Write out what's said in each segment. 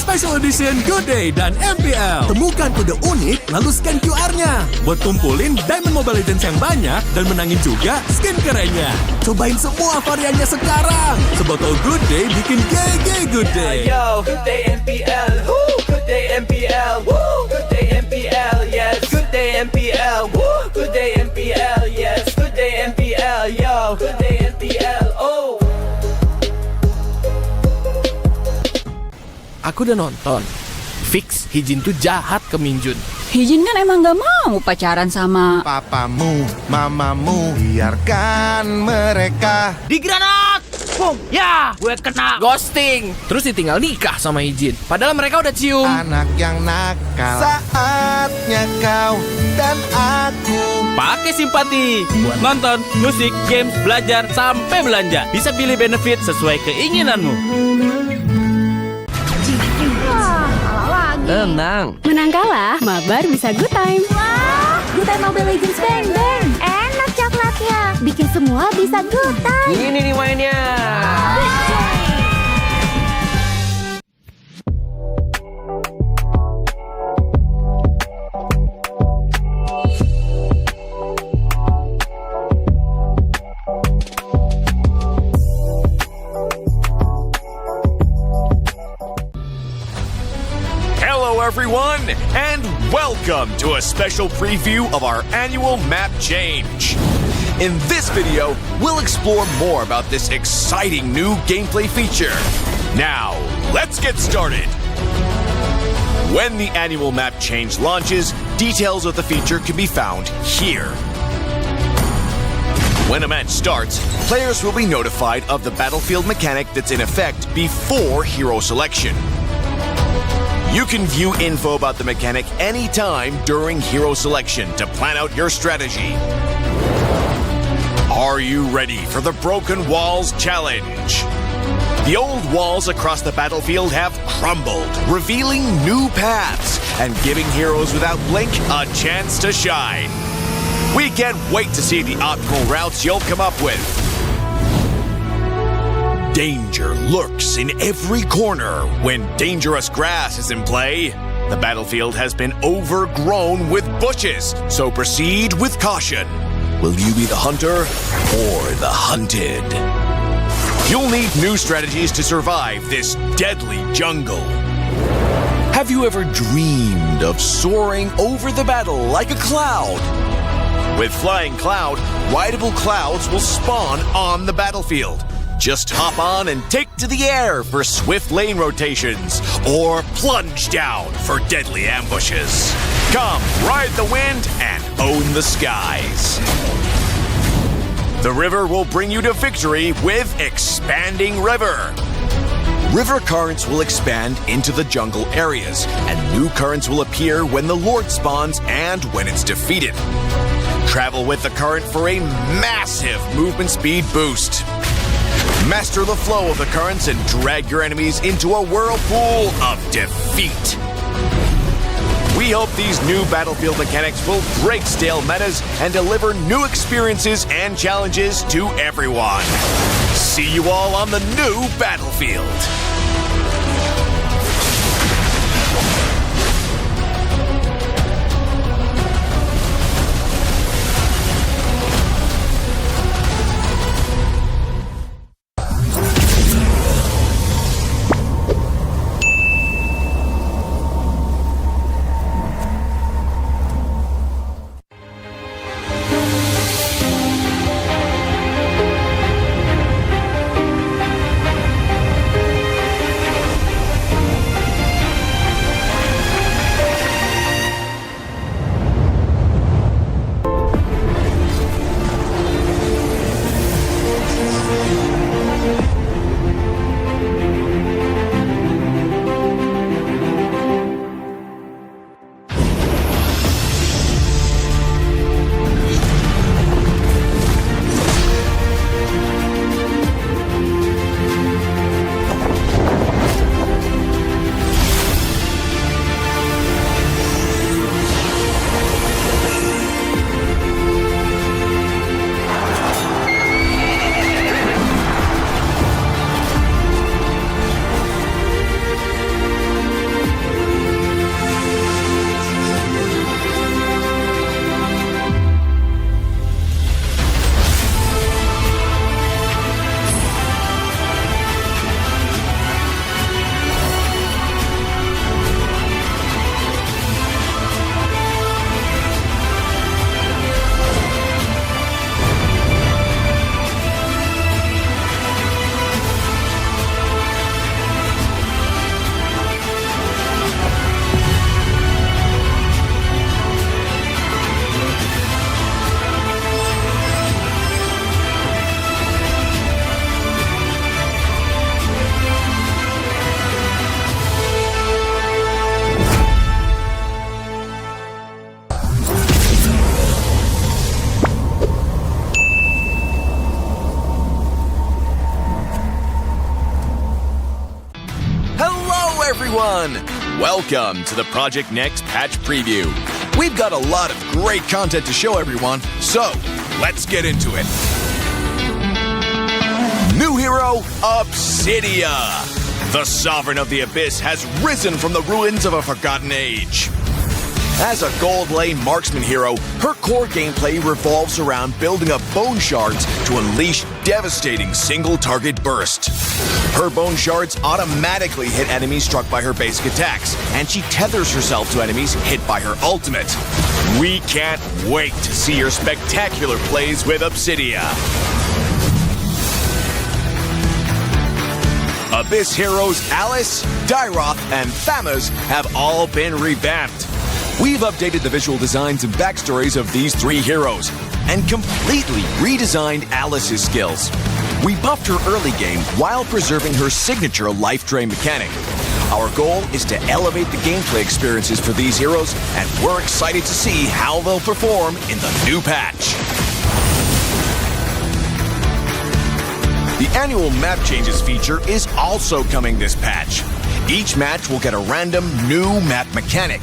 Special Edition Good Day dan MPL. Temukan kode unik lalu scan QR-nya. Buat kumpulin Diamond Mobile Legends yang banyak dan menangin juga skin kerennya. Cobain semua variannya sekarang. Sebotol Good Day bikin GG Good Day. Yo, Good Day MPL. Woo, Good Day MPL. Woo, Good Day MPL. Yes, Good Day MPL. Woo, Good Day MPL. Yes, Good Day MPL. Yo, Good Day MPL. Oh. Aku udah nonton. Fix, Hijin tuh jahat ke Minjun. Hijin kan emang gak mau pacaran sama Papamu, mamamu, biarkan mereka. Digranat! Boom! Ya, gue kena ghosting. Terus ditinggal nikah sama Hijin. Padahal mereka udah cium. Anak yang nakal. Saatnya kau dan aku. Pakai simpati buat nonton, musik, games, belajar, sampai belanja. Bisa pilih benefit sesuai keinginanmu. Tenang. Menang kalah, mabar bisa good time. Wah, good time Mobile Legends Bang Bang. Enak coklatnya, bikin semua bisa good time. Ini nih mainnya. Hello everyone, and welcome to a special preview of our annual map change. In this video, we'll explore more about this exciting new gameplay feature. Now, let's get started. When the annual map change launches, details of the feature can be found here. When a match starts, players will be notified of the battlefield mechanic that's in effect before hero selection. You can view info about the mechanic anytime during hero selection to plan out your strategy. Are you ready for the Broken Walls Challenge? The old walls across the battlefield have crumbled, revealing new paths and giving heroes without blink a chance to shine. We can't wait to see the optimal routes you'll come up with. Danger lurks in every corner when dangerous grass is in play. The battlefield has been overgrown with bushes, so proceed with caution. Will you be the hunter or the hunted? You'll need new strategies to survive this deadly jungle. Have you ever dreamed of soaring over the battle like a cloud? With Flying Cloud, rideable clouds will spawn on the battlefield. Just hop on and take to the air for swift lane rotations, or plunge down for deadly ambushes. Come, ride the wind and own the skies. The river will bring you to victory with Expanding River. River currents will expand into the jungle areas, and new currents will appear when the Lord spawns and when it's defeated. Travel with the current for a massive movement speed boost. Master the flow of the currents and drag your enemies into a whirlpool of defeat. We hope these new battlefield mechanics will break stale metas and deliver new experiences and challenges to everyone. See you all on the new battlefield. everyone! Welcome to the Project Next Patch Preview. We've got a lot of great content to show everyone, so let's get into it. New hero, Obsidia. The Sovereign of the Abyss has risen from the ruins of a forgotten age. As a gold lane marksman hero, her core gameplay revolves around building up bone shards to unleash devastating single-target burst. Her bone shards automatically hit enemies struck by her basic attacks, and she tethers herself to enemies hit by her ultimate. We can't wait to see your spectacular plays with Obsidia. Abyss heroes Alice, Dyroth, and Thamuz have all been revamped. We've updated the visual designs and backstories of these three heroes and completely redesigned Alice's skills. We buffed her early game while preserving her signature life drain mechanic. Our goal is to elevate the gameplay experiences for these heroes, and we're excited to see how they'll perform in the new patch. The annual map changes feature is also coming this patch. Each match will get a random new map mechanic.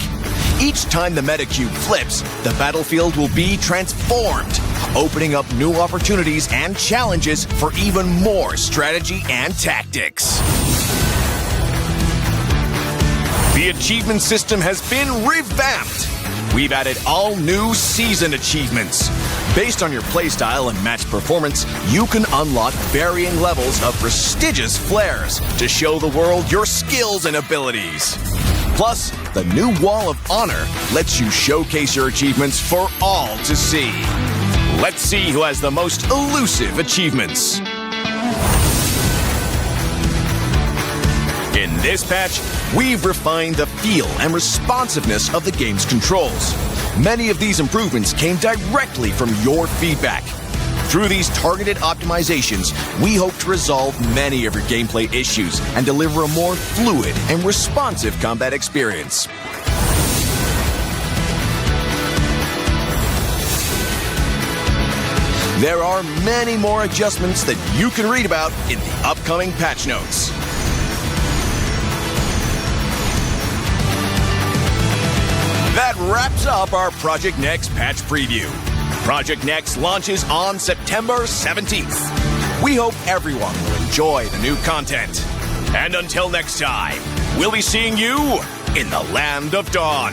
Each time the meta cube flips, the battlefield will be transformed, opening up new opportunities and challenges for even more strategy and tactics. The achievement system has been revamped. We've added all new season achievements. Based on your playstyle and match performance, you can unlock varying levels of prestigious flares to show the world your skills and abilities. Plus, the new Wall of Honor lets you showcase your achievements for all to see. Let's see who has the most elusive achievements. In this patch, we've refined the feel and responsiveness of the game's controls. Many of these improvements came directly from your feedback. Through these targeted optimizations, we hope to resolve many of your gameplay issues and deliver a more fluid and responsive combat experience. There are many more adjustments that you can read about in the upcoming patch notes. That wraps up our Project Next patch preview. Project Next launches on September 17th. We hope everyone will enjoy the new content. And until next time, we'll be seeing you in the Land of Dawn.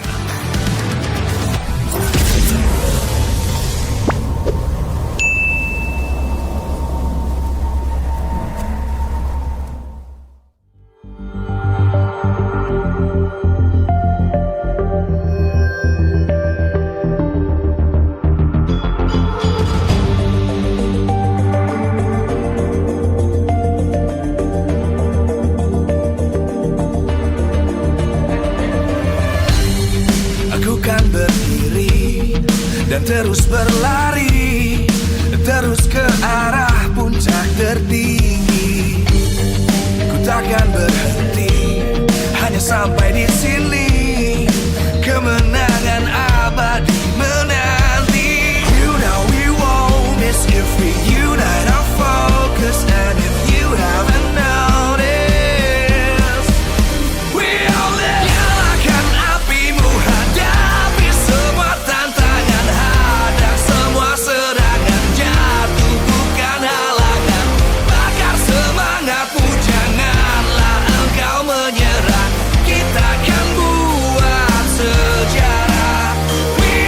Dan terus berlari, terus ke arah puncak tertinggi. Ku takkan berhenti, hanya sampai di sini. Kemenangan abadi menanti. You know we won't miss if we unite our focus. And if you haven't noticed, we all nyalakan apimu, hadapi semua tantangan, hadang semua serangan, jatuh bukan halangan, bakar semangatmu, janganlah engkau menyerah, kita akan buat sejarah. We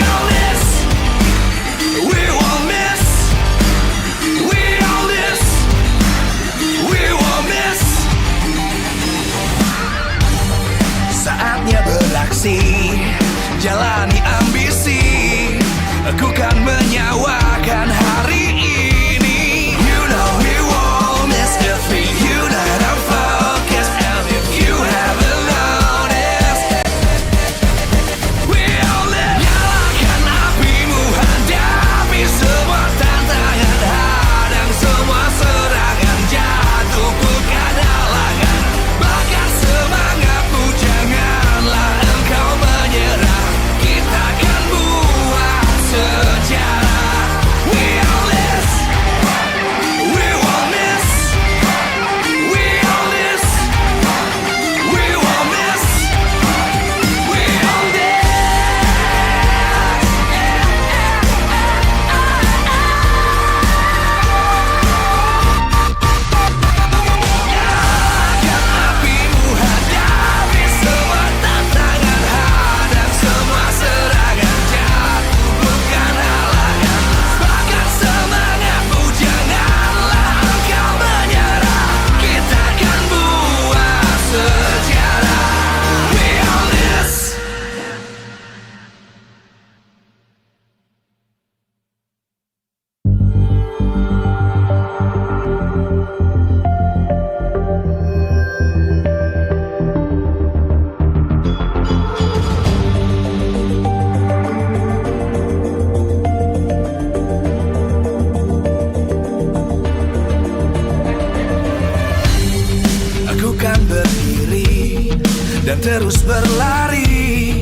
terus berlari,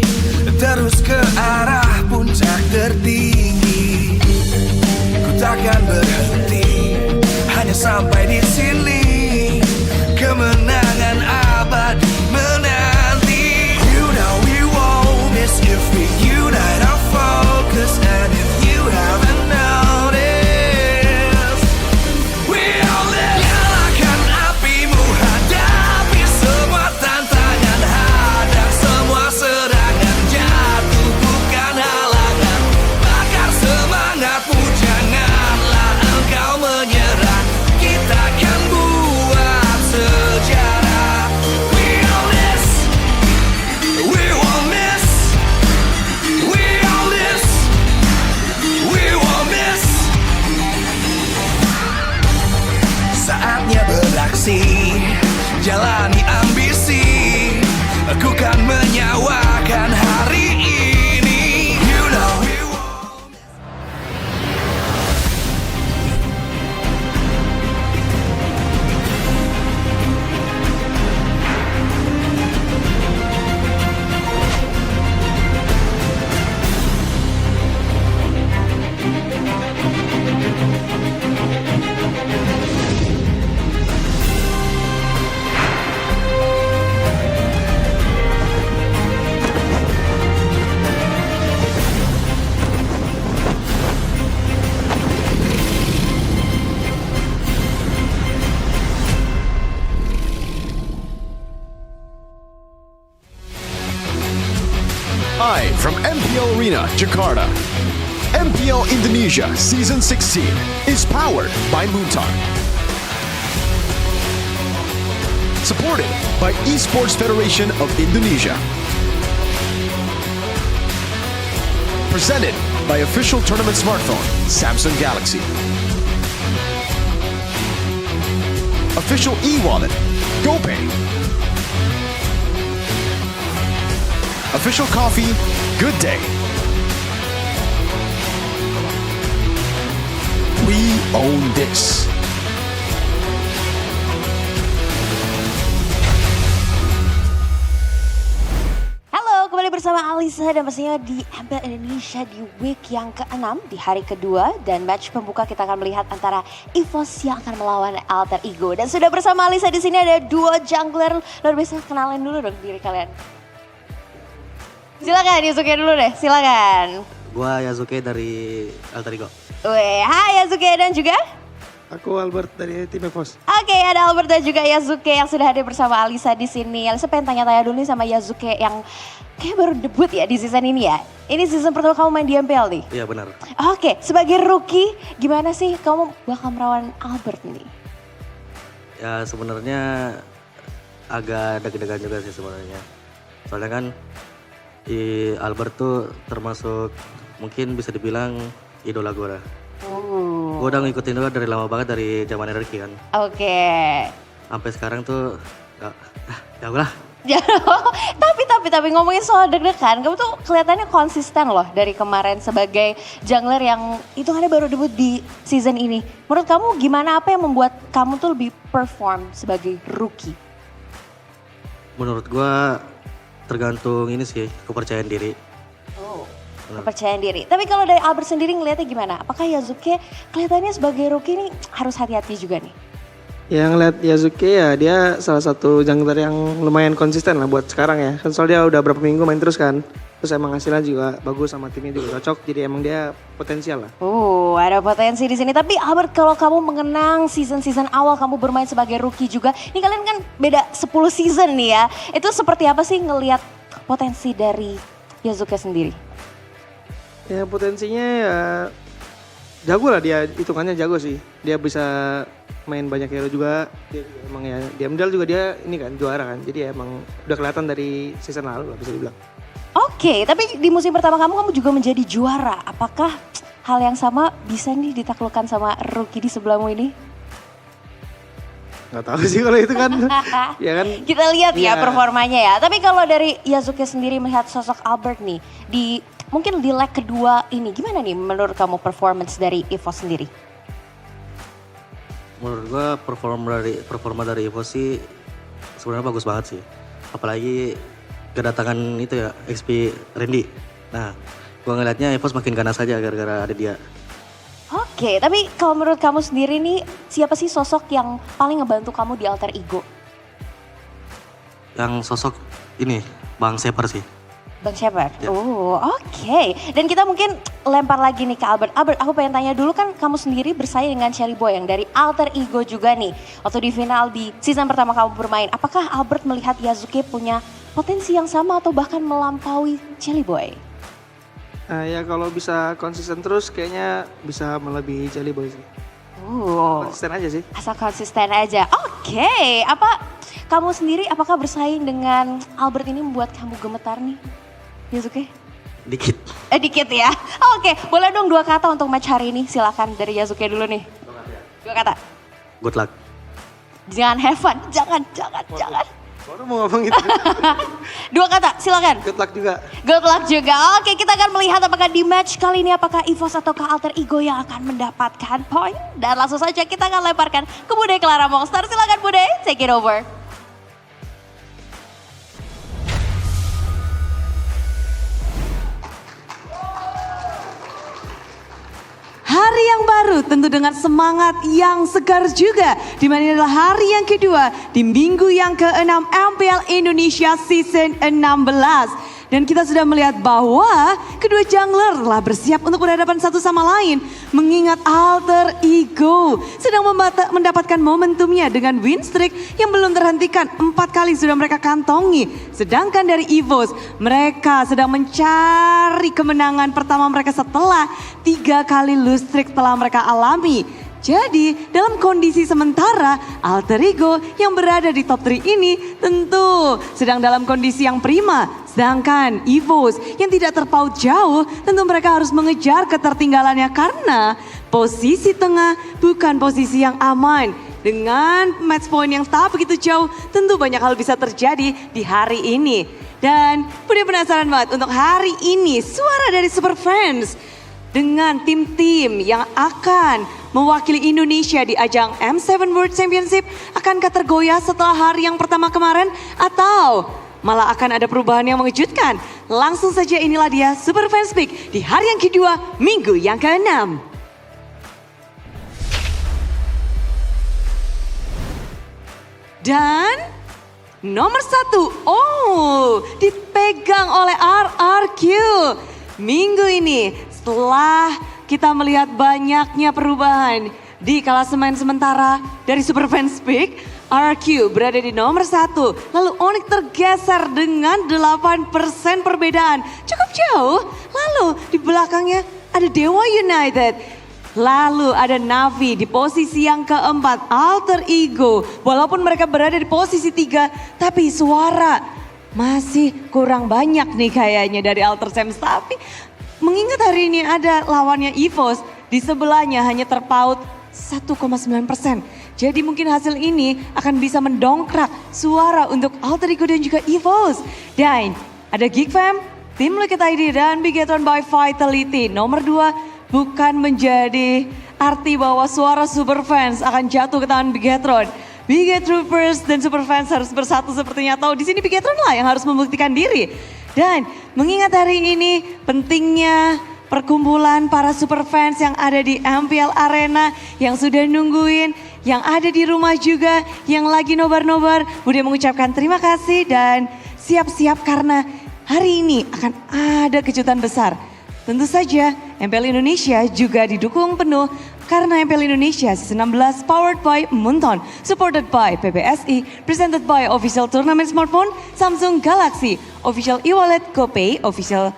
terus ke arah puncak tertinggi. Ku takkan berhenti, hanya sampai di sini. Kemenangan abadi menanti. You know we won't miss if we unite our focus. And if you haven't noticed, we all live. Nyalakan apimu, hadapi semua tantangan, hadang semua serangan, jatuh bukan halangan. Bakar semangatmu, janganlah engkau menyerah. Kita akan buat sejarah. We all this, we won't miss. We all this, we won't miss. Saatnya beraksi, jalani ambisi. Aku kan menyawakan hari ini. You know we won't miss. Live from MPL Arena, Jakarta. MPL Indonesia Season 16 is powered by Moontalk. Supported by Esports Federation of Indonesia. Presented by official tournament smartphone, Samsung Galaxy. Official e-wallet, GoPay. Official coffee, Good Day. We own this. Halo, kembali bersama Alisa dan pastinya di MPL Indonesia di week yang ke-6 di hari kedua. Dan match pembuka kita akan melihat antara EVOS yang akan melawan Alter Ego. Dan sudah bersama Alisa di sini ada duo jungler. Luar biasa, kenalin dulu dong diri kalian. Silakan Yasuke dulu deh, silakan. Gua Yasuke dari Alter Ego. Weh, hai Yasuke dan juga? Aku Albert dari tim EVOS. Oke, ada Albert dan juga Yasuke yang sudah hadir bersama Alisa di sini. Alisa pengen tanya-tanya dulu nih sama Yasuke yang kayak baru debut ya di season ini ya. Ini season pertama kamu main di MPL nih? Iya benar. Oke, sebagai rookie gimana sih kamu bakal melawan Albert nih? Ya sebenarnya agak deg-degan juga sih sebenarnya. Soalnya kan Albert tuh termasuk mungkin bisa dibilang idola gue lah. Gue udah ngikutin juga dari lama banget dari zaman RRQ kan. Oke. Sampai sekarang tuh jauh lah. tapi ngomongin soal deg-degan, kamu tuh kelihatannya konsisten loh dari kemarin sebagai jungler yang hitungannya baru debut di season ini. Menurut kamu gimana, apa yang membuat kamu tuh lebih perform sebagai rookie? Menurut gue tergantung ini sih, kepercayaan diri. Oh, kepercayaan diri. Tapi kalau dari Albert sendiri ngeliatnya gimana? Apakah Yasuke kelihatannya sebagai rookie ini harus hati-hati juga nih? Ya ngeliat Yasuke ya dia salah satu jungler yang lumayan konsisten lah buat sekarang ya. Kan soalnya dia udah berapa minggu main terus kan. Terus emang hasilnya juga bagus, sama timnya juga cocok. Jadi emang dia potensial lah. Ada potensi di sini. Tapi Albert, kalau kamu mengenang season-season awal kamu bermain sebagai rookie juga. Ini kalian kan beda 10 season nih ya. Itu seperti apa sih ngelihat potensi dari Yasuke sendiri? Ya potensinya ya jago lah dia, hitungannya jago sih. Dia bisa main banyak hero juga. Dia emang ya di MPL juga dia ini kan juara kan. Jadi emang udah kelihatan dari season lalu lah bisa dibilang. Oke, tapi di musim pertama kamu juga menjadi juara. Apakah hal yang sama bisa nih ditaklukkan sama rookie di sebelahmu ini? Gak tahu sih kalau itu kan. Ya kan. Kita lihat ya performanya ya. Tapi kalau dari Yasuke sendiri melihat sosok Albert nih mungkin di leg kedua ini, gimana nih menurut kamu performance dari EVOS sendiri? Menurut gua performa dari EVOS sih sebenarnya bagus banget sih. Apalagi kedatangan itu ya XP Randy. Nah, gua ngelihatnya EVOS makin ganas aja gara-gara ada dia. Oke, tapi kalau menurut kamu sendiri nih, siapa sih sosok yang paling ngebantu kamu di alter ego? Yang sosok ini Bang Seper sih. Bang Shepard. Ya. Oh, oke. Dan kita mungkin lempar lagi nih ke Albert. Albert, aku pengen tanya dulu, kan kamu sendiri bersaing dengan Cherry Boy yang dari alter ego juga nih. Waktu di final di season pertama kamu bermain, apakah Albert melihat Yasuke punya potensi yang sama atau bahkan melampaui Cherry Boy? Ya kalau bisa konsisten terus kayaknya bisa melebihi Jelly Boy sih. Konsisten aja sih. Asal konsisten aja. Oke, apa kamu sendiri apakah bersaing dengan Albert ini membuat kamu gemetar nih, Yasuke? Dikit. Dikit ya. Oke, boleh dong 2 kata untuk match hari ini. Silakan dari Yasuke dulu nih. 2 kata. Good luck. Jangan have fun. Jangan. Baru mau ngomong itu. 2 kata, silakan. Good luck juga. Good luck juga. Oke, kita akan melihat apakah di match kali ini apakah EVOS ataukah alter ego yang akan mendapatkan poin. Dan langsung saja kita akan lemparkan ke Bude Clara Monster. Silakan Bude, take it over. Hari yang baru tentu dengan semangat yang segar juga. Di mana ini adalah hari yang kedua di minggu yang ke-6 MPL Indonesia Season 16. Dan kita sudah melihat bahwa kedua jungler telah bersiap untuk berhadapan satu sama lain. Mengingat alter ego sedang mendapatkan momentumnya dengan win streak yang belum terhentikan. 4 kali sudah mereka kantongi. Sedangkan dari EVOS, mereka sedang mencari kemenangan pertama mereka setelah 3 kali lose streak telah mereka alami. Jadi dalam kondisi sementara alter ego yang berada di top 3 ini tentu sedang dalam kondisi yang prima. Sedangkan EVOS yang tidak terpaut jauh tentu mereka harus mengejar ketertinggalannya karena posisi tengah bukan posisi yang aman. Dengan match point yang tak begitu jauh tentu banyak hal bisa terjadi di hari ini. Dan udah penasaran banget untuk hari ini suara dari Super Friends dengan tim-tim yang akan mewakili Indonesia di ajang M7 World Championship akankah tergoyah setelah hari yang pertama kemarin atau malah akan ada perubahan yang mengejutkan? Langsung saja inilah dia Super Fans Pick di hari yang kedua minggu yang ke-6. Dan nomor 1, dipegang oleh RRQ. Minggu ini setelah kita melihat banyaknya perubahan di klasemen sementara dari Super Fans Pick, RQ berada di nomor 1. Lalu Onyx tergeser dengan 8% perbedaan. Cukup jauh. Lalu di belakangnya ada Dewa United. Lalu ada Navi di posisi yang keempat, alter ego. Walaupun mereka berada di posisi 3, tapi suara masih kurang banyak nih kayaknya dari Alter Sams. Tapi mengingat hari ini ada lawannya EVOS, di sebelahnya hanya terpaut 1,9%. Jadi mungkin hasil ini akan bisa mendongkrak suara untuk alter ego dan juga EVOS. Dan ada Geekfam, Team Liquid ID dan Bigetron by Vitality. Nomor 2 bukan menjadi arti bahwa suara Super Fans akan jatuh ke tangan Bigetron. Biget Troopers dan Super Fans harus bersatu sepertinya, atau di sini Bigetron lah yang harus membuktikan diri. Dan mengingat hari ini pentingnya perkumpulan para Super Fans yang ada di MPL Arena, yang sudah nungguin, yang ada di rumah juga, yang lagi nobar-nobar, Bude mengucapkan terima kasih dan siap-siap karena hari ini akan ada kejutan besar. Tentu saja MPL Indonesia juga didukung penuh karena MPL Indonesia Season 16 powered by Munton, supported by PBSI, presented by Official Tournament Smartphone, Samsung Galaxy, Official e-wallet, GoPay, Official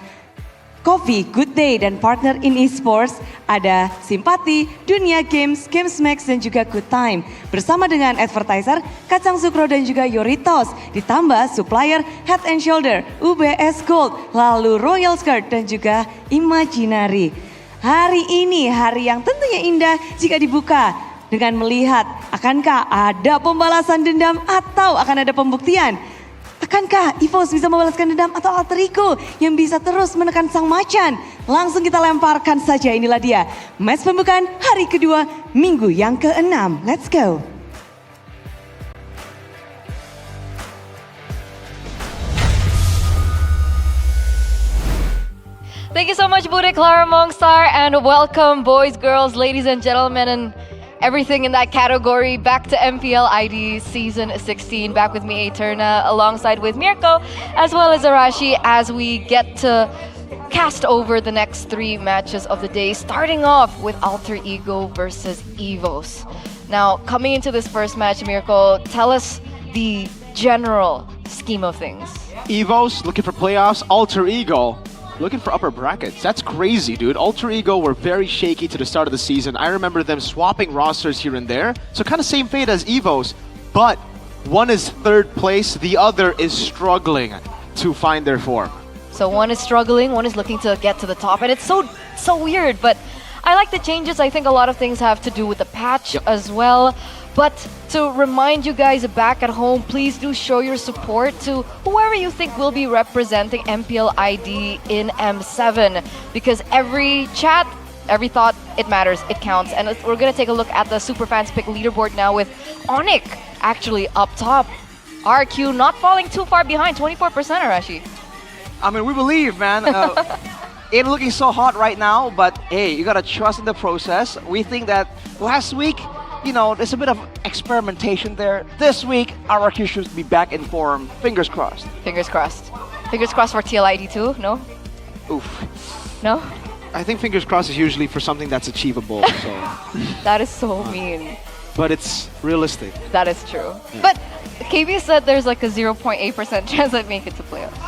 Coffee, Good Day, dan partner in esports ada Simpati, Dunia Games, Gamesmax, dan juga Good Time. Bersama dengan advertiser Kacang Sukro dan juga Yoritos, ditambah supplier Head and Shoulder, UBS Gold, lalu Royal Skirt, dan juga Imaginary. Hari ini hari yang tentunya indah jika dibuka dengan melihat akankah ada pembalasan dendam atau akan ada pembuktian. Akankah EVOS bisa membalaskan dendam atau alter ego yang bisa terus menekan sang macan? Langsung kita lemparkan saja, inilah dia match pembukaan hari kedua minggu yang ke-6. Let's go. Thank you so much, Bude Clara Mongstar, and welcome, boys, girls, ladies, and gentlemen, and everything in that category. Back to MPL ID Season 16. Back with me, Eterna, alongside with Mirko, as well as Arashi, as we get to cast over the next 3 matches of the day, starting off with Alter Ego versus EVOS. Now, coming into this first match, Mirko, tell us the general scheme of things. EVOS looking for playoffs, Alter Ego looking for upper brackets. That's crazy, dude. Alter Ego were very shaky to the start of the season. I remember them swapping rosters here and there. So kind of same fate as EVOS, but one is 3rd place, the other is struggling to find their form. So one is struggling, one is looking to get to the top, and it's so weird, but I like the changes. I think a lot of things have to do with the patch as well. But to remind you guys back at home, please do show your support to whoever you think will be representing MPL ID in M7. Because every chat, every thought, it matters, it counts. And we're going to take a look at the Superfans Pick leaderboard now with Onyx actually up top. RQ not falling too far behind, 24% Arashi. I mean, we believe, man. It looking so hot right now, but hey, you gotta trust in the process. We think that last week, you know, there's a bit of experimentation there. This week, RQ should be back in form. Fingers crossed. Fingers crossed. Fingers crossed for TLID too, no? Oof. No? I think fingers crossed is usually for something that's achievable, so. That is so mean. But it's realistic. That is true. Yeah. But KB said there's like a 0.8% chance I'd make it to playoffs.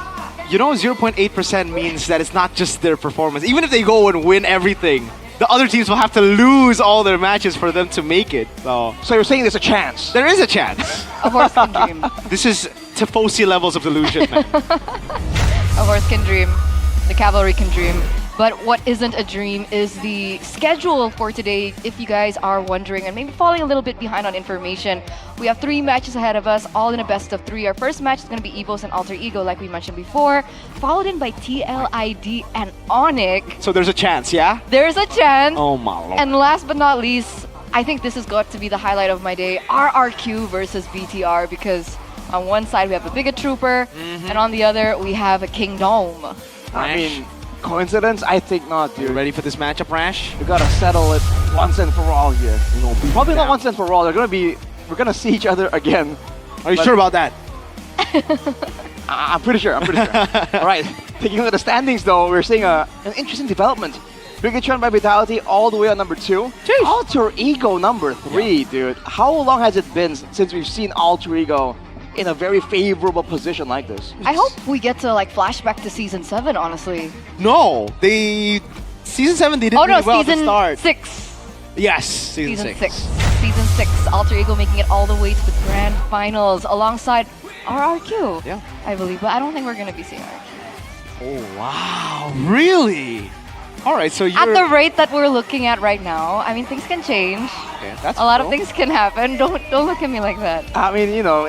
You know, 0.8% means that it's not just their performance. Even if they go and win everything, the other teams will have to lose all their matches for them to make it. So you're saying there's a chance? There is a chance. A horse can dream. This is Tifosi levels of delusion, man. A horse can dream. The cavalry can dream. But what isn't a dream is the schedule for today, if you guys are wondering and maybe falling a little bit behind on information. We have 3 matches ahead of us, all in a best of 3. Our first match is going to be EVOS and Alter Ego, like we mentioned before, followed in by TLID and Onyx. So there's a chance, yeah? There's a chance. Oh my lord. And last but not least, I think this has got to be the highlight of my day, RRQ versus BTR, because on one side we have a Bigot Trooper, and on the other we have a Kingdom. I mean, coincidence? I think not, dude. You ready for this matchup, Rash? We gotta settle it once and for all here. Probably not once and for all. We're gonna see each other again. Are you sure about that? I'm pretty sure. All right. Taking a look at the standings, though, we're seeing an interesting development. Bigatron by Vitality all the way on number 2. Jeez. Alter Ego number 3, dude. How long has it been since we've seen Alter Ego in a very favorable position like this? I hope we get to like flashback to Season 7, honestly. No, Season 7 they did really well at the start. Season 6. Yes, Season 6. Season 6, Alter Ego making it all the way to the grand finals alongside RRQ. Yeah. I believe, but I don't think we're going to be seeing RRQ. Oh, wow. Really? All right, so you're... At the rate that we're looking at right now, I mean, things can change. Okay, that's a lot of things can happen. Don't look at me like that. I mean, you know,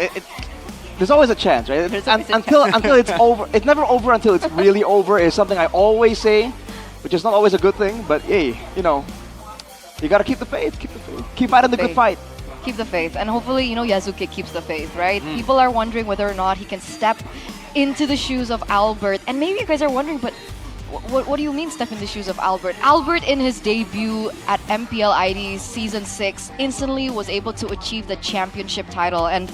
there's always a chance, right? Until it's over. It's never over until it's really over is something I always say, which is not always a good thing, but hey, you know, you gotta keep the faith, keep fighting the good fight. Keep the faith, and hopefully, Yasuke keeps the faith, right? People are wondering whether or not he can step into the shoes of Albert, and maybe you guys are wondering, but what do you mean step in the shoes of Albert? Albert, in his debut at MPL ID Season 6, instantly was able to achieve the championship title, and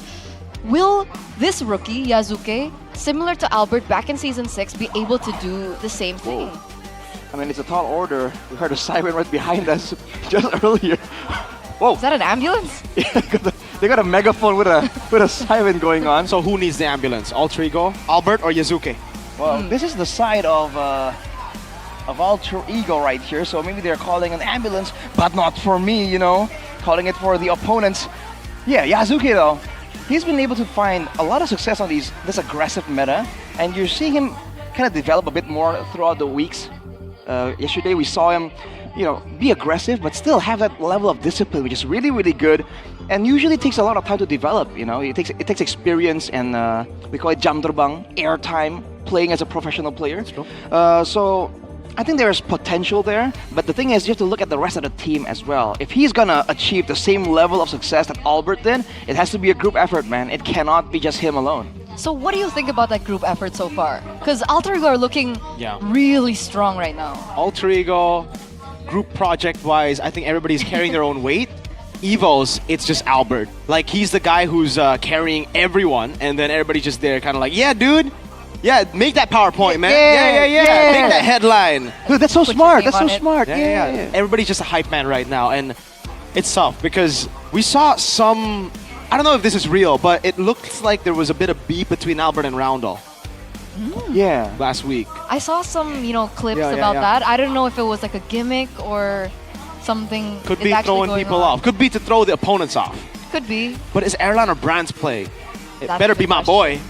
will this rookie, Yasuke, similar to Albert back in Season 6, be able to do the same thing? Whoa. I mean, it's a tall order. We heard a siren right behind us just earlier. Whoa. Is that an ambulance? Yeah, they got a megaphone with a siren going on. So who needs the ambulance? Alter Ego, Albert, or Yasuke? Well, this is the side of Alter Ego right here. So maybe they're calling an ambulance, but not for me, you know. Calling it for the opponents. Yeah, Yasuke though. He's been able to find a lot of success on this aggressive meta, and you're seeing him kind of develop a bit more throughout the weeks. Yesterday we saw him, be aggressive, but still have that level of discipline, which is really, really good. And usually takes a lot of time to develop. It takes experience, and we call it jam terbang, air time, playing as a professional player. So I think there is potential there, but the thing is, you have to look at the rest of the team as well. If he's gonna achieve the same level of success that Albert did, it has to be a group effort, man. It cannot be just him alone. So what do you think about that group effort so far? Because Alter Ego are looking Yeah. really strong right now. Alter Ego, group project-wise, I think everybody's carrying their own weight. Evos, it's just Albert. Like, he's the guy who's carrying everyone, and then everybody's just there kind of like, yeah, dude. Yeah, make that PowerPoint, man. Yeah. Make that headline. Dude, that's so smart. That's so smart. Yeah. Everybody's just a hype man right now, and it's tough because we saw some... I don't know if this is real, but it looks like there was a bit of beef between Albert and Roundel. Yeah. Last week. I saw some, clips Yeah, about yeah. that. I don't know if it was like a gimmick or something. Could is be actually throwing going people on. off. Could be to throw the opponents off. Could be. But it's Erlan or Brand's play. It That's better the be my boy.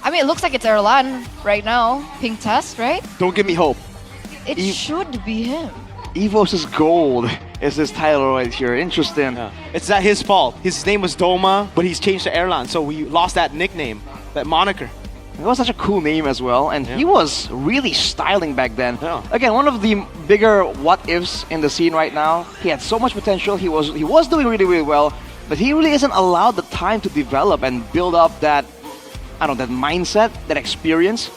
I mean, it looks like it's Erlan right now. Pink test, right? Don't give me hope. It should be him. Evos' gold is this title right here. Interesting. It's not his fault. His name was Doma, but he's changed to Erlan, so we lost that nickname, that moniker. It was such a cool name as well, and he was really styling back then. Again, one of the bigger what-ifs in the scene right now. He had so much potential. He was doing really, really well, but he really isn't allowed the time to develop and build up that, I don't know, that mindset, that experience.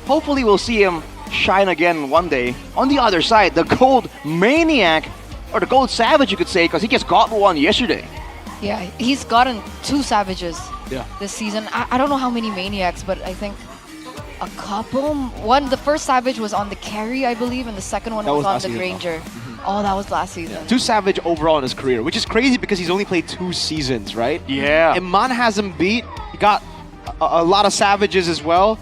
Hopefully, we'll see him shine again one day. On the other side, the Gold Maniac, or the Gold Savage, you could say, because he just got one yesterday. Yeah, he's gotten 2 Savages Yeah. this season. I don't know how many Maniacs, but I think a couple. The first Savage was on the carry, I believe, and the second one That was was on last the season, Granger. Oh, that was last season. 2 Savage overall in his career, which is crazy because he's only played 2 seasons, right? Yeah. Iman has him beat. He got a lot of Savages as well.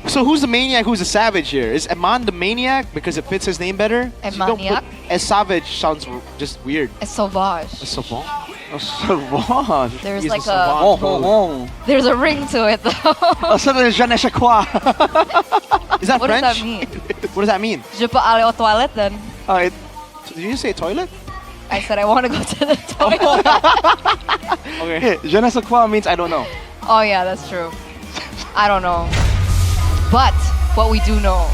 So who's the Maniac, who's the Savage here? Is Iman the Maniac because it fits his name better? Maniac? As Savage sounds just weird. A Sauvage. A Sauvage? A Sauvage. There's He's like the Sauvage. There's a ring to it though. Je ne sais quoi. Is that What French? does that mean? What does that mean? Je peux aller aux toilettes then. Did you say toilet? I said I want to go to the toilet. Okay. Je ne sais quoi means I don't know. Oh yeah, that's true. I don't know. But what we do know,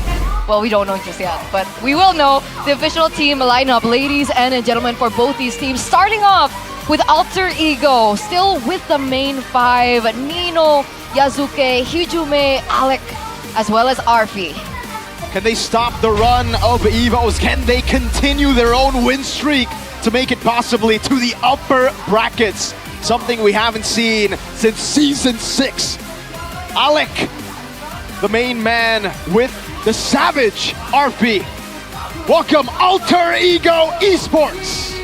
well, we don't know just yet, but we will know the official team lineup, ladies and gentlemen, for both these teams. Starting off with Alter Ego, still with the main 5, Nino, Yazuke, Hijume, Alec, as well as Arfi. Can they stop the run of Evos? Can they continue their own win streak to make it possibly to the upper brackets? Something we haven't seen since Season 6. Alec, the main man with the Savage Arfi. Welcome, Alter Ego Esports.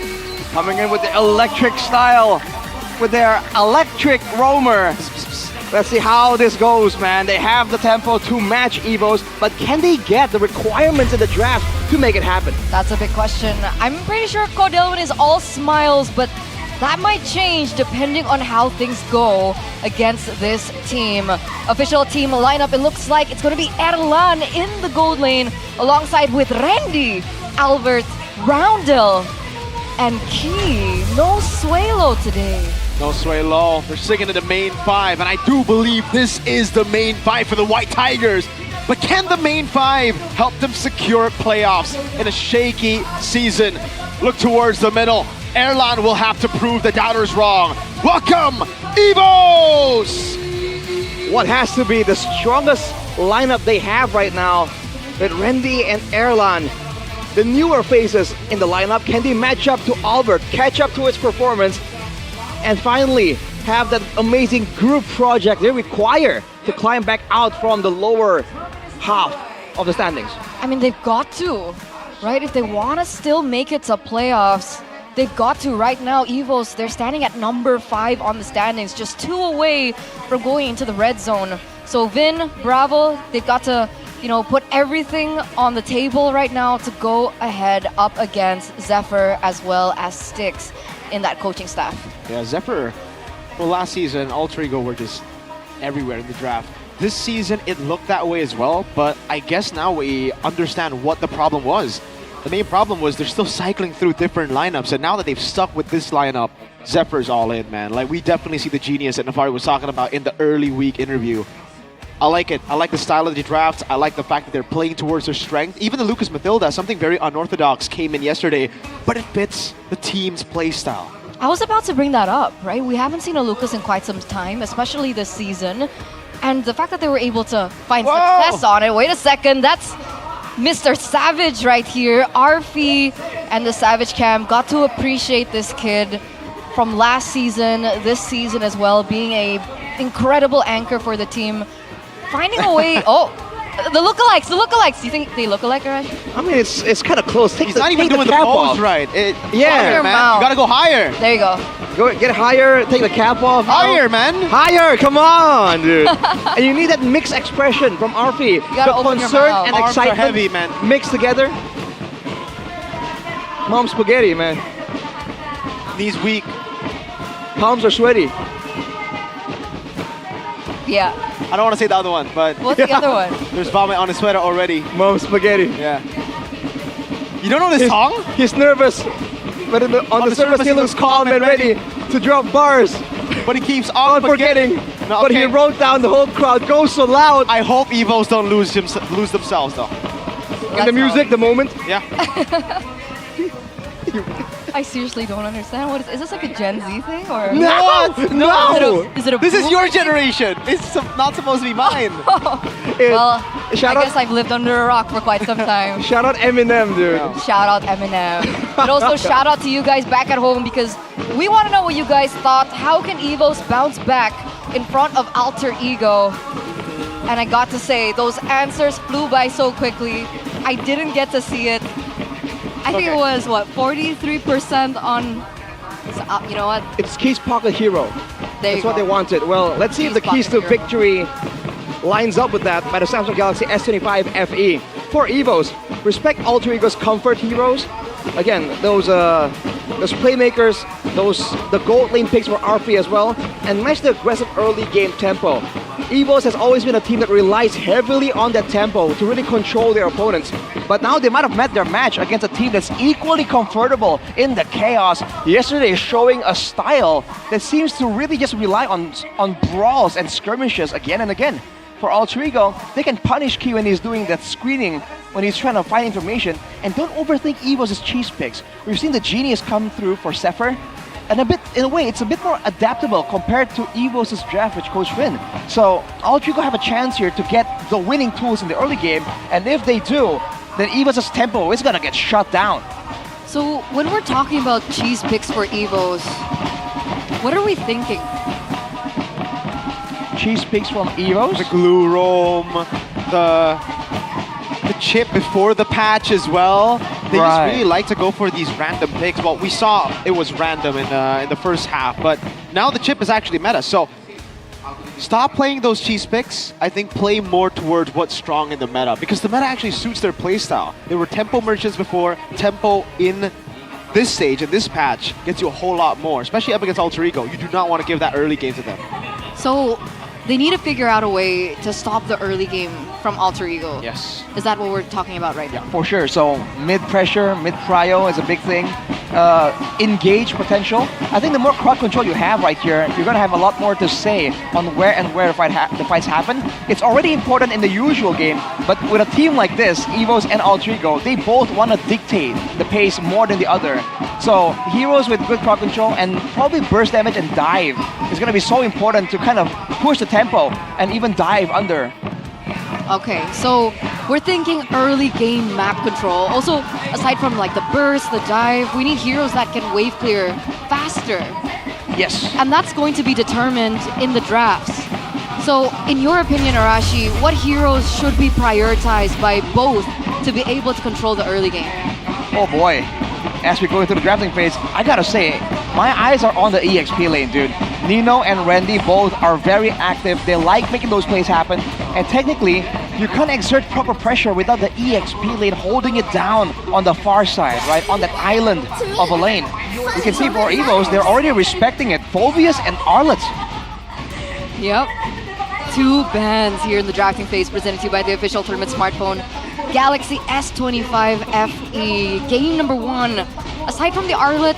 Coming in with the electric style, with their electric roamer. Let's see how this goes, man. They have the tempo to match Evos, but can they get the requirements in the draft to make it happen? That's a big question. I'm pretty sure Cordelwin is all smiles, but that might change depending on how things go against this team. Official team lineup, it looks like it's going to be Erlan in the gold lane alongside with Randy, Albert, Roundel, and Key. No Suelo today. No Suelo. They're sticking to the main 5, and I do believe this is the main 5 for the White Tigers. But can the main 5 help them secure playoffs in a shaky season? Look towards the middle. Erlan will have to prove the doubters wrong. Welcome, Evos! What has to be the strongest lineup they have right now with Randy and Erlan. The newer faces in the lineup, can they match up to Albert, catch up to its performance, and finally have that amazing group project they require to climb back out from the lower half of the standings? I mean, they've got to, right? If they want to still make it to playoffs, they've got to. Right now, Evos, they're standing at number 5 on the standings, just 2 away from going into the red zone. So Vin, Bravo, they've got to, put everything on the table right now to go ahead up against Zephyr as well as Styx in that coaching staff. Yeah, Zephyr, well, last season, Alter Ego were just everywhere in the draft. This season, it looked that way as well, but I guess now we understand what the problem was. The main problem was they're still cycling through different lineups, and now that they've stuck with this lineup, Zephyr's all in, man. Like, we definitely see the genius that Nafari was talking about in the early week interview. I like it. I like the style of the draft. I like the fact that they're playing towards their strength. Even the Lucas Mathilda, something very unorthodox, came in yesterday, but it fits the team's play style. I was about to bring that up, right? We haven't seen a Lucas in quite some time, especially this season. And the fact that they were able to find success on it. Wait a second, that's Mr. Savage right here. Arfi and the Savage Cam got to appreciate this kid from last season, this season as well, being a incredible anchor for the team. Finding a way, the lookalikes. Do you think they look alike, Arash? I mean, it's kind of close. He's not even doing the pose right. Yeah, man. You gotta go higher. There you go. Go get higher, take the cap off. Higher, man. Higher, come on, dude. And you need that mixed expression from Arfi. gotta The open your concern mouth. and Arms are excitement heavy, man. mixed together. Mom's spaghetti, man. Knees weak. Palms are sweaty. Yeah. I don't want to say the other one, but... What's the other one? There's vomit on his sweater already. Mom's spaghetti. Yeah. You don't know this song? He's nervous, but on the surface he looks calm and ready to drop bars. But he keeps on forgetting. No, But he wrote down the whole crowd goes so loud. I hope Evos don't lose themselves, though. In the music, the moment. Yeah. I seriously don't understand. What is this like a Gen Z thing or? No! Is it a This is your boomer thing? generation. It's not supposed to be mine. Well, I guess I've lived under a rock for quite some time. Shout out Eminem, dude. Shout out Eminem. But also shout out to you guys back at home because we want to know what you guys thought. How can Evos bounce back in front of Alter Ego? And I got to say, those answers flew by so quickly. I didn't get to see it. I think it was, 43% on... So, you know what? It's Keys Pocket Hero. That's what they wanted. Well, let's see if the keys to victory lines up with that by the Samsung Galaxy S25 FE. For Evos, respect Alter Ego's comfort heroes. Again, those playmakers, the gold lane picks for Arfi as well, and match the aggressive early game tempo. Evos has always been a team that relies heavily on that tempo to really control their opponents. But now they might have met their match against a team that's equally comfortable in the chaos. Yesterday showing a style that seems to really just rely on brawls and skirmishes again and again. For Alter Ego, they can punish Key when he's doing that screening, when he's trying to find information. And don't overthink Evos' cheese picks. We've seen the Genius come through for Zephyr. And in a way, it's a bit more adaptable compared to Evos' draft with Coach Finn. So Alter Ego have a chance here to get the winning tools in the early game. And if they do, then Evos' tempo is gonna get shut down. So when we're talking about cheese picks for Evos, what are we thinking? Cheese picks from Evos? The glue roam, the chip before the patch as well. They just really like to go for these random picks. Well, we saw it was random in the first half, but now the chip is actually meta. So stop playing those cheese picks. I think play more towards what's strong in the meta, because the meta actually suits their playstyle. There were tempo merchants before. Tempo in this stage, in this patch, gets you a whole lot more, especially up against Alter Ego. You do not want to give that early game to them. So they need to figure out a way to stop the early game from Alter Ego. Yes. Is that what we're talking about right now? For sure. So mid pressure, mid prio is a big thing. Engage potential. I think the more crowd control you have right here, you're gonna have a lot more to say on where the fights happen. It's already important in the usual game, but with a team like this, Evos and Alter Ego, they both want to dictate the pace more than the other. So heroes with good crowd control and probably burst damage and dive is gonna be so important to kind of push the tempo and even dive under. Okay, so we're thinking early game map control. Also, aside from like the burst, the dive, we need heroes that can wave clear faster. Yes. And that's going to be determined in the drafts. So, in your opinion, Arashi, what heroes should be prioritized by both to be able to control the early game? Oh boy. As we go into the drafting phase, I gotta say, my eyes are on the EXP lane, dude. Nino and Randy both are very active. They like making those plays happen. And technically, you can't exert proper pressure without the EXP lane holding it down on the far side, right? On that island of a lane. You can see for Evos, they're already respecting it. Phobius and Arlet. Yep. Two bands here in the drafting phase presented to you by the official tournament smartphone, Galaxy S25 FE. Game number 1. Aside from the Arlet,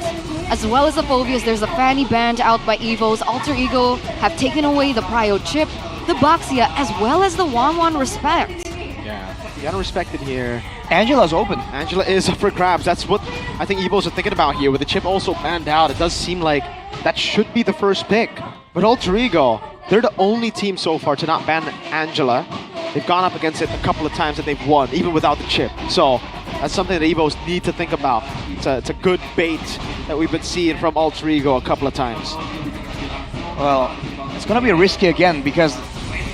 as well as the Phobius, there's a Fanny banned out by Evos. Alter Ego have taken away the Prio chip, the Boxia, as well as the Wanwan Respect. Yeah, you gotta respect it here. Angela's open. Angela is up for grabs. That's what I think Evos are thinking about here. With the chip also banned out, it does seem like that should be the first pick. But Alter Ego, they're the only team so far to not ban Angela. They've gone up against it a couple of times and they've won, even without the chip. So that's something that EVOs need to think about. It's a good bait that we've been seeing from Alter Ego a couple of times. Well, it's going to be risky again because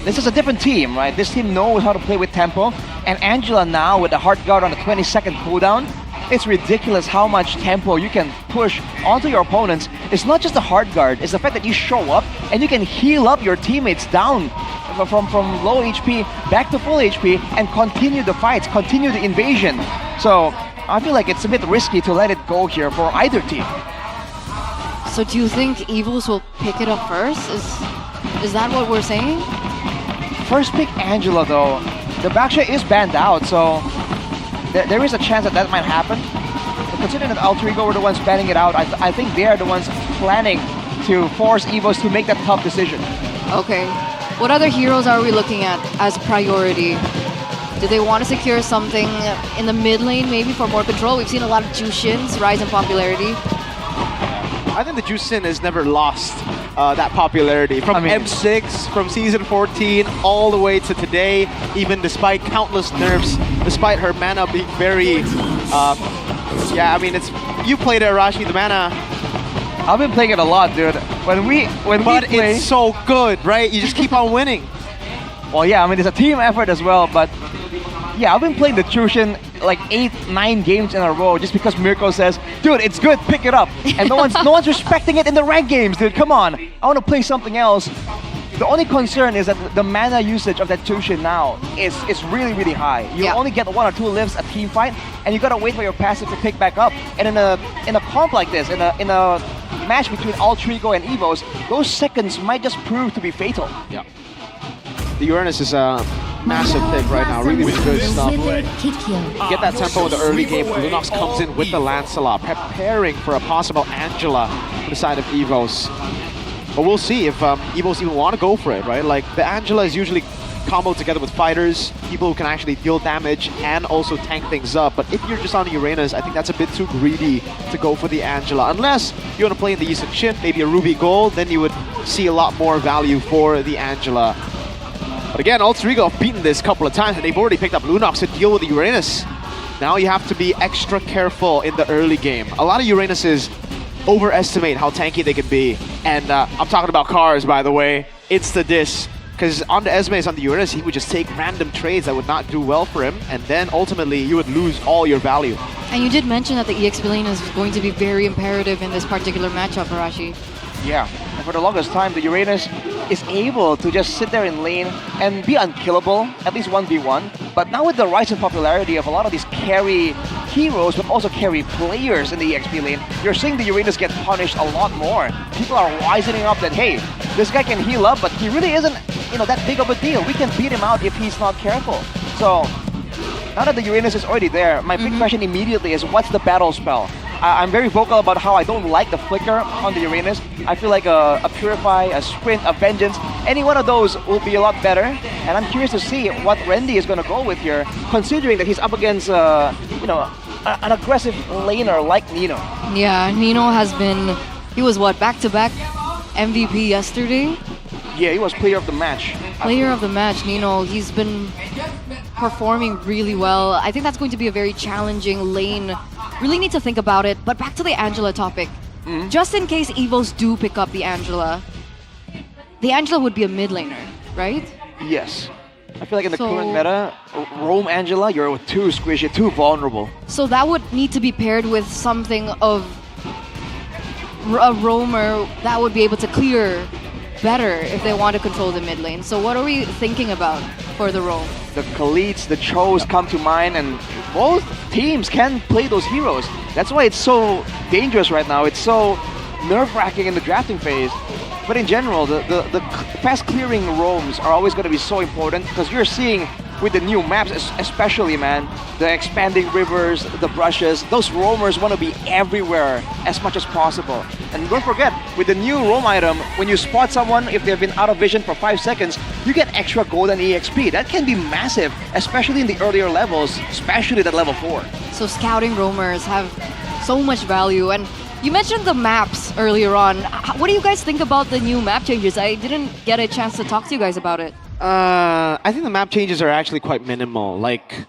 this is a different team, right? This team knows how to play with tempo. And Angela now with the hard guard on the 20-second cooldown, it's ridiculous how much tempo you can push onto your opponents. It's not just the hard guard, it's the fact that you show up and you can heal up your teammates down from low HP back to full HP and continue the fights, continue the invasion. So I feel like it's a bit risky to let it go here for either team. So do you think EVOs will pick it up first? Is that what we're saying? First pick Angela though. The backshot is banned out, so there is a chance that might happen. But considering that Alter Ego were the ones banning it out, I think they are the ones planning to force EVOs to make that tough decision. Okay. What other heroes are we looking at as priority? Do they want to secure something in the mid lane maybe for more control? We've seen a lot of Jushins rise in popularity. I think the Jusin has never lost that popularity. From M6, from Season 14, all the way to today, even despite countless nerfs, despite her mana being very... yeah, I mean, it's you played it, Arashi, the mana... I've been playing it a lot, dude. But it's so good, right? You just keep on winning. Well, yeah, I mean, it's a team effort as well, but... Yeah, I've been playing the Chushin like 8-9 games in a row just because Mirko says, dude, it's good, pick it up. And no one's respecting it in the ranked games, dude, come on. I want to play something else. The only concern is that the mana usage of that Chushin now is really, really high. You only get 1 or 2 lifts a team fight, and you gotta wait for your passive to pick back up. And in a comp like this, in a match between Alter Ego and EVOs, those seconds might just prove to be fatal. Yeah. The Uranus is a massive pick right now, really, really good stuff. Get that tempo in the early game. Lunox comes in with the Lancelot, preparing for a possible Angela on the side of EVOs. But we'll see if EVOs even want to go for it, right? Like, the Angela is usually comboed together with fighters, people who can actually deal damage and also tank things up. But if you're just on the Uranus, I think that's a bit too greedy to go for the Angela. Unless you want to play in the Yi Sun-shin, maybe a Ruby Gold, then you would see a lot more value for the Angela. But again, Alter Ego have beaten this a couple of times, and they've already picked up Lunox to deal with the Uranus. Now you have to be extra careful in the early game. A lot of Uranuses overestimate how tanky they can be. And I'm talking about Cars, by the way. It's the diss. Because on the Esmes, on the Uranus, he would just take random trades that would not do well for him, and then ultimately you would lose all your value. And you did mention that the EXP lane is going to be very imperative in this particular matchup, Arashi. Yeah, and for the longest time, the Uranus is able to just sit there in lane and be unkillable, at least 1v1. But now with the rise in popularity of a lot of these carry heroes, but also carry players in the EXP lane, you're seeing the Uranus get punished a lot more. People are wisening up that, hey, this guy can heal up, but he really isn't, that big of a deal. We can beat him out if he's not careful. So, now that the Uranus is already there, my big question immediately is, what's the battle spell? I'm very vocal about how I don't like the flicker on the Uranus. I feel like a Purify, a Sprint, a Vengeance, any one of those will be a lot better. And I'm curious to see what Randy is going to go with here, considering that he's up against, an aggressive laner like Nino. Yeah, Nino has been, he was what, back-to-back MVP yesterday? Yeah, he was player of the match. Player of the match, Nino. He's been performing really well. I think that's going to be a very challenging lane. Really need to think about it. But back to the Angela topic. Just in case EVOs do pick up the Angela would be a mid laner, right? Yes. I feel like in the current meta, roam Angela, you're too squishy, too vulnerable. So that would need to be paired with something of a roamer that would be able to clear better if they want to control the mid lane. So what are we thinking about for the roam? The Khaleeds, the Chos come to mind, and both teams can play those heroes. That's why it's so dangerous right now. It's so nerve-wracking in the drafting phase. But in general, the fast clearing roams are always going to be so important because you're seeing with the new maps, especially, man, the expanding rivers, the brushes, those roamers want to be everywhere as much as possible. And don't forget, with the new roam item, when you spot someone, if they've been out of vision for 5 seconds, you get extra gold and EXP. That can be massive, especially in the earlier levels, especially at level 4. So scouting roamers have so much value, and You mentioned the maps earlier on. What do you guys think about the new map changes? I didn't get a chance to talk to you guys about it. I think the map changes are actually quite minimal. Like,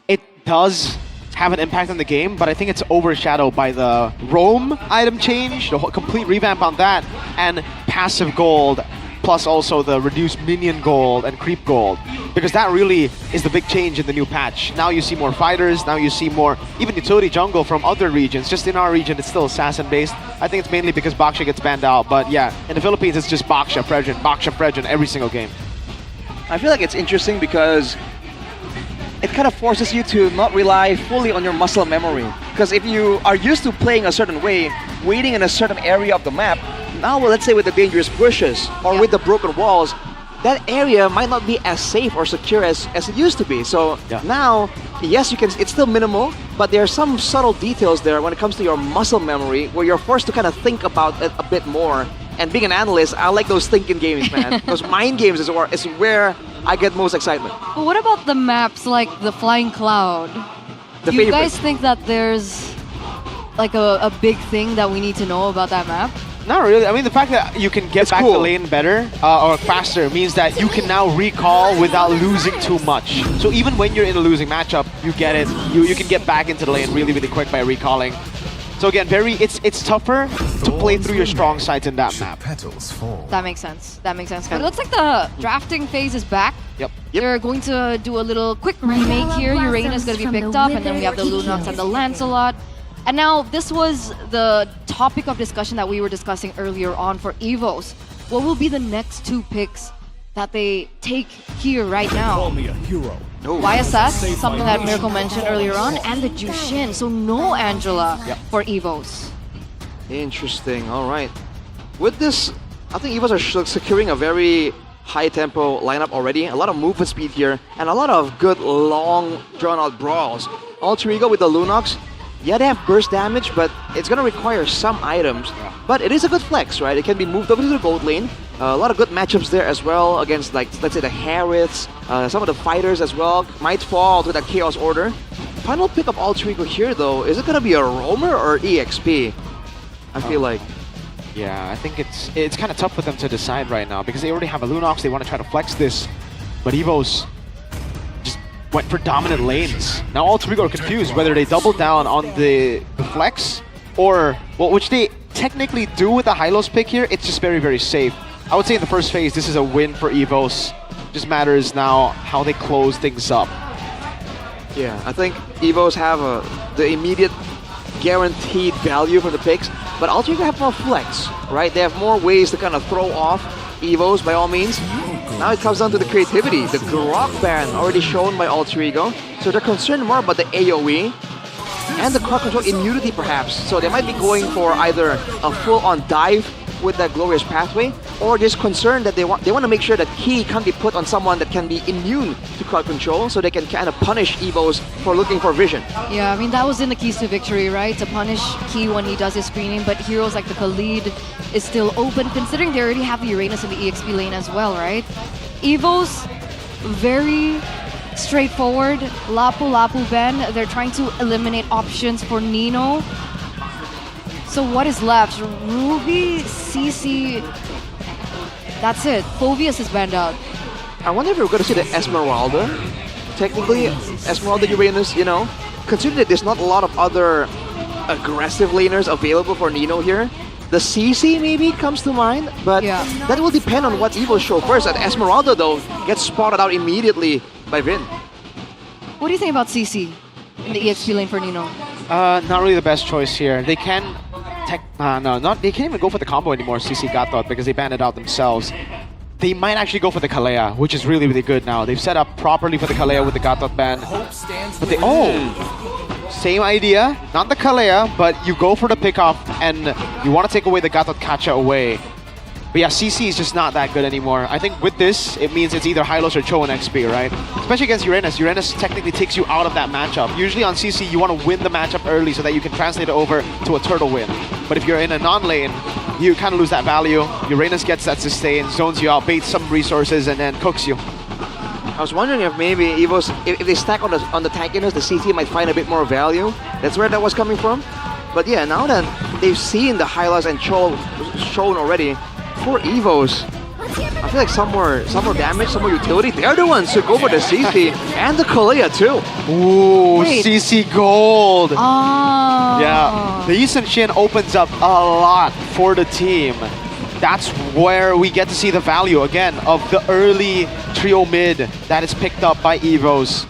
it does have an impact on the game, but I think it's overshadowed by the roam item change, the whole complete revamp on that, and passive gold, plus also the reduced minion gold and creep gold. Because that really is the big change in the new patch. Now you see more fighters, now you see more even utility jungle from other regions. Just in our region, it's still assassin based. I think it's mainly because Baksha gets banned out, but yeah, in the Philippines, it's just Baksha, Fredgen every single game. I feel like it's interesting because it kind of forces you to not rely fully on your muscle memory. Because if you are used to playing a certain way, waiting in a certain area of the map, now let's say with the dangerous bushes or with the broken walls, that area might not be as safe or secure as it used to be. So now, yes, you can. It's still minimal, but there are some subtle details there when it comes to your muscle memory where you're forced to kind of think about it a bit more. And being an analyst, I like those thinking games, man. Those mind games is where I get most excitement. But what about the maps like the Flying Cloud? Do you guys think that there's like a big thing that we need to know about that map? Not really. I mean, the fact that you can get back the lane better or faster means that you can now recall without losing too much. So even when you're in a losing matchup, you get it. You can get back into the lane really, really quick by recalling. So again, it's tougher to play through your strong sides in that map. That makes sense. That makes sense. But it looks like the drafting phase is back. Yep. They're going to do a little quick remake here. Uranus is going to be picked up, and then we have the Lunox and the Lancelot. And now this was the topic of discussion that we were discussing earlier on for EVOs. What will be the next two picks that they take here right now? Call me a hero. YSS, something that Miracle mentioned earlier on, and the Jushin. So no Angela for EVOs. Interesting. All right. With this, I think EVOs are securing a very high-tempo lineup already. A lot of movement speed here, and a lot of good, long, drawn-out brawls. Alter Ego with the Lunox. Yeah, they have burst damage, but it's going to require some items. But it is a good flex, right? It can be moved over to the gold lane. A lot of good matchups there as well against, like, let's say the Hariths, some of the fighters as well. Might fall to that Chaos Order. Final pick of Alter Ego here, though. Is it going to be a Roamer or EXP? I feel like. Yeah, I think it's kind of tough for them to decide right now because they already have a Lunox. They want to try to flex this, but EVOs just went for dominant lanes. Now all three are confused whether they double down on the flex or, well, which they technically do with the Hylos pick here. It's just very, very safe. I would say in the first phase, this is a win for EVOs. Just matters now how they close things up. Yeah, I think EVOs have the immediate guaranteed value for the picks, but Alter Ego have more flex, right? They have more ways to kind of throw off EVOs by all means. Now it comes down to the creativity. The Grok ban already shown by Alter Ego, so they're concerned more about the AoE and the crowd control immunity perhaps. So they might be going for either a full-on dive with that glorious pathway, or just concerned that they want to make sure that Key can't be put on someone that can be immune to crowd control, so they can kind of punish EVOs for looking for vision. Yeah, I mean that was in the keys to victory, right? To punish Key when he does his screening, but heroes like the Khalid is still open, considering they already have the Uranus in the EXP lane as well, right? EVOs, very straightforward. Lapu ban. They're trying to eliminate options for Nino. So what is left? Ruby, CC. That's it. Phoveus is banned out. I wonder if we're going to see the Esmeralda. Technically, Esmeralda Uranus, you know, considering that there's not a lot of other aggressive laners available for Nino here. The CC maybe comes to mind, but that will depend on what EVOs show first. And Esmeralda, though, gets spotted out immediately by Vin. What do you think about CC in the EXP lane for Nino? Not really the best choice here. They can they can't even go for the combo anymore, CC Gatot, because they banned it out themselves. They might actually go for the Kalea, which is really, really good now. They've set up properly for the Kalea with the Gatot ban. But they, same idea, not the Kalea, but you go for the pickoff and you want to take away the Gatot Kacha away. But yeah, CC is just not that good anymore. I think with this, it means it's either Hylos or Cho and XP, right? Especially against Uranus. Uranus technically takes you out of that matchup. Usually on CC, you want to win the matchup early so that you can translate it over to a turtle win. But if you're in a non-lane, you kind of lose that value. Uranus gets that sustain, zones you out, baits some resources, and then cooks you. I was wondering if maybe EVOs, if they stack on the tankiness, the CC might find a bit more value. That's where that was coming from. But yeah, now then, they've seen the highlights and shown already. For Evos, I feel like some more damage, some more utility. They're the ones who go for the CC and the Kalea too. Ooh, Wait. CC gold. Oh. Yeah, the Eastern Shin opens up a lot for the team. That's where we get to see the value again of the early trio mid that is picked up by Evos.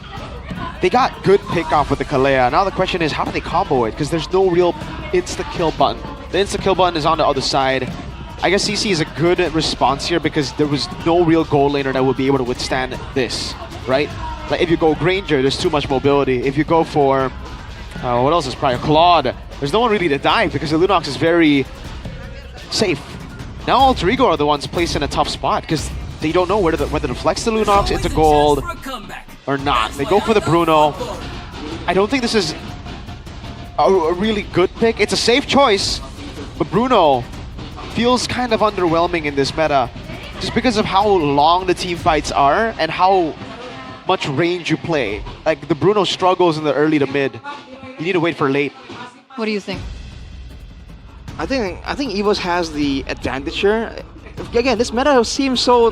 They got good pick off with the Kalea. Now the question is, how do they combo it? Because there's no real insta-kill button. The insta-kill button is on the other side. I guess CC is a good response here because there was no real gold laner that would be able to withstand this, right? Like if you go Granger, there's too much mobility. If you go for, what else is probably Claude, there's no one really to dive because the Lunox is very safe. Now Alter Ego are the ones placed in a tough spot because they don't know whether to flex the Lunox into gold or not. They go for the Bruno. I don't think this is a really good pick. It's a safe choice, but Bruno feels kind of underwhelming in this meta just because of how long the team fights are and how much range you play. Like the Bruno struggles in the early to mid. You need to wait for late. What do you think? I think Evos has the advantage here. Again, this meta seems so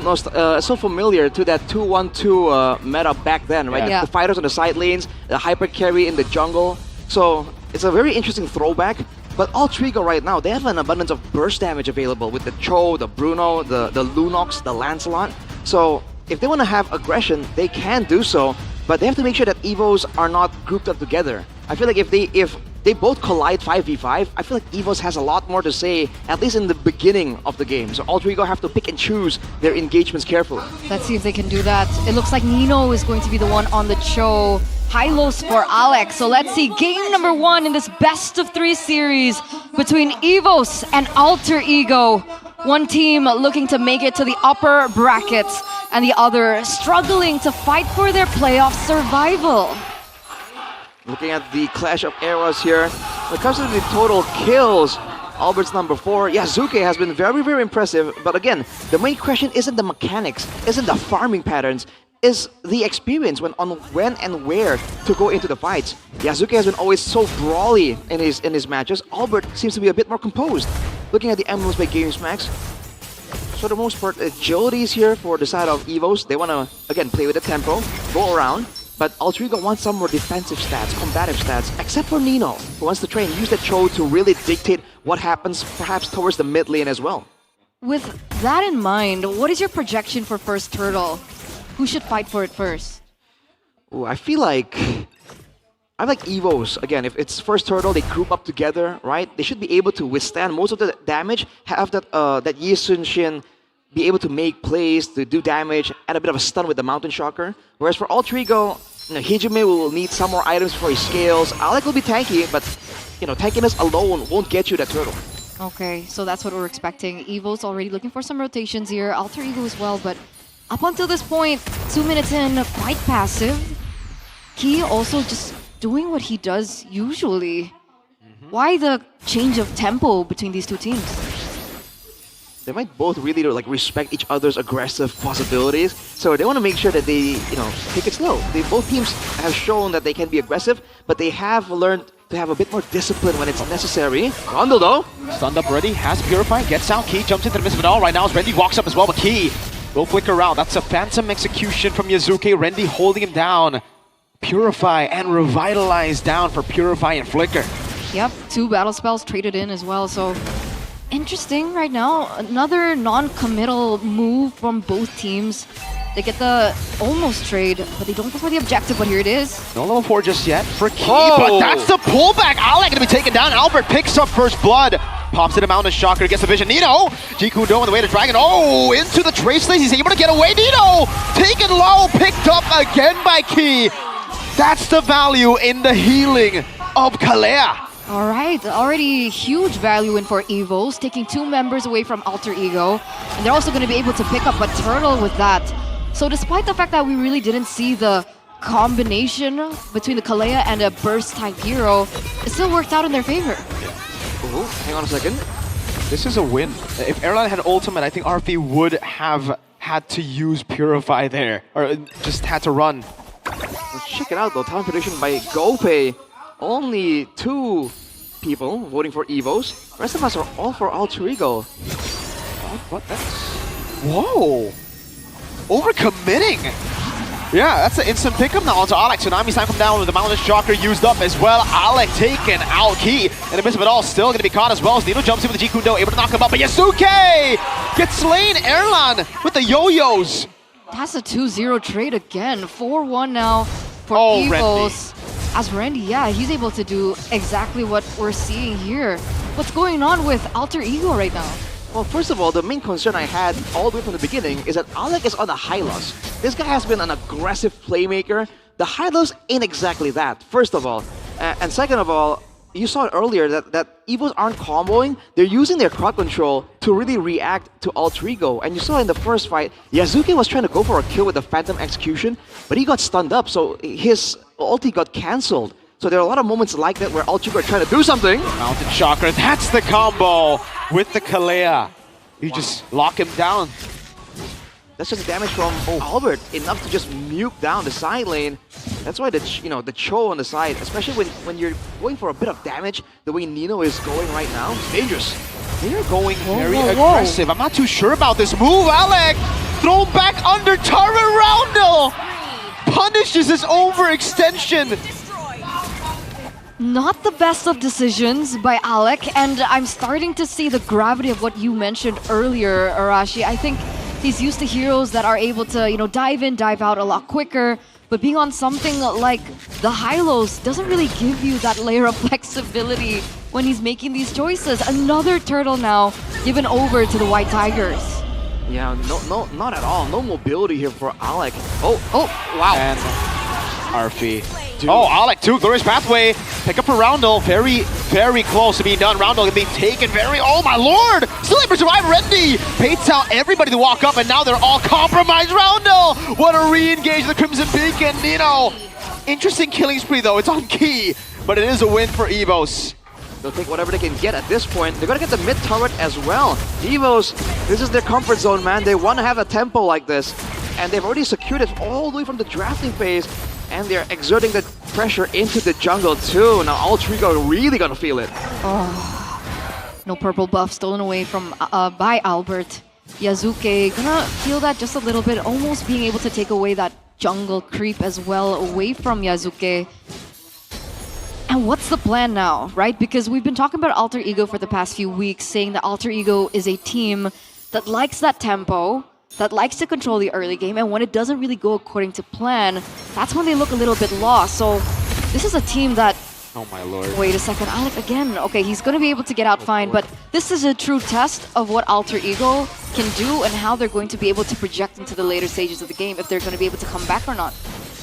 familiar to that 2-1-2 meta back then, right? Yeah. The fighters on the side lanes, the hyper carry in the jungle. So it's a very interesting throwback. But Alter Ego right now, they have an abundance of burst damage available with the Cho, the Bruno, the Lunox, the Lancelot. So if they want to have aggression, they can do so. But they have to make sure that Evos are not grouped up together. I feel like if they both collide 5v5, I feel like Evos has a lot more to say, at least in the beginning of the game. So Alter Ego have to pick and choose their engagements carefully. Let's see if they can do that. It looks like Nino is going to be the one on the Cho. High-lows for Alex. So let's see, game number 1 in this best-of-3 series between Evos and Alter Ego. One team looking to make it to the upper brackets, and the other struggling to fight for their playoff survival. Looking at the clash of eras here, when it comes to the total kills, Albert's number 4. Yeah, Zuke has been very, very impressive. But again, the main question isn't the mechanics, isn't the farming patterns, is the experience on when and where to go into the fights. Yasuke has been always so brawly in his matches. Albert seems to be a bit more composed. Looking at the emblems by GamesMax, for the most part, agility is here for the side of Evos. They want to, again, play with the tempo, go around. But Alter Ego wants some more defensive stats, combative stats, except for Nino, who wants to try and use that Cho to really dictate what happens, perhaps towards the mid lane as well. With that in mind, what is your projection for first turtle? Who should fight for it first? Ooh, I like Evos. Again, if it's first turtle, they group up together, right? They should be able to withstand most of the damage, have that Yi Sun Shin be able to make plays, to do damage, add a bit of a stun with the Mountain Shocker. Whereas for Alter Ego, Hijime will need some more items for his scales. Alec will be tanky, but tankiness alone won't get you that turtle. Okay, so that's what we're expecting. Evo's already looking for some rotations here. Alter Ego as well, but up until this point, 2 minutes in, quite passive. Key also just doing what he does usually. Why the change of tempo between these two teams? They might both really respect each other's aggressive possibilities, so they want to make sure that they take it slow. Both teams have shown that they can be aggressive, but they have learned to have a bit more discipline when it's necessary. Rondo though, stunned up ready, has Purify, gets out, Key jumps into the midst of it all right now as Rendy walks up as well, but Key will flicker around. That's a phantom execution from Yazuke, Rendy holding him down. Purify and Revitalize down for Purify and Flicker. Yep, 2 battle spells traded in as well, so interesting right now. Another non-committal move from both teams. They get the almost trade, but they don't go for the objective, but here it is. No level 4 just yet for Key, but that's the pullback. Alec gonna be taken down. Albert picks up first blood. Pops to the Mountain Shocker, gets the vision. Nino! Jikundo on the way to Dragon. Oh, into the Trace Lace. He's able to get away. Nino! Taken low, picked up again by Key. That's the value in the healing of Kalea. All right, already huge value in for Evos, taking 2 members away from Alter Ego. And they're also going to be able to pick up a turtle with that. So despite the fact that we really didn't see the combination between the Kalea and a burst type hero, it still worked out in their favor. Oh, hang on a second. This is a win. If Airline had ultimate, I think RP would have had to use Purify there, or just had to run. Let's check it out though. Time prediction by GoPay. Only 2 people voting for Evos. The rest of us are all for Alter Ego. What? That's... Whoa! Overcommitting! Yeah, that's an instant pickup now onto Alec. Tsunami's time come down with the Mountain Shocker used up as well. Alec taken out. Key in the midst of it all, still going to be caught as well. As Nino jumps in with the G-Kundo, able to knock him up. But Yasuke gets slain. Erlan with the yo-yos. That's a 2-0 trade again. 4-1 now for Randy. Evos. As Randy, yeah, he's able to do exactly what we're seeing here. What's going on with Alter Ego right now? Well, first of all, the main concern I had all the way from the beginning is that Alec is on a Hylos. This guy has been an aggressive playmaker. The Hylos ain't exactly that, first of all. And second of all, you saw earlier that Evos aren't comboing. They're using their crowd control to really react to Alter Ego. And you saw in the first fight, Yasuke was trying to go for a kill with the Phantom Execution, but he got stunned up, so his ulti got cancelled. So there are a lot of moments like that where Alter Ego are trying to do something. Mountain Shocker, that's the combo with the Kalea. You just lock him down. That's just damage from Albert, enough to just nuke down the side lane. That's why the Cho on the side, especially when you're going for a bit of damage, the way Nino is going right now, it's dangerous. They're going very aggressive. I'm not too sure about this move. Alec, thrown back under turret Roundel. Punishes his overextension. Not the best of decisions by Alec, and I'm starting to see the gravity of what you mentioned earlier, Arashi. I think he's used to heroes that are able to, dive in, dive out a lot quicker, but being on something like the Hylos doesn't really give you that layer of flexibility when he's making these choices. Another turtle now given over to the White Tigers. Yeah, no, not at all. No mobility here for Alec. Oh, wow. And Arfi. Oh, Alec too, glorious pathway. Pick up for Roundel. Very, very close to being done. Roundel being taken very, oh my lord! Still able to survive. Randy baits out everybody to walk up, and now they're all compromised. Roundel! What a re-engage the Crimson Beacon, Nino. Interesting killing spree though, it's on Key, but it is a win for Evos. They'll take whatever they can get at this point. They're gonna get the mid turret as well. Evos, this is their comfort zone, man. They want to have a tempo like this, and they've already secured it all the way from the drafting phase. And they're exerting the pressure into the jungle too. Now Alter Ego are really gonna feel it. Oh, no purple buff stolen away from by Albert. Yasuke gonna feel that just a little bit, almost being able to take away that jungle creep as well away from Yasuke. And what's the plan now, right? Because we've been talking about Alter Ego for the past few weeks, saying that Alter Ego is a team that likes that tempo, that likes to control the early game, and when it doesn't really go according to plan, that's when they look a little bit lost. So this is a team that... Oh my lord. Wait a second, Alec again. Okay, he's going to be able to get out fine, but this is a true test of what Alter Ego can do and how they're going to be able to project into the later stages of the game, if they're going to be able to come back or not.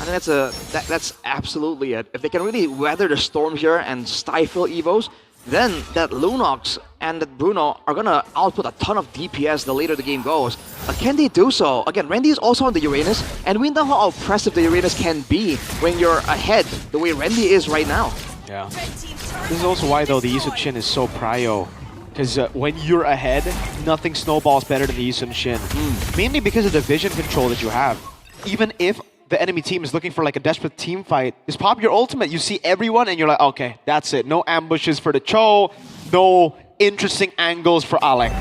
I think that's absolutely it. If they can really weather the storm here and stifle Evos, then that Lunox and that Bruno are gonna output a ton of DPS the later the game goes. But can they do so? Again, Randy is also on the Uranus, and we know how oppressive the Uranus can be when you're ahead, the way Randy is right now. Yeah. This is also why, though, the Yisun Shin is so prio. Because when you're ahead, nothing snowballs better than the Yisun Shin. Mainly because of the vision control that you have. Even if the enemy team is looking for like a desperate team fight, just pop your ultimate, you see everyone, and you're like, okay, that's it. No ambushes for the Cho, no interesting angles for Alec.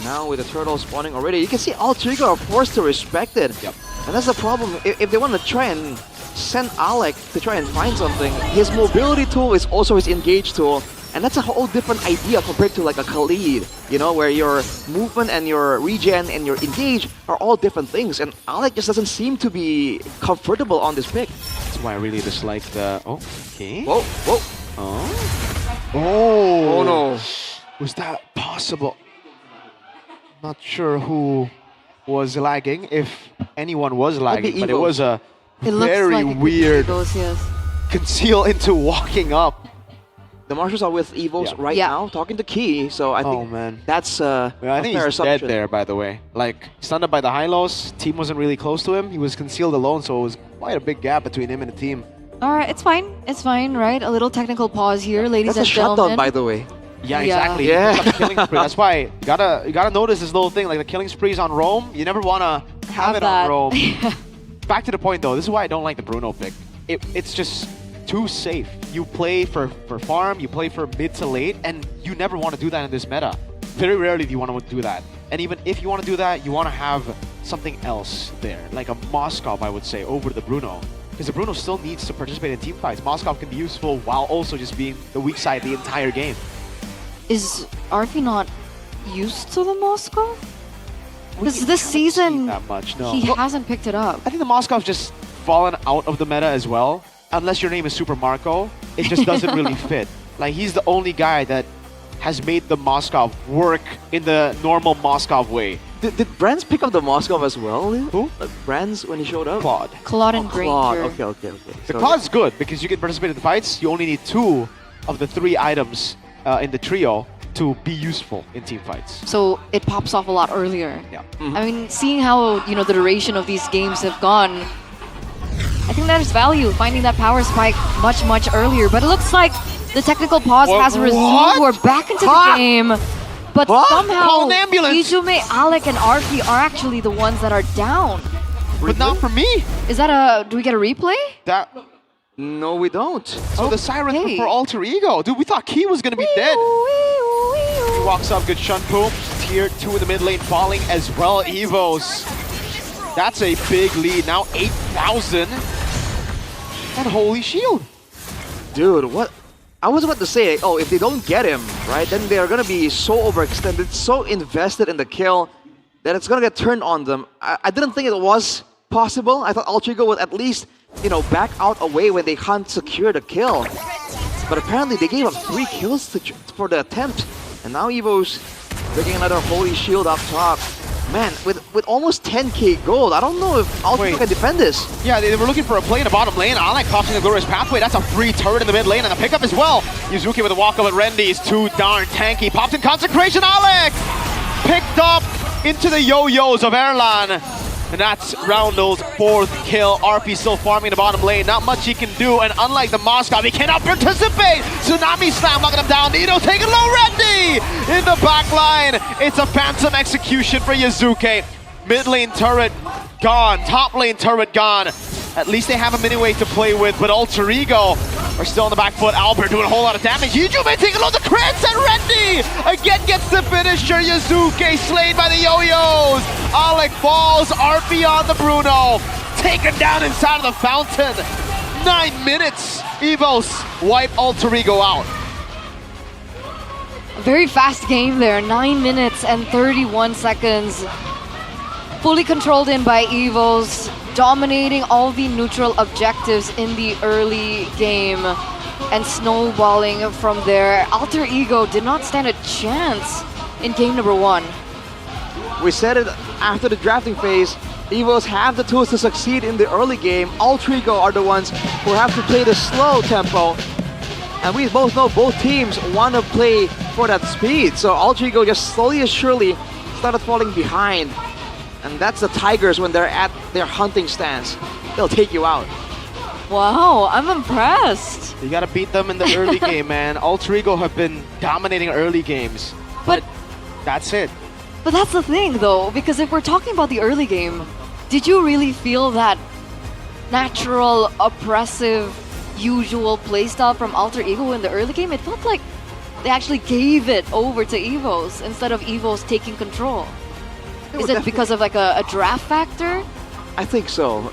Now with the turtle spawning already, you can see Alter Ego are forced to respect it. Yep. And that's the problem. If they want to try and send Alec to try and find something, his mobility tool is also his engage tool. And that's a whole different idea compared to like a Khalid, where your movement and your regen and your engage are all different things. And Alec just doesn't seem to be comfortable on this pick. That's why I really dislike the... Oh, okay. Whoa. Oh no. Was that possible? Not sure who was lagging, if anyone was lagging, but it was a very weird conceal into walking up. The Marshals are with Evos right now, talking to Key, so I think that's I think fair he's assumption. dead there, by the way. Like, stunned up by the Hylos, team wasn't really close to him. He was concealed alone, so it was quite a big gap between him and the team. Alright, it's fine, right? A little technical pause here, ladies that's and a gentlemen. shutdown, by the way. Yeah, exactly. Yeah. Killing spree. That's why you gotta notice this little thing, like the killing sprees on Roam. You never wanna have it on Roam. Back to the point though, this is why I don't like the Bruno pick. It's just too safe. you play for farm, you play for mid to late, and you never want to do that in this meta. Very rarely do you want to do that. And even if you want to do that, you want to have something else there, like a Moskov, I would say, over the Bruno. Because the Bruno still needs to participate in team fights. Moskov can be useful while also just being the weak side the entire game. Is RP not used to the Moskov? Because this season, that much, no. he hasn't picked it up. I think the Moskov's just fallen out of the meta as well. Unless your name is Super Marco, it just doesn't really fit. Like, he's the only guy that has made the Moskov work in the normal Moskov way. Did Brands pick up the Moskov as well? Who? Brands when he showed up? Claude. Claude and Claude. Granger. Okay. The Claude's good because you can participate in the fights. You only need 2 of the 3 items in the trio to be useful in team fights. So it pops off a lot earlier. Yeah. I mean, seeing how, the duration of these games have gone, I think there's value finding that power spike much, much earlier. But it looks like the technical pause has resumed. We're back into the game. But somehow, Ijume, Alec, and Arfi are actually the ones that are down. But not for me. Is that do we get a replay? No, we don't. So the siren for Alter Ego. Dude, we thought Key was going to be dead. He walks up, good shun boom. Tier 2 in the mid lane falling as well. Evos. That's a big lead. Now 8,000. And Holy Shield. Dude, what? I was about to say, if they don't get him, right, then they're going to be so overextended, so invested in the kill, that it's going to get turned on them. I didn't think it was possible. I thought Alter Ego would at least, back out away when they can't secure the kill. But apparently they gave up 3 kills for the attempt. And now Evo's bringing another Holy Shield up top. Man, with almost 10k gold, I don't know if Alter Ego can defend this. Yeah, they were looking for a play in the bottom lane. Alec crossing the glorious pathway. That's a free turret in the mid lane and a pickup as well. Yuzuki with a walk up at Rendy is too darn tanky. Popped in Consecration. Alec picked up into the yo-yos of Erlan. And that's Roundle's 4th kill. RP still farming in the bottom lane. Not much he can do. And unlike the Moskov, he cannot participate. Tsunami Slam knocking him down. Nino taking low. Rendy in the back line. It's a phantom execution for Yuzuki. Mid lane turret gone. Top lane turret gone. At least they have a mini wave to play with. But Alter Ego are still on the back foot. Albert doing a whole lot of damage. Yujume taking loads of crits. And Rendy again gets the finisher. Yuzuki slain by the yo-yos. Alec falls. RP on the Bruno. Taken down inside of the fountain. 9 minutes. Evos wipe Alter Ego out. A very fast game there. 9 minutes and 31 seconds. Fully controlled in by Evos. Dominating all the neutral objectives in the early game and snowballing from there. Alter Ego did not stand a chance in game number 1. We said it after the drafting phase. Evos have the tools to succeed in the early game. Alter Ego are the ones who have to play the slow tempo. And we both know both teams want to play for that speed. So Alter Ego just slowly and surely started falling behind. And that's the Tigers when they're at their hunting stance. They'll take you out. Wow, I'm impressed. You gotta beat them in the early game, man. Alter Ego have been dominating early games. But that's it. But that's the thing, though, because if we're talking about the early game, did you really feel that natural, oppressive, usual playstyle from Alter Ego in the early game? It felt like they actually gave it over to Evos instead of Evos taking control. Is it because of like a draft factor? I think so.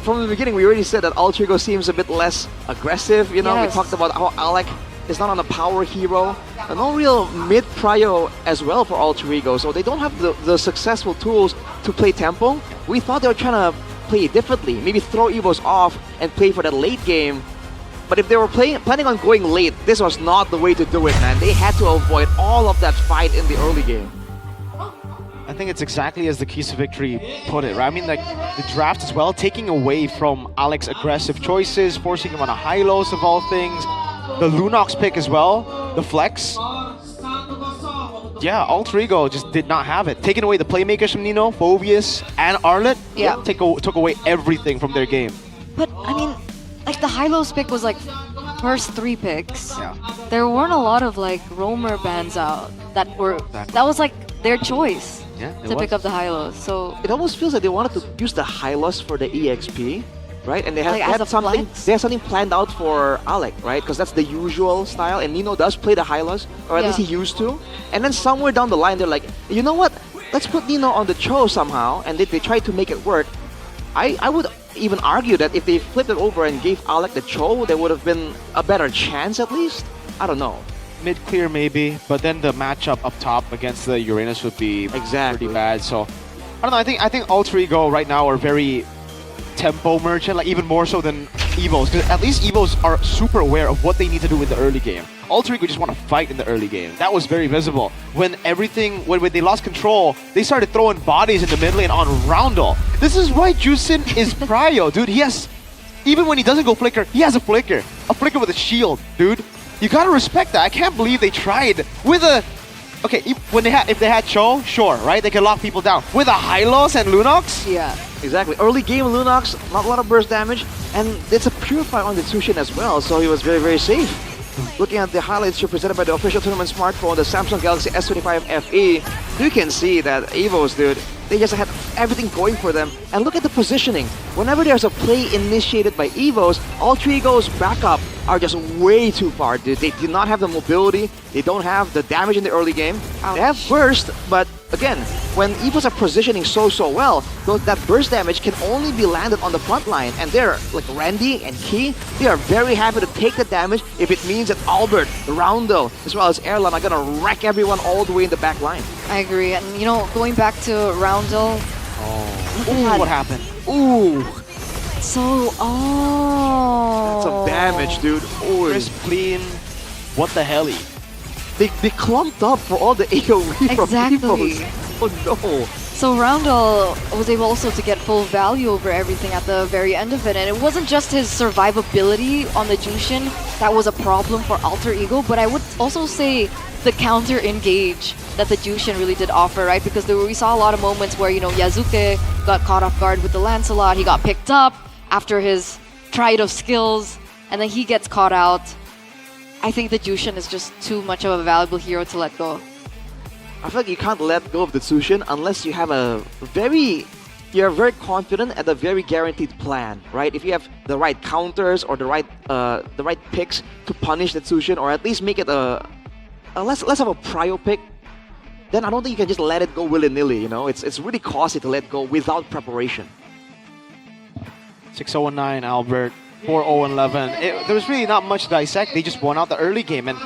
From the beginning, we already said that Alter Ego seems a bit less aggressive. We talked about how Alec is not on a power hero. And no real mid-prio as well for Alter Ego. So they don't have the successful tools to play tempo. We thought they were trying to play differently. Maybe throw Evos off and play for that late game. But if they were planning on going late, this was not the way to do it, man. They had to avoid all of that fight in the early game. I think it's exactly as the Keys to Victory put it, right? I mean, like, the draft as well, taking away from Alec's aggressive choices, forcing him on a high-lows of all things. The Lunox pick as well, the flex. Yeah, Alter Ego just did not have it. Taking away the playmakers from Nino, Phobius, and Arlet, took away everything from their game. But, I mean, like, the high-lows pick was, like, first 3 picks. Yeah. There weren't a lot of, like, roamer bands out that were... Exactly. That was, like, their choice. To pick up the high-lows, so... It almost feels like they wanted to use the high-lows for the EXP. right? And they Like, as had a something. flex? They had something planned out for Alec, right? Because that's the usual style, and Nino does play the high-lows, or at least he used to. And then somewhere down the line, they're like, you know what? Let's put Nino on the Cho somehow, and they tried to make it work. I would even argue that if they flipped it over and gave Alec the Cho, there would have been a better chance at least. I don't know. Mid-clear maybe, but then the matchup up top against the Uranus would be pretty bad. So I don't know. I think Alter Ego right now are very tempo merchant, like even more so than Evos, because at least Evos are super aware of what they need to do in the early game. Alter Ego just want to fight in the early game. That was very visible. When they lost control, they started throwing bodies in the mid lane on Roundel. This is why Jusin is prio, dude. He has, even when he doesn't go flicker, he has a flicker with a shield, dude. You gotta respect that. I can't believe they tried with a. Okay, if they had Cho, sure, right? They can lock people down. With a Hylos and Lunox? Yeah. Exactly. Early game Lunox, not a lot of burst damage, and it's a Purify on the Tsushin as well, so he was very, very safe. Looking at the highlights here presented by the official tournament smartphone, the Samsung Galaxy S25 FE, you can see that Evos, dude, they just had everything going for them. And look at the positioning. Whenever there's a play initiated by Evos, Alter Ego's backup are just way too far, dude. They do not have the mobility. They don't have the damage in the early game. They have burst, but again, when Evos are positioning so well, that burst damage can only be landed on the front line. And they're, like Randy and Key, they are very happy to take the damage if it means that Albert, Roundel, as well as Erlan are gonna wreck everyone all the way in the back line. I agree. And you know, going back to Roundel. Ooh, what happened? Ooh. So, That's some damage, dude. Ooh. Crisp, clean. What the hell? They clumped up for all the AoE Exactly. from Evos. Oh no. So Roundel was able also to get full value over everything at the very end of it. And it wasn't just his survivability on the Jushin that was a problem for Alter Ego, but I would also say the counter engage that the Jushin really did offer, right? Because we saw a lot of moments where, you know, Yazuke got caught off guard with the Lancelot, he got picked up after his triad of skills, and then he gets caught out. I think the Jushin is just too much of a valuable hero to let go. I feel like you can't let go of the Tsushin unless you have you're very confident and a very guaranteed plan, right? If you have the right counters or the right picks to punish the Tsushin, or at least make it a less of a prio pick, then I don't think you can just let it go willy-nilly, you know? It's really costly to let go without preparation. 6-0-9 Albert, 4-0-11. There was really not much to dissect. They just won out the early game, and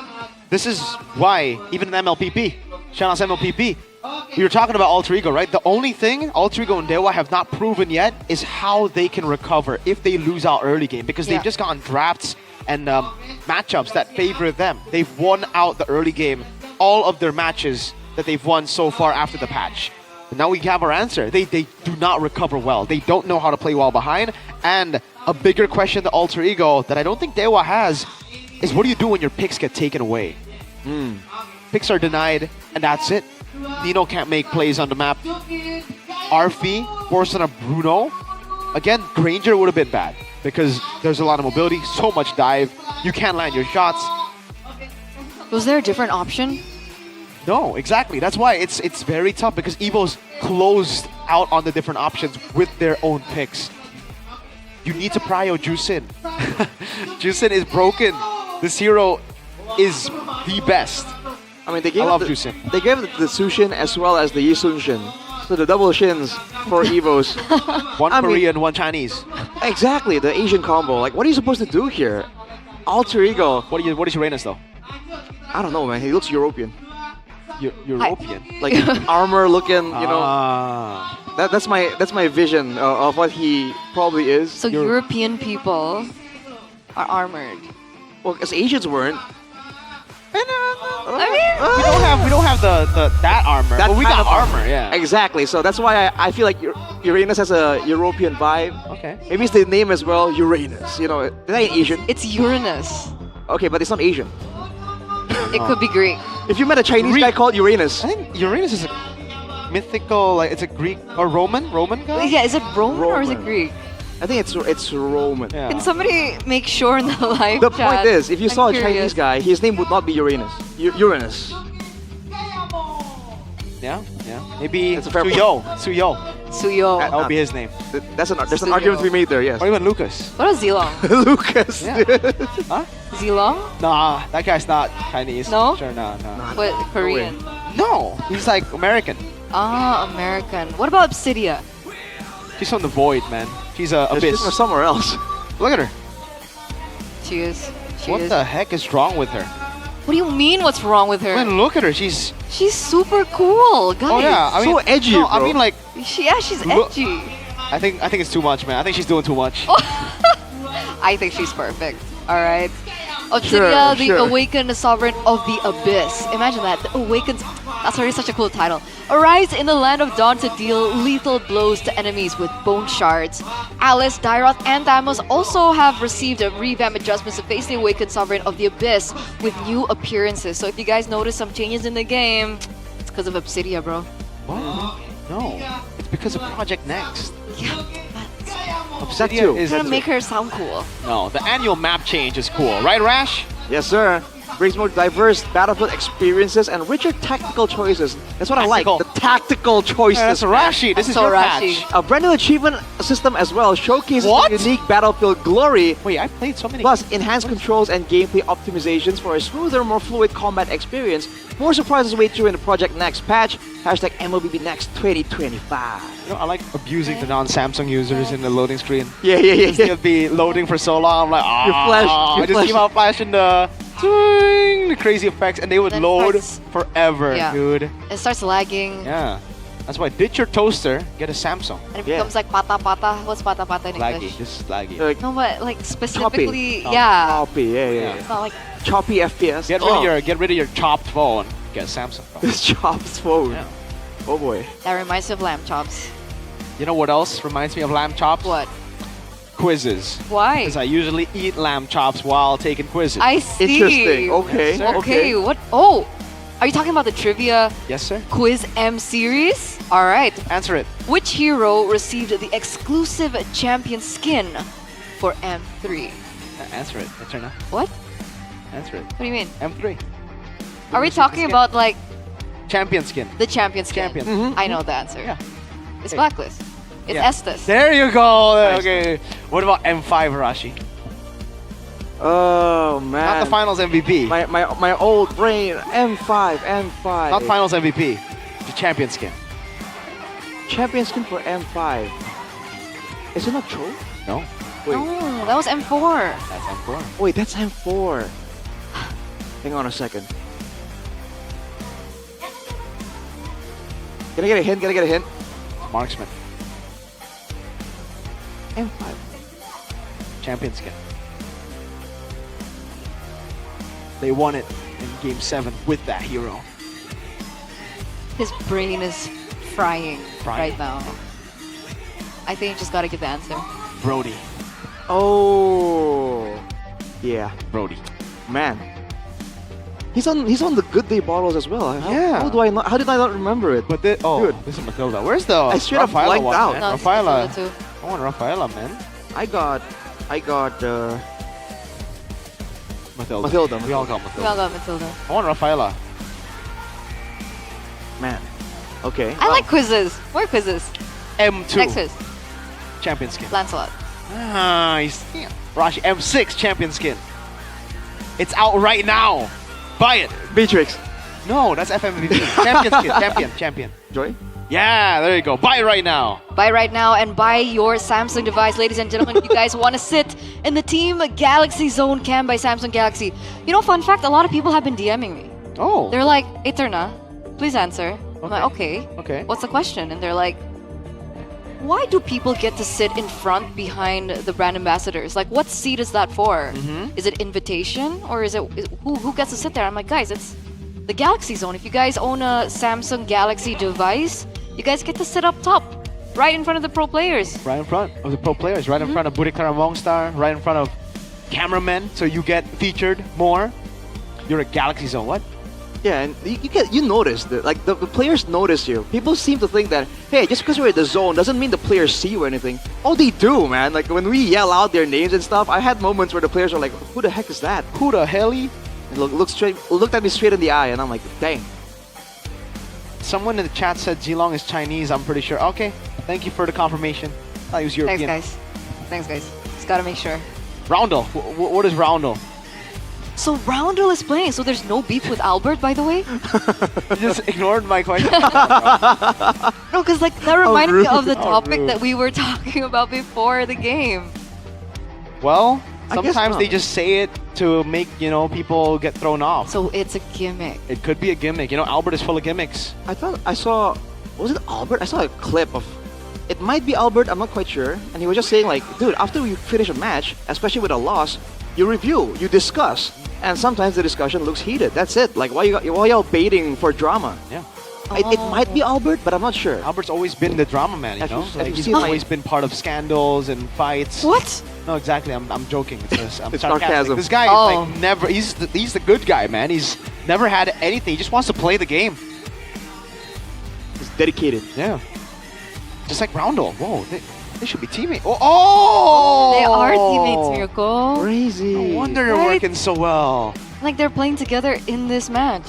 this is why even in MLPP, shout out to MLPP, we were talking about Alter Ego, right? The only thing Alter Ego and Dewa have not proven yet is how they can recover if they lose out early game, because they've just gotten drafts and matchups that favor them. They've won out the early game, all of their matches that they've won so far after the patch. And now we have our answer. They do not recover well. They don't know how to play well behind. And a bigger question to Alter Ego that I don't think Dewa has is, what do you do when your picks get taken away? Picks are denied, and that's it. Nino can't make plays on the map. Arfi forced on a Bruno. Again, Granger would have been bad because there's a lot of mobility, so much dive. You can't land your shots. Was there a different option? No, exactly. That's why it's very tough, because Evo's closed out on the different options with their own picks. You need to prio Jusin. Jusin is broken. This hero is the best. I mean, they I love gave Jusin. They gave the Tsushin as well as the Yisun Shin. So the double shins for Evos. One Korean, one Chinese. Exactly, the Asian combo. Like, what are you supposed to do here? Alter Ego. What is Uranus though? I don't know, man. He looks European. European? Like armor looking, you know. That's my vision of what he probably is. So European people are armored. Well, because Asians weren't. We don't have that armor. But we got armor, yeah. Exactly. So that's why I feel like Uranus has a European vibe. Okay. Maybe it's the name as well, Uranus. You know, that ain't Asian. It's Uranus. Okay, but it's not Asian. It could be Greek. If you met a Chinese guy called Uranus, I think Uranus is a mythical, like it's a Greek or Roman guy. Yeah, is it Roman or is it Greek? I think it's Roman. Yeah. Can somebody make sure in the live The chat? point is, if you I'm saw a curious. Chinese guy, his name would not be Uranus. Uranus. Yeah. Maybe That's a fair Suyo. Suyo. That would be his name. There's an Suyo. argument to be made there, yes. Or even Lucas. What is Zilong? Lucas. Yeah. Huh? Zilong? Nah, that guy's not Chinese. No? Sure, no. What, Korean? No, he's like American. Ah, American. What about Obsidia? She's from the void, man. She's a abyss. She's from somewhere else. Look at her. She is. What the heck is wrong with her? What do you mean? What's wrong with her? I mean, look at her. She's super cool, guys. Oh yeah, I mean, so edgy, no, bro. I mean, like, she's Look- edgy. I think it's too much, man. I think she's doing too much. I think she's perfect. All right. Obsidia, the Awakened Sovereign of the Abyss. Imagine that. The Awakened. That's already such a cool title. Arise in the land of dawn to deal lethal blows to enemies with bone shards. Alice, Dairoth, and Thamos also have received a revamped adjustments to face the Awakened Sovereign of the Abyss with new appearances. So if you guys notice some changes in the game, it's because of Obsidia, bro. What? No, it's because of Project Next. Yeah. Obsidia is Trying to make her sound cool. No, the annual map change is cool, right, Rash? Yes, sir. Brings more diverse battlefield experiences and richer tactical choices. That's what I like. The tactical choices. Yeah, that's Rashi. This is So your Rashi. patch. A brand new achievement system as well showcases What? the unique battlefield glory. Wait, I played so many. Plus, enhanced controls and gameplay optimizations for a smoother, more fluid combat experience. More surprises wait you in the Project Next patch. Hashtag MLBB Next 2025. You know, I like abusing the non-Samsung users in the loading screen. Yeah. They'll be loading for so long. I'm like, I just keep on flashing the crazy effects, and they would Then load starts- forever, Yeah. dude. It starts lagging. Yeah, that's why ditch your toaster, get a Samsung. And it becomes like pata-pata. What's pata-pata in Laggy, English? this is laggy. No, but like specifically, Choppy. yeah. Choppy, yeah. It's not like Choppy FPS. Get rid of your chopped phone. Get a Samsung phone. This chopped phone. Yeah. Oh boy. that reminds me of lamb chops. You know what else reminds me of lamb chops? What? Quizzes. Why? Because I usually eat lamb chops while taking quizzes. I see. Interesting. Okay. Yes, sir. Okay. What? Oh, are you talking about the trivia Yes, sir. quiz M series? All right. Answer it. Which hero received the exclusive champion skin for M3? Answer it. Answer now. What? Answer it. What do you mean? M3. Are we talking about like Champion skin. the champion skin? Champion. I know the answer. Yeah. It's Hey. Blacklist. It's Yeah. Estes. There you go. Nice. Okay. What about M5 Rashi? Oh man. Not the finals MVP. My old brain. M5. Not finals MVP. The champion skin. Champion skin for M5. Is it not true? No. Wait. No, that was M4. That's M4. Wait, that's M4. Hang on a second. Can I get a hint? Marksman. M5. Champion skin. They won it in Game 7 with that hero. His brain is frying Frying. right now. I think you just gotta give the answer. Brody. Oh. Yeah. Brody. Man. He's on the Good Day bottles as well. Yeah. How did I not remember it? But this Dude. This is Matilda. Where's the I straight up Rafaela blanked one, out. man? No, it's Rafaela. Matilda too. I want Rafaela, man. I got Matilda. Matilda. We all got We Matilda. all got Matilda. I want Rafaela. Man. Okay. I like quizzes. More quizzes. M2. Next quiz. Champion skin. Lancelot. Nice. Rashi, M6 champion skin. It's out right now. Buy it. Beatrix. No, that's FMVP. Champion skin. Champion. Joy? Yeah, there you go. Buy it right now. Buy right now and buy your Samsung device. Ladies and gentlemen, if you guys want to sit in the Team Galaxy Zone Cam by Samsung Galaxy. You know, fun fact, a lot of people have been DMing me. Oh. They're like, Eterna, please answer. I'm like, okay. Okay. What's the question? And they're like, why do people get to sit in front behind the brand ambassadors? Like, what seat is that for? Is it invitation or is it who gets to sit there? I'm like, guys, it's the Galaxy Zone. If you guys own a Samsung Galaxy device, you guys get to sit up top, right in front of the pro players. Right in front of the pro players. Right in front of Burikara Mongstar. Right in front of cameramen. So you get featured more. You're a Galaxy Zone. What? Yeah, and you notice that like the players notice you. People seem to think that hey, just because we're in the zone doesn't mean the players see you or anything. Oh, they do, man. Like when we yell out their names and stuff, I had moments where the players are like, "Who the heck is that? Who the helly?" And looked at me straight in the eye, and I'm like, "Dang." Someone in the chat said Zilong is Chinese. I'm pretty sure. Okay, Thank you for the confirmation. I was European. Thanks, guys. Just gotta make sure. Roundel. What is Roundel? So Roundel is playing, so there's no beef with Albert, by the way? You just ignored my question. No, because like that reminded me of the rude. topic that we were talking about before the game. Well, I guess sometimes not. they just say it to make, people get thrown off. So it's a gimmick. It could be a gimmick. Albert is full of gimmicks. I thought I saw, was it Albert? I saw a clip of, it might be Albert, I'm not quite sure. And he was just saying like, dude, after we finish a match, especially with a loss, you review, you discuss. And sometimes the discussion looks heated. That's it. Like, why y'all baiting for drama? Yeah. It might be Albert, but I'm not sure. Albert's always been the drama man, Have you He's seen, like- always been part of scandals and fights. What? No, exactly. I'm joking. I'm It's sarcastic. sarcasm. This guy is like never. He's the good guy, man. He's never had anything. He just wants to play the game. He's dedicated. Yeah. Just like Roundel. Whoa, they should be teammates. Oh! They are teammates, Miracle. Crazy. No wonder they're Right? working so well. Like they're playing together in this match.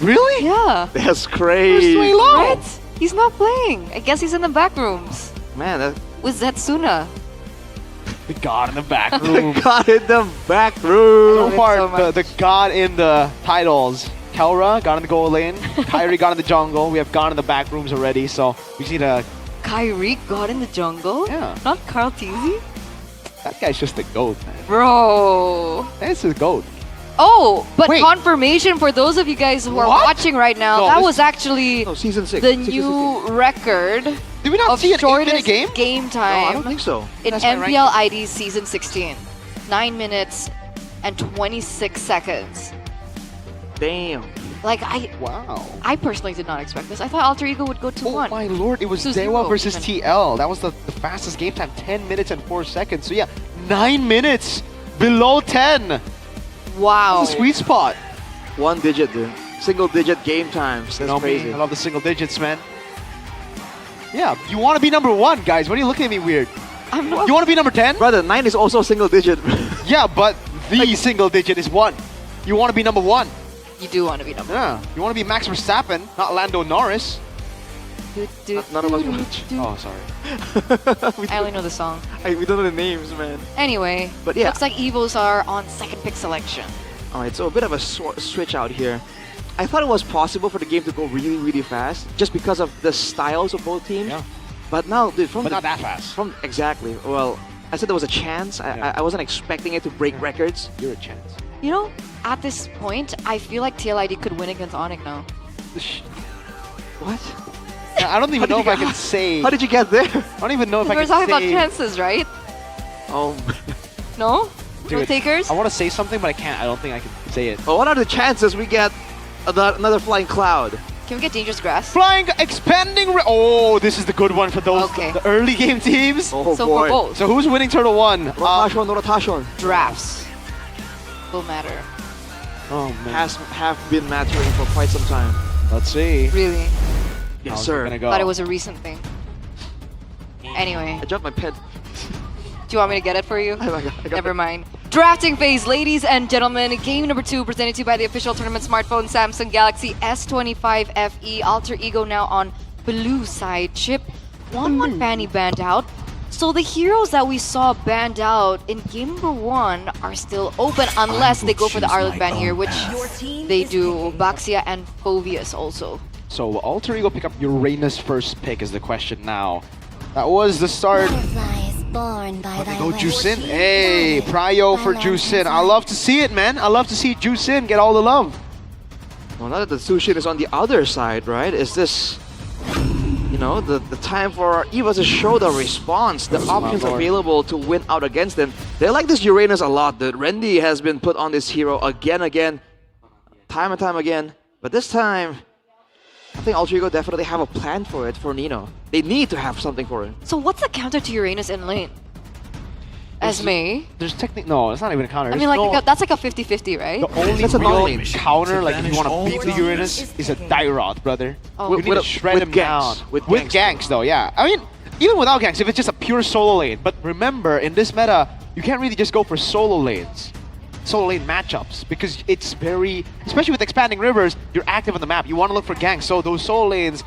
Really? Yeah. That's crazy. Where's Suelo? Right? He's not playing. I guess he's in the back rooms Man, that with Zetsuna. The god in the back room. got in the back room. So far, so much. the god in the titles. Kelra got in the goal lane. Kyrie got in the jungle. We have gone in the back rooms already. So we just need to. Kyrie got in the jungle? Yeah. Not Carl Teasy? That guy's just a goat, man. Bro. That's a goat. Oh, but Wait. confirmation for those of you guys who are What? watching right now, No, that this- was actually No, season 6. the new record Did we not of see an 8-minute shortest game? No, I time don't think so. in That's my MPL ID Season 16. 9 minutes and 26 seconds. Damn. Like, Wow. I personally did not expect this. I thought Alter Ego would go to Oh 1. my lord, it was 2-0 Dewa versus even. TL. That was the fastest game time, 10 minutes and 4 seconds. So yeah, 9 minutes below 10. Wow. That's a sweet spot. One digit, dude. Single digit game times. That's crazy. I love the single digits, man. Yeah, you want to be number 1, guys. What are you looking at me weird? I'm not. You want to be number 10? Brother, 9 is also single digit. Yeah, but the single digit is 1. You want to be number 1. You do want to be number Yeah. You want to be Max Verstappen, not Lando Norris. None of us watch. Oh, sorry. I only know the song. We don't know the names, man. Anyway, But yeah. looks like Evos are on second pick selection. Alright, so a bit of a switch out here. I thought it was possible for the game to go really, really fast just because of the styles of both teams. Yeah. But now, dude, But not that fast. Exactly. Well, I said there was a chance. Yeah. I wasn't expecting it to break records. You're a chance. You know, at this point, I feel like TLID could win against Onyx now. What? I don't even know if I can say. How did you get there? I don't even know if I We're can talking about say. chances, right? Oh. No? No Dude, takers? I want to say something, but I can't. I don't think I can say it. Well, what are the chances we get another flying cloud? Can we get Dangerous Grass? Flying, expanding. Oh, this is the good one for those Okay. the early game teams. Oh So boy. for both, So who's winning Turtle 1? Rotation, rotation. drafts will matter. Oh man. Have been mattering for quite some time. Let's see. Really? Yes, How's it sir. gonna go? Thought it was a recent thing. Anyway, I dropped my pen. do you want me to get it for you? I got Never it. mind. Drafting phase, ladies and gentlemen. Game number 2 presented to you by the official tournament smartphone Samsung Galaxy S25 FE. Alter Ego now on blue side. Chip 1-1 Fanny banned out. So the heroes that we saw banned out in game number 1 are still open unless they go for the Arlet ban here, which they do. Baxia and Phoveus also. So will Alter Ego pick up Uranus first pick is the question now. That was the start. Go Juicin. Hey, Prio for Juicin. I love to see it, man. I love to see Juicin get all the love. Well, now that the Sushin is on the other side, right? Is this, the time for Eva to show the response, the options available to win out against them? They like this Uranus a lot, dude. Randy has been put on this hero again, time and time again. But this time, I think Alter Ego definitely have a plan for it for Nino. They need to have something for it. So what's the counter to Uranus in lane? Esme? There's technique. No, it's not even a counter. I mean, like, that's like a 50-50, right? The only That's a real non-lane. counter, like if you want to beat the Uranus, is a Dyrod, brother. Oh. We need to shred with him ganks. down. With With ganks, though, yeah. I mean, even without ganks, if it's just a pure solo lane. But remember, in this meta, you can't really just go for solo lanes. Solo lane matchups, because it's very, especially with expanding rivers, you're active on the map. You want to look for ganks, so those solo lanes.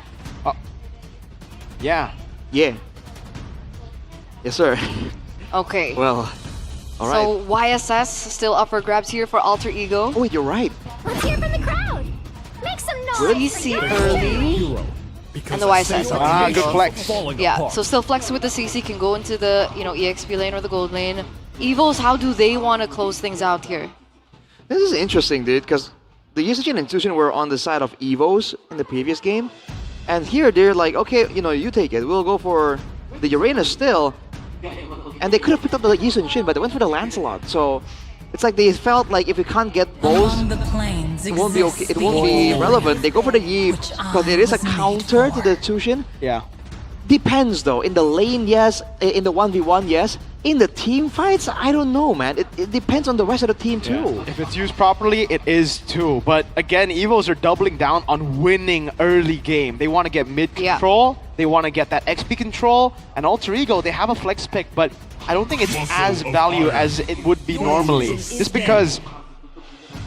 Yeah. Yeah. Yes, sir. Okay. Well, all right. So YSS still up for grabs here for Alter Ego. Oh, wait, you're right. Let's hear from the crowd. Make some noise. CC early. And the YSS. Ah, good flex. Yeah, so still flex with the CC, can go into the EXP lane or the gold lane. Evos, how do they want to close things out here? This is interesting, dude, because the Yusichin and Tushin were on the side of Evos in the previous game. And here they're like, okay, you take it. We'll go for the Uranus still. And they could have picked up the Yusichin, but they went for the Lancelot. So it's like they felt like if you can't get both, it won't be okay. It won't be relevant. They go for the Yi because it is a counter to the Tushin. Yeah. Depends though. In the lane, yes. In the 1v1, yes. In the team fights, I don't know, man. It depends on the rest of the team too. Yeah. If it's used properly, it is too. But again, Evos are doubling down on winning early game. They want to get mid control. They want to get that XP control. And Alter Ego, they have a flex pick, but I don't think it's as value as it would be normally. Just because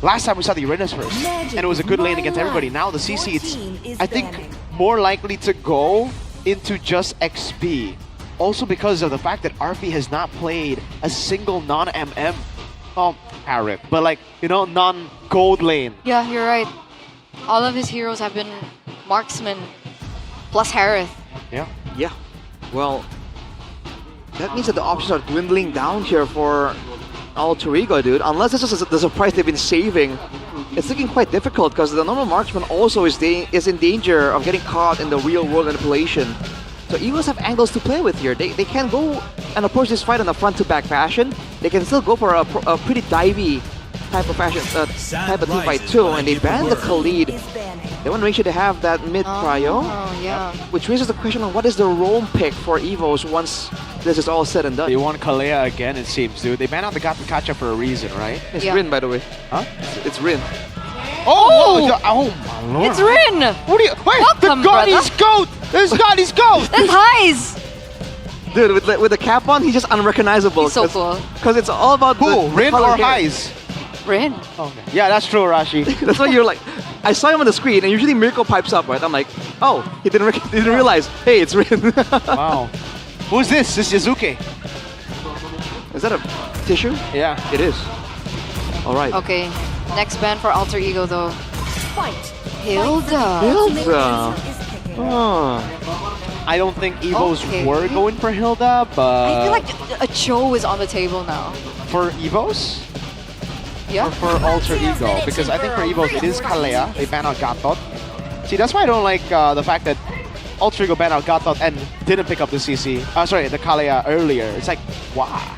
last time we saw the Uranus first, and it was a good lane against everybody. Now the CC, it's, I think, more likely to go into just XP. Also because of the fact that Arfi has not played a single non-MM, Arif, but like, non-gold lane. Yeah, you're right. All of his heroes have been marksmen plus Harith. Yeah. Yeah. Well, that means that the options are dwindling down here for Alter Ego, dude. Unless this is the surprise they've been saving, it's looking quite difficult because the normal marksman also is in danger of getting caught in the real-world manipulation. So Evos have angles to play with here. They can go and approach this fight on a front-to-back fashion. They can still go for a pretty divey type of fashion, type of team fight too. And they ban the Khalid. They want to make sure they have that mid prio. Yeah. Which raises the question on what is the roam pick for Evos once this is all said and done. They want Kalea again, it seems, dude. They banned out the Gattacacha for a reason, right? It's Rin, by the way. Huh? It's Rin. Oh my lord. It's Rin! What do you? Wait, Welcome, the Goddy's goat! There's Goddy's goat! That's Heis! Dude, with the cap on, he's just unrecognizable. He's so cool. Because it's all about who? Rin or Heis? Rin. Okay. Yeah, that's true, Rashi. That's why you're like, I saw him on the screen, and usually Miracle pipes up, right? I'm like, oh, he didn't realize. Hey, it's Rin. Wow. Who's this? This is Yazuke. Is that a tissue? Yeah. It is. All right. Okay, next ban for Alter Ego though. Hilda. Hilda. Oh. I don't think Evos were going for Hilda, but... I feel like a Cho is on the table now. For Evos? Yeah. Or for Alter Ego? Because I think for Evos it is Kalea. They ban out Gatot. See, that's why I don't like the fact that Alter Ego banned out Gatot and didn't pick up the CC. Sorry, the Kalea earlier. It's like, wow.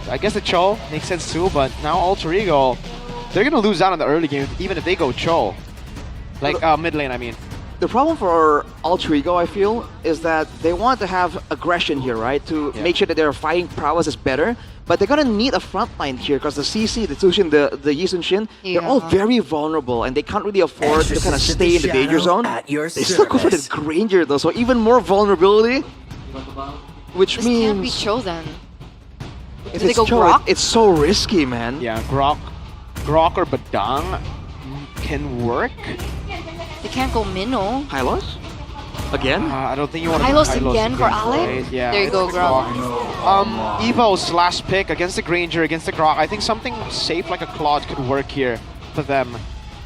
I guess the Cho makes sense too, but now Alter Ego, they're gonna lose out on the early game even if they go Cho. Like mid lane, I mean. The problem for Alter Ego, I feel, is that they want to have aggression here, right? To make sure that their fighting prowess is better. But they're gonna need a front line here because the CC, the Tushin, the Yi Sun Shin, they're all very vulnerable and they can't really afford to kind of stay in the danger zone. They still go for the Granger though, so even more vulnerability. Which this means... can't be Cho then. If Do they it's go Cho, Grok? it's so risky, man. Yeah, Grok or Badang can work. They can't go Minnow. Hylos? Again? I don't think you want to Hylos again for Alec? Right? Yeah, there you go, Grok. Evo's last pick against the Granger, against the Grok. I think something safe like a Claude could work here for them.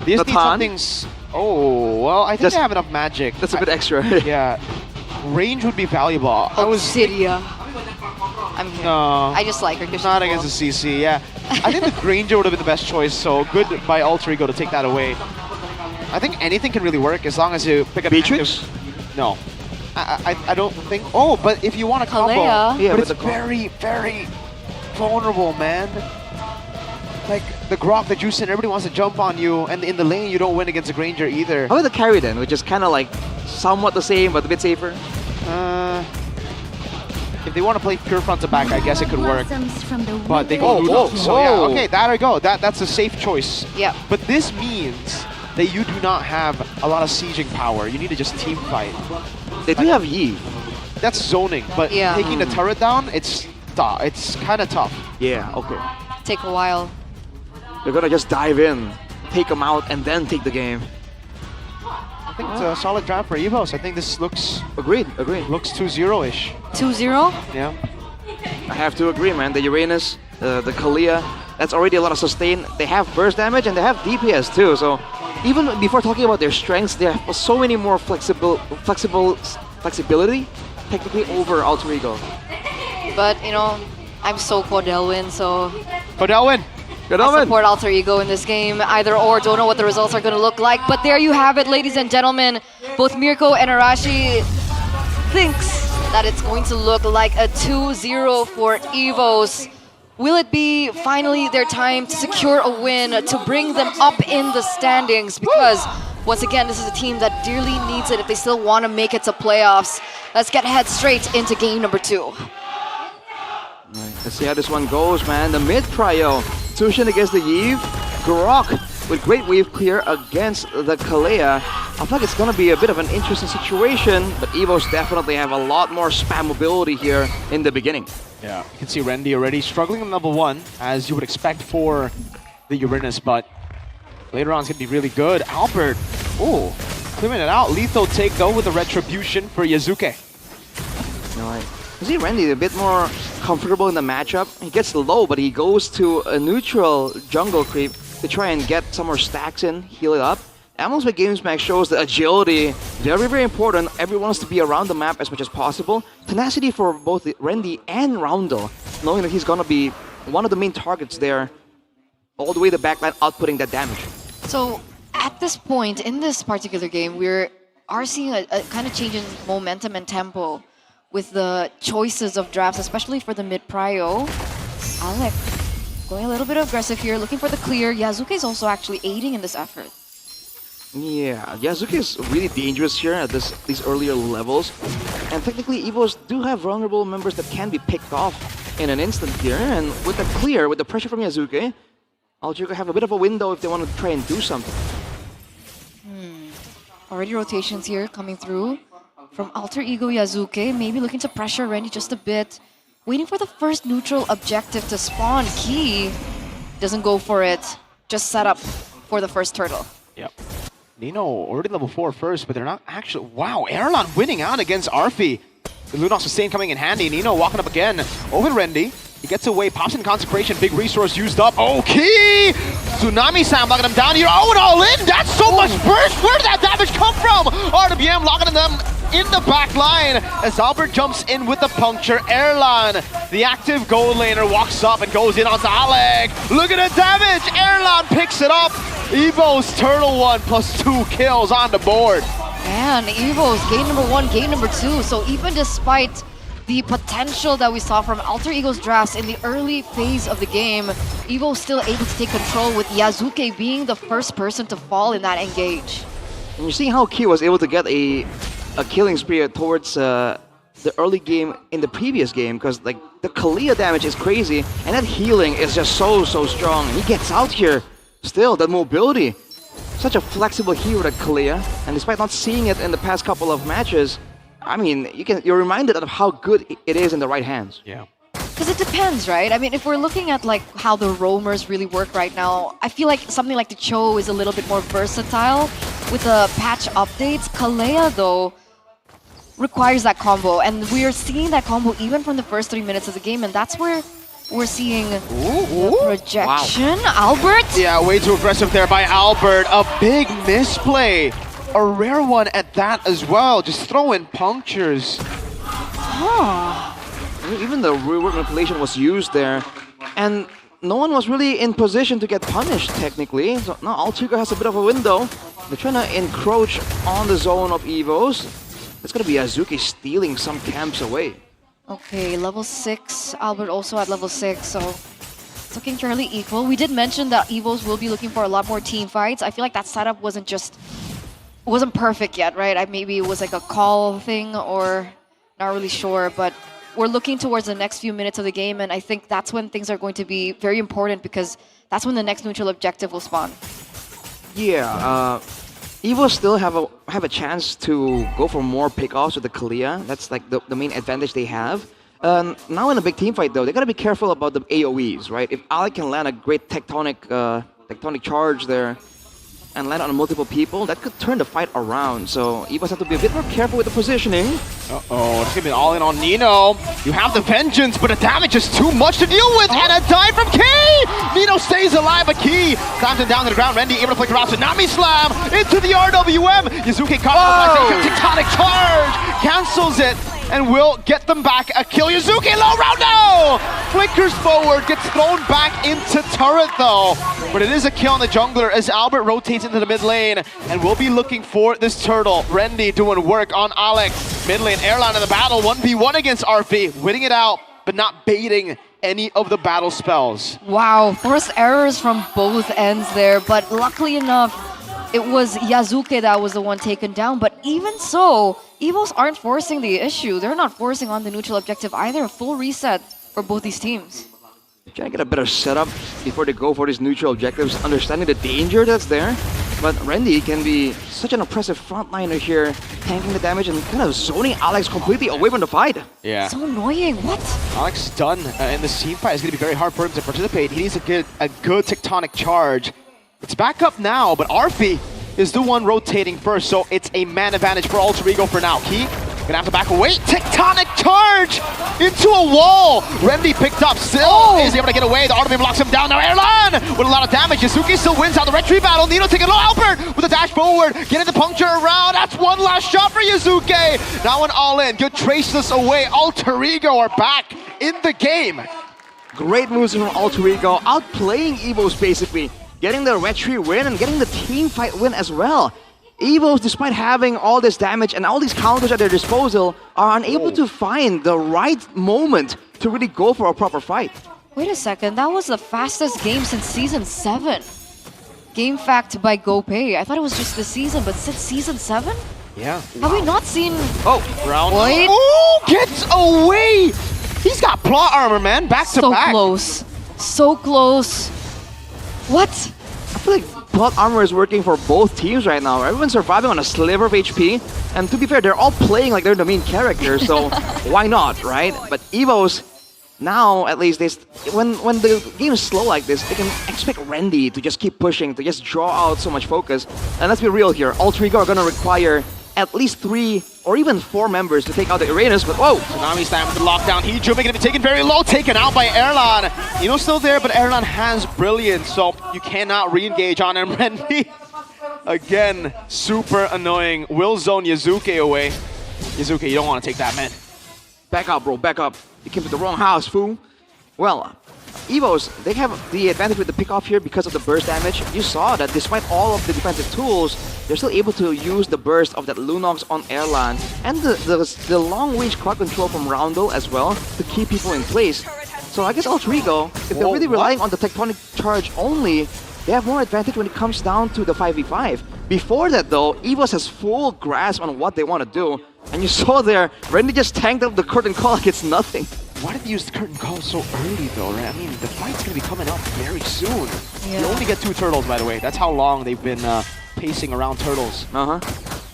They just need something... Oh, well, I think they have enough magic. That's a bit extra. Yeah. Range would be valuable. Obsidia. I'm here. No. I just like her. Not against the CC, yeah. I think the Granger would have been the best choice, so good by Alter Ego to take that away. I think anything can really work as long as you pick a Beatrix? No. I don't think... Oh, but if you want a combo... Kalea. Yeah, but it's very, very vulnerable, man. Like, the Grok, the Juicin, everybody wants to jump on you, and in the lane you don't win against the Granger either. How about the carry then, which is kind of like somewhat the same, but a bit safer? If they want to play pure front to back, I guess it could work. But they go Ludok, so yeah, okay, there I go. That's a safe choice. Yeah. But this means that you do not have a lot of sieging power. You need to just team fight. They do have Yi. That's zoning, but taking the turret down, it's kind of tough. Yeah, okay. Take a while. They're gonna just dive in, take them out, and then take the game. think it's a solid draft for Evos. I think this looks... Agreed. Looks 2-0-ish. 2-0? Yeah. I have to agree, man. The Uranus, the Kalia, that's already a lot of sustain. They have burst damage and they have DPS too. So even before talking about their strengths, they have so many more flexibility technically over Alter Ego. But, you know, I'm so Cordelwin, so... Cordelwin! I support Alter Ego in this game. Either or, don't know what the results are going to look like. But there you have it, ladies and gentlemen. Both Mirko and Arashi thinks that it's going to look like a 2-0 for Evos. Will it be finally their time to secure a win, to bring them up in the standings? Because, once again, this is a team that dearly needs it if they still want to make it to playoffs. Let's get head straight into game number 2. Let's see how this one goes, man. The mid prio. Tushin against the Yves. Grok with great wave clear against the Kalea. I feel like it's going to be a bit of an interesting situation, but Evos definitely have a lot more spam mobility here in the beginning. Yeah, you can see Randy already struggling on level 1, as you would expect for the Uranus, but later on it's going to be really good. Albert, clearing it out. Lethal take though with a retribution for Yazuke. Right. You see Randy a bit more comfortable in the matchup. He gets low, but he goes to a neutral jungle creep to try and get some more stacks in, heal it up. Atmospheric Games Max shows the agility, very, very important. Everyone wants to be around the map as much as possible. Tenacity for both Randy and Roundel, knowing that he's going to be one of the main targets there, all the way to backline, outputting that damage. So, at this point in this particular game, we are seeing a kind of change in momentum and tempo with the choices of drafts, especially for the mid-prio. Alec going a little bit aggressive here, looking for the clear. Yazuke is also actually aiding in this effort. Yeah, Yazuke is really dangerous here at these earlier levels. And technically, Evos do have vulnerable members that can be picked off in an instant here. And with the clear, with the pressure from Yazuke, Alter Ego have a bit of a window if they want to try and do something. Already rotations here coming through from Alter Ego Yazuke, maybe looking to pressure Randy just a bit. Waiting for the first neutral objective to spawn. Key doesn't go for it, just set up for the first turtle. Yep. Nino already level 4 first, but they're not actually... Wow, Erlan winning out against Arfi. The Lunox sustain coming in handy. Nino walking up again over Randy. He gets away, pops in Consecration, big resource used up. Okay! Tsunami-san locking him down here. Oh, and all in! That's so much burst! Where did that damage come from? RWM locking them in the back line as Albert jumps in with the puncture. Erlan, the active gold laner, walks up and goes in onto Alec. Look at the damage! Erlan picks it up. Evo's Turtle 1 plus 2 kills on the board. Man, Evo's game number 1, game number 2. So even despite the potential that we saw from Alter Ego's drafts in the early phase of the game, Evo's still able to take control with Yazuke being the first person to fall in that engage. And you're seeing how Key was able to get a killing spree towards the early game in the previous game, because like the Kalia damage is crazy and that healing is just so strong. He gets out here still, that mobility, such a flexible hero, that Kalia, and despite not seeing it in the past couple of matches, I mean, you're reminded of how good it is in the right hands. Yeah. Because it depends, right? I mean, if we're looking at like how the roamers really work right now, I feel like something like the Cho is a little bit more versatile with the patch updates. Kalea, though, requires that combo, and we are seeing that combo even from the first 3 minutes of the game, and that's where we're seeing the projection. Wow. Albert? Yeah, way too aggressive there by Albert. A big misplay. A rare one at that as well. Just throwing punctures. Huh. Even the reward manipulation was used there, and no one was really in position to get punished, technically. So now Alter Ego has a bit of a window. They're trying to encroach on the zone of Evos. It's going to be Azuki stealing some camps away. Okay, level 6. Albert also at level 6, so it's looking fairly equal. We did mention that Evos will be looking for a lot more team fights. I feel like that setup wasn't perfect yet, right? Maybe it was like a call thing, or not really sure, but we're looking towards the next few minutes of the game, and I think that's when things are going to be very important, because that's when the next neutral objective will spawn. Yeah, Evo still have a chance to go for more pickoffs with the Kalia. That's like the main advantage they have. Now in a big team fight though, they gotta be careful about the AoEs, right? If Alec can land a great tectonic charge there, and land on multiple people, that could turn the fight around. So EVOs have to be a bit more careful with the positioning. Uh-oh, it's gonna be all in on Nino. You have the vengeance, but the damage is too much to deal with, and a dive from Key! Nino stays alive, but Key climbs him down to the ground. Randy able to flick around, Tsunami Slam into the RWM. Yuzuki capitalization, Tectonic Charge, cancels it, and will get them back a kill. Yuzuki low round now! Flickers forward, gets thrown back into turret though. But it is a kill on the jungler as Albert rotates into the mid lane, and we'll be looking for this turtle. Randy doing work on Alex. Mid lane, Airline in the battle, 1v1 against RP, winning it out, but not baiting any of the battle spells. Wow, forced errors from both ends there, but luckily enough, it was Yazuke that was the one taken down. But even so, EVOs aren't forcing the issue. They're not forcing on the neutral objective either. A full reset for both these teams. Trying to get a better setup before they go for these neutral objectives, understanding the danger that's there. But Randy can be such an impressive frontliner here, tanking the damage and kind of zoning Alex completely away from the fight. Yeah. So annoying, what? Alex done in this team fight. It's going to be very hard for him to participate. He needs to get a good Tectonic Charge. It's back up now, but Arfi is the one rotating first, so it's a man advantage for Alter Ego for now. Key gonna have to back away. Tectonic Charge into a wall. Randy picked up, still is able to get away. The RWM locks him down. Now Airline with a lot of damage. Yasuki still wins out the retreat battle. Nino taking low. Albert with a dash forward, getting the puncture around. That's one last shot for Yasuke. Now an all in. Good traceless away. Alter Ego are back in the game. Great moves from Alter Ego, outplaying EVOs basically. Getting the retreat win and getting the team fight win as well. EVOs, despite having all this damage and all these counters at their disposal, are unable to find the right moment to really go for a proper fight. Wait a second, that was the fastest game since Season 7. Game fact by GoPay. I thought it was just this season, but since Season 7? Yeah. Have we not seen... Oh, round. Wait. Oh, gets away! He's got plot armor, man, back to back. So close. So close. What? I feel like plot armor is working for both teams right now. Everyone's surviving on a sliver of HP. And to be fair, they're all playing like they're the main character, so why not, right? But EVOs, now at least, when the game is slow like this, they can expect Randy to just keep pushing, to just draw out so much focus. And let's be real here, Alter Ego are going to require at least 3 or even 4 members to take out the Uranus, but whoa! Tsunami Slam with the lockdown. Hijumi gonna be taken very low, taken out by Erlan. Ino's still there, but Erlan has Brilliance, so you cannot re-engage on him. Randy, again, super annoying. Will zone Yazuke away. Yazuke, you don't want to take that, man. Back up, bro, back up. You came to the wrong house, fool. Well, EVOs, they have the advantage with the pick-off here because of the burst damage. You saw that despite all of the defensive tools, they're still able to use the burst of that Lunox on Airline and the long-range crowd control from Roundel as well to keep people in place. So I guess Alter Ego, if they're really relying on the Tectonic Charge only, they have more advantage when it comes down to the 5v5. Before that though, EVOs has full grasp on what they want to do. And you saw there, Randy just tanked up the curtain call like it's nothing. Why did they use the curtain call so early though, right? I mean, the fight's gonna be coming up very soon. Yeah. You only get 2 turtles, by the way. That's how long they've been pacing around turtles.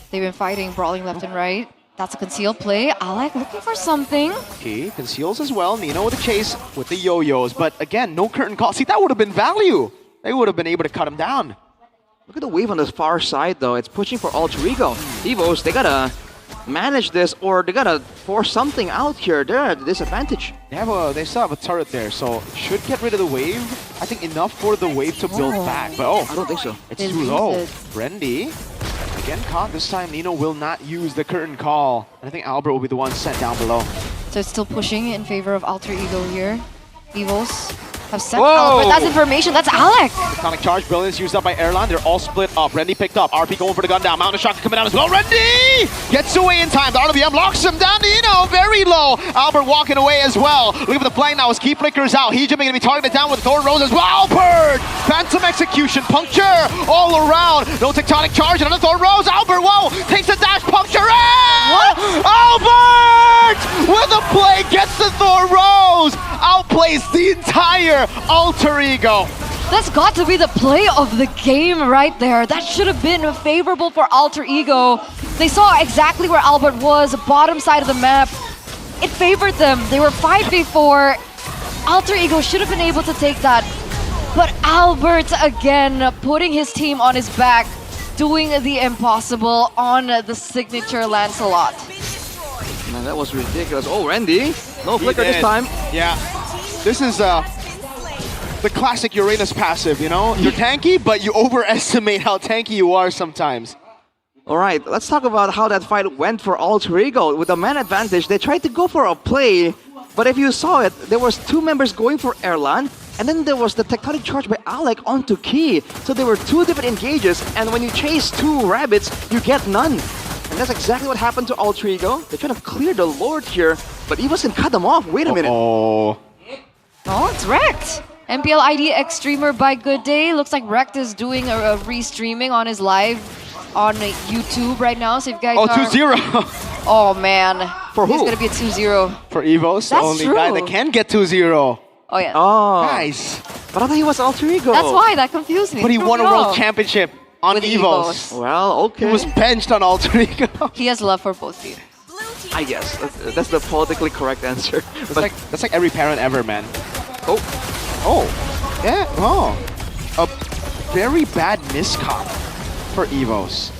They've been fighting, brawling left and right. That's a concealed play. Alec looking for something. Okay, conceals as well. Nino with a chase with the yo-yos. But again, no curtain call. See, that would have been value. They would have been able to cut him down. Look at the wave on the far side though. It's pushing for Alter Ego. EVOs, they gotta manage this or they gotta force something out here. They're at a disadvantage. They still have a turret there, so should get rid of the wave. I think enough for the wave to build back. But I don't think so. It's too low. Randy, again caught. This time Nino will not use the curtain call. And I think Albert will be the one sent down below. So it's still pushing in favor of Alter Ego here. Evils have sent Albert. That's information. That's Alec. Tectonic Charge, Brilliance used up by Airline. They're all split up. Randy picked up. RP going for the gun down. Mountain Shock coming down as well. Randy gets away in time. The RWM locks him down. Nino very low. Albert walking away as well. Look at the flank now as Key flickers out. Hijumi going to be targeted down with Thorn Rose as well. Albert! Phantom Execution. Puncture all around. No Tectonic Charge. Another Thorn Rose. Albert, whoa! Takes a dash. Puncture in! What? Albert! With a play. Gets the Thorn Rose. Outplays the entire Alter Ego. That's got to be the play of the game right there. That should have been favorable for Alter Ego. They saw exactly where Albert was, bottom side of the map. It favored them. They were 5v4. Alter Ego should have been able to take that. But Albert again putting his team on his back, doing the impossible on the signature Lancelot. Man, that was ridiculous. Oh, Randy, no flicker this time. Yeah, this is the classic Uranus passive, you know? You're tanky, but you overestimate how tanky you are sometimes. All right, let's talk about how that fight went for Alter Ego. With the man advantage, they tried to go for a play, but if you saw it, there was two members going for Erlan, and then there was the tectonic charge by Alec onto Key. So there were two different engages, and when you chase two rabbits, you get none. And that's exactly what happened to Alter Ego. They're trying to clear the Lord here, but Evos can cut them off. Wait a minute. Oh, it's Rekt. MPL ID X streamer by Good Day. Looks like Rekt is doing a re-streaming on his live on YouTube right now. So if you guys Oh, are... 2-0. Oh man. For who? It's gonna be a 2-0. For Evos, the That's only true. guy that can get 2-0. Oh yeah. Oh. Nice. But I thought he was Alter Ego. That's why that confused me. But he Threw won me a world off. championship on With Evos. Well, okay. He was benched on Alter Ego. He has love for both teams. I guess. That's the politically correct answer. That's like every parent ever, man. Oh. Oh. Yeah. Oh. A very bad miscom for Evos.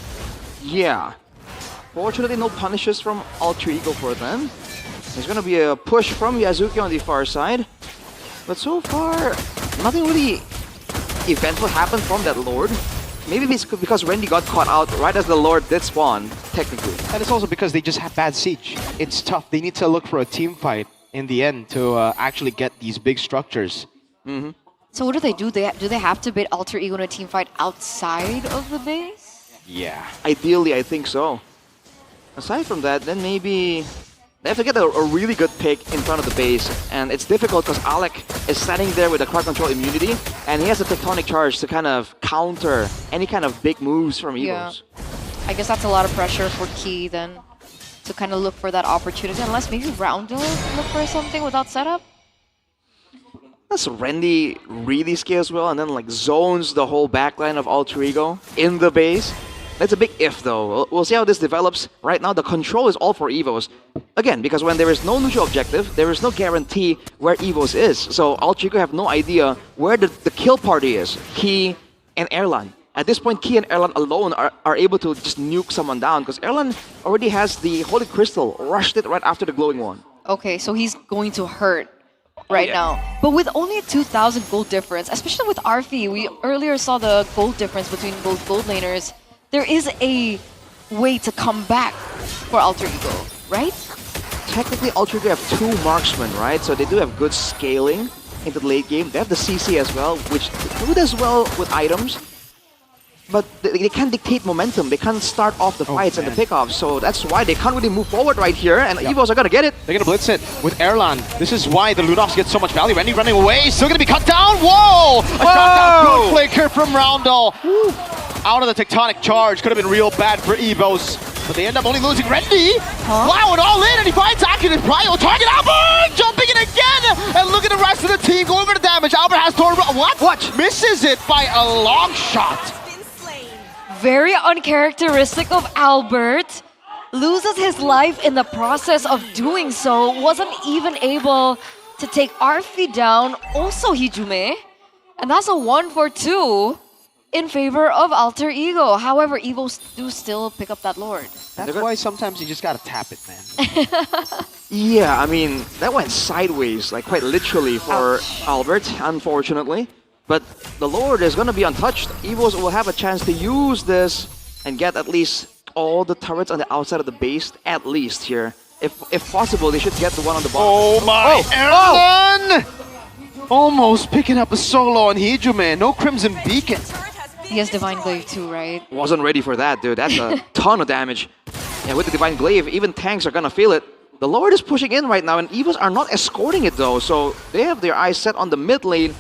Yeah. Fortunately, no punishes from Alter Ego for them. There's gonna be a push from Yazuki on the far side. But so far, nothing really eventful happened from that Lord. Maybe it's because Randy got caught out right as the Lord did spawn, technically. And it's also because they just have bad siege. It's tough. They need to look for a team fight in the end to actually get these big structures. Mm-hmm. So what do? Do they have to bait Alter Ego in a team fight outside of the base? Yeah. Ideally, I think so. Aside from that, then maybe they have to get a really good pick in front of the base. And it's difficult because Alec is standing there with a crowd control immunity, and he has a tectonic charge to kind of counter any kind of big moves from Evos. Yeah. I guess that's a lot of pressure for Key then to kind of look for that opportunity. Unless maybe Roundel look for something without setup. That's Randy really scales well and then like zones the whole backline of Alter Ego in the base. That's a big if though. We'll see how this develops. Right now the control is all for Evos. Again, because when there is no neutral objective, there is no guarantee where Evos is. So Alter Ego have no idea where the kill party is. Key and Erlan. At this point, Key and Erlan alone are able to just nuke someone down because Erlan already has the Holy Crystal, rushed it right after the glowing one. Okay, so he's going to hurt right now. But with only a 2,000 gold difference, especially with Arfi, we earlier saw the gold difference between both gold laners. There is a way to come back for Alter Ego, right? Technically, Alter Ego have two marksmen, right? So they do have good scaling into the late game. They have the CC as well, which do as well with items. But they can't dictate momentum. They can't start off the fights and the pickoffs. So that's why they can't really move forward right here. And Evos are gonna get it. They're gonna blitz it with Erlan. This is why the Ludovs get so much value. Randy running away, still gonna be cut down. Whoa! A shotgun good flicker from Roundel. Out of the tectonic charge. Could have been real bad for Evos. But they end up only losing Randy. Wow, and all in, and he finds Akira Prio. Target Albert! Jumping in again! And look at the rest of the team going for the damage. Albert has Thor. What? Misses it by a long shot. Very uncharacteristic of Albert. Loses his life in the process of doing so. Wasn't even able to take Arfi down. Also Hijume. And that's a 1-for-2 in favor of Alter Ego. However, Evos do still pick up that Lord. That's why sometimes you just gotta tap it, man. Yeah, I mean, that went sideways, like quite literally for Albert, unfortunately. But the Lord is going to be untouched. Evos will have a chance to use this and get at least all the turrets on the outside of the base, at least here. If possible, they should get the one on the bottom. Oh my, Erlan! Almost picking up a solo on Hijume. No Crimson Beacon. He has Divine Glaive too, right? Wasn't ready for that, dude. That's a ton of damage. And with the Divine Glaive, even tanks are going to feel it. The Lord is pushing in right now, and Evos are not escorting it though. So they have their eyes set on the mid lane,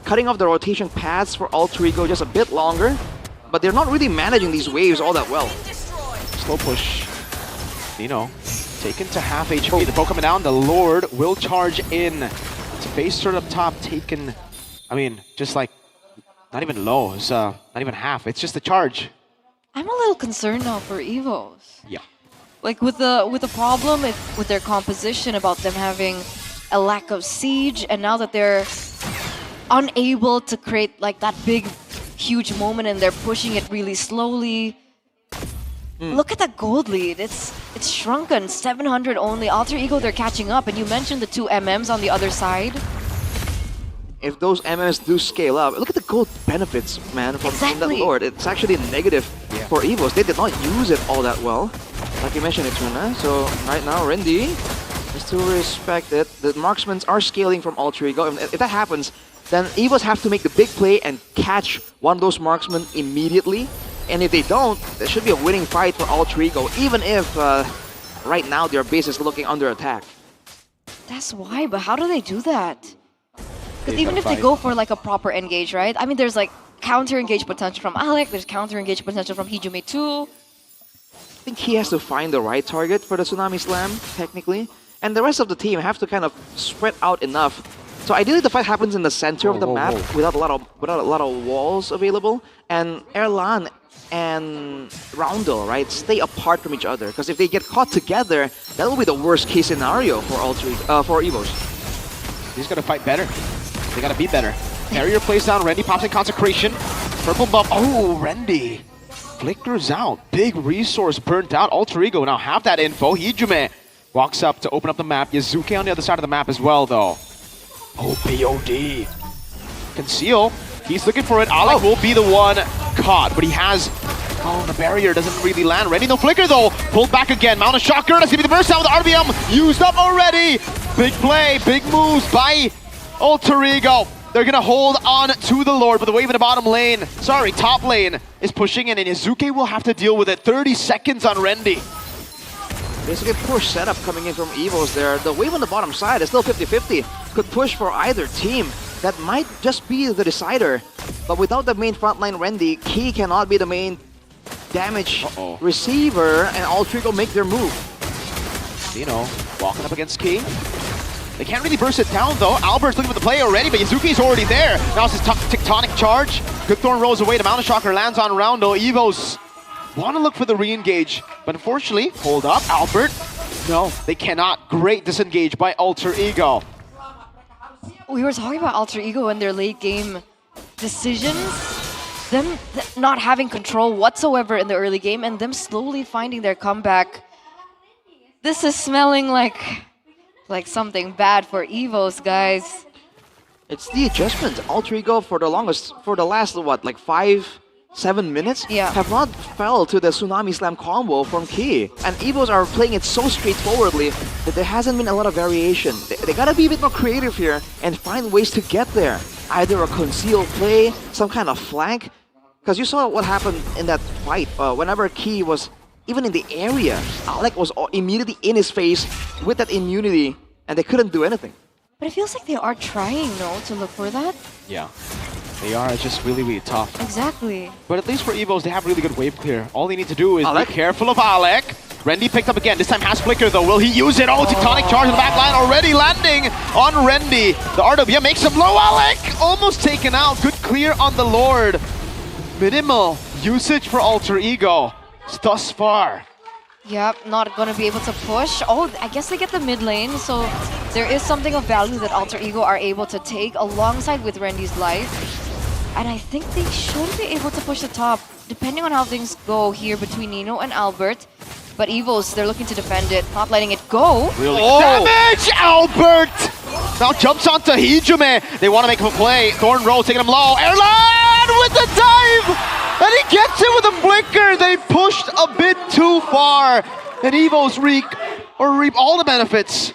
cutting off the rotation paths for Alter Ego just a bit longer, but they're not really managing these waves all that well. Slow push. Dino taken to half HP. The poke coming down. The Lord will charge in. It's a base turret up top taken. I mean, just like not even low. It's not even half. It's just a charge. I'm a little concerned now for Evos. Yeah. Like with the problem with their composition about them having a lack of siege, and now that they're unable to create like that big, huge moment, and they're pushing it really slowly. Look at that gold lead. It's shrunken, 700 only. Alter Ego, they're catching up, and you mentioned the 2 MMs on the other side. If those MMs do scale up, look at the gold benefits, man, from that Lord. It's actually negative for Evos. They did not use it all that well, like you mentioned, Ituna. So right now, Rendy is to respect it. The marksmen are scaling from Alter Ego. If that happens, then Evos have to make the big play and catch one of those marksmen immediately. And if they don't, there should be a winning fight for Alter Ego, even if right now their base is looking under attack. That's why, but how do they do that? Because even if they go for like a proper engage, right? I mean, there's like counter-engage potential from Alec, there's counter-engage potential from Hijime too. I think he has to find the right target for the Tsunami Slam, technically. And the rest of the team have to kind of spread out enough. So ideally the fight happens in the center of the map without a lot of walls available. And Erlan and Roundel, right, stay apart from each other. Because if they get caught together, that will be the worst case scenario for Evos. He's gonna fight better. They gotta be better. Carrier plays down, Rendy pops in Consecration. Purple buff, oh, Rendy flickers out. Big resource burnt out. Alter Ego now have that info. Hijime walks up to open up the map. Yazuki on the other side of the map as well, though. Oh, BOD. Conceal. He's looking for it. Alec will be the one caught, but he has... Oh, the barrier doesn't really land. Rendy, no flicker, though. Pulled back again. Mount a shocker. That's gonna be the burst down with the RBM. Used up already. Big play, big moves by Alter Ego. They're gonna hold on to the Lord, but the wave in the bottom lane, sorry, top lane, is pushing in, and Yazuki will have to deal with it. 30 seconds on Rendy. Basically, poor setup coming in from Evos there. The wave on the bottom side is still 50-50. Could push for either team. That might just be the decider. But without the main frontline Rendy, Key cannot be the main damage receiver, and Alter Ego make their move. Dino walking up against Key. They can't really burst it down, though. Albert's looking for the play already, but Yazuki's already there. Now it's his tectonic charge. Good Thorn rolls away. The Mount of Shocker lands on Roundel. Evos want to look for the re-engage, but unfortunately, hold up, Albert. No, they cannot. Great disengage by Alter Ego. We were talking about Alter Ego and their late game decisions. Them not having control whatsoever in the early game and them slowly finding their comeback. This is smelling like something bad for Evos, guys. It's the adjustment. Alter Ego for the last, what, like 5-7 minutes? Yeah. Have not fell to the Tsunami Slam combo from Key. And Evos are playing it so straightforwardly that there hasn't been a lot of variation. They gotta be a bit more creative here and find ways to get there. Either a concealed play, some kind of flank. Because you saw what happened in that fight. Whenever Key was even in the area, Alec was immediately in his face with that immunity, and they couldn't do anything. But it feels like they are trying, no, to look for that. Yeah, they are. It's just really, really tough. Exactly. But at least for Evos, they have really good wave clear. All they need to do is be careful of Alec. Rendy picked up again. This time has flicker, though. Will he use it? Oh, tectonic charge in the back line already landing on Rendy. The RW makes him low. Alec almost taken out. Good clear on the Lord. Minimal usage for Alter Ego thus far. Yep, not gonna be able to push. Oh, I guess they get the mid lane, so there is something of value that Alter Ego are able to take alongside with Rendy's life. And I think they should be able to push the top, depending on how things go here between Nino and Albert. But Evos, they're looking to defend it, not letting it go. Really damage! Albert! Now jumps onto Hijime. They want to make him a play. Thorn Rose taking him low. Erlan with the dive! And he gets it with a flicker. They pushed a bit too far. And Evos reap all the benefits.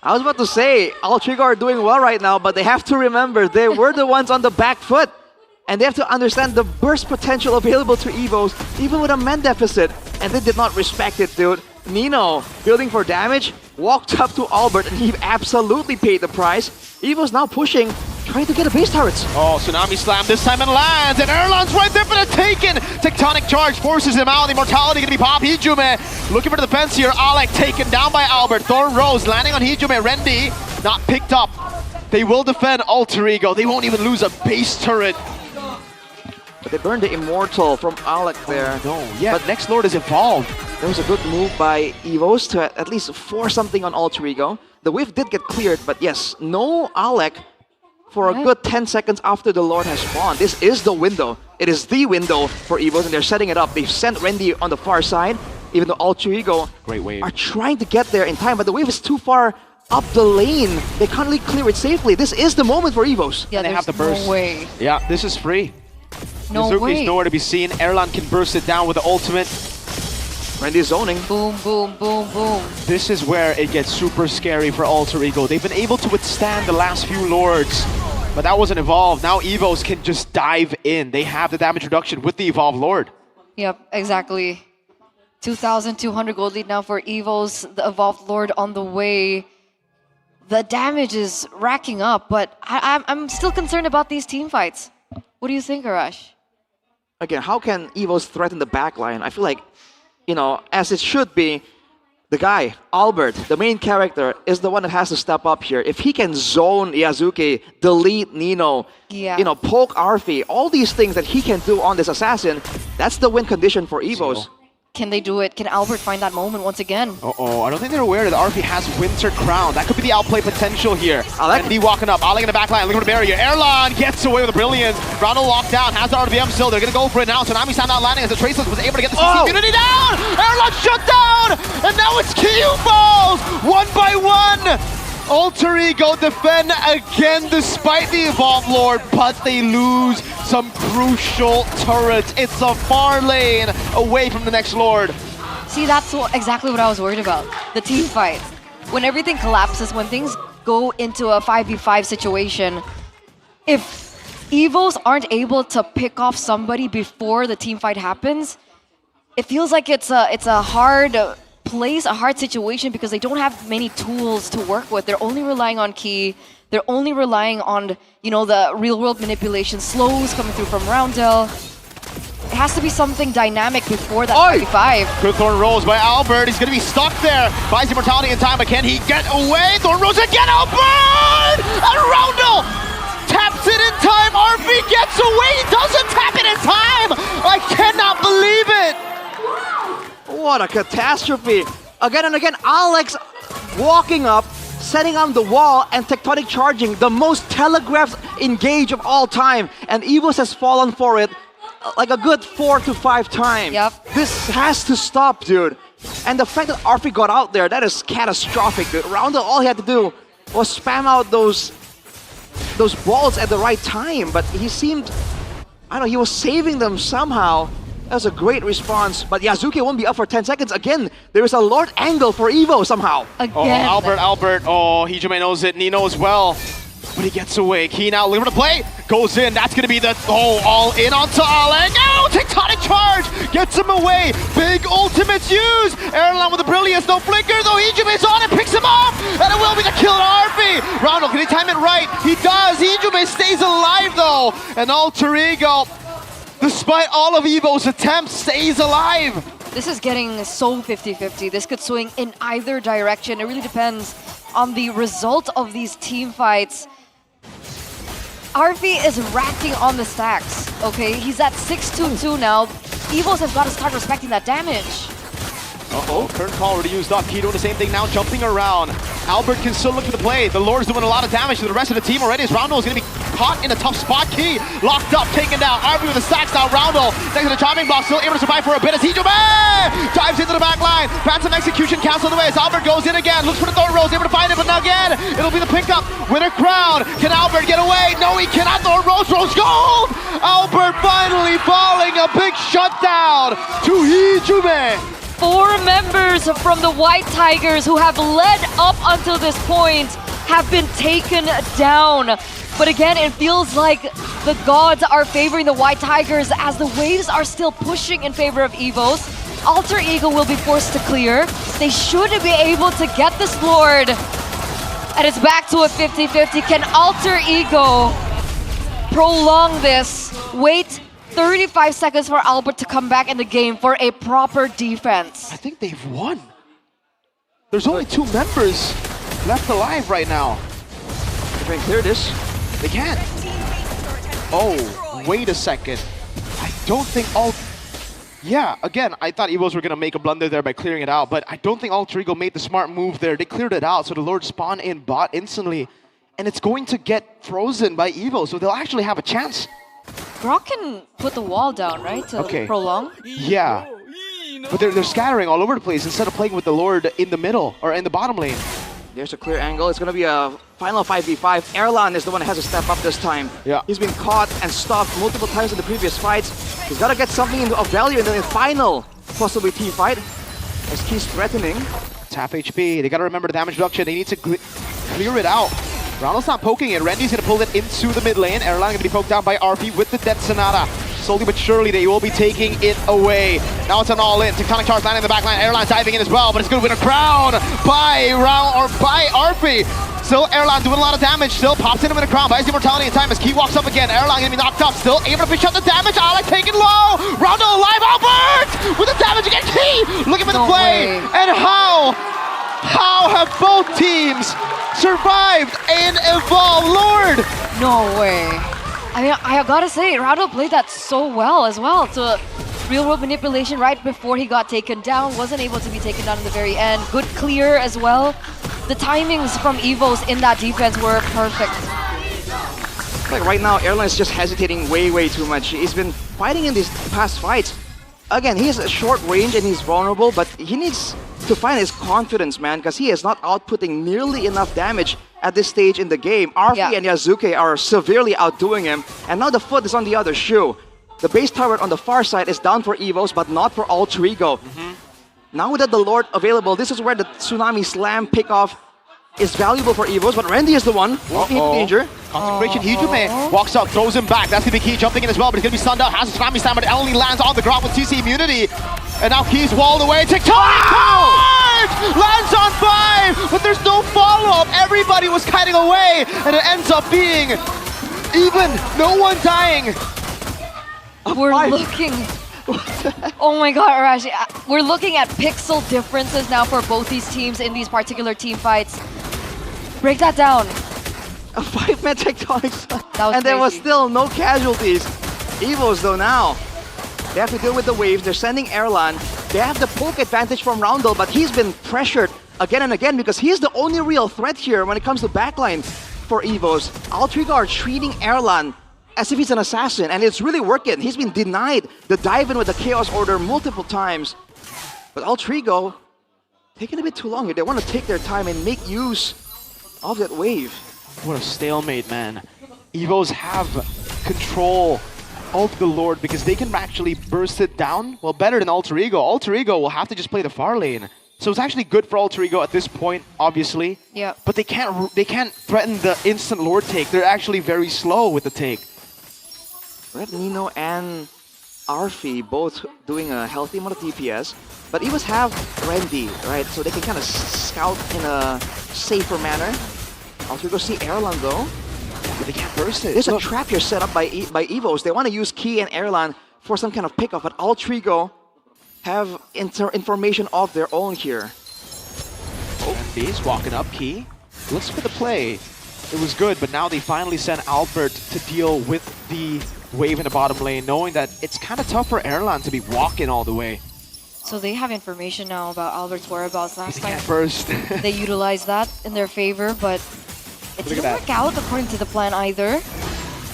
I was about to say, Alter Ego are doing well right now, but they have to remember they were the ones on the back foot. And they have to understand the burst potential available to Evos, even with a man deficit. And they did not respect it, dude. Nino, building for damage, walked up to Albert, and he absolutely paid the price. Evos now pushing, trying to get a base turrets. Oh, Tsunami Slam this time and lands, and Erlan's right there for the taken. Tectonic charge forces him out. The Immortality gonna be pop. Hijime looking for the defense here. Alec taken down by Albert. Thorn Rose landing on Hijime. Rendy not picked up. They will defend Alter Ego. They won't even lose a base turret. But they burned the Immortal from Alec there. No, yeah, but Next Lord is evolved. There was a good move by Evos to at least force something on Alter Ego. The wave did get cleared, but yes, no Alec for a good 10 seconds after the Lord has spawned. This is the window. It is the window for Evos, and they're setting it up. They've sent Randy on the far side, even though Alter Ego are trying to get there in time, but the wave is too far up the lane. They can't really clear it safely. This is the moment for Evos. Yeah, and they have the burst. No way. Yeah, this is free. No Mizuki's way. nowhere to be seen. Erlan can burst it down with the ultimate. Randy's zoning. Boom, boom, boom, boom. This is where it gets super scary for Alter Ego. They've been able to withstand the last few Lords, but that wasn't evolved. Now Evos can just dive in. They have the damage reduction with the evolved Lord. Yep, exactly. 2,200 gold lead now for Evos. The evolved Lord on the way. The damage is racking up, but I'm still concerned about these team fights. What do you think, Arash? Again, how can Evos threaten the backline? I feel like, you know, as it should be, the guy, Albert, the main character, is the one that has to step up here. If he can zone Yasuke, delete Nino, Yeah. you know, poke Arfi, all these things that he can do on this assassin, that's the win condition for Evos. Can they do it? Can Albert find that moment once again? Uh-oh, I don't think they're aware that RP has Winter Crown. That could be the outplay potential here. Alec walking up, Alec in the back line, looking for the barrier. Erlan gets away with a brilliance. Ronald locked down, has the RBM still. They're going to go for it now. Tsunami sound out landing as the Traceless was able to get the CC immunity down! Erlan shut down! And now it's Kyu Balls! 1 by 1! Alter Ego defend again despite the Evolved Lord, but they lose some crucial turrets. It's a far lane away from the next Lord. See, that's exactly what I was worried about. The team fight. When everything collapses, when things go into a 5v5 situation, if Evos aren't able to pick off somebody before the team fight happens, it feels like it's a hard place, a hard situation, because they don't have many tools to work with. They're only relying on Key. They're only relying on, you know, the real-world manipulation, slows coming through from Roundel. It has to be something dynamic before that 5v5. Good Thorn Rose by Albert. He's going to be stuck there. Buys immortality in time, but can he get away? Thorn Rose again, Albert! And Roundel taps it in time. RP gets away. He doesn't tap it in time. I cannot believe it. What a catastrophe. Again and again, Alex walking up, setting on the wall, and tectonic charging, the most telegraphed engage of all time. And Evos has fallen for it like a good 4 to 5 times. Yep. This has to stop, dude. And the fact that Arfi got out there, that is catastrophic, dude. Roundel, all he had to do was spam out those balls at the right time, but he seemed, I don't know, he was saving them somehow. That was a great response, but Yasuke won't be up for 10 seconds. Again, there is a Lord angle for Evo somehow. Again. Oh, Albert. Oh, Hijume knows it. Nino as well. But he gets away. Key now looking for the play. Goes in. That's going to be the, all in onto Alec. Oh, tectonic charge. Gets him away. Big ultimates used. Erlan with the brilliance. No flicker, though. Hijume's on and picks him up. And it will be the kill on RP. Ronald, can he time it right? He does. Hijume stays alive, though. And Alter Ego, despite all of Evo's attempts, stays alive. This is getting so 50-50. This could swing in either direction. It really depends on the result of these team fights. RV is racking on the stacks, okay? He's at 622 now. Evos have got to start respecting that damage. Uh-oh, current call already used up. Key doing the same thing now, jumping around. Albert can still look for the play. The Lord's doing a lot of damage to the rest of the team already, as Roundel is going to be caught in a tough spot. Key locked up, taken down. RB with the stacks now. Roundel next to the chopping block, still able to survive for a bit as Hijume dives into the back line. Phantom execution cancelled away as Albert goes in again. Looks for the Thorn Rose, able to find it, but now again, it'll be the pickup. Winter Crown. Can Albert get away? No, he cannot. Thorn Rose, Rose gold! Albert finally falling. A big shutdown to Hijume. 4 members from the White Tigers who have led up until this point have been taken down. But again, it feels like the gods are favoring the White Tigers as the waves are still pushing in favor of Evos. Alter Ego will be forced to clear. They should be able to get this Lord. And it's back to a 50-50. Can Alter Ego prolong this? Wait 35 seconds for Albert to come back in the game for a proper defense. I think they've won. There's only 2 members left alive right now. If they can clear this, they can. Oh, wait a second. I don't think Yeah, again, I thought Evos were going to make a blunder there by clearing it out, but I don't think Alter Ego made the smart move there. They cleared it out, so the Lord spawned in bot instantly. and it's going to get frozen by Evo, so they'll actually have a chance. Brock can put the wall down, right? To prolong. Yeah. But they're scattering all over the place instead of playing with the Lord in the middle or in the bottom lane. There's a clear angle. It's going to be a final 5v5. Erlan is the one that has to step up this time. Yeah. He's been caught and stopped multiple times in the previous fights. He's got to get something of value in the final possibly team fight. As Key's threatening. It's half HP. They got to remember the damage reduction. They need to clear it out. Ronald's not poking it. Randy's going to pull it into the mid lane. Erlan going to be poked down by RP with the Death Sonata. Slowly but surely, they will be taking it away. Now it's an all-in. Tectonic Charge landing in the back line. Erlan diving in as well, but it's going to win a crown by RP. Still, Erlan doing a lot of damage. Still pops in him in a crown. Buys the immortality in time as Key walks up again. Erlan going to be knocked up. Still able to fish out the damage. Alec taken low. Rondo alive. Albert with the damage again. Key looking for the play. And how have both teams survived and evolved? Lord! No way. I mean, I gotta say, Rado played that so well as well. To real world manipulation right before he got taken down. Wasn't able to be taken down in the very end. Good clear as well. The timings from Evos in that defense were perfect. Like right now, Erlan is just hesitating way too much. He's been fighting in these past fights. Again, he has a short range and he's vulnerable, but he needs to find his confidence, man, because he is not outputting nearly enough damage at this stage in the game. RP and Yasuke are severely outdoing him, and now the foot is on the other shoe. The base turret on the far side is down for Evos, but not for Alter Ego. Now that the Lord available, this is where the Tsunami Slam pickoff is valuable for Evos, but Randy is the one walking into danger. Concentration, Hijume walks up, throws him back. That's gonna be Key jumping in as well, but he's gonna be stunned out. Has a Tsunami Slam, but it only lands on the ground with CC immunity. And now Key's walled away. Tectonic Charge! Lands on 5, but there's no follow-up. Everybody was kiting away, and it ends up being even. No one dying. We're looking. Oh my god, Arashi. We're looking at pixel differences now for both these teams in these particular team fights. Break that down. A 5-man Tectonic Sun. That was and there was crazy. still no casualties. Evos though now. They have to deal with the waves. They're sending Erlan. They have the poke advantage from Roundel, but he's been pressured again and again because he's the only real threat here when it comes to backline for Evos. Alter Ego are treating Erlan as if he's an assassin, and it's really working. He's been denied the dive-in with the Chaos Order multiple times. But Alter Ego taking a bit too long here. They want to take their time and make use of that wave. What a stalemate, man. Evos have control of the Lord because they can actually burst it down. Well, better than Alter Ego. Alter Ego will have to just play the far lane. So it's actually good for Alter Ego at this point, obviously. Yeah. But they can't threaten the instant Lord take. They're actually very slow with the take. We have Nino and Arfi both doing a healthy amount of DPS, but Evos have Randy, right? So they can kind of scout in a safer manner. Alter Ego see Erlan though. But they can't burst it. There's a trap here set up by Evos. They want to use Key and Erlan for some kind of pickoff, but Alter Ego have information of their own here. Randy's walking up, Key. Looks for the play. It was good, but now they finally sent Albert to deal with the wave in the bottom lane, knowing that it's kind of tough for Erlan to be walking all the way. So they have information now about Albert's whereabouts. Last time First. they utilized that in their favor, but it didn't work out according to the plan either.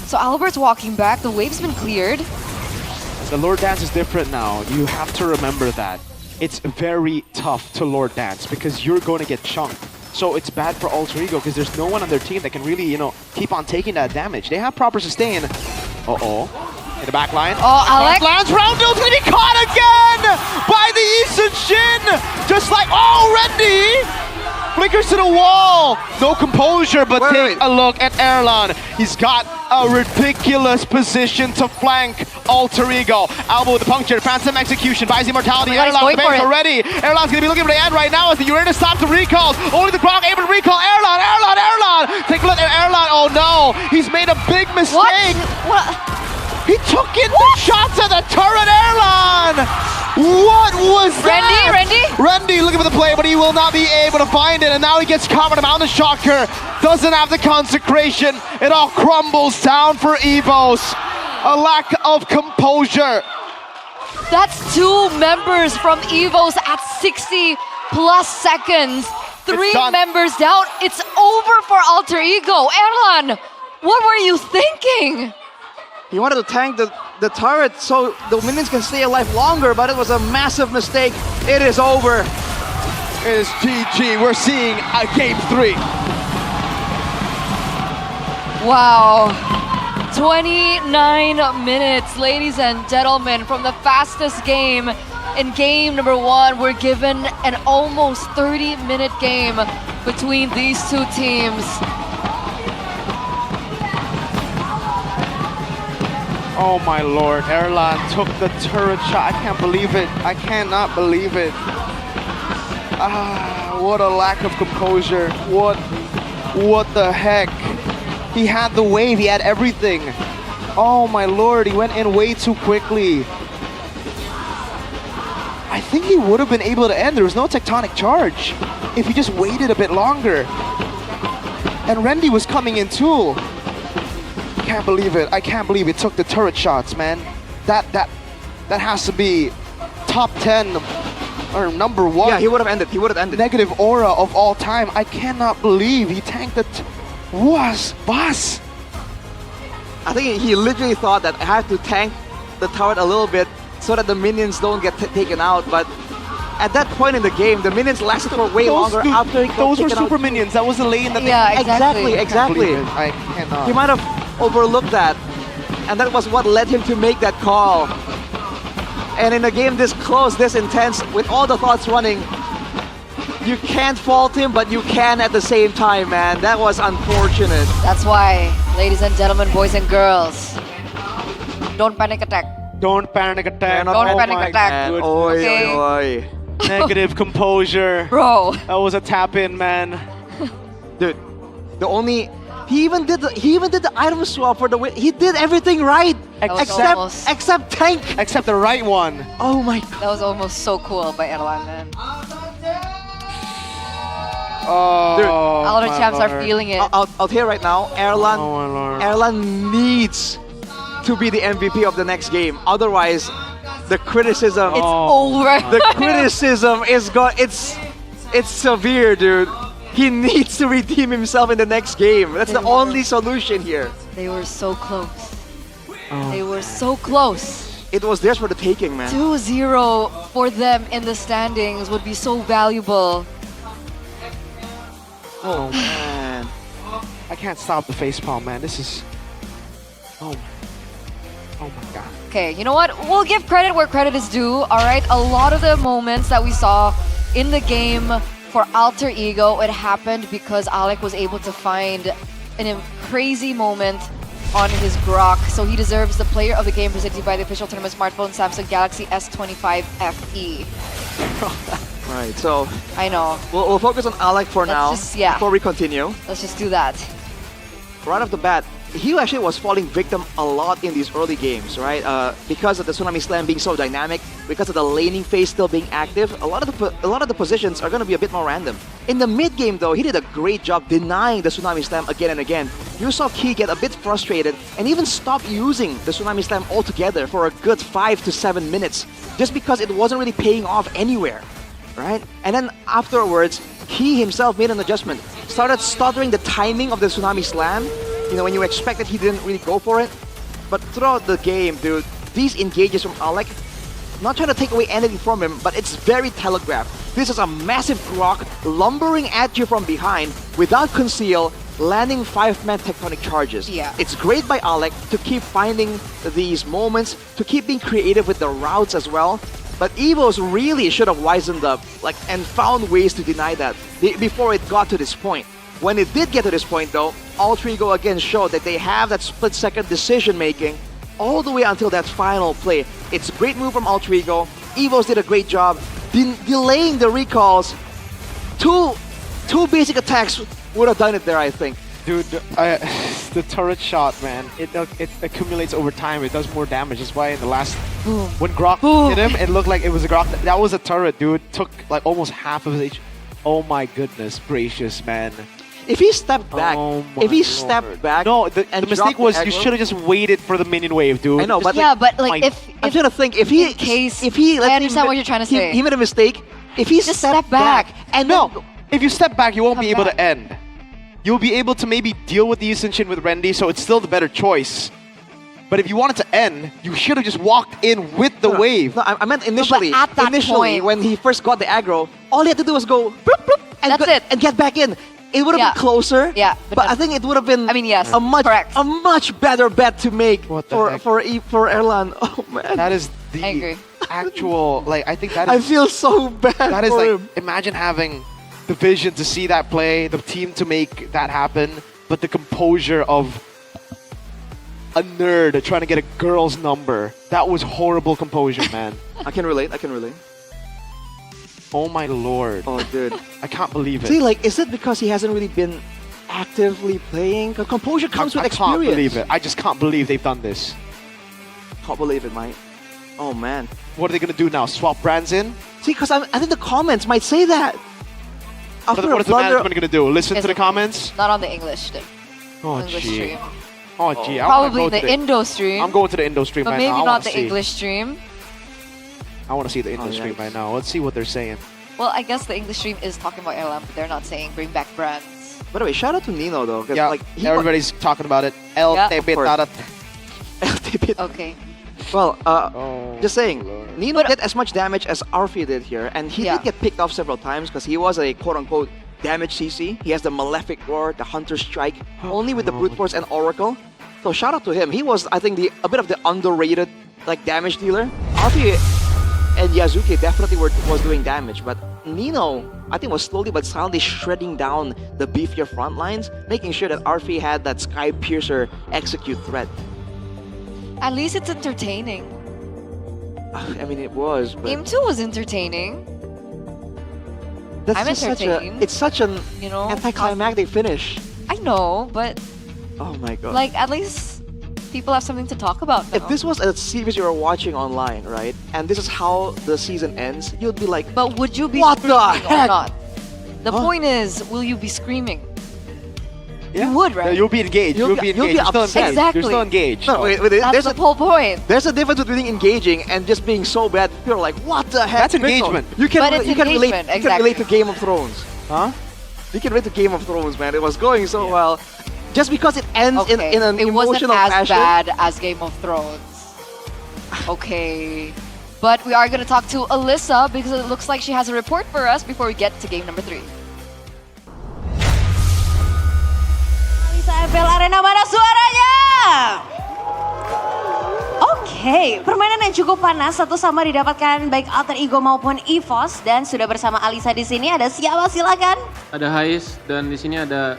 So Albert's walking back. The wave's been cleared. The Lord Dance is different now. You have to remember that. It's very tough to Lord Dance because you're going to get chunked. So it's bad for Alter Ego because there's no one on their team that can really, keep on taking that damage. They have proper sustain. In the back line. Oh, Alec. Lands. Roundel's going to be caught again by the Eastern Shin. Just like, Randy flickers to the wall. No composure, but take a look at Erlan. He's got a ridiculous position to flank Alter Ego. Elbow with the puncture, phantom execution, buys immortality. Erlan's base already. Erlan's going to be looking for the end right now as the Uranus stops the recalls. Only the Grog able to recall Erlan. Take a look at Erlan. Oh no, he's made a big mistake. What? He took in the shots at the turret, Erlan! What was that? Randy looking for the play, but he will not be able to find it, and now he gets caught with a Mountain Shocker. Doesn't have the consecration. It all crumbles down for Evos. A lack of composure. That's 2 members from Evos at 60 plus seconds. 3 members down. It's over. over for Alter Ego. Erlan, what were you thinking? He wanted to tank the turret so the minions can stay alive longer, but it was a massive mistake. It is over. It is GG. We're seeing a game 3. Wow. 29 minutes, ladies and gentlemen, from the fastest game in game number 1. We're given an almost 30-minute game between these two teams. Oh my lord, Erlan took the turret shot. I can't believe it. I cannot believe it. What a lack of composure. What the heck? He had the wave, he had everything. Oh my lord, he went in way too quickly. I think he would have been able to end. There was no tectonic charge if he just waited a bit longer. And Randy was coming in too. Can't believe it. I can't believe it took the turret shots, man. That has to be top 10 or number 1. Yeah, he would have ended. He would have ended. Negative aura of all time. I cannot believe he tanked the boss. I think he literally thought that I have to tank the turret a little bit so that the minions don't get taken out. But at that point in the game, the minions lasted for way longer after he got those were taken super out. minions. That was the lane that Exactly. I cannot. He might have overlooked that, and that was what led him to make that call. And in a game this close, this intense, with all the thoughts running, you can't fault him, but you can at the same time, man. That was unfortunate. That's why, ladies and gentlemen, boys and girls, don't panic attack. Don't panic attack. Don't panic attack. Oi, oi. Negative composure. Bro. That was a tap in, man. Dude, he even did the item swap for the win. He did everything right. Except tank. Except the right one. Oh my god. That was almost so cool by Erlan, man. Oh, all the champs are feeling it. Out here right now, Erlan needs to be the MVP of the next game. Otherwise, the criticism. It's over. The criticism is it's severe, dude. He needs to redeem himself in the next game. That's the only solution here. They were so close. They were so close. It was theirs for the taking, man. 2-0 for them in the standings would be so valuable. Oh man. I can't stop the facepalm, man. This is... Oh my god. Okay, you know what? We'll give credit where credit is due, alright? A lot of the moments that we saw in the game for Alter Ego, it happened because Alec was able to find a crazy moment on his Grok. So he deserves the Player of the Game presented by the official tournament smartphone Samsung Galaxy S25 FE. Right, so... I know. We'll focus on Alec for now, before we continue. Let's just do that. Right off the bat, he actually was falling victim a lot in these early games, right? Because of the Tsunami Slam being so dynamic, because of the laning phase still being active, a lot of the positions are going to be a bit more random. In the mid game, though, he did a great job denying the Tsunami Slam again and again. You saw Key get a bit frustrated and even stop using the Tsunami Slam altogether for a good 5 to 7 minutes, just because it wasn't really paying off anywhere, right? And then afterwards, Key himself made an adjustment, started stuttering the timing of the Tsunami Slam. You know, when you expected he didn't really go for it. But throughout the game, dude, these engages from Alec, not trying to take away anything from him, but it's very telegraphed. This is a massive Grok lumbering at you from behind without conceal, landing 5-man tectonic charges. Yeah. It's great by Alec to keep finding these moments, to keep being creative with the routes as well. But Evos really should have wisened up, and found ways to deny that before it got to this point. When it did get to this point, though, Alter Ego again showed that they have that split-second decision-making all the way until that final play. It's a great move from Alter Ego. Evos did a great job delaying the recalls. Two basic attacks would have done it there, I think. Dude, the turret shot, man, it accumulates over time. It does more damage. That's why in the last... When Grok hit him, it looked like it was a Grok. That was a turret, dude. Took like almost half of his HP. Oh my goodness gracious, man. If he stepped back, no, the mistake was you should have just waited for the minion wave, dude. I know, but if I'm trying to think if he I understand what you're trying to say. He made a mistake. If he just step back and if you step back, you won't be able to end. you'll be able to maybe deal with the Yushin Shin with Rendy, so it's still the better choice. But if you want it to end, you should have just walked in with the wave. No, I meant initially. at that initially, point- when he first got the aggro, all he had to do was go bloop, bloop, and, That's it. and get back in. It would have Yeah. been closer. Yeah, but I think it would have been. I mean, yes, a much better bet to make What the for heck? for Erlan. Oh man, That is I the agree. actual, like, I think that I is, feel so bad that is for like, him. imagine having the vision to see that play, the team to make that happen, but the composure of a nerd trying to get a girl's number. That was horrible composure, man. I can relate. I can relate. Oh my lord. Oh dude, I can't believe it. see, like, is it because he hasn't really been actively playing? 'Cause composure comes with I experience. can't believe it. I just can't believe they've done this. Can't believe it, mate. Oh man. What are they gonna do now? Swap brands in? See, because I think the comments might say that. What After is a the blunder, management gonna do? Listen to the comments? Not on the English Oh English gee. stream. Oh gee. I wanna Probably go the to Indo stream. I'm going to the Indo stream But right maybe now. I not wanna the see. English stream. I want to see the Indo Oh, stream yikes. right now. Let's see what they're saying. Well, I guess the English stream is talking about Erlang, but they're not saying bring back brands. By the way, shout out to Nino though. 'Cause, Yeah, like, he everybody's talking about it. El Yeah. TP Of course. Tarat. Okay. Well, Oh, just saying, Lord. Nino did as much damage as Arfi did here, and he Yeah. did get picked off several times because he was a quote-unquote damage CC. He has the Malefic Roar, the Hunter Strike, only with the Brute Force and Oracle. So shout out to him. He was, I think, a bit of the underrated like damage dealer. Arfi and Yazuki definitely was doing damage, but Nino, I think, was slowly but silently shredding down the beefier front lines, making sure that Arfi had that Sky Piercer execute threat. At least it's entertaining. I mean, it was, but Game 2 was entertaining. that's I'm just entertained. it's such an You know, anticlimactic finish. I know, but Oh my god. like at least people have something to talk about now. if this was a series you were watching online, right, and this is how the season ends, you'd be like, But would you be What the screaming or heck? not? The Huh? point is, will you be screaming? Yeah. You would, right? Yeah, you'll be engaged. You'll You'll be- be you'll be engaged. You're still upset. engaged. You're still Exactly. engaged. no, wait, That's there's the a whole point. there's a difference between engaging and just being so bad. You're like, what the heck? That's engagement. You can But it's you can relate. engagement, You can relate to exactly. Game of Thrones. Huh? You can relate to Game of Thrones, man. It was going so well. Just because it ends Okay, in an it wasn't emotional as fashion. bad as Game of Thrones. Okay. But we are going to talk to Alyssa because it looks like she has a report for us before we get to game number 3. Bisa MPL Arena, mana suaranya? Oke, permainan yang cukup panas satu sama didapatkan baik Alter Ego maupun EVOS, dan sudah bersama Alisa di sini. Ada siapa, silakan? Ada Hais dan di sini ada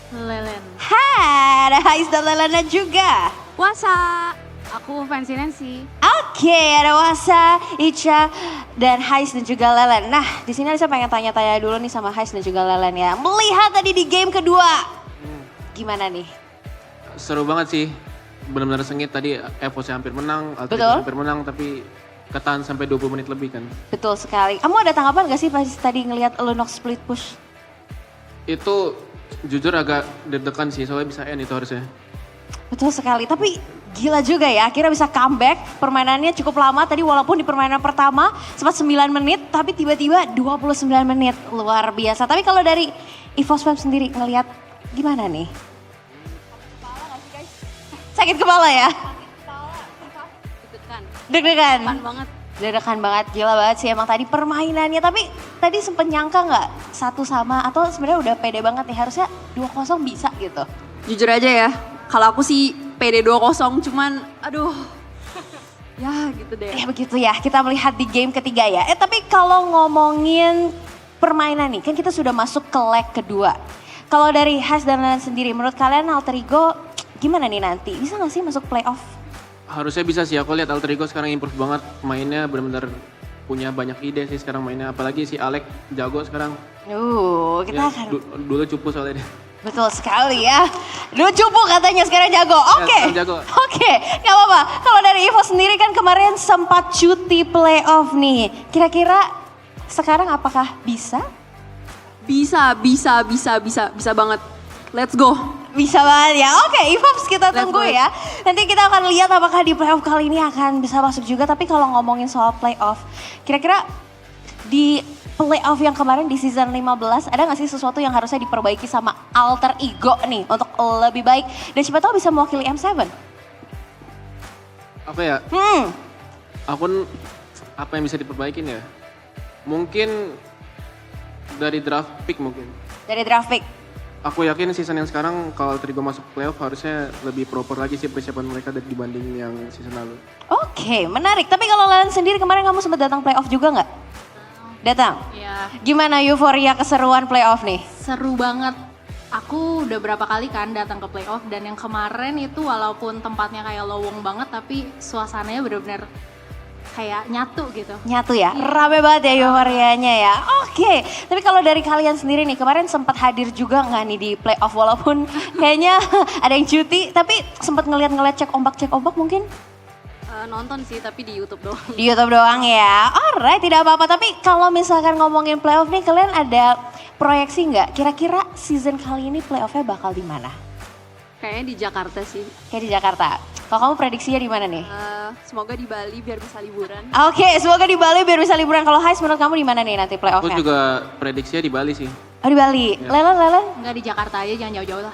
Lelen. Hai, ada Hais dan Lelena juga. Wasa. Aku fancy Nancy. Oke, ada Wasa, Ica, dan Hais dan juga Lelen. Nah, di sini Alisa pengen tanya-tanya dulu nih sama Hais dan juga Lelen ya. Melihat tadi di game kedua, gimana nih? seru banget sih. Benar-benar sengit tadi EVOS hampir menang, Alter Betul. Ego hampir menang tapi ketahan sampai 20 menit lebih kan. Betul sekali. Kamu ada tanggapan gak sih pas tadi ngelihat Lunok split push? Itu jujur agak deg-degan sih, soalnya bisa end itu harusnya. Betul sekali, tapi gila juga ya, akhirnya bisa comeback. Permainannya cukup lama tadi, walaupun di permainan pertama sempat 9 menit, tapi tiba-tiba 29 menit. Luar biasa. Tapi kalau dari EVOS Fam sendiri ngelihat gimana nih? Sakit kepala ya? Deg-degan. Deg-degan? Depan banget. Deg-degan banget, gila banget sih emang tadi permainannya. Tapi tadi sempet nyangka nggak satu sama, atau sebenarnya udah pede banget nih, harusnya 2-0 bisa gitu? Jujur aja ya, kalau aku sih PD 2-0, cuman aduh. Ya gitu deh. Ya begitu ya, kita melihat di game ketiga ya. Tapi kalau ngomongin permainan nih, kan kita sudah masuk ke leg kedua. Kalau dari Has dan Lelen sendiri, menurut kalian Alter Ego gimana nih nanti? Bisa nggak sih masuk playoff? Harusnya bisa sih, aku lihat Alter Ego sekarang improve banget. Mainnya benar-benar punya banyak ide sih sekarang mainnya. Apalagi si Alex jago sekarang. Kita Ya, akan... dulu cupu soalnya dia. Betul sekali ya. Dulu cupu katanya, sekarang jago. Oke. sekarang jago. Oke, gak apa-apa. Kalau dari Evo sendiri kan kemarin sempat cuti playoff nih. Kira-kira sekarang apakah bisa? Bisa banget. Let's go. Bisa banget ya. Oke, Evox kita tunggu ya. Nanti kita akan lihat apakah di playoff kali ini akan bisa masuk juga. Tapi kalau ngomongin soal playoff, kira-kira di playoff yang kemarin di season 15, ada gak sih sesuatu yang harusnya diperbaiki sama alter ego nih untuk lebih baik dan siapa tahu bisa mewakili M7? Apa ya? Akun apa yang bisa diperbaikin ya? Mungkin dari draft pick mungkin. Dari draft pick? Aku yakin season yang sekarang kalau Alter Ego masuk playoff harusnya lebih proper lagi sih persiapan mereka dibanding yang season lalu. Oke, menarik. Tapi kalau Lelen sendiri kemarin kamu sempat datang playoff juga nggak? Datang? Iya. Gimana euforia keseruan playoff nih? Seru banget. Aku udah berapa kali kan datang ke playoff dan yang kemarin itu walaupun tempatnya kayak lowong banget tapi suasananya bener-bener kayak nyatu gitu. Nyatu ya? Rame banget ya euforianya ya. Oke, tapi kalau dari kalian sendiri nih kemarin sempat hadir juga nggak nih di playoff walaupun kayaknya ada yang cuti tapi sempat ngeliat cek ombak mungkin? Nonton sih tapi di YouTube doang. Di YouTube doang ya. Alright, tidak apa-apa. Tapi kalau misalkan ngomongin playoff nih, kalian ada proyeksi nggak? Kira-kira season kali ini playoffnya bakal di mana? Kayaknya di Jakarta sih. Kayak di Jakarta. Kalau kamu prediksinya di mana nih? Semoga di Bali biar bisa liburan. Oke, semoga di Bali biar bisa liburan. Kalau Hais, menurut kamu di mana nih nanti Aku playoffnya? juga prediksinya di Bali sih. Oh di Bali. Ya. Lelen? Enggak di Jakarta aja, jangan jauh-jauh lah.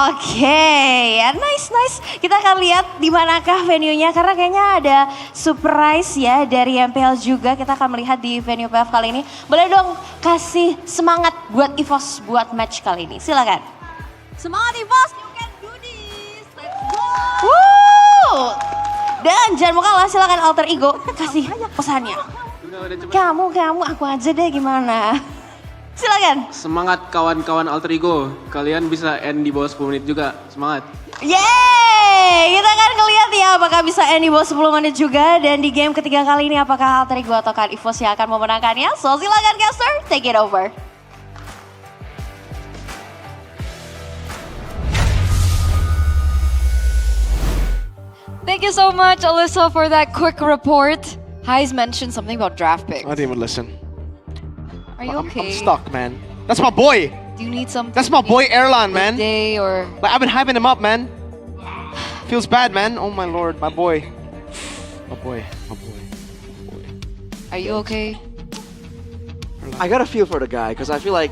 Oke, ya nice. Kita akan lihat di manakah venue-nya karena kayaknya ada surprise ya dari MPL juga. Kita akan melihat di venue playoff kali ini. Boleh dong kasih semangat buat EVOS buat match kali ini. Silakan. Semangat EVOS, you can do this. Let's go. Woo! Dan jangan mau kalah, silakan alter ego kasih pesannya. Kamu, aku aja deh gimana. Silakan. Semangat kawan-kawan Alter Ego. Kalian bisa end di bawah 10 menit juga. Semangat. Yeay! Kita akan ngeliat ya apakah bisa end di bawah 10 menit juga. Dan di game ketiga kali ini apakah Alter Ego atau EVOS yang akan memenangkannya. So silakan caster, take it over. Thank you so much, Alyssa, for that quick report. Hais mentioned something about draft picks. I didn't even listen. Are you okay? I'm stuck, man. That's my boy. Do you need some? That's my boy Erlan, man. Day or like I've been hyping him up, man. Feels bad, man. Oh my lord, my boy. My boy. Are you okay? I gotta feel for the guy because I feel like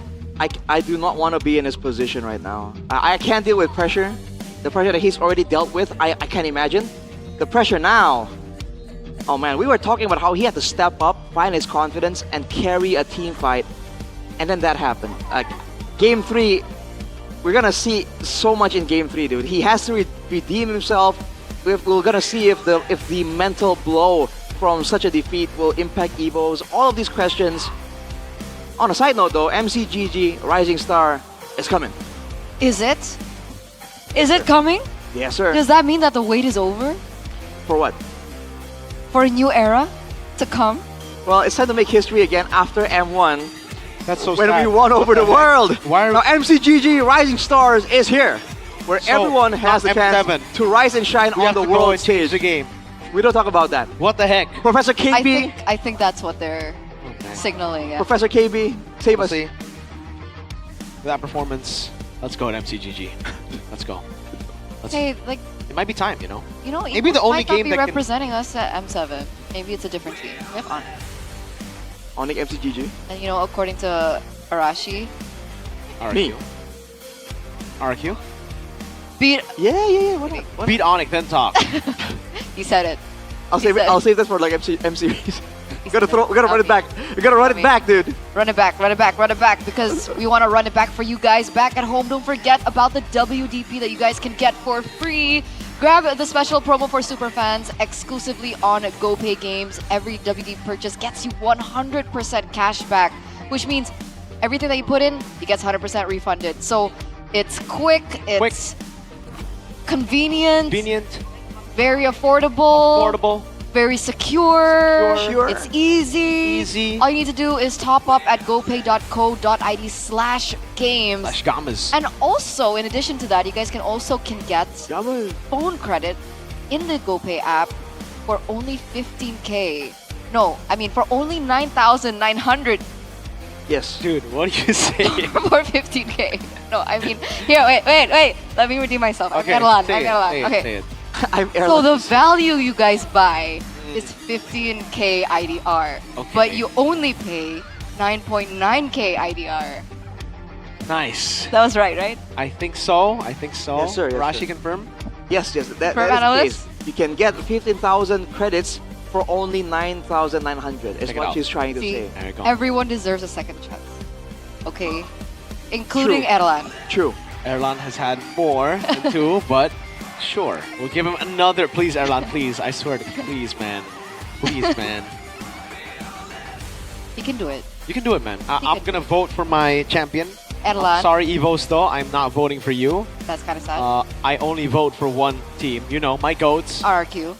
I do not want to be in his position right now. I can't deal with pressure. The pressure that he's already dealt with, I can't imagine. The pressure now. Oh man, we were talking about how he had to step up, find his confidence, and carry a team fight. And then that happened. Game 3, we're gonna see so much in Game 3, dude. He has to redeem himself. We're gonna see if the mental blow from such a defeat will impact Evos. All of these questions. On a side note though, MCGG Rising Star is coming. Is it? Is it coming? Yes, sir. Does that mean that the wait is over? For what? For a new era to come? Well, it's time to make history again after M1. That's so when sad. we won over the world. Why now MCGG Rising Stars is here, where So, everyone has the not chance M7. to rise and shine We on have the to go world and change stage. the game. We don't talk about that. What the heck? Professor KB, I think that's what they're signaling. Yeah. Professor KB, save We'll us. see. With that performance, let's go at MCGG. Let's go. Hey, like, It might be time, you know. Eagles Maybe the only might not game be that can. representing us at M7. Maybe it's a different team. We have Onyx. Onyx MCGG. And according to Arashi, RQ. RQ. beat. Yeah. What? Beat Onyx, then talk. You said it. I'll save it. I'll save that for like M series. We gotta run it back. We gotta run it back, dude. Run it back, because we want to run it back for you guys back at home. Don't forget about the WDP that you guys can get for free. Grab the special promo for super fans exclusively on GoPay games. Every WDP purchase gets you 100% cash back, which means everything that you put in, it gets 100% refunded. So it's quick, it's convenient, very affordable. Very secure. It's easy. All you need to do is top up at gopay.co.id/games. And also, in addition to that, you guys can get phone credit in the GoPay app for only 15K. No, I mean for only 9,900 Yes. Dude, what are you saying? for 15K. No, I mean, here, wait. Let me redeem myself. Okay, I'm Erlan. say it. Okay. I'm So Erlan. the value you guys buy is 15K IDR, Okay. but you only pay 9.9k IDR. Nice. That was right? I think so. Yes, sir. Yes, Rashi sir. confirm? Yes. That For is the analysts? case. You can get 15,000 credits for only 9,900 is Check it what out. she's trying to See, say. There you go. everyone deserves a second chance. Okay? Including True. Erlan. True. Erlan has had more than 2, but sure. We'll give him another. Please, Erlan, please. I swear to please, man. Please, man. He can do it. You can do it, man. I'm going to vote for my champion. Erlan. Sorry, Evos, though. I'm not voting for you. That's kind of sad. I only vote for one team. You know, my goats. RRQ.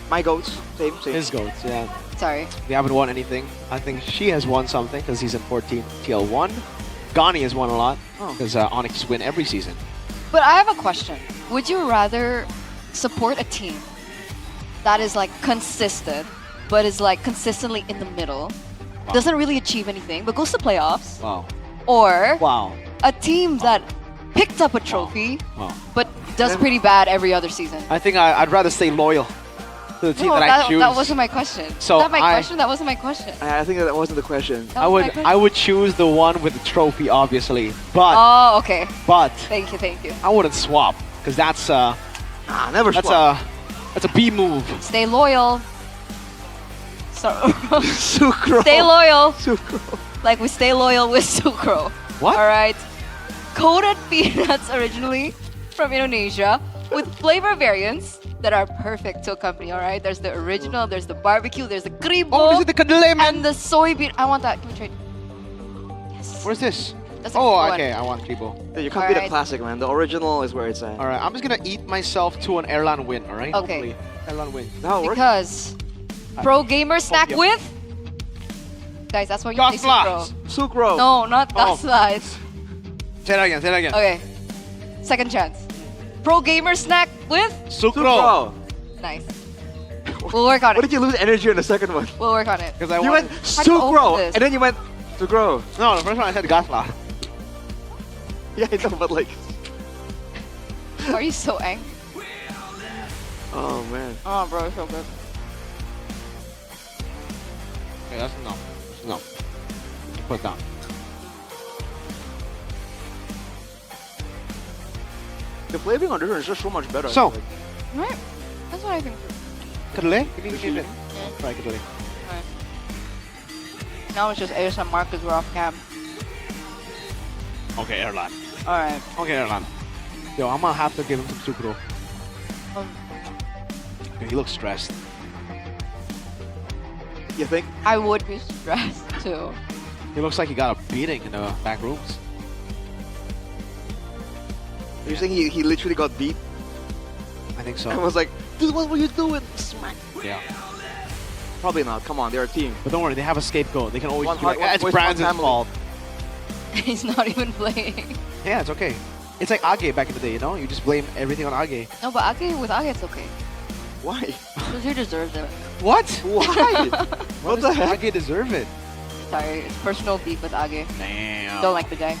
My goats. Same. His goats, yeah. Sorry. They haven't won anything. I think she has won something because season 14 TL1. Gani has won a lot because Onyx win every season. But I have a question. Would you rather support a team that is like consistent, but is like consistently in the middle, doesn't really achieve anything, but goes to playoffs? Wow. Or Wow. a team that picked up a trophy, Wow. but does pretty bad every other season? I think I'd rather stay loyal to the team No, that I choose. that wasn't my question. So That I- question? That wasn't my question. I think that wasn't the question. That was my I would choose the one with the trophy, obviously. But Oh, okay. but Thank you. I wouldn't swap because that's never swap. That's a B move. Stay loyal. So Sucro. stay loyal. Sucro. Like we stay loyal with Sucro. What? All right. Coated peanuts originally from Indonesia with flavor variants that are perfect to accompany. All right. There's the original. There's the barbecue. There's the kribo. Oh, this is the kadele, man. And the soybean. I want that. Give me trade. Where's this? That's a Oh, good one. okay. I want Kribo. Yeah, you can't beat the Alright. classic, man. The original is where it's at. All right. I'm just gonna eat myself to an Erlan win. All right. Okay. Hopefully, Erlan win. That works. Because pro gamer snack yeah. with. Guys, that's what you say Sucro. Sucro. No, not Oh. Gasla. It's Say that again. Say that again. okay. Second chance. Pro gamer snack with. Sucro. Nice. We'll work on What it. did you lose energy on the second one? We'll work on it. Because I You want. went How do you open Sucro, this? and then you went Sucro. No, the first one I said Gasla. Yeah, I know, but like, Why are you so angry? oh man. Oh, bro, it's so good. Okay, that's enough. That's enough. Put it down. The flavoring on this one is just so much better. I So, feel like. Right. That's what I think. kadele? Give me it. Try kadele. Now it's just ASMR because we're off cam. Okay, Erlan. Alright. Okay, Erlan. Yo, I'm gonna have to give him some Sucro. Okay, he looks stressed. You think? I would be stressed too. He looks like he got a beating in the back rooms. You're saying he literally got beat? I think I so. was like, dude, what were you doing? Smack. Yeah. Probably not. Come on, they're a team. But don't worry, they have a scapegoat. They can always One be like, heart, one it's voice, Brandon's one family." fault. He's not even playing. Yeah, it's okay. It's like Age back in the day, you know? You just blame everything on Age. No, but with Age it's okay. Why? Because he deserves it. What? Why? What the does heck? Age deserve it? Sorry, it's personal beef with Age. Damn. Don't like the guy.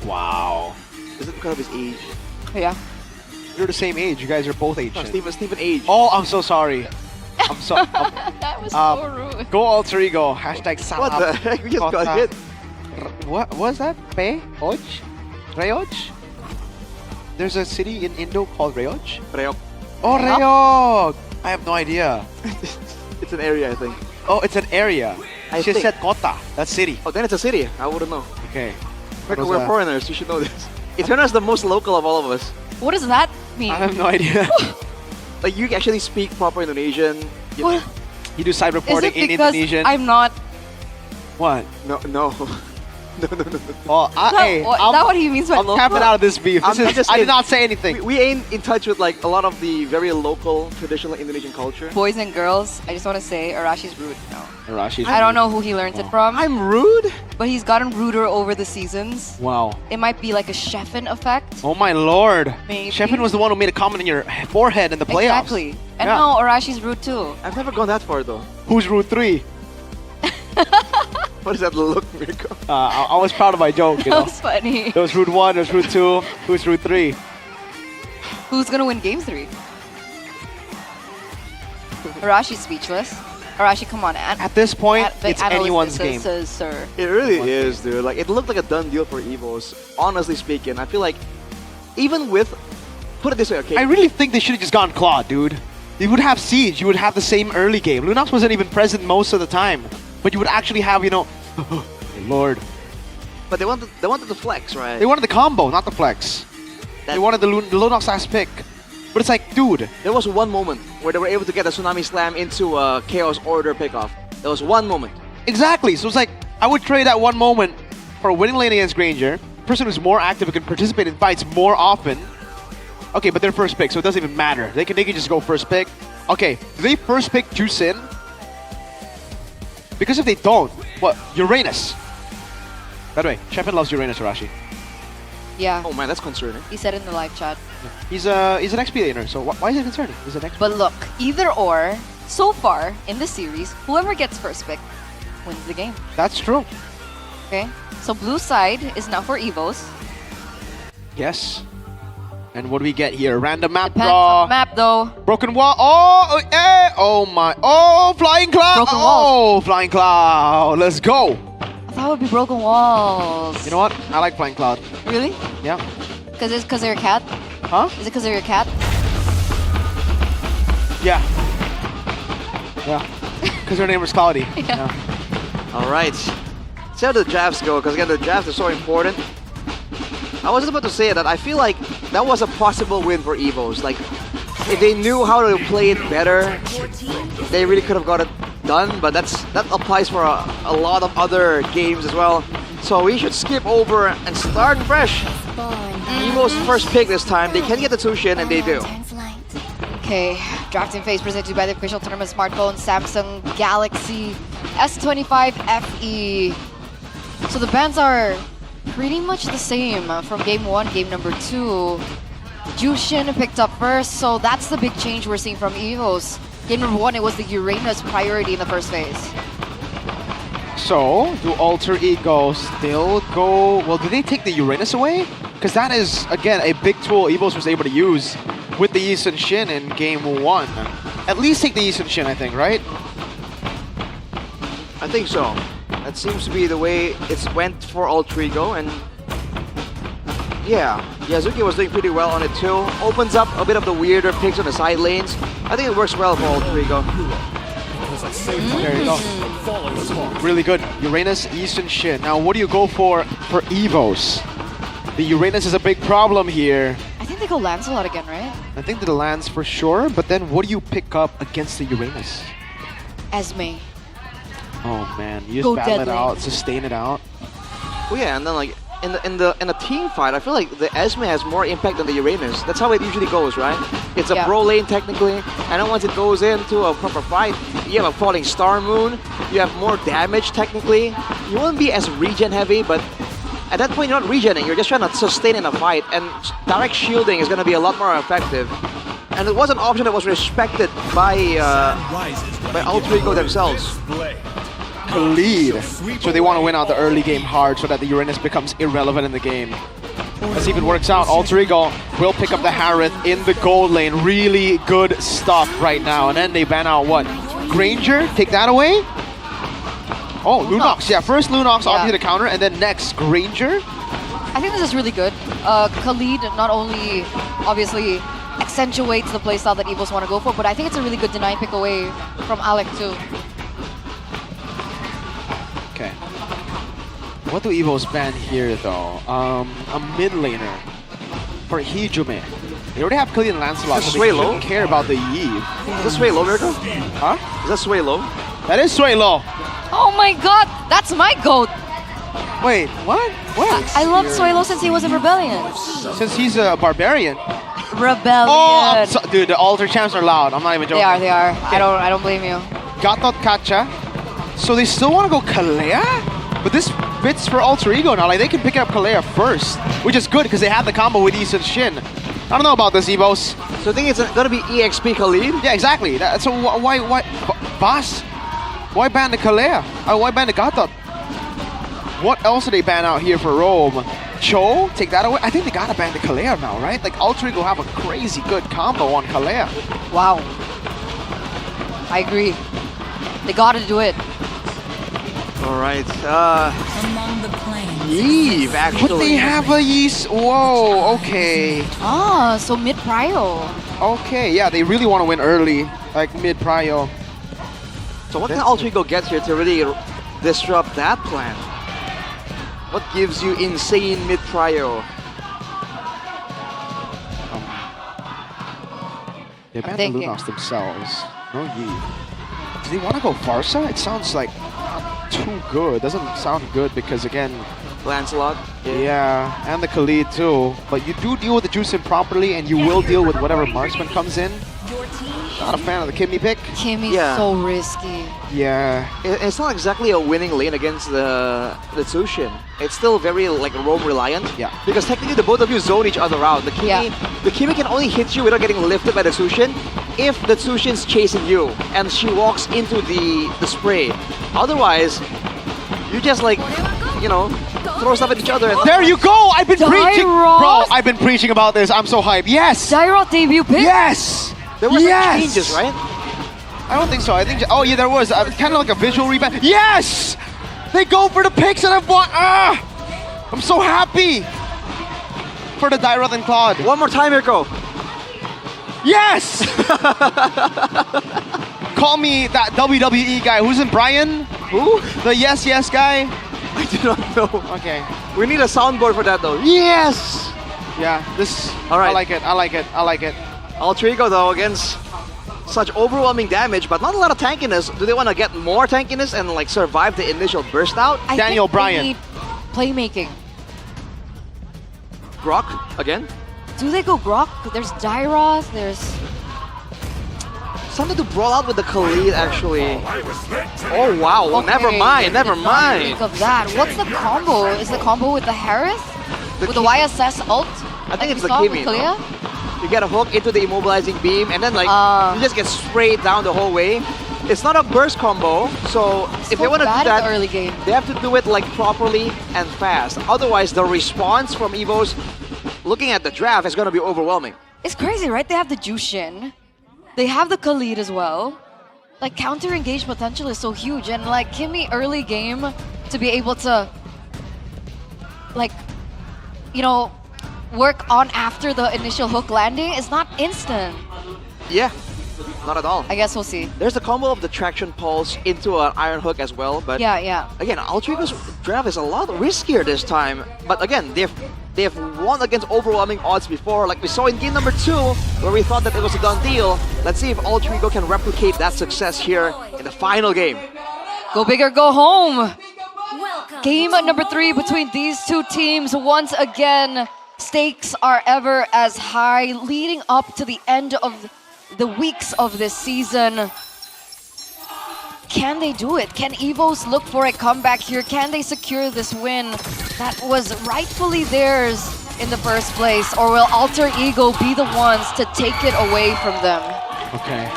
Wow. Is it because of his age? Yeah. You're the same age. You guys are both age. No, Stephen age. Oh, I'm so sorry. I'm so... That was so rude. Go alter ego. Hashtag What the heck? We just got hit. What was that? Rayoj? Rayoj? There's a city in Indo called Rayoj? Rayok. Oh, Rayog! I have no idea. It's an area, I think. Oh, it's an area. I She think. said Kota. That's city. Oh, then it's a city. I wouldn't know. Okay. We're foreigners. You should know this. Eterna's the most local of all of us. What does that mean? I have no idea. Like, you actually speak proper Indonesian. You What? You do side Is reporting it in because Indonesian. I'm not? What? No. No. Oh, hey, Is that what he means by I'm local? tapping out of this beef. I'm This is, just I saying, did not say anything. We ain't in touch with like a lot of the very local traditional Indonesian culture. Boys and girls, I just want to say Arashi's rude now. Arashi's I don't know who he learned it from. I'm rude? But he's gotten ruder over the seasons. Wow. It might be like a Sheffin effect. Oh my lord. Maybe. Sheffin was the one who made a comment in your forehead in the playoffs. Exactly. And Yeah. now Arashi's rude too. I've never gone that far though. Who's Route 3? What does that look, Mirko? I was proud of my joke, you That know. was funny. There was Route 1, there's Route 2, who's Route 3? Who's gonna win game 3? Arashi's speechless. Arashi, come on. At this point, it's anyone's game. Sir. It really is, dude. Like, it looked like a done deal for Evos. Honestly speaking, I feel like even with, put it this way, okay? I really think they should have just gone Claw, dude. You would have Siege. You would have the same early game. Lunox wasn't even present most of the time, but you would actually have, you know, Lord. But they wanted the flex, right? They wanted the combo, not the flex. They wanted the Lunox last pick. But it's like, dude. There was one moment where they were able to get a Tsunami Slam into a Chaos Order pickoff. There was one moment. Exactly. So it's like, I would trade that one moment for a winning lane against Granger, a person who's more active and can participate in fights more often. Okay, but they're first pick, so it doesn't even matter. They can just go first pick. Okay, do they first pick Jusin? Because if they don't, what? Uranus. By the way, Champion loves Uranus, Arashi. Yeah. Oh man, that's concerning. He said in the live chat. He's an XP laner, so why is it concerning? He's an XP. But look, either or, so far in the series, whoever gets first pick wins the game. That's true. Okay, so blue side is now for Evos. Yes. And what do we get here? Random map Depends draw. on the map though. Broken wall. Oh, oh my. Oh, flying cloud. Broken oh, flying cloud. Let's go. I thought it would be broken walls. You know what? I like flying cloud. Really? Yeah. Because they're a cat? Huh? Is it because they're a cat? Yeah. Yeah. Because her name was Cloudy. Yeah. All right. See how the drafts go, because again, the drafts are so important. I was about to say that I feel like that was a possible win for Evos. Like, if they knew how to play it better, they really could have got it done, but that applies for a lot of other games as well. So we should skip over and start fresh. Evo's first pick this time. They can get the Tushin, and they do. Okay, drafting phase presented by the official tournament smartphone Samsung Galaxy S25 FE. So the bans are pretty much the same from game 1, game number 2. Jushin picked up first, so that's the big change we're seeing from Evos. Game number 1, it was the Uranus priority in the first phase. So, do Alter Ego still go... Well, do they take the Uranus away? Because that is, again, a big tool Evos was able to use with the Yi Sun-shin in game 1. At least take the Yi Sun-shin, I think, right? I think so. That seems to be the way it went for Alter Ego, and yeah, Yazuki was doing pretty well on it too. Opens up a bit of the weirder picks on the side lanes. I think it works well for Alter Ego. There you go. Really good. Uranus, Yi Sun-shin. Now, what do you go for Evos? The Uranus is a big problem here. I think they go Lancelot again, right? I think the Lance for sure, but then what do you pick up against the Uranus? Esme. Oh man, you Go just battle it deadly. out, sustain it out. Well, yeah, and then like in a team fight, I feel like the Esme has more impact than the Uranus. That's how it usually goes, right? It's a pro lane technically, and then once it goes into a proper fight, you have a falling star moon. You have more damage technically. You won't be as regen heavy, but at that point you're not regenning. You're just trying to sustain in a fight, and direct shielding is going to be a lot more effective. And it was an option that was respected by Alter Ego themselves. Lead. So they want to win out the early game hard so that the Uranus becomes irrelevant in the game. Let's see if it works out. Alter Ego will pick up the Harith in the gold lane. Really good stuff right now. And then they ban out what? Granger? Take that away? Oh, Lunox. Yeah, first Lunox obviously the counter, and then next Granger. I think this is really good. Khalid not only obviously accentuates the playstyle that Evos want to go for, but I think it's a really good deny pick away from Alec too. Okay. What do Evos ban here though? A mid laner for Hijume. They already have Khalid and Lancelot, so they don't care about the Eve. Is that Sway Low, Miracle? Huh? Is that Sway Low? That is Sway Low. Oh my god, that's my goat! Wait, what? What? I loved Suelo since he was in Rebellion. Since he's a barbarian. Rebellion. Oh, dude, the alter champs are loud. I'm not even joking. They are. Okay. I don't blame you. Gatot Kacha. So they still want to go Kalea? But this fits for Alter Ego now. Like, they can pick up Kalea first, which is good because they have the combo with Yi Sun-shin. I don't know about this, Evos. So you think it's going to be EXP Khalid? Yeah, exactly. So why, boss? Why ban the Kalea? Why ban the Gatot? What else did they ban out here for Rome? Cho? Take that away? I think they gotta ban the Kalea now, right? Like, Alter Ego have a crazy good combo on Kalea. Wow. I agree. They gotta do it. Alright, Eve, actually. But they have a Yeast. Whoa, okay. Ah, so mid prio. Okay, yeah, they really want to win early, like mid prio. So what can Alter Ego get here to really disrupt that plan? What gives you insane mid prio? They banned the thinking. Lunox themselves. No Yi. Do they want to go Farsa? It sounds like not too good. Doesn't sound good because again, Lancelot. Yeah, and the Khalid too. But you do deal with the Juicing properly, and you will deal with whatever marksman comes in. Not a fan of the Kimmy pick. Kimmy's Yeah. so risky. Yeah. It's not exactly a winning lane against the Tsushin. It's still very like roam reliant. Yeah. Because technically the both of you zone each other out. The Kimmy can only hit you without getting lifted by the Tsushin if the Tsushin's chasing you and she walks into the spray. Otherwise, you just like, you know, throw stuff at each other. And There you go! I've been preaching! Dairoth! Bro, I've been preaching about this. I'm so hyped. Yes! Dairoth debut pick? Yes! There were yes! some changes, right? I don't think so. I think... Oh, yeah, there was. Kind of like a visual rebound. Yes! They go for the picks and I've won. Ah! I'm so happy! For the Dairoth and Claude. One more time, Mirko. Yes! Call me that WWE guy. Who's in Brian? Who? The yes, yes guy? I do not know. Okay. We need a soundboard for that though. Yes! Yeah, this... All right. I like it. I like it. I like it. Alter Ego though against such overwhelming damage, but not a lot of tankiness. Do they want to get more tankiness and like survive the initial burst out? I Daniel think Bryan. They need playmaking. Grok again? Do they go Grok? There's Dairoth, there's... Something to brawl out with the Khalid actually. Oh wow, well, never mind, never Did not mind. think of that. What's the combo? Is the combo with the Harris? With the YSS ult? I think it's the saw with Kimmy. Kalia? No? You get a hook into the immobilizing beam and then like you just get sprayed down the whole way. It's not a burst combo, so if they want to do bad in that, the early game. they have to do it like properly and fast. Otherwise, the response from Evos, looking at the draft, is going to be overwhelming. It's crazy, right? They have the Jushin. They have the Khalid as well. Like, counter-engage potential is so huge. And, like, Kimmy early game to be able to, like, you know, work on after the initial hook landing is not instant. Yeah, not at all. I guess we'll see. There's the combo of the traction pulse into an iron hook as well, but Yeah. again, Alter Ego's draft is a lot riskier this time. But again, they've won against overwhelming odds before, like we saw in game number 2, where we thought that it was a done deal. Let's see if Alter Ego can replicate that success here in the final game. Go big or go home. Game number 3 between these two teams. Once again, stakes are ever as high, leading up to the end of the weeks of this season. Can they do it? Can Evos look for a comeback here? Can they secure this win that was rightfully theirs in the first place? Or will Alter Ego be the ones to take it away from them? Okay.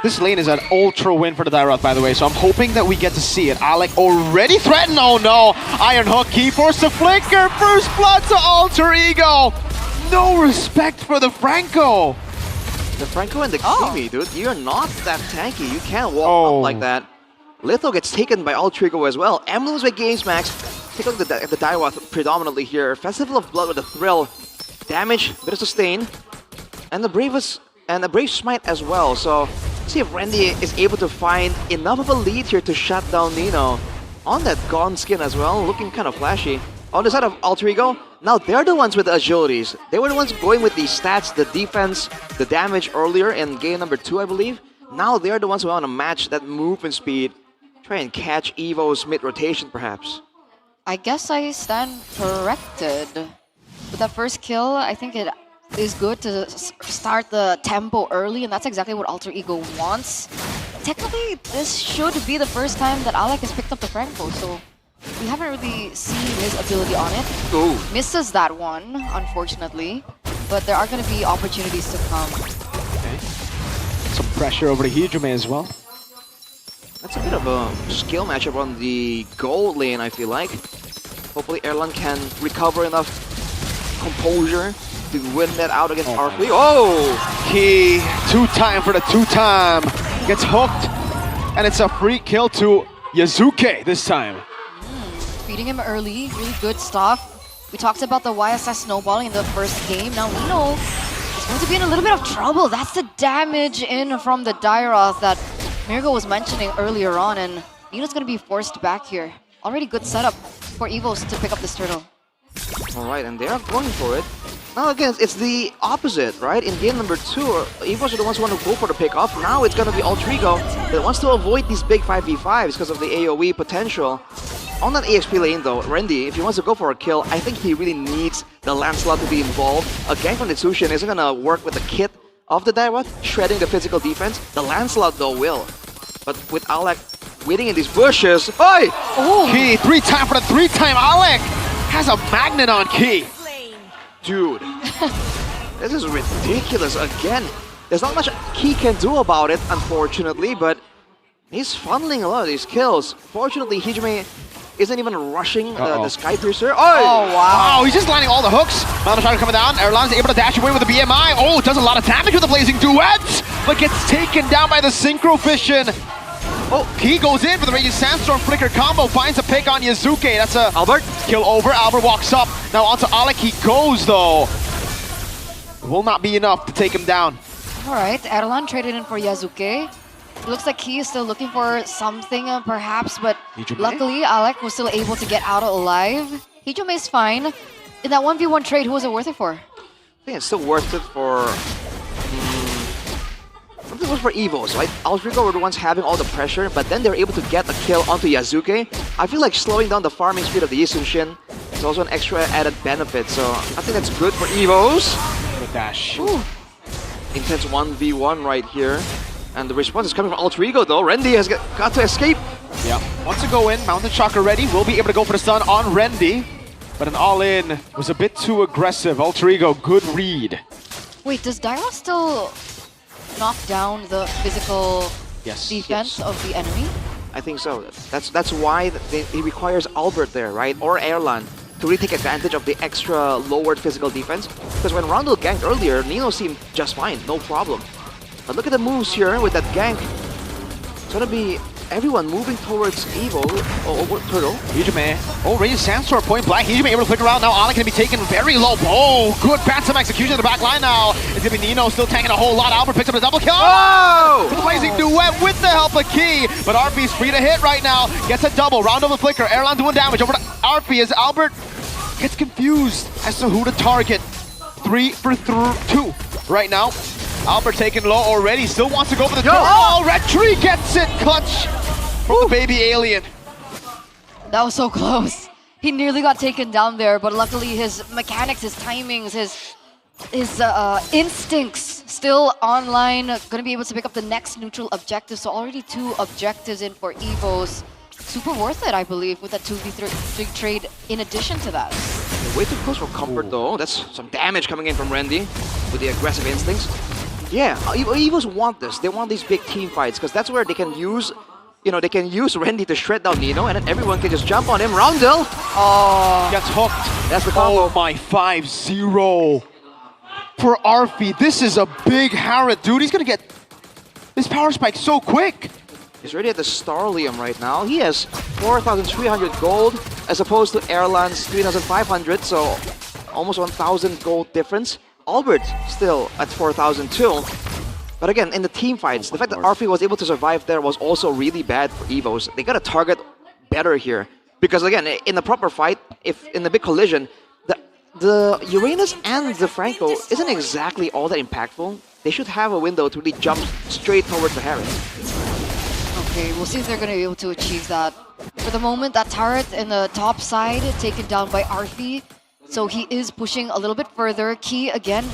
This lane is an ultra win for the Dairoth, by the way, so I'm hoping that we get to see it. Alec already threatened. Oh no! Iron Hook, key force to flicker. First blood to Alter Ego. No respect for the Franco. The Franco and the Kimi, dude, you're not that tanky. You can't walk up like that. Litho gets taken by Alter Ego as well. Emblems by Games Max. Take a look at the Dairoth predominantly here. Festival of Blood with a thrill. Damage, bit of sustain. And the Brave Smite as well. So see if Randy is able to find enough of a lead here to shut down Nino. On that Gone skin as well, looking kind of flashy. On the side of Alter Ego, now they're the ones with the agilities. They were the ones going with the stats, the defense, the damage earlier in game number 2, I believe. Now they're the ones who want to match that movement speed. Try and catch Evo's mid-rotation, perhaps. I guess I stand corrected. With that first kill, I think it is good to start the tempo early, and that's exactly what Alter Ego wants. Technically, this should be the first time that Alec has picked up the Franco, so we haven't really seen his ability on it. Ooh. Misses that one, unfortunately, but there are going to be opportunities to come. Okay. Some pressure over to Hijime as well. That's a bit of a skill matchup on the gold lane, I feel like. Hopefully Erlan can recover enough composure to win that out against R3. Oh! Key, 2-time for the 2-time. Gets hooked. And it's a free kill to Yazuke this time. Feeding him early, really good stuff. We talked about the YSS snowballing in the first game. Now Nino is going to be in a little bit of trouble. That's the damage in from the Dairoth that Mirgo was mentioning earlier on, and Nino's going to be forced back here. Already good setup for Evos to pick up this turtle. All right, and they are going for it. Now again, it's the opposite, right? In game number 2, Evos are the ones who want to go for the pick-off. Now it's going to be Alter Ego that wants to avoid these big 5v5s because of the AoE potential. On that AXP lane though, Randy, if he wants to go for a kill, I think he really needs the Lancelot to be involved. A gank from Nitsushin isn't going to work with the kit of the Dairoth, shredding the physical defense. The Lancelot though will. But with Alec waiting in these bushes, oi! Oh, Key, 3-time for the 3-time. Alec has a magnet on Key. Dude, this is ridiculous again. There's not much Key can do about it, unfortunately, but he's funneling a lot of these kills. Fortunately, Hijime isn't even rushing the Sky Piercer. Oh, wow. He's just landing all the hooks. Mount coming down. Erlan's able to dash away with the BMI. Oh, does a lot of damage with the Blazing Duets, but gets taken down by the Synchro Fission. Oh, Key goes in for the Raging Sandstorm Flicker combo, finds a pick on Yazuke. That's a Albert kill over. Albert walks up. Now onto Alec he goes though. Will not be enough to take him down. All right, Erlan traded in for Yazuke. It looks like he is still looking for something perhaps, but luckily Alec was still able to get out alive. Hijime is fine. In that 1v1 trade, who was it worth it for? I think it's still worth it for... Something was for Evos, right? Alter Ego were the ones having all the pressure, but then they're able to get a kill onto Yazuke. I feel like slowing down the farming speed of the Yisun is also an extra added benefit, so I think that's good for Evos. Good dash. Ooh. Intense 1v1 right here. And the response is coming from Alter Ego though. Randy has got to escape. Yeah, wants to go in. Mountain Chakra ready. Will be able to go for the stun on Randy. But an all-in was a bit too aggressive. Alter Ego, good read. Wait, does Dairoth still knock down the physical defense of the enemy? I think so. That's why he requires Albert there, right? Or Erlan to really take advantage of the extra lowered physical defense. Because when Rondo ganked earlier, Nino seemed just fine, no problem. But look at the moves here with that gank. It's gonna be everyone moving towards Evo. Oh, Turtle. Hijime. Oh, Raging Sandstorm point blank. Hijime able to flick around. Now Alec can be taken very low. Oh, good phantom execution in the back line now. It's gonna be Nino still tanking a whole lot. Albert picks up a double kill. Oh! Blazing Duet with the help of Key. But RP's free to hit right now. Gets a double. Round over flicker. Erlan doing damage over to RP as Albert gets confused as to who to target. 3 for 2 right now. Albert taken low already, still wants to go for the turtle. Oh, Red Tree gets it, clutch from the baby alien. That was so close. He nearly got taken down there, but luckily his mechanics, his timings, his instincts still online. Gonna be able to pick up the next neutral objective. So already 2 objectives in for Evos. Super worth it, I believe, with that 2v3 trade in addition to that. Way too close for comfort though. That's some damage coming in from Randy with the aggressive instincts. Yeah, Evos want this. They want these big team fights because that's where they can use, they can use Randy to shred down Nino, and then everyone can just jump on him. Roundel! Oh, gets hooked. That's the combo. Oh my, 5-0 for Arfi. This is a big Harrod, dude. He's gonna get this power spike so quick. He's already at the Starlium right now. He has 4,300 gold as opposed to Erlan's 3,500, so almost 1,000 gold difference. Albert still at 4,000 too. But again, in the team fights, the fact that Arfi was able to survive there was also really bad for Evos. They gotta target better here. Because again, in the proper fight, if in the big collision, the Uranus and the Franco isn't exactly all that impactful. They should have a window to really jump straight towards the Harris. Okay, we'll see if they're gonna be able to achieve that. For the moment, that turret in the top side taken down by Arfi. So he is pushing a little bit further. Key again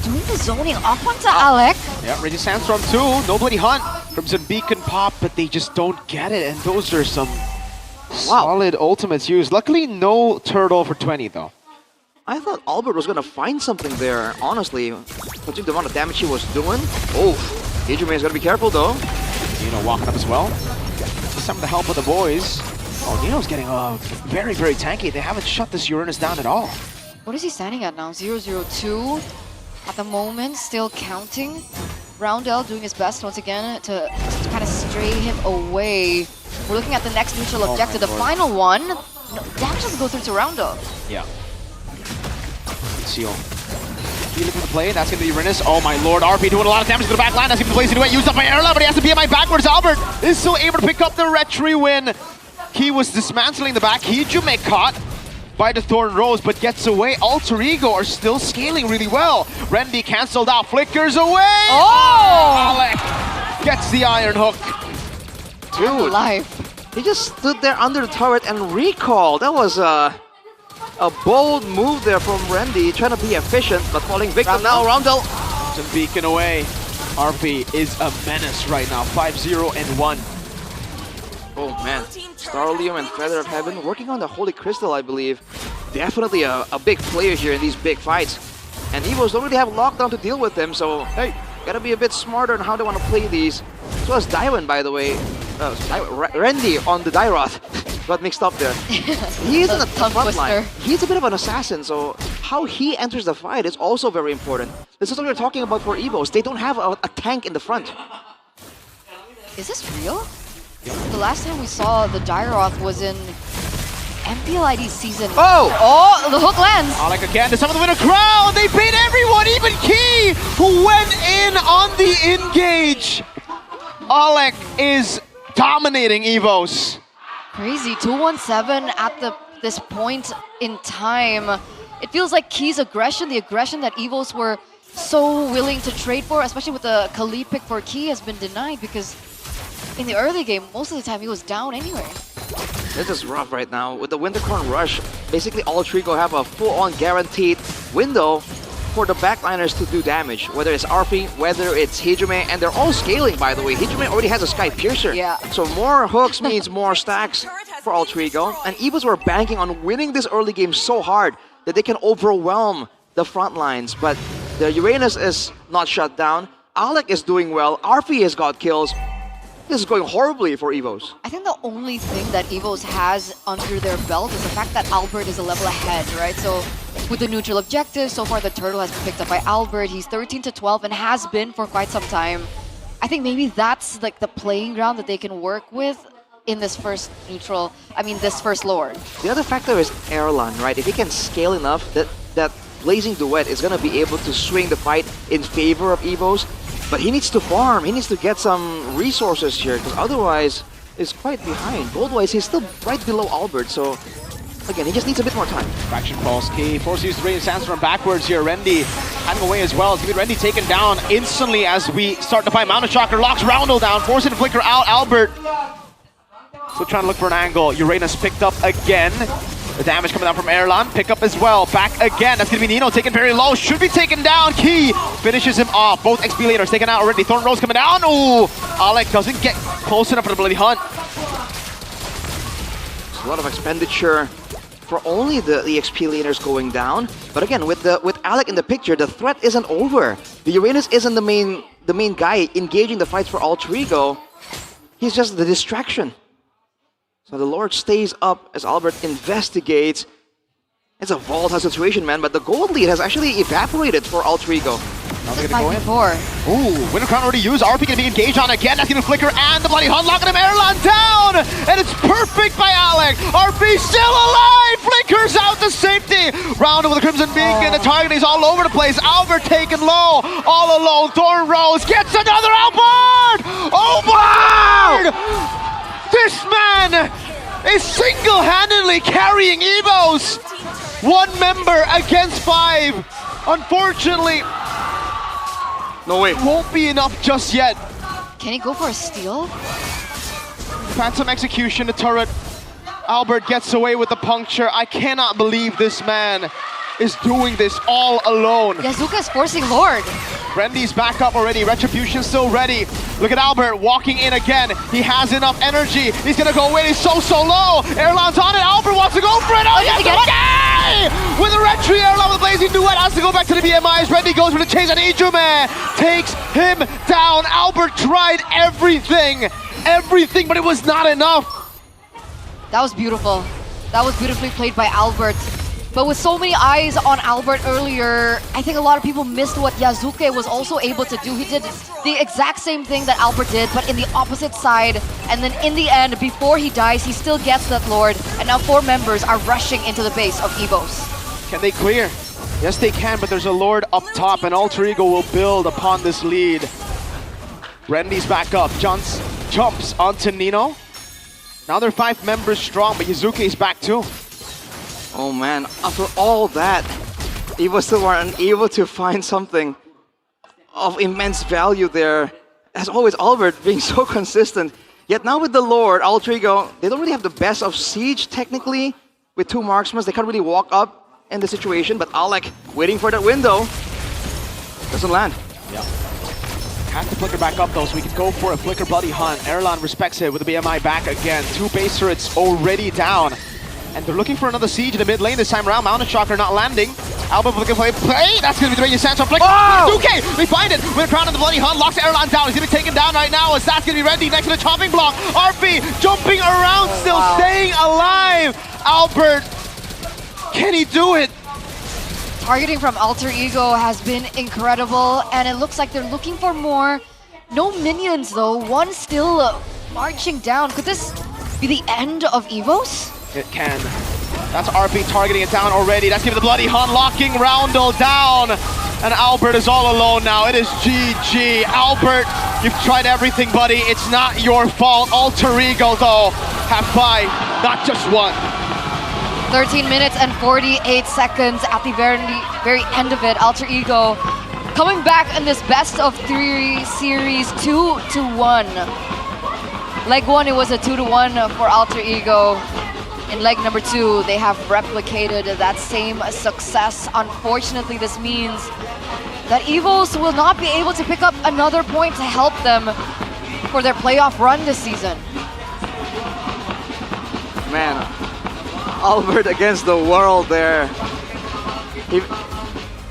doing the zoning off onto Alec. Yeah, Raging Sandstorm too. No Bloody Hunt from some Beacon Pop, but they just don't get it. And those are some solid ultimates used. Luckily, no turtle for 20 though. I thought Albert was gonna find something there, honestly. Considering the amount of damage he was doing. Oh, Hijime is gonna be careful though. Nino walking up as well. With some of the help of the boys. Oh, Nino's getting very, very tanky. They haven't shut this Uranus down at all. What is he standing at now? 0-0-2. At the moment, still counting. Roundel doing his best once again to kind of stray him away. We're looking at the next neutral objective, the final one. No, damage doesn't go through to Roundel. Yeah. Seal. He looking to play, that's going to be Rinus. Oh my lord, RP doing a lot of damage to the back line. That's going to play into it. Used up by Erla, but he has the BMI backwards. Albert is still able to pick up the retry win. He was dismantling the back. Hijume caught by the Thorn Rose, but gets away. Alter Ego are still scaling really well. Rendy cancelled out, flickers away. Oh! Alec gets the Iron Hook. Dude, he just stood there under the turret and recalled. That was a bold move there from Rendy, trying to be efficient, but falling victim now. Roundel. Some beacon away. RP is a menace right now. 5-0-1. Oh man, Starlium and Feather of Heaven working on the Holy Crystal, I believe. Definitely a big player here in these big fights. And Evos don't really have lockdown to deal with them, so hey, gotta be a bit smarter on how they want to play these. So as Daiwan, by the way, Rendy on the Dairoth got mixed up there. He is in the front line. He's a bit of an assassin, so how he enters the fight is also very important. This is what we're talking about for Evos. They don't have a tank in the front. Is this real? The last time we saw the Dairoth was in MPL ID season. Oh! Oh, the hook lands. Alec again to some of the winner crowd. They beat everyone, even Key, who went in on the engage. Alec is dominating Evos. Crazy, 217 at this point in time. It feels like Key's aggression, the aggression that Evos were so willing to trade for, especially with the Khalid pick for Key, has been denied because in the early game, most of the time he was down anyway. This is rough right now. With the Wintercorn Rush, basically all Trigo have a full-on guaranteed window for the backliners to do damage. Whether it's RP, whether it's Hijume, and they're all scaling, by the way. Hijume already has a Sky Piercer. Yeah. So more hooks means more stacks for all Trigo. And Evos were banking on winning this early game so hard that they can overwhelm the front lines. But the Uranus is not shut down. Alec is doing well. RP has got kills. This is going horribly for Evos. I think the only thing that Evos has under their belt is the fact that Albert is a level ahead, right? So with the neutral objective, so far the turtle has been picked up by Albert. He's 13-12 and has been for quite some time. I think maybe that's like the playing ground that they can work with in this first neutral, this first Lord. The other factor is Erlan, right? If he can scale enough, that Blazing Duet is gonna be able to swing the fight in favor of Evos. But he needs to farm, he needs to get some resources here, because otherwise it's quite behind. Gold-wise, he's still right below Albert, so again, he just needs a bit more time. Faction calls Key, forces use the Radiant Sandstorm backwards here. Rendy hiding away as well. It's Rendy taken down instantly as we start to fight. Mountain Shocker locks Roundel down, forcing to flicker out Albert. Still trying to look for an angle. Uranus picked up again. The damage coming down from Erlan, pick up as well, back again. That's gonna be Nino taken very low, should be taken down. Key finishes him off. Both XP leaders taken out already. Thorn Rose coming down. Ooh, Alec doesn't get close enough for the Bloody Hunt. There's a lot of expenditure for only the XP leaders going down. But again, with Alec in the picture, the threat isn't over. The Uranus isn't the main guy engaging the fights for Alter Ego. He's just the distraction. So the Lord stays up as Albert investigates. It's a volatile situation, man, but the gold lead has actually evaporated for Alter Ego. Now they're gonna go in. Ooh, Winter Crown already used. RP gonna be engaged on again. That's gonna flicker, and the Bloody Hunt locking him. Erlan down, and it's perfect by Alec. RP still alive, flickers out to safety. Rounded with the Crimson Beacon. The target is all over the place. Albert taken low, all alone. Thorn Rose gets another Albert. Albert! This man is single-handedly carrying Evos. One member against 5. Unfortunately, no way. Won't be enough just yet. Can he go for a steal? Phantom execution, the turret. Albert gets away with the puncture. I cannot believe this man is doing this all alone. Yazuka is forcing Lord. Rendy's back up already. Retribution still ready. Look at Albert walking in again. He has enough energy. He's gonna go away. He's so low. Erlan's on it. Albert wants to go for it. Oh, yes, okay! With a retry, Erlan with a Blazing Duet has to go back to the BMIs. Rendy goes for the chase, and Hijume takes him down. Albert tried everything, but it was not enough. That was beautiful. That was beautifully played by Albert. But with so many eyes on Albert earlier, I think a lot of people missed what Yasuke was also able to do. He did the exact same thing that Albert did, but in the opposite side. And then in the end, before he dies, he still gets that Lord. And now 4 members are rushing into the base of EVOS. Can they clear? Yes, they can, but there's a Lord up top, and Alter Ego will build upon this lead. Randy's back up, jumps onto Nino. Now they're 5 members strong, but Yazuke's back too. Oh man, after all that, EVOS still were unable to find something of immense value there. As always, Albert being so consistent. Yet now with the Lord, Alter Ego, they don't really have the best of Siege technically. With 2 marksmen, they can't really walk up in the situation, but Alec waiting for that window. Doesn't land. Yeah. Has to flicker back up though, so we can go for a flicker bloody hunt. Erlan respects it with the BMI back again. 2 base turrets already down. And they're looking for another siege in the mid lane this time around. Mountain Shocker not landing. Albert looking for a play. That's going to be the way you sense on flicker. Okay, they find it. With a crown of the bloody hunt, locks Erlan down. He's going to be taken down right now as that's going to be ready next to the chopping block. RP jumping around, still staying alive. Albert, can he do it? Targeting from Alter Ego has been incredible, and it looks like they're looking for more. No minions though, 1 still marching down. Could this be the end of EVOS? It can. That's RP targeting it down already. That's giving the bloody hunt, locking Roundel down. And Albert is all alone now. It is GG. Albert, you've tried everything, buddy. It's not your fault. Alter Ego though have 5, not just 1. 13 minutes and 48 seconds at the very end of it. Alter Ego coming back in this best of 3 series 2-1. Leg 1, it was a 2-1 for Alter Ego. In leg number 2, they have replicated that same success. Unfortunately, this means that EVOS will not be able to pick up another point to help them for their playoff run this season. Man, Albert against the world there. He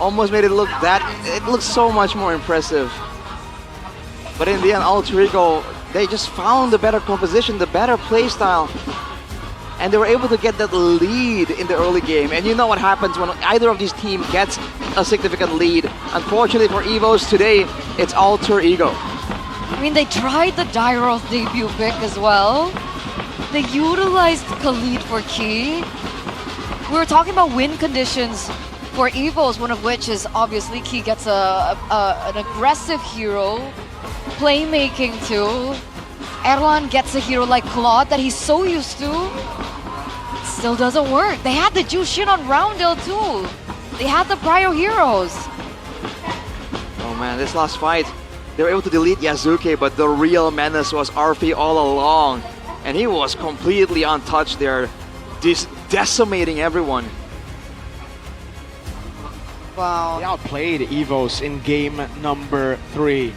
almost made it look looks so much more impressive. But in the end, Alter Ego, they just found the better composition, the better playstyle. And they were able to get that lead in the early game. And you know what happens when either of these teams gets a significant lead. Unfortunately for EVOS today, it's Alter Ego. I mean, they tried the Dairos debut pick as well. They utilized Khalid for Key. We were talking about win conditions for EVOS, one of which is obviously Key gets an aggressive hero, playmaking too. Erlan gets a hero like Claude that he's so used to. It still doesn't work. They had the Jushin on Roundel too. They had the prior heroes. Oh man, this last fight, they were able to delete Yasuke, but the real menace was RP all along. And he was completely untouched there, decimating everyone. Wow. They outplayed EVOS in game number 3.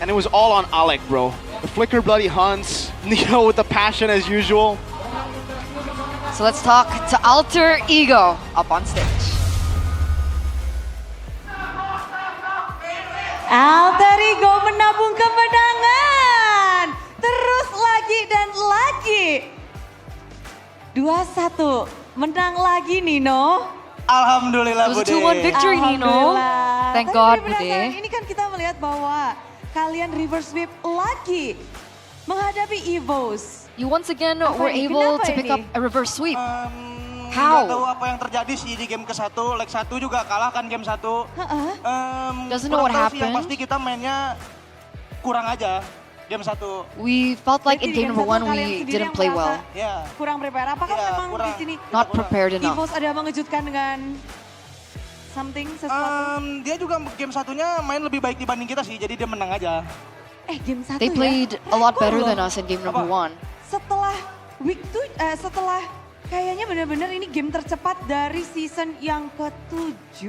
And it was all on Alec, bro. The flicker bloody hunts, Nino with the passion as usual. So let's talk to Alter Ego up on stage. Alter Ego menabung kemenangan. Terus lagi dan lagi. 2-1. Menang lagi Nino. Alhamdulillah, It was Bude. a 2-1 victory, Nino. Thank God, Bude. Ini kan kita melihat bahwa kalian reverse sweep lagi menghadapi EVOS. You once again were able to pick up a reverse sweep. Nggak How? tahu apa yang terjadi sih di game ke-1, leg 1 juga kalah kan game 1. Doesn't know what Kurang tahu sih, yang happened. pasti kita mainnya kurang aja game 1. We felt like in game number 1 we didn't play well. Ya. Kurang prepare. Apakah memang di sini Not prepared enough. EVOS ada mengejutkan dengan sesuatu? Dia juga game 1-nya main lebih baik dibanding kita sih, jadi dia menang aja. Game 1 They played a lot better than us in game number 1. Setelah setelah kayaknya benar-benar ini game tercepat dari season yang ke-7.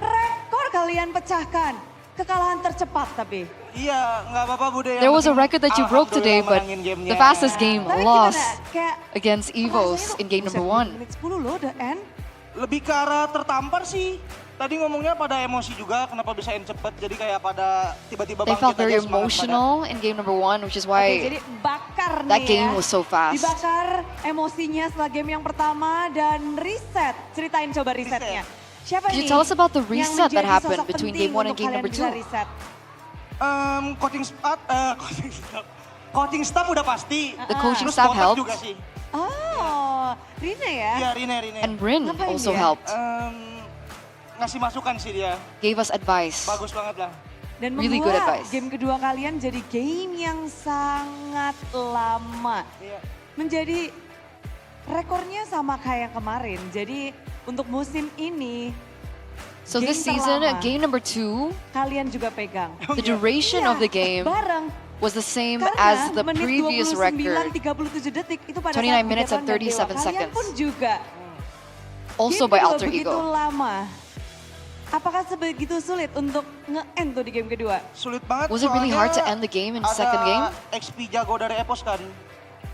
Rekor kalian pecahkan. Kekalahan tercepat tapi. Iya, nggak apa-apa Bude. There was a record that you broke today, but the fastest game lost against EVOS in game number 1. Menit 10 loh, the end. Lebih ke arah tertampar sih. Tadi ngomongnya pada emosi juga, kenapa bisa end cepet, jadi kayak pada tiba-tiba They bangkit felt very aja semangat emotional in game number 1, which is Oke, why jadi bakar that nih game ya. was so fast. Dibakar emosinya setelah game yang pertama dan reset. Ceritain coba resetnya. Siapa Could you nih tell us about the yang reset that menjadi happened sosok between penting game 1 and untuk game kalian number bisa 2? reset? Coaching staff udah pasti. The coaching Terus staff Botak helped. juga sih. Oh, Rina ya? Iya, Rine. And Rin Ngapain also dia? helped. Ngasih masukan sih dia. Gave us advice. Bagus banget lah. Dan Really good membuat advice. game kedua kalian jadi game yang sangat lama. Iya. Menjadi rekornya sama kayak yang kemarin. Jadi untuk musim ini, So game this season, terlama game number 2, kalian juga pegang. the duration Iya, of the game bareng. was the same Karena as the menit previous 29, record. 37 detik itu pada 29 saat minutes and Bugeton dan Dewa. 37 Kalian seconds. pun juga. Also Game by kedua Alter begitu Ego. lama. Apakah sebegitu sulit untuk nge-end tuh di game kedua? Sulit banget. Was it really hard to soalnya end the game in the ada second game? XP jago dari Epos kan.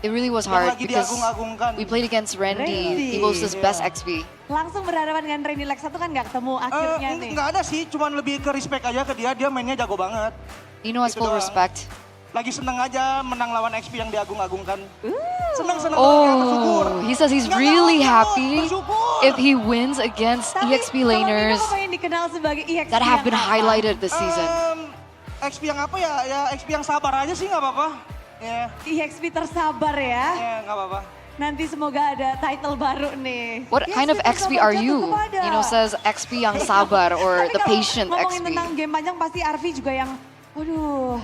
It really was Yang hard lagi because diagung-agungkan. we played against Randy, Randy. Evo's Iya. best XP. Langsung berhadapan dengan Randy Lex tuh kan nggak ketemu akhirnya nih. Nggak ada sih, cuman lebih ke respect aja ke dia mainnya jago banget. Nino has Gitu full doang. respect. Lagi seneng aja menang lawan XP yang diagung-agungkan. Seneng-seneng doang ya, bersyukur. Oh, he says he's really happy if he wins against EXP laners Apa yang dikenal sebagai EXP that have been yang apa? highlighted this season. XP yang apa ya? Ya XP yang sabar aja sih nggak apa-apa. Ya. EXP tersabar ya. Ya nggak apa-apa. Nanti semoga ada title baru nih. What kind of XP are you? Nino says XP yang sabar or the patient Ngomongin XP. tentang game panjang pasti Arvi juga yang, waduh,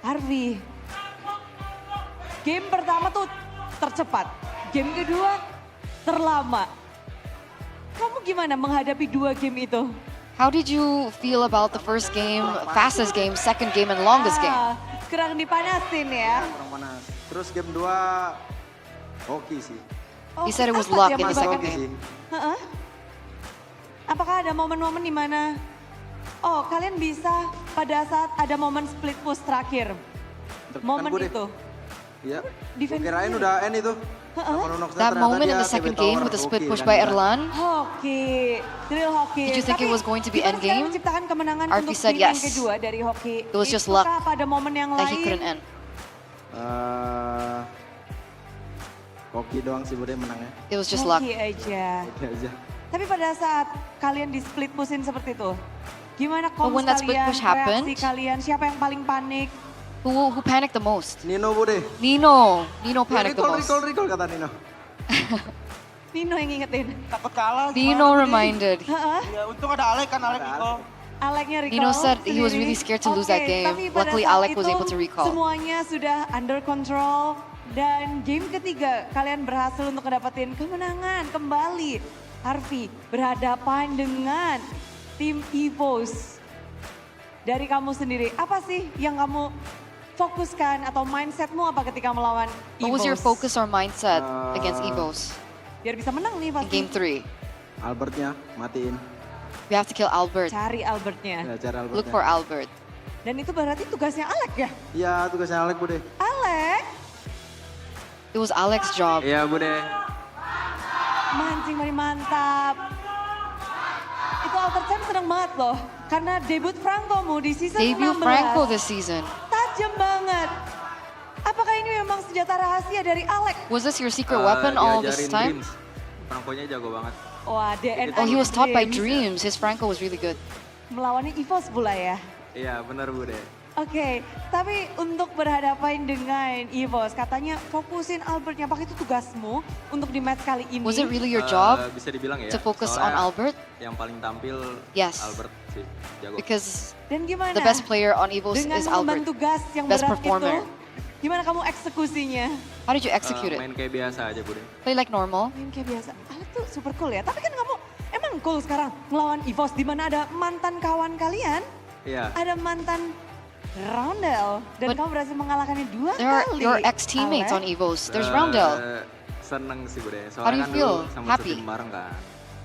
Arvi. Game pertama tuh tercepat, game kedua terlama. Kamu gimana menghadapi dua game itu? How did you feel about the first game, fastest game, second game, and longest game? Kurang dipanasin ya. Kurang panas. Terus game 2 hoki sih. He said it was apa luck yang in the membuat- second Hoki game. sih. Heeh. Apakah ada momen-momen di mana, oh kalian bisa pada saat ada momen split push terakhir, momen gue deh. itu? Iya. Defense Kirain sendiri. udah end itu. That moment in the second game with the split push by Erlan, Hoki, drill hoki. Did you think it was going to be end game? Menciptakan kemenangan Arfi untuk said tim yang yes. kedua dari hoki. It was just Itukah luck pada momen yang that he lain? couldn't end. Hoki doang sih bude menangnya. It was just luck. Hoki aja. Hoki aja. Tapi pada saat kalian di split pushin seperti itu, gimana But when that split kalian, push happened, reaksi kalian, siapa yang paling panik? Who panicked the most? Nino bude. Nino panicked the most. Recall kata Nino. Nino yang ngingetin. Takut kalah. Nino reminded. Ya, untung ada Alek kan, Alek recall. Aleknya recall Nino said he was sendiri. really scared to lose that Oke, game. tapi pada Luckily, saat Alek was itu able to recall. Semuanya sudah under control. Dan game ketiga kalian berhasil untuk mendapatkan kemenangan kembali. Harvey berhadapan dengan tim EVOS. Dari kamu sendiri, apa sih yang kamu fokuskan atau mindsetmu apa ketika melawan EVOS? What was your focus or mindset against Evos Biar bisa menang nih in pasti. game 3? Albertnya matiin. We have to kill Albert. Cari Albertnya. Ya, cari Albertnya. Look for Albert. Dan itu berarti tugasnya Alek ya? Iya, tugasnya Alek bude. Alek It was Alex's job. Iya bude. mancing paling mantap. Itu Alter Chan seneng banget loh. Karena debut Francomu di season 16. Debut Franco this season. Tajam banget. Apakah ini memang senjata rahasia dari Alex? Was this your secret weapon all this time? Franco-nya jago banget. Wah, DNA Oh, he was taught by Dreams. Dreams. His Franco was really good. Melawannya EVOS pula ya. Iya, benar bude. Oke, tapi untuk berhadapan dengan EVOS, katanya fokusin Albertnya. Apakah itu tugasmu untuk di match kali ini? Was it really your job Bisa dibilang ya. to focus on Soalnya Albert? Yang paling tampil Yes. Albert sih, jago. Because Dan gimana? the best player on Evos Dengan is mengemban Albert. tugas yang Best berat performer. itu, gimana kamu eksekusinya? How did you execute it? Main kayak biasa aja bude. Play like normal? Main kayak biasa. Alex tuh super cool ya. Tapi kan kamu emang cool sekarang ngelawan EVOS di mana ada mantan kawan kalian, Iya. ada mantan Roundel, dan kamu berhasil mengalahkannya 2 There are kali. your ex-teammates on Alex. Evos. There's Roundel. Seneng sih bude. How do you Soalnya kan feel? dulu sama Happy? setim bareng kan.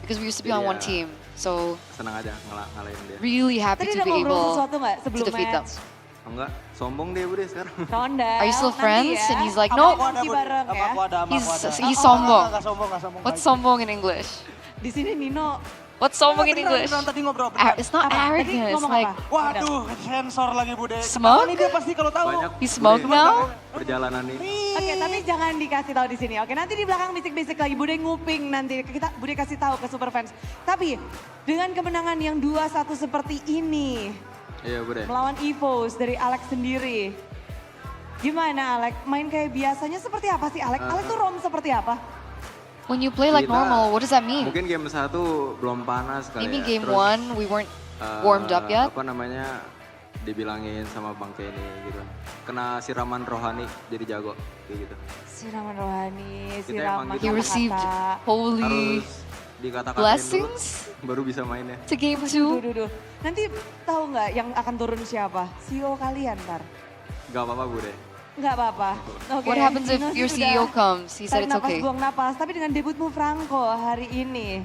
Because we used to be on one Iya. team. So Seneng aja ngalahin dia. really happy Tadi to udah be ngobrol able sesuatu nggak to sebelum defeat them. match? Oh, enggak, sombong dia bude sekarang. Ronda. Are you still nanti friends? ya. And he's like, Apa no. aku ada, bareng ya. He's sombong. Nggak sombong. What's sombong in English? Di sini Nino What's sombong in English? Tadi ngobrol. It's not arrogant. It's like Waduh, sensor lagi Bude. Smoke? Ini dia pasti kalau tahu. You smoke now? Perjalanan ini. Oke, tapi jangan dikasih tahu di sini. Oke, nanti di belakang bisik-bisik lagi. Bude nguping nanti. Bude kasih tahu ke super fans. Tapi dengan kemenangan yang 2-1 seperti ini. Iya, Bude. Melawan EVOS dari Alex sendiri. Gimana Alex? Main kayak biasanya seperti apa sih Alex? Alex tuh ROM seperti apa? When you play like normal, what does that mean? Mungkin game 1 belum panas kali Maybe ya. game Terus, 1 we weren't warmed up yet. Apa namanya, dibilangin sama Bang Kenny gitu. Kena siraman rohani jadi jago kayak gitu. Siraman rohani, Kita emang siraman gitu. He received holy Harus dikata-katain blessings dulu, baru bisa mainnya. to game 2. Duh. Nanti tahu nggak yang akan turun siapa? CEO kalian ntar? Gak apa-apa Bude. Nggak apa-apa. Oke. What happens if Gino your sih CEO udah comes? He said tarik it's napas, okay. buang napas. Tapi dengan debutmu Franco hari ini.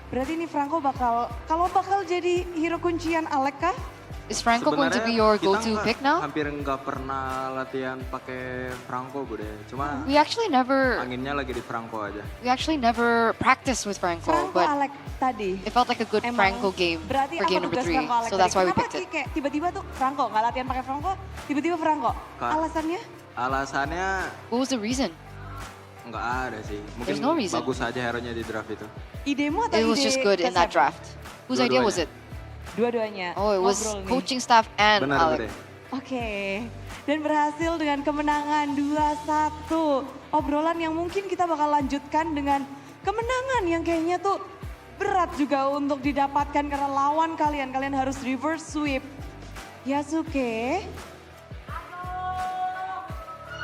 Berarti ini Franco kalau bakal jadi hero kuncian Alek kah? Is Franco going to be your go-to pick now? Hampir nggak pernah latihan pakai Franco Bude. Cuma We actually never anginnya lagi di Franco aja. practiced with Franco, Franco but Alek tadi. it felt like a good Franco game Berarti for game apa number tugas 3. Franco Alek So that's why we Kenapa picked sih it. kayak tiba-tiba tuh Franco nggak latihan pakai Franco, tiba-tiba Franco? Alasannya? Alasannya What was the reason? nggak ada sih. Mungkin There's no reason. bagus aja hero-nya di draft itu. Idemu atau It was ide just good in that Kasep? draft. Whose idea was it? Dua-duanya. Oh, it was Ngobrol nih. coaching staff and Benar, Alec. Bude. Oke, dan berhasil dengan kemenangan 2-1. Obrolan yang mungkin kita bakal lanjutkan dengan kemenangan yang kayaknya tuh berat juga untuk didapatkan karena lawan kalian harus reverse sweep. Yasuke,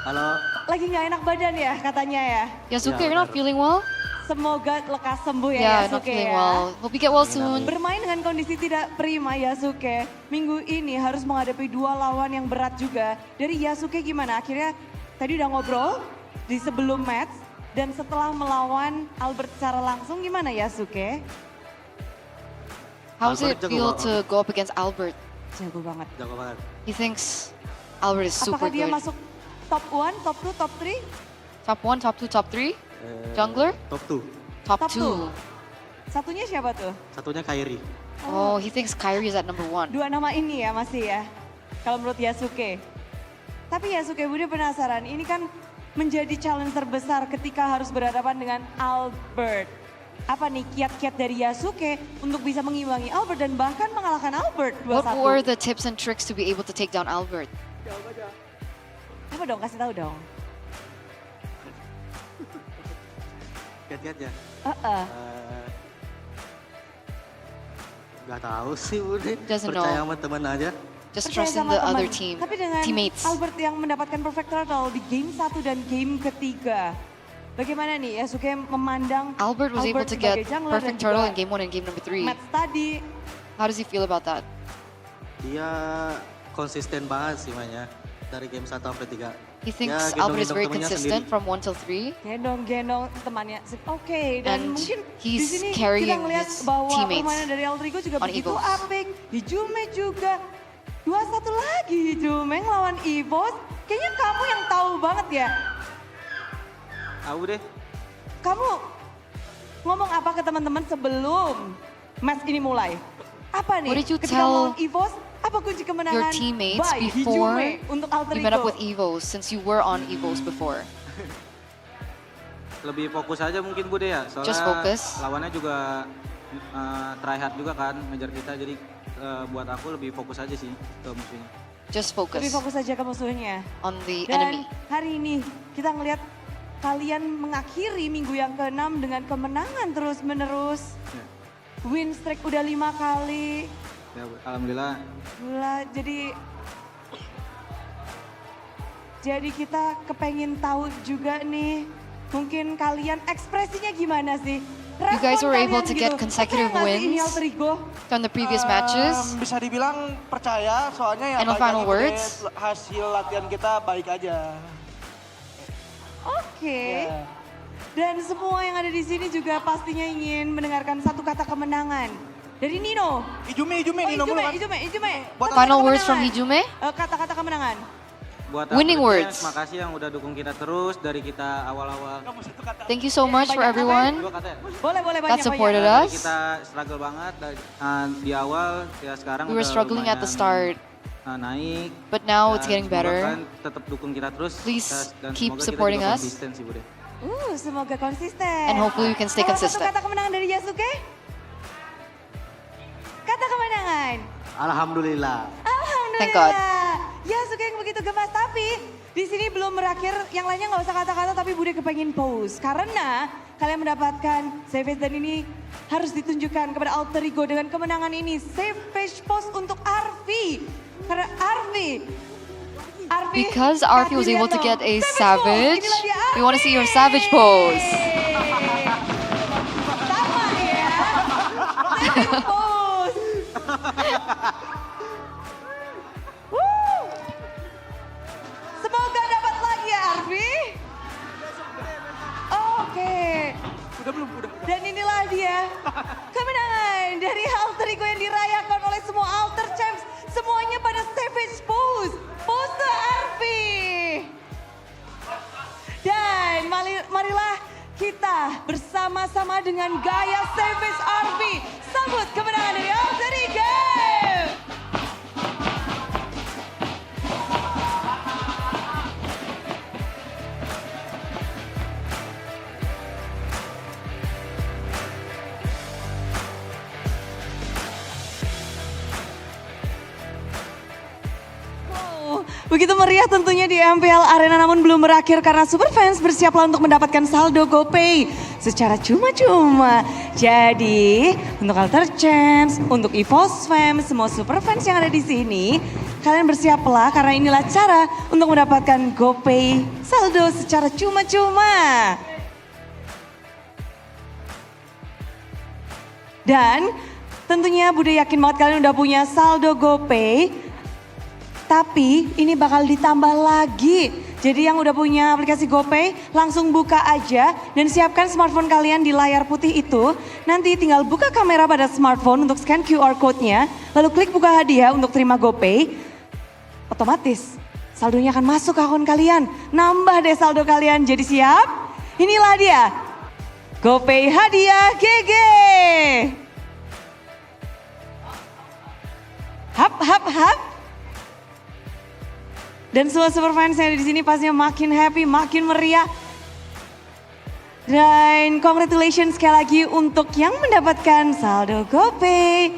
Halo. lagi nggak enak badan ya katanya ya? Yasuke, you're not feeling well? Semoga lekas sembuh ya Yeah, not Yasuke feeling ya. well. Hope you get well soon. Bermain dengan kondisi tidak prima Yasuke, minggu ini harus menghadapi 2 lawan yang berat juga. Dari Yasuke gimana? Akhirnya tadi udah ngobrol di sebelum match dan setelah melawan Albert secara langsung gimana Yasuke? How does it Albert jago feel banget. to go up against Albert? Jago banget. Jago banget. He thinks Albert is super Apakah dia good. masuk top 1, top 2, top 3? Top 1, top 2, top 3? Jungler? Top 2. Top Top 2. Satunya siapa tuh? Satunya Kyrie. Oh, he thinks Kyrie is at number 1. 2 nama ini ya masih ya, kalau menurut Yasuke. Tapi Yasuke, Bude penasaran, ini kan menjadi challenge terbesar ketika harus berhadapan dengan Albert. Apa nih kiat-kiat dari Yasuke untuk bisa mengimbangi Albert dan bahkan mengalahkan Albert 2-1? What were the tips and tricks to be able to take down Albert? Apa dong, kasih tahu dong. Kiat-kiatnya. Heeh. Gak tahu sih udah. Doesn't Percaya know. sama teman aja. Just Percaya trust in sama the teman. other team, Tapi dengan teammates. Albert yang mendapatkan perfect turtle di game 1 dan game ketiga. Bagaimana nih Yasuke memandang Albert was able to sebagai get jungler perfect dan turtle juga in game 1 and game number 3. match tadi. How does he feel about that? Dia konsisten banget sih mainnya. Dari game 1 sampai 3. He thinks Ya, Albert is gendong-gendong very temennya consistent sendiri. from 1 till 3. Gendong-gendong temannya. Oke, dan And mungkin di he's sini kita carrying ngeliat his bahwa teammates permainan dari Aldrigo juga on begitu Evos. apik. Hijume juga. 2-1 lagi Hijume ngelawan EVOS. Kayaknya kamu yang tahu banget ya. Aku deh. Kamu ngomong apa ke teman-teman sebelum match ini mulai? Apa nih? What did you Ketika tell melawan EVOS, apa kunci kemenangan Your teammates by before Hijume untuk Alter you met up Ego? with Evos, since you were on Evos before? Lebih fokus aja mungkin Bude ya. Soalnya Just focus. lawannya juga try hard juga kan ngejar kita. Jadi buat aku lebih fokus aja sih ke musuhnya. Just focus Lebih fokus aja ke musuhnya. on the Dan enemy. hari ini kita ngelihat kalian mengakhiri minggu yang ke-6 dengan kemenangan terus-menerus. Ya. Win streak udah 5 kali. Ya, alhamdulillah. Gila, jadi kita kepengen tahu juga nih, mungkin kalian ekspresinya gimana sih? You guys were able to get consecutive wins from the previous matches. Bisa dibilang percaya, soalnya yang And baik final lagi words? hasil latihan kita baik aja. Oke. Ya. Dan semua yang ada di sini juga pastinya ingin mendengarkan satu kata kemenangan. Dari Nino. Ijume, Nino dulu kan. Ijume. Final words from Hijume? Kata-kata kemenangan. buat winning Alter words. makasih yang udah dukung kita terus dari kita awal-awal. Thank you so much for everyone Boleh that supported Dari us. kita struggle banget di awal, ya sekarang We were udah struggling at the lumayan, start, naik. but now Dan it's getting semoga better. kalian tetap dukung kita terus. Please dan keep semoga supporting kita juga us. konsisten sih, Bude. Semoga konsisten. And hopefully we can stay Salah satu consistent. kata kemenangan dari Yasuke? Kata kemenangan. Alhamdulillah. Alhamdulillah. Thank God. Yasuke yang begitu gemas, tapi di sini belum berakhir. Yang lainnya nggak usah kata-kata, tapi Bude kepengen pose. Karena kalian mendapatkan savage dan ini harus ditunjukkan kepada Alter Ego dengan kemenangan ini. Savage pose untuk Arfi. Karena Arfi. Because Arfi was able to get a Savage savage, pose. Inilah dia we want to see your savage pose. Sama ya. Savage pose. Semoga dapat lagi ya Arfi. Oke. Udah. Dan inilah dia kemenangan dari Alter Ego yang dirayakan oleh semua Alter Champs. Semuanya pada savage pose. Pose Arfi. Dan marilah kita bersama-sama dengan gaya savage Arfi. Sambut kemenangan dari Alter Ego. Begitu meriah tentunya di MPL Arena, namun belum berakhir karena Superfans bersiaplah untuk mendapatkan saldo GoPay secara cuma-cuma. Jadi untuk Alter Champs, untuk EVOS Fam, semua Superfans yang ada di sini, kalian bersiaplah karena inilah cara untuk mendapatkan GoPay saldo secara cuma-cuma. Dan tentunya Bude yakin banget kalian udah punya saldo GoPay. Tapi ini bakal ditambah lagi. Jadi yang udah punya aplikasi GoPay langsung buka aja dan siapkan smartphone kalian di layar putih itu. Nanti tinggal buka kamera pada smartphone untuk scan QR code-nya. Lalu klik buka hadiah untuk terima GoPay. Otomatis saldonya akan masuk ke akun kalian. Nambah deh saldo kalian. Jadi siap? Inilah dia. GoPay hadiah GG. Hap hap hap. Dan semua Superfans yang ada di sini pastinya makin happy, makin meriah. Dan congratulations sekali lagi untuk yang mendapatkan saldo GoPay.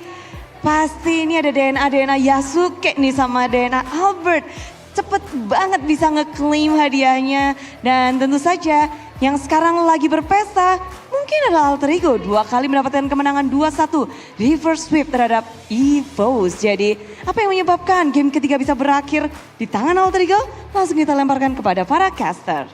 Pasti ini ada DNA Yasuke nih sama DNA Albert. Cepet banget bisa ngeklaim hadiahnya. Dan tentu saja yang sekarang lagi berpesta mungkin adalah Alter Ego. 2 kali mendapatkan kemenangan 2-1 reverse sweep terhadap EVOS. Jadi apa yang menyebabkan game ketiga bisa berakhir di tangan Alter Ego? Langsung kita lemparkan kepada para caster.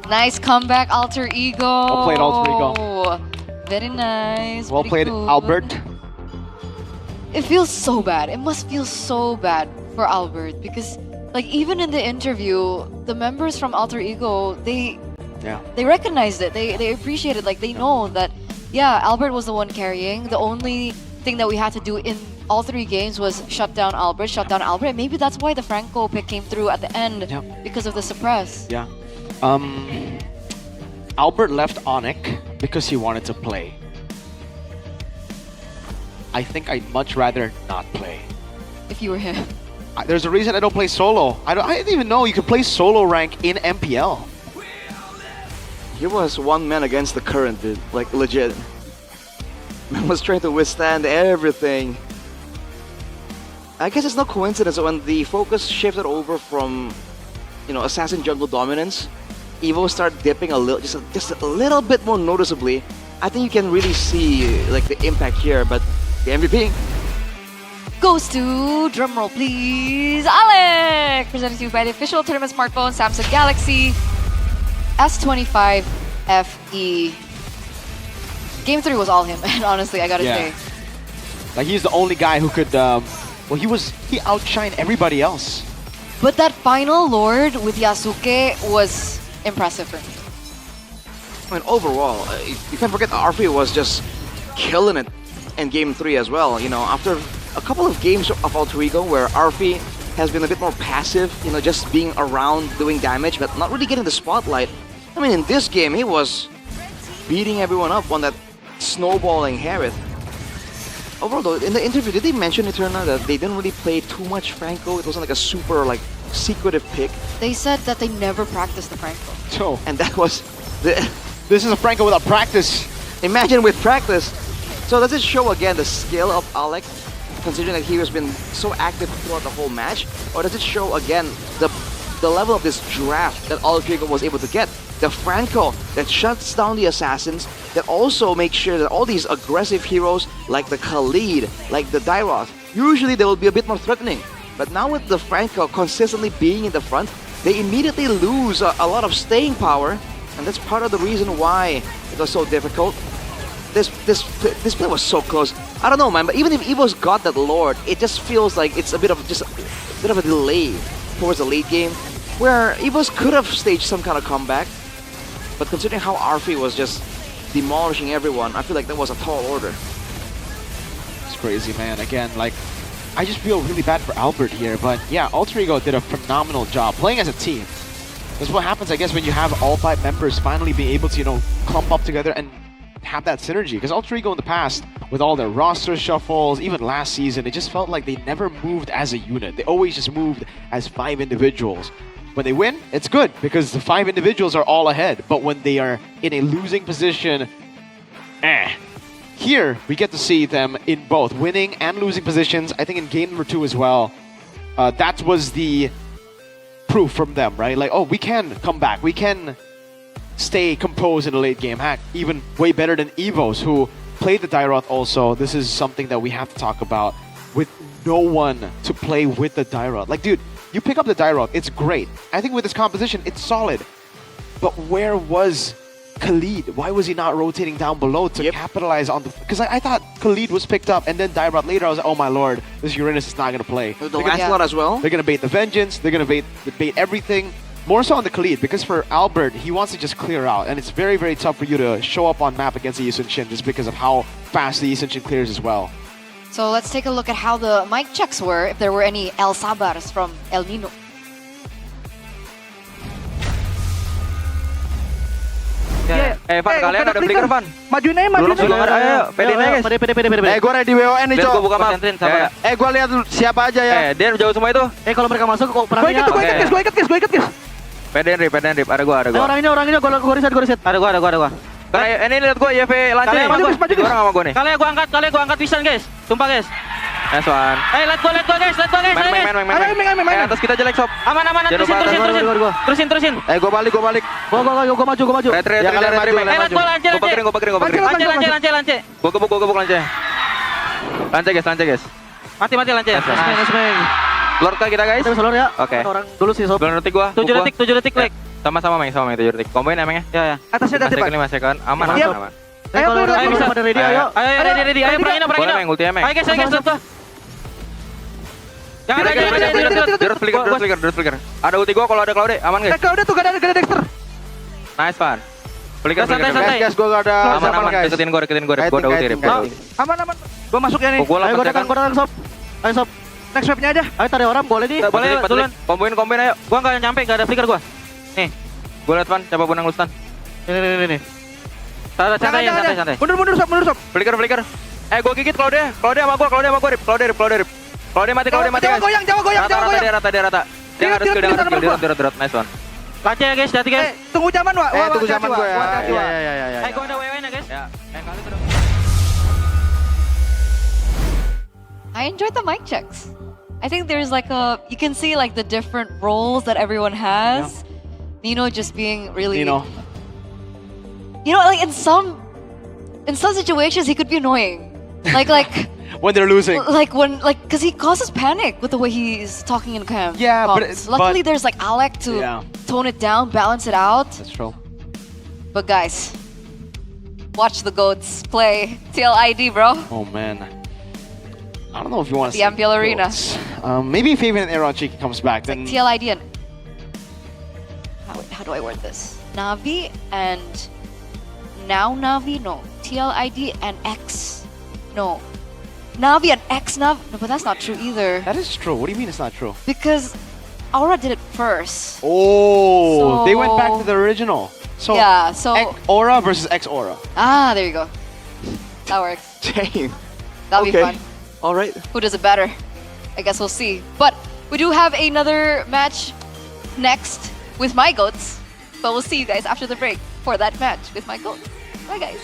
Nice comeback, Alter Ego. Well played, Alter Ego. Very nice. Well very played, cool. Albert. It feels so bad. It must feel so bad for Albert because, like, even in the interview, the members from Alter Ego, they recognized it. They appreciated. Like, they know that, yeah, Albert was the one carrying. The only thing that we had to do in all 3 games was shut down Albert. And maybe that's why the Franco pick came through at the end because of the suppress. Yeah. Albert left Onyx because he wanted to play. I think I'd much rather not play. If you were him. There's a reason I don't play solo. I didn't even know you could play solo rank in MPL. He was one man against the current, dude. Like, legit. Man was trying to withstand everything. I guess it's no coincidence when the focus shifted over from, assassin jungle dominance, Evo started dipping a little, just a little bit more noticeably. I think you can really see, like, the impact here, but the MVP goes to, drumroll please, Alec! Presented to you by the official tournament smartphone, Samsung Galaxy S25 FE. Game 3 was all him, and honestly, I gotta say. Like, he's the only guy who could, he outshined everybody else. But that final Lord with Yasuke was impressive for me. I mean, overall, you can't forget RP was just killing it in Game 3 as well. You know, after a couple of games of Alter Ego where RP has been a bit more passive, you know, just being around doing damage, but not really getting the spotlight. I mean, in this game, he was beating everyone up on that snowballing Harith. Overall, though, in the interview, did they mention, Eterna, that they didn't really play too much Franco? It wasn't like a super, like, secretive pick. They said that they never practiced the Franco. So, and that was this is a Franco without practice. Imagine with practice. So does it show again the skill of Alec, considering that he has been so active throughout the whole match, or does it show again the level of this draft that Alter Ego was able to get? The Franco that shuts down the assassins, that also makes sure that all these aggressive heroes like the Khalid, like the Dairoth, usually they will be a bit more threatening. But now with the Franco consistently being in the front, they immediately lose a lot of staying power, and that's part of the reason why it was so difficult. This play was so close. I don't know, man, but even if Evo's got that Lord, it just feels like it's a bit of a delay towards the late game, where Evo's could have staged some kind of comeback. But considering how RP was just demolishing everyone, I feel like that was a tall order. It's crazy, man. Again, like, I just feel really bad for Albert here, but yeah, Alter Ego did a phenomenal job playing as a team. That's what happens, I guess, when you have all 5 members finally being able to, you know, clump up together and have that synergy. Because Alter Ego in the past, with all their roster shuffles, even last season, it just felt like they never moved as a unit. They always just moved as 5 individuals. When they win, it's good, because the 5 individuals are all ahead. But when they are in a losing position, Here, we get to see them in both winning and losing positions. I think in game number 2 as well, that was the proof from them, right? Like, oh, we can come back. We can stay composed in the late game. Heck, even way better than Evos, who played the Dairoth also. This is something that we have to talk about. With no one to play with the Dairoth. Like, dude, you pick up the Dairoth, it's great. I think with this composition, it's solid. But where was Khalid? Why was he not rotating down below to capitalize on the... Because I thought Khalid was picked up, and then Dairoth later, I was like, oh my lord, this Uranus is not going to play. The last one as well? They're going to bait the Vengeance, they're going to bait everything. More so on the Khalid, because for Albert, he wants to just clear out, and it's very, very tough for you to show up on map against the Yisun Shin just because of how fast the Yisun Shin clears as well. So let's take a look at how the mic checks were, if there were any El Sabars from El Nino. Ya. Van, kalian ada flicker, Van. Majuin aja, majuin aja. Ayo, pede guys. Pede. Gue ready WON nih, Cok. Gue buka map. Gue lihat siapa aja ya. Den jauh semua itu. Kalau mereka masuk, gue ikut, guys. Pede Rip. Ada gue. Orang ini, gue riset. Ada gue. Kalian ini lihat gue YV lance. Maju, Orang sama gue nih. Kalian gue angkat pisan, guys. Sumpah, guys. Nice one. Let go guys. Main. Atas kita jelek, sob. Aman. Terusin. Gue balik. Gue maju. Retri. Let go lance. Gue pakerin. Lance. Gue gebuk lance. Lance guys. Mati lance. Lord kah kita, guys? Kita bisa lord ya. Oke. Orang dulu sih, sob. 9 detik gua. 7 detik, Lek. Sama Meng, 7 detik. Komboin emangnya? Ya. Atasnya ada 5 second. Aman. Ayo bisa pada ready, ayo. Ready. Ayo perangin. Boleh, Meng, ulti Meng. Ayo guys, let's go. Jangan Direct flicker. Ada ulti gua kalau ada Cloud, aman guys. Cloud tuh gak ada Dexter. Nice, Van. Flicker. Guys, gua gak ada. Aman, deketin gua. Gua udah ulti, Rip. Aman. Gua masuk ya nih. Ayo gua datang, sob. Ayo, sob. Next wave-nya aja. Ayo tarik orang, boleh nih. Boleh, duluan. Komboin ayo. Gua gak nyampe, gak ada flicker gua. Nih. Gua liat, Van. Coba benang lu stun. Ini. Santai. Mundur, sob. Flicker. Gua gigit Cloud sama gua, Rip. Cloud mati, guys. Jawa goyang. Rata. Dia harus skill. Nice one. Lance ya, guys. Hati, guys. Tunggu zaman, Wak. Tunggu zaman gua ya. Iya. Ayo, gua ada WW nya, guys. Ya. Kali terus. I enjoyed the mic checks. I think there's like you can see like the different roles that everyone has. Yeah. Nino just being really... You know, like in some situations he could be annoying. Like... when they're losing. Because he causes panic with the way he's talking in camp. Yeah, luckily there's like Alec to tone it down, balance it out. That's true. But guys, watch the GOATs play TLID, bro. Oh man. I don't know if you want to the MPL Arena. Maybe if even Erochiki comes back, it's then... Like TLID and... How do I word this? Navi and Now Navi, no. TLID and X, no. Navi and X Nav, no, but that's not true either. That is true. What do you mean it's not true? Because Aura did it first. Oh, they went back to So- the original. So, Yeah, so- X Aura versus X Aura. Ah, there you go. That works. Dang. That'll be fun. All right. Who does it better? I guess we'll see. But we do have another match next with my goats. But we'll see you guys after the break for that match with my goats. Bye, guys.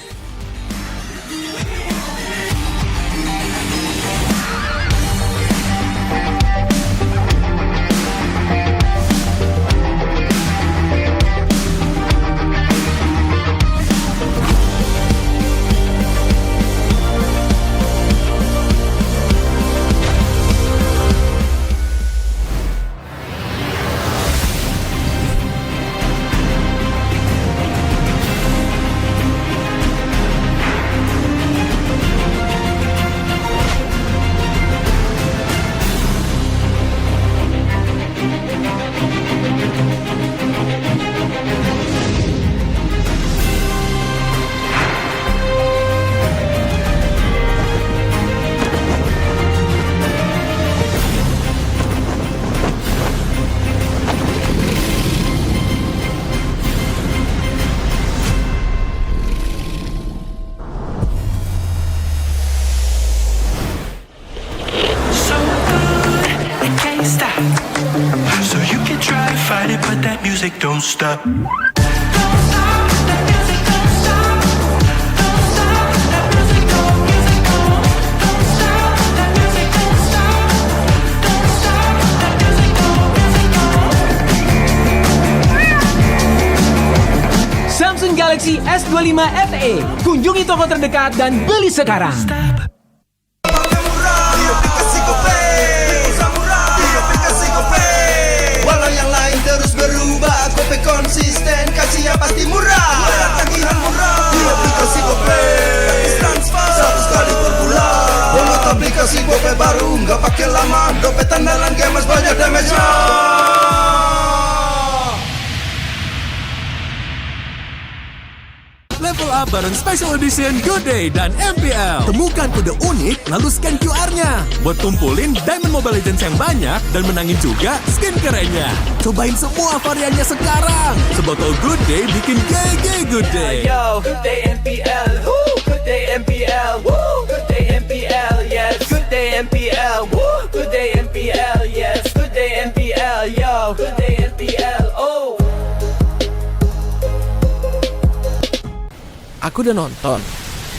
So good, it can't stop. So you can try to fight it, but that music don't stop. Samsung Galaxy S25 FE. Kunjungi toko terdekat dan beli sekarang. Walau yang lain terus berubah, Gope konsisten, kasih yang pasti murah. Tagihan murah, di aplikasi Gope. Transfer 100 kali per bulan. Download aplikasi Gope baru, nggak pakai lama. Dompet andalan gamers banyak damage-nya. Level up bareng Special Edition Good Day dan MPL. Temukan kode unik, lalu scan QR-nya. Buat tumpulin Diamond Mobile Legends yang banyak dan menangin juga skin kerennya. Cobain semua variannya sekarang. Sebotol Good Day bikin GG Good Day. Yo, good day MPL, woo, good day MPL, woo, good day MPL, yes, good day MPL, woo, good day MPL, yes, good day MPL, yo, good day MPL, oh. Aku udah nonton.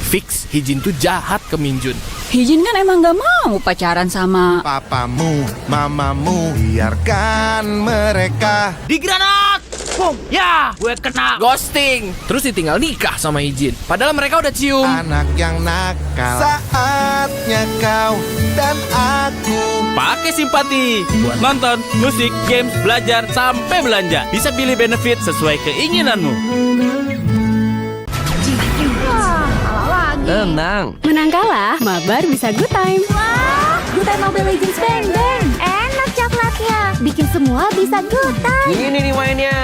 Fix, Hijin tuh jahat ke Minjun. Hijin kan emang gak mau pacaran sama Papamu, mamamu, biarkan mereka. Di granat! Boom! Ya, gue kena ghosting. Terus ditinggal nikah sama Hijin. Padahal mereka udah cium. Anak yang nakal. Saatnya kau dan aku. Pakai simpati buat nonton, musik, games, belajar, sampai belanja. Bisa pilih benefit sesuai keinginanmu. Tenang. Menang kalah, mabar bisa good time. Wah, good time Mobile Legends bang bang. Enak coklatnya, bikin semua bisa good time. Ini nih mainnya.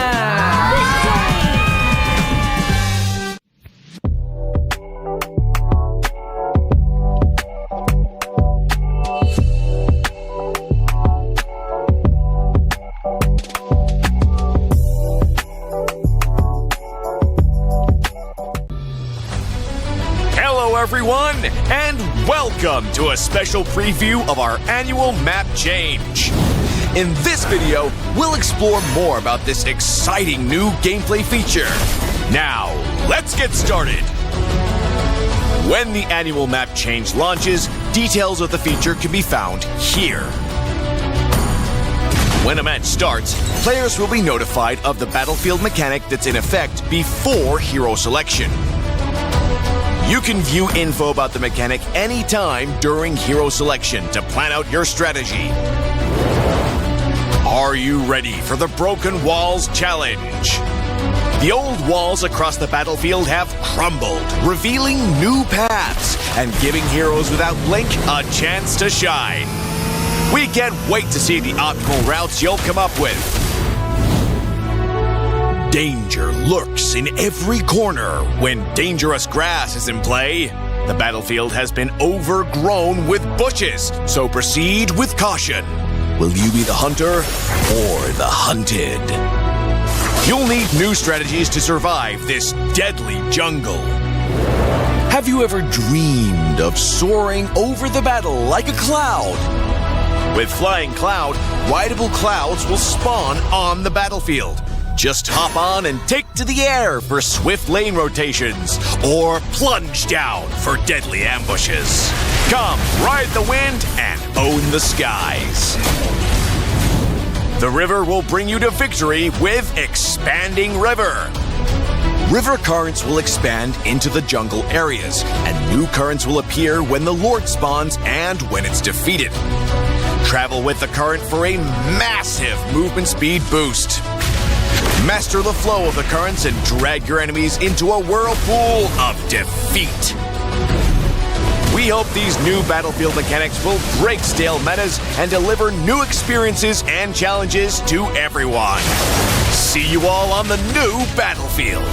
Hello, everyone, and welcome to a special preview of our annual map change. In this video, we'll explore more about this exciting new gameplay feature. Now, let's get started. When the annual map change launches, details of the feature can be found here. When a match starts, players will be notified of the battlefield mechanic that's in effect before hero selection. You can view info about the mechanic anytime during hero selection to plan out your strategy. Are you ready for the Broken Walls Challenge? The old walls across the battlefield have crumbled, revealing new paths and giving heroes without blink a chance to shine. We can't wait to see the optimal routes you'll come up with. Danger lurks in every corner when dangerous grass is in play. The battlefield has been overgrown with bushes, so proceed with caution. Will you be the hunter or the hunted? You'll need new strategies to survive this deadly jungle. Have you ever dreamed of soaring over the battle like a cloud? With Flying Cloud, rideable clouds will spawn on the battlefield. Just hop on and take to the air for swift lane rotations, or plunge down for deadly ambushes. Come, ride the wind and own the skies. The river will bring you to victory with Expanding River. River currents will expand into the jungle areas, and new currents will appear when the Lord spawns and when it's defeated. Travel with the current for a massive movement speed boost. Master the flow of the currents and drag your enemies into a whirlpool of defeat. We hope these new battlefield mechanics will break stale metas and deliver new experiences and challenges to everyone. See you all on the new battlefield.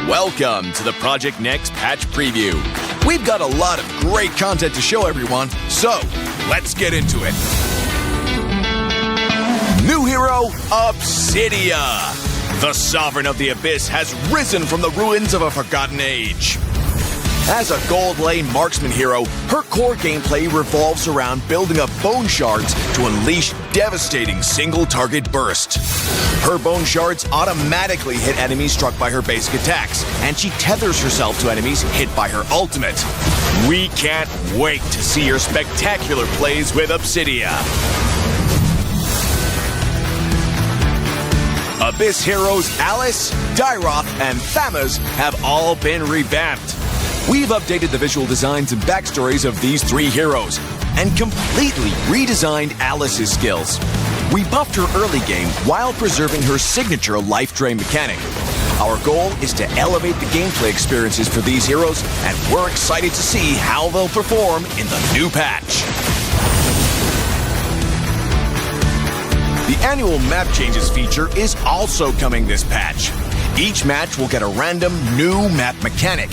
Welcome to the Project Next patch preview. We've got a lot of great content to show everyone, so let's get into it. New hero, Obsidia. The Sovereign of the Abyss has risen from the ruins of a forgotten age. As a gold lane marksman hero, her core gameplay revolves around building up bone shards to unleash devastating single-target burst. Her bone shards automatically hit enemies struck by her basic attacks, and she tethers herself to enemies hit by her ultimate. We can't wait to see your spectacular plays with Obsidia. Abyss heroes Alice, Dyroth, and Thamuz have all been revamped. We've updated the visual designs and backstories of these three heroes and completely redesigned Alice's skills. We buffed her early game while preserving her signature life drain mechanic. Our goal is to elevate the gameplay experiences for these heroes, and we're excited to see how they'll perform in the new patch. The annual map changes feature is also coming this patch. Each match will get a random new map mechanic.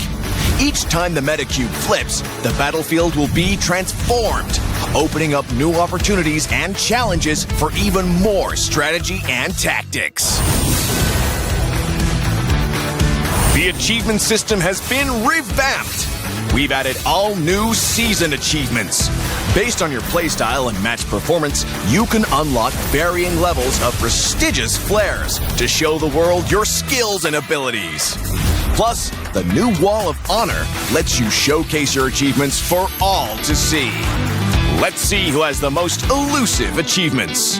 Each time the meta cube flips, the battlefield will be transformed. opening up new opportunities and challenges for even more strategy and tactics. The achievement system has been revamped. We've added all new season achievements. Based on your playstyle and match performance, you can unlock varying levels of prestigious flares to show the world your skills and abilities. Plus, the new Wall of Honor lets you showcase your achievements for all to see. Let's see who has the most elusive achievements.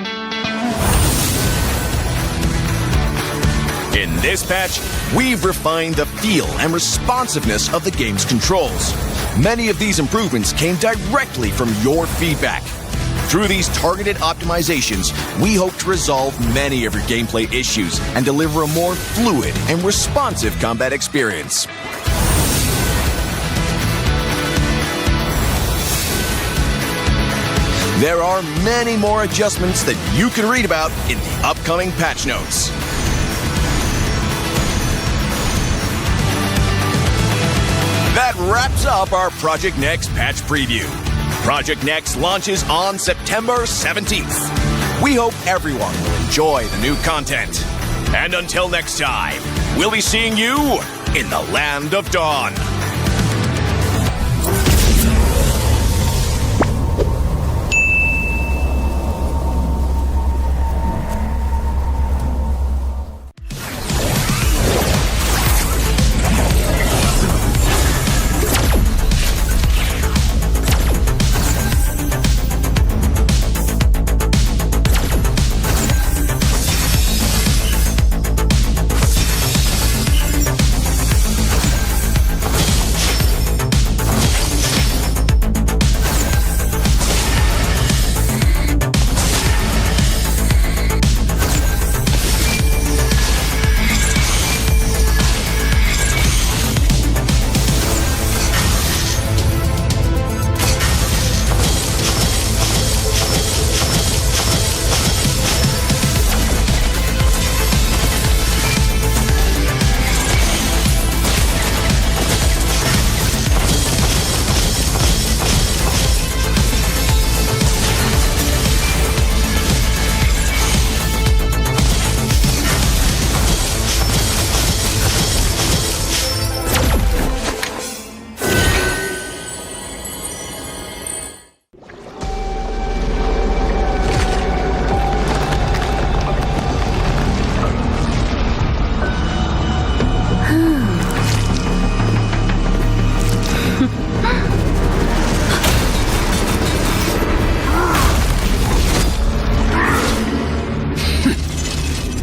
In this patch, we've refined the feel and responsiveness of the game's controls. Many of these improvements came directly from your feedback. Through these targeted optimizations, we hope to resolve many of your gameplay issues and deliver a more fluid and responsive combat experience. There are many more adjustments that you can read about in the upcoming patch notes. That wraps up our Project Next patch preview. Project Next launches on September 17th. We hope everyone will enjoy the new content. And until next time, we'll be seeing you in the Land of Dawn.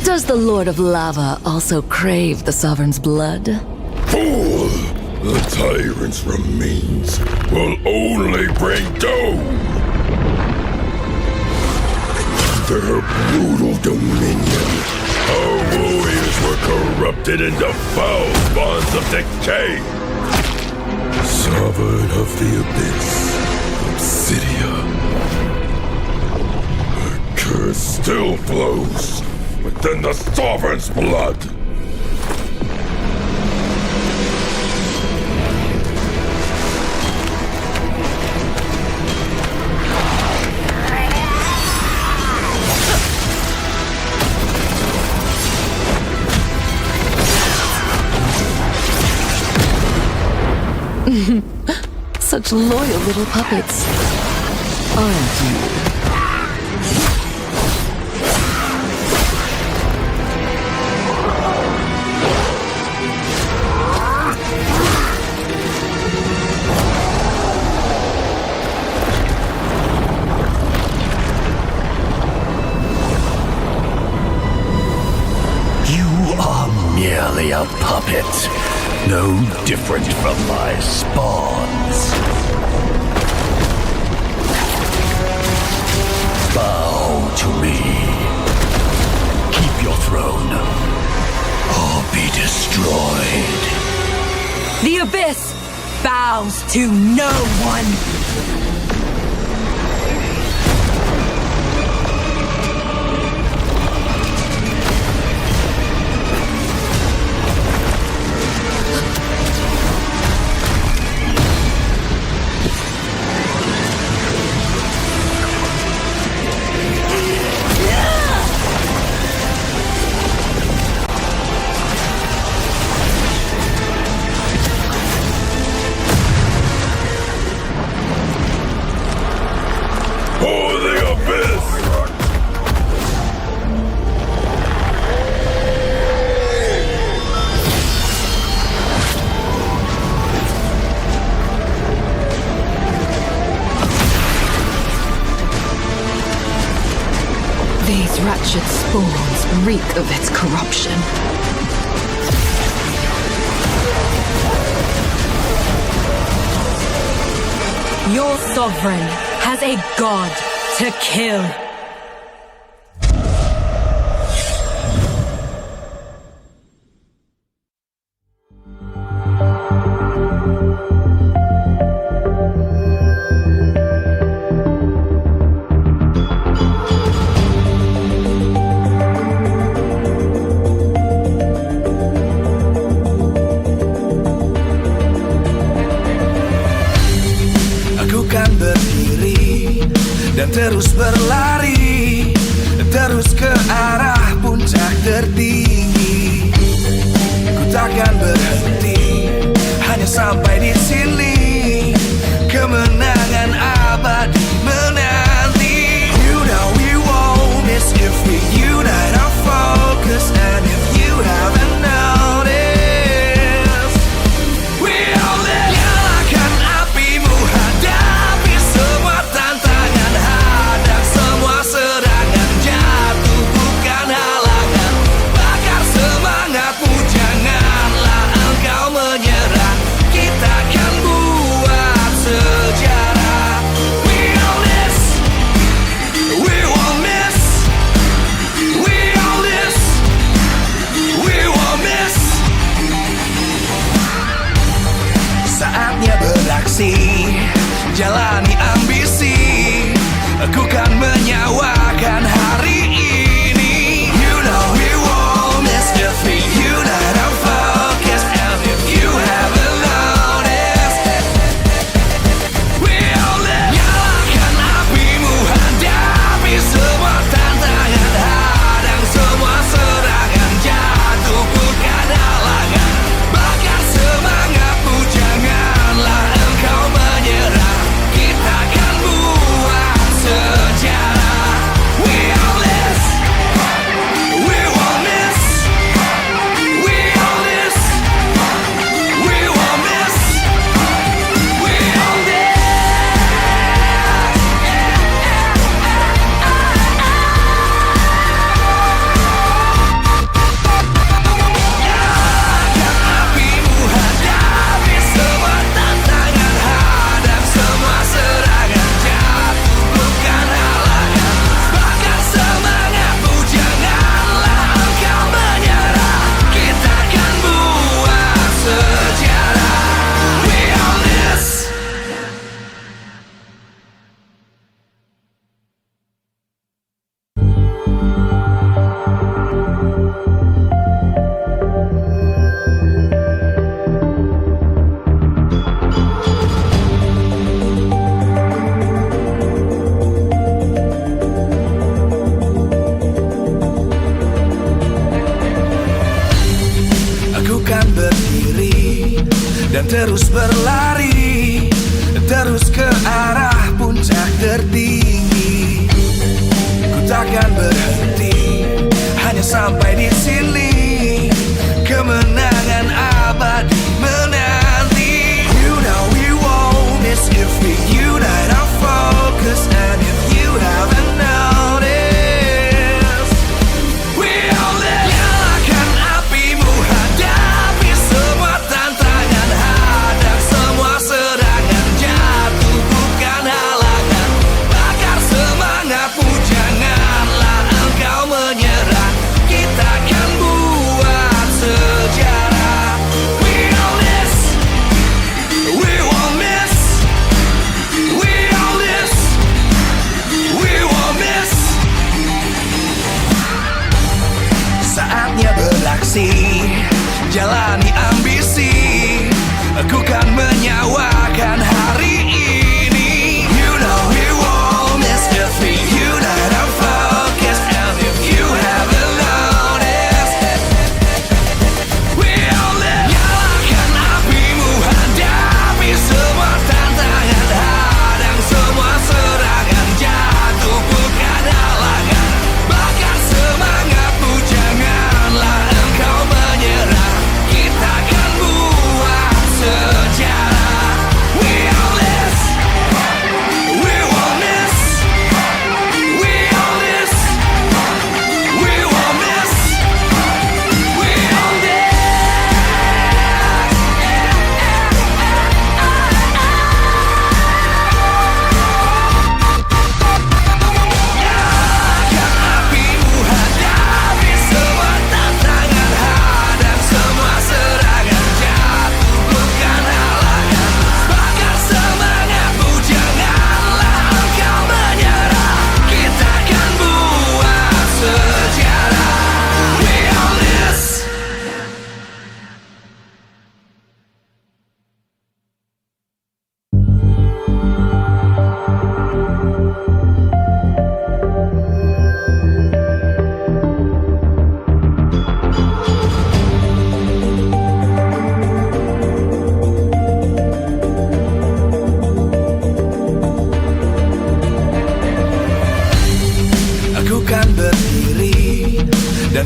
Does the Lord of Lava also crave the Sovereign's blood? Fool! The tyrant's remains will only bring doom! Their brutal dominion, our warriors were corrupted into foul bonds of decay! Sovereign of the Abyss, Obsidia. The curse still flows within the Sovereign's blood. Such loyal little puppets, aren't you? Merely a puppet, no different from my spawns. Bow to me. Keep your throne, or be destroyed. The Abyss bows to no one. These wretched spawns reek of its corruption. Your sovereign has a god to kill. Dan terus berlari, terus ke arah puncak tertinggi. Ku takkan berhenti, hanya sampai di sini. Kemenangan abadi menanti. You know we won't miss if we unite our focus. And if you haven't noticed, we all live. Nyalakan apimu, hadapi semua tantangan. Hadap semua serangan, jatuh bukan halangan. Bakar semangatmu, janganlah engkau menyerah. Kita akan buat sejarah. We all this.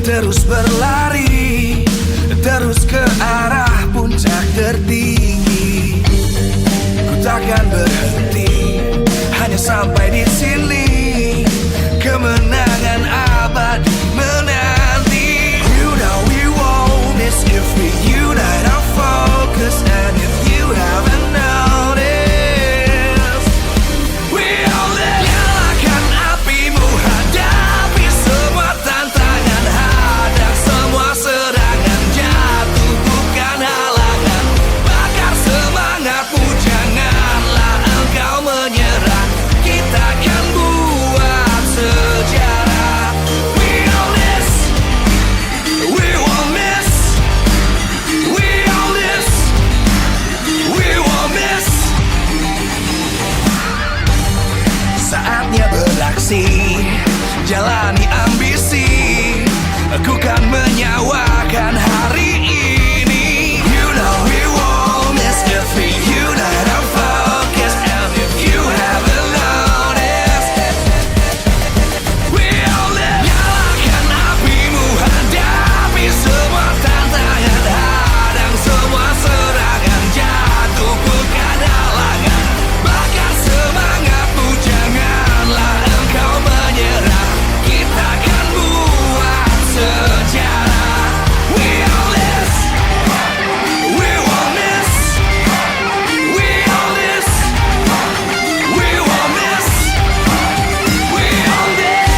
terus berlari, terus ke arah puncak tertinggi. Ku takkan berhenti, hanya sampai di sini. Kemenangan abadi menanti. You know we won't miss if we unite our focus. And if you haven't noticed, we all live. Nyalakan apimu, hadapi semua tantangan, hadang semua serangan, jatuh bukan halangan. Bakar semangatmu, janganlah engkau menyerah. Kita akan buat sejarah. We all this, we won't miss. We all this, we won't miss. Saatnya beraksi, jalani ambisi. Aku kan menyawakan hari ini. You know we won't miss if we unite our focus. And if you haven't noticed, we all live. Nyalakan apimu, hadapi semua tantangan, hadang semua serangan, jatuh bukan halangan. Bakar semangatmu, janganlah engkau menyerah. Kita akan buat sejarah. We all this, we won't miss. We all this, we won't miss. We all this.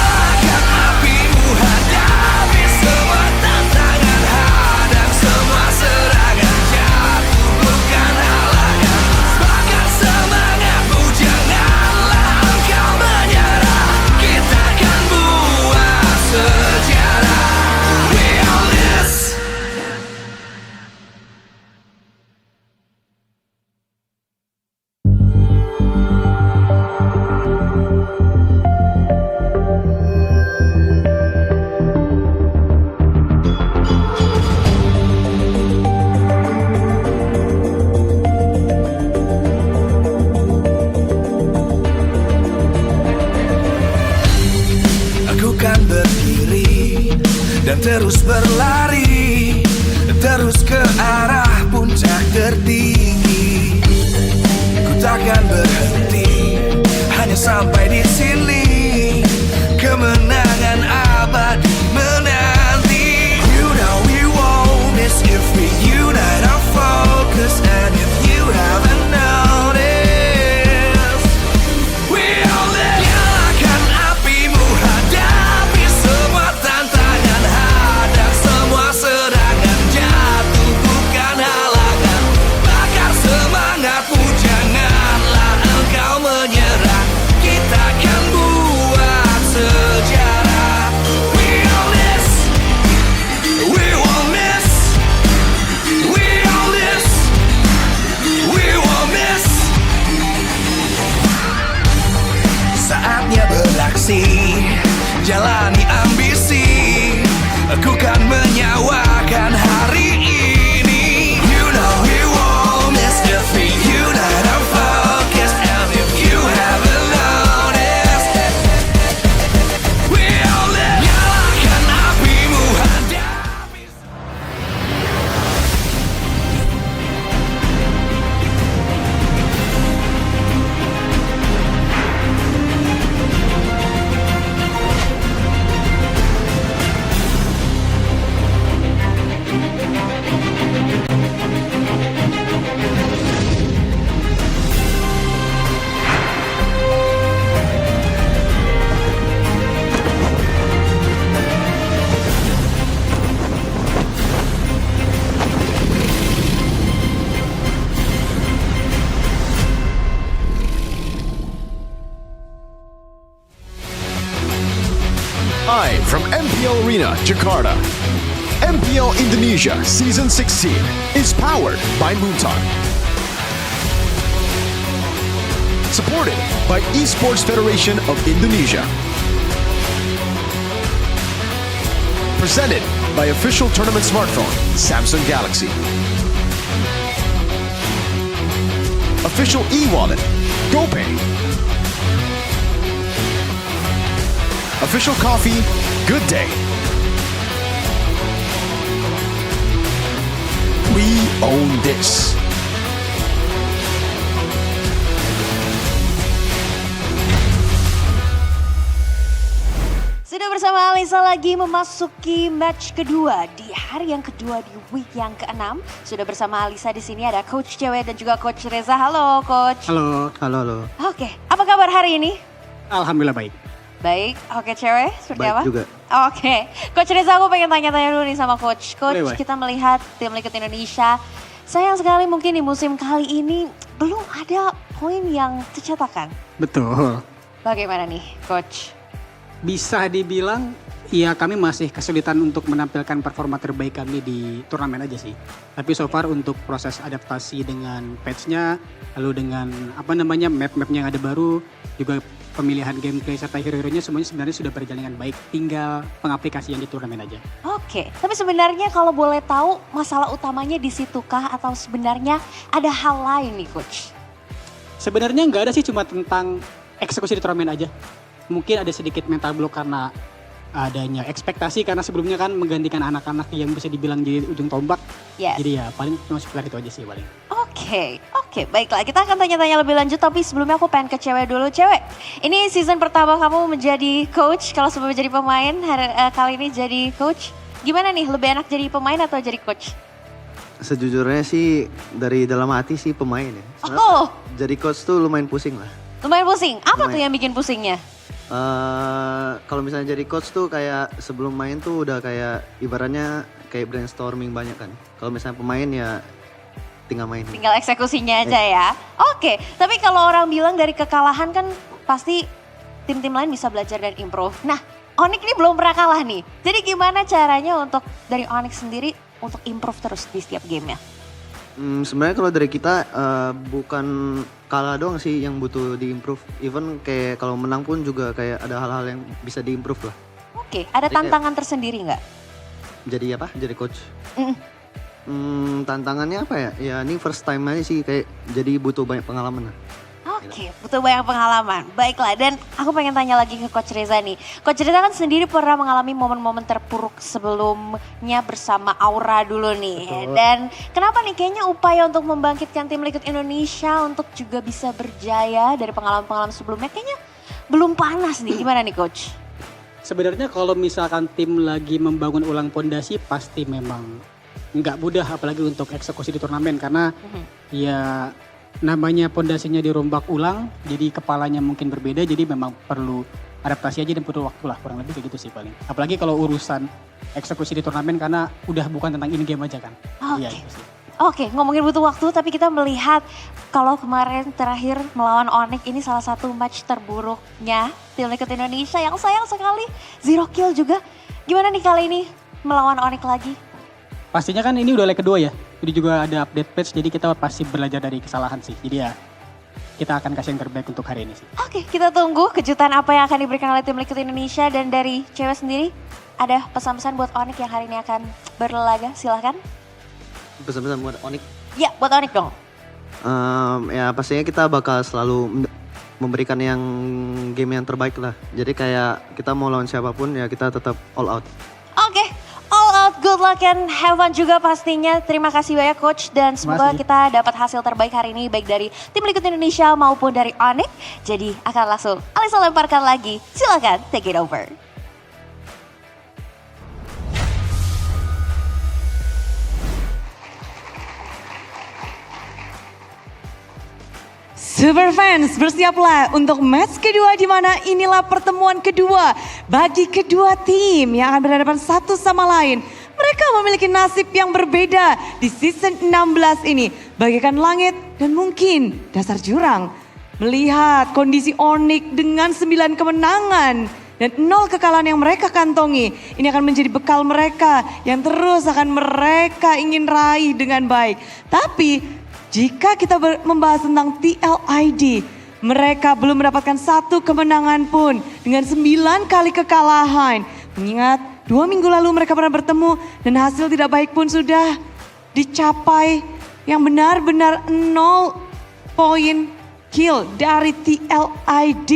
Nyalakan apimu, hadapi semua tantangan, hadang semua serangan, jatuh bukan halangan. Bakar semangatmu, janganlah engkau menyerah. Kita akan buat sejarah. We all this. Aku kan berdiri dan terus berlari, terus ke arah puncak tertinggi. Ku takkan berhenti, hanya sampai di sini. Kemenangan abadi menanti. You know we won't miss if we unite our focus. And if you haven't noticed, we all live. Nyalakan apimu, hadapi semua tantangan, hadang semua serangan, jatuh bukan halangan. Bakar semangatmu, janganlah engkau menyerah. Kita akan buat sejarah. We all this, we won't miss. We all this, we won't miss. Saatnya beraksi, jalani ambisi. Aku kan menyawakan hari ini. You know we won't miss if we unite our focus. And if you haven't noticed, we all live. Nyalakan apimu, hadapi. Live from MPL Arena, Jakarta. MPL Indonesia Season 16 is powered by Mutan. Supported by Esports Federation of Indonesia. Presented by official tournament smartphone, Samsung Galaxy. Official e-wallet, GoPay. Official coffee, Good Day. We own this. Sudah bersama Alisa lagi memasuki match kedua di hari yang kedua di week yang ke-6. Sudah bersama Alisa di sini ada Coach Cewek dan juga Coach Reza. Halo Coach. Halo. Oke, apa kabar hari ini? Alhamdulillah baik. Baik, oke Cewek, seperti Baik apa? juga. Oke, Coach Reza aku pengen tanya-tanya dulu nih sama Coach. Coach, Boleh, Wai. kita melihat tim Liquid Indonesia, sayang sekali mungkin di musim kali ini belum ada poin yang tercetakkan. Betul. Bagaimana nih Coach? Bisa dibilang ya kami masih kesulitan untuk menampilkan performa terbaik kami di turnamen aja sih. Tapi so far untuk proses adaptasi dengan patch-nya, lalu dengan map-mapnya yang ada baru, juga pemilihan gameplay serta hero-heronya semuanya sebenarnya sudah berjalan dengan baik. Tinggal pengaplikasian di turnamen aja. Oke, tapi sebenarnya kalau boleh tahu masalah utamanya di situkah atau sebenarnya ada hal lain nih Coach? Sebenarnya nggak ada sih, cuma tentang eksekusi di turnamen aja. Mungkin ada sedikit mental block karena adanya ekspektasi, karena sebelumnya kan menggantikan anak-anak yang bisa dibilang jadi ujung tombak. Yes. Jadi ya paling cuma sekitar itu aja sih paling. Oke, baiklah. Kita akan tanya-tanya lebih lanjut, tapi sebelumnya aku pengen ke Cewek dulu. Cewek, ini season pertama kamu menjadi coach, kalau sebelumnya jadi pemain, kali ini jadi coach. Gimana nih, lebih enak jadi pemain atau jadi coach? Sejujurnya sih dari dalam hati sih pemain ya. Oh, Jadi coach tuh lumayan pusing lah. lumayan pusing. Apa tuh Lumayan. yang bikin pusingnya? Kalau misalnya jadi coach tuh kayak sebelum main tuh udah kayak ibaratnya kayak brainstorming banyak kan. Kalau misalnya pemain ya tinggal main. Tinggal eksekusinya aja ya. Oke, tapi kalau orang bilang dari kekalahan kan pasti tim-tim lain bisa belajar dan improve. Nah, Onyx ini belum pernah kalah nih. Jadi gimana caranya untuk dari Onyx sendiri untuk improve terus di setiap gamenya? Sebenarnya kalau dari kita bukan kalah doang sih yang butuh diimprove. Even kayak kalau menang pun juga kayak ada hal-hal yang bisa diimprove lah. Oke, ada Jadi tantangan tersendiri nggak? Jadi apa? Jadi coach. Tantangannya apa ya? Ya ini first time aja sih, kayak jadi butuh banyak pengalaman lah. Oke, butuh banyak pengalaman. Baiklah, dan aku pengen tanya lagi ke Coach Reza nih. Coach Reza kan sendiri pernah mengalami momen-momen terpuruk sebelumnya bersama Aura dulu nih. Betul. Dan kenapa nih kayaknya upaya untuk membangkitkan tim Liquid Indonesia untuk juga bisa berjaya dari pengalaman-pengalaman sebelumnya kayaknya belum panas nih. Gimana nih Coach? Sebenarnya kalau misalkan tim lagi membangun ulang pondasi pasti memang nggak mudah, apalagi untuk eksekusi di turnamen karena ya namanya pondasinya dirombak ulang, jadi kepalanya mungkin berbeda, jadi memang perlu adaptasi aja dan perlu waktu lah, kurang lebih kayak gitu sih paling. Apalagi kalau urusan eksekusi di turnamen karena udah bukan tentang in game aja kan. Iya itu sih. Oke, ngomongin butuh waktu, tapi kita melihat kalau kemarin terakhir melawan Onyx ini salah satu match terburuknya tim Liquid Indonesia yang sayang sekali 0 kill juga. Gimana nih kali ini melawan Onyx lagi? Pastinya kan ini udah leg kedua ya, jadi juga ada update patch, jadi kita pasti belajar dari kesalahan sih. Jadi ya kita akan kasih yang terbaik untuk hari ini sih. Oke, kita tunggu kejutan apa yang akan diberikan oleh tim Liquid Indonesia. Dan dari Cewek sendiri, ada pesan-pesan buat Onyx yang hari ini akan berlaga, silahkan. Pesan-pesan buat Onyx? Ya, buat Onyx dong. Ya pastinya kita bakal selalu memberikan yang game yang terbaik lah. Jadi kayak kita mau lawan siapapun ya kita tetap all out. Oke, all out, good luck and have fun juga pastinya. Terima kasih banyak Coach dan semoga kita dapat hasil terbaik hari ini baik dari tim Liquid Indonesia maupun dari Onyx. Jadi akan langsung Alisa lemparkan lagi, silakan take it over. Superfans, bersiaplah untuk match kedua di mana inilah pertemuan kedua bagi kedua tim yang akan berhadapan satu sama lain. Mereka memiliki nasib yang berbeda di season 16 ini, bagaikan langit dan mungkin dasar jurang. Melihat kondisi Onyx dengan 9 kemenangan dan 0 kekalahan yang mereka kantongi, ini akan menjadi bekal mereka yang terus akan mereka ingin raih dengan baik. Tapi jika kita membahas tentang TLID, mereka belum mendapatkan 1 kemenangan pun dengan 9 kali kekalahan. Mengingat 2 minggu lalu mereka pernah bertemu dan hasil tidak baik pun sudah dicapai yang benar-benar 0 poin kill dari TLID.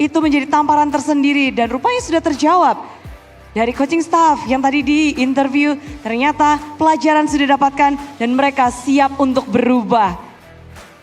Itu menjadi tamparan tersendiri dan rupanya sudah terjawab. Dari coaching staff yang tadi di interview, ternyata pelajaran sudah didapatkan dan mereka siap untuk berubah.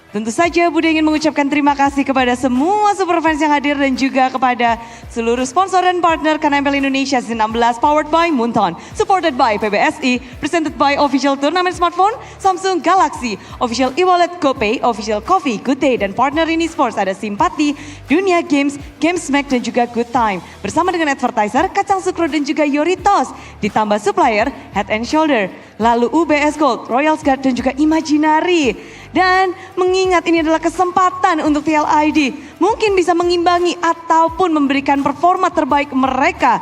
Tentu saja Budi ingin mengucapkan terima kasih kepada semua super fans yang hadir dan juga kepada seluruh sponsor dan partner karena MPL Indonesia Season 16 powered by Munton, supported by PBSI, presented by official turnamen smartphone Samsung Galaxy, official e-wallet GoPay, official coffee Good Day dan partner ini sports ada Simpati, Dunia Games, Gamesmack dan juga Good Time. Bersama dengan advertiser Kacang Sukro dan juga Yoritos, ditambah supplier Head and Shoulder, lalu UBS Gold, Royal Guard dan juga Imaginary. Dan mengingat ini adalah kesempatan untuk TLID mungkin bisa mengimbangi ataupun memberikan performa terbaik mereka.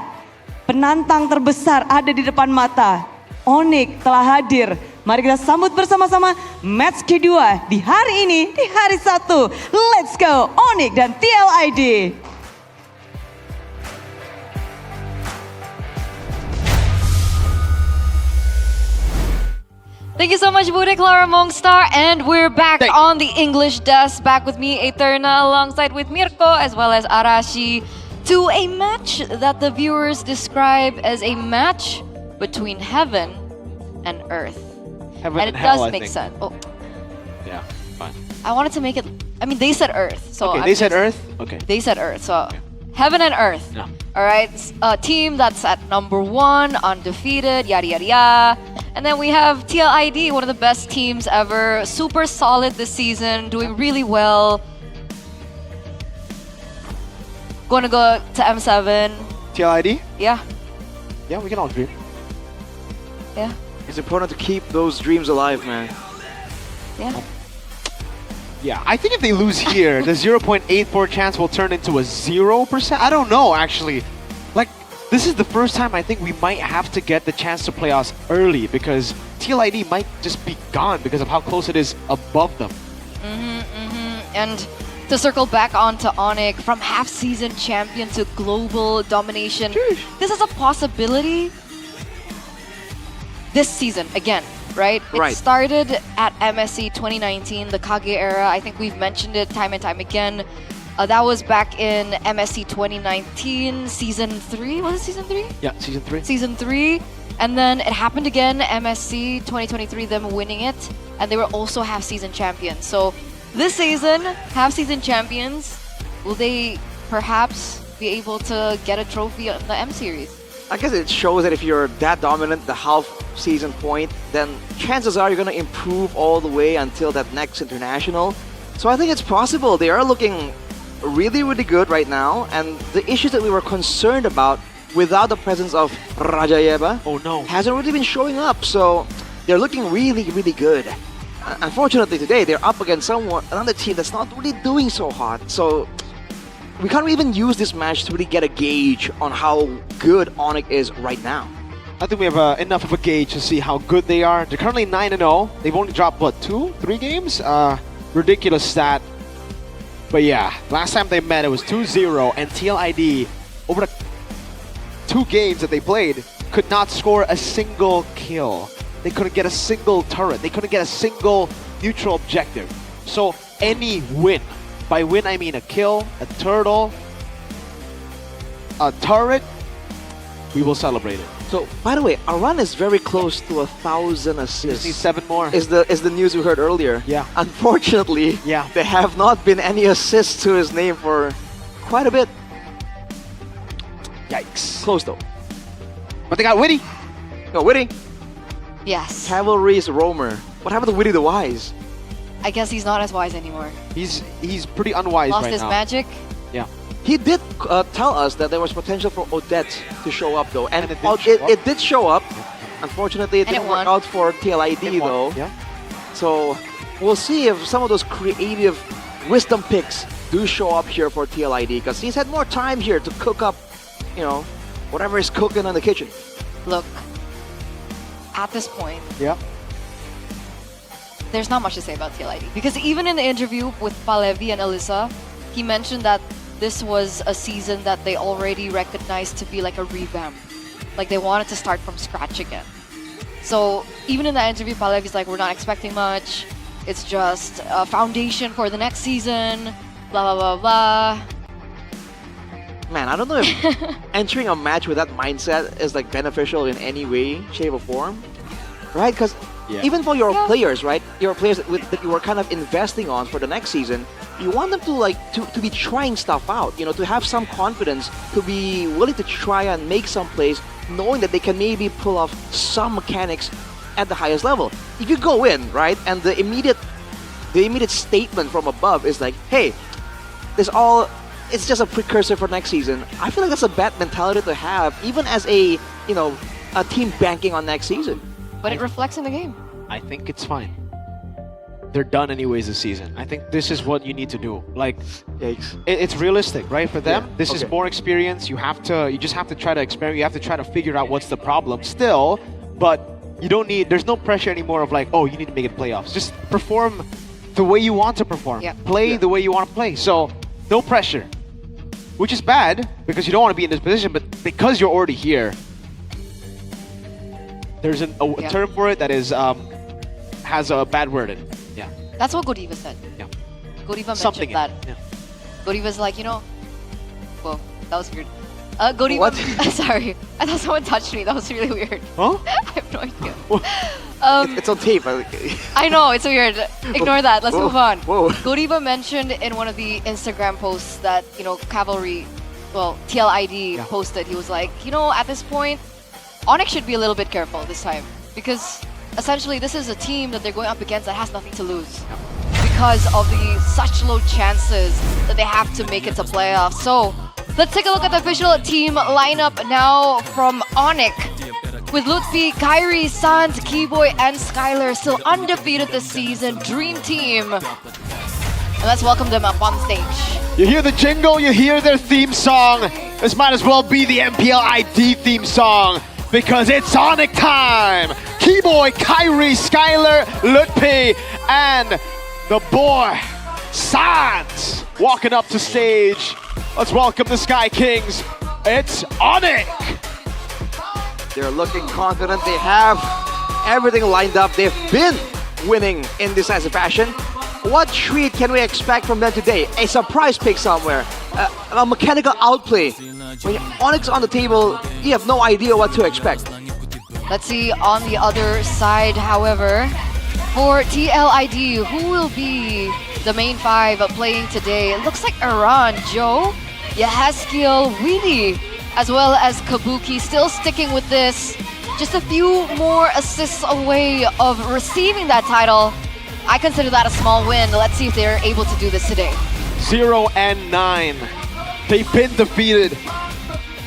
Penantang terbesar ada di depan mata. Onyx telah hadir. Mari kita sambut bersama-sama match kedua di hari ini, di hari Sabtu. Let's go Onyx dan TLID. Thank you so much, Bude, Clara Mongstar, and we're back on the English desk. Back with me, Eterna, alongside with Mirko, as well as Arashi, to a match that the viewers describe as a match between heaven and earth. Heaven and it hell, does I make think. sense. Oh, Yeah, fine. I wanted to make it. I mean, they said earth, so Okay, they said earth? Okay. They said earth, so heaven and earth. Yeah. All right, a team that's at number 1, undefeated, yada yada yada. And then we have TLID, one of the best teams ever, super solid this season, doing really well. Gonna go to M7. TLID? Yeah, Yeah, we can all dream. yeah, It's important to keep those dreams alive, man. yeah. Yeah, I think if they lose here, the 0.84 chance will turn into a 0%. I don't know, actually. Like, this is the first time I think we might have to get the chance to play us early because TLID might just be gone because of how close it is above them. And to circle back onto Onyx, from half-season champion to global domination, this is a possibility this season again, right? Right. It started at MSC 2019, the Kage era. I think we've mentioned it time and time again. That was back in MSC 2019, Season 3. Was it Season 3? Yeah, Season 3. Season 3. And then it happened again, MSC 2023, them winning it. And they were also half-season champions. So this season, half-season champions, will they perhaps be able to get a trophy on the M Series? I guess it shows that if you're that dominant at the half-season point, then chances are you're going to improve all the way until that next international. So I think it's possible. They are looking really, really good right now. And the issues that we were concerned about without the presence of Rajayeva hasn't really been showing up. So they're looking really, really good. Unfortunately today, they're up against another team that's not really doing so hot. So we can't even use this match to really get a gauge on how good Onyx is right now. I think we have enough of a gauge to see how good they are. They're currently 9-0. They've only dropped, what, 2-3 games? Ridiculous stat. But yeah, last time they met, it was 2-0, and TLID, over the 2 games that they played, could not score a single kill. They couldn't get a single turret. They couldn't get a single neutral objective. So any win, by win I mean a kill, a turtle, a turret, we will celebrate it. So, by the way, our run is very close to 1,000 assists. We just need 7 more. Is the news we heard earlier. Yeah. Unfortunately, there have not been any assists to his name for quite a bit. Yikes. Close though. But they got Witty. Got Witty. Yes. Cavalry's Roamer. What happened to Witty the Wise? I guess he's not as wise anymore. He's pretty unwise Lost right his now. magic. Yeah. He did tell us that there was potential for Odette to show up though. And it did show up. Unfortunately, it didn't work out for TLID though. Yeah. So we'll see if some of those creative wisdom picks do show up here for TLID because he's had more time here to cook up, you know, whatever is cooking in the kitchen. Look, at this point, there's not much to say about TLID because even in the interview with Palevi and Alyssa, he mentioned that this was a season that they already recognized to be like a revamp. Like they wanted to start from scratch again. So even in that interview, Palevi's like, we're not expecting much. it's just a foundation for the next season, blah, blah, blah, blah. Man, I don't know if entering a match with that mindset is like beneficial in any way, shape, or form, right? Because even for your players, right? Your players that you were kind of investing on for the next season, you want them to be trying stuff out, you know, to have some confidence, to be willing to try and make some plays, knowing that they can maybe pull off some mechanics at the highest level. If you go in, right, and the immediate statement from above is like, hey, it's just a precursor for next season. I feel like that's a bad mentality to have, even as a team banking on next season. But it reflects in the game. I think it's fine. They're done anyways this season. I think this is what you need to do. Like, it's realistic, right? For them, this is more experience. You just have to try to experiment. You have to try to figure out what's the problem still, but you don't need, there's no pressure anymore of like, oh, you need to make it playoffs. Just perform the way you want to perform. Play the way you want to play. So, no pressure. Which is bad, because you don't want to be in this position, but because you're already here, there's a term for it that is has a bad word in it. Yeah. That's what Godiva said. Yeah. Godiva Something mentioned that. Yeah. Godiva's like, whoa, that was weird. Godiva, What? sorry, I thought someone touched me. That was really weird. Huh? I have no idea. It's on tape. I know, it's weird. Ignore that. Let's move on. Whoa. Godiva mentioned in one of the Instagram posts that, Cavalry, TLID posted. He was like, at this point, Onyx should be a little bit careful this time. Because essentially, this is a team that they're going up against that has nothing to lose. Because of the such low chances that they have to make it to playoffs. So, let's take a look at the official team lineup now from Onyx. With Lutfi, Kyrie, Sans, Keyboy, and Skylar still undefeated this season. Dream team. And let's welcome them up on stage. You hear the jingle, you hear their theme song. This might as well be the MPL ID theme song, because it's Sonic time! Keyboy, Kyrie, Skylar, Lutfi, and the boy, Sans, walking up to stage. Let's welcome the Sky Kings. It's Onyx! They're looking confident. They have everything lined up. They've been winning in decisive fashion. What treat can we expect from them today? A surprise pick somewhere, a mechanical outplay. When Onyx on the table, you have no idea what to expect. Let's see on the other side, however, for TLID, who will be the main five playing today? It looks like Iran, Joe, Yahezkiel, Weedy, as well as Kabuki, still sticking with this. Just a few more assists away of receiving that title. I consider that a small win. Let's see if they're able to do this today. 0-9. They've been defeated.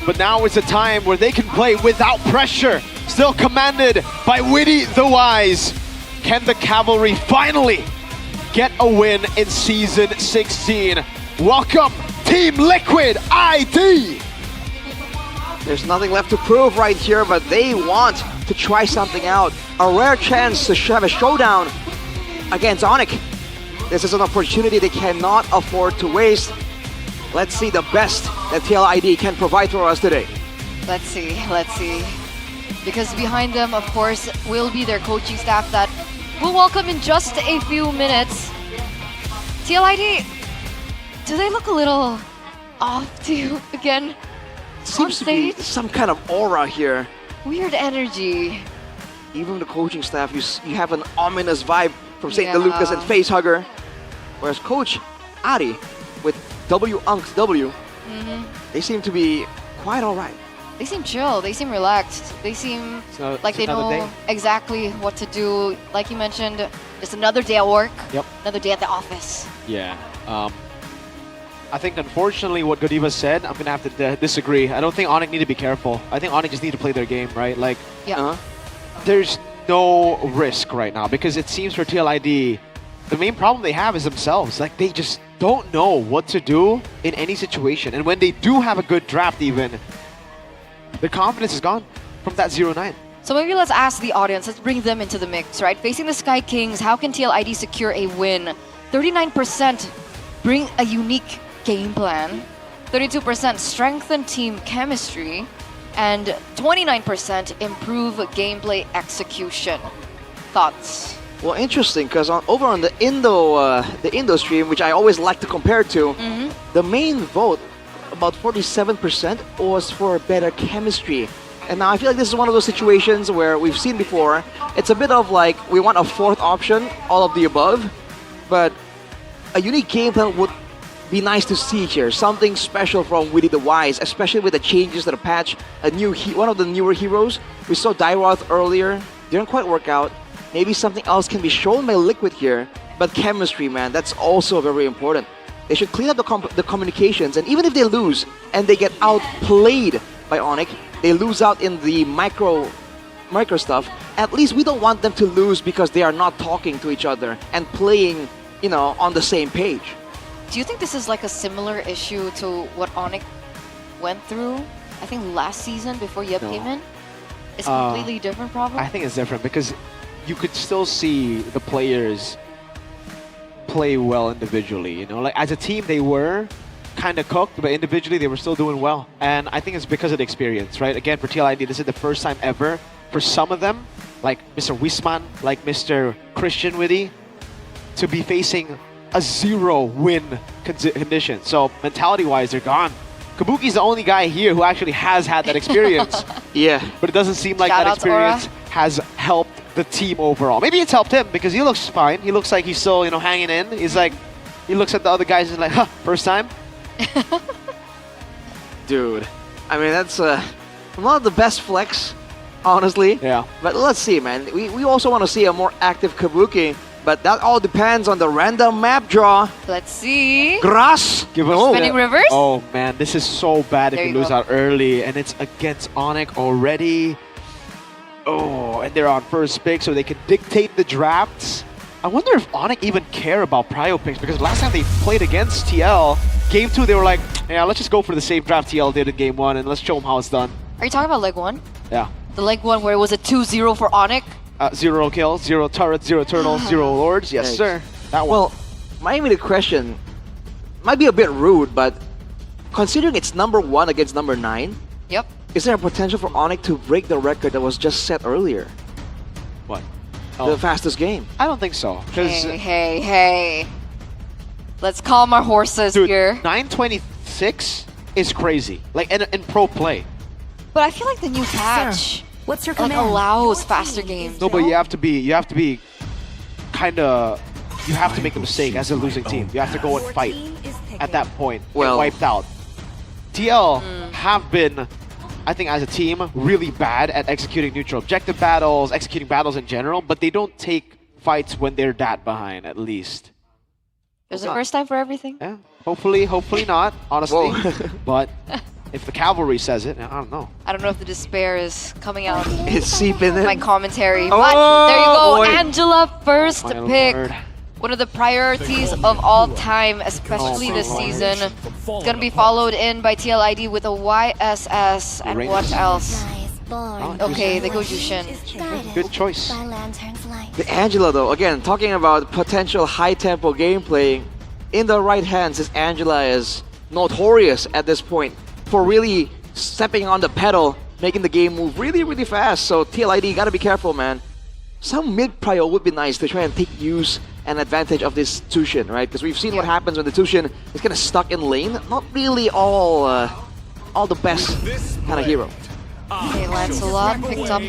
But now is a time where they can play without pressure. Still commanded by Witty the Wise. Can the Cavalry finally get a win in Season 16? Welcome, Team Liquid ID! There's nothing left to prove right here, but they want to try something out. A rare chance to have a showdown against Onyx. This is an opportunity they cannot afford to waste. Let's see the best that TLID can provide for us today. Let's see. Because behind them, of course, will be their coaching staff that we'll welcome in just a few minutes. TLID, do they look a little off to you again? Seems to be some kind of aura here. Weird energy. Even the coaching staff, you have an ominous vibe from St. Lucas and Facehugger. Whereas Coach Ari with Unks W, they seem to be quite alright. They seem chill, they seem relaxed, they seem like they know exactly what to do. Like you mentioned, just another day at work, another day at the office. Yeah. I think unfortunately what Godiva said, I'm gonna have to disagree. I don't think Onyx need to be careful. I think Onyx just need to play their game, right? Like, there's no risk right now because it seems for TLID, the main problem they have is themselves. Like, they just don't know what to do in any situation. And when they do have a good draft even, the confidence is gone from that 0-9. So maybe let's ask the audience, let's bring them into the mix, right? Facing the Sky Kings, how can TLID secure a win? 39% bring a unique game plan, 32% strengthen team chemistry, and 29% improve gameplay execution. Thoughts? Well, interesting, because over on the Indo stream, which I always like to compare to, the main vote, about 47%, was for better chemistry. And now I feel like this is one of those situations where we've seen before. It's a bit of like, we want a fourth option, all of the above, but a unique game plan would be nice to see here. Something special from Witty the Wise, especially with the changes to the patch. One of the newer heroes. We saw Dairoth earlier, didn't quite work out. Maybe something else can be shown by Liquid here, but chemistry, man, that's also very important. They should clean up the communications, and even if they lose and they get outplayed by Onyx, they lose out in the micro stuff, at least we don't want them to lose because they are not talking to each other and playing, you know, on the same page. Do you think this is like a similar issue to what Onyx went through, I think last season before Yep came in? It's a completely different problem? I think it's different because you could still see the players play well individually, you know? Like as a team they were kind of cooked, but individually they were still doing well. And I think it's because of the experience, right? Again, for TLID, this is the first time ever for some of them, like Mr. Wisman, like Mr. Christian Witty, to be facing a 0-win condition. So mentality-wise, they're gone. Kabuki's the only guy here who actually has had that experience. Yeah. But it doesn't seem like that experience has helped the team overall. Maybe it's helped him because he looks fine. He looks like he's still, you know, hanging in. He's like, he looks at the other guys and like, huh, first time? Dude, I mean, that's not the best flex, honestly. Yeah. But let's see, man. We also want to see a more active Kabuki, but that all depends on the random map draw. Let's see. Grass. Spinning Rivers. Oh man, this is so bad There if you you lose go. out early, and it's against Onyx already. Oh, and they're on first pick, so they can dictate the drafts. I wonder if Onyx even care about prio picks, because last time they played against TL, Game 2, they were like, yeah, let's just go for the same draft TL did in Game 1, and let's show them how it's done. Are you talking about leg 1? Yeah. The leg 1 where it was a 2-0 for Onyx? 0 kills, 0 turrets, 0 turtles, 0 lords. Yes, sir. That one. Well, my immediate question might be a bit rude, but considering it's number 1 against number 9, Yep. is there a potential for Onyx to break the record that was just set earlier? What? The fastest game. I don't think so. Hey. Let's calm our horses Dude, here. 926 is crazy. Like, in pro play. But I feel like the new patch What's your like allows faster games. No, but you have to be kind of, you have to make a mistake as a losing team. You have to go and fight at that point. Well, get wiped out. TL have been, I think as a team, really bad at executing neutral objective battles, executing battles in general, but they don't take fights when they're that behind, at least. There's a first time for everything. Yeah, hopefully not, honestly. But if the cavalry says it, I don't know. I don't know if the despair is coming out. It's seeping in. My commentary. Oh, But there you go. boy. Angela first My pick. lord. One of the priorities of all time, especially this season. It's going to be followed in by TLID with a YSS. And what else? Okay, they go Yushin. Good choice. The Angela, though, again, talking about potential high-tempo gameplay, in the right hands, this Angela is notorious at this point for really stepping on the pedal, making the game move really, really fast. So TLID, gotta be careful, man. Some mid-prio would be nice to try and take use and advantage of this Tushin, right? Because we've seen what happens when the Tushin is kind of stuck in lane. Not really all the best kind of hero. Okay, Lancelot picked up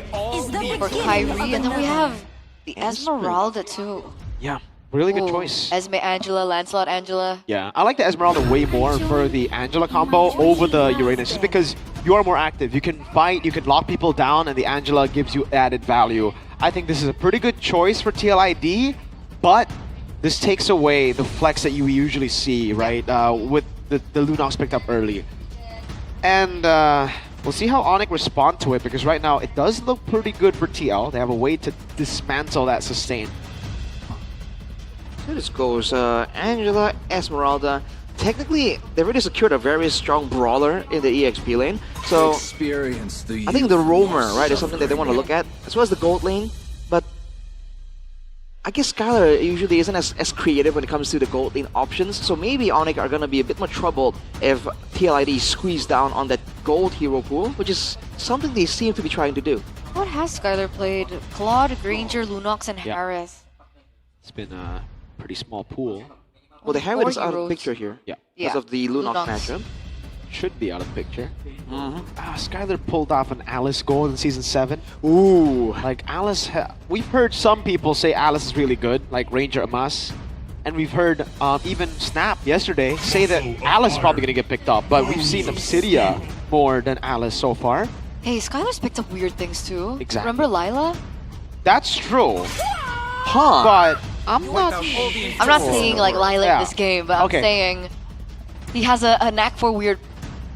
for Kyrie. And then we have the Esmeralda too. Yeah, really good Ooh, choice. Esme Angela, Lancelot Angela. Yeah, I like the Esmeralda way more for the Angela combo over the Uranus, just because you are more active. You can fight, you can lock people down, and the Angela gives you added value. I think this is a pretty good choice for TLID, but this takes away the flex that you usually see, right, with the Lunox picked up early. And we'll see how Onyx respond to it, because right now it does look pretty good for TL. They have a way to dismantle that sustain. So this goes Angela, Esmeralda. Technically, they already secured a very strong brawler in the EXP lane. So I think the roamer, right, is something that they want to look at, as well as the gold lane. But I guess Skylar usually isn't as creative when it comes to the gold lane options. So maybe Onyx are going to be a bit more troubled if TLID squeeze down on that gold hero pool, which is something they seem to be trying to do. What has Skylar played? Claude, Granger, Lunox, and Harris. It's been a pretty small pool. Well, the Harriet is out of the picture here. Yeah. Because of the Lunox matchup. Should be out of the picture. Skylar pulled off an Alice goal in Season 7. Ooh. Like Alice, we've heard some people say Alice is really good, like Ranger Amas. And we've heard even Snap yesterday say that Alice is probably going to get picked up. But we've seen Obsidia more than Alice so far. Hey, Skylar's picked up weird things too. Exactly. Remember Lila? That's true. Huh. But I'm not I'm not saying like Lila in this game, but Okay. I'm saying he has a knack for weird.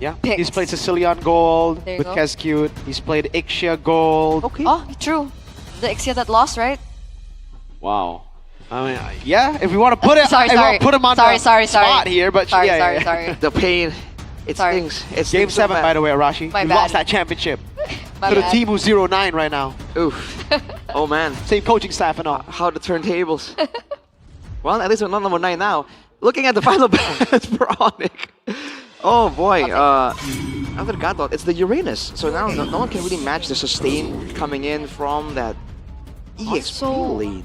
Yeah, he's played Sicilian Gold There you with go. Kescute. He's played Ixia Gold. Okay. Oh, true. The Ixia that lost, right? Wow. I mean, yeah, if we want to put it, Sorry, I sorry. won't put him on Sorry, the sorry, spot here, but Sorry, yeah, sorry, yeah. sorry. The pain. It stings. It Game stings so 7, bad. by the way, Arashi. My You bad. lost that championship My to the bad. team who's 0-9 right now. Oof. Oh man. Same coaching staff and all. How the turntables. Well, at least we're not number 9 now. Looking at the final balance for Onyx. Oh boy. After the God Thought, it's the Uranus. So now no one can really match the sustain coming in from that EXP lead.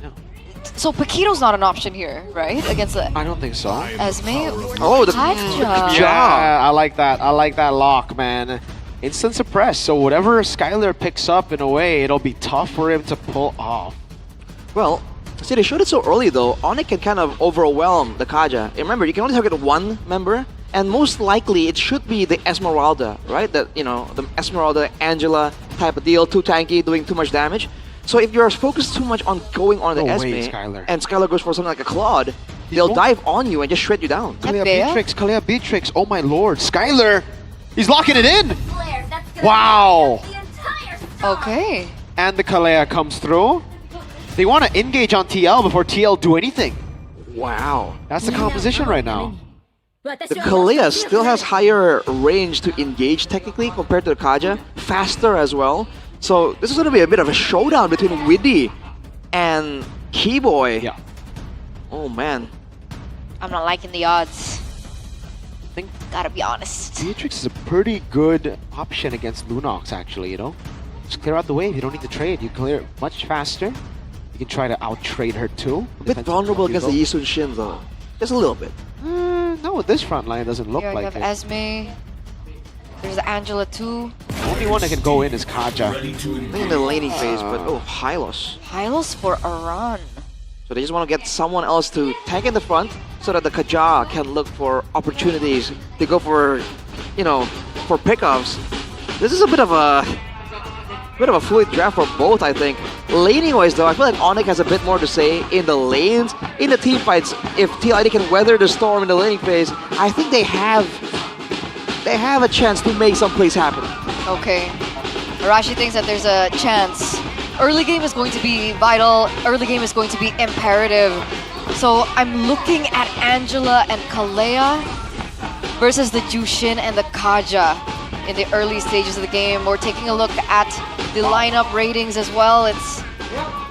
So Paquito's not an option here, right? Against the I don't think so. Esme. Oh, the Kaja. Yeah, I like that. I like that lock, man. Instant suppress. So whatever Skylar picks up in a way, it'll be tough for him to pull off. Well, see, they showed it so early though. Onyx can kind of overwhelm the Kaja. And remember, you can only target one member, and most likely it should be the Esmeralda, right? That, you know, the Esmeralda, Angela type of deal, too tanky, doing too much damage. So if you're focused too much on going on the No Esme, way, Skylar. and Skylar goes for something like a Claude, they'll dive on you and just shred you down. Kalea Beatrix, Kalea Beatrix. Oh my lord. Skylar, he's locking it in. Wow. Okay. And the Kalea comes through. They want to engage on TL before TL do anything. Wow. That's the composition right now. The Kalea still has higher range to engage technically compared to the Kaja, faster as well. So this is going to be a bit of a showdown between Widdy and Keyboy. Yeah. Oh man. I'm not liking the odds. I think Gotta be honest. Beatrix is a pretty good option against Lunox, actually, you know? Just clear out the wave. You don't need to trade. You clear it much faster. You can try to out-trade her too. A bit vulnerable against the Yisun Shin though. Just a little bit. No, this front line doesn't look Here you like have it. Esme. There's Angela too. The only one that can go in is Kaja. I think in the laning phase, but oh, Hylos. Hylos for a run. So they just want to get someone else to tank in the front so that the Kaja can look for opportunities to go for, you know, for pickups. This is a bit of a fluid draft for both, I think. Laning wise though, I feel like Onyx has a bit more to say in the lanes. In the team fights, if TLID can weather the storm in the laning phase, I think they have a chance to make some plays happen. Okay. Arashi thinks that there's a chance. Early game is going to be vital. Early game is going to be imperative. So I'm looking at Angela and Kalea versus the Jushin and the Kaja in the early stages of the game. We're taking a look at the lineup ratings as well. It's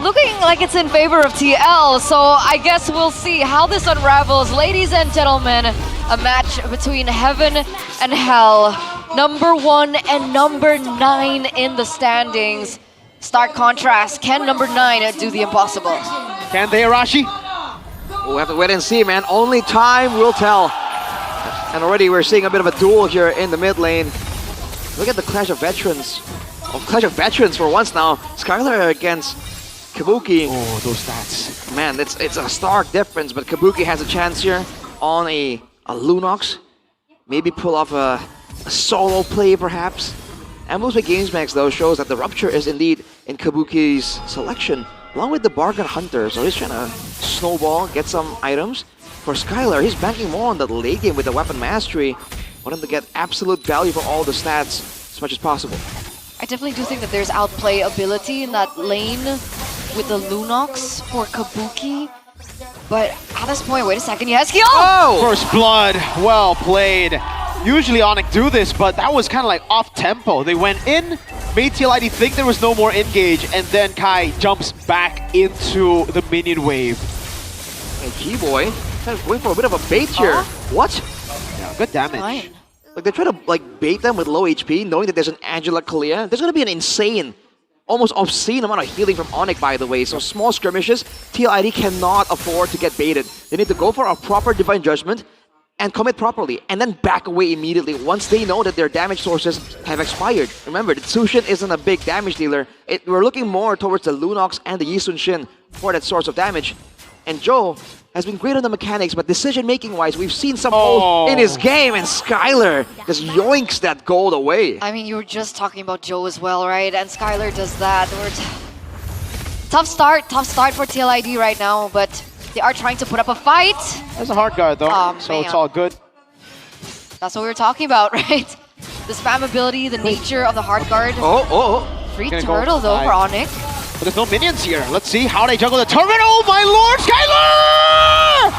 looking like it's in favor of TL, so I guess we'll see how this unravels. Ladies and gentlemen, a match between Heaven and Hell. Number 1 and number 9 in the standings. Stark contrast. Can number 9 do the impossible? Can they, Arashi? We'll have to wait and see, man. Only time will tell. And already we're seeing a bit of a duel here in the mid lane. Look at the Clash of Veterans. Oh, Clash of Veterans for once now. Skylar against Kabuki. Oh, those stats. Man, it's a stark difference, but Kabuki has a chance here on a Lunox. Maybe pull off a solo play, perhaps. Ambulance Games Max, though, shows that the Rupture is indeed in Kabuki's selection, along with the Bargain Hunter. So he's trying to snowball, get some items. For Skylar, he's banking more on the late game with the Weapon Mastery. Want him to get absolute value for all the stats as much as possible. I definitely do think that there's outplay ability in that lane with the Lunox for Kabuki. But at this point, wait a second, he has heal! Oh! First blood, well played. Usually Onyx do this, but that was kind of like off tempo. They went in, made TLID think there was no more engage, and then Kai jumps back into the minion wave. And Keyboy kind of going for a bit of a bait here. What? Yeah, good damage. Fine. Like they try to like bait them with low HP, knowing that there's an Angela Kalea. There's gonna be an insane almost obscene amount of healing from Onyx, by the way. So small skirmishes, TLID cannot afford to get baited. They need to go for a proper Divine Judgment and commit properly, and then back away immediately once they know that their damage sources have expired. Remember, the Tsushin isn't a big damage dealer. We're looking more towards the Lunox and the Yi Sun-shin for that source of damage. And Joe has been great on the mechanics, but decision-making wise, we've seen some holes in his game, and Skylar just yoinks that gold away. I mean, you were just talking about Joe as well, right? And Skylar does that. Tough start for TLID right now, but they are trying to put up a fight. There's a hard guard though, so man. it's all good. That's what we were talking about, right? The spam ability, the nature of the hard guard. Free turtle though for Onyx. But there's no minions here. Let's see how they juggle the turret. Oh my lord, Skylar!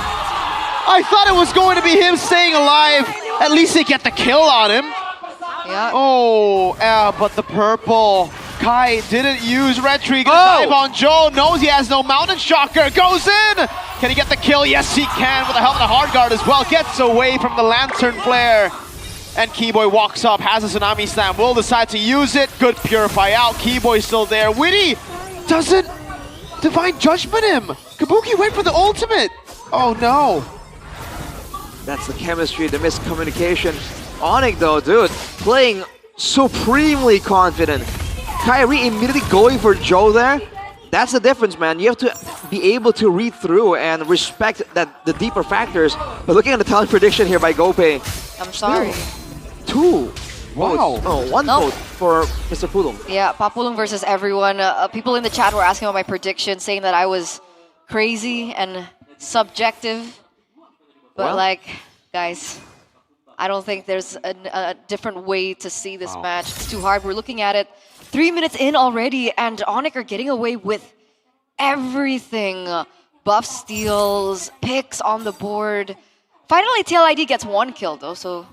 I thought it was going to be him staying alive. At least they get the kill on him. Yeah. Oh, but the purple. Kai didn't use Red Tree. Gonna dive on Joe. Knows he has no Mountain Shocker. Goes in. Can he get the kill? Yes, he can with the help of the hard guard as well. Gets away from the Lantern Flare. And Keyboy walks up, has a Tsunami Slam, will decide to use it. Good Purify out. Keyboy's still there. Witty doesn't Divine Judgment him. Kabuki went for the ultimate. Oh no. That's the chemistry, the miscommunication. Onyx though, dude, playing supremely confident. Kyrie immediately going for Joe there. That's the difference, man. You have to be able to read through and respect that the deeper factors. But looking at the talent prediction here by Gopay. I'm sorry. Two. Wow. One vote for Mr. Pulung. Yeah, Papulung versus everyone. People in the chat were asking about my prediction, saying that I was crazy and subjective. But like, guys, I don't think there's a different way to see this match. It's too hard. We're looking at it 3 minutes in already, and Onyx are getting away with everything. Buff steals, picks on the board. Finally, TLID gets one kill though, so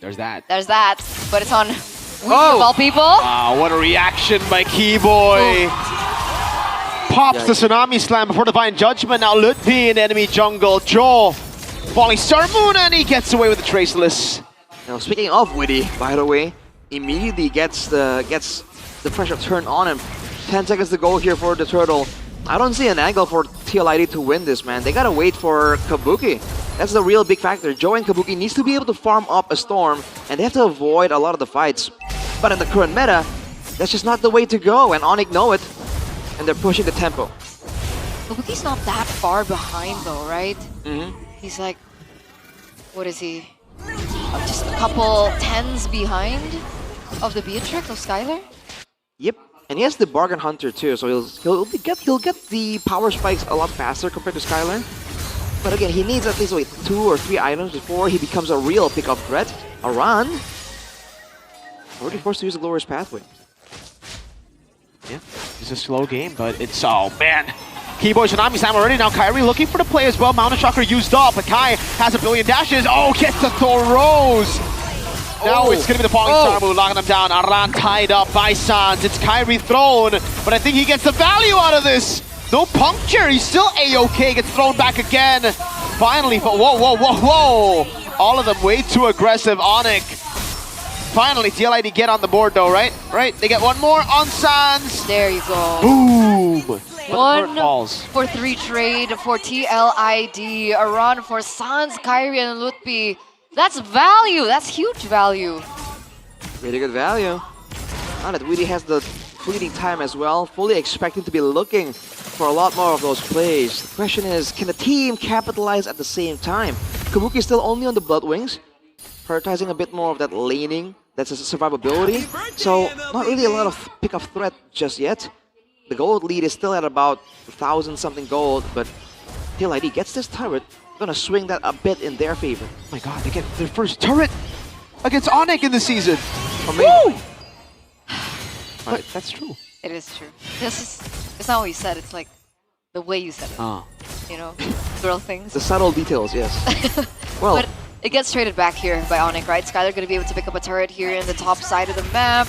there's that. There's that, but it's on Wii of all people. Wow, what a reaction by Keyboy. Pops the Tsunami Slam before Divine Judgment. Now Lutpi in enemy jungle. Joel falling Star Moon, and he gets away with the Traceless. Now speaking of Witty, by the way, immediately gets the pressure turned on him. 10 seconds to go here for the turtle. I don't see an angle for TLID to win this, man. They gotta wait for Kabuki. That's the real big factor. Joe and Kabuki needs to be able to farm up a storm, and they have to avoid a lot of the fights. But in the current meta, that's just not the way to go, and Onyx know it, and they're pushing the tempo. Kabuki's not that far behind though, right? Mm-hmm. He's like, what is he? Just a couple tens behind of the Beatrix of Skylar? Yep, and he has the Bargain Hunter too, so he'll get the power spikes a lot faster compared to Skylar. But again, he needs at least 2 or 3 items before he becomes a real pickup threat. Aran already forced to use the lowest pathway. Yeah, it's a slow game, but it's man. Keyboy Tsunami Slam already. Now Kyrie looking for the play as well. Mountain Shocker used up, but Kai has a billion dashes. Oh, gets the Thoros. Now it's going to be the Falling Star move, locking them down. Aran tied up by Sans. It's Kyrie thrown, but I think he gets the value out of this. No puncture, he's still A-OK, gets thrown back again. Finally, but whoa. All of them way too aggressive. Onyx. Finally, TLID get on the board though, right? They get one more on Sans. There you go. Boom. 1 for 3 trade for TLID. A run for Sans, Kyrie, and Lutpi. That's value. That's huge value. Really good value. Now that Witty has the fleeting time as well, fully expecting to be looking for a lot more of those plays. The question is, can the team capitalize at the same time? Kabuki is still only on the Blood Wings, prioritizing a bit more of that laning, that's a survivability. So not really a lot of pick-up threat just yet. The gold lead is still at about 1,000-something gold, but TLID gets this turret, gonna swing that a bit in their favor. Oh my god, they get their first turret against Onyx in the season. Amazing. But that's true. It is true. It's not what you said, it's like the way you said it. You know, girl things. The subtle details, yes. Well, but it gets traded back here by Onyx, right? Skylar gonna be able to pick up a turret here in the top side of the map.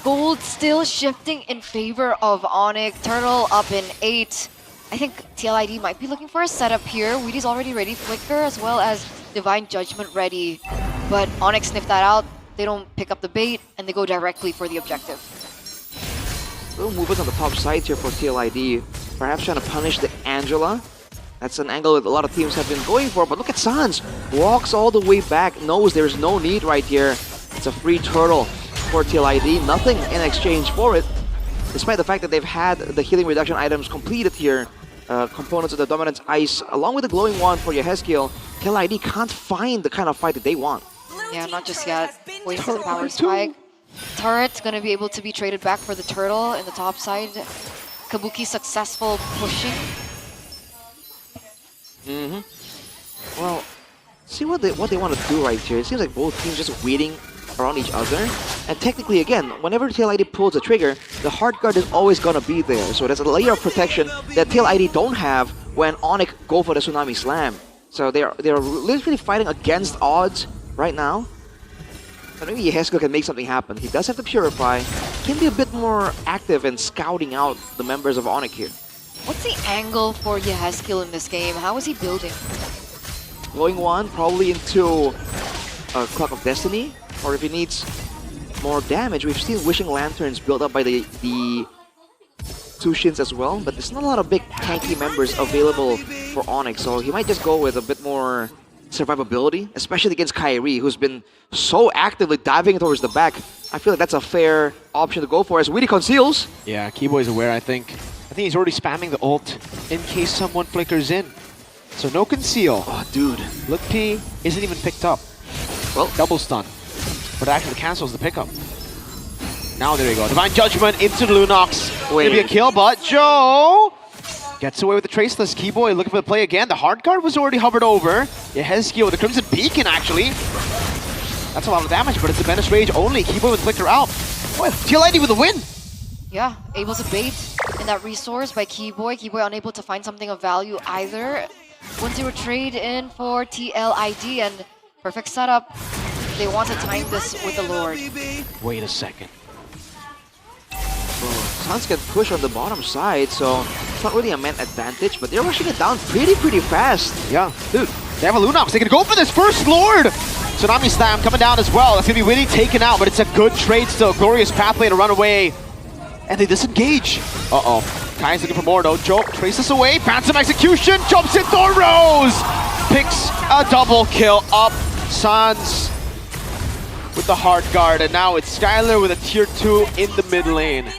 Gold still shifting in favor of Onyx. Turtle up in 8. I think TLID might be looking for a setup here. Weedy's already ready. Flicker as well as Divine Judgment ready. But Onyx sniffed that out. They don't pick up the bait and they go directly for the objective. Little movement on the top side here for TLID. Perhaps trying to punish the Angela. That's an angle that a lot of teams have been going for, but look at Sans. Walks all the way back, knows there's no need right here. It's a free turtle for TLID, nothing in exchange for it. Despite the fact that they've had the healing reduction items completed here, components of the Dominance Ice, along with the glowing wand for Yehezkiel, TLID can't find the kind of fight that they want. Yeah, not just yet. Wait for the power spike. Turret's gonna be able to be traded back for the turtle in the top side. Kabuki successful pushing. Well, see what they want to do right here. It seems like both teams just waiting around each other. And technically, again, whenever TLID pulls the trigger, the hard guard is always gonna be there. So there's a layer of protection that TLID don't have when Onyx go for the Tsunami Slam. So they're literally fighting against odds right now. But maybe Yehezkiel can make something happen. He does have to Purify. Can be a bit more active in scouting out the members of Onyx here. What's the angle for Yehezkiel in this game? How is he building? Glowing Wand probably into a Clock of Destiny, or if he needs more damage, we've seen Wishing Lanterns built up by the Tushins as well, but there's not a lot of big tanky members available for Onyx, so he might just go with a bit more survivability, especially against Kyrie, who's been so actively diving towards the back. I feel like that's a fair option to go for as Weedy conceals. Yeah, Keyboy's aware, I think he's already spamming the ult in case someone flickers in. So no conceal. Oh, dude. Look, P isn't even picked up. Well, double stun. But actually cancels the pickup. Now there you go. Divine Judgment into the Lunox. Maybe a kill, but Joe gets away with the Traceless. Keyboy looking for the play again. The hard guard was already hovered over. Yehezkiel with the Crimson Beacon, actually. That's a lot of damage, but it's a Menace Rage only. Keyboy with Flicker out. Boy, TLID with a win. Yeah, able to bait in that resource by Keyboy. Keyboy unable to find something of value either. 1-0 trade in for TLID and perfect setup. They want to time this with the Lord. Wait a second. Suns can push on the bottom side, so it's not really a man advantage, but they're rushing it down pretty fast. Yeah, dude, they have a Lunox. They can go for this first Lord. Tsunami Slam coming down as well. That's going to be really taken out, but it's a good trade still. Glorious pathway to run away. And they disengage. Uh-oh. Kai's looking for more though. Joe traces away. Phantom Execution. Jumps in. Thorn Rose picks a double kill up. Sans with the hard guard. And now it's Skylar with a tier 2 in the mid lane.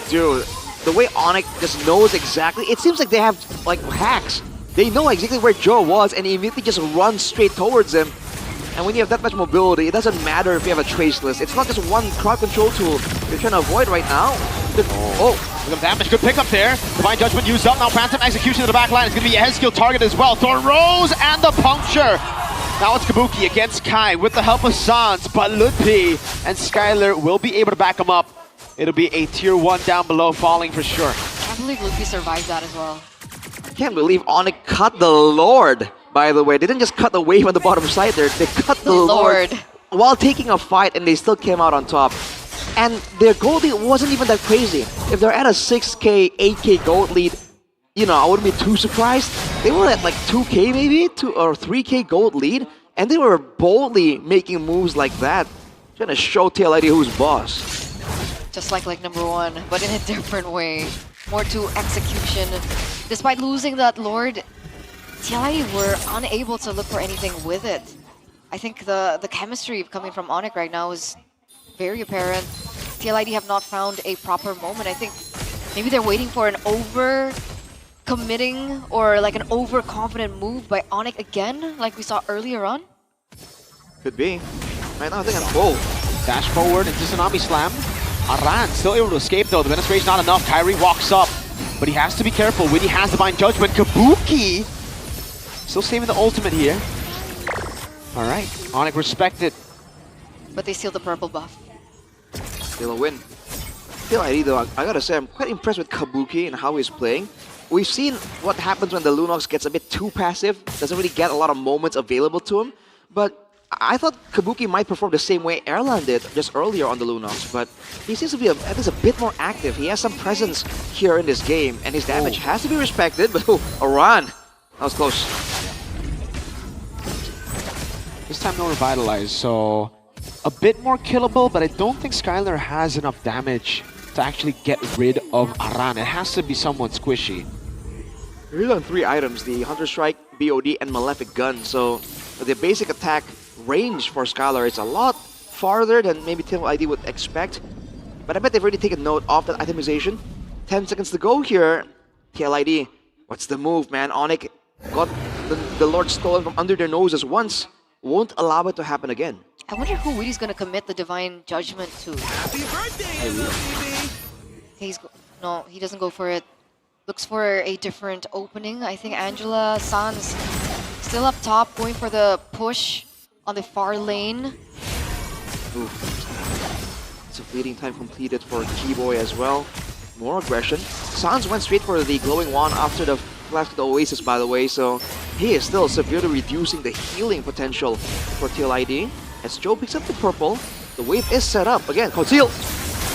Dude, the way Onyx just knows exactly. It seems like they have like hacks. They know exactly where Joe was and immediately just run straight towards him. And when you have that much mobility, it doesn't matter if you have a Traceless. It's not just one crowd control tool you're trying to avoid right now. Some damage, good pickup there. Divine Judgment used up, now Phantom Execution to the back line. It's going to be a Yehezkiel target as well. Thorn Rose and the puncture. Now it's Kabuki against Kai with the help of Sans, but Ludpi and Skylar will be able to back him up. It'll be a tier 1 down below falling for sure. I can't believe Ludpi survived that as well. I can't believe Onyx cut the Lord, by the way. They didn't just cut the wave on the bottom side there. They cut the Lord while taking a fight, and they still came out on top. And their gold lead wasn't even that crazy. If they're at a 6k, 8k gold lead, you know, I wouldn't be too surprised. They were at like 2k maybe, 2 or 3k gold lead, and they were boldly making moves like that, trying to show TLID who's boss. Just like number 1, but in a different way. More to execution. Despite losing that Lord, TLID were unable to look for anything with it. I think the chemistry coming from Onyx right now is very apparent. TLID have not found a proper moment. I think maybe they're waiting for an over-committing or like an overconfident move by Onyx again, like we saw earlier on. Could be. Right now I think I'm full. Dash forward into Tsunami Slam. Aran still able to escape though. The Menace Rage not enough. Kyrie walks up, but he has to be careful. Widdy has Divine Judgment. Kabuki still saving the ultimate here. All right, Onyx respected. But they steal the purple buff. Still a win. TLID though, I gotta say, I'm quite impressed with Kabuki and how he's playing. We've seen what happens when the Lunox gets a bit too passive, doesn't really get a lot of moments available to him, but I thought Kabuki might perform the same way Erlan did just earlier on the Lunox, but he seems to be at least a bit more active. He has some presence here in this game, and his damage has to be respected, but a run. That was close. This time no Revitalize, so a bit more killable, but I don't think Skylar has enough damage to actually get rid of Aran. It has to be someone squishy. He's on 3 items, the Hunter Strike, BOD, and Malefic Gun. So the basic attack range for Skylar is a lot farther than maybe Team ID would expect. But I bet they've already taken note of that itemization. 10 seconds to go here. TLID, what's the move, man? Onyx got the Lord stolen from under their noses once. Won't allow it to happen again. I wonder who Witty's gonna commit the Divine Judgment to. Happy birthday, No, he doesn't go for it. Looks for a different opening. I think Angela Sans still up top, going for the push on the far lane. Ooh. It's a fleeting time completed for Keyboy as well. More aggression. Sans went straight for the glowing wand after the flash to the Oasis, by the way, so he is still severely reducing the healing potential for TLID. As Joe picks up the purple, the wave is set up. Again, conceal.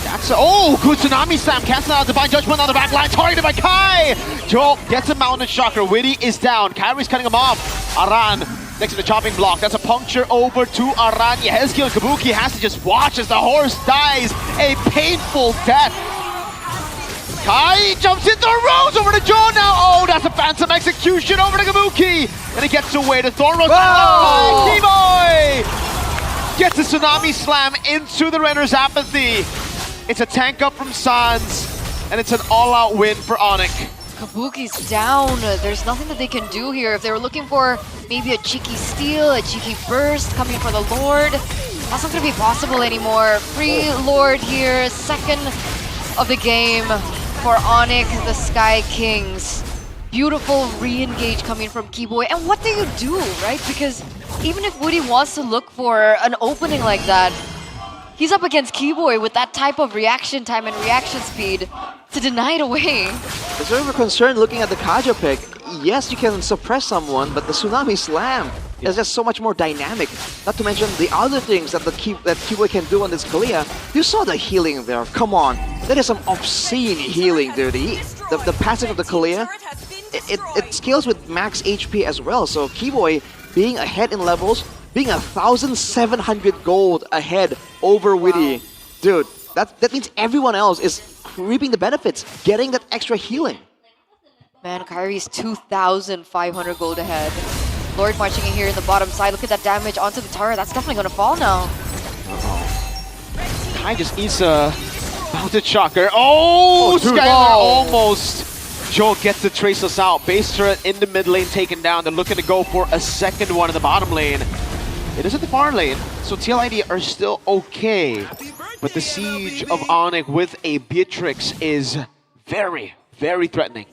That's good tsunami slam. Casting out Divine Judgment on the back line, targeted by Kai. Joe gets a Mountain Shocker. Witty is down. Kyrie's cutting him off. Aran next to the chopping block. That's a puncture over to Aran. Yehezkiel and Kabuki has to just watch as the horse dies a painful death. Kai jumps into the rose over to Joe now. Oh, that's a phantom execution over to Kabuki. And he gets away to Thornrose. Keyboy gets a tsunami slam into the Renner's apathy. It's a tank up from Sans, and it's an all-out win for Onyx. Kabuki's down. There's nothing that they can do here. If they were looking for maybe a cheeky steal, a cheeky burst coming for the Lord, that's not going to be possible anymore. Free Lord here, second of the game for Onyx, the Sky Kings. Beautiful re-engage coming from Keyboy. And what do you do, right? Because even if Witty wants to look for an opening like that, he's up against Keyboy with that type of reaction time and reaction speed to deny it away. It's sort of a concern looking at the Kaja pick. Yes, you can suppress someone, but the Tsunami Slam is just so much more dynamic. Not to mention the other things that Keyboy can do on this Kalia. You saw the healing there. Come on. That is some obscene healing, dude. The passive of the Kalia, it scales with max HP as well. So Keyboy being ahead in levels, being 1,700 gold ahead over Witty. Dude, that means everyone else is reaping the benefits, getting that extra healing. Man, Kyrie's 2,500 gold ahead. Lord marching in here in the bottom side. Look at that damage onto the tower. That's definitely going to fall now. Kai just eats a Mounted Shocker. Oh, Skylar almost. Joe gets the Traceless out. Base turret in the mid lane taken down. They're looking to go for a second one in the bottom lane. It is at the far lane, so TLID are still okay. But the siege of Onyx with a Beatrix is very, very threatening.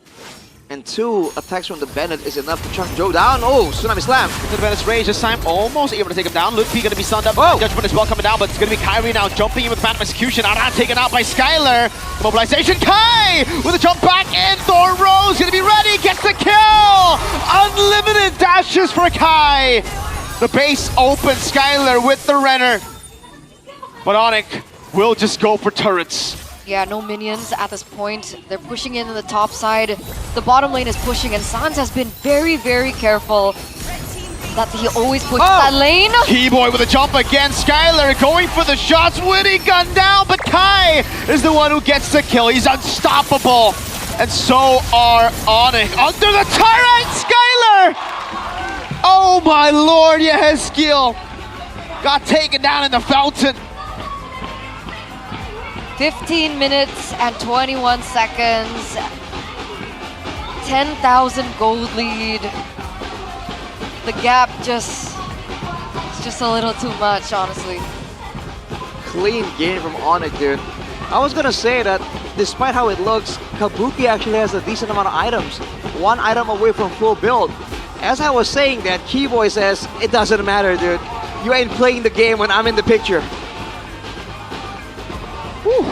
And 2 attacks from the Bennett is enough to chunk Joe down. Oh, Tsunami Slam. Into the Bennett's rage this time, almost able to take him down. Luke P gonna be stunned up. Judgment is well coming down, but it's gonna be Kyrie now jumping in with Phantom Execution. Aran taken out by Skylar. Mobilization, Kai with a jump back in. Thor Rose gonna be ready, gets the kill. Unlimited dashes for Kai. The base open, Skylar with the Renner. But Onyx will just go for turrets. Yeah, no minions at this point. They're pushing in on the top side. The bottom lane is pushing, and Sans has been very, very careful that he always pushes that lane. Keyboy with a jump again. Skylar going for the shots. Witty gun down, but Kai is the one who gets the kill. He's unstoppable. And so are Onyx. Under the turret, Skylar! Oh my lord, Yehezkiel got taken down in the fountain. 15 minutes and 21 seconds. 10,000 gold lead. The gap it's just a little too much, honestly. Clean game from Onyx, dude. I was gonna say that despite how it looks, Kabuki actually has a decent amount of items. 1 item away from full build. As I was saying that, Keyboy says, it doesn't matter, dude. You ain't playing the game when I'm in the picture. Whew.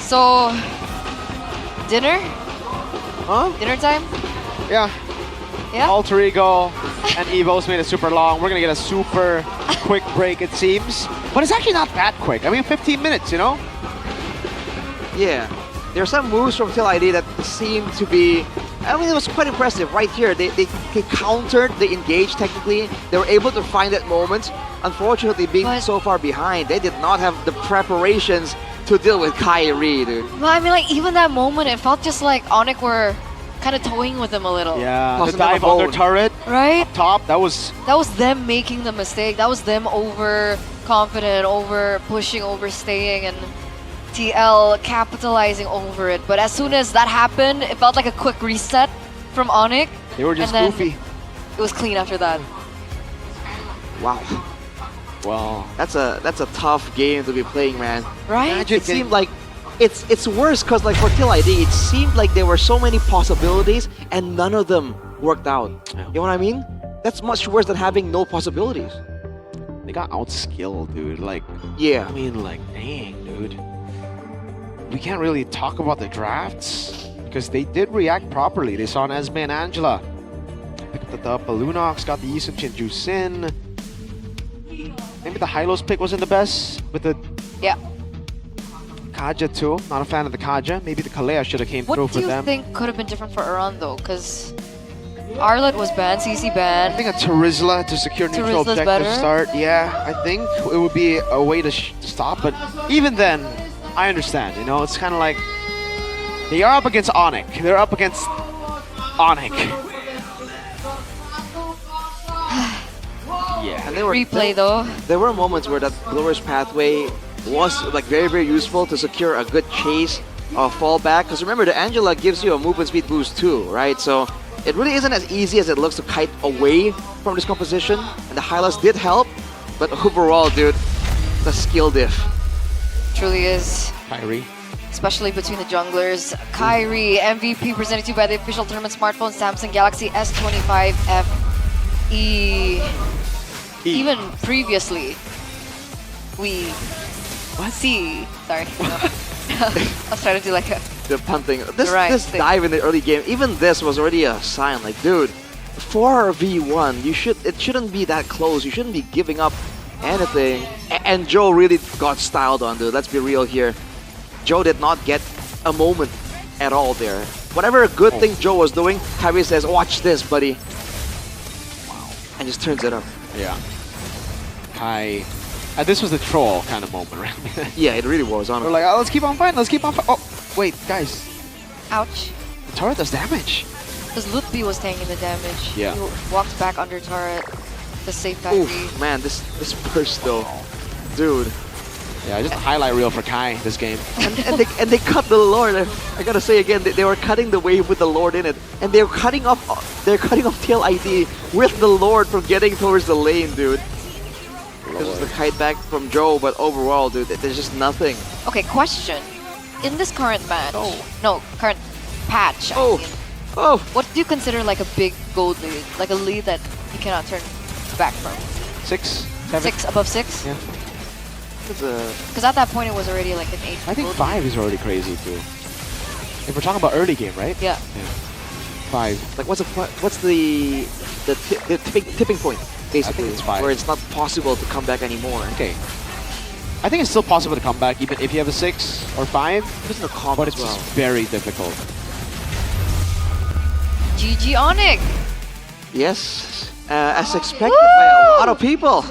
So, dinner? Huh? Dinner time? Yeah. Yeah? Alter Ego and Evo's made it super long. We're gonna get a super quick break, it seems. But it's actually not that quick. I mean, 15 minutes, you know? Yeah. There are some moves from TLID that seem to be... I mean, it was quite impressive right here. They countered the engage technically. They were able to find that moment. Unfortunately, being so far behind, they did not have the preparations to deal with Kyrie, dude. Well, I mean, like, even that moment, it felt just like Onyx were kind of toying with him a little. Yeah, the Tossing them dive a bone. under turret. Right? Up top, that was... That was them making the mistake. That was them overconfident, over pushing, overstaying, and TL capitalizing over it. But as soon as that happened, it felt like a quick reset from Onyx. They were just and then goofy. It was clean after that. Wow. Wow. That's a tough game to be playing, man. Right? It seemed like it's worse because like for TLID, it seemed like there were so many possibilities and none of them worked out. You know what I mean? That's much worse than having no possibilities. They got outskilled, dude. Like, yeah. I mean, like, dang, dude. We can't really talk about the drafts because they did react properly. They saw an Esme and Angela. Picked up the dub. Lunox got the Yisun Chin Jusin. Maybe the Hylos pick wasn't the best with the Kaja too. Not a fan of the Kaja. Maybe the Kalea should have came through What for do you them. think could have been different for Iran though? Because Arlet was banned, CC I banned. think a Terizla to secure neutral Terizla's objective better? start. Yeah, I think it would be a way to stop. But even then, I understand. You know, it's kind of like they are up against Onyx. They're up against Onyx. Yeah. And they were Replay though. There were moments where that blower's pathway was like very, very useful to secure a good chase or fallback. Because remember, the Angela gives you a movement speed boost too, right? So it really isn't as easy as it looks to kite away from this composition. And the Hylas did help, but overall, dude, the skill diff. Truly is. Kyrie. Especially between the junglers. Kyrie, MVP presented to you by the official tournament smartphone Samsung Galaxy S25 FE. Even previously, we see. Sorry. No. I was trying to do like a. The punting. This thing. dive in the early game, even this was already a sign. Like, dude, 4v1, it shouldn't be that close. You shouldn't be giving up anything. And Joe really got styled on, dude. Let's be real here. Joe did not get a moment at all there. Whatever good thing Joe was doing, Kyrie says, "Watch this, buddy," and just turns it up. Yeah. Kai. This was the troll kind of moment, right? Yeah, it really was. Honestly. We're like, oh, let's keep on fighting. Let's keep on fighting. Oh, wait, guys. Ouch. The turret does damage. Because Lutfi was taking the damage. Yeah. He walked back under turret to save Kyrie. Oof, man, this burst though, dude. Yeah, just a highlight reel for Kai this game. and they cut the Lord. I gotta say again, they were cutting the wave with the Lord in it, and they're cutting off tail ID with the Lord from getting towards the lane, dude. This was the kite back from Joe, but overall, dude, there's just nothing. Okay, question. In this current match, current patch, I mean, what do you consider like a big gold lead? Like a lead that you cannot turn back from? 6, 7. 6, above 6? Yeah. Because at that point it was already like an 8. I think 5 is already crazy too. If we're talking about early game, right? Yeah. 5. Like what's the tipping point, basically, I think it's 5. where it's not possible to come back anymore. Okay. I think it's still possible to come back even if you have a 6 or 5. It's the comp but as it's well. just very difficult. GG Onyx! Yes, as expected by a lot of people.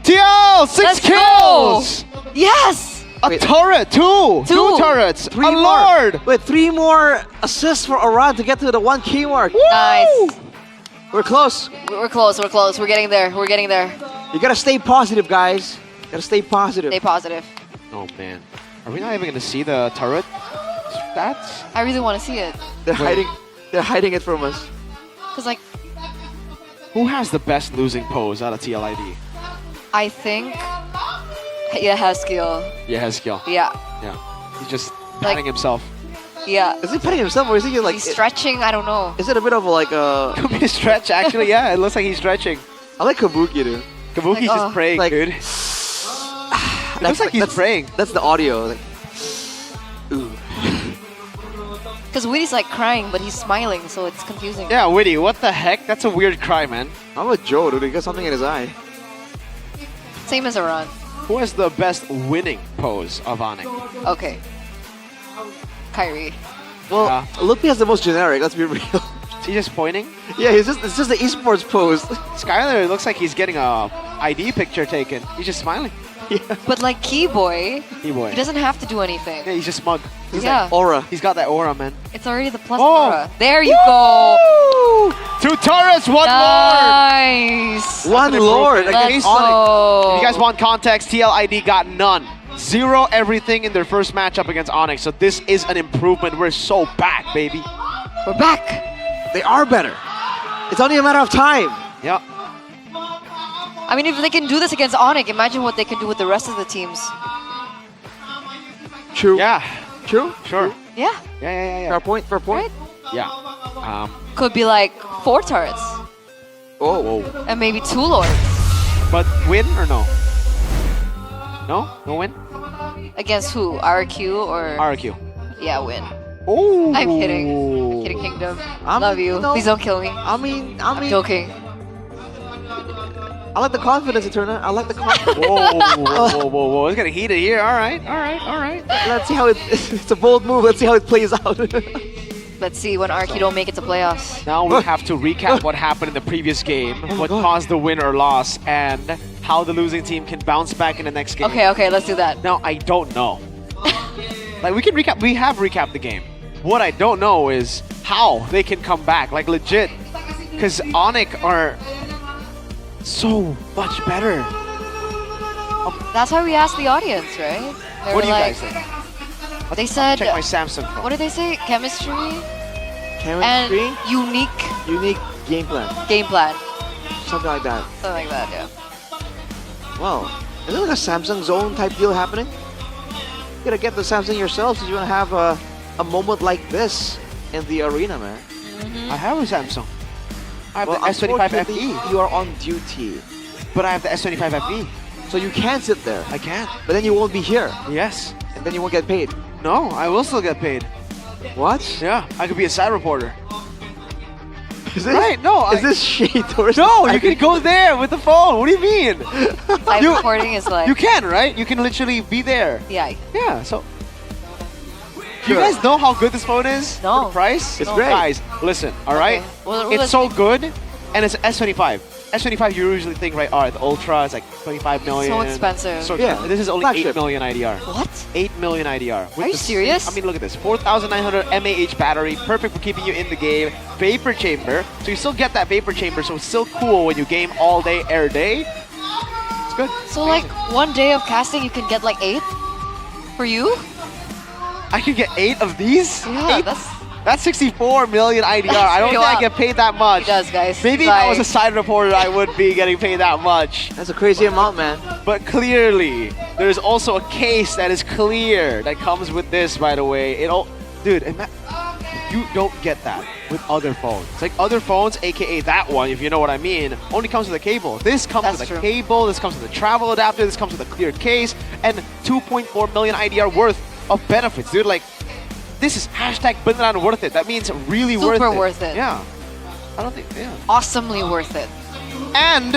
TL! 6 Let's kills! Go! Yes! A turret! 2 turrets! 3 a more. Lord! Wait, 3 more assists for Aran to get to the 1K mark. Nice. We're close. We're close, we're close. We're getting there, we're getting there. You gotta stay positive, guys. Gotta stay positive. Stay positive. Oh man. Are we not even gonna see the turret stats? I really want to see it. They're hiding it from us. Because like, Who has the best losing pose out of TLID? I think, yeah, has skill. Yeah, Hezkiel. Yeah. Yeah. He's just patting himself. Yeah. Is he patting himself or is he like... He's stretching, I don't know. Is it a bit of like a... Could be a stretch actually, yeah. It looks like he's stretching. I like Kabuki, dude. Kabuki's Like, just praying, like- dude. It looks like he's praying. That's the audio. Like, ooh. Because Witty's like crying, but he's smiling, so it's confusing. Yeah, Witty, what the heck? That's a weird cry, man. How about Joe, dude? He got something in his eye. Same as Aran. Who has the best winning pose of Onyx? Okay. Kyrie. Well, Lupi has the most generic, let's be real. Is he just pointing? Yeah, it's just the esports pose. Skylar looks like he's getting a ID picture taken. He's just smiling. But like Keyboy, Keyboy. he doesn't have to do anything. Yeah, he's just smug. He's Yeah. like aura. He's got that aura, man. It's already the plus Oh. aura. There you go. 2 turrets, 1 Nice. Lord. One Lord against Onyx. go. If you guys want context, TLID got none. 0 everything in their first matchup against Onyx. So this is an improvement. We're so back, baby. We're back. They are better. It's only a matter of time. Yeah. I mean, if they can do this against Onyx, imagine what they can do with the rest of the teams. True. Yeah. True. Sure. Yeah. Yeah. Fair point. Fair point. Yeah. Could be like 4 turrets. Oh. Whoa. And maybe 2 lords. But win or no? No? No win? Against who? RQ or? RQ. Yeah, win. Oh. I'm kidding. I'm kidding, Kingdom. Love you. Please don't kill me. I'm joking. I like the confidence, Eterna. I like the confidence. Whoa. It's getting heated here. All right. Let's see how it's a bold move. Let's see how it plays out. Let's see when RQ don't make it to playoffs. Now we have to recap what happened in the previous game, what caused the win or loss, and how the losing team can bounce back in the next game. Okay, let's do that. Now, I don't know. Like, we can recap. We have recapped the game. What I don't know is how they can come back, like legit. Because Onyx are so much better. That's why we asked the audience, right? They What do were you like- guys think? They said. Check my Samsung phone. What did they say? Chemistry Chemistry? and unique Unique game plan. game plan. Something like that. Something like that, yeah. Wow. Is it like a Samsung Zone type deal happening? You gotta get the Samsung yourself if you wanna have a moment like this in the arena, man. I have a Samsung. I have Well, the S25 unfortunately, FE. You are on duty. But I have the S25 FE. So you can sit there. I can. But then you won't be here. Yes. And then you won't get paid. No, I will still get paid. What? Yeah, I could be a side reporter. Is this, Right, no. Is this shade or No, you can go there with the phone. What do you mean? Live recording is like. You can, right? You can literally be there. Yeah. Yeah, so. You guys know how good this phone is? No. For the price? It's great. Guys, listen, alright? Okay. Well, It's let's so good, and it's S25. S25, you usually think, right, alright, the Ultra is like 25 million. So expensive. So Yeah, this is only flagship. 8 million IDR. What? 8 million IDR. With Are you the- serious? I mean, look at this. 4,900 mAh battery, perfect for keeping you in the game. Vapor chamber, so you still get that vapor chamber, so it's still cool when you game all day, every day. It's good. So like one day of casting, you can get like 8 for you? I can get 8 of these? Yeah, 8? that's. That's 64 million IDR. I don't pretty think I wild. get paid that much. He does, guys. Maybe if I was a side reporter, I would be getting paid that much. That's a crazy amount, man. But clearly, there's also a case that is clear that comes with this, by the way. Dude, you don't get that with other phones. It's like other phones, aka that one, if you know what I mean, only comes with a cable. This comes That's with a true. cable, this comes with a travel adapter, this comes with a clear case, and 2.4 million IDR worth of benefits, dude. Like, this is hashtag beneran worth it. That means really Super worth it. worth it. Yeah. I don't think, yeah. Awesomely worth it. And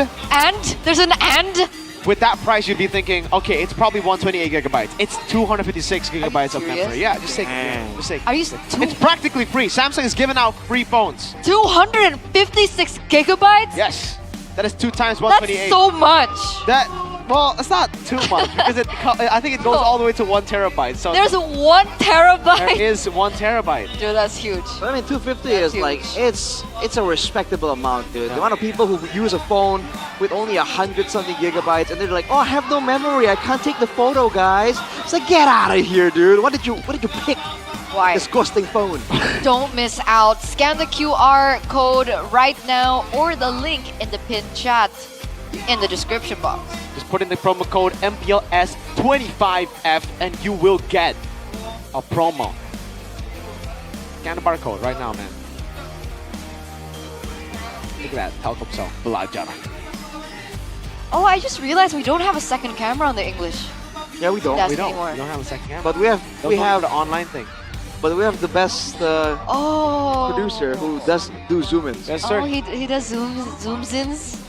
There's an and? with that price, you'd be thinking, okay, it's probably 128 gigabytes. It's 256 gigabytes of serious? memory. Yeah, just take it. Just take it. Are you It's practically free. Samsung is giving out free phones. 256 gigabytes? Yes. That is 2 times That's 128. so much. Well, it's not too much because I think it goes all the way to 1 terabyte. So There's 1 terabyte. there is 1 terabyte. Dude, that's huge. But I mean, 250 is huge. like, it's a respectable amount, dude. The amount of people who use a phone with only 100-something gigabytes and they're like, oh, I have no memory. I can't take the photo, guys. It's like, get out of here, dude. What did you pick? Why? Disgusting phone. Don't miss out. Scan the QR code right now or the link in the pinned chat in the description box. Just put in the promo code MPLS25F and you will get a promo. Scan the barcode right now, man. Look at that. Telkomsel. Belajar. Oh, I just realized we don't have a second camera on the English. Yeah, we don't. Desk We don't. anymore. We don't have a second camera. But we have the online thing. But we have the best producer who does do zoom-ins. Yes, sir. Oh, he does zooms ins.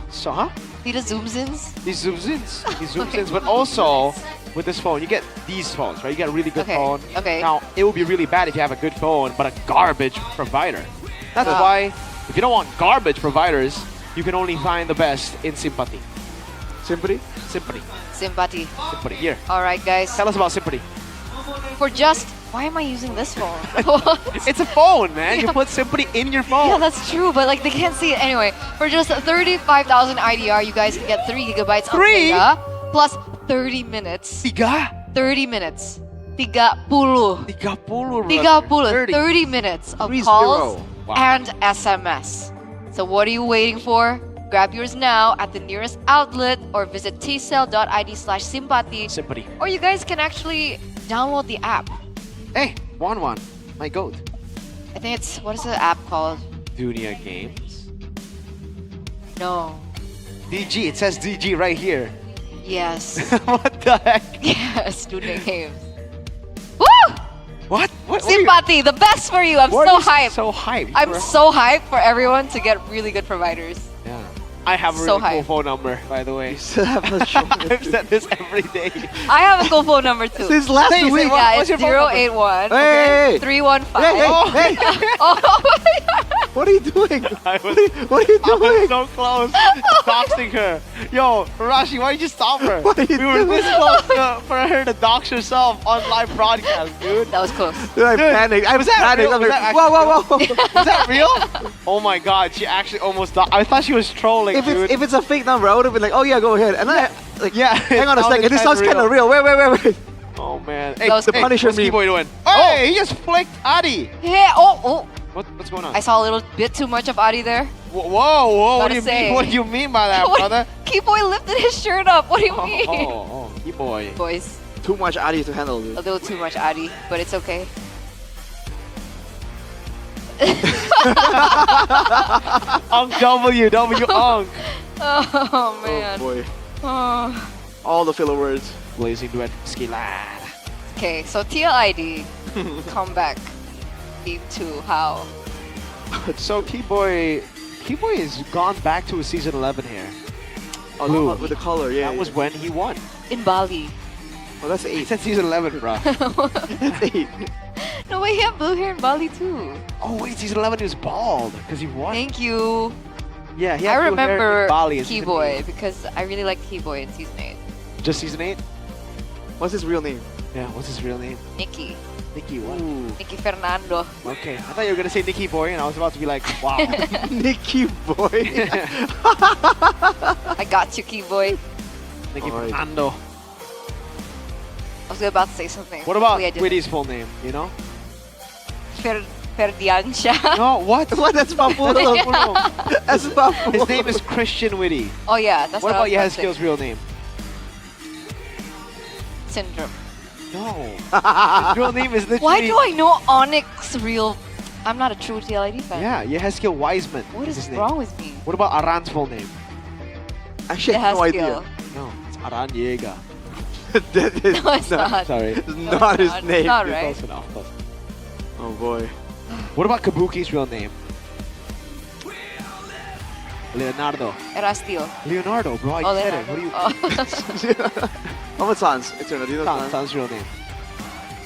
So, huh? He does zooms ins. He zooms in. He zooms in. But also, with this phone, you get these phones, right? You get a really good phone. Okay. Now, it would be really bad if you have a good phone, but a garbage provider. That's why, if you don't want garbage providers, you can only find the best in Sympathy. Sympathy? Sympathy. Sympathy, here. All right, guys. Tell us about Sympathy. For just... Why am I using this phone? It's a phone, man. You put Sympathy in your phone. Yeah, that's true, but like they can't see it anyway. For just 35,000 IDR, you guys can get 3 gigabytes of data plus 30 minutes. 30 minutes. 30. 30 minutes of calls and SMS. So what are you waiting for? Grab yours now at the nearest outlet or visit tcell.id/sympathy. Sympathy. Or you guys can actually download the app. Hey, Juan, my goat. I think it's, what is the app called? Dunia Games. No. DG, it says DG right here. Yes. What the heck? Yes, Dunia Games. Woo! What? Sympathy, the best for you. I'm so hyped. So hyped. I'm so hyped for everyone to get really good providers. Yeah. I have a So really cool hyped. phone number, by the way. I've said this every day. I have a cool phone number too. Since last week. Yeah, What's it's your phone number? 081 Hey! 315. Hey! Oh, What are you doing? What are you I was doing? so close to doxing her. Yo, Rashi, why did you stop her? What are you we were doing? this close for her to dox herself on live broadcast, dude. That was close. Dude, I panicked. I was that panicked. real? I'm Was like, that whoa. Was that real? Oh my god, she actually almost died. I thought she was trolling, dude. If it's a fake number, I would have been like, oh yeah, go ahead. And I like, yeah, hang on a sounded second. This sounds kinda kind of real. Wait. Oh man. Hey, was the Punisher what's meme. Keyboy doing? Hey, he just flicked Adi. Yeah, oh. What's going on? I saw a little bit too much of Adi there. Whoa. What do you Gotta say. mean? What do you mean by that, brother? Keyboy lifted his shirt up. What do you mean? Oh, Keyboy. Boys, Too much Adi to handle, dude. a little too much Adi, but it's okay. Unk W, Unk. Oh man. Oh boy. Oh. All the filler words. Blazing duet, Skilad. Okay, so TLID, come back. Game 2, how? So Keyboy has gone back to his season 11 here. Oh, Blue. with the color, yeah. That was when he won. In Bali. Oh, that's He 8. said season 11, bro. That's 8. No, wait, he had blue hair in Bali too. Oh wait, season 11 he was bald because he won. Thank you. Yeah, he I had blue hair remember in Bali in season Keyboy 8. because I really liked Keyboy in season 8. Just season 8? What's his real name? Yeah, what's his real name? Nikki. Nikki what? Nikki Fernando. Okay, I thought you were gonna say Nikki Boy, and I was about to be like, wow. Nicky Boy. I got you, Keyboy. Nikki Alright. Fernando. I was about to say something. What about Hopefully I didn't. Witty's full name? You know? Ferdiansha. No, what? What? That's Papulo. That's Papulo. His name is Christian Witty. Oh yeah, that's What what, about I was about to Yehezkiel's real name? say. Syndrome. No. His real name is literally. Why do I know Onyx real? I'm not a true TLID fan. Yeah, Yehezkiel Wiseman. What is his name. wrong with me? What about Aran's full name? Actually, I have no idea. Yehezkiel. No, it's Aran Yeager. That is No, it's not. Sorry. It's not his It's name. not dude. right. Close enough. Close. Oh boy. What about Kabuki's real name? Leonardo. Erastio. Leonardo, bro. I Oh, said it. What do you? How about Sans? It's do you know Sans? Sans real name.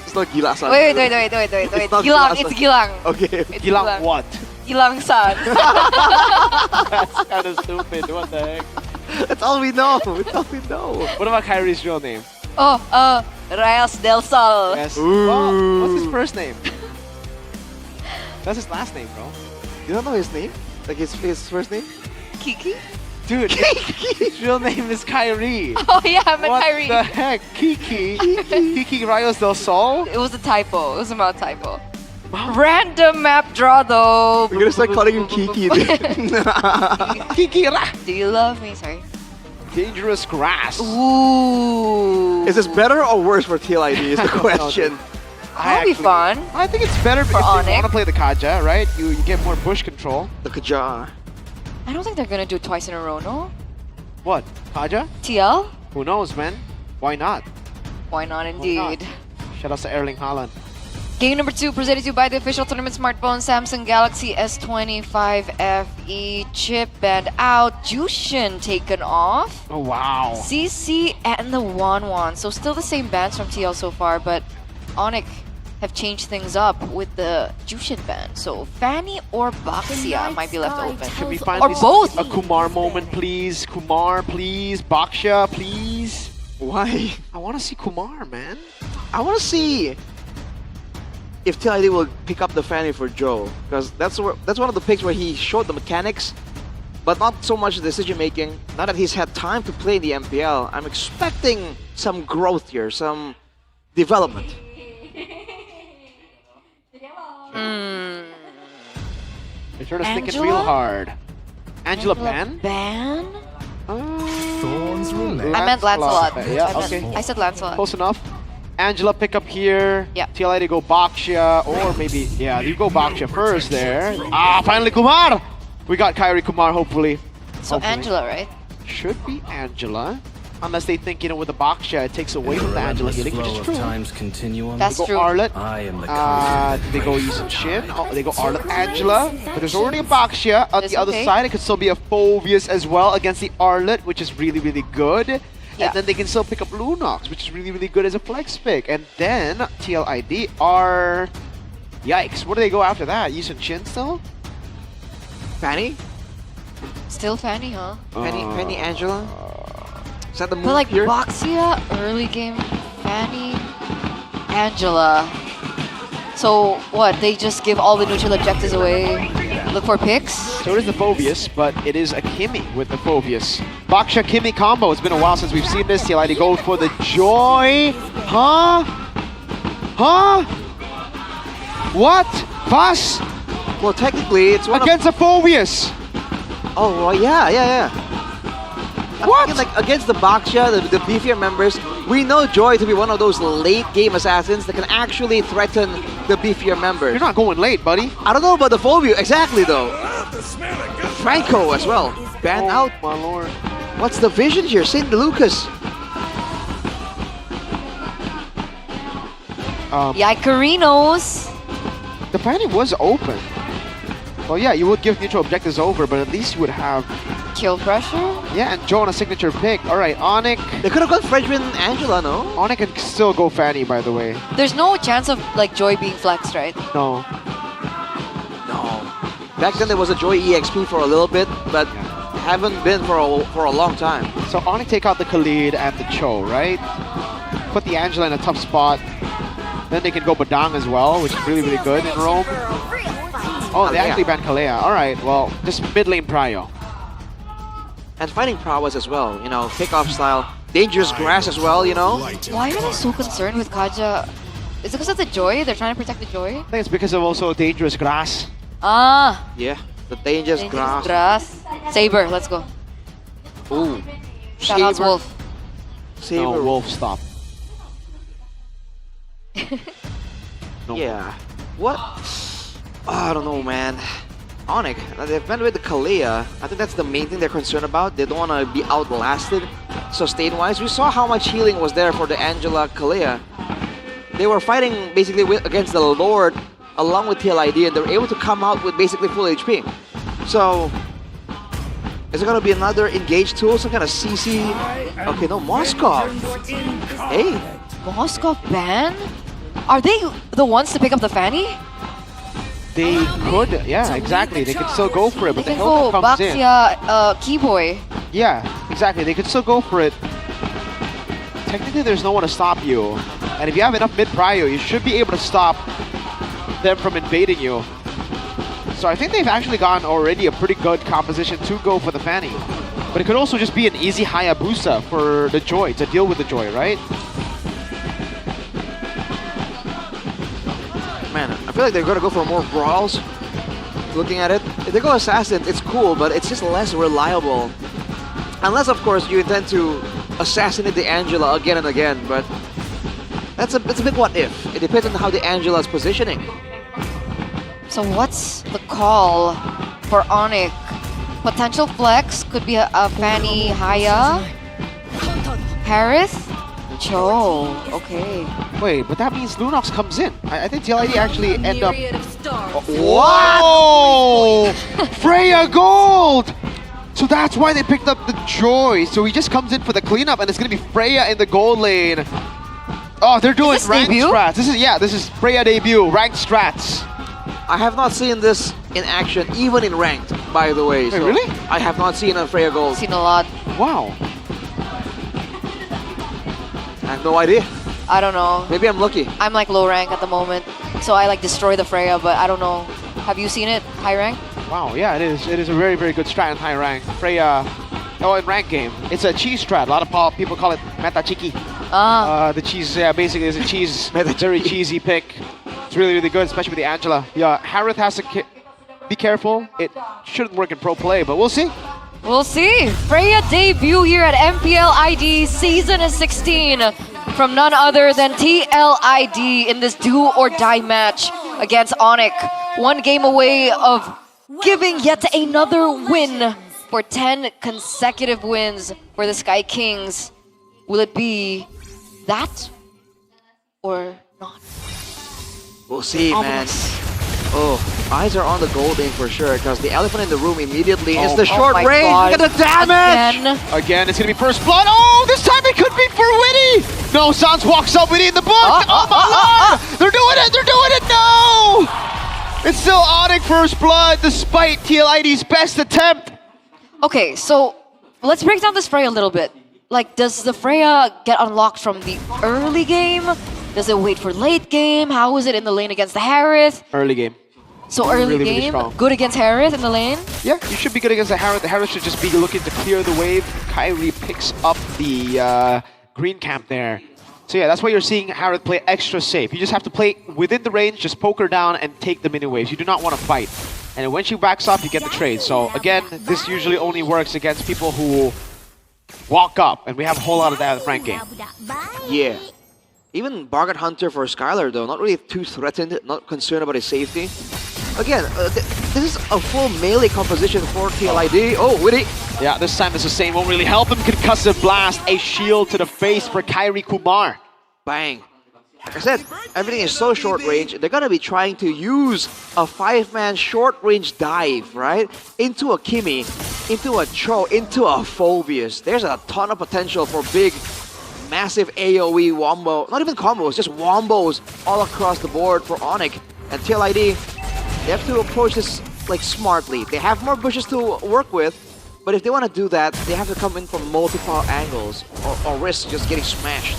It's not Gila Sans. Wait. It's not Gilang, Gila it's Sans. Gilang. Okay. It's Gilang what? Gilang San. That's kind of stupid. What the heck? That's all we know. That's all we know. What about Kyrie's real name? Oh, Reyes del Sol. Yes. Oh, what's his first name? That's his last name, bro. You don't know his name? Like his first name? Kiki? Dude, his real name is Kyrie. Oh yeah, I meant What Kyrie. the heck? Kiki Rayos del Sol? It was a typo. It was a mouth typo. Random map draw though. We're gonna start calling him Kiki. Kiki Ra. Do you love me? Sorry. Dangerous grass. Ooh. Is this better or worse for TLID is the question. That'll be fun. I think it's better For if you Onyx. want to play the Kaja, right? You get more bush control. The Kaja. I don't think they're gonna do it twice in a row, no? What? Kaja? TL? Who knows, man? Why not? Why not indeed? Shout out to Erling Haaland. Game number 2 presented to you by the official tournament smartphone Samsung Galaxy S25 FE. Chip banned out. Jushin taken off. Oh, wow. CC and the Wanwan. So still the same bans from TL so far, but Onyx have changed things up with the Jushin ban. So Fanny or Baxia might be left open. Should we Or finally both. see a Kumar moment, please? Kumar, please. Baksha, please. Why? I want to see Kumar, man. I want to see if TLID will pick up the Fanny for Joe, because that's one of the picks where he showed the mechanics, but not so much the decision making. Now that he's had time to play in the MPL, I'm expecting some growth here, some development. They're trying to thinking real hard. Angela ban? Ban? Thorns roulette. I meant Lancelot. Yeah, I meant- okay. I said Lancelot. Close enough. Angela pick up here. Yeah. TLID go Baksha, or maybe, yeah, you go Baksha first there. Ah, finally Kumar! We got Kyrie Kumar, hopefully. So Hopefully. Angela, right? Should be Angela. Unless they think, with the Baksha, it takes away from the Angela healing, which is true. Time's continuum. That's They go true. Arlet. I am the They go Yusuf Shin. Oh, they go Arlet Angela. But there's already a Baksha on That's the other okay. side. It could still be a Phobius as well against the Arlet, which is really, really good. Yeah. And then they can still pick up Lunox, which is really, really good as a flex pick. And then TLID are... Yikes. Where do they go after that? Yusuf Shin still? Fanny? Still Fanny, huh? Fanny Angela? Is that the move But like here? Baxia, early game, Fanny, Angela. So what, they just give all the neutral objectives away? Look for picks? So it is the Phobius, but it is a Kimmy with the Phobius. Baksha Kimmy combo. It's been a while since we've seen this. TLID goes for the Joy. Huh? Huh? What? Fuss? Well, technically, it's one against a Phobius. Oh, well, yeah. What? Like against the Baksha, the beefier members, we know Joy to be one of those late game assassins that can actually threaten the beefier members. You're not going late, buddy. I don't know about the phobia exactly though. Franco as well. Banned out. My lord. What's the vision here? St. Lucas. Yikerinos. The Fanny was open. Well, yeah, you would give neutral objectives over, but at least you would have kill pressure. Yeah, and Joe on a signature pick. All right, Onyx. They could have gone Frenchman Angela, no? Onyx can still go Fanny, by the way. There's no chance of like Joy being flexed, right? No. Back then there was a Joy EXP for a little bit, but haven't been for a long time. So Onyx take out the Khalid and the Cho, right? Put the Angela in a tough spot. Then they can go Badang as well, which is really, really good in Rome. Oh, they actually banned Kalea. All right, well, just mid lane prio. And fighting prowess as well, pick-off style. Dangerous grass as well, Why are they so concerned with Kaja? Is it because of the Joy? They're trying to protect the Joy? I think it's because of also dangerous grass. Ah. Yeah, the dangerous grass. Saber, let's go. Ooh. Shout out Wolf. Saber. No, Wolf, stop. No. Yeah. What? I don't know, man. Onyx, they've been with the Kalea. I think that's the main thing they're concerned about. They don't want to be outlasted sustain-wise. We saw how much healing was there for the Angela Kalea. They were fighting basically against the Lord along with TLID, and they were able to come out with basically full HP. So, is it going to be another engage tool? Some kind of CC? Okay, no, Moskov. Hey. Moskov ban? Are they the ones to pick up the Fanny? They could, yeah, exactly. They could still go for it, but They the can go Hellcat comes in. Baxia, Keyboy. Yeah, exactly. They could still go for it. Technically, there's no one to stop you. And if you have enough mid-prio, you should be able to stop them from invading you. So I think they've actually gotten already a pretty good composition to go for the Fanny. But it could also just be an easy Hayabusa for the Joy, to deal with the Joy, right? Man, I feel like they're going to go for more brawls. Looking at it, if they go Assassin, it's cool, but it's just less reliable. Unless, of course, you intend to assassinate the Angela again and again, but that's a bit what if. It depends on how the Angela is positioning. So what's the call for Onyx? Potential flex could be a Fanny Haya, Harris, Cho. Okay. Wait, but that means Lunox comes in. I think TLID actually end up... What? Freya Gold! So that's why they picked up the Joy. So he just comes in for the cleanup, and it's going to be Freya in the gold lane. Oh, they're doing this ranked debut? strats. This is Freya debut, ranked strats. I have not seen this in action, even in ranked, by the way. Wait, really? I have not seen a Freya Gold. Seen a lot. Wow. I have no idea. I don't know. Maybe I'm lucky. I'm like low rank at the moment, so I like destroy the Freya, but I don't know. Have you seen it high rank? Wow, yeah, it is. It is a very, very good strat in high rank. Freya, in rank game. It's a cheese strat. A lot of people call it meta chiki. The cheese, basically is a cheese, very cheesy pick. It's really, really good, especially with the Angela. Yeah, Harith has to be careful. It shouldn't work in pro play, but we'll see. We'll see. Freya debut here at MPL ID Season 16 from none other than TLID in this do or die match against Onyx. 1 game away of giving yet another win for 10 consecutive wins for the Sky Kings. Will it be that or not? We'll see, man. Oh, eyes are on the gold lane for sure, because the elephant in the room immediately is the short range. Look at the damage! Again, it's going to be first blood. Oh, this time it could be for Witty! No, Sans walks up, Witty in the book! Oh my lord! They're doing it! They're doing it! No! It's still Onyx first blood, despite TLID's best attempt. Okay, so let's break down this Freya a little bit. Like, does the Freya get unlocked from the early game? Does it wait for late game? How is it in the lane against the Harith? Early game. So early really, game, really good against Harith in the lane? Yeah, you should be good against the Harith. The Harith should just be looking to clear the wave. Kyrie picks up the green camp there. So yeah, that's why you're seeing Harith play extra safe. You just have to play within the range, just poke her down and take the mini waves. You do not want to fight. And when she backs off, you get the trade. So again, this usually only works against people who walk up, and we have a whole lot of that in the rank game. Yeah. Even Bargain Hunter for Skylar though, not really too threatened, not concerned about his safety. Again, this is a full melee composition for TLID. Oh, Witty! Yeah, this time it's the same, won't really help him. Concussive blast, a shield to the face for Kyrie Kumar. Bang. Like I said, everything is so short range, they're gonna be trying to use a 5-man short range dive, right? Into a Kimi, into a Cho, into a Phobius. There's a ton of potential for big, massive AoE wombo, not even combos, just wombos all across the board for Onyx. And TLID, they have to approach this like smartly. They have more bushes to work with, but if they want to do that, they have to come in from multiple angles or risk just getting smashed.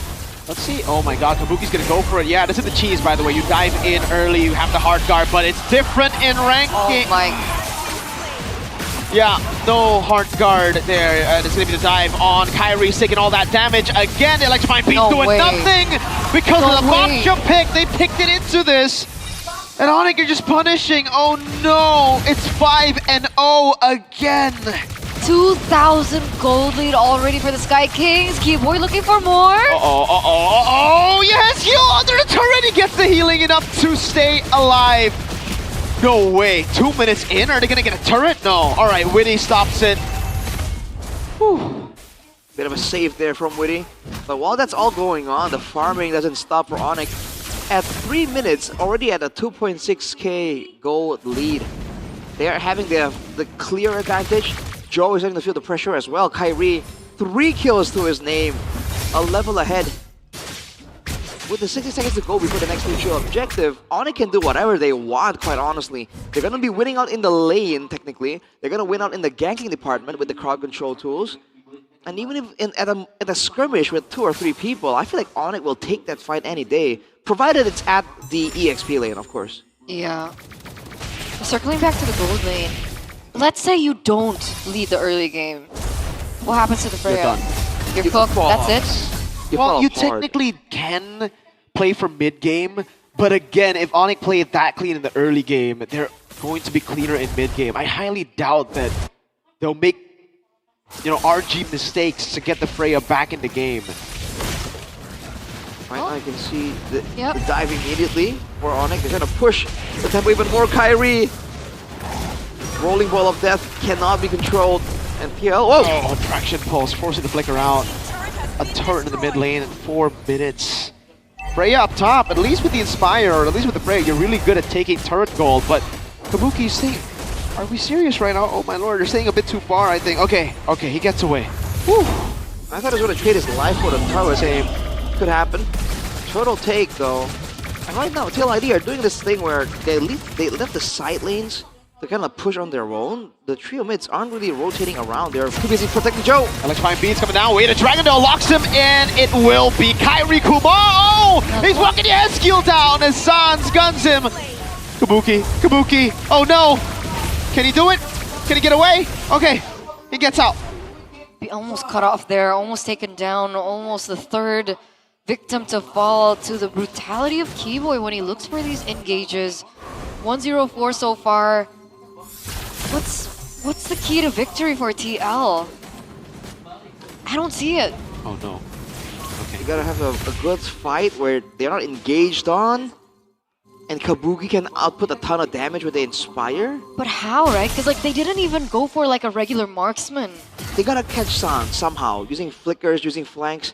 Let's see. Oh my god, Kabuki's gonna go for it. Yeah, this is the cheese, by the way. You dive in early, you have the hard guard, but it's different in ranking. Oh my. Yeah, no hard guard there. And it's gonna be the dive on. Kyrie's taking all that damage. Again, the Electrifying Beast doing nothing because of the Moksha pick. They picked it into this. And Onyx are just punishing. Oh no, it's 5-0 again. 2,000 gold lead already for the Sky Kings. Keyboy looking for more. Oh, yes, heal under the turret. He gets the healing enough to stay alive. No way. 2 minutes in, are they gonna get a turret? No. All right, Witty stops it. Whew. Bit of a save there from Witty. But while that's all going on, the farming doesn't stop for Onyx. At 3 minutes, already at a 2.6k gold lead. They are having the clear advantage. Joe is starting to feel the pressure as well. Kyrie, 3 kills to his name. A level ahead. With the 60 seconds to go before the next mutual objective, Onyx can do whatever they want, quite honestly. They're going to be winning out in the lane, technically. They're going to win out in the ganking department with the crowd control tools. And even if at a skirmish with 2 or 3 people, I feel like Onyx will take that fight any day. Provided it's at the EXP lane, of course. Yeah. Circling back to the gold lane. Let's say you don't lead the early game. What happens to the Freya? You're cooked, that's it? Well, you technically can play for mid-game, but again, if Onyx play it that clean in the early game, they're going to be cleaner in mid-game. I highly doubt that they'll make, RG mistakes to get the Freya back in the game. Right now, I can see the dive immediately for Onyx. They're trying to push the tempo even more. Kyrie, rolling ball of death cannot be controlled. And PL, whoa! Oh, traction pulse, forcing the flicker out. A turret in the mid lane in 4 minutes. Freya up top, at least with the Inspire, or at least with the Freya, you're really good at taking turret gold, but Kabuki's saying, are we serious right now? Oh my lord, they're staying a bit too far, I think. Okay, he gets away. Whew. I thought he was going to trade his life for the turret. Same. Could happen. turtle take though. And right now, Tail ID are doing this thing where they left the side lanes to kind of push on their own. The trio mids aren't really rotating around. They're too busy protecting Joe. Electrifying beats coming down. Wait, a Dragon Dog locks him in. It will be Kairi Kuma. Oh, he's walking the head skill down as Sans guns him. Kabuki. Oh no. Can he do it? Can he get away? Okay, he gets out. Be almost cut off there, almost taken down, almost the third victim to fall to the brutality of Keyboy when he looks for these engages. 1-0-4 so far. What's the key to victory for TL? I don't see it. Oh no. Okay. You gotta have a good fight where they're not engaged on, and Kabuki can output a ton of damage with the Inspire. But how, right? Because like they didn't even go for like a regular marksman. They gotta catch Sans somehow, using flickers, using flanks.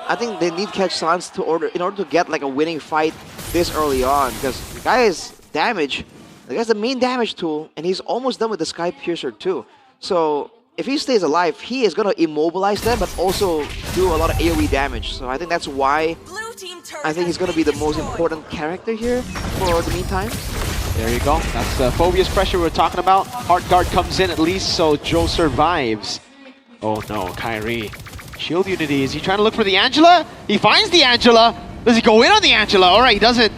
I think they need catch Sans in order to get like a winning fight this early on, because the guy is damage. The guy's the main damage tool, and he's almost done with the Sky Piercer too. So if he stays alive, he is gonna immobilize them, but also do a lot of AoE damage. So I think that's why I think he's gonna be the most important character here for the meantime. There you go. That's the Phobia's pressure we were talking about. Heart Guard comes in at least, so Joe survives. Oh no, Kairi. Shield Unity, is he trying to look for the Angela? He finds the Angela! Does he go in on the Angela? Alright, he doesn't.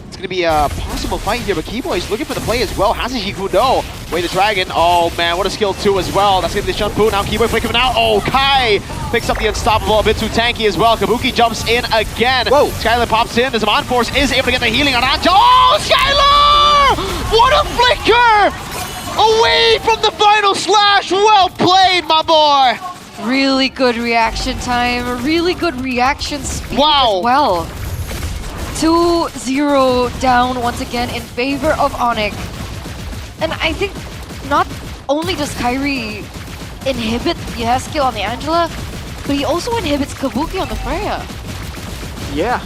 It's gonna be a possible fight here, but Keyboy's looking for the play as well. Has he Kudo? Wait, the Dragon. Oh man, what a skill 2 as well. That's gonna be the Shunpu. Now Keyboy flicking out. Oh, Kai picks up the Unstoppable, a bit too tanky as well. Kabuki jumps in again. Whoa. Skylar pops in. The Zaman Force is able to get the healing on Anjo. Oh, Skylar! What a flicker! Away from the final slash. Well played, my boy. Really good reaction time, really good reaction speed wow. as well. 2-0 down once again in favor of Onyx. And I think not only does Kairi inhibit the Haskill on the Angela, but he also inhibits Kabuki on the Freya. Yeah,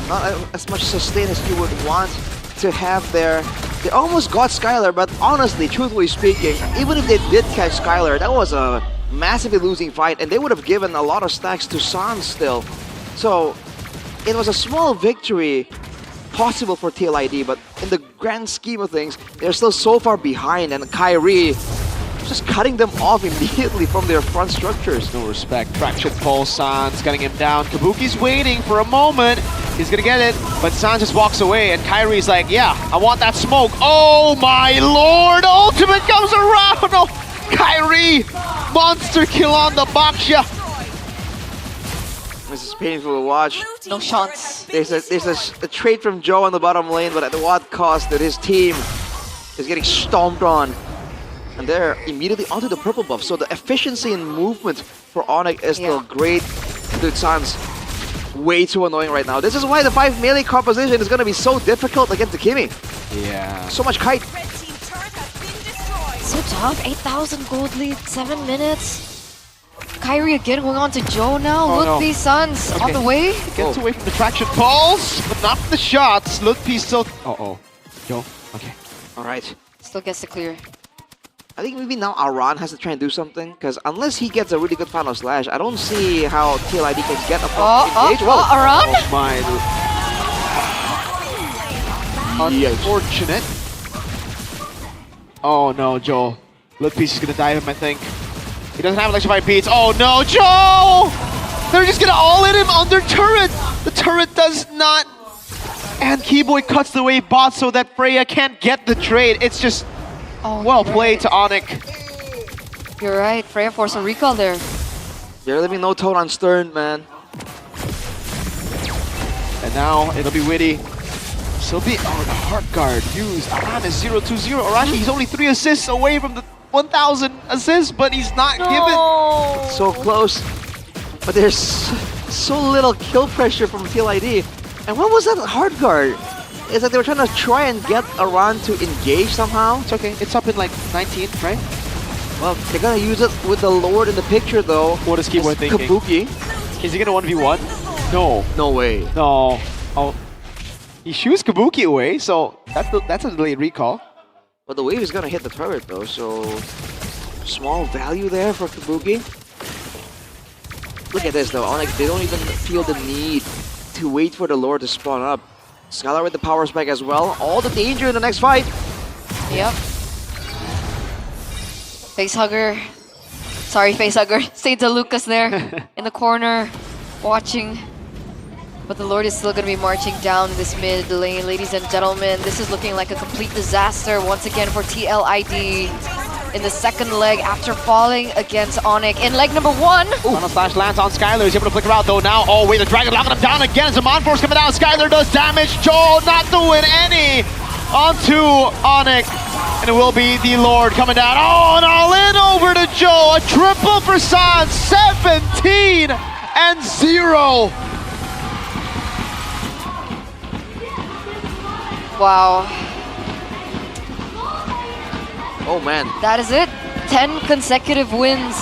not as much sustain as you would want to have there. They almost got Skylar, but honestly, truthfully speaking, even if they did catch Skylar, that was a massively losing fight, and they would have given a lot of stacks to Sans still. So it was a small victory possible for TLID, but in the grand scheme of things, they're still so far behind, and Kairi just cutting them off immediately from their front structures. No respect. Traction pulse, Sans getting him down. Kabuki's waiting for a moment. He's gonna get it, but Sans just walks away, and Kairi's like, yeah, I want that smoke. Oh my lord! Ultimate comes around! Oh, Kairi! Monster kill on the Baksha! This is painful to watch. No shots. There's a trade from Joe on the bottom lane, but at what cost that his team is getting stomped on. And they're immediately onto the purple buff, so the efficiency in movement for Onyx is still great. Dude, Sans way too annoying right now. This is why the 5 melee composition is going to be so difficult against the Kimi. Yeah. So much kite. So tough, 8,000 gold lead, 7 minutes. Kairi again going on to Joe now. Oh, no. Ludpi Sans on the way. Gets away from the traction pulse, but not from the shots. Ludpi still... Uh-oh. Joe, okay. Alright. Still gets the clear. I think maybe now Aran has to try and do something, because unless he gets a really good final slash, I don't see how TLID can get a engage. Aran? Oh my... Unfortunate. Oh no, Joel. Ludpiece is gonna dive him, I think. He doesn't have electrifying beats. Oh no, Joe! They're just gonna all in him under turret! The turret does not... And Keyboy cuts the wave bot so that Freya can't get the trade. It's just well played to Onyx. You're right, Freya forced a recall there. They're leaving no tone on Stern, man. And now it'll be Witty. So be the Heart Guard used. Aran is 0-2-0. Arashi, he's only 3 assists away from the 1,000 assists, but he's not given. So close. But there's so little kill pressure from TLID. And what was that Heart Guard? It's like they were trying to try and get Aran to engage somehow. It's okay. It's up in like 19, right? Well, they're gonna use it with the Lord in the picture, though. What is Keyboy thinking? Kabuki. Is he gonna 1v1? No. No way. No. Oh. He shoots Kabuki away, so that's a delayed recall. But the wave is gonna hit the turret, though, so small value there for Kabuki. Look at this, though. Onyx, they don't even feel the need to wait for the Lord to spawn up. Skylar with the power spike as well. All the danger in the next fight. Yep. Facehugger. Sorry, Facehugger. St. Lucas there in the corner, watching. But the Lord is still going to be marching down this mid lane. Ladies and gentlemen, this is looking like a complete disaster once again for TLID in the second leg after falling against Onyx in leg number 1. Final slash lands on Skylar. He's able to flicker out though now. Oh wait, the Dragon locking him down again. Zaman Force coming down. Skylar does damage. Joel not doing any onto Onyx. And it will be the Lord coming down. Oh, and all in over to Joe. A triple for San. 17 and 0. Wow. Oh man. That is it. 10 consecutive wins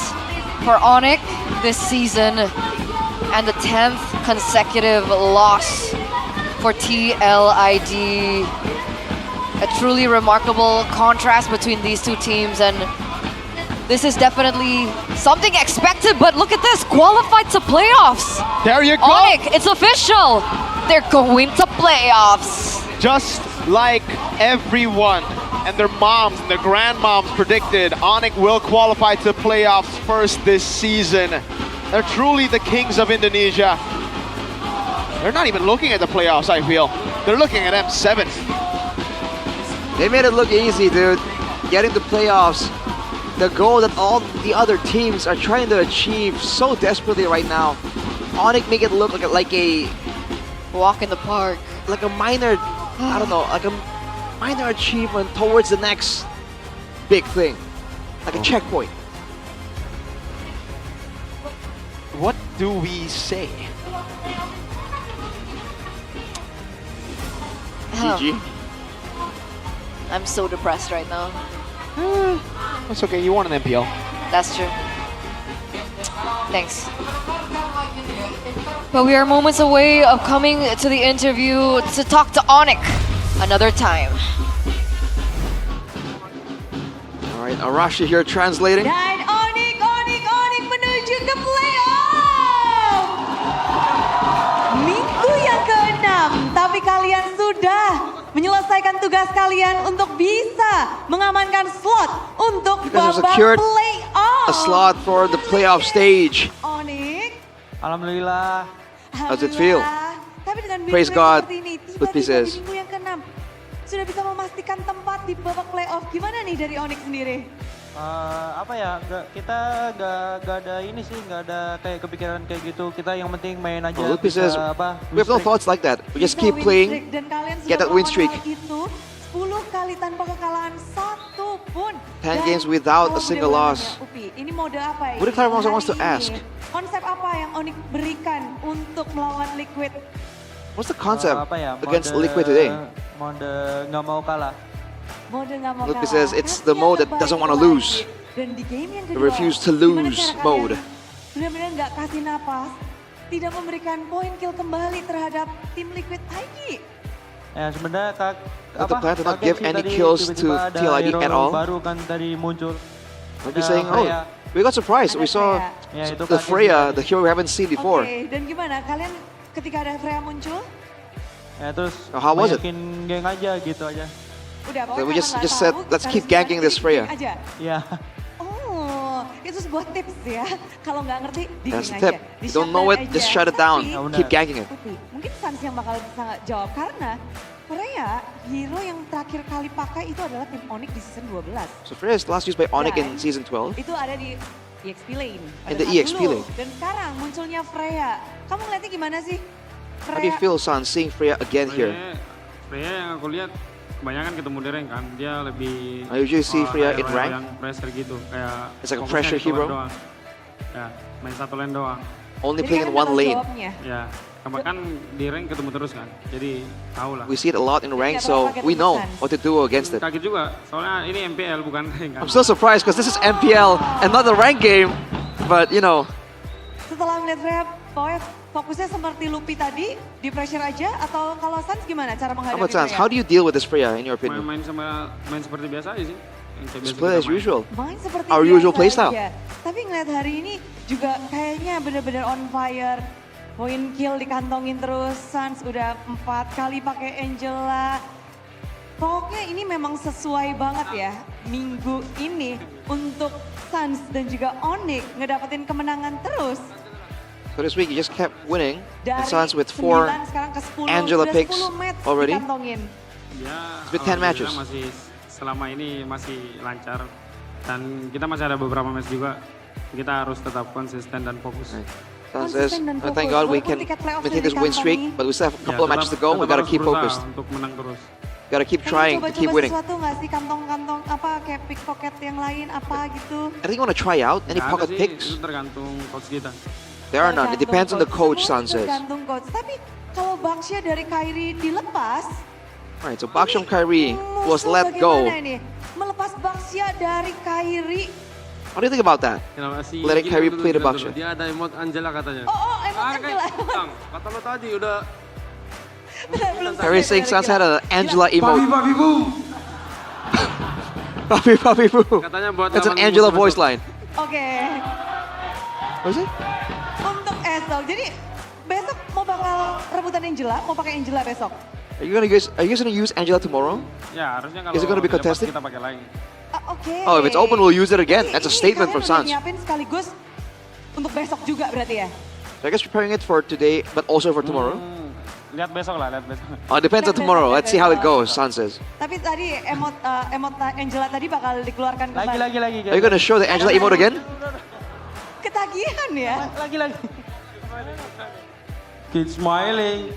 for Onyx this season. And the 10th consecutive loss for TLID. A truly remarkable contrast between these two teams, and this is definitely something expected, but look at this, qualified to playoffs. There you go. Onyx, it's official. They're going to playoffs. Just like everyone and their moms and their grandmoms predicted, Onyx will qualify to playoffs first this season. They're truly the kings of Indonesia. They're not even looking at the playoffs, I feel. They're looking at M7. They made it look easy, dude. Getting to playoffs, the goal that all the other teams are trying to achieve so desperately right now. Onyx make it look like a walk in the park, like a minor, I don't know, like a minor achievement towards the next big thing, like a checkpoint. What do we say? GG. I'm so depressed right now. That's okay, you won an MPL. That's true. Thanks. But we are moments away of coming to the interview to talk to Onyx another time. All right, Arashi here translating. Dan Onyx menuju ke playoff. Minggu yang ke-6, tapi kalian sudah menyelesaikan tugas kalian untuk bisa mengamankan slot untuk You guys have babak secured playoff. a slot for the playoff stage. Onyx, Alhamdulillah. How's it feel? tapi dengan Praise win rate God seperti ini, with tiba-tiba pieces. di minggu yang ke-6 sudah bisa memastikan tempat di babak playoff. Gimana nih dari Onyx sendiri? Apa ya, kita nggak ada ini sih, nggak ada kayak kepikiran kayak gitu. Kita yang penting main aja. Well, Lupi says, we have no thoughts like that. We just keep playing, Dan kalian get that sudah win streak. melawan itu 10 kali tanpa kekalahan satu pun. 10 Dan games without a single mode loss. mana, Upi? Ini mode apa ya? What if Clara also wants to Hari ask? ini, konsep apa yang Onyx berikan untuk melawan Liquid? What's the concept Apa ya, against mode- Liquid today? Mode nggak mau kalah. Mode nggak mau Lupi kalah. says it's the Tapi mode yang that doesn't terbaik want to lose. lagi. Dan di game yang The kedua, refuse to gimana lose cara mode. kalian benar-benar nggak kasih napas, tidak memberikan poin kill kembali terhadap tim Liquid ID? Ya sebenarnya But the plan to not kaget give sih any tadi kills to tiba-tiba ada TLID hero at all. baru kan tadi muncul. I'll be Ada saying, Freya. oh, we got surprised. We saw Ya, itu the kaget Freya, juga. the hero we haven't seen before. Oke, dan gimana kalian ketika ada Freya muncul? Ya terus So how was it? banyakin geng aja gitu aja. Udah, So pokoknya we karena just nggak said, tahu, let's harus keep ganking this geng Freya. aja. Iya. Oh, itu sebuah tips ya. Kalau nggak ngerti, di That's geng the tip. aja. You don't know it, just shut it down. Keep ganking it. Upi, mungkin Sans yang bakal bisa jawab karena Freya, hero yang terakhir kali pakai itu adalah tim Onyx di season 12. So Freya is last used by Onyx in Dan season 12. Itu ada di EXP lane. pada In the saat EXP dulu. lane. Dan sekarang munculnya Freya. Kamu ngeliatnya gimana sih? How do you feel, San, seeing Freya again here? Freya yang aku lihat kebanyakan ketemu di rank kan, dia lebih I usually see Freya in rank. yang pressure gitu, kayak It's like a fokusnya pressure di satu lane hero. doang. Ya, main satu lane doang. Only playing in one lane. Ya, kan di rank ketemu terus kan, jadi tahu lah. We see it a lot in rank, so we know what to do against it. Kaget juga, soalnya ini MPL bukan rank kan. I'm so surprised because this is MPL and not the rank game, but you know. Setelah melihat Freya, pokoknya fokusnya seperti Lupi tadi, di pressure aja, atau kalau Sans gimana cara How menghadapi about Sans? Freya? How do you deal with this Freya in your opinion? Main seperti biasa aja sih. Yang kayak Just biasa play kita as main. usual. Main seperti Our biasa usual playstyle. aja. Tapi ngeliat hari ini juga kayaknya benar-benar on fire. Poin kill dikantongin terus, Suns udah 4 kali pakai Angela. Pokoknya ini memang sesuai banget ya minggu ini untuk Suns dan juga Onyx ngedapetin kemenangan terus. So this week you just kept winning. Dari And Suns with 4 9 sekarang ke 10, Angela udah picks 10 match already. dikantongin. Ya, It's been 10 matches. Masih selama ini masih lancar dan kita masih ada beberapa match juga. Kita harus tetap konsisten dan fokus. Suns says, thank God we can maintain this win streak, but we still have a couple of matches to go. We gotta keep focused. Untuk menang terus. Gotta keep trying to keep winning. Sesuatu nggak sih kantong-kantong apa kayak pickpocket yang lain apa gitu? I think you wanna try out any Nggak ada pocket sih, picks. Itu tergantung coach kita. There are none. It depends on the coach, Suns says. Tergantung coach. Tapi kalau Baksha dari Kyrie dilepas, Alright, so Baksham Kyrie was musuh let go. bagaimana ini? Melepas Baksha dari Kyrie. What do you think about that? Kenapa sih? Letting Kyrie play the Baksha. Dia ada emote Angela katanya. Oh, emang Angela. Kata lo tadi udah. Kyrie saying Suns had an Angela emote. Papi boom. Papi boo. Katanya buat That's an lawan Angela musuh voice besok. line. Oke. What is it? Untuk esok. Jadi besok mau bakal rebutan Angela, mau pakai Angela besok. Are you guys gonna use Angela tomorrow? Ya harusnya kalau Is it gonna be lepas contested? kita pakai lain. Oke. Oh, if it's open, we'll use it again. That's a Ini statement from kalian udah Suns. nyiapin sekaligus untuk besok juga berarti ya? So I guess preparing it for today, but also for tomorrow. Lihat besok lah, lihat besok. Oh, it depends on tomorrow. Let's see how it goes, Suns says. Tapi tadi emot Angela tadi bakal dikeluarkan kembali. Lagi. Are you gonna show the Angela emote again? Ketagihan ya? Lagi. Keep smiling.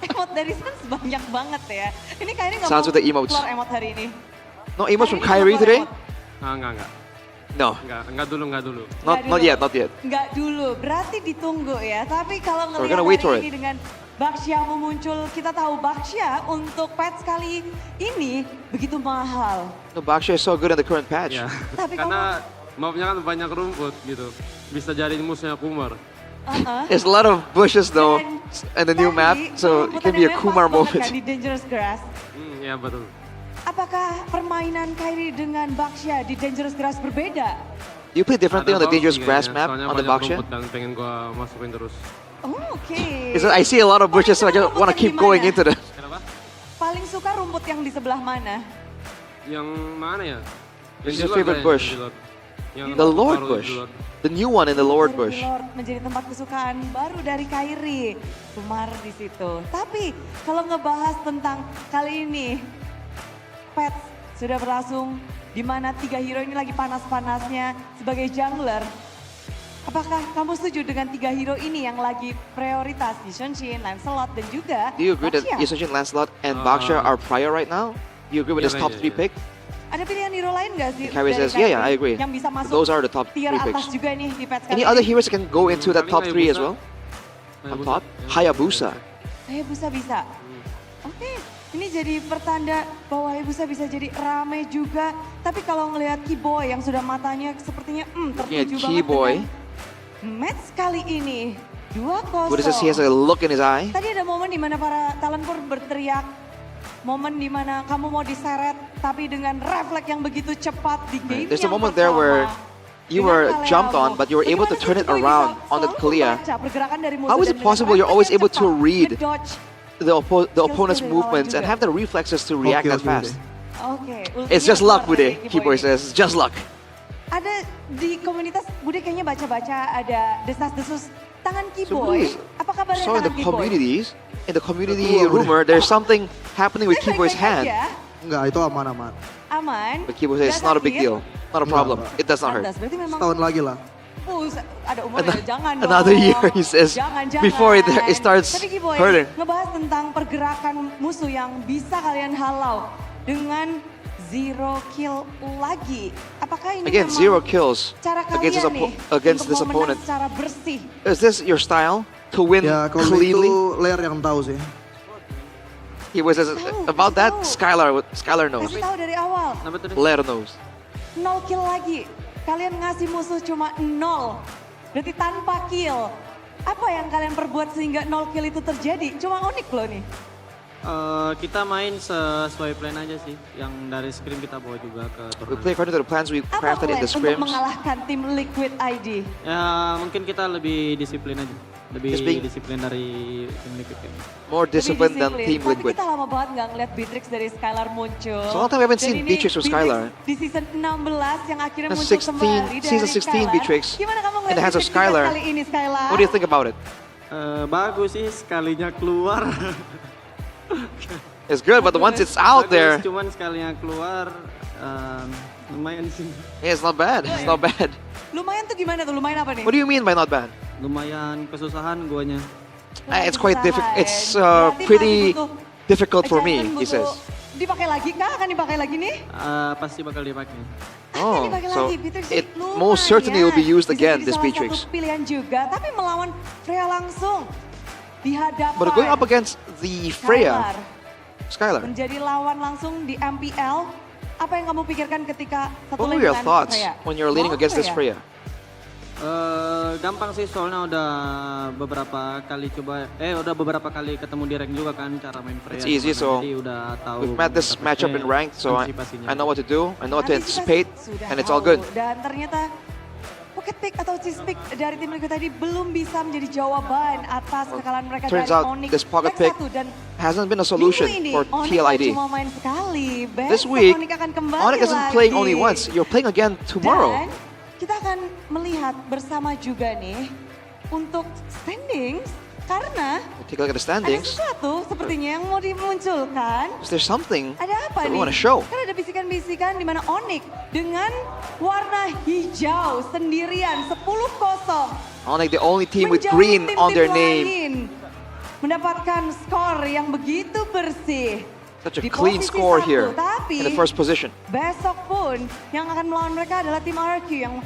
Emot dari Suns banyak banget ya. Ini kayaknya nggak Suns mau with the emotes. keluar emot hari ini. No emotes from Kyrie today? Enggak. No, Enggak dulu. not yet. Nggak dulu, berarti ditunggu ya. Tapi kalau We're ngelihat gonna wait for hari ini dengan Baksha muncul, kita tahu Baksha untuk patch kali ini begitu mahal. No, Baksha is so good in the current patch. Ya. Tapi Karena mapnya kan banyak rumput gitu. Bisa jadi musuhnya Kumar. There's a lot of bushes though, and the new map, so it can be a Kumar moment. Kan di Dangerous Grass. Ya betul. Apakah permainan Kyrie dengan Baksha di Dangerous Grass berbeda? Do you play differently on the Ada Dangerous bouncy Grass kayaknya, map soalnya on the banyak Baksha? rumput dan pengen gua masukin terus. Oh, oke. Is it, I see a lot of bushes, so I just want to keep going into them. Paling suka rumput yang di sebelah mana? Yang mana ya? What's Yang your di favorite luar bush? kayaknya, yang The Lord baru bush. di luar. The new one in the Lord bush. Lord menjadi tempat kesukaan baru dari Kyrie. Kumar di situ. Tapi kalau ngebahas tentang kali ini, Pets sudah berlangsung di mana 3 hero ini lagi panas-panasnya sebagai jungler. Apakah kamu setuju dengan 3 hero ini yang lagi prioritas di Shunshin, Lancelot dan juga Do you agree that Baksha? Yushin, Lancelot, and Baksha are prior right now? Do you agree with this top 3 pick? Ada pilihan hero lain gak sih? Kyrie dari says, yeah, I agree. Yang bisa masuk Those are the top tier 3 atas picks. juga nih di Pets Any kali other ini. heroes that can go into that top 3 as well? On top? Hayabusa. Hayabusa bisa. Oke, ini jadi pertanda bahwa Hayabusa bisa jadi rame juga. Tapi kalau ngelihat Keyboy yang sudah matanya sepertinya Yeah, tertuju banget Keyboy. dengan match kali ini. 2-0. What is this? He has a look in his eye. Tadi ada momen di mana para talent pur berteriak. Momen di mana kamu mau diseret tapi dengan refleks yang begitu cepat di game There's a yang moment there where you were jumped on, but you were able to turn it around on that Kalia. How is it possible you're always able to read the opponent's movements and have the reflexes to react that fast? Oke. It's just luck, Bude. Keyboy says, it's just luck. Ada di komunitas Bude kayaknya baca-baca ada desas-desus tangan So Keyboy. please, Apa kabarnya so in the tangan Keyboy? community rumor, there's something happening with Keyboy's hand. Enggak, itu aman-aman. Aman. But Keyboy says it's not a big deal, not a problem. It does not hurt. Berarti memang Setahun lagi lah. ada umurnya, jangan dong. Another year, he says, Jangan. before it starts Tapi Keyboy, hurting. ngebahas tentang pergerakan musuh yang bisa kalian halau dengan 0 kill lagi. Apakah ini Again, memang 0 kills cara against kalian nih against untuk this mau menang opponent. secara bersih? Is this your style to win Ya, kalau cleanly? itu Lair yang tahu sih. He was about that. Skylar knows. Kasih tahu dari awal. Lair knows. 0 kill lagi. Kalian ngasih musuh cuma 0. Berarti tanpa kill. Apa yang kalian perbuat sehingga 0 kill itu terjadi? Cuma Onyx loh nih. Kita main sesuai plan aja sih. Yang dari scrim kita bawa juga ke We turnamen. play according to the plans we Apa crafted in plan the untuk scrims. mengalahkan tim Liquid ID? Ya mungkin kita lebih disiplin aja. Lebih Just being- disiplin dari tim Liquid kayaknya. More disciplined than Lebih Team disiplin. Liquid. Tapi kita lama banget nggak ngeliat Beatrix dari Skylar muncul. So long time we haven't Dan seen ini Beatrix or Skylar. Di season 16 yang akhirnya That's muncul kembali dari season 16 Skylar. Beatrix Gimana kamu in ngeliat the hands of Beatrix juga Skylar. kali ini, Skylar? What do you think about it? Bagus sih sekalinya keluar. It's good, but once it's out there, Bagus, cuman sekalinya keluar lumayan sih. yeah, it's not bad. It's not bad. Lumayan tuh gimana tuh? Lumayan apa nih? What do you mean by not bad? Lumayan kesusahan guanya. It's quite difficult. It's Berarti pretty masih butuh difficult for me, adjustment, he says. butuh dipakai lagi kah? Akan dipakai lagi nih? Pasti bakal dipakai. Oh, dipakai so lagi. Beatrix it lumayan. most certainly will be used Bisa again, jadi this salah Beatrix. satu pilihan juga, tapi melawan Freya langsung di hadapan But going up against the Freya, Skylar, menjadi lawan langsung di MPL. Apa yang kamu pikirkan ketika satu what were lane your dengan thoughts Freya? when you're leading Mau against this Freya? Gampang sih soalnya udah beberapa kali ketemu di rank juga kan cara main Freya. It's easy, gimana. so Jadi udah tahu we've met this beberapa matchup in ranked, so antisipasinya. I know what to do. I know what to Antisipasi anticipate, sudah and it's all good. tahu. Dan ternyata Pocket Pick atau Cheese Pick dari tim Liquid tadi belum bisa menjadi jawaban atas kekalahan mereka Turns dari out Onyx. this Pocket Leg Pick 1 dan hasn't been a solution minggu ini, for Onyx TLID. cuma main sekali. This Besok week, Onyx akan kembali Onyx isn't lagi. playing only once. You're playing again tomorrow. Dan kita akan melihat bersama juga nih untuk standings karena Take a look at the ada standings. sesuatu sepertinya yang mau dimunculkan. Is there something Ada apa that we nih? want to show? Kan ada bisikan-bisikan di mana Onyx dengan warna hijau sendirian 10-0 Onyx, the only team with menjauh green tim-tim on their name. lain, mendapatkan skor yang begitu bersih. Such a Di clean posisi score 1, here tapi in the first position. besok pun yang akan melawan mereka adalah tim RRQ yang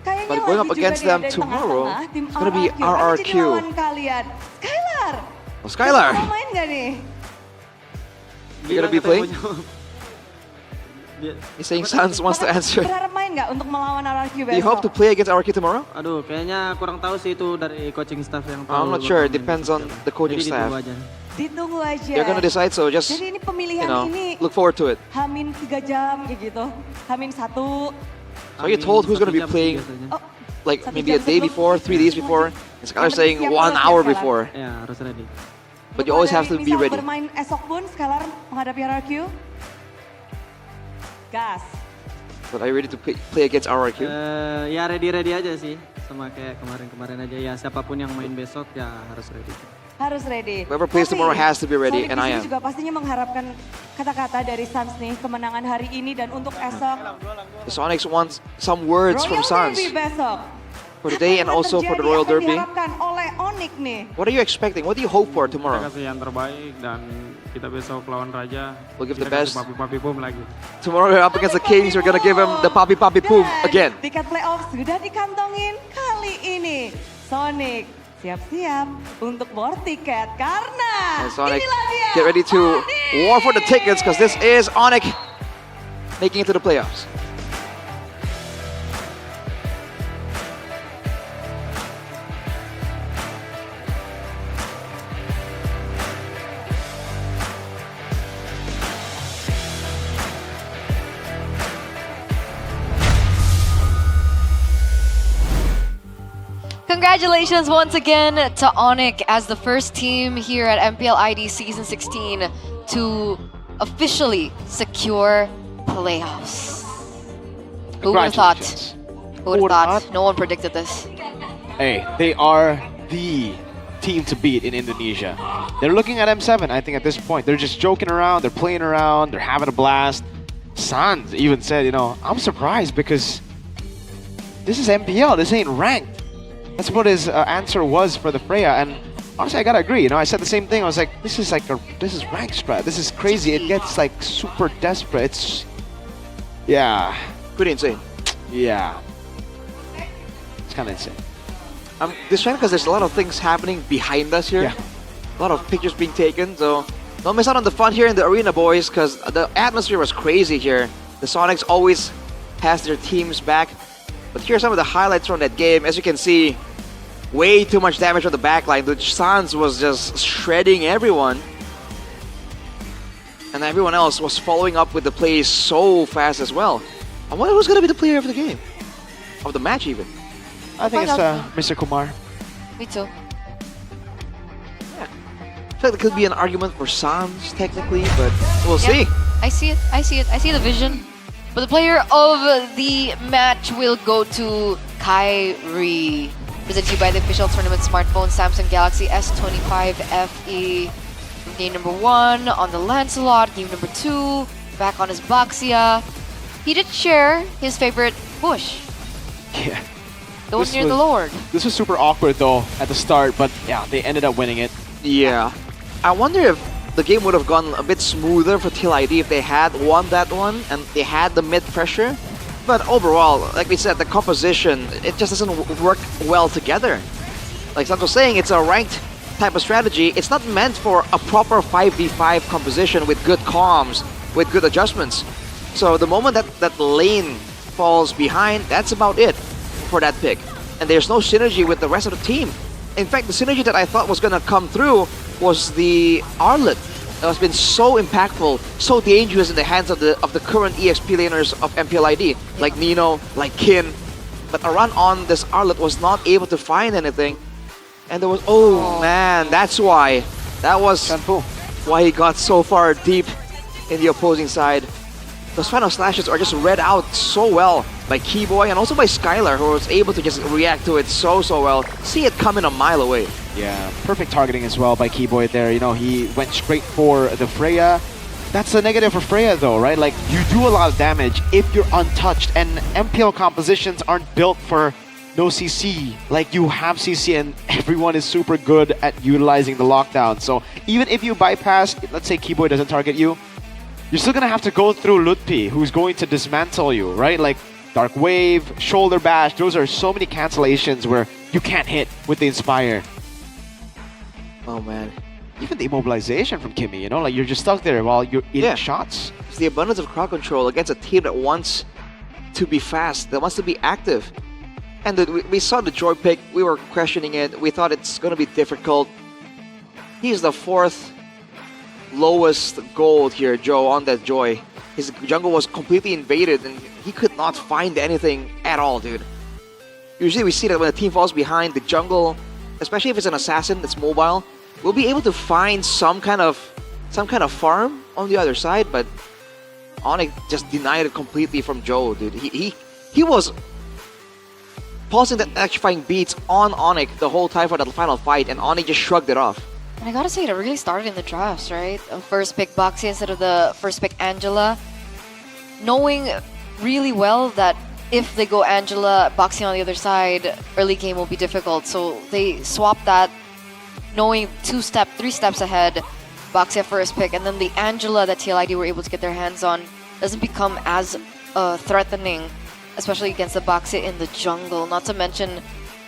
kayaknya But going lagi up juga against nih them ada di tomorrow, tengah-tengah, tim it's gonna be Akan jadi RRQ. lawan kalian. Skylar, Oh, Skylar, mau main gak nih? you're gonna be playing? He's saying Sans wants to answer. Berharap main gak untuk melawan RRQ besok? Do you hope to play against RRQ tomorrow? Aduh, kayaknya kurang tahu sih itu dari coaching staff yang tahu. I'm not sure. It depends on the coaching Jadi staff. ditunggu aja. Ditunggu aja. They're gonna decide, so just Jadi ini pemilihan ini look forward to it. Hamin 3 jam kayak gitu. Hamin 1. So you told who's gonna be playing, like maybe a day before, 3 days before, and Skylar saying 1 hour before. Ya, harus ready. But you always have to be Misal ready. bermain esok pun Skylar menghadapi RRQ. Gas. But are you ready to play against RRQ? Ya ready aja sih. Sama kayak kemarin-kemarin aja. Ya siapapun yang main besok ya harus ready. Harus ready. Whoever plays tomorrow has to be ready, Sonic and di I sini am. juga pastinya mengharapkan kata-kata dari Sans nih kemenangan hari ini dan untuk esok. The Sonics wants some words from Royal Sans Derby besok. for today and Apa yang also for the terjadi? Royal Apa yang Derby. diharapkan oleh Onyx nih? What are you expecting? What do you hope for Kita tomorrow? kasih yang terbaik dan kita besok lawan Raja. We'll give the kita kasih best. papi-papi boom lagi. Tomorrow we're up against the Kings. We're gonna give them the Papi Poom again. Tiket playoff sudah dikantongin kali ini. Sonic siap-siap untuk board tiket karena And Sonic, inilah dia. get ready to war for the tickets because this is Onyx making it to the playoffs. Congratulations once again to Onyx as the first team here at MPL ID Season 16 to officially secure playoffs. Who would have thought? Who would have thought? No one predicted this. Hey, they are the team to beat in Indonesia. They're looking at M7, I think, at this point. They're just joking around, they're playing around, they're having a blast. Sans even said, you know, I'm surprised because this is MPL, this ain't ranked. That's what his answer was for the Freya, and honestly, I gotta agree. You know, I said the same thing. I was like, this is rank strat. This is crazy. It gets like super desperate. It's, yeah, Pretty insane. yeah, it's kind of insane. I'm distracted because there's a lot of things happening behind us here. Yeah. A lot of pictures being taken, so don't miss out on the fun here in the arena, boys, because the atmosphere was crazy here. The Sonics always has their teams back. But here are some of the highlights from that game. As you can see, way too much damage on the backline. The Sans was just shredding everyone. and everyone else was following up with the plays so fast as well. I wonder who's gonna be the player of the game, of the match even. I think it's Mr. Kumar. Me too. I feel like there could be an argument for Sans technically, but we'll see. I see it. I see it. I see the vision. But the player of the match will go to Kyrie. Presented to you by the official tournament smartphone Samsung Galaxy S25 FE. Game number 1 on the Lancelot. Game number 2 back on his Baxia. He did share his favorite bush. Yeah. The one near the Lord. This was super awkward though at the start, but yeah, they ended up winning it. Yeah. I wonder if the game would have gone a bit smoother for Teal ID if they had won that one and they had the mid pressure. But overall, like we said, the composition, it just doesn't work well together. Like Santos was saying, it's a ranked type of strategy. It's not meant for a proper 5v5 composition with good comms, with good adjustments. So the moment that lane falls behind, that's about it for that pick. And there's no synergy with the rest of the team. In fact, the synergy that I thought was gonna come through was the Arlet. That has been so impactful, so dangerous in the hands of the current EXP laners of MPL ID, like Nino, like Kin. But Aran on this Arlet was not able to find anything. And there was, oh man, that's why. That was why he got so far deep in the opposing side. Those final slashes are just read out so well by Keyboy and also by Skylar, who was able to just react to it so well. See it coming a mile away. Yeah, perfect targeting as well by Keyboy there. You know, he went straight for the Freya. That's a negative for Freya though, right? Like, you do a lot of damage if you're untouched, and MPL compositions aren't built for no CC. Like, you have CC and everyone is super good at utilizing the lockdown. So even if you bypass, let's say Keyboy doesn't target you, you're still gonna have to go through Lutpi, who's going to dismantle you, right? Like Dark Wave, Shoulder Bash, those are so many cancellations where you can't hit with the Inspire. Oh man. Even the immobilization from Kimmy, you know, like you're just stuck there while you're eating shots. It's the abundance of crowd control against a team that wants to be fast, that wants to be active. And we saw the Joy pick, we were questioning it, we thought it's gonna be difficult. He's the 4th lowest gold here, Joe, on that Joy. His jungle was completely invaded and he could not find anything at all, dude. Usually we see that when a team falls behind, the jungle, especially if it's an assassin that's mobile, will be able to find some kind of farm on the other side, but Onyx just denied it completely from Joe, dude. He was pulsing the electrifying beats on Onyx the whole time for that final fight, and Onyx just shrugged it off. And I gotta say, it really started in the drafts, right? First pick Boxy instead of the first pick Angela. Knowing really well that if they go Angela, Boxy on the other side, early game will be difficult. So they swapped that, knowing 3 steps ahead, Boxy at first pick, and then the Angela that TLID were able to get their hands on doesn't become as threatening, especially against the Boxy in the jungle. Not to mention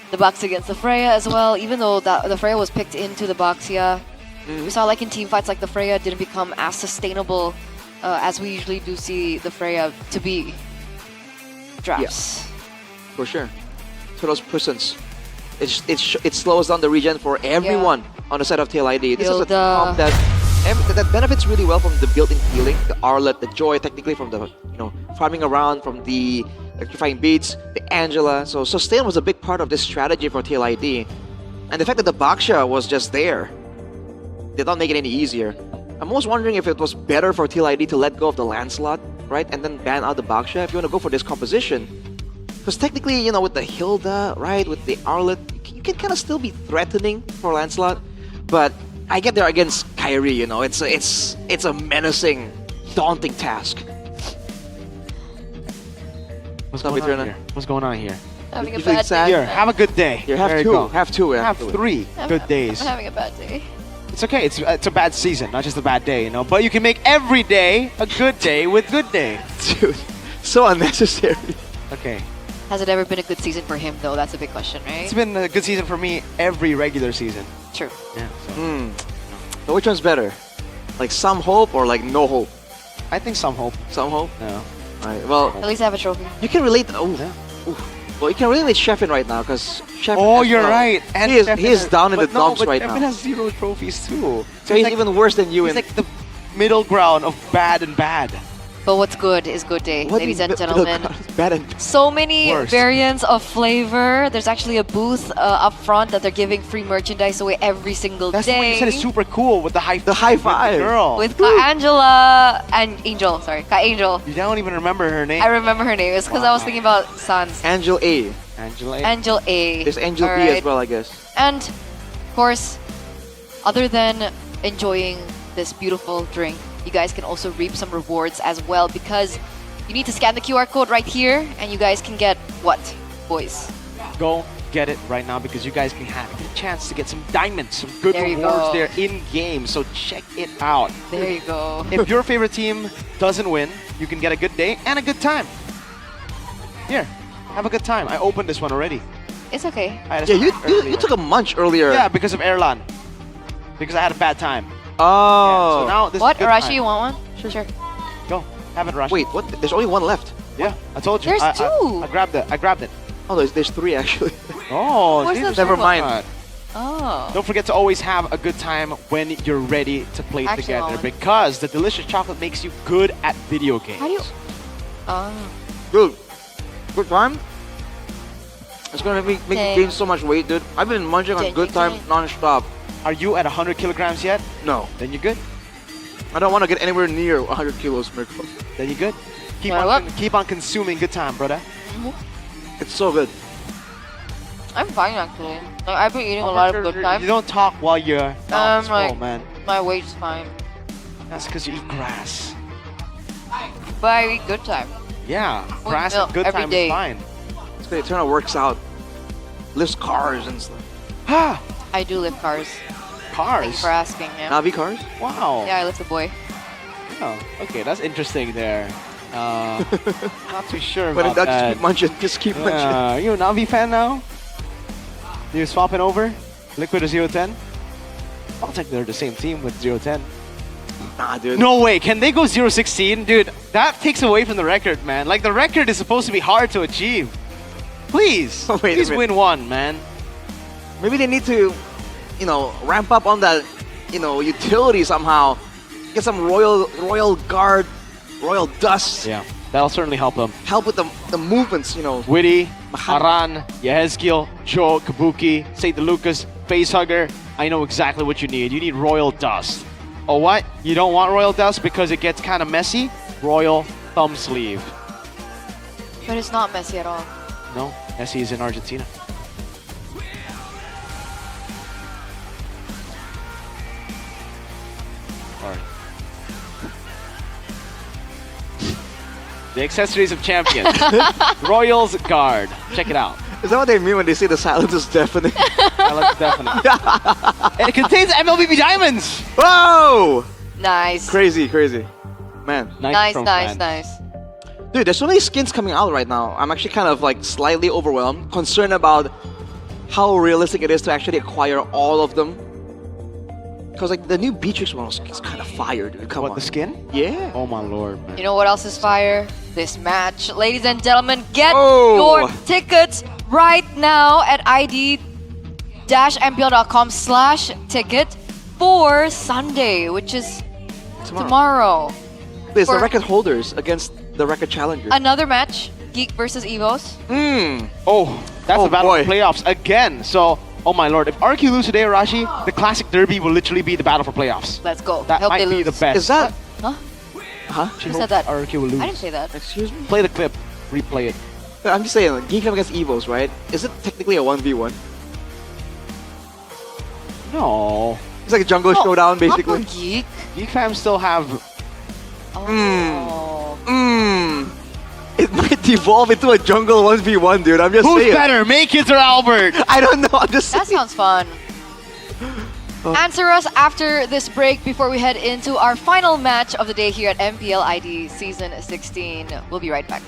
the Boxy against the Freya as well, even though the Freya was picked into the Boxia. We saw like in team fights, like the Freya didn't become as sustainable as we usually do see the Freya to be drafts. Yeah, for sure. So those prisons, it slows down the regen for everyone on the side of Tail ID. This is a comp that benefits really well from the built-in healing, the Arlet, the Joy, technically from the farming around, from the electrifying beats, the Angela. So sustain was a big part of this strategy for Tail ID, and the fact that the Baxia was just there did not make it any easier. I'm almost wondering if it was better for Tail ID to let go of the Lancelot, right, and then ban out the Baxia if you want to go for this composition. Because technically, with the Hilda, right, with the Arlet, you can kind of still be threatening for Lancelot, but I get there against Kyrie, it's a menacing, daunting task. What's going on here? What's going on here? Having a bad day. Here, have a good day. Here, have two. Have 3 good days. I'm having a bad day. It's okay. It's a bad season, not just a bad day, But you can make every day a good day with good day. Dude, so unnecessary. Okay. Has it ever been a good season for him, though? That's a big question, right? It's been a good season for me every regular season. True. Yeah. So which one's better? Like some hope or like no hope? I think some hope. Some hope? Yeah. Alright, well... At least I have a trophy. You can relate... Well, you can relate with Sheffin right now, because Sheffin... Oh, you're right. And he is down in the dumps right now. Sheffin has 0 trophies too. So he's even worse than you. He's like the middle ground of bad and bad. But what's good is good day, ladies and gentlemen. Bad and So many Worst. variants of flavor. There's actually a booth up front that they're giving free merchandise away every single That's what you day. said is super cool with the high five. girl. With Ka Angela and Angel, sorry, Ka Angel. You don't even remember her name. I remember her name. It's because I was thinking about Sans. Angel A. Angela. Angel A. There's Angel B Alright. as well, I guess. And, of course, other than enjoying this beautiful drink, you guys can also reap some rewards as well because you need to scan the QR code right here and you guys can get what, boys? Go get it right now because you guys can have a chance to get some diamonds, some good There you rewards go. there in game. So check it out. There you go. If your favorite team doesn't win, you can get a good day and a good time. Here, have a good time. I opened this one already. It's okay. I had a Yeah, snack you earlier. took a munch earlier. Yeah, because of Erlan. Because I had a bad time. Oh. So now this What, is good Arashi, time. you want one? Sure. Go, have it, Rashi. Wait, what? There's only one left. Yeah, I told you. There's I two. grabbed it. I grabbed it. Oh, there's three actually. Oh, Where's the Jesus, Never third one? mind. Oh. Don't forget to always have a good time when you're ready to play Actually, I together want one. because the delicious chocolate makes you good at video games. How do you... Dude, good time. It's gonna make me Okay. gain so much weight, dude. I've been munching on good time non-stop. Are you at 100 kilograms yet? No. Then you're good. I don't want to get anywhere near 100 kilos, Mirko. Then you're good. Keep Well, on keep on consuming good time, brother. It's so good. I'm fine actually. Like, I've been eating a lot of good time. You don't talk while you're I'm full, like, man. my weight's fine. That's because you eat grass. But I eat good time. Yeah, Oat grass milk and good every time day. is fine. It's great. It turns out works out. Lifts cars and stuff. Ah, I do lift cars. Thank you cars. for asking, yeah. Navi cars? Wow. Yeah, I lift a boy. Oh, okay, that's interesting there. Not too sure But about just that. keep munching. Just keep munching. Are you a Navi fan now? You swapping over? Liquid to 0-10? I'll take they're the same team with 0-10. Nah, dude. No way, can they go 0-16? Dude, that takes away from the record, man. Like, the record is supposed to be hard to achieve. Please, Wait a please minute. win one, man. Maybe they need to, ramp up on that, utility somehow. Get some royal guard, royal dust. Yeah, that'll certainly help them. Help with the movements, Witty, Aran, Yehezkiel, Joe, Kabuki, St. Lucas, Facehugger. I know exactly what you need. You need Royal Dust. Oh, what? You don't want Royal Dust because it gets kind of messy? Royal Thumb Sleeve. But it's not messy at all. No, Messi is in Argentina. Sorry. The accessories of champions. Royals Guard. Check it out. Is that what they mean when they say the silence is deafening? Silence is deafening. And it contains MLBB diamonds. Whoa! Nice. Crazy. Man. Nice. Dude, there's so many skins coming out right now. I'm actually kind of slightly overwhelmed, concerned about how realistic it is to actually acquire all of them. Because the new Beatrix one is kind of fire, dude. Come on. The skin? Yeah. Oh my lord, man. You know what else is fire? This match. Ladies and gentlemen, get Oh. your tickets right now at id-mpl.com/ticket for Sunday, which is tomorrow. It's the For record holders against the record challengers. another match, Geek versus Evos. Oh, that's the battle for playoffs again. So, oh my lord, if RQ lose today, Rashi, the classic derby will literally be the battle for playoffs. Let's go. That Hope might they be the lose. best. Is that... Huh? Huh? Who said that? RQ will lose. I didn't say that. Excuse me? Play the clip. Replay it. I'm just saying, Geek Fam against Evos, right? Is it technically a 1v1? No. It's like a jungle showdown, basically. Geek. Geek fam still have... It might devolve into a jungle 1v1, dude. I'm just Who's saying. better, Makins or Albert? I don't know. I'm just That saying. sounds fun. Answer us after this break before we head into our final match of the day here at MPL ID Season 16. We'll be right back.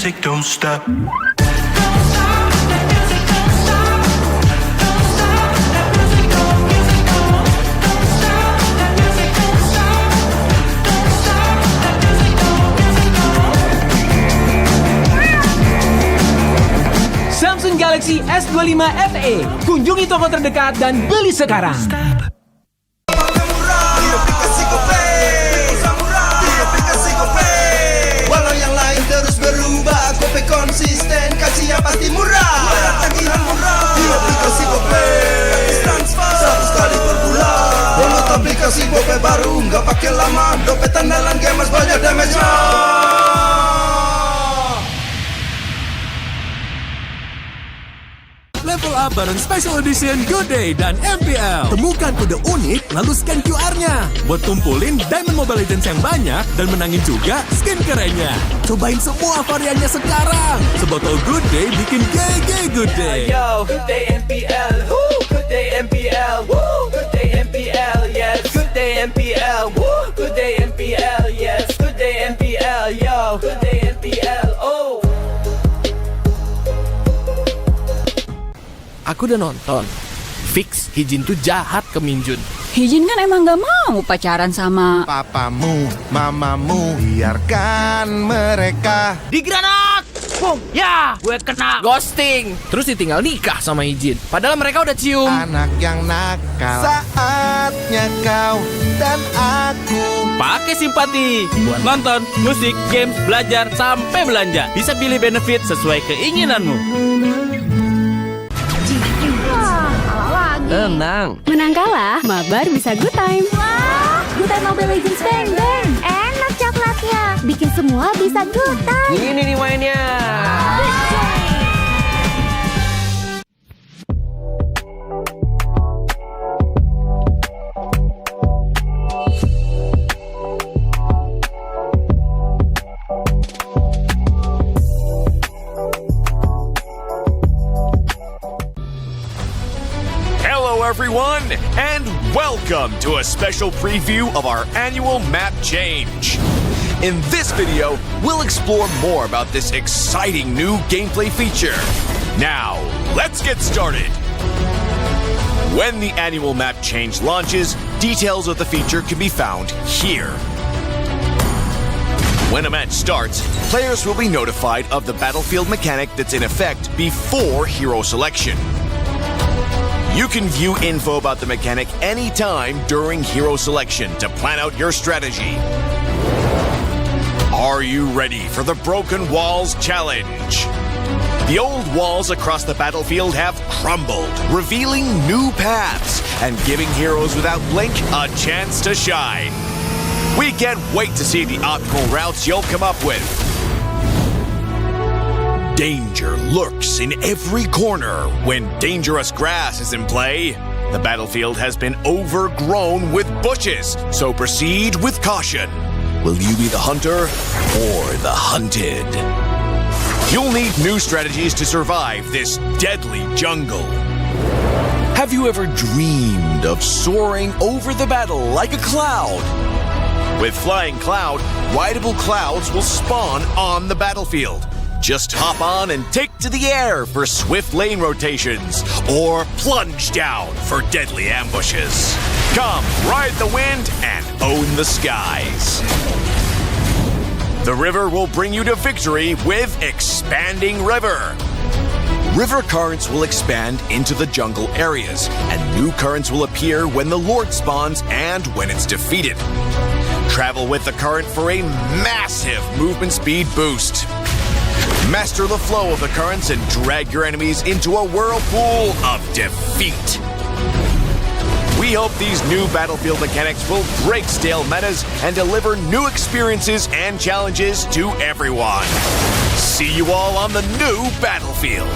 music don't stop. Samsung Galaxy S25 FE. Kunjungi toko terdekat dan beli sekarang. Walau yang lain terus berubah, Gope konsisten, kasihnya pasti murah. Bayar tagihan murah di aplikasi Gope. Transfer 100 kali per bulan. Download aplikasi Gope baru, nggak pakai lama. Dompet andalan gamers banyak damage-nya. Level up bareng Special Edition Good Day dan MPL. Temukan kode unik, lalu scan QR-nya. Buat tumpulin Diamond Mobile Legends yang banyak dan menangin juga skin kerennya. Cobain semua variannya sekarang. Sebotol Good Day bikin GG Good Day. Yo, Good Day MPL, woo, Good Day MPL, woo, Good Day MPL, yes, Good Day MPL, woo, Good Day MPL, yes, Good Day MPL, yo, Good Day MPL, oh. Aku udah nonton. Fix, Hijin tuh jahat ke Minjun. Hijin kan emang gak mau pacaran sama papamu, mamamu, biarkan mereka. Di granat! Boom! Ya, gue kena ghosting. Terus ditinggal nikah sama Hijin. Padahal mereka udah cium. Anak yang nakal. Saatnya kau dan aku Pakai simpati buat nonton, musik, games, belajar, sampai belanja. Bisa pilih benefit sesuai keinginanmu. Tenang. Menang kalah, mabar bisa good time. Wah, good time Mobile Legends Bang Bang. Enak coklatnya, bikin semua bisa good time. Ini nih mainnya. Hello, everyone, and welcome to a special preview of our annual map change. In this video, we'll explore more about this exciting new gameplay feature. Now, let's get started. When the annual map change launches, details of the feature can be found here. When a match starts, players will be notified of the battlefield mechanic that's in effect before hero selection. You can view info about the mechanic anytime during hero selection to plan out your strategy. Are you ready for the Broken Walls Challenge? The old walls across the battlefield have crumbled, revealing new paths and giving heroes without blink a chance to shine. We can't wait to see the optimal routes you'll come up with. Danger lurks in every corner when dangerous grass is in play. The battlefield has been overgrown with bushes, so proceed with caution. Will you be the hunter or the hunted? You'll need new strategies to survive this deadly jungle. Have you ever dreamed of soaring over the battle like a cloud? With Flying Cloud, rideable clouds will spawn on the battlefield. Just hop on and take to the air for swift lane rotations, or plunge down for deadly ambushes. Come, ride the wind and own the skies. The river will bring you to victory with Expanding River. River currents will expand into the jungle areas, and new currents will appear when the Lord spawns and when it's defeated. Travel with the current for a massive movement speed boost. Master the flow of the currents and drag your enemies into a whirlpool of defeat. We hope these new battlefield mechanics will break stale metas and deliver new experiences and challenges to everyone. See you all on the new battlefield.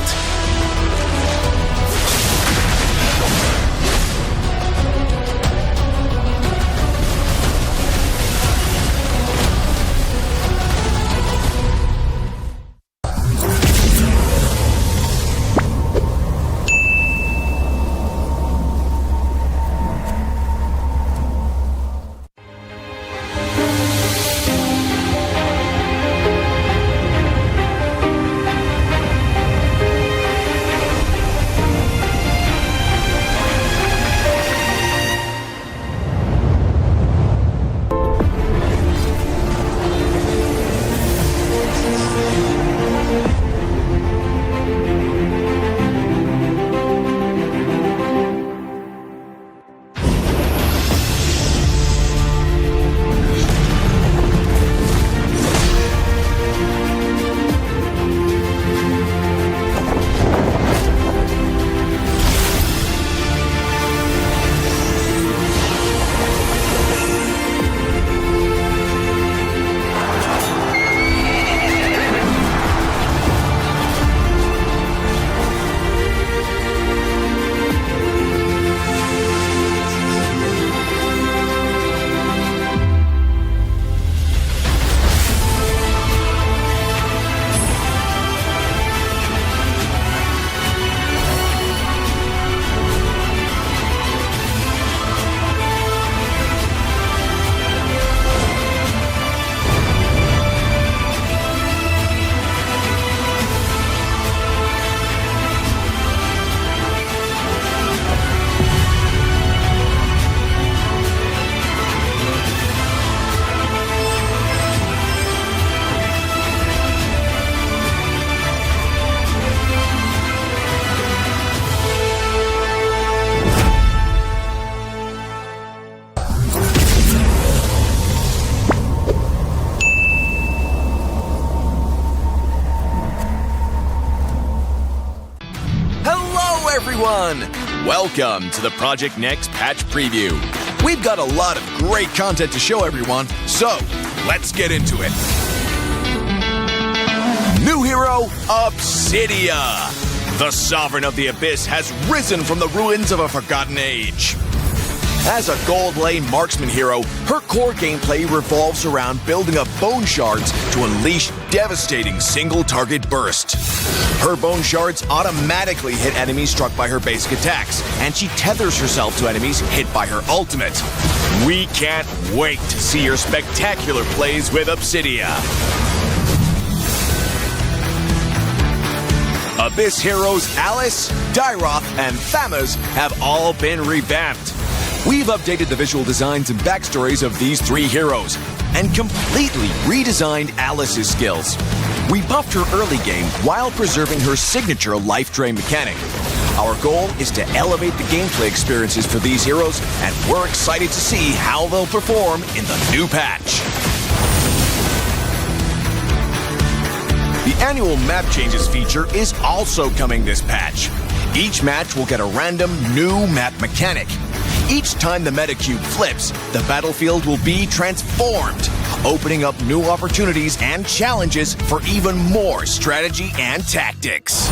everyone! Welcome to the Project Next patch preview. We've got a lot of great content to show everyone, so let's get into it. New hero, Obsidia. The Sovereign of the Abyss has risen from the ruins of a forgotten age. As a gold lane marksman hero, her core gameplay revolves around building up bone shards to unleash devastating single-target bursts. Her bone shards automatically hit enemies struck by her basic attacks, and she tethers herself to enemies hit by her ultimate. We can't wait to see your spectacular plays with Obsidia. Abyss heroes Alice, Dyroth, and Thamuz have all been revamped. We've updated the visual designs and backstories of these three heroes and completely redesigned Alice's skills. We buffed her early game while preserving her signature life drain mechanic. Our goal is to elevate the gameplay experiences for these heroes, and we're excited to see how they'll perform in the new patch. The annual map changes feature is also coming this patch. Each match will get a random new map mechanic. Each time the meta cube flips, the battlefield will be transformed, opening up new opportunities and challenges for even more strategy and tactics.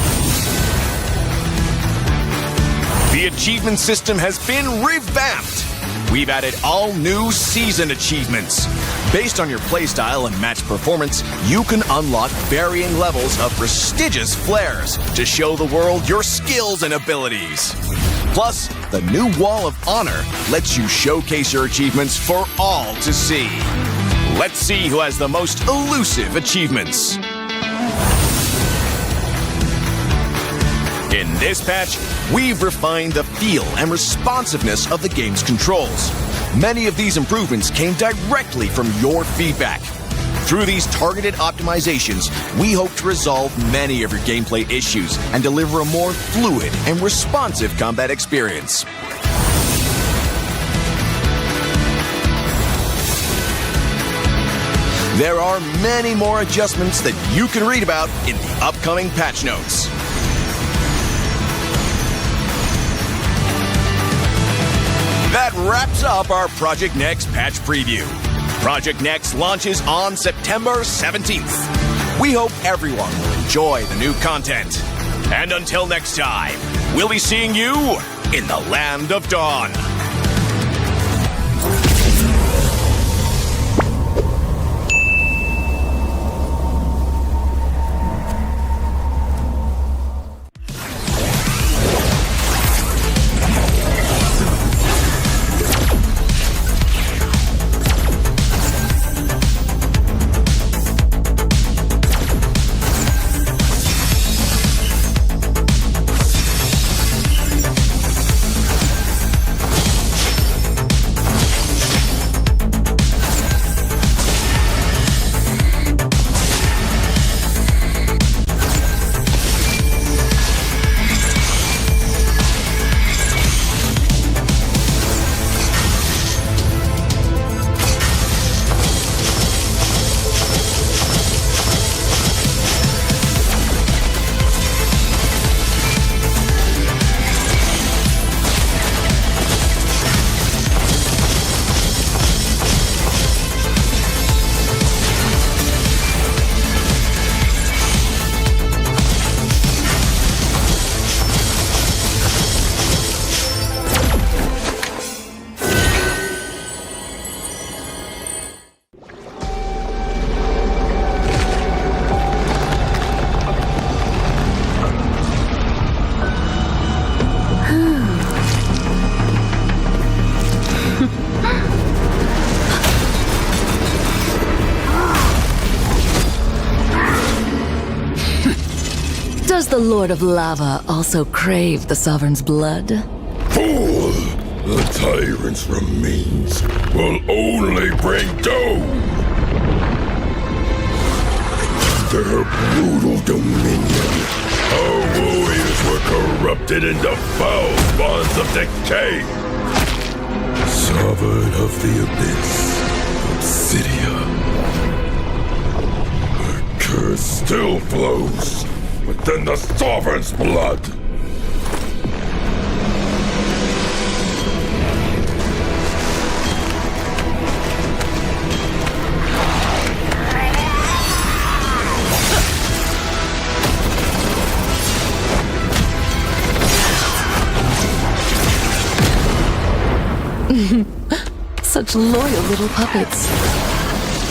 The achievement system has been revamped. We've added all new season achievements. Based on your playstyle and match performance, you can unlock varying levels of prestigious flares to show the world your skills and abilities. Plus, the new Wall of Honor lets you showcase your achievements for all to see. Let's see who has the most elusive achievements. In this patch, we've refined the feel and responsiveness of the game's controls. Many of these improvements came directly from your feedback. Through these targeted optimizations, we hope to resolve many of your gameplay issues and deliver a more fluid and responsive combat experience. There are many more adjustments that you can read about in the upcoming patch notes. That wraps up our Project Next patch preview. Project Next launches on September 17th. We hope everyone will enjoy the new content. And until next time, we'll be seeing you in the Land of Dawn. Does the Lord of Lava also crave the Sovereign's blood? Fool! The tyrant's remains will only bring doom! Their brutal dominion, our warriors were corrupted into foul bonds of decay! Sovereign of the Abyss, Obsidia. Her curse still flows within the Sovereign's blood. most loyal little puppets,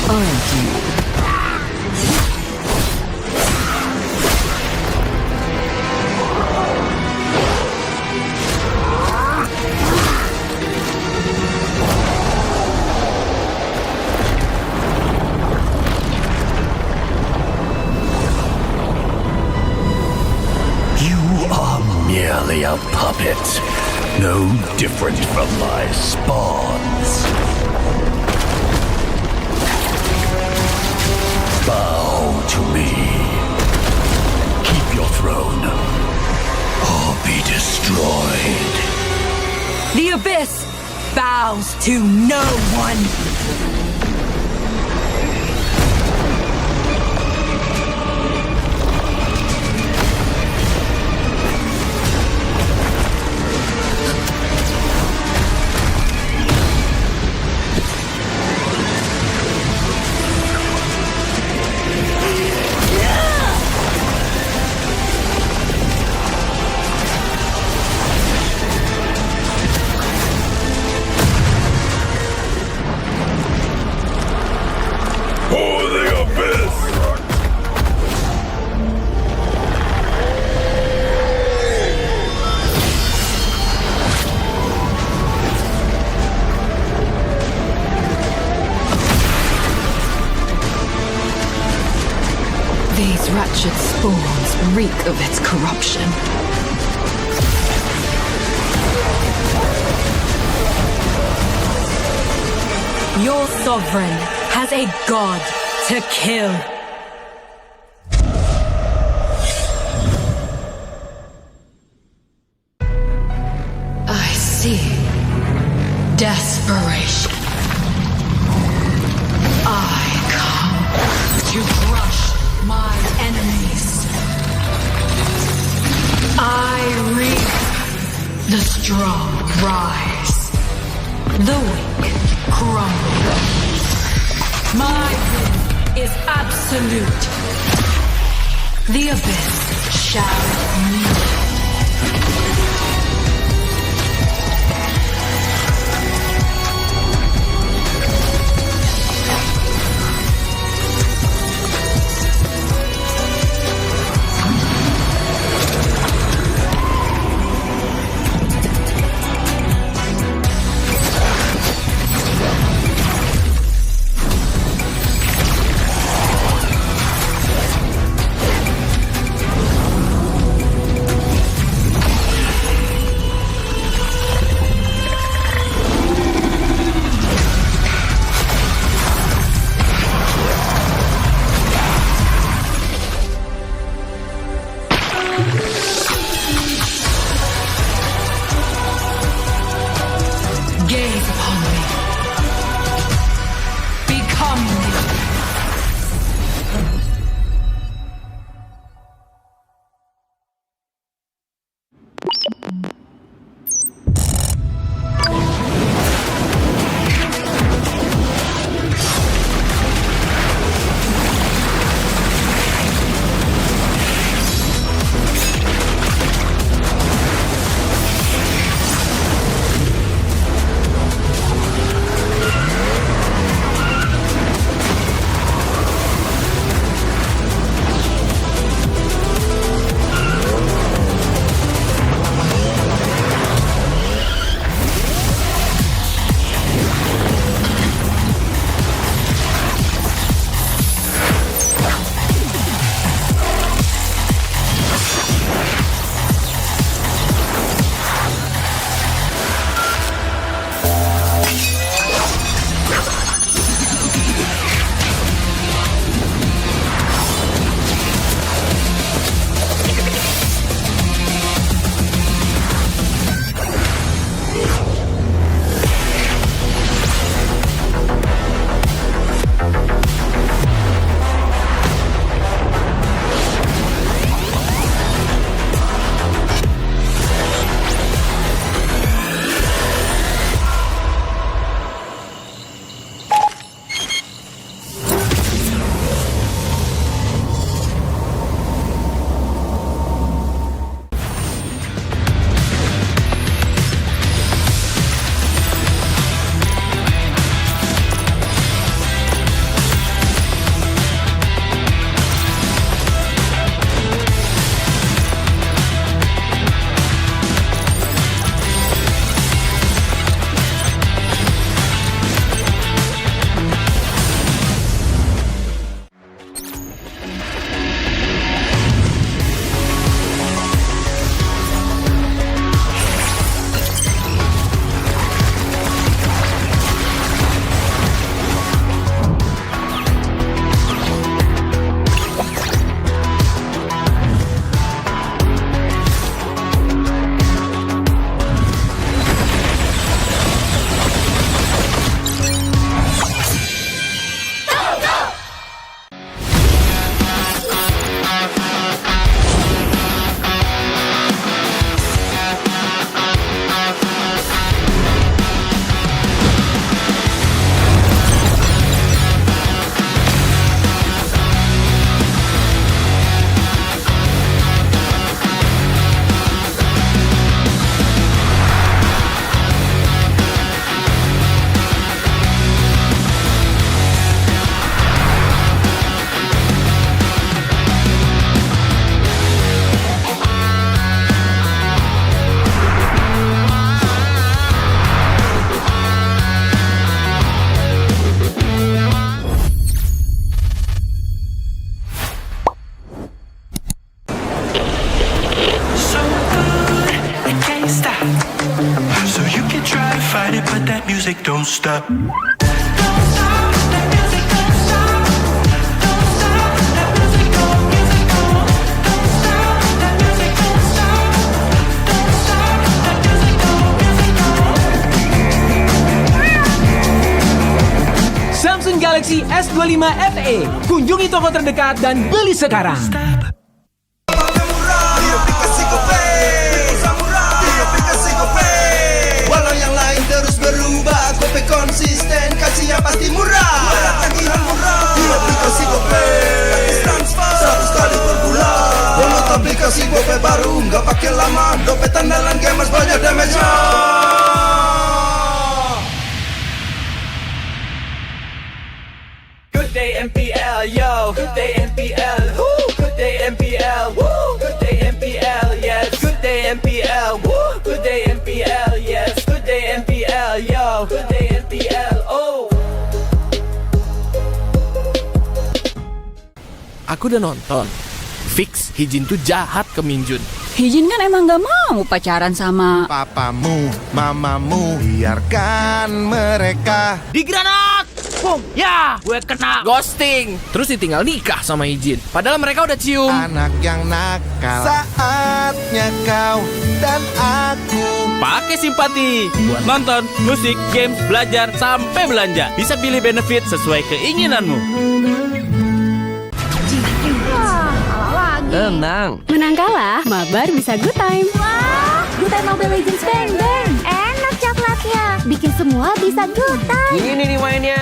aren't you? Merely a puppet, no different from my spawns. Bow to me. Keep your throne, or be destroyed. The Abyss bows to no one. These wretched spawns reek of its corruption. Your sovereign has a god to kill. I see desperation. I come to crush my enemies. I reap the strong rise, the weak crumble. My will is absolute. The abyss shall yield. Samsung Galaxy S25 FE. Kunjungi toko terdekat dan beli sekarang. Walau yang lain terus berubah, Gope konsisten, kasihnya pasti murah. Tagihan murah di aplikasi Gope, transfer 100 kali per bulan. Download aplikasi Gope baru, nggak pakai lama. Dompet andalan gamers banyak damage-nya. Good day MPL, yo. Good day MPL, woo. Good day MPL, woo. Good day MPL, yes. Good day MPL, woo. Good day MPL, yes. Good day MPL, yo. Good day MPL, oh. Aku udah nonton. Fix Hijin tuh jahat ke Minjun. Hijin kan emang gak mau pacaran sama papamu, mamamu, biarkan mereka. Di granat! Boom! Ya, gue kena ghosting. Terus ditinggal nikah sama Hijin. Padahal mereka udah cium. Anak yang nakal. Saatnya kau dan aku Pakai simpati buat nonton, musik, games, belajar, sampai belanja. Bisa pilih benefit sesuai keinginanmu. Tenang. Menang kalah, mabar bisa good time. Wah, good time Mobile Legends bang bang. Enak coklatnya, bikin semua bisa good time. Ini nih mainnya.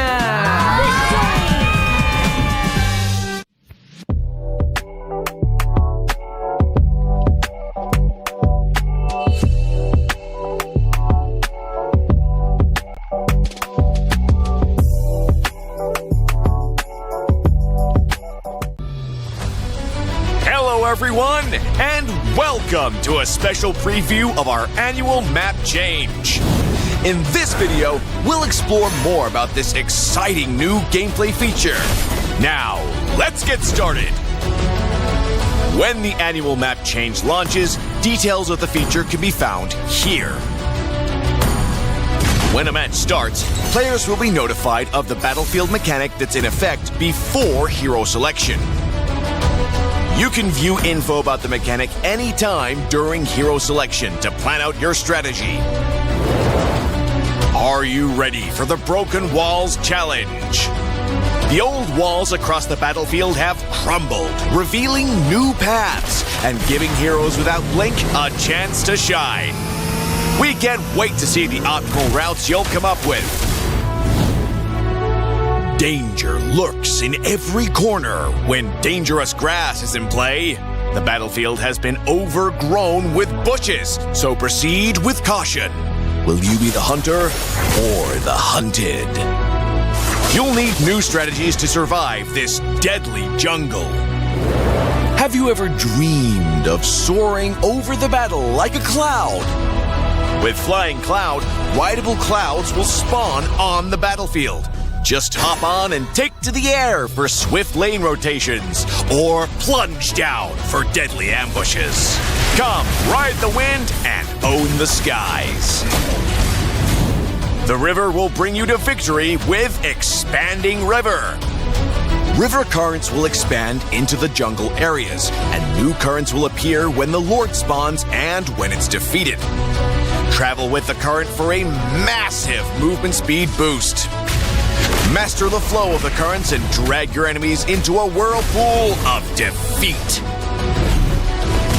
Hello, everyone, and welcome to a special preview of our annual map change. In this video, we'll explore more about this exciting new gameplay feature. Now, let's get started. When the annual map change launches, details of the feature can be found here. When a match starts, players will be notified of the battlefield mechanic that's in effect before hero selection. You can view info about the mechanic anytime during hero selection to plan out your strategy. Are you ready for the Broken Walls Challenge? The old walls across the battlefield have crumbled, revealing new paths and giving heroes without blink a chance to shine. We can't wait to see the optimal routes you'll come up with. Danger lurks in every corner when dangerous grass is in play. The battlefield has been overgrown with bushes, so proceed with caution. Will you be the hunter or the hunted? You'll need new strategies to survive this deadly jungle. Have you ever dreamed of soaring over the battle like a cloud? With Flying Cloud, rideable clouds will spawn on the battlefield. Just hop on and take to the air for swift lane rotations, or plunge down for deadly ambushes. Come, ride the wind and own the skies. The river will bring you to victory with Expanding River. River currents will expand into the jungle areas, and new currents will appear when the Lord spawns and when it's defeated. Travel with the current for a massive movement speed boost. Master the flow of the currents and drag your enemies into a whirlpool of defeat.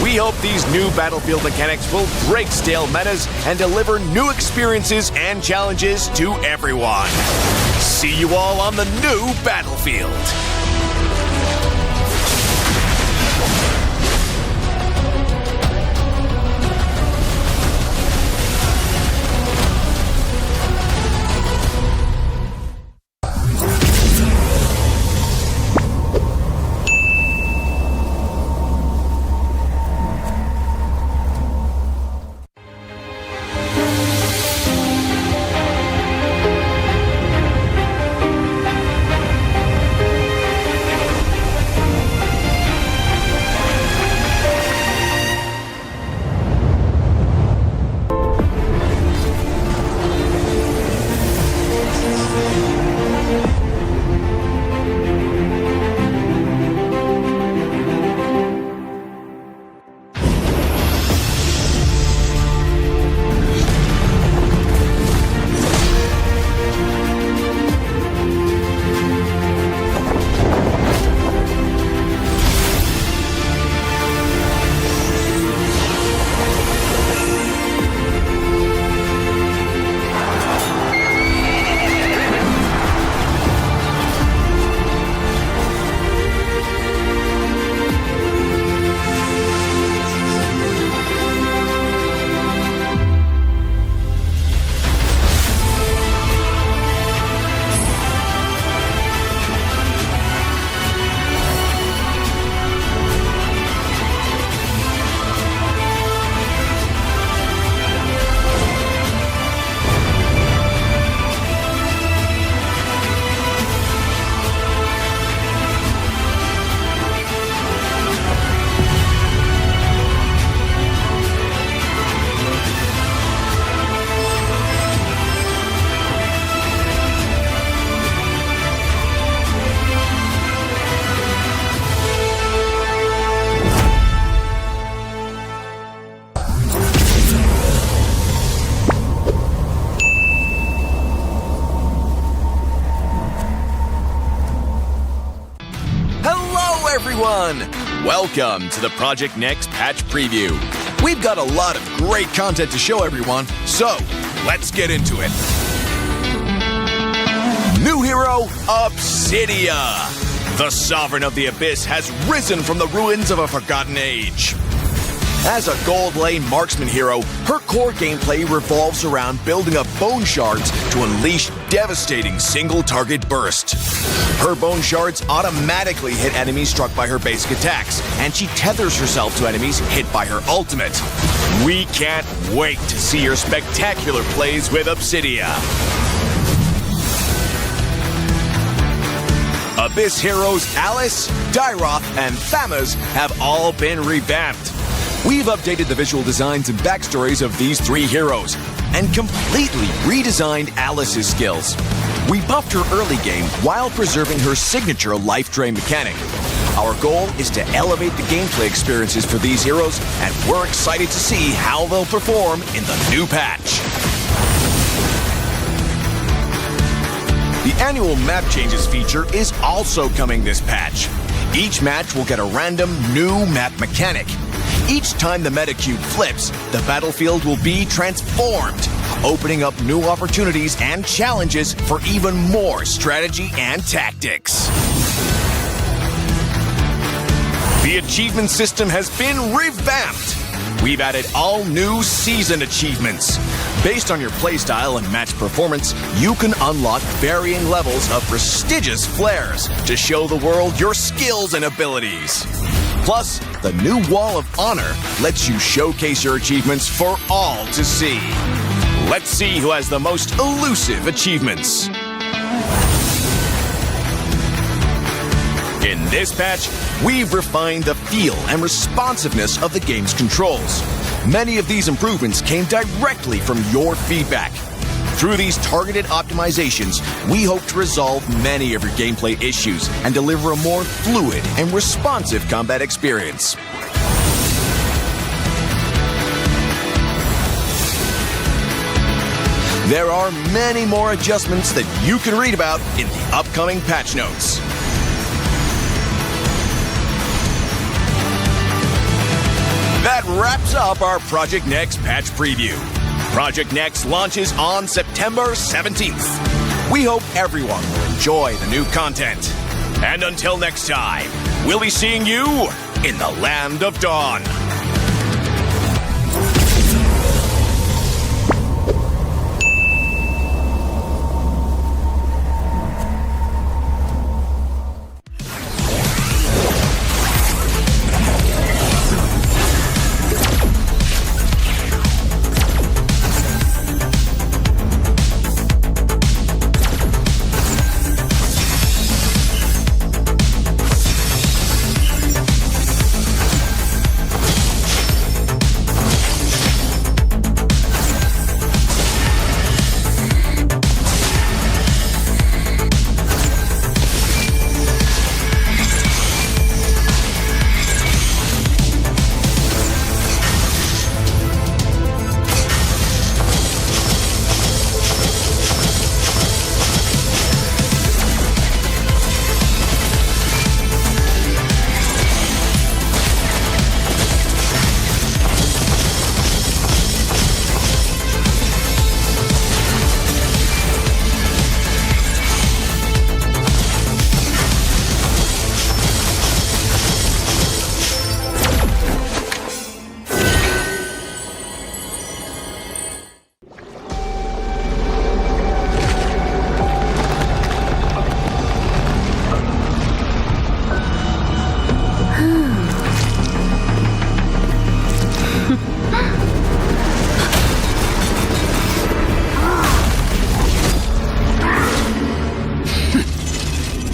We hope these new battlefield mechanics will break stale metas and deliver new experiences and challenges to everyone. See you all on the new battlefield. everyone! Welcome to the Project Next patch preview. We've got a lot of great content to show everyone, so let's get into it. New hero, Obsidia. The Sovereign of the Abyss has risen from the ruins of a forgotten age. As a gold lane marksman hero, her core gameplay revolves around building up bone shards to unleash devastating single-target burst. Her bone shards automatically hit enemies struck by her basic attacks, and she tethers herself to enemies hit by her ultimate. We can't wait to see your spectacular plays with Obsidia. Abyss heroes Alice, Dyroth, and Thamuz have all been revamped. We've updated the visual designs and backstories of these three heroes and completely redesigned Alice's skills. We buffed her early game while preserving her signature life drain mechanic. Our goal is to elevate the gameplay experiences for these heroes, and we're excited to see how they'll perform in the new patch. The annual map changes feature is also coming this patch. Each match will get a random new map mechanic. Each time the meta cube flips, the battlefield will be transformed, opening up new opportunities and challenges for even more strategy and tactics. The achievement system has been revamped. We've added all new season achievements. Based on your playstyle and match performance, you can unlock varying levels of prestigious flares to show the world your skills and abilities. Plus, the new Wall of Honor lets you showcase your achievements for all to see. Let's see who has the most elusive achievements. In this patch, we've refined the feel and responsiveness of the game's controls. Many of these improvements came directly from your feedback. Through these targeted optimizations, we hope to resolve many of your gameplay issues and deliver a more fluid and responsive combat experience. There are many more adjustments that you can read about in the upcoming patch notes. That wraps up our Project Next patch preview. Project Next launches on September 17th. We hope everyone will enjoy the new content. And until next time, we'll be seeing you in the Land of Dawn.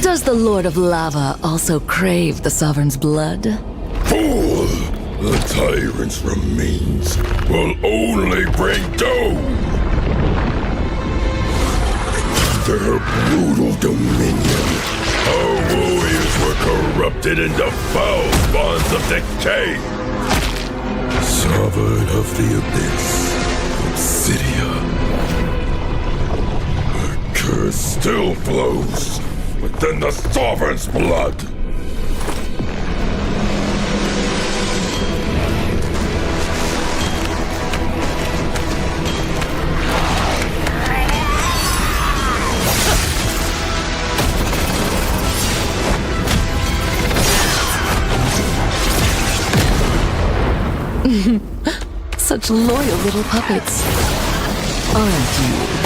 Does the Lord of Lava also crave the Sovereign's blood? Fool! The tyrant's remains will only bring doom! Their brutal dominion, our warriors were corrupted into foul bonds of decay! Sovereign of the Abyss, Obsidia. Her curse still flows within the Sovereign's blood. such loyal little puppets, aren't you?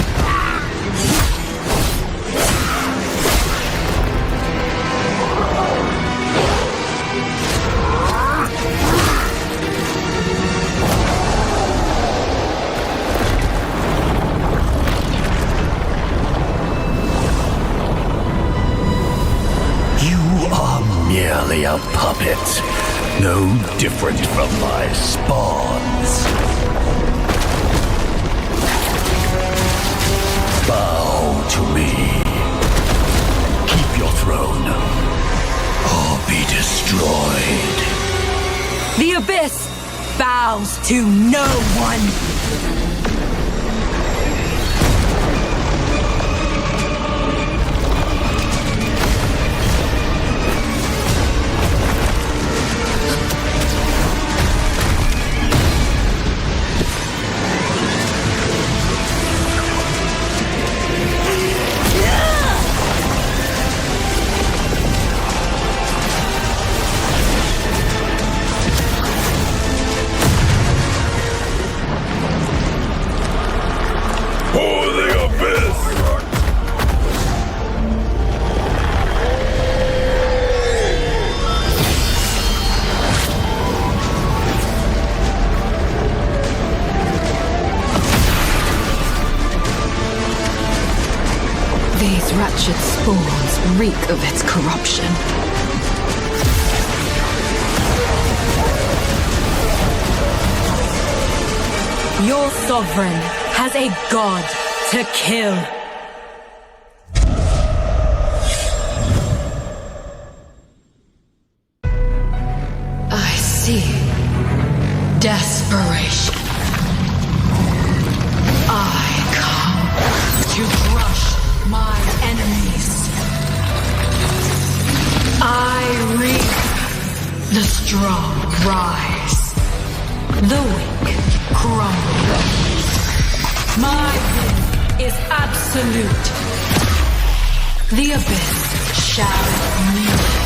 Merely a puppet, no different from my spawns. Bow to me. Keep your throne, or be destroyed. The Abyss bows to no one. These wretched spawns reek of its corruption. Your sovereign has a god to kill. I see. Desperation. I come to crush my enemies. I reap. The strong rise. The weak crumble. My will is absolute. The abyss shall kneel.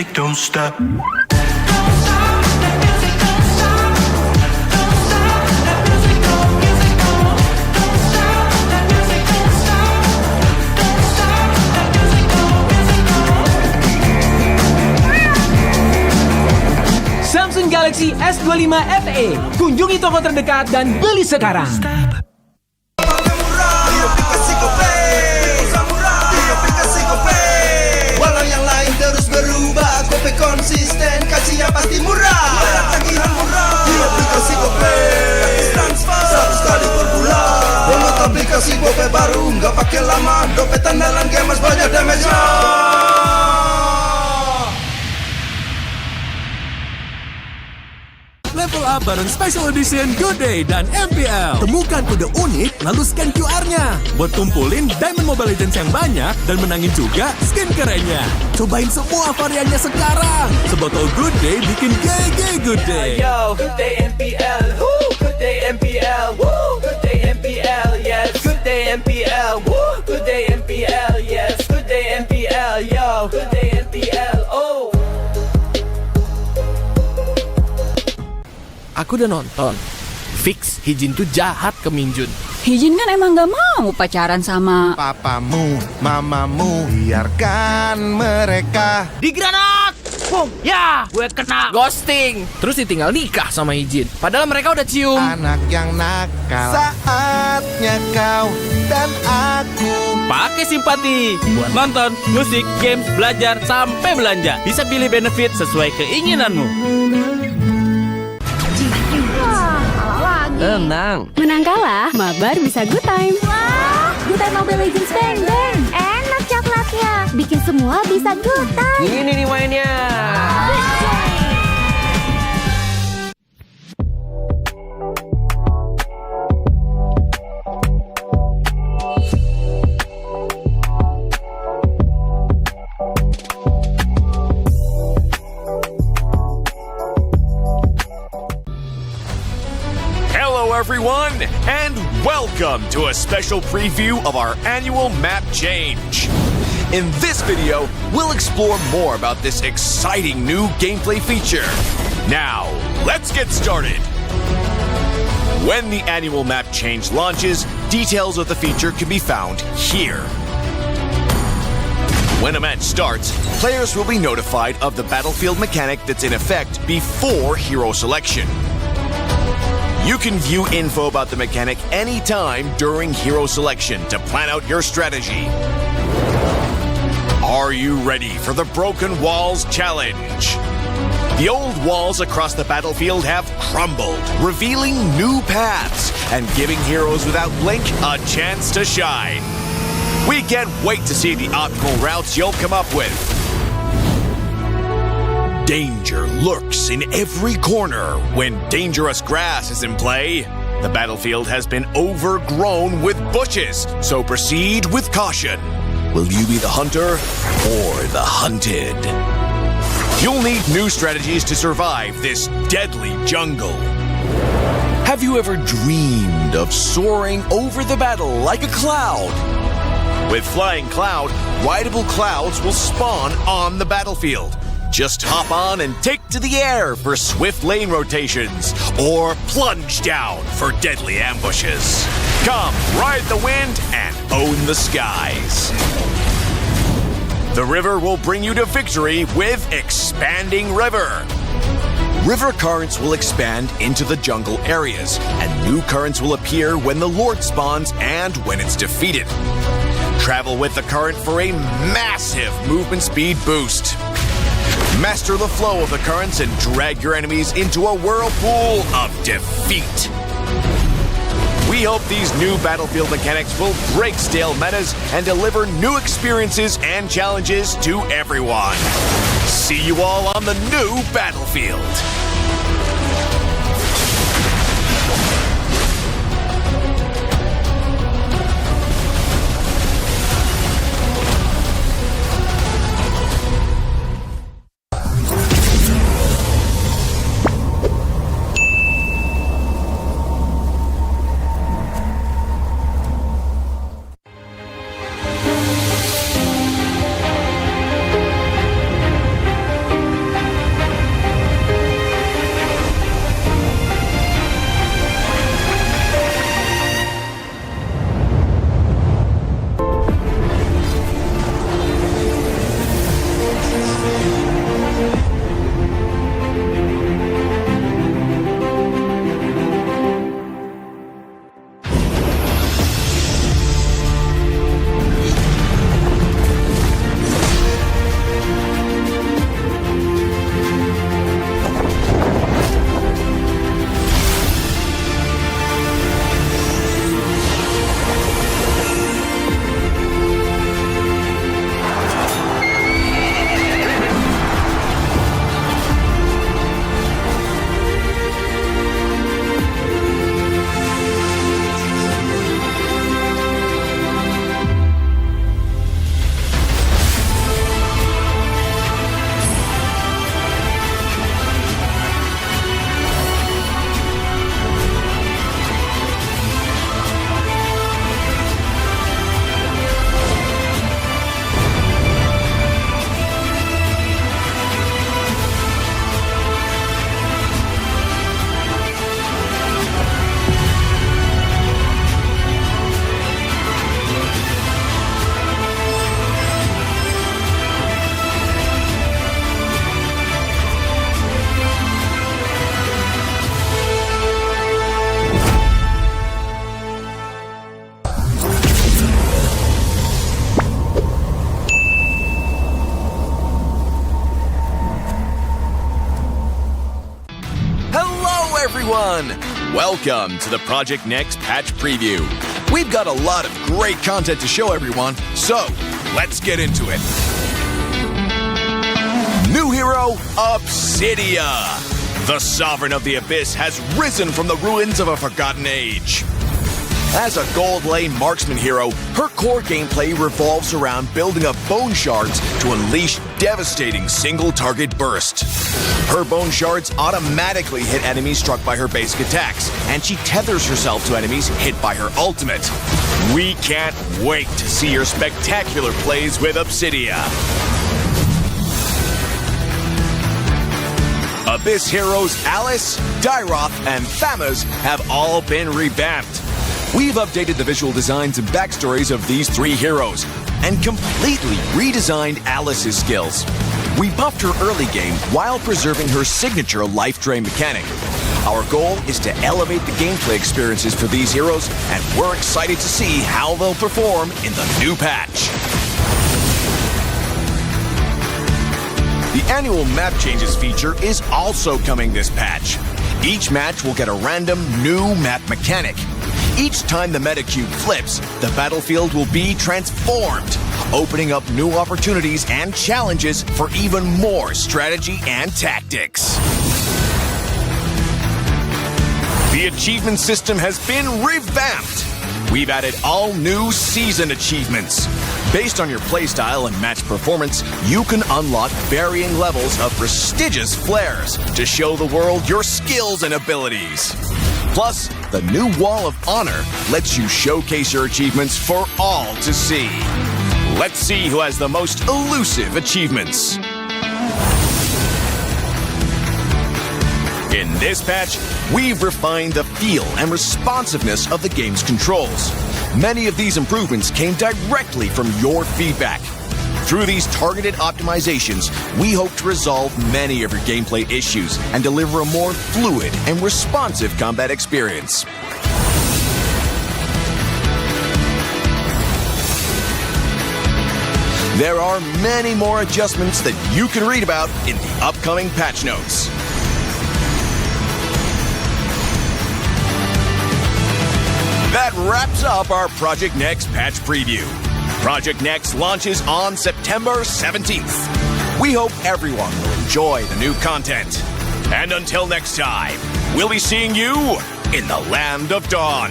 music don't stop. Samsung Galaxy S25 FE. Kunjungi toko terdekat dan beli sekarang. Walau yang lain terus berubah, Gope konsisten, kasih yang pasti murah. Bayar tagihan murah di aplikasi Gope, gratis transfer 100 kali per bulan. Download aplikasi Gope baru, nggak pakai lama. Dompet andalan gamers banyak damage-nya. Level up bareng Special Edition Good Day dan MPL. Temukan kode unik, lalu scan QR-nya. Buat kumpulin Diamond Mobile Legends yang banyak dan menangin juga skin kerennya. Cobain semua variannya sekarang. Sebotol Good Day bikin GG Good Day. Yo, Good Day MPL, woo, Good Day MPL, woo, Good Day MPL, yes, Good Day MPL, woo, Good Day MPL, yes, Good Day MPL, yo, Good Day MPL, oh. Aku udah nonton. Fix, Hijin tuh jahat ke Minjun. Hijin kan emang gak mau pacaran sama papamu, mamamu. Biarkan mereka Di granat! Boom! Ya, gue kena ghosting. Terus ditinggal nikah sama Hijin. Padahal mereka udah cium. anak yang nakal. Saatnya kau dan aku Pakai simpati buat nonton, musik, games, belajar, sampai belanja. Bisa pilih benefit sesuai keinginanmu. Tenang. Menang kalah, mabar bisa good time. Wah, good time Mobile Legends Bang Bang. Enak coklatnya, bikin semua bisa good time. Ini nih mainnya. Hello, everyone, and welcome to a special preview of our annual map change. In this video, we'll explore more about this exciting new gameplay feature. Now, let's get started. When the annual map change launches, details of the feature can be found here. When a match starts, players will be notified of the battlefield mechanic that's in effect before hero selection. You can view info about the mechanic anytime during hero selection to plan out your strategy. Are you ready for the Broken Walls Challenge? The old walls across the battlefield have crumbled, revealing new paths and giving heroes without blink a chance to shine. We can't wait to see the optimal routes you'll come up with. Danger lurks in every corner when dangerous grass is in play. The battlefield has been overgrown with bushes, so proceed with caution. Will you be the hunter or the hunted? You'll need new strategies to survive this deadly jungle. Have you ever dreamed of soaring over the battle like a cloud? With Flying Cloud, rideable clouds will spawn on the battlefield. Just hop on and take to the air for swift lane rotations, or plunge down for deadly ambushes. Come, ride the wind and own the skies. The river will bring you to victory with Expanding River. River currents will expand into the jungle areas, and new currents will appear when the Lord spawns and when it's defeated. Travel with the current for a massive movement speed boost. Master the flow of the currents and drag your enemies into a whirlpool of defeat. We hope these new battlefield mechanics will break stale metas and deliver new experiences and challenges to everyone. See you all on the new battlefield. everyone! Welcome to the Project Next Patch Preview. We've got a lot of great content to show everyone, so let's get into it. New hero, Obsidia. The Sovereign of the Abyss has risen from the ruins of a forgotten age. As a gold lane marksman hero, her core gameplay revolves around building up bone shards to unleash devastating single-target burst. Her bone shards automatically hit enemies struck by her basic attacks, and she tethers herself to enemies hit by her ultimate. We can't wait to see your spectacular plays with Obsidia. Abyss heroes Alice, Dyroth, and Thamas have all been revamped. We've updated the visual designs and backstories of these three heroes and completely redesigned Alice's skills. We buffed her early game while preserving her signature life drain mechanic. Our goal is to elevate the gameplay experiences for these heroes, and we're excited to see how they'll perform in the new patch. The annual map changes feature is also coming this patch. Each match will get a random new map mechanic. Each time the meta cube flips, the battlefield will be transformed, opening up new opportunities and challenges for even more strategy and tactics. The achievement system has been revamped. We've added all new season achievements. Based on your playstyle and match performance, you can unlock varying levels of prestigious flares to show the world your skills and abilities. Plus, the new Wall of Honor lets you showcase your achievements for all to see. Let's see who has the most elusive achievements. In this patch, we've refined the feel and responsiveness of the game's controls. Many of these improvements came directly from your feedback. Through these targeted optimizations, we hope to resolve many of your gameplay issues and deliver a more fluid and responsive combat experience. There are many more adjustments that you can read about in the upcoming patch notes. That wraps up our Project Next patch preview. Project Next launches on September 17th. We hope everyone will enjoy the new content. And until next time, we'll be seeing you in the Land of Dawn.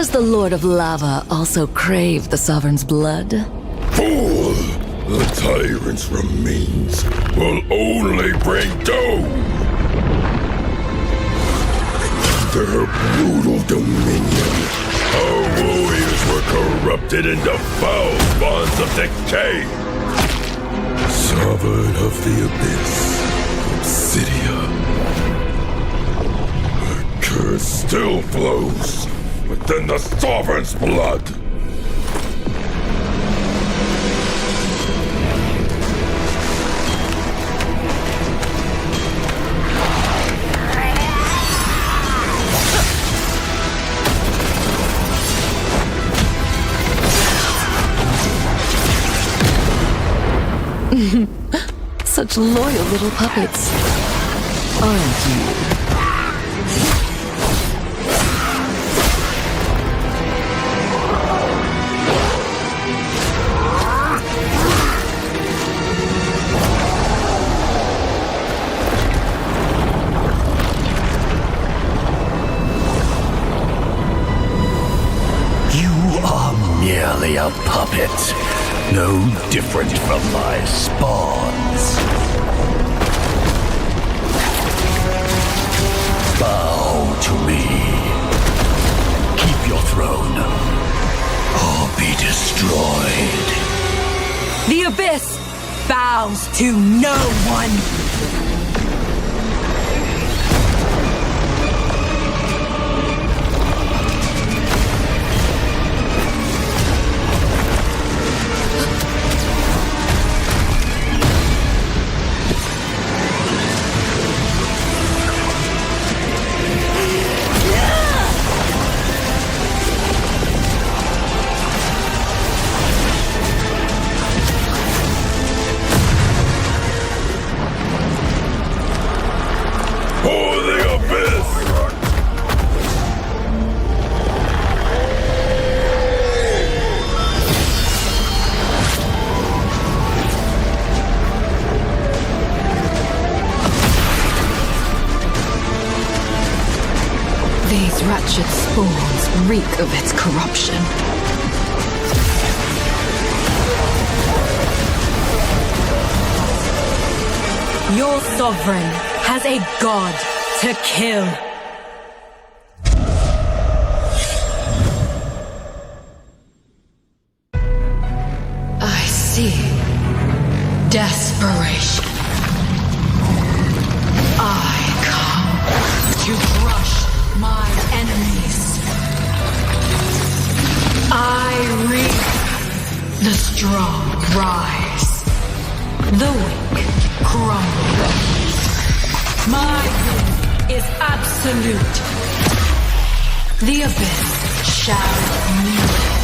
Does the Lord of Lava also crave the Sovereign's blood? Fool! The tyrant's remains will only bring doom! Their brutal dominion, our warriors were corrupted into foul bonds of decay! Sovereign of the Abyss, Obsidia. Her curse still flows within the Sovereign's blood. Such loyal little puppets, aren't you? Merely a puppet, no different from my spawns. Bow to me. Keep your throne, or be destroyed. The Abyss bows to no one. These wretched spawns reek of its corruption. Your sovereign has a god to kill. I see. Desperation. I come to crush my enemies. I reap. The strong rise. The weak crumble. My will is absolute. The abyss shall kneel.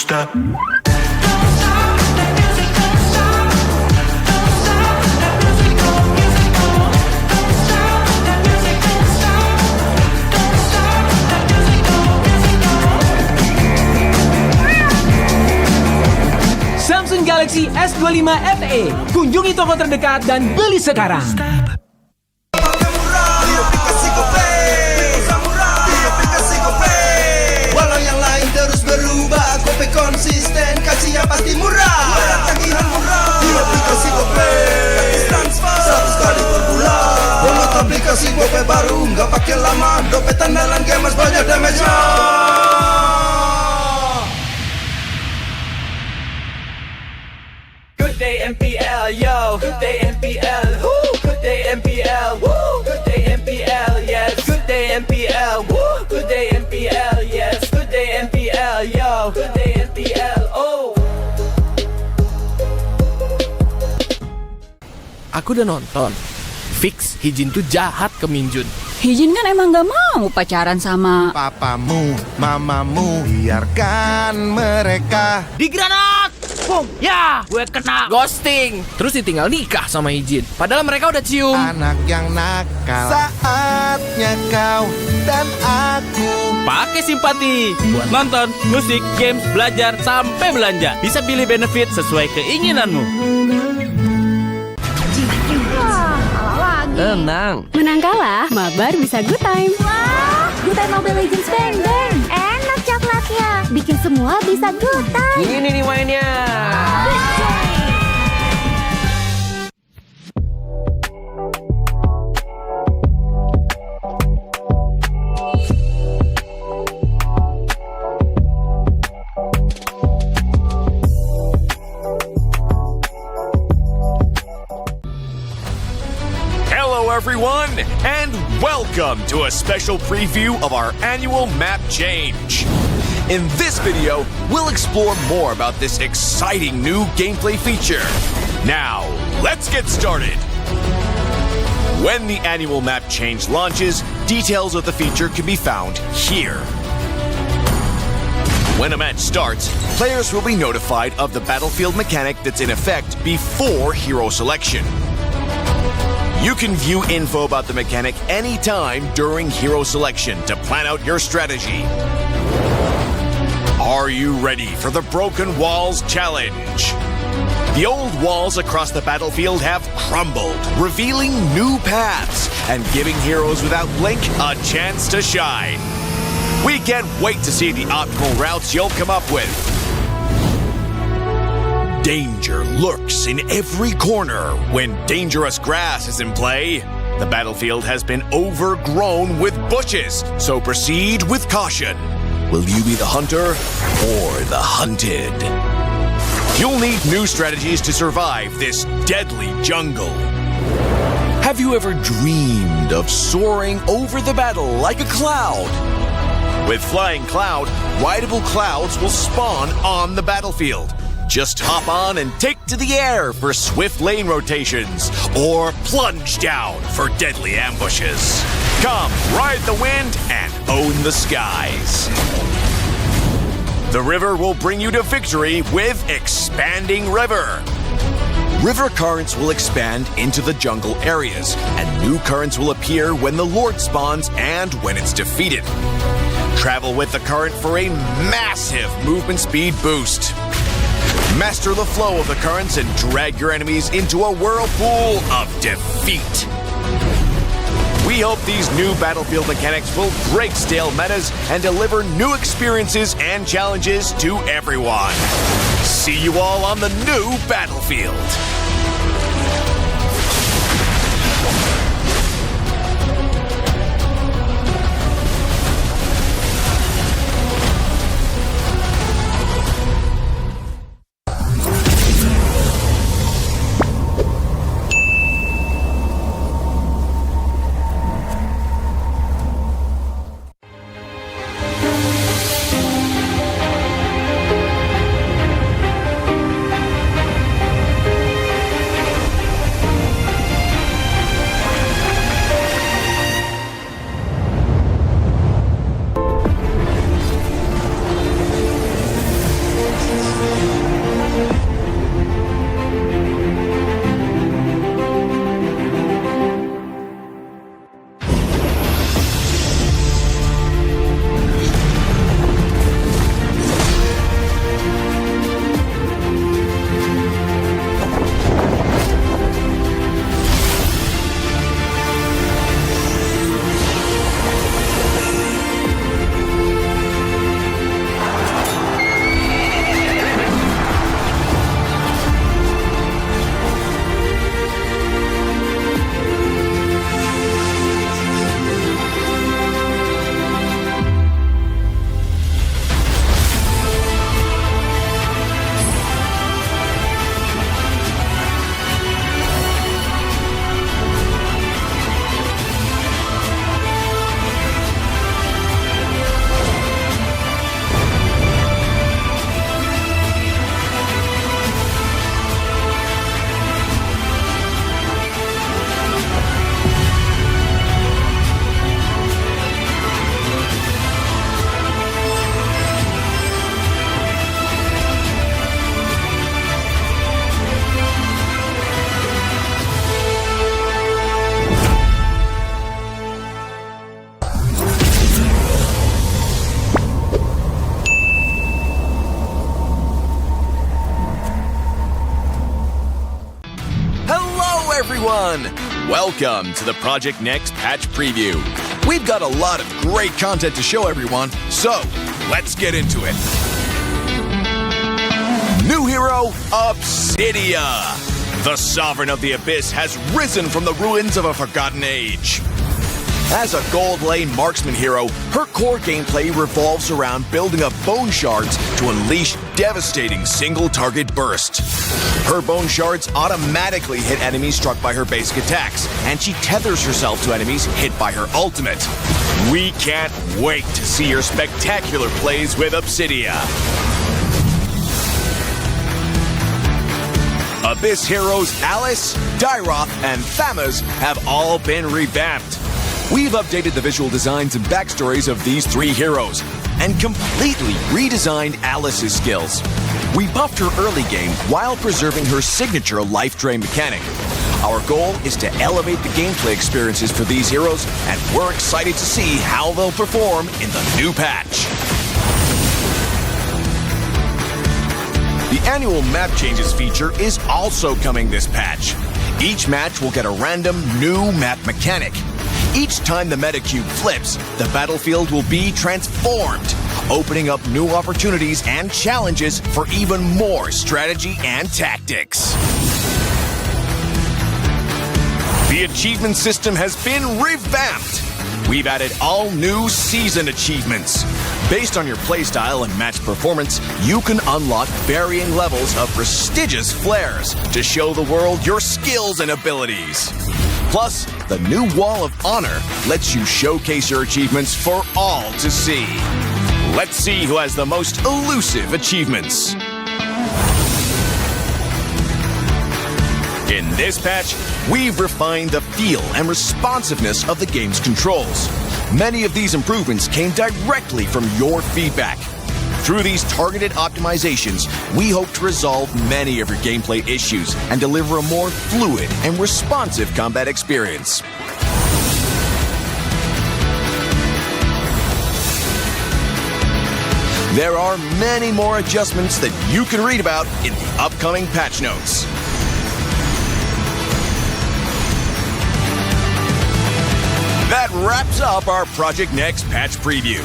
stop. Samsung Galaxy S25 FE. Kunjungi toko terdekat dan beli sekarang. Walau yang lain terus berubah, Gope konsisten, kasih yang pasti murah. Tagihan murah di aplikasi Gope, gratis transfer 100 kali per bulan. Download aplikasi Gope baru, nggak pakai lama. Dompet andalan gamers banyak damage-nya. Good day MPL, yo. Good day MPL, woo. Good day MPL, woo. Good day MPL, yes. Good day MPL, woo. Good day MPL, yes. Good day MPL, yo. Good day MPL, oh. Aku udah nonton. Fix Hijin tuh jahat ke Minjun. Hijin kan emang gak mau pacaran sama papamu, mamamu. Biarkan mereka. Di granat! Boom! Ya! Gue kena ghosting. Terus ditinggal nikah sama Hijin. Padahal mereka udah cium. Anak yang nakal. Saatnya kau dan aku Pakai simpati buat nonton, musik, games, belajar, sampai belanja. Bisa pilih benefit sesuai keinginanmu. Tenang. Menang kalah, mabar bisa good time. Wah, good time Mobile Legends Bang Bang. Enak coklatnya, bikin semua bisa good time. Ini nih mainnya. Hello, everyone, and welcome to a special preview of our annual map change. In this video, we'll explore more about this exciting new gameplay feature. Now, let's get started. When the annual map change launches, details of the feature can be found here. When a match starts, players will be notified of the battlefield mechanic that's in effect before hero selection. You can view info about the mechanic anytime during hero selection to plan out your strategy. Are you ready for the Broken Walls Challenge? The old walls across the battlefield have crumbled, revealing new paths and giving heroes without blink a chance to shine. We can't wait to see the optimal routes you'll come up with. Danger lurks in every corner when dangerous grass is in play. The battlefield has been overgrown with bushes, so proceed with caution. Will you be the hunter or the hunted? You'll need new strategies to survive this deadly jungle. Have you ever dreamed of soaring over the battle like a cloud? With Flying Cloud, rideable clouds will spawn on the battlefield. Just hop on and take to the air for swift lane rotations, or plunge down for deadly ambushes. Come, ride the wind and own the skies. The river will bring you to victory with Expanding River. River currents will expand into the jungle areas, and new currents will appear when the Lord spawns and when it's defeated. Travel with the current for a massive movement speed boost. Master the flow of the currents and drag your enemies into a whirlpool of defeat. We hope these new battlefield mechanics will break stale metas and deliver new experiences and challenges to everyone. See you all on the new battlefield. everyone! Welcome to the Project Next patch preview. We've got a lot of great content to show everyone, so let's get into it. New hero, Obsidia. The Sovereign of the Abyss has risen from the ruins of a forgotten age. As a gold lane marksman hero, her core gameplay revolves around building up bone shards to unleash devastating single-target bursts. Her bone shards automatically hit enemies struck by her basic attacks, and she tethers herself to enemies hit by her ultimate. We can't wait to see your spectacular plays with Obsidia. Abyss heroes Alice, Dyroth, and Thamuz have all been revamped. We've updated the visual designs and backstories of these three heroes and completely redesigned Alice's skills. We buffed her early game while preserving her signature life drain mechanic. Our goal is to elevate the gameplay experiences for these heroes, and we're excited to see how they'll perform in the new patch. The annual map changes feature is also coming this patch. Each match will get a random new map mechanic. Each time the meta cube flips, the battlefield will be transformed, opening up new opportunities and challenges for even more strategy and tactics. The achievement system has been revamped. We've added all new season achievements. Based on your playstyle and match performance, you can unlock varying levels of prestigious flares to show the world your skills and abilities. Plus, the new Wall of Honor lets you showcase your achievements for all to see. Let's see who has the most elusive achievements. In this patch, we've refined the feel and responsiveness of the game's controls. Many of these improvements came directly from your feedback. Through these targeted optimizations, we hope to resolve many of your gameplay issues and deliver a more fluid and responsive combat experience. There are many more adjustments that you can read about in the upcoming patch notes. That wraps up our Project Next patch preview.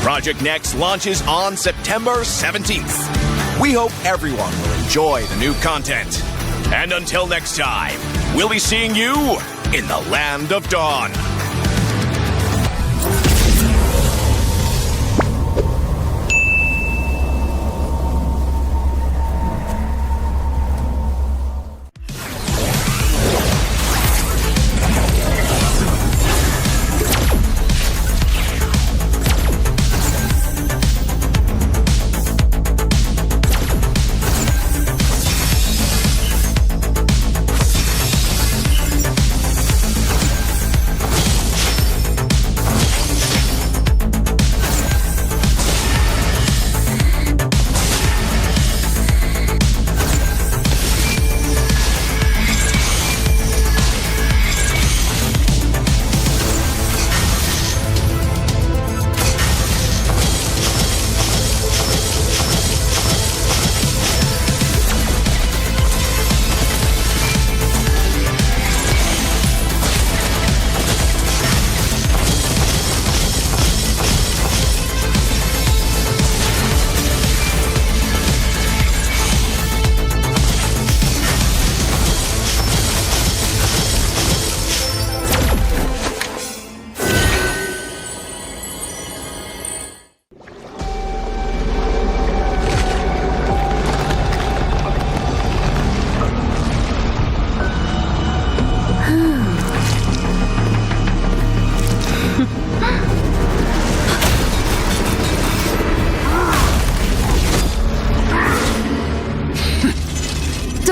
Project Next launches on September 17th. We hope everyone will enjoy the new content. And until next time, we'll be seeing you in the Land of Dawn.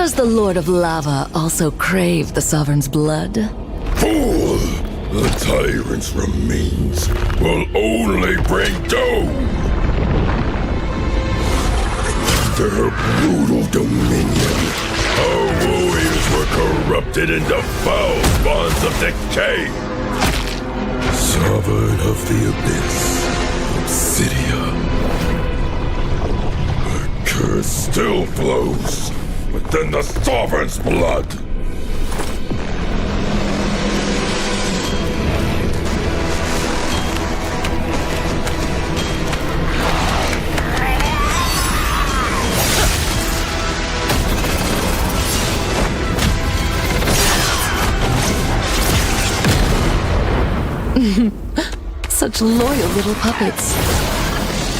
Does the Lord of Lava also crave the Sovereign's blood? Fool! The tyrant's remains will only bring doom! Their brutal dominion, our warriors were corrupted into foul bonds of decay! Sovereign of the Abyss, Obsidia. Her curse still flows within the Sovereign's blood. Such loyal little puppets.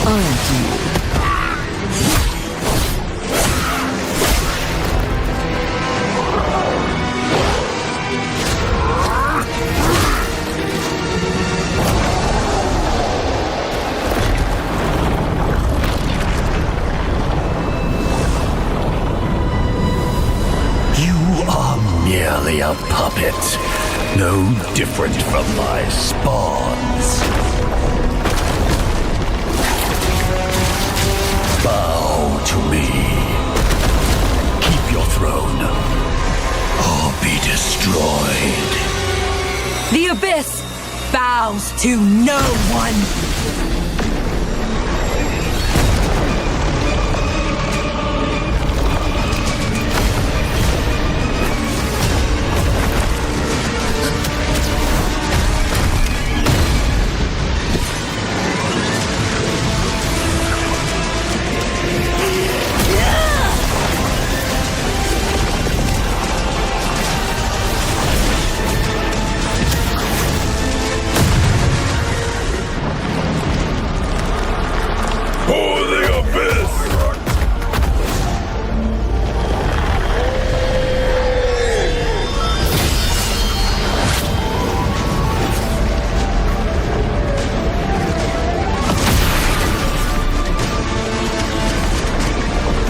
Aren't you? Merely a puppet, no different from my spawns. Bow to me. Keep your throne, or be destroyed. The Abyss bows to no one.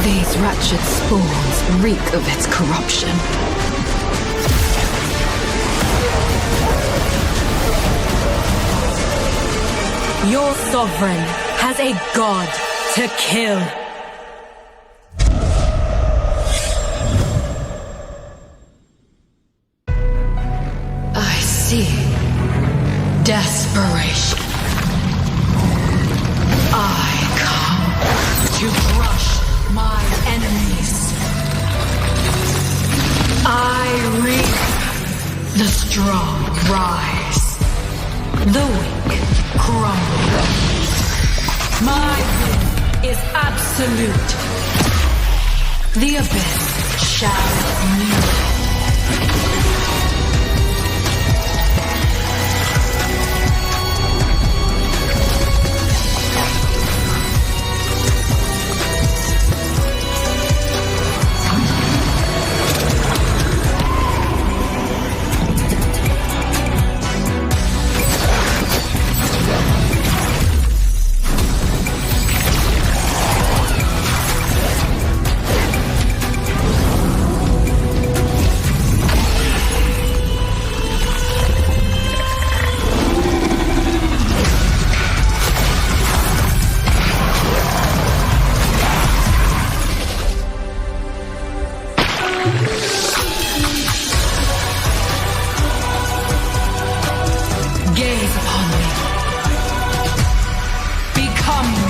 These wretched spawns reek of its corruption. Your sovereign has a god to kill. I see desperation. I come to crush my enemies. I reap. The strong rise. The weak crumble. My will is absolute. The abyss shall kneel. Gaze upon me. Become me.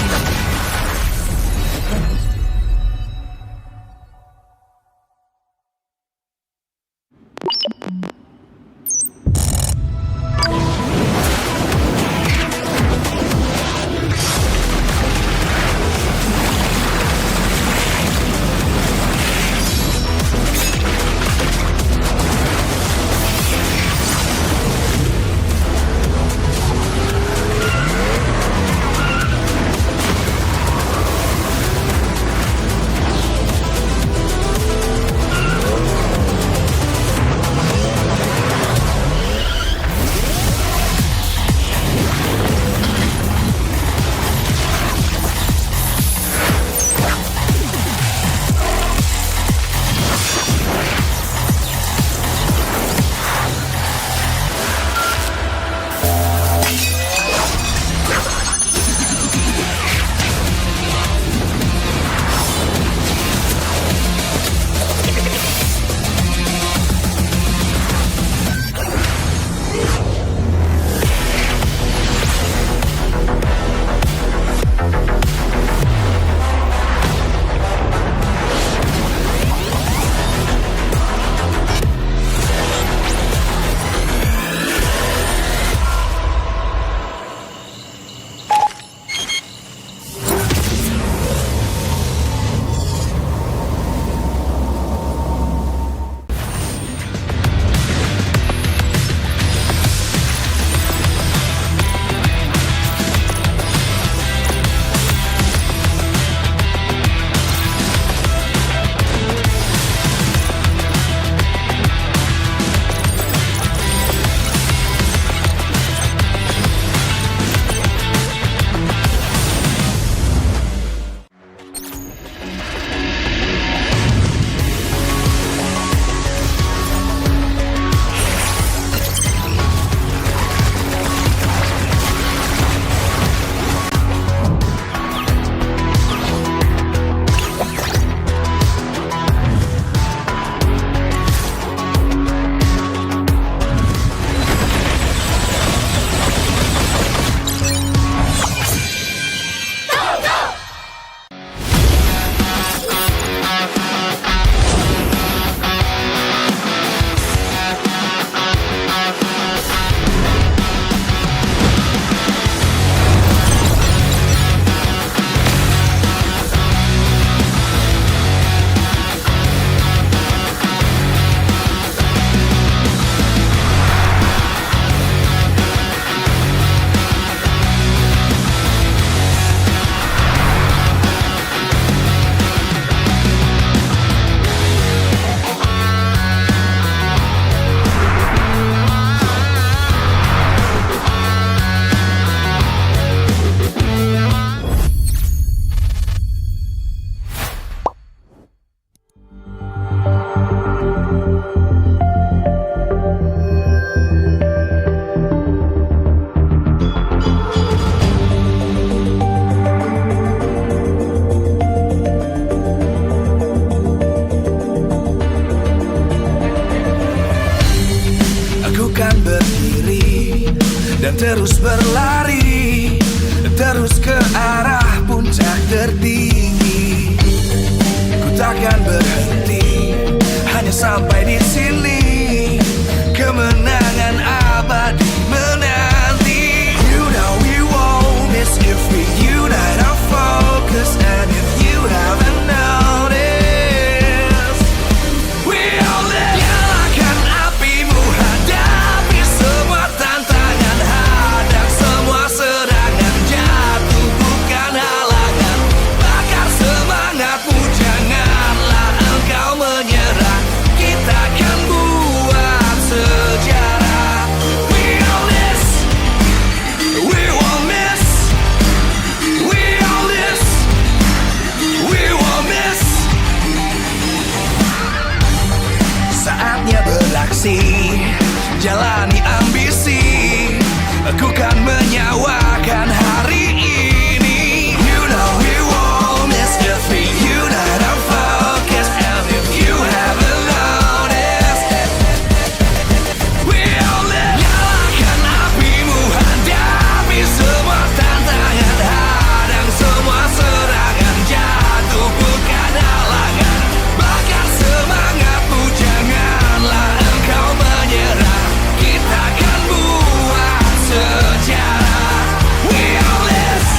dan terus berlari, terus ke arah puncak tertinggi. Ku takkan berhenti, hanya sampai di sini. Kemenangan abadi menanti. You know we won't miss if we unite our focus. And if you haven't noticed, we all live. Nyalakan apimu, hadapi semua tantangan, hadang semua serangan, jatuh bukan halangan. Bakar semangatmu, janganlah engkau menyerah. Kita akan buat sejarah. We all this, we won't miss. We all this, we won't miss. Saatnya beraksi, jalani ambisi. Aku kan menyawakan hari ini. You know we won't miss if we unite our focus. And if you haven't noticed, we all live. Nyalakan apimu, hadapi semua tantangan, hadang semua serangan, jatuh bukan halangan. Bakar semangatmu, janganlah engkau menyerah. Kita akan buat sejarah. We all this,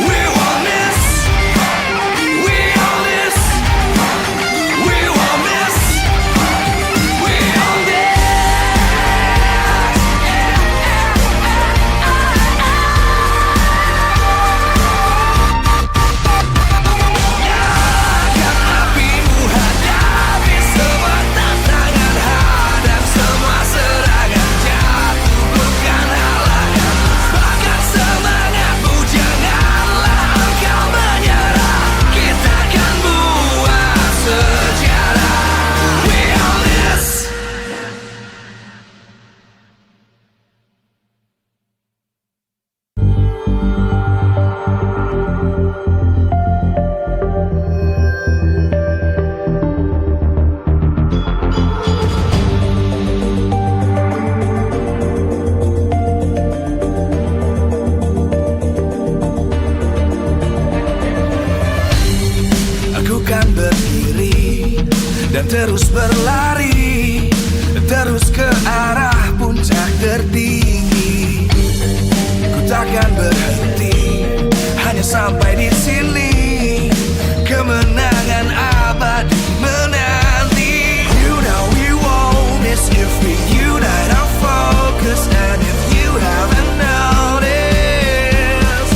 we won't miss. We all this, we won't miss. We all this. Nyalakan apimu, hadapi semua tantangan, hadang semua serangan, jatuh bukan halangan. Bakar semangatmu, janganlah engkau menyerah. Kita akan buat sejarah. We all this. Aku kan berdiri dan terus berlari, terus ke arah puncak tertinggi. Ku takkan berhenti, hanya sampai di sini. Kemenangan abadi menanti. You know we won't miss if we unite our focus. And if you haven't noticed,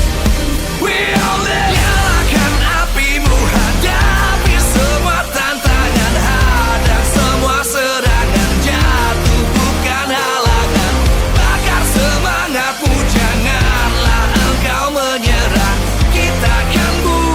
we all live. Nyalakan apimu, hadapi semua tantangan, hadang semua serangan, jatuh bukan halangan. Bakar semangatmu, janganlah engkau menyerah. Kita akan buat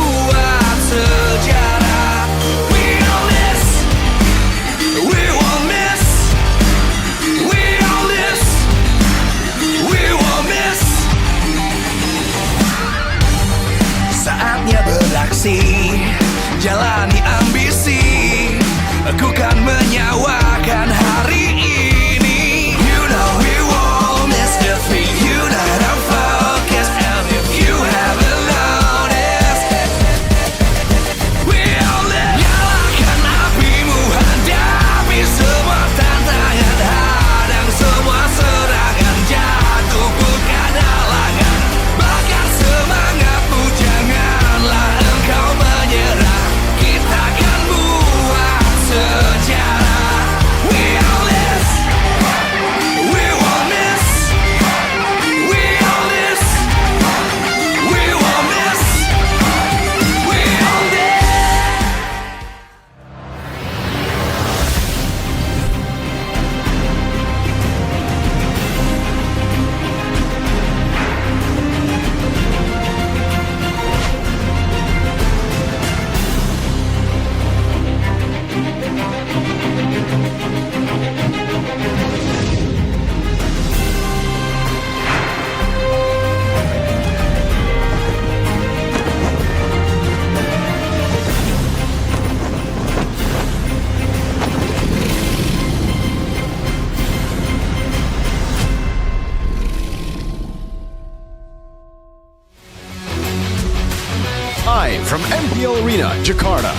Jakarta.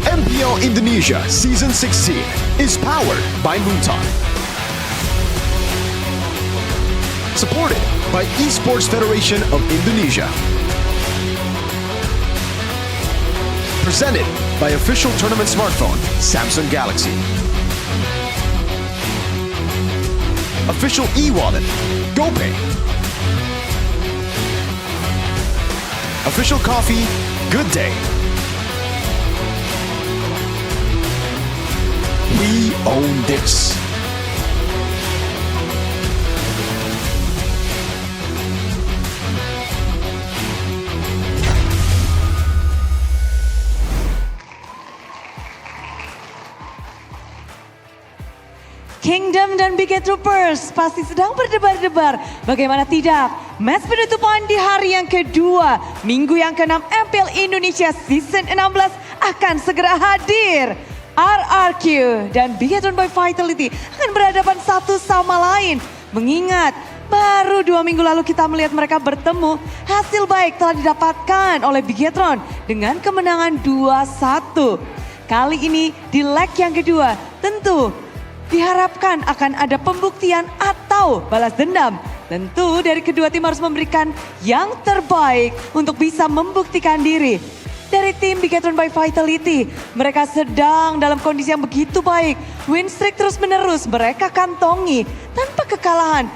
MPL Indonesia Season 16 is powered by Moonton. Supported by Esports Federation of Indonesia. Presented by official tournament smartphone, Samsung Galaxy. Official e-wallet, GoPay. Official coffee, Good Day. We own this. Kingdom dan Big Troopers pasti sedang berdebar-debar. Bagaimana tidak? Match penutupan di hari yang kedua, minggu yang ke-6 MPL Indonesia Season 16 akan segera hadir. RRQ dan Big by Vitality akan berhadapan satu sama lain. Mengingat baru 2 minggu lalu kita melihat mereka bertemu, hasil baik telah didapatkan oleh Bigetron dengan kemenangan 2-1. Kali ini di leg yang kedua tentu diharapkan akan ada pembuktian atau balas dendam. Tentu dari kedua tim harus memberikan yang terbaik untuk bisa membuktikan diri. Dari tim Bigetron by Vitality, mereka sedang dalam kondisi yang begitu baik. Win streak terus menerus mereka kantongi tanpa kekalahan.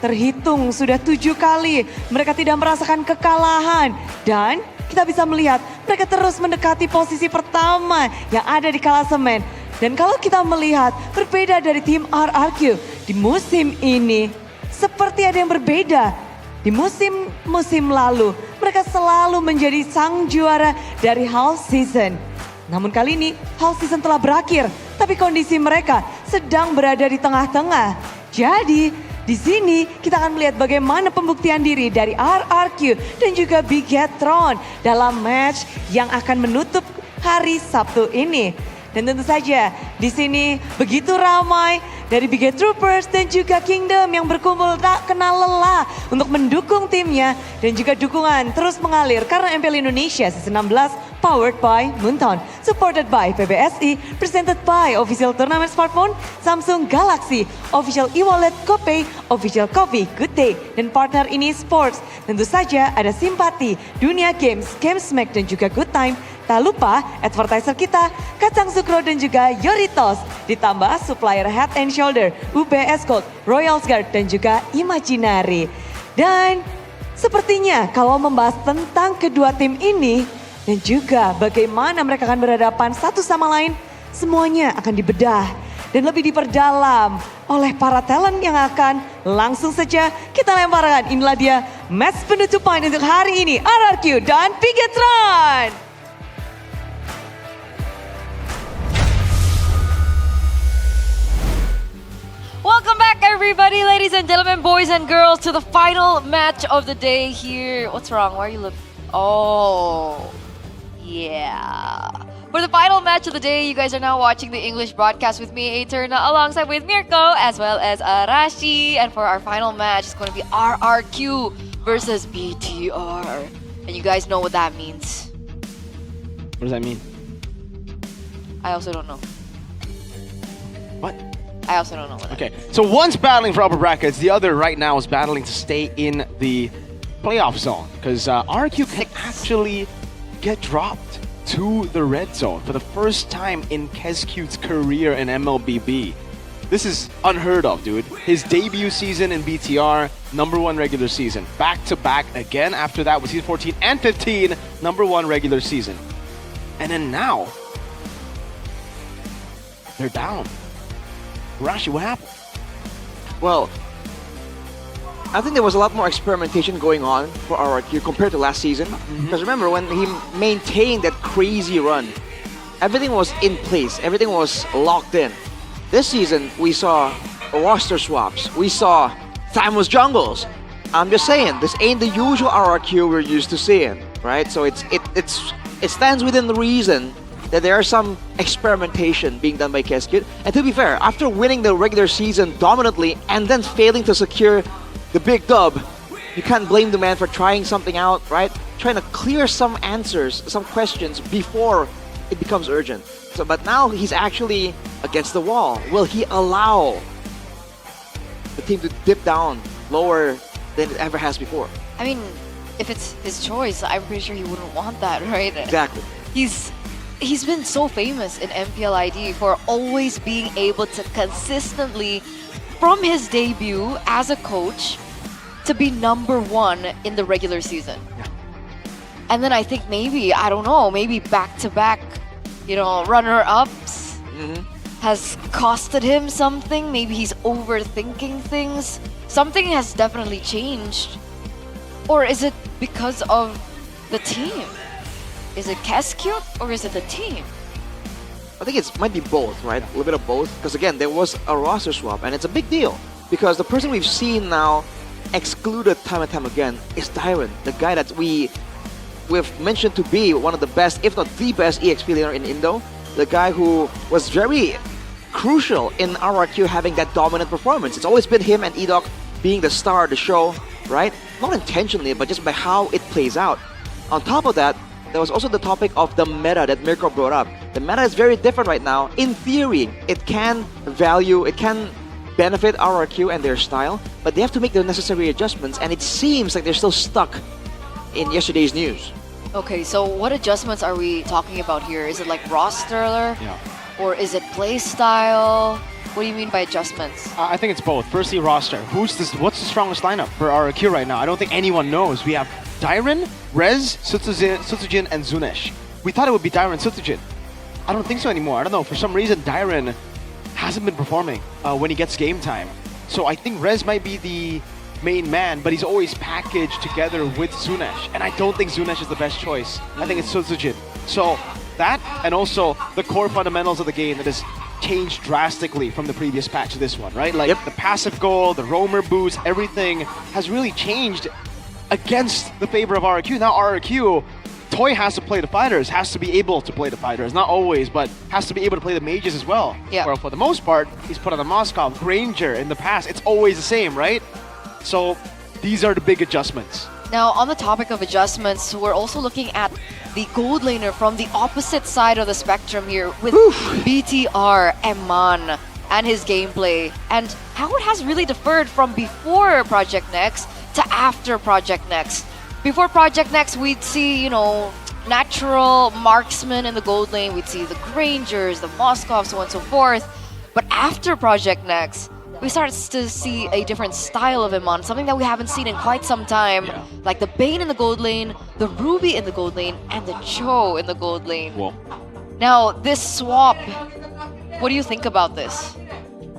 Terhitung sudah 7 kali mereka tidak merasakan kekalahan. Dan kita bisa melihat mereka terus mendekati posisi pertama yang ada di klasemen. Dan kalau kita melihat berbeda dari tim RRQ di musim ini, seperti ada yang berbeda. Di musim lalu, mereka selalu menjadi sang juara dari half season. Namun kali ini half season telah berakhir, tapi kondisi mereka sedang berada di tengah-tengah. Jadi di sini kita akan melihat bagaimana pembuktian diri dari RRQ dan juga Bigetron dalam match yang akan menutup hari Sabtu ini. Dan tentu saja di sini begitu ramai dari Big Troopers dan juga Kingdom yang berkumpul tak kenal lelah untuk mendukung timnya. Dan juga dukungan terus mengalir karena MPL Indonesia Season 16 powered by Moonton. Supported by PBSI, presented by official tournament smartphone Samsung Galaxy, official e-wallet GoPay, official coffee Good Day, dan partner ini sports. Tentu saja ada simpati, dunia games, Gamesmack dan juga Good Time. Tak lupa advertiser kita, Kacang Sukro dan juga Yoritos. Ditambah supplier Head and Shoulder, UBS Gold, Royals Guard dan juga Imaginary. Dan sepertinya kalau membahas tentang kedua tim ini dan juga bagaimana mereka akan berhadapan satu sama lain, semuanya akan dibedah dan lebih diperdalam oleh para talent yang akan langsung saja kita lemparkan. Inilah dia match penutupan untuk hari ini, RRQ dan Bigetron. Welcome back, everybody, ladies and gentlemen, boys and girls, to the final match of the day here. What's wrong? Why are you looking? Oh, yeah. For the final match of the day, you guys are now watching the English broadcast with me, Eterna, alongside with Mirko, as well as Arashi. And for our final match, it's going to be RRQ versus BTR. And you guys know what that means. What does that mean? I also don't know. What? I also don't know what that Okay, so one's battling for upper brackets, the other right now is battling to stay in the playoff zone. Because RQ can actually get dropped to the red zone for the first time in Kescute's career in MLBB. This is unheard of, dude. His debut season in BTR, #1 regular season. Back-to-back again after that with season 14 and 15, #1 regular season. And then now, they're down. Rashi, what happened? Well, I think there was a lot more experimentation going on for RRQ compared to last season. Because remember, when he maintained that crazy run, everything was in place, everything was locked in. This season, we saw roster swaps, we saw timeless jungles. I'm just saying, this ain't the usual RRQ we're used to seeing, right? So it stands within the reason that there are some experimentation being done by Kescute. And to be fair, after winning the regular season dominantly and then failing to secure the big dub, you can't blame the man for trying something out, right? Trying to clear some answers, some questions before it becomes urgent. So, but now he's actually against the wall. Will he allow the team to dip down lower than it ever has before? I mean, if it's his choice, I'm pretty sure he wouldn't want that, right? Exactly. He's been so famous in MPL ID for always being able to consistently, from his debut as a coach, to be #1 in the regular season. Yeah. And then I think maybe, I don't know, maybe back-to-back, runner-ups has costed him something. Maybe he's overthinking things. Something has definitely changed. Or is it because of the team? Is it Keskyuk or is it the team? I think it might be both, right? A little bit of both. Because again, there was a roster swap, and it's a big deal. Because the person we've seen now excluded time and time again is Dyron, the guy that we've mentioned to be one of the best, if not the best EXP leader in Indo. The guy who was very crucial in RRQ having that dominant performance. It's always been him and Edok being the star of the show, right? Not intentionally, but just by how it plays out. On top of that, there was also the topic of the meta that Mirko brought up. The meta is very different right now. In theory, it can benefit RRQ and their style, but they have to make the necessary adjustments, and it seems like they're still stuck in yesterday's news. Okay, so what adjustments are we talking about here? Is it like roster? Yeah. Or is it play style? What do you mean by adjustments? I think it's both. Firstly, roster. What's the strongest lineup for RRQ right now? I don't think anyone knows. We have Dyron, Rez, Sutsujin, and Zunesh. We thought it would be Dyron, Sutsujin. I don't think so anymore. I don't know. For some reason, Dyron hasn't been performing when he gets game time. So I think Rez might be the main man, but he's always packaged together with Zunesh. And I don't think Zunesh is the best choice. I think it's Sutsujin. So that, and also the core fundamentals of the game that has changed drastically from the previous patch to this one, right? Like the passive goal, the roamer boost, everything has really changed against the favor of RRQ. Now RRQ, Toy has to play the fighters, has to be able to play the fighters. Not always, but has to be able to play the mages as well. Yeah. Well, for the most part, he's put on the Moskov, Granger in the past. It's always the same, right? So these are the big adjustments. Now, on the topic of adjustments, we're also looking at the gold laner from the opposite side of the spectrum here with BTR Eman and his gameplay, and how it has really differed from before Project Next to after Project Next. Before Project Next, we'd see, natural marksmen in the gold lane. We'd see the Grangers, the Moskovs, so on and so forth. But after Project Next, we start to see a different style of Iman, something that we haven't seen in quite some time. Yeah. Like the Bane in the gold lane, the Ruby in the gold lane, and the Cho in the gold lane. Whoa. Now, this swap, what do you think about this?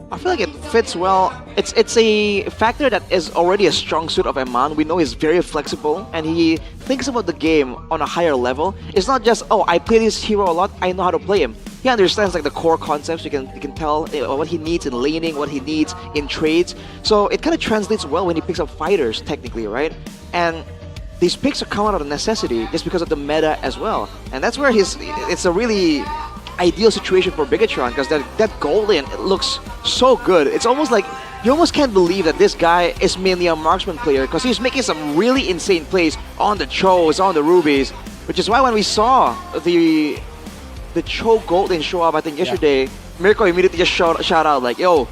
I feel like it fits well. It's a factor that is already a strong suit of Eman. We know he's very flexible and he thinks about the game on a higher level. It's not just, oh, I play this hero a lot, I know how to play him. He understands like the core concepts. You can tell what he needs in laning, what he needs in trades. So it kind of translates well when he picks up fighters, technically, right? And these picks are coming out of necessity just because of the meta as well. And that's where it's a really ideal situation for Bigatron, because that gold lane looks so good. It's almost like you almost can't believe that this guy is mainly a marksman player, because he's making some really insane plays on the Chos, on the Rubies, which is why when we saw the Cho gold lane show up, I think yesterday, Mirko immediately just shout out like, yo,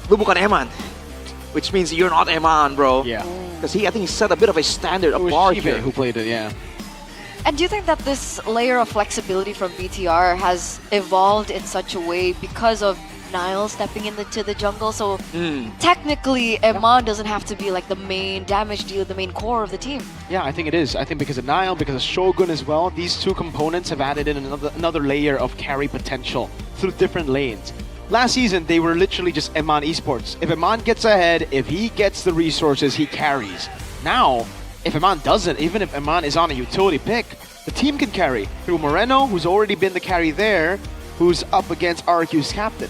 lu bukan Eman, which means you're not Eman, bro. Yeah. Because I think he set a bit of a standard, a bar here. Who played it, yeah. And do you think that this layer of flexibility from BTR has evolved in such a way because of Nile stepping into the jungle? So technically, Eman doesn't have to be like the main damage dealer, the main core of the team. Yeah, I think it is. I think because of Nile, because of Shogun as well, these two components have added in another layer of carry potential through different lanes. Last season, they were literally just Eman esports. If Eman gets ahead, if he gets the resources, he carries. Now, if Eman doesn't, even if Eman is on a utility pick, the team can carry through Moreno, who's already been the carry there, who's up against RQ's captain.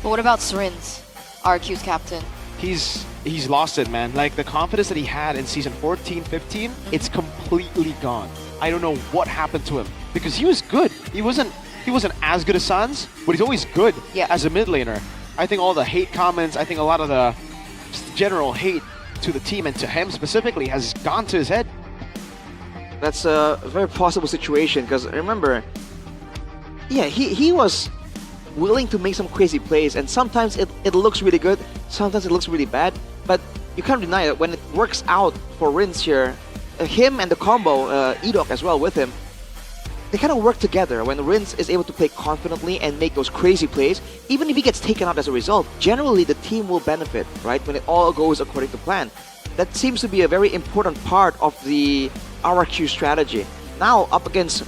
But what about Srinz, RQ's captain? He's lost it, man. Like the confidence that he had in season 14, 15, it's completely gone. I don't know what happened to him, because he was good. He wasn't as good as Sans, but he's always good as a mid laner. I think all the hate comments, I think a lot of the general hate to the team and to him specifically has gone to his head. That's a very possible situation because remember, yeah, he was willing to make some crazy plays, and sometimes it looks really good, sometimes it looks really bad, but you can't deny it when it works out for Rins here. Him and the combo, Edok as well with him, they kind of work together. When Rins is able to play confidently and make those crazy plays, even if he gets taken out as a result, generally the team will benefit, right? When it all goes according to plan. That seems to be a very important part of the RRQ strategy. Now up against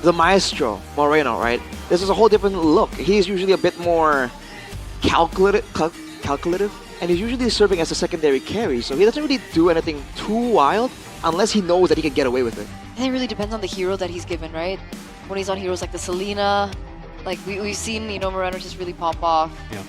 the Maestro, Moreno, right? This is a whole different look. He's usually a bit more calculative, and he's usually serving as a secondary carry, so he doesn't really do anything too wild unless he knows that he can get away with it. And it really depends on the hero that he's given, right? When he's on heroes like the Selena, like we've seen, Moreno just really pop off. Yeah.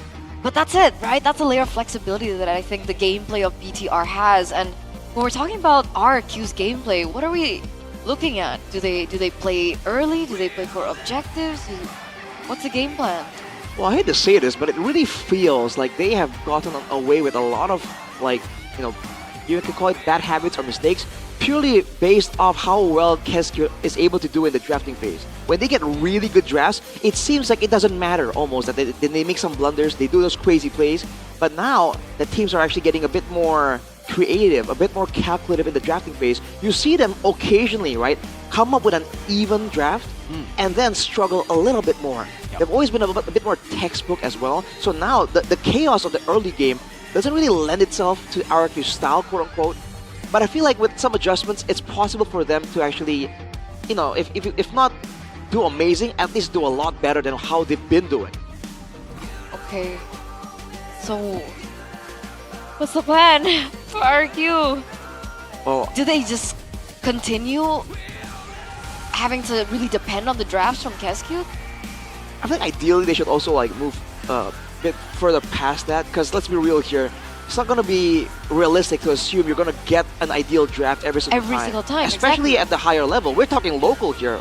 But that's it, right? That's a layer of flexibility that I think the gameplay of BTR has. And when we're talking about RRQ's gameplay, what are we looking at? Do they play early? Do they play for objectives? What's the game plan? Well, I hate to say this, but it really feels like they have gotten away with a lot of, like, you could call it bad habits or mistakes, purely based off how well Kesq is able to do in the drafting phase. When they get really good drafts, it seems like it doesn't matter almost that they make some blunders, they do those crazy plays, but now the teams are actually getting a bit more creative, a bit more calculative in the drafting phase. You see them occasionally, right, come up with an even draft and then struggle a little bit more. Yep. They've always been a bit more textbook as well, so now the chaos of the early game doesn't really lend itself to RRQ style, quote-unquote. But I feel like with some adjustments, it's possible for them to actually, if not do amazing, at least do a lot better than how they've been doing. Okay. So, what's the plan for RRQ? Oh. Do they just continue having to really depend on the drafts from Kesq? I think ideally they should also move a bit further past that, because let's be real here, it's not going to be realistic to assume you're going to get an ideal draft every single time. Especially at the higher level. We're talking local here.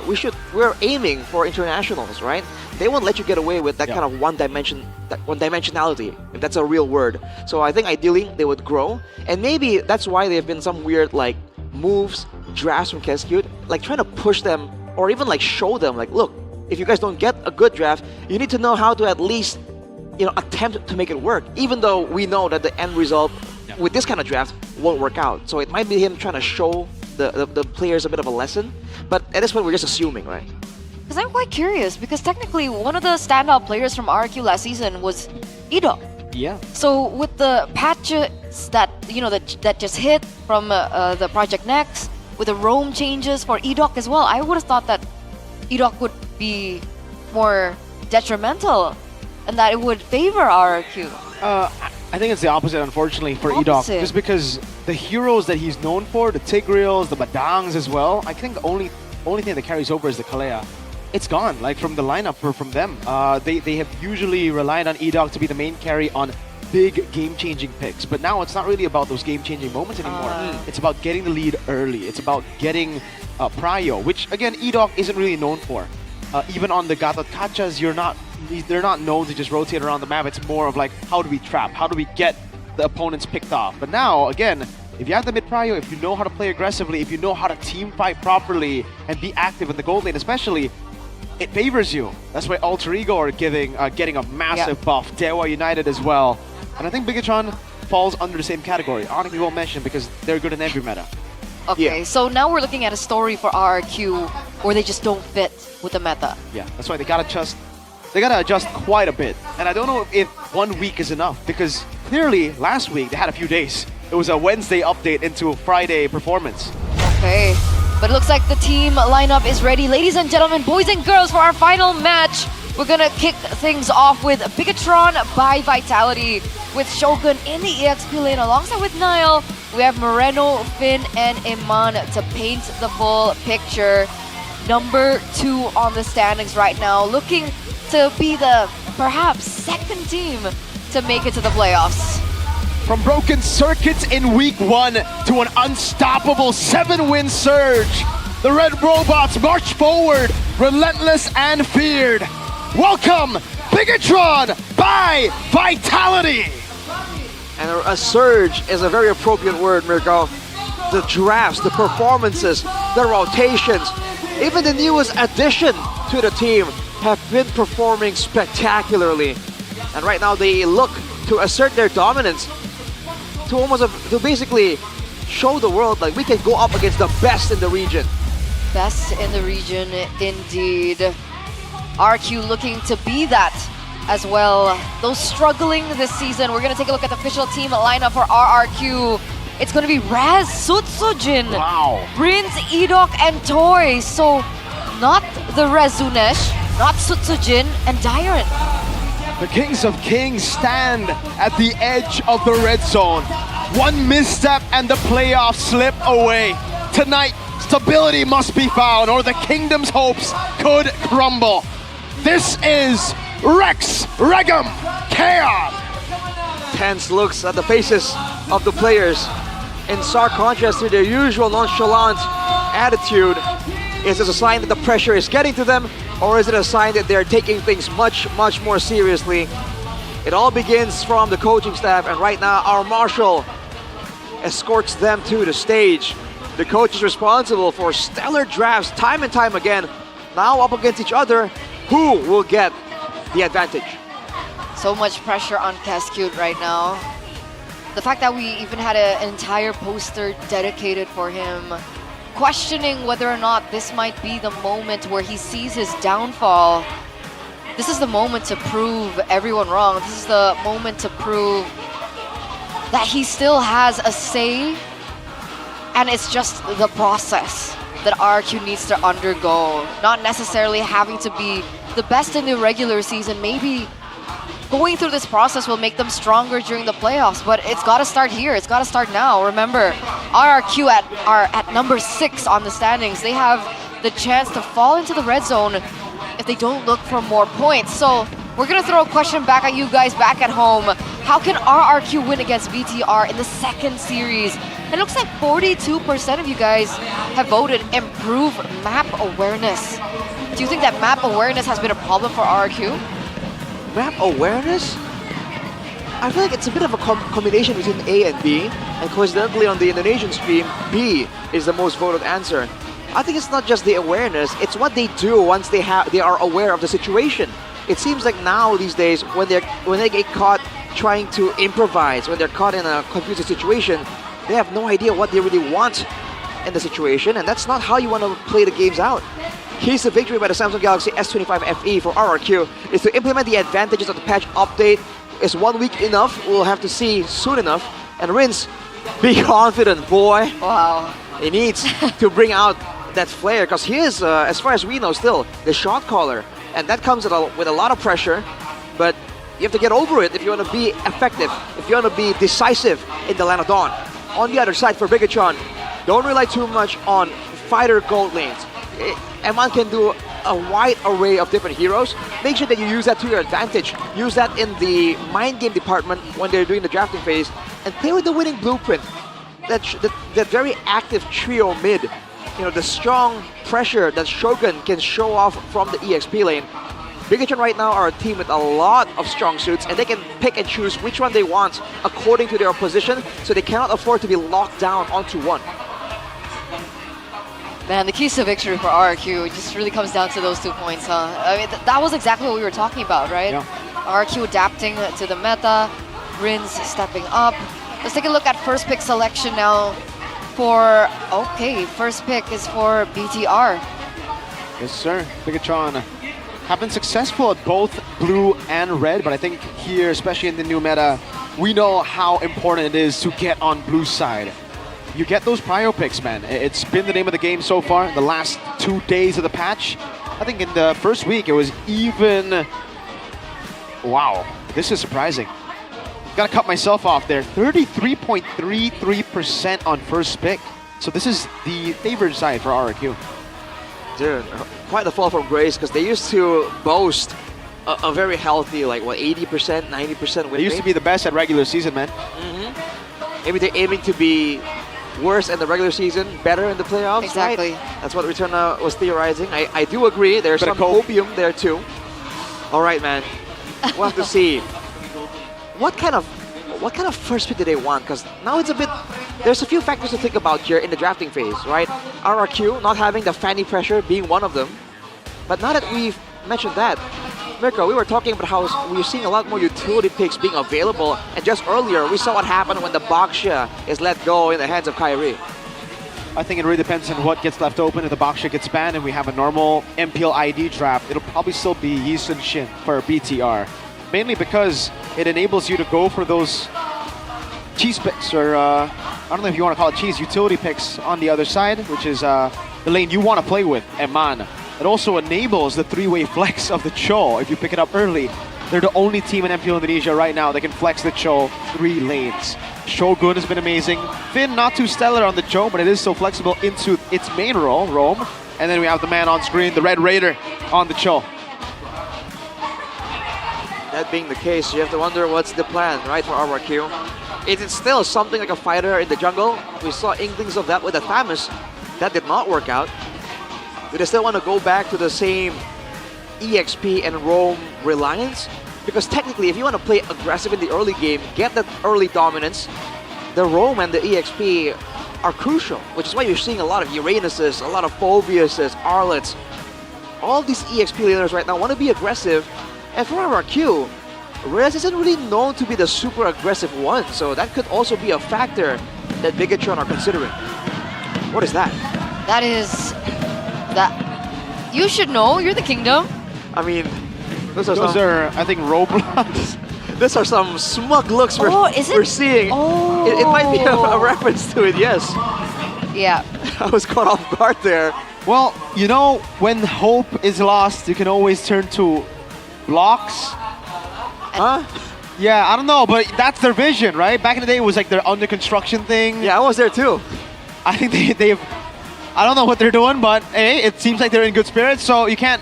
We're aiming for internationals, right? They won't let you get away with that kind of one-dimensionality, if that's a real word. So I think ideally they would grow, and maybe that's why there have been some weird moves, drafts from Kesq, trying to push them or even show them look, if you guys don't get a good draft, you need to know how to at least attempt to make it work, even though we know that the end result with this kind of draft won't work out. So it might be him trying to show the players a bit of a lesson, but at this point we're just assuming, right? Because I'm quite curious, because technically one of the standout players from RRQ last season was Edok. Yeah. So with the patches that that just hit from the Project Next, with the roam changes for Edok as well, I would have thought that Edok would be more detrimental and that it would favor RRQ. I think it's the opposite, unfortunately, for Edok. Just because the heroes that he's known for, the Tigreals, the Madangs as well, I think the only thing that carries over is the Kalea. It's gone, from the lineup from them. They have usually relied on Edok to be the main carry on big game-changing picks, but now it's not really about those game-changing moments anymore. It's about getting the lead early. It's about getting prio, which again Edok isn't really known for. Even on the Gatot Kachas, they're not known to just rotate around the map. It's more of how do we trap? How do we get the opponents picked off? But now, again, if you have the mid prio, if you know how to play aggressively, if you know how to team fight properly and be active in the gold lane especially, it favors you. That's why Alter Ego are getting a massive buff. Dewa United as well. And I think Bigatron falls under the same category. Onyx we won't mention because they're good in every meta. Okay, so now we're looking at a story for RRQ where they just don't fit with the meta. Yeah, that's why they gotta adjust quite a bit. And I don't know if 1 week is enough, because clearly last week they had a few days. It was a Wednesday update into a Friday performance. Okay, but it looks like the team lineup is ready. Ladies and gentlemen, boys and girls, for our final match, we're gonna kick things off with Bigatron by Vitality, with Shogun in the EXP lane alongside with Nile. We have Moreno, Finn, and Iman to paint the full picture. Number 2 on the standings right now, looking to be the perhaps second team to make it to the playoffs. From broken circuits in week 1 to an unstoppable 7-win surge, the Red Robots march forward, relentless and feared. Welcome, Bigatron by Vitality! And a surge is a very appropriate word, Mirko. The drafts, the performances, the rotations, even the newest addition to the team have been performing spectacularly. And right now they look to assert their dominance, to basically show the world like we can go up against the best in the region. Best in the region, indeed. RQ looking to be that as well. Those struggling this season, we're going to take a look at the official team lineup for RRQ. It's going to be Raz, Sutsujin, Prince, Edok, and Toy. So not the Razunesh, not Sutsujin, and Dairon. The Kings of Kings stand at the edge of the red zone. One misstep and the playoffs slip away. Tonight, stability must be found or the kingdom's hopes could crumble. This is Rex Regum Chaos. Tense looks at the faces of the players. In stark contrast to their usual nonchalant attitude, is this a sign that the pressure is getting to them, or is it a sign that they're taking things much, much more seriously? It all begins from the coaching staff, and right now our Marshal escorts them to the stage. The coach is responsible for stellar drafts time and time again. Now up against each other, who will get the advantage? So much pressure on Cascute right now. The fact that we even had an entire poster dedicated for him, questioning whether or not this might be the moment where he sees his downfall. This is the moment to prove everyone wrong. This is the moment to prove that he still has a say, and it's just the process that RQ needs to undergo. Not necessarily having to be the best in the regular season. Maybe going through this process will make them stronger during the playoffs, but it's got to start here. It's got to start now. Remember, RRQ are at number 6 on the standings. They have the chance to fall into the red zone if they don't look for more points. So we're going to throw a question back at you guys back at home. How can RRQ win against BTR in the second series? It looks like 42% of you guys have voted improve map awareness. Do you think that map awareness has been a problem for RRQ? Map awareness? I feel like it's a bit of a combination between A and B, and coincidentally on the Indonesian stream, B is the most voted answer. I think it's not just the awareness, it's what they do once they are aware of the situation. It seems like now these days, when they get caught trying to improvise, when they're caught in a confusing situation, they have no idea what they really want in the situation, and that's not how you want to play the games out. Keys to victory by the Samsung Galaxy S25 FE for RRQ is to implement the advantages of the patch update. Is 1 week enough? We'll have to see soon enough. And Rins, be confident, boy. Wow. He needs to bring out that flair, because he is, as far as we know, still the shot caller. And that comes with a lot of pressure, but you have to get over it if you want to be effective, if you want to be decisive in the Land of Dawn. On the other side for Bigatron, don't rely too much on fighter gold lanes. M1 can do a wide array of different heroes. Make sure that you use that to your advantage. Use that in the mind game department when they're doing the drafting phase, and play with the winning blueprint. That very active trio mid. You know, the strong pressure that Shogun can show off from the EXP lane. Bigatron right now are a team with a lot of strong suits, and they can pick and choose which one they want according to their position, so they cannot afford to be locked down onto one. Man, the keys to victory for RRQ just really comes down to those 2 points, huh? I mean, that was exactly what we were talking about, right? Yeah. RRQ adapting to the meta, Rins stepping up. Let's take a look at first pick selection now for... Okay, first pick is for BTR. Yes, sir. Bigatron have been successful at both blue and red, but I think here, especially in the new meta, we know how important it is to get on blue side. You get those prio picks, man. It's been the name of the game so far, the last 2 days of the patch. I think in the first week, it was even... Wow, this is surprising. Gotta cut myself off there. 33.33% on first pick. So this is the favored side for RRQ. Dude, quite the fall from grace, because they used to boast a very healthy, like, what, 80%, 90% win They used to be the best at regular season, man. Maybe they're aiming to be worse in the regular season, better in the playoffs, Exactly. right? That's what Return was theorizing. I do agree. There's some opium there too. All right, man. We'll have to see. What kind of what kind of first pick do they want? Because now it's a bit, there's a few factors to think about here in the drafting phase, right? RRQ not having the fanny pressure being one of them. But now that we've mentioned that, Mirko, we were talking about how we're seeing a lot more utility picks being available, and just earlier we saw what happened when the Boxia is let go in the hands of Kyrie. I think it really depends on what gets left open. If the Boxia gets banned and we have a normal MPL ID draft, it'll probably still be Yi Sun-shin for BTR. Mainly because it enables you to go for those cheese picks, or I don't know if you want to call it cheese, utility picks on the other side, which is the lane you want to play with, Eman. It also enables the three-way flex of the Cho if you pick it up early. They're the only team in MPL Indonesia right now that can flex the Cho 3 lanes. Shogun has been amazing. Finn, not too stellar on the Cho, but it is so flexible into its main role, Roam. And then we have the man on screen, the Red Raider on the Cho. That being the case, you have to wonder what's the plan, right, for RRQ. Is it still something like a fighter in the jungle? We saw inklings of that with the Thamus. That did not work out. Do they still want to go back to the same EXP and roam reliance? Because technically, if you want to play aggressive in the early game, get that early dominance, the roam and the EXP are crucial, which is why you're seeing a lot of Uranuses, a lot of Phobiuses, Arlets. All these EXP leaders right now want to be aggressive, and for RRQ, Rez isn't really known to be the super aggressive one, so that could also be a factor that Bigatron are considering. What is that? That is... that... You should know, you're the kingdom. I mean, those are I think, Roblox. These are some smug looks we're seeing. Oh. It might be a reference to it, yes. Yeah. I was caught off guard there. Well, you know, when hope is lost, you can always turn to blocks. Huh? Yeah, I don't know, but that's their vision, right? Back in the day, it was like their under construction thing. Yeah, I was there too. I think they've... I don't know what they're doing, but hey, it seems like they're in good spirits, so you can't...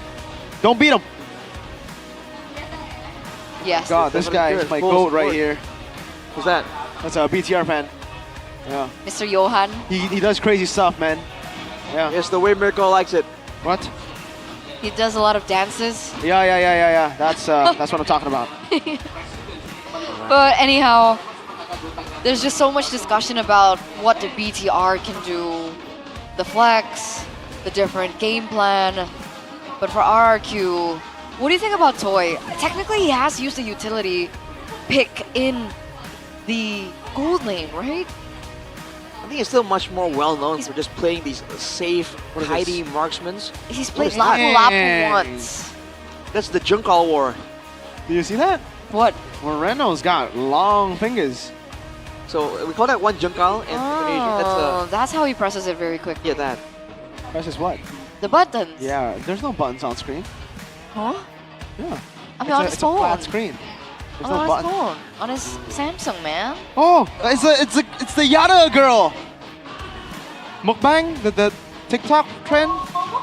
Don't beat them. Yes. God, this guy is my goat right here. Who's that? That's a BTR fan. Yeah. Mr. Johan. He does crazy stuff, man. Yeah. It's the way Mirko likes it. What? He does a lot of dances. Yeah. That's what I'm talking about. But anyhow, there's just so much discussion about what the BTR can do, the flex, the different game plan. But for RRQ, what do you think about Toy? Technically, he has used the utility pick in the gold lane, right? I think he's still much more well-known for just playing these safe, tidy marksmans. He's played Lapu once. That's the Junkal War. Do you see that? What? Moreno's got long fingers. So we call that one Junkal in Indonesia. That's how he presses it very quickly. Yeah, that. Presses what? The buttons. Yeah, there's no buttons on screen. Huh? Yeah. I mean, on his phone. It's a flat screen. There's no on buttons. his phone. On his Samsung, man. Oh, it's the Yada girl. Mukbang, the TikTok trend.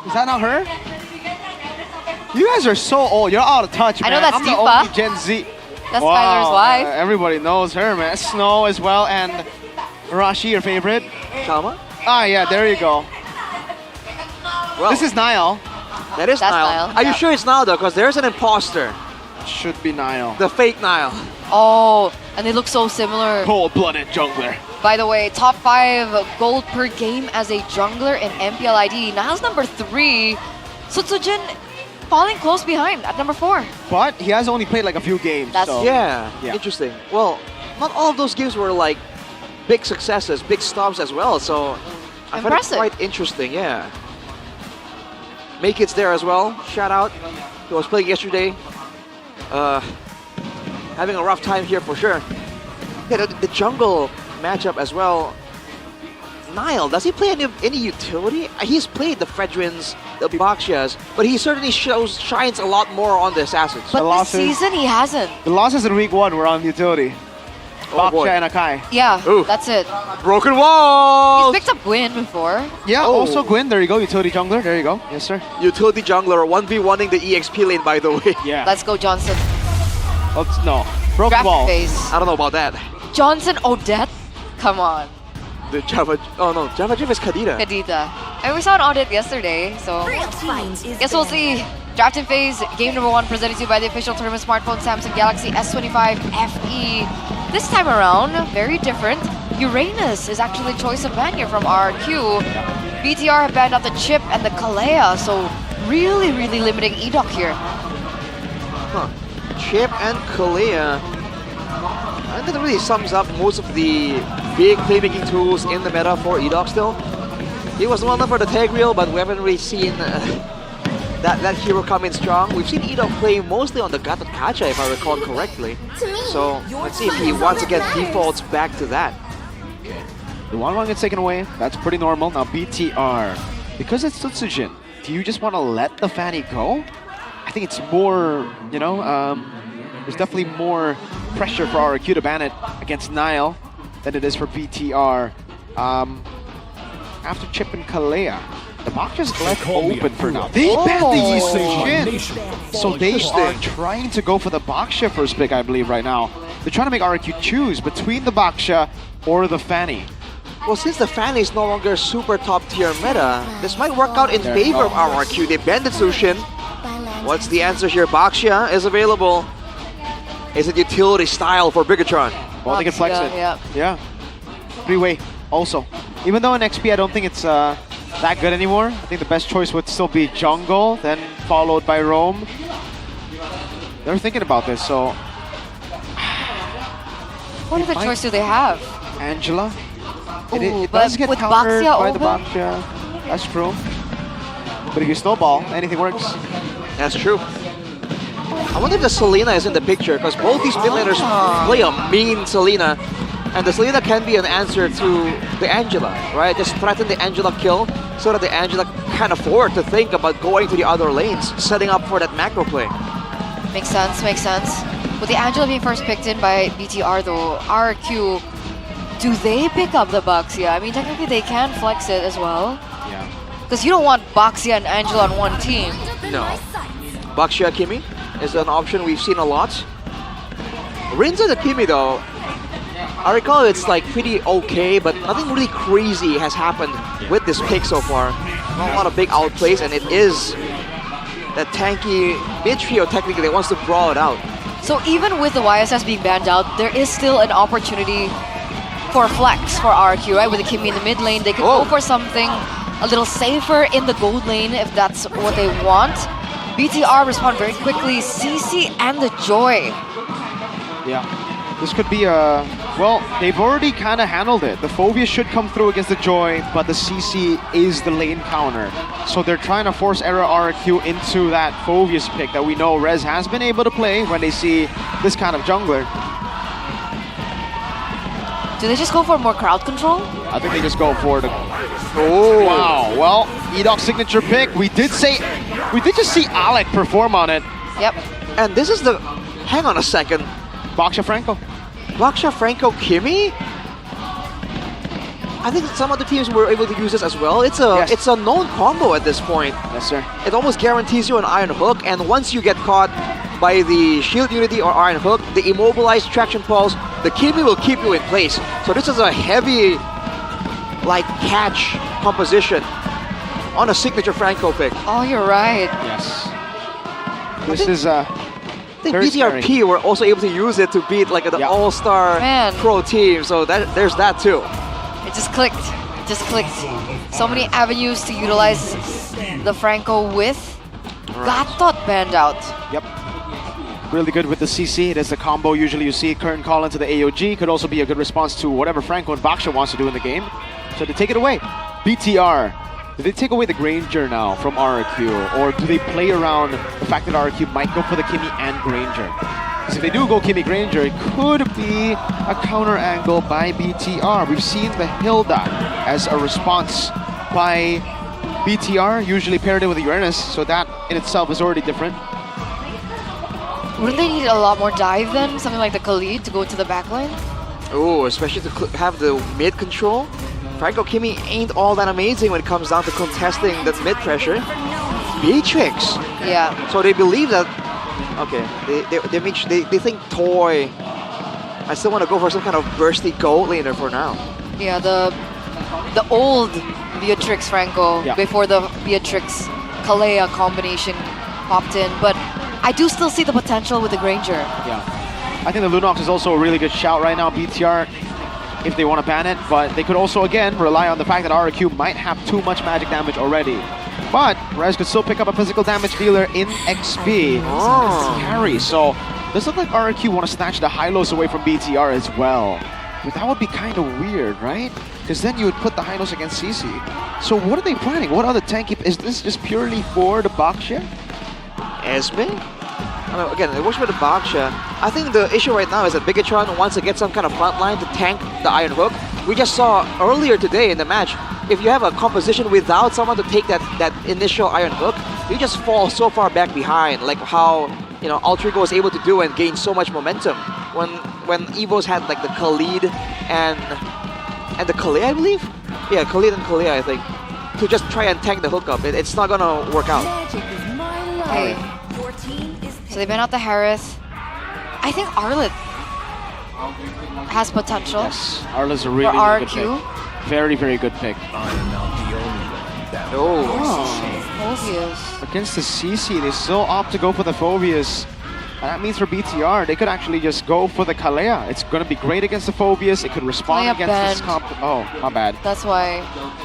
Is that not her? You guys are so old. You're out of touch, man. I know that's I'm the Deepa. only Gen Z. That's Tyler's wife. Everybody knows her, man. Snow as well, and Rashi, your favorite. Kalma? Ah, yeah, there you go. Well, this is Niall. That is Niall. Are you sure it's Niall, though? Because there's an imposter. Should be Niall. The fake Niall. Oh, and they look so similar. Cold-blooded jungler. By the way, top 5 gold per game as a jungler in MPL ID. Niall's number 3. Sutsujin falling close behind at number 4. But he has only played like a few games. So. Yeah, interesting. Well, not all of those games were like big successes, big stops as well. So I find it quite interesting, yeah. Make It's there as well. Shout out. He was playing yesterday. Having a rough time here for sure. Yeah, the jungle matchup as well. Niall, does he play any utility? He's played the Fredrins, the Bakshias, but he certainly shines a lot more on the Assassins. But this season he hasn't. The losses in week 1 were on utility. Baksha and Akai. Yeah, that's it. Broken wall! He's picked up Gwyn before. Yeah, also Gwyn. There you go, utility jungler. There you go. Yes, sir. Utility jungler, 1v1ing the EXP lane, by the way. Yeah. Let's go, Johnson. No. Broken wall. Phase. I don't know about that. Johnson Odette? Come on. The Java... Oh no, Java Jiv is Kadita. Kadita. And we saw an audit yesterday, so... Guess we'll see. Drafting phase, game number 1 presented to you by the official tournament smartphone Samsung Galaxy S25 FE. this time around, very different. Uranus is actually choice of ban here from RRQ. BTR have banned out the Chip and the Kalea, so really limiting Edok here. Chip and Kalea. I think that really sums up most of the big playmaking tools in the meta for Edok still. He was well known for the tag reel, but we haven't really seen that hero come in strong. We've seen Edok play mostly on the Gatot Kacha, if I recall correctly. So let's see if he once again defaults back to that. The 1-1 gets taken away. That's pretty normal. Now BTR. Because it's Tsujin, do you just want to let the Fanny go? I think it's more, you know, there's definitely more pressure for RRQ to ban it against Nile than it is for BTR. After Chip and Kalea, the box is left open for now. They banned the Yisung, so they are trying to go for the Baksha first pick, I believe, right now. They're trying to make RRQ choose between the Baksha or the Fanny. Well, since the Fanny is no longer super top tier meta, this might work out in favor of RRQ. They banned the Sushin. What's the answer here? Baksha is available. Is it utility style for Bigatron? Well, they can flex it. Yeah. Three-way also. Even though in XP I don't think it's that good anymore. I think the best choice would still be jungle, then followed by roam. They're thinking about this, so... What other choice do they have? Angela. It but does get with countered Baxia by open? the Baksha. That's true. But if you snowball, anything works. That's true. I wonder if the Selena is in the picture, because both these mid laners play a mean Selena. And the Selena can be an answer to the Angela, right? Just threaten the Angela kill so that the Angela can afford to think about going to the other lanes, setting up for that macro play. Makes sense. With the Angela being first picked in by BTR though, RRQ, do they pick up the Baxia? I mean, technically they can flex it as well. Yeah. Because you don't want Baxia and Angela on one team. No. Baxia Kimi is an option we've seen a lot. Rinza the Kimi though, I recall it's like pretty okay, but nothing really crazy has happened with this pick so far. Not a lot of big outplays, and it is that tanky mid trio technically that wants to brawl it out. So even with the YSS being banned out, there is still an opportunity for flex for RRQ, right? With the Kimi in the mid lane, they could go for something a little safer in the gold lane if that's what they want. BTR respond very quickly, CC and the Joy. Yeah. This could be a... Well, they've already kind of handled it. The Phobia should come through against the Joy, but the CC is the lane counter. So they're trying to force Era RRQ into that Phobia's pick that we know Rez has been able to play when they see this kind of jungler. Do they just go for more crowd control? I think they just go for the... Oh, wow. Well, Edok's signature pick. We did just see Alec perform on it. Yep. And this is the... Hang on a second. Baksha Franco. Baksha Franco Kimi? I think some other teams were able to use this as well. It's a known combo at this point. Yes, sir. It almost guarantees you an Iron Hook, and once you get caught by the Shield Unity or Iron Hook, the immobilized Traction Pulse, the Kimi will keep you in place. So this is a heavy, like, catch composition on a signature Franco pick. Oh, you're right. Yes. This is I think BTRP were also able to use it to beat like an all-star pro team, so there's that too. It just clicked. So many avenues to utilize the Franco with. Got banned out. Yep. Really good with the CC. It is the combo usually you see. Current call into the AOG could also be a good response to whatever Franco and Baksha wants to do in the game. So to take it away, BTR. Do they take away the Granger now from RRQ, or do they play around the fact that RRQ might go for the Kimi and Granger? Because if they do go Kimi Granger, it could be a counter angle by BTR. We've seen the Hilda as a response by BTR, usually paired in with the Uranus, so that in itself is already different. Wouldn't they need a lot more dive then? Something like the Khalid to go to the backline? Oh, especially to have the mid control. Franco Kimi ain't all that amazing when it comes down to contesting that mid pressure. Beatrix. Yeah. So they believe that. Okay, they think Toy. I still want to go for some kind of bursty gold laner for now. Yeah, the old Beatrix Franco before the Beatrix Kalea combination popped in, but I do still see the potential with the Granger. Yeah. I think the Lunox is also a really good shout right now, BTR, if they want to ban it. But they could also, again, rely on the fact that RRQ might have too much magic damage already. But Rez could still pick up a physical damage dealer in XP. Carry. So does look like RRQ want to snatch the Hylos away from BTR as well. But that would be kind of weird, right? Because then you would put the Hylos against CC. So what are they planning? What other tank? Is this just purely for the Baksha? Esme? Again, it works with the Baksha. I think the issue right now is that Bigatron wants to get some kind of front line to tank the Iron Hook. We just saw earlier today in the match, if you have a composition without someone to take that initial Iron Hook, you just fall so far back behind, like how Ultra Ego was able to do and gain so much momentum when Evos had like the Khalid and the Khalid, I believe? Yeah, Khalid and Khalid, I think, to just try and tank the hookup. It's not gonna work out. Okay. So they been out the Harith. I think Arlith has potential. Yes, Arlith's a really good pick. Very, very good pick. Phobias. Against the CC, they still opt to go for the Phobias. And that means for BTR, they could actually just go for the Kalea. It's going to be great against the Phobias. It could respond Kalea against this comp. Oh, my bad. That's why.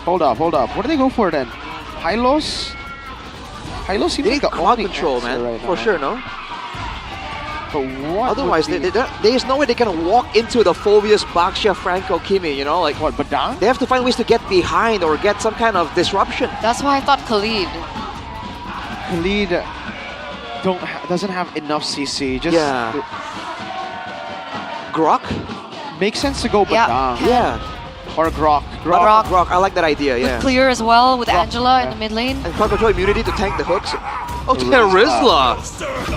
Hold up. What do they go for then? Hylos? Hylos seems like the cloud only control, man. Right for sure, no? But what? Otherwise, there's no way they can walk into the Phobias, Baksha, Franco, Kimi, like what? But down? They have to find ways to get behind or get some kind of disruption. That's why I thought Khalid. Khalid doesn't have enough CC. Just Grok makes sense to go Badang. Yeah. Or Grok. Grok. I like that idea. Yeah. With clear as well with Angela in the mid lane. And crowd control immunity to tank the hooks. Oh, Terizla!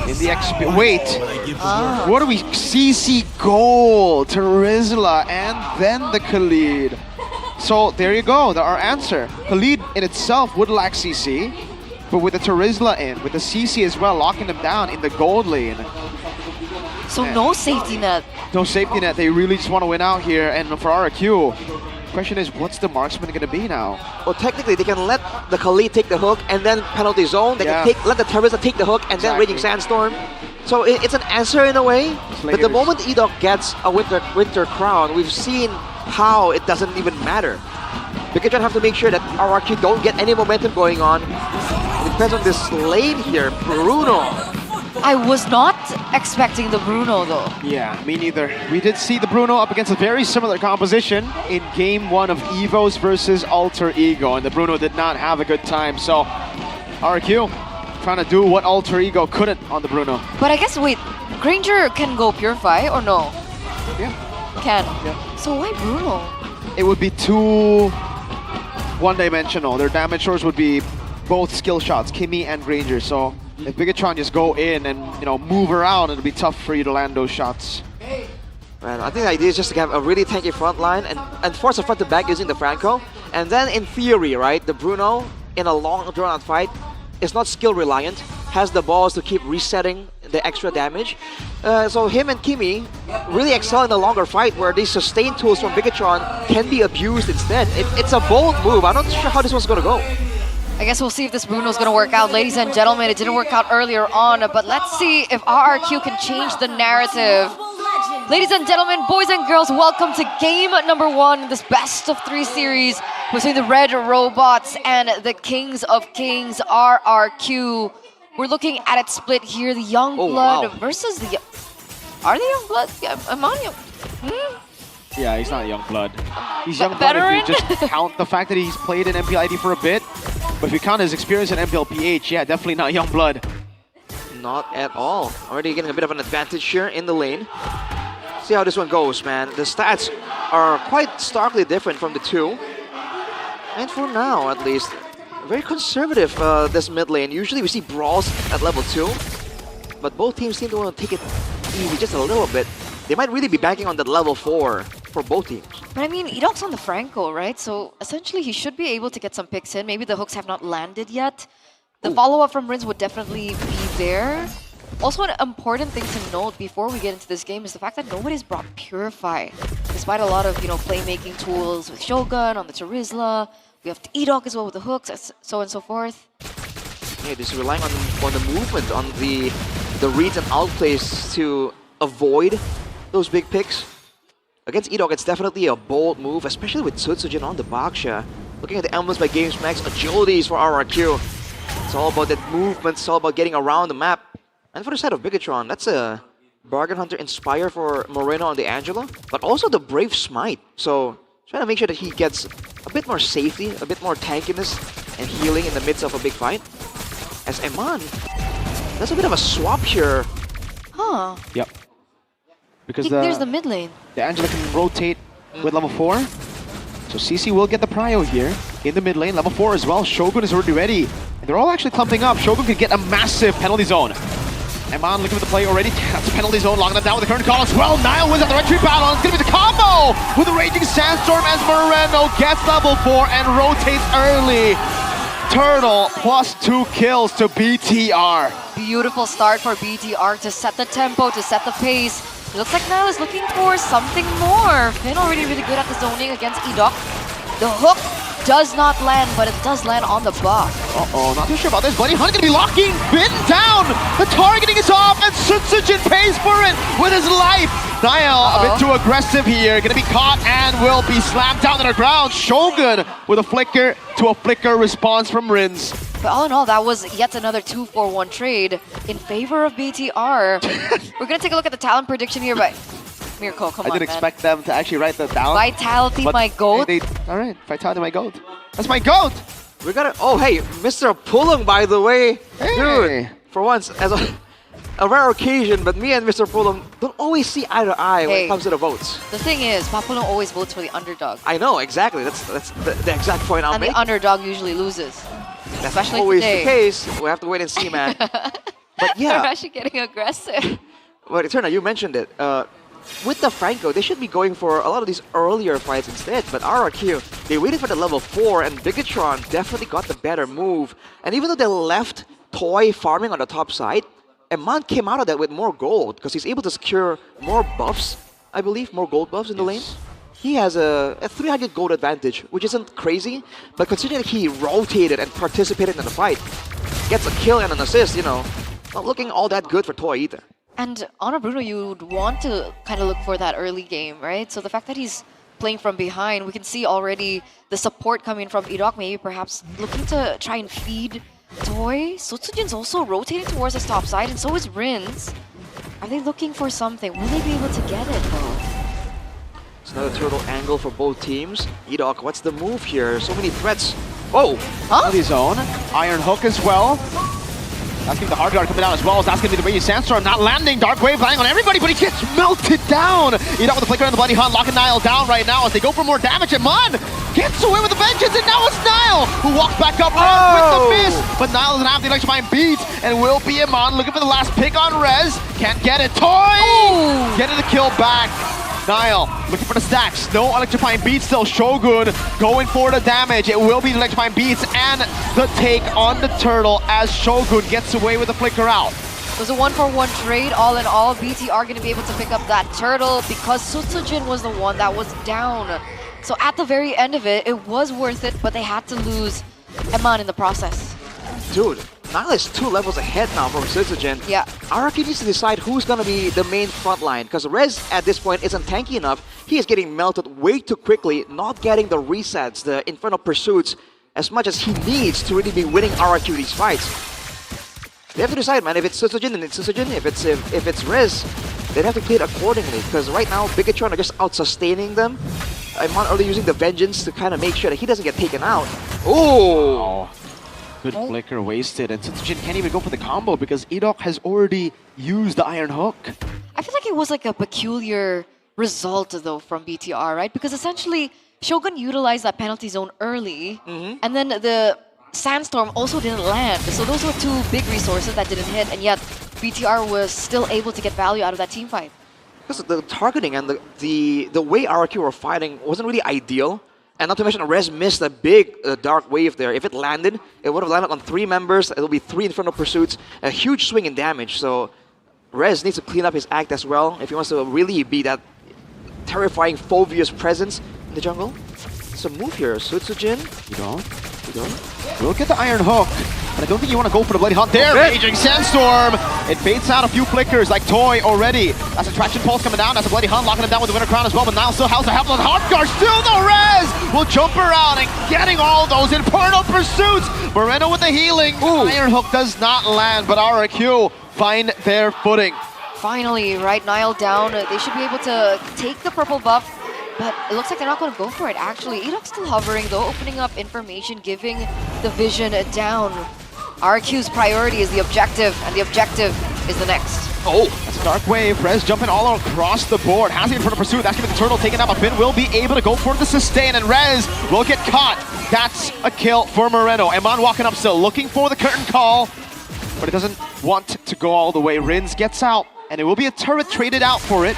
In the XP. Wait. What do we? CC gold, Terizla, and then the Khalid. So there you go. Our answer. Khalid in itself would lack CC, but with the Terizla in, with the CC as well, locking them down in the gold lane. So no safety net. No safety net. They really just want to win out here. And for RRQ, question is, what's the marksman going to be now? Well, technically, they can let the Khalid take the hook and then penalty zone. They can let the Terizla take the hook and then Raging Sandstorm. So it's an answer in a way. But the moment Edok gets a Winter Crown, we've seen how it doesn't even matter. Bigatron have to make sure that RRQ don't get any momentum going on. It depends on this lane here. Bruno. I was not expecting the Bruno though. Yeah, me neither. We did see the Bruno up against a very similar composition in game 1 of EVOs versus Alter Ego, and the Bruno did not have a good time. So RQ trying to do what Alter Ego couldn't on the Bruno. But I guess, wait, Granger can go Purify or no? Yeah. Can. Yeah. So why Bruno? It would be too one-dimensional. Their damage source would be both skill shots, Kimi and Granger. So if Bigatron just go in and move around, it'll be tough for you to land those shots. Man, I think the idea is just to have a really tanky front line and force a front to back using the Franco. And then in theory, right, the Bruno in a long drawn-out fight is not skill reliant, has the balls to keep resetting the extra damage. So him and Kimi really excel in the longer fight where these sustain tools from Bigatron can be abused instead. It's a bold move. I'm not sure how this one's gonna go. I guess we'll see if this Bruno's gonna work out. Ladies and gentlemen, it didn't work out earlier on, but let's see if RRQ can change the narrative. Ladies and gentlemen, boys and girls, welcome to game number 1 in this best of 3 series between the Red Robots and the Kings of Kings, RRQ. We're looking at it split here, the Youngblood versus the... Are they Youngblood? Yeah, am I young? Yeah, he's not Youngblood. He's Youngblood if you just count the fact that he's played in MPL ID for a bit. But if you count his experience in MPL PH, yeah, definitely not Youngblood. Not at all. Already getting a bit of an advantage here in the lane. See how this one goes, man. The stats are quite starkly different from the two. And for now, at least, very conservative this mid lane. Usually we see brawls at level 2. But both teams seem to want to take it easy just a little bit. They might really be banking on that level 4 for both teams. But I mean, Edok's on the Franco, right? So essentially he should be able to get some picks in. Maybe the hooks have not landed yet. The follow-up from Rins would definitely be there. Also, an important thing to note before we get into this game is the fact that nobody's brought Purify. Despite a lot of, playmaking tools with Shogun on the Terizla, we have Edok as well with the hooks, so on and so forth. Yeah, just relying on the movement, on the reads and outplays to avoid those big picks. Against Edok, it's definitely a bold move, especially with Sutsujin on the Baksha. Looking at the emblems by GamesMax, agilities for RRQ. It's all about that movement, it's all about getting around the map. And for the side of Bigatron, that's a Bargain Hunter Inspire for Moreno and the Angela, but also the Brave Smite. So, trying to make sure that he gets a bit more safety, a bit more tankiness and healing in the midst of a big fight. As Eman, that's a bit of a swap here. Huh. Yep. Because There's the mid lane. the Angela can rotate with level 4. So CC will get the prio here in the mid lane. Level 4 as well. Shogun is already ready. And they're all actually clumping up. Shogun could get a massive penalty zone. Eman looking for the play already. That's a penalty zone, locking it down with the current call as well. Nile wins at the retreat battle. It's going to be the combo with the Raging Sandstorm as Moreno gets level 4 and rotates early. Turtle plus 2 kills to BTR. Beautiful start for BTR to set the tempo, to set the pace. It looks like Nile is looking for something more. Finn already really good at the zoning against Edok. The hook does not land, but it does land on the buff. Uh-oh, not too sure about this. Bloody Hunt gonna be locking Finn down. The targeting is off, and Sutsujin pays for it with his life. Nile a bit too aggressive here. Gonna be caught and will be slammed down to the ground. Shogun with a flicker to a flicker response from Rins. But all in all, that was yet another 2-for-1 trade in favor of BTR. We're gonna take a look at the talent prediction here, but Mirko, come on, I didn't expect them to actually write that down. Vitality, my goat. All right, Vitality, my goat. That's my goat. We got it. Oh, hey, Mr. Pulung, by the way. Hey. Dude, for once, as a rare occasion, but me and Mr. Pulung don't always see eye to eye when it comes to the votes. The thing is, Papulong always votes for the underdog. I know, exactly. That's the exact point I'm And making. the underdog usually loses. That's Especially always today. the case. We have to wait and see, man. But yeah. They're actually getting aggressive. Well, Eterna, you mentioned it. With the Franco, they should be going for a lot of these earlier fights instead. But RRQ, they waited for the level 4, and Bigatron definitely got the better move. And even though they left Toy farming on the top side, Eman came out of that with more gold because he's able to secure more buffs, I believe, more gold buffs in the lane. He has a 300 gold advantage, which isn't crazy, but considering he rotated and participated in the fight, gets a kill and an assist, you know, not looking all that good for Toy either. And Honor Bruno, you'd want to kind of look for that early game, right? So the fact that he's playing from behind, we can see already the support coming from Edok, maybe perhaps looking to try and feed Toy. Sutsujin's also rotating towards his top side, and so is Rins. Are they looking for something? Will they be able to get it, though? It's another turtle angle for both teams. Edok, what's the move here? So many threats. Whoa! Penalty zone. Iron Hook as well. That's going to be the hard guard coming down as well. That's going to be the Raging Sandstorm not landing. Dark Wave landing on everybody, but he gets melted down. Edok with the flicker and the Bloody Hunt, locking Nile down right now as they go for more damage. And Mon gets away with the vengeance, and now it's Nile who walks back up with the miss. But Nile doesn't have the electrifying beat, and will be Eman looking for the last pick on Rez. Can't get it. Toy! Getting the kill back. Nile looking for the stacks. No electrifying beats still. Shogun going for the damage. It will be the electrifying beats and the take on the turtle as Shogun gets away with the flicker out. It was a 1-for-1 trade. All in all, BTR going to be able to pick up that turtle because Sutsujin was the one that was down. So at the very end of it, it was worth it, but they had to lose Eman in the process. Dude, Nile is 2 levels ahead now from Sutsujin. Yeah. RRQ needs to decide who's going to be the main front line, because Rez at this point isn't tanky enough. He is getting melted way too quickly, not getting the resets, the Infernal Pursuits, as much as he needs to really be winning RRQ these fights. They have to decide, man. If it's Sutsujin, then it's Sutsujin. If it's Rez, they'd have to play it accordingly, because right now, Bigatron are just out-sustaining them. Eman early using the Vengeance to kind of make sure that he doesn't get taken out. Oh! Good flicker wasted, and Sutsujin can't even go for the combo because Edok has already used the Iron Hook. I feel like it was like a peculiar result, though, from BTR, right? Because essentially, Shogun utilized that penalty zone early, and then the Sandstorm also didn't land. So those were 2 big resources that didn't hit, and yet BTR was still able to get value out of that team fight. Because the targeting and the way RRQ were fighting wasn't really ideal. And not to mention, Rez missed a big Dark Wave there. If it landed, it would have landed on 3 members. It'll be 3 Infernal Pursuits. A huge swing in damage. So Rez needs to clean up his act as well if he wants to really be that terrifying, phobious presence in the jungle. It's a move here. Sutsujin. Edok will get the Iron Hook. But I don't think you want to go for the Bloody Hunt there. Raging Sandstorm. It baits out a few flickers like Toy already. That's a Traction Pulse coming down. That's a Bloody Hunt locking him down with the Winter Crown as well. But Niall still has the help on Hard Guard. Still no res. Will jump around and getting all those Infernal Pursuits. Moreno with the healing. Iron Hook does not land, but RRQ find their footing. Finally, right, Niall down. They should be able to take the purple buff, but it looks like they're not going to go for it, actually. Edok's still hovering, though, opening up information, giving the vision down. RQ's priority is the objective, and the objective is the next. Oh, that's a Dark Wave. Rez jumping all across the board. Has the Infernal Pursuit. That's going to be the turtle taken out, but Finn will be able to go for the sustain, and Rez will get caught. That's a kill for Moreno. Eman walking up still, looking for the curtain call, but it doesn't want to go all the way. Rins gets out, and it will be a turret traded out for it.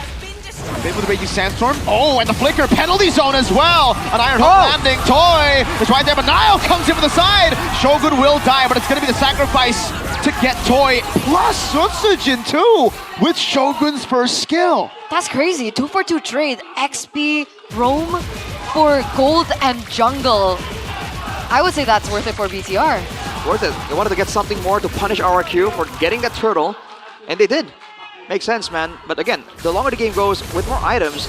Finn with the Raging Sandstorm. Oh, and the Flicker penalty zone as well. An Iron Hook landing. Toy is right there, but Niall comes in from the side. Shogun will die, but it's going to be the sacrifice to get Toy plus Sutsujin too with Shogun's first skill. That's crazy. 2-for-2 trade. XP, roam for gold and jungle. I would say that's worth it for BTR. Worth it. They wanted to get something more to punish RRQ for getting that turtle, and they did. Makes sense, man. But again, the longer the game goes, with more items,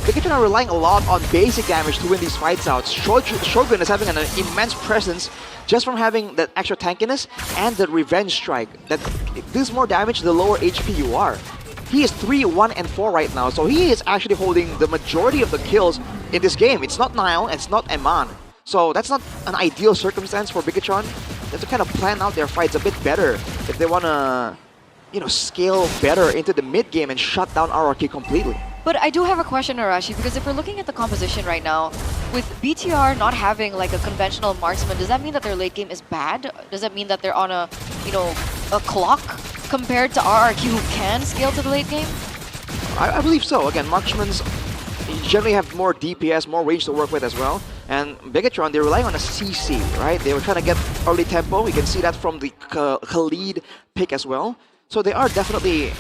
Bigetron are relying a lot on basic damage to win these fights out. Shogun is having an immense presence just from having that extra tankiness and the Revenge Strike. That does more damage the lower HP you are. He is 3, 1, and 4 right now, so he is actually holding the majority of the kills in this game. It's not Niall, and it's not Eman. So that's not an ideal circumstance for Bigetron. They have to kind of plan out their fights a bit better if they want to, you know, scale better into the mid game and shut down RRQ completely. But I do have a question, Arashi, because if we're looking at the composition right now, with BTR not having like a conventional marksman, does that mean that their late game is bad? Does that mean that they're on a, you know, a clock compared to RRQ who can scale to the late game? I believe so. Again, marksmans generally have more DPS, more range to work with as well. And Bigetron, they're relying on a CC, right? They were trying to get early tempo. You can see that from the Khalid pick as well. So they are definitely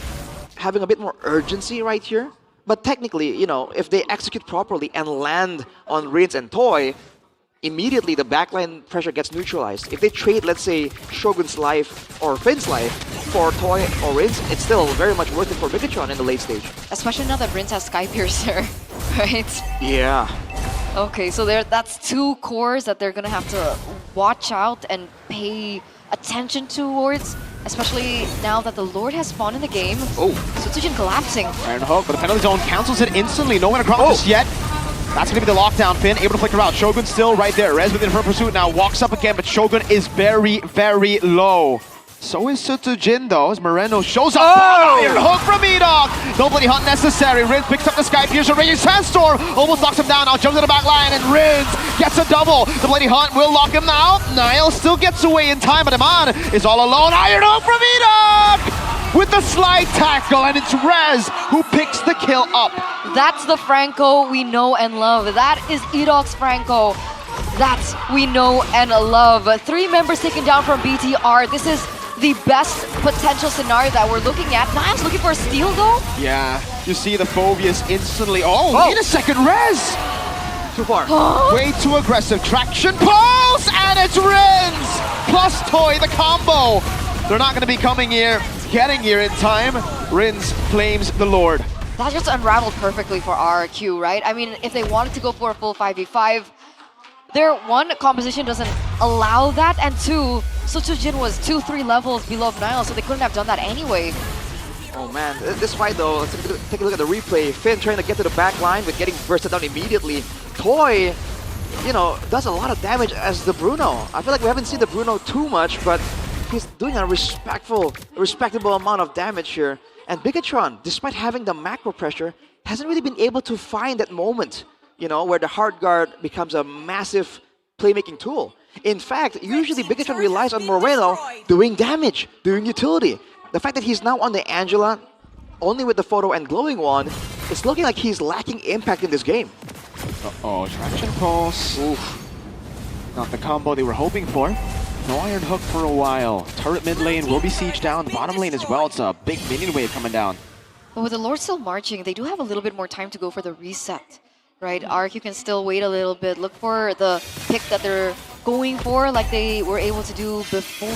having a bit more urgency right here. But technically, you know, if they execute properly and land on Rins and Toy, immediately the backline pressure gets neutralized. If they trade, let's say, Shogun's life or Finn's life for Toy or Rins, it's still very much worth it for Bigetron in the late stage. Especially now that Rins has Sky Piercer, right? Yeah. Okay, so that's 2 cores that they're gonna have to watch out and pay attention towards, especially now that the Lord has spawned in the game. Oh. Sutsujin collapsing. Iron Hook, but the penalty zone cancels it instantly. No one across just yet. That's going to be the lockdown. Finn able to flicker out. Shogun still right there. Rez with Infernal Pursuit now walks up again, but Shogun is very, very low. So is Sutsujin though, as Moreno shows up. Iron Hook from Edok. No Bloody Hunt necessary. Rins picks up the Sky Piercer. Raging Sandstorm almost knocks him down. Now jumps to the back line, and Rins gets a double. The Bloody Hunt will lock him out. Niall still gets away in time, but Eman is all alone. Iron Hook from Edok with the slide tackle, and it's Rez who picks the kill up. That's the Franco we know and love. That is Edok's Franco. That we know and love. 3 members taken down from BTR. This is the best potential scenario that we're looking at. Niall's looking for a steal though. Yeah, you see the Phobius instantly. Oh, wait a second, Rez! Too far. Way too aggressive. Traction Pulse, and it's Rins! Plus Toy, the combo. They're not going to be coming here, getting here in time. Rins claims the Lord. That just unraveled perfectly for RRQ, right? I mean, if they wanted to go for a full 5v5, their 1, composition doesn't allow that, and 2, Sutsujin was 2-3 levels below Niall, so they couldn't have done that anyway. Oh man, this fight though, let's take a look at the replay. Finn trying to get to the back line with getting bursted down immediately. Toy, you know, does a lot of damage as the Bruno. I feel like we haven't seen the Bruno too much, but he's doing a respectable amount of damage here. And Bigetron, despite having the macro pressure, hasn't really been able to find that moment, you know, where the hard guard becomes a massive playmaking tool. In fact, usually Bigetron relies on Moreno doing damage, doing utility. The fact that he's now on the Angela, only with the photo and glowing one, it's looking like he's lacking impact in this game. Uh-oh, Traction Pulse. Oof. Not the combo they were hoping for. No Iron Hook for a while. Turret mid lane will be sieged down. Bottom lane as well. It's a big minion wave coming down. But with the Lord still marching, they do have a little bit more time to go for the reset. right? RQ can still wait a little bit, look for the pick that they're going for, like they were able to do before.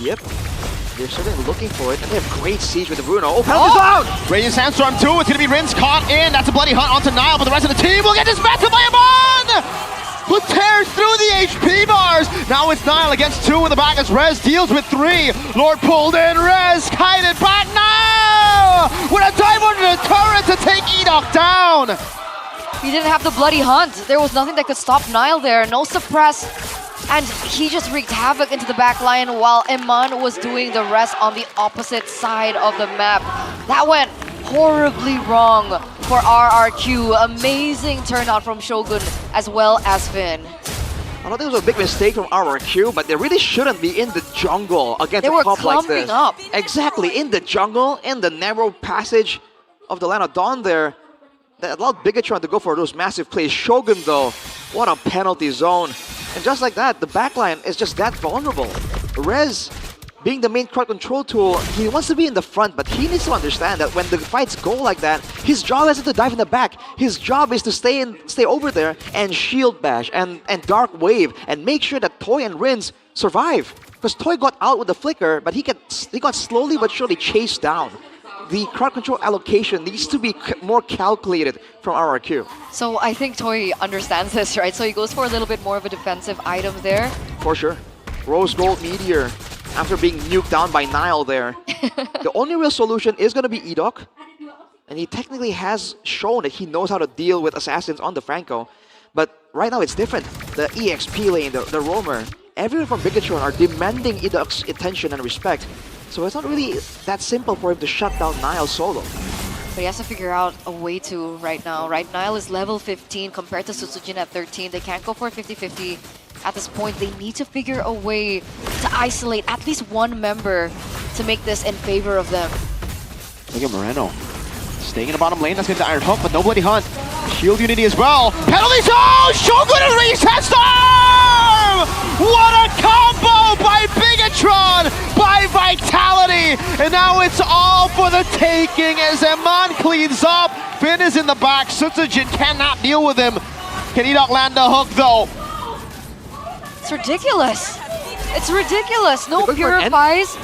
Yep. They're certainly looking for it, and they have great siege with the Bruno. Oh, penalty's out! Radiant Sandstorm 2, it's gonna be Rin's caught in. That's a bloody hunt onto Nile, but the rest of the team will get dismantled by Amon! Who tears through the HP bars! Now it's Nile against 2 in the back as Rez deals with 3. Lord pulled in, Rez kited back now! With a dive under the turret to take Enoch down! He didn't have the bloody hunt. There was nothing that could stop Nile there. No suppress. And he just wreaked havoc into the back line while Iman was doing the rest on the opposite side of the map. That went horribly wrong for RRQ. Amazing turnout from Shogun as well as Finn. I don't think it was a big mistake from RRQ, but they really shouldn't be in the jungle against a comp like this. They were clumping up. Exactly, in the jungle, in the narrow passage of the Land of Dawn there. That allowed Bigatron to go for those massive plays. Shogun, though, what a penalty zone. And just like that, the backline is just that vulnerable. Rez, being the main crowd control tool, he wants to be in the front, but he needs to understand that when the fights go like that, his job isn't to dive in the back. His job is to stay over there and shield bash and dark wave and make sure that Toy and Rins survive. Because Toy got out with the flicker, but he got slowly but surely chased down. The crowd control allocation needs to be more calculated from RRQ. So I think Toy understands this, right? So he goes for a little bit more of a defensive item there. For sure. Rose Gold Meteor, after being nuked down by Nile there. The only real solution is going to be Edok. And he technically has shown that he knows how to deal with assassins on the Franco. But right now it's different. The EXP lane, the roamer, everyone from Bigatron are demanding Edok's attention and respect. So it's not really that simple for him to shut down Nile solo. But he has to figure out a way to right now, right? Nile is level 15 compared to Sutsujin at 13. They can't go for a 50-50. At this point, they need to figure a way to isolate at least one member to make this in favor of them. Look at Moreno. Staying in the bottom lane, that's going to Iron Hook, but no bloody hunt. Shield unity as well. Penalty zone! Shogun and Radiant Sandstorm! What a combo by Bigatron! By Vitality! And now it's all for the taking as Eman cleans up. Finn is in the back. Sutsujin cannot deal with him. Can Edok land the hook though? It's ridiculous. It's ridiculous. No purifies.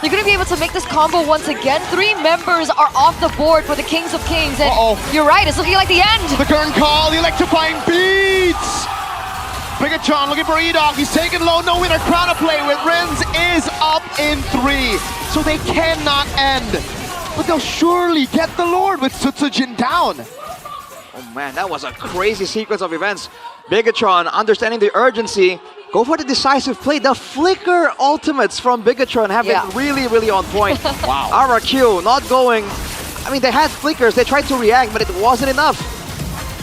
You're going to be able to make this combo once again. 3 members are off the board for the Kings of Kings. And you're right, it's looking like the end. The current call, the electrifying beats. Bigatron looking for Edok. He's taking low, no winner crown to play with. Rins is up in 3. So they cannot end. But they'll surely get the Lord with Sutsujin down. Oh man, that was a crazy sequence of events. Bigatron, understanding the urgency, go for the decisive play. The flicker ultimates from Bigatron have been really, really on point. Wow. RRQ not going. I mean, they had flickers, they tried to react, but it wasn't enough.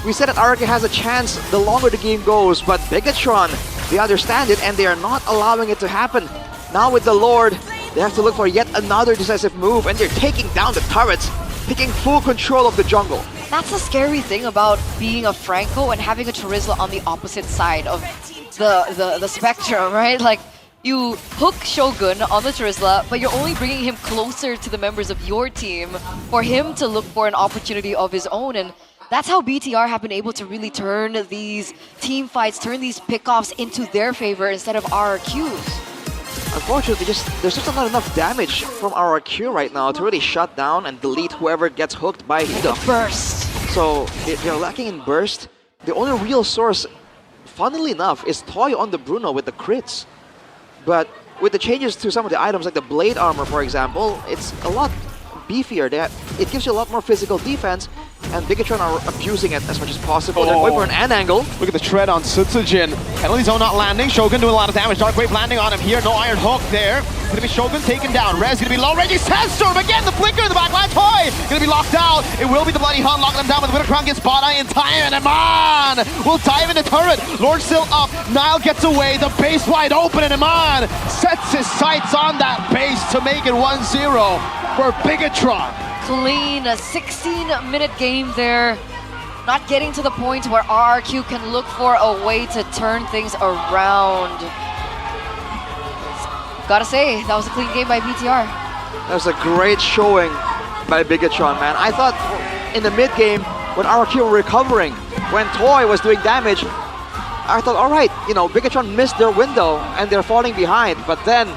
We said that RRQ has a chance the longer the game goes, but Bigatron, they understand it and they are not allowing it to happen. Now with the Lord, they have to look for yet another decisive move, and they're taking down the turrets, taking full control of the jungle. That's the scary thing about being a Franco and having a Charizla on the opposite side of the spectrum, right? Like, you hook Shogun on the Charizla, but you're only bringing him closer to the members of your team for him to look for an opportunity of his own. And that's how BTR have been able to really turn these team fights, turn these pickoffs into their favor instead of RRQs. Unfortunately, there's just not enough damage from RRQ right now to really shut down and delete whoever gets hooked by Edok. Burst. So they're lacking in burst. The only real source, funnily enough, is Toy on the Bruno with the crits. But with the changes to some of the items, like the blade armor, for example, it's a lot beefier. It gives you a lot more physical defense, and Bigatron are abusing it as much as possible. They're going for an end angle. Look at the tread on Sutsujin. Penalty zone not landing. Shogun doing a lot of damage. Dark Wave landing on him here. No Iron Hook there. Gonna be Shogun taken down. Rez gonna be low. Raging Sandstorm again. The flicker in the back line. Toy gonna be locked out. It will be the bloody hunt locking them down, but the Winter Crown gets bought in time. And Iman will dive into turret. Lord still up. Nile gets away. The base wide open, and Iman sets his sights on that base to make it 1-0 for Bigatron. Clean, a 16-minute game there. Not getting to the point where RRQ can look for a way to turn things around. Gotta say, that was a clean game by BTR. That was a great showing by Bigatron, man. I thought in the mid-game, when RQ were recovering, when Toy was doing damage, I thought, all right, Bigatron missed their window and they're falling behind. But then,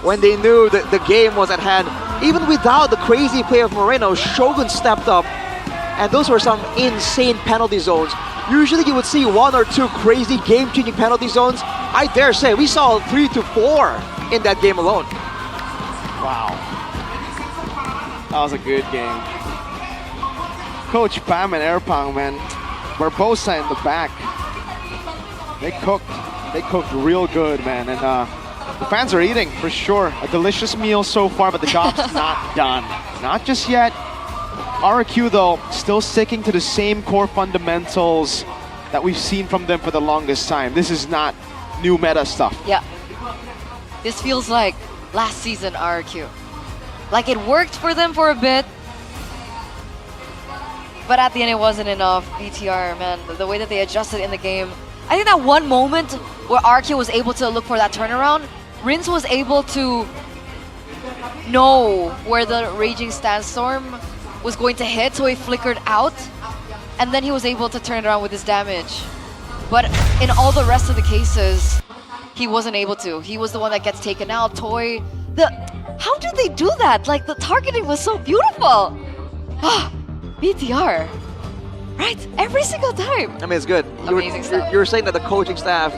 when they knew that the game was at hand, even without the crazy play of Moreno, Shogun stepped up, and those were some insane penalty zones. Usually you would see 1 or 2 crazy game-changing penalty zones. I dare say we saw 3 to 4 in that game alone. Wow. That was a good game. Coach Pam and Airpong, man, Barbosa in the back. They cooked real good, man, and the fans are eating for sure. A delicious meal so far, but the job's not done. Not just yet. RQ though, still sticking to the same core fundamentals that we've seen from them for the longest time. This is not new meta stuff. Yeah. This feels like last season RQ. Like it worked for them for a bit, but at the end it wasn't enough. BTR, man, the way that they adjusted in the game. I think that one moment where RQ was able to look for that turnaround, Rins was able to know where the Raging Sandstorm was going to hit, so he flickered out, and then he was able to turn it around with his damage. But in all the rest of the cases, he wasn't able to. He was the one that gets taken out. Toy, how did they do that? Like, the targeting was so beautiful. BTR, right? Every single time. I mean, it's good. You were saying that the coaching staff,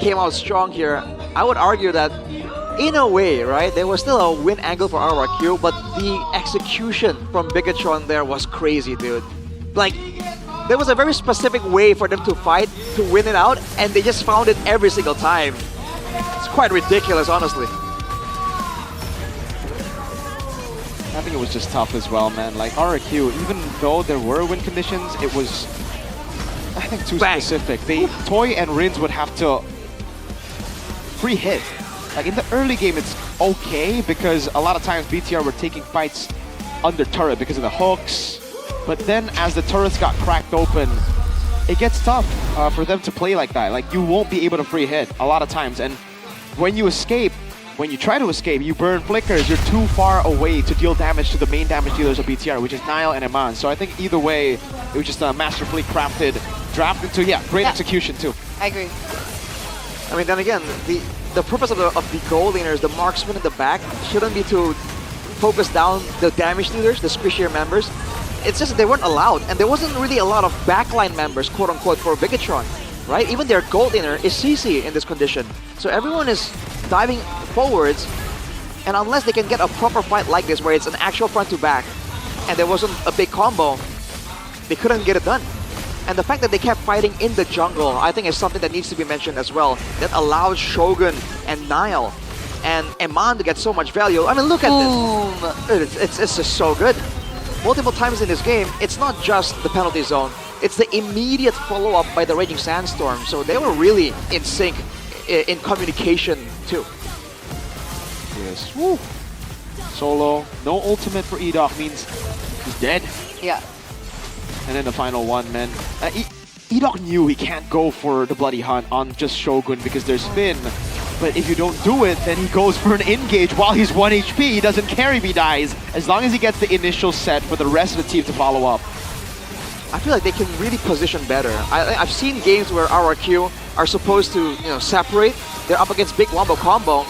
came out strong here. I would argue that in a way, right, there was still a win angle for RRQ, but the execution from Bigatron there was crazy, dude. Like, there was a very specific way for them to fight, to win it out, and they just found it every single time. It's quite ridiculous, honestly. I think it was just tough as well, man. Like RRQ, even though there were win conditions, it was, I think, too specific. Toy and Rins would have to free hit. Like in the early game, it's okay because a lot of times BTR were taking fights under turret because of the hooks. But then as the turrets got cracked open, it gets tough for them to play like that. Like you won't be able to free hit a lot of times. And when you escape, when you try to escape, you burn flickers. You're too far away to deal damage to the main damage dealers of BTR, which is Niall and Eman. So I think either way, it was just a masterfully crafted draft into, great execution too. I agree. I mean, then again, the purpose of the goal laners, the marksmen in the back, shouldn't be to focus down the damage dealers, the squishier members. It's just that they weren't allowed, and there wasn't really a lot of backline members, quote-unquote, for Bigatron, right? Even their gold laner is CC in this condition. So everyone is diving forwards, and unless they can get a proper fight like this, where it's an actual front-to-back, and there wasn't a big combo, they couldn't get it done. And the fact that they kept fighting in the jungle, I think is something that needs to be mentioned as well. That allowed Shogun and Niall and Eman to get so much value. I mean, look at this. It's just so good. Multiple times in this game, it's not just the penalty zone. It's the immediate follow-up by the Raging Sandstorm. So they were really in sync in communication too. Yes. Woo. Solo, no ultimate for Edok means he's dead. Yeah. And then the final one, man. Edok knew he can't go for the Bloody Hunt on just Shogun because there's Finn. But if you don't do it, then he goes for an engage while he's 1 HP. He doesn't care if he dies, as long as he gets the initial set for the rest of the team to follow up. I feel like they can really position better. I've seen games where RRQ are supposed to, separate. They're up against big wombo combo,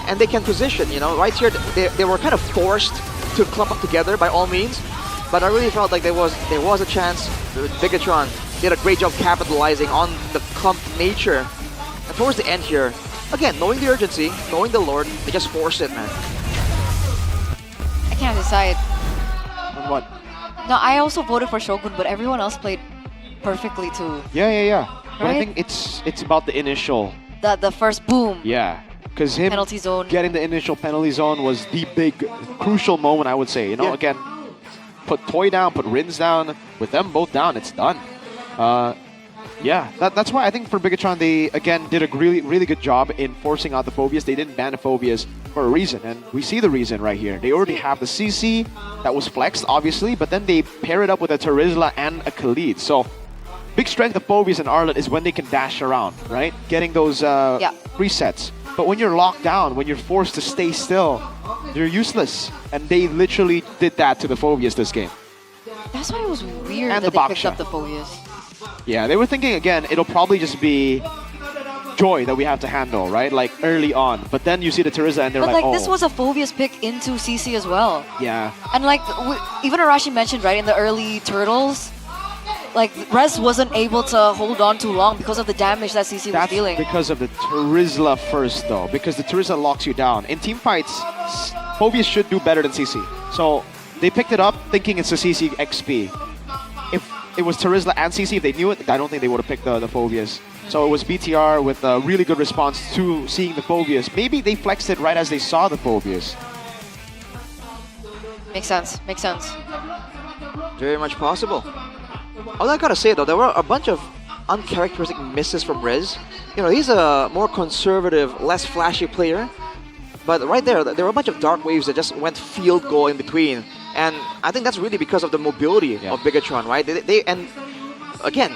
and they can position, Right here, they were kind of forced to clump up together by all means. But I really felt like there was a chance. Bigatron did a great job capitalizing on the clump nature. And towards the end here, again, knowing the urgency, knowing the Lord, they just forced it, man. I can't decide. On what? No, I also voted for Shogun, but everyone else played perfectly too. Yeah. But Right? I think it's about the initial. The first boom. Yeah. Because him Penalty zone. getting the initial penalty zone was the big, crucial moment, I would say. Again, put Toy down, put Rins down. With them both down, it's done. That's why I think for Bigatron, they, again, did a really, really good job in forcing out the Phobias. They didn't ban the Phobias for a reason, and we see the reason right here. They already have the CC that was flexed, obviously, but then they pair it up with a Terizla and a Khalid. So, big strength of Phobias and Arlet is when they can dash around, right? Getting those resets. But when you're locked down, when you're forced to stay still, you're useless. And they literally did that to the Phobias this game. That's why it was weird And that the they picked Baksha. up the Phobias. Yeah, they were thinking again, it'll probably just be Joy that we have to handle, right? Like early on. But then you see the Teresa and they're But like, like oh. this was a Phobias pick into CC as well. Yeah. And like even Arashi mentioned, right, in the early Turtles, like Rez wasn't able to hold on too long because of the damage that CC was That's dealing. because of the Terizla first, though. Because the Terizla locks you down. In team fights, Phobias should do better than CC. So they picked it up thinking it's a CC XP. If it was Terizla and CC, if they knew it, I don't think they would have picked the Phobias. So it was BTR with a really good response to seeing the Phobias. Maybe they flexed it right as they saw the Phobias. Makes sense. Makes sense. Very much possible. All I gotta say though, there were a bunch of uncharacteristic misses from Riz. You know, he's a more conservative, less flashy player. But right there were a bunch of dark waves that just went field goal in between. And I think that's really because of the mobility of Bigatron, right? And again,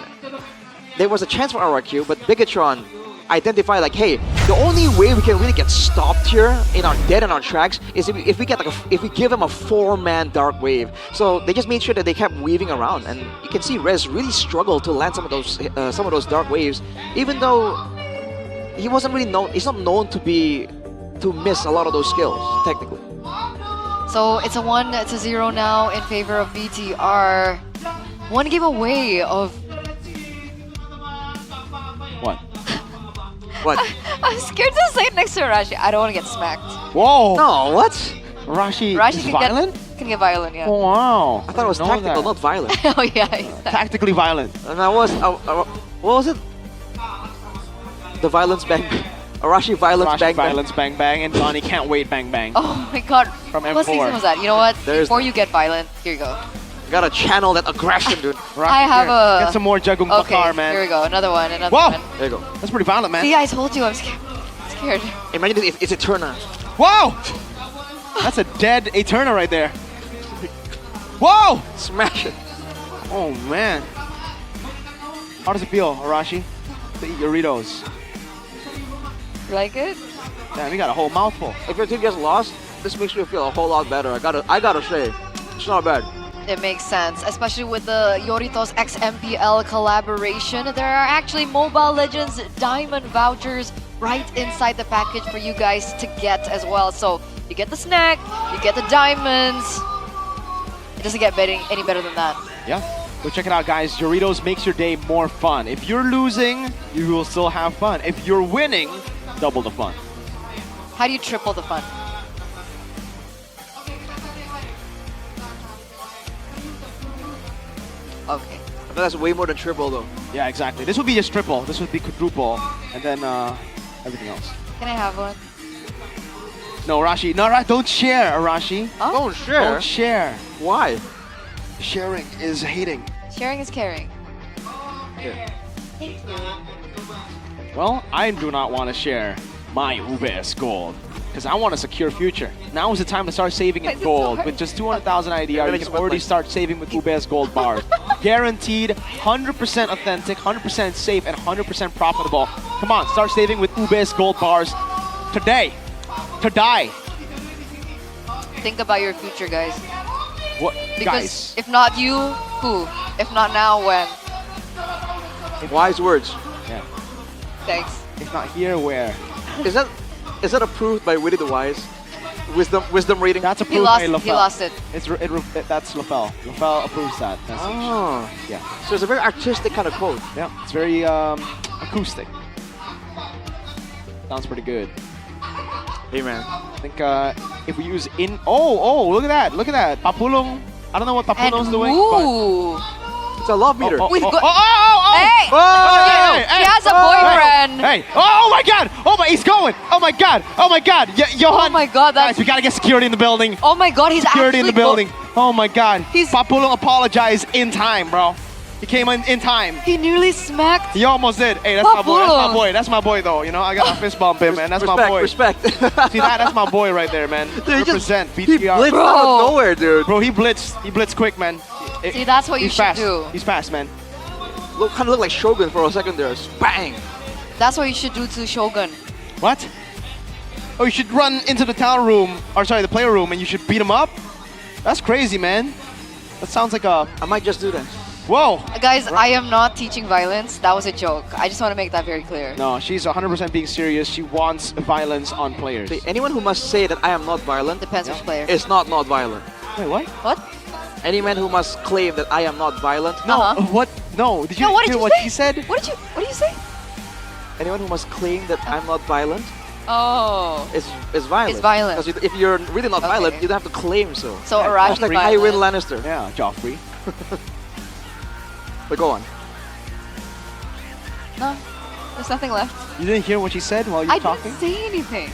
there was a chance for RRQ, but Bigatron identified like, hey, the only way we can really get stopped here in our tracks is if we get like if we give him a 4-man dark wave. So they just made sure that they kept weaving around, and you can see Rez really struggled to land some of those dark waves, even though he wasn't really known. He's not known to miss a lot of those skills technically. So it's a 1-0 now in favor of BTR. One game away of. What? What? I'm scared to say it next to Arashi. I don't want to get smacked. Whoa! No, what? Rashi is can violent? Can get violent, yeah. Oh, wow. I thought it was tactical, not violent. Oh yeah. Tactically violent. And I was, what was it? The violence bang. Arashi violence Rashi bang violence bang bang and Johnny can't wait bang bang. Oh my god. From What M4. season was that? You know what? There's Before you get violent, here you go. Gotta channel that aggression, dude. I have a. Get some more Jagung Okay, Bakar, man. here we go. Another one. Another Whoa! one. There you go. That's pretty violent, man. See, I told you I'm scared. Scared. Imagine if it's Eterna. Whoa! That's a dead Eterna right there. Whoa! Smash it. Oh, man. How does it feel, Arashi, to eat Doritos? You like it? Damn, we got a whole mouthful. If your team gets lost, this makes me feel a whole lot better. I gotta say, it's not bad. It makes sense, especially with the Yoritos x MPL collaboration. There are actually Mobile Legends Diamond vouchers right inside the package for you guys to get as well. So you get the snack, you get the diamonds. It doesn't get any better than that. Yeah. Go check it out, guys. Doritos makes your day more fun. If you're losing, you will still have fun. If you're winning, double the fun. How do you triple the fun? Okay. I think that's way more than triple though. Yeah, exactly. This would be just triple. This would be quadruple. And then everything else. Can I have one? No, Arashi. No, don't share, Arashi. Huh? Don't share. Don't share. Why? Sharing is hating. Sharing is caring. Yeah. Thank you. Well, I do not want to share my UBS gold because I want a secure future. Now is the time to start saving in gold. With just 200,000 IDR, you can already start saving with UBS gold bars. Guaranteed, 100% authentic, 100% safe, and 100% profitable. Come on, start saving with UBS gold bars today. Today. Think about your future, guys. What, Because guys? if not you, who? If not now, when? Wise words. Yeah. Thanks. If not here, where? Is that approved by Witty the Wise? Wisdom rating? That's approved by LaFell. He lost it. That's LaFell. LaFell approves that message. Oh. Yeah. So it's a very artistic kind of quote. Yeah. It's very acoustic. Sounds pretty good. Hey man. I think if we use oh, look at that. Look at that. Papulong. I don't know what Papulong's doing. Ooh. It's a love meter. We've got. Hey! She has a boyfriend. Hey! Oh my God! Oh my! He's going! Oh my God! Oh my God! Johan! Oh my God! That's. Guys, we gotta get security in the building. Oh my God! He's Security actually in the building. Oh my God! Papulong apologized in time, bro. He came in time. He nearly smacked. He almost did. Hey, that's my boy. That's my boy. That's my boy, though. You know, I got to fist bump him, man. That's my boy. Respect. See that? That's my boy right there, man. Dude, Represent BTR. He blitzed out of nowhere, dude. Bro, he blitzed. He blitzed quick, man. See, that's what you should fast. do. He's fast, man. Kind of look like Shogun for a second there. Bang. That's what you should do to Shogun. What? Oh, you should run into the town room, or sorry, the player room, and you should beat him up? That's crazy, man. That sounds like a... I might just do that. Whoa! Guys, I am not teaching violence. That was a joke. I just want to make that very clear. No, she's 100% being serious. She wants violence on players. See, anyone who must say that I am not violent Depends which player. is not violent. Wait, what? What? Any man who must claim that I am not violent. No, what? No, did you No, what hear did you what say? he said? What did you say? Anyone who must claim that I'm not violent Oh. is violent. It's violent. Because if you're really not violent, you don't have to claim so. So Arashi Hashtag violent. Tywin Lannister. Yeah, Joffrey. But go on. No, there's nothing left. You didn't hear what she said while you were I talking? didn't say anything.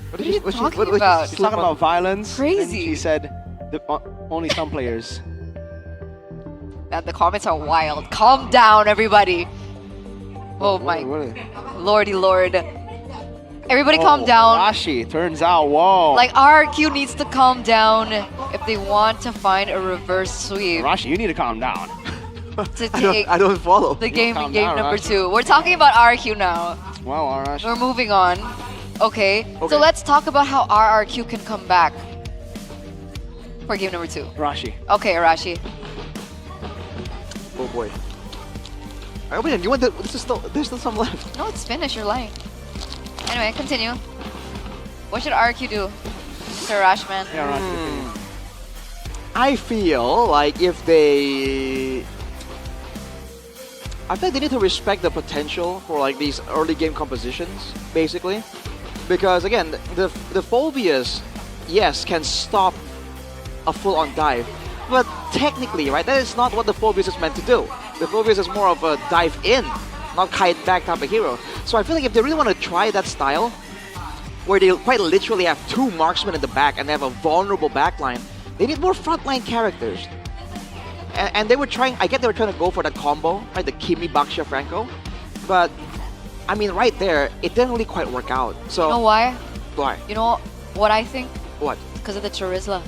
What are you talking about? She's talking about violence. Crazy. And she said only some players. Man, the comments are wild. Calm down, everybody. Oh my lordy lord. Everybody calm down. Rashi, turns out, whoa. Like, RRQ needs to calm down if they want to find a reverse sweep. Rashi, you need to calm down. To take I don't follow. the game Calm in game down, number Rashi. 2. We're talking about RRQ now. Wow, Rashi. We're moving on. Okay. So let's talk about how RRQ can come back for game number 2. Rashi. Okay, Arashi. Oh boy. I mean, you want the, there's still some left. No, it's finished. You're lying. Anyway, continue. What should RRQ do? Mr. Rashman? Yeah, Rashi. I feel like if they... I think they need to respect the potential for like these early game compositions, basically. Because again, the Phobias, yes, can stop a full-on dive. But technically, right, that is not what the Phobias is meant to do. The Phobias is more of a dive in, not kite back type of hero. So I feel like if they really want to try that style, where they quite literally have 2 marksmen in the back and they have a vulnerable backline, they need more frontline characters. And they were trying, I get they were trying to go for that combo, right, the Kimi, Baxia, Franco. But, I mean, right there, it didn't really quite work out. So, You know why? Why? You know what I think? What? Because of the Charizla.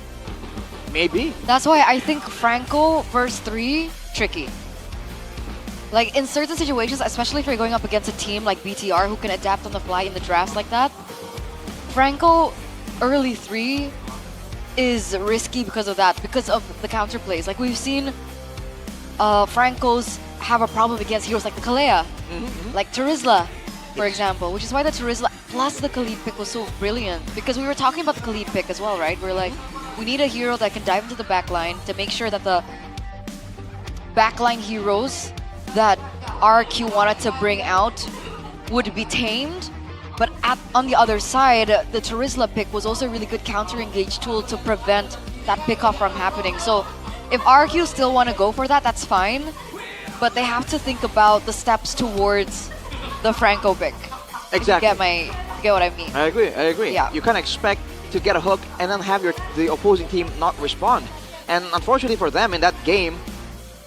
Maybe. That's why I think Franco verse 3, tricky. Like, in certain situations, especially if you're going up against a team like BTR who can adapt on the fly in the drafts like that, Franco early 3 is risky because of that, because of the counter plays. Like, we've seen Francos have a problem against heroes like the Kalea, like Charizla, for example, which is why the Charizla plus the Khalid pick was so brilliant, because we were talking about the Khalid pick as well, right? We're like, we need a hero that can dive into the backline to make sure that the backline heroes that RQ wanted to bring out would be tamed. But on the other side, the Charizla pick was also a really good counter-engage tool to prevent that pickoff from happening. So if RQ still want to go for that, that's fine. But they have to think about the steps towards the Franco pick. Exactly. You get what I mean? I agree. Yeah. You can't expect to get a hook and then have the opposing team not respond. And unfortunately for them in that game,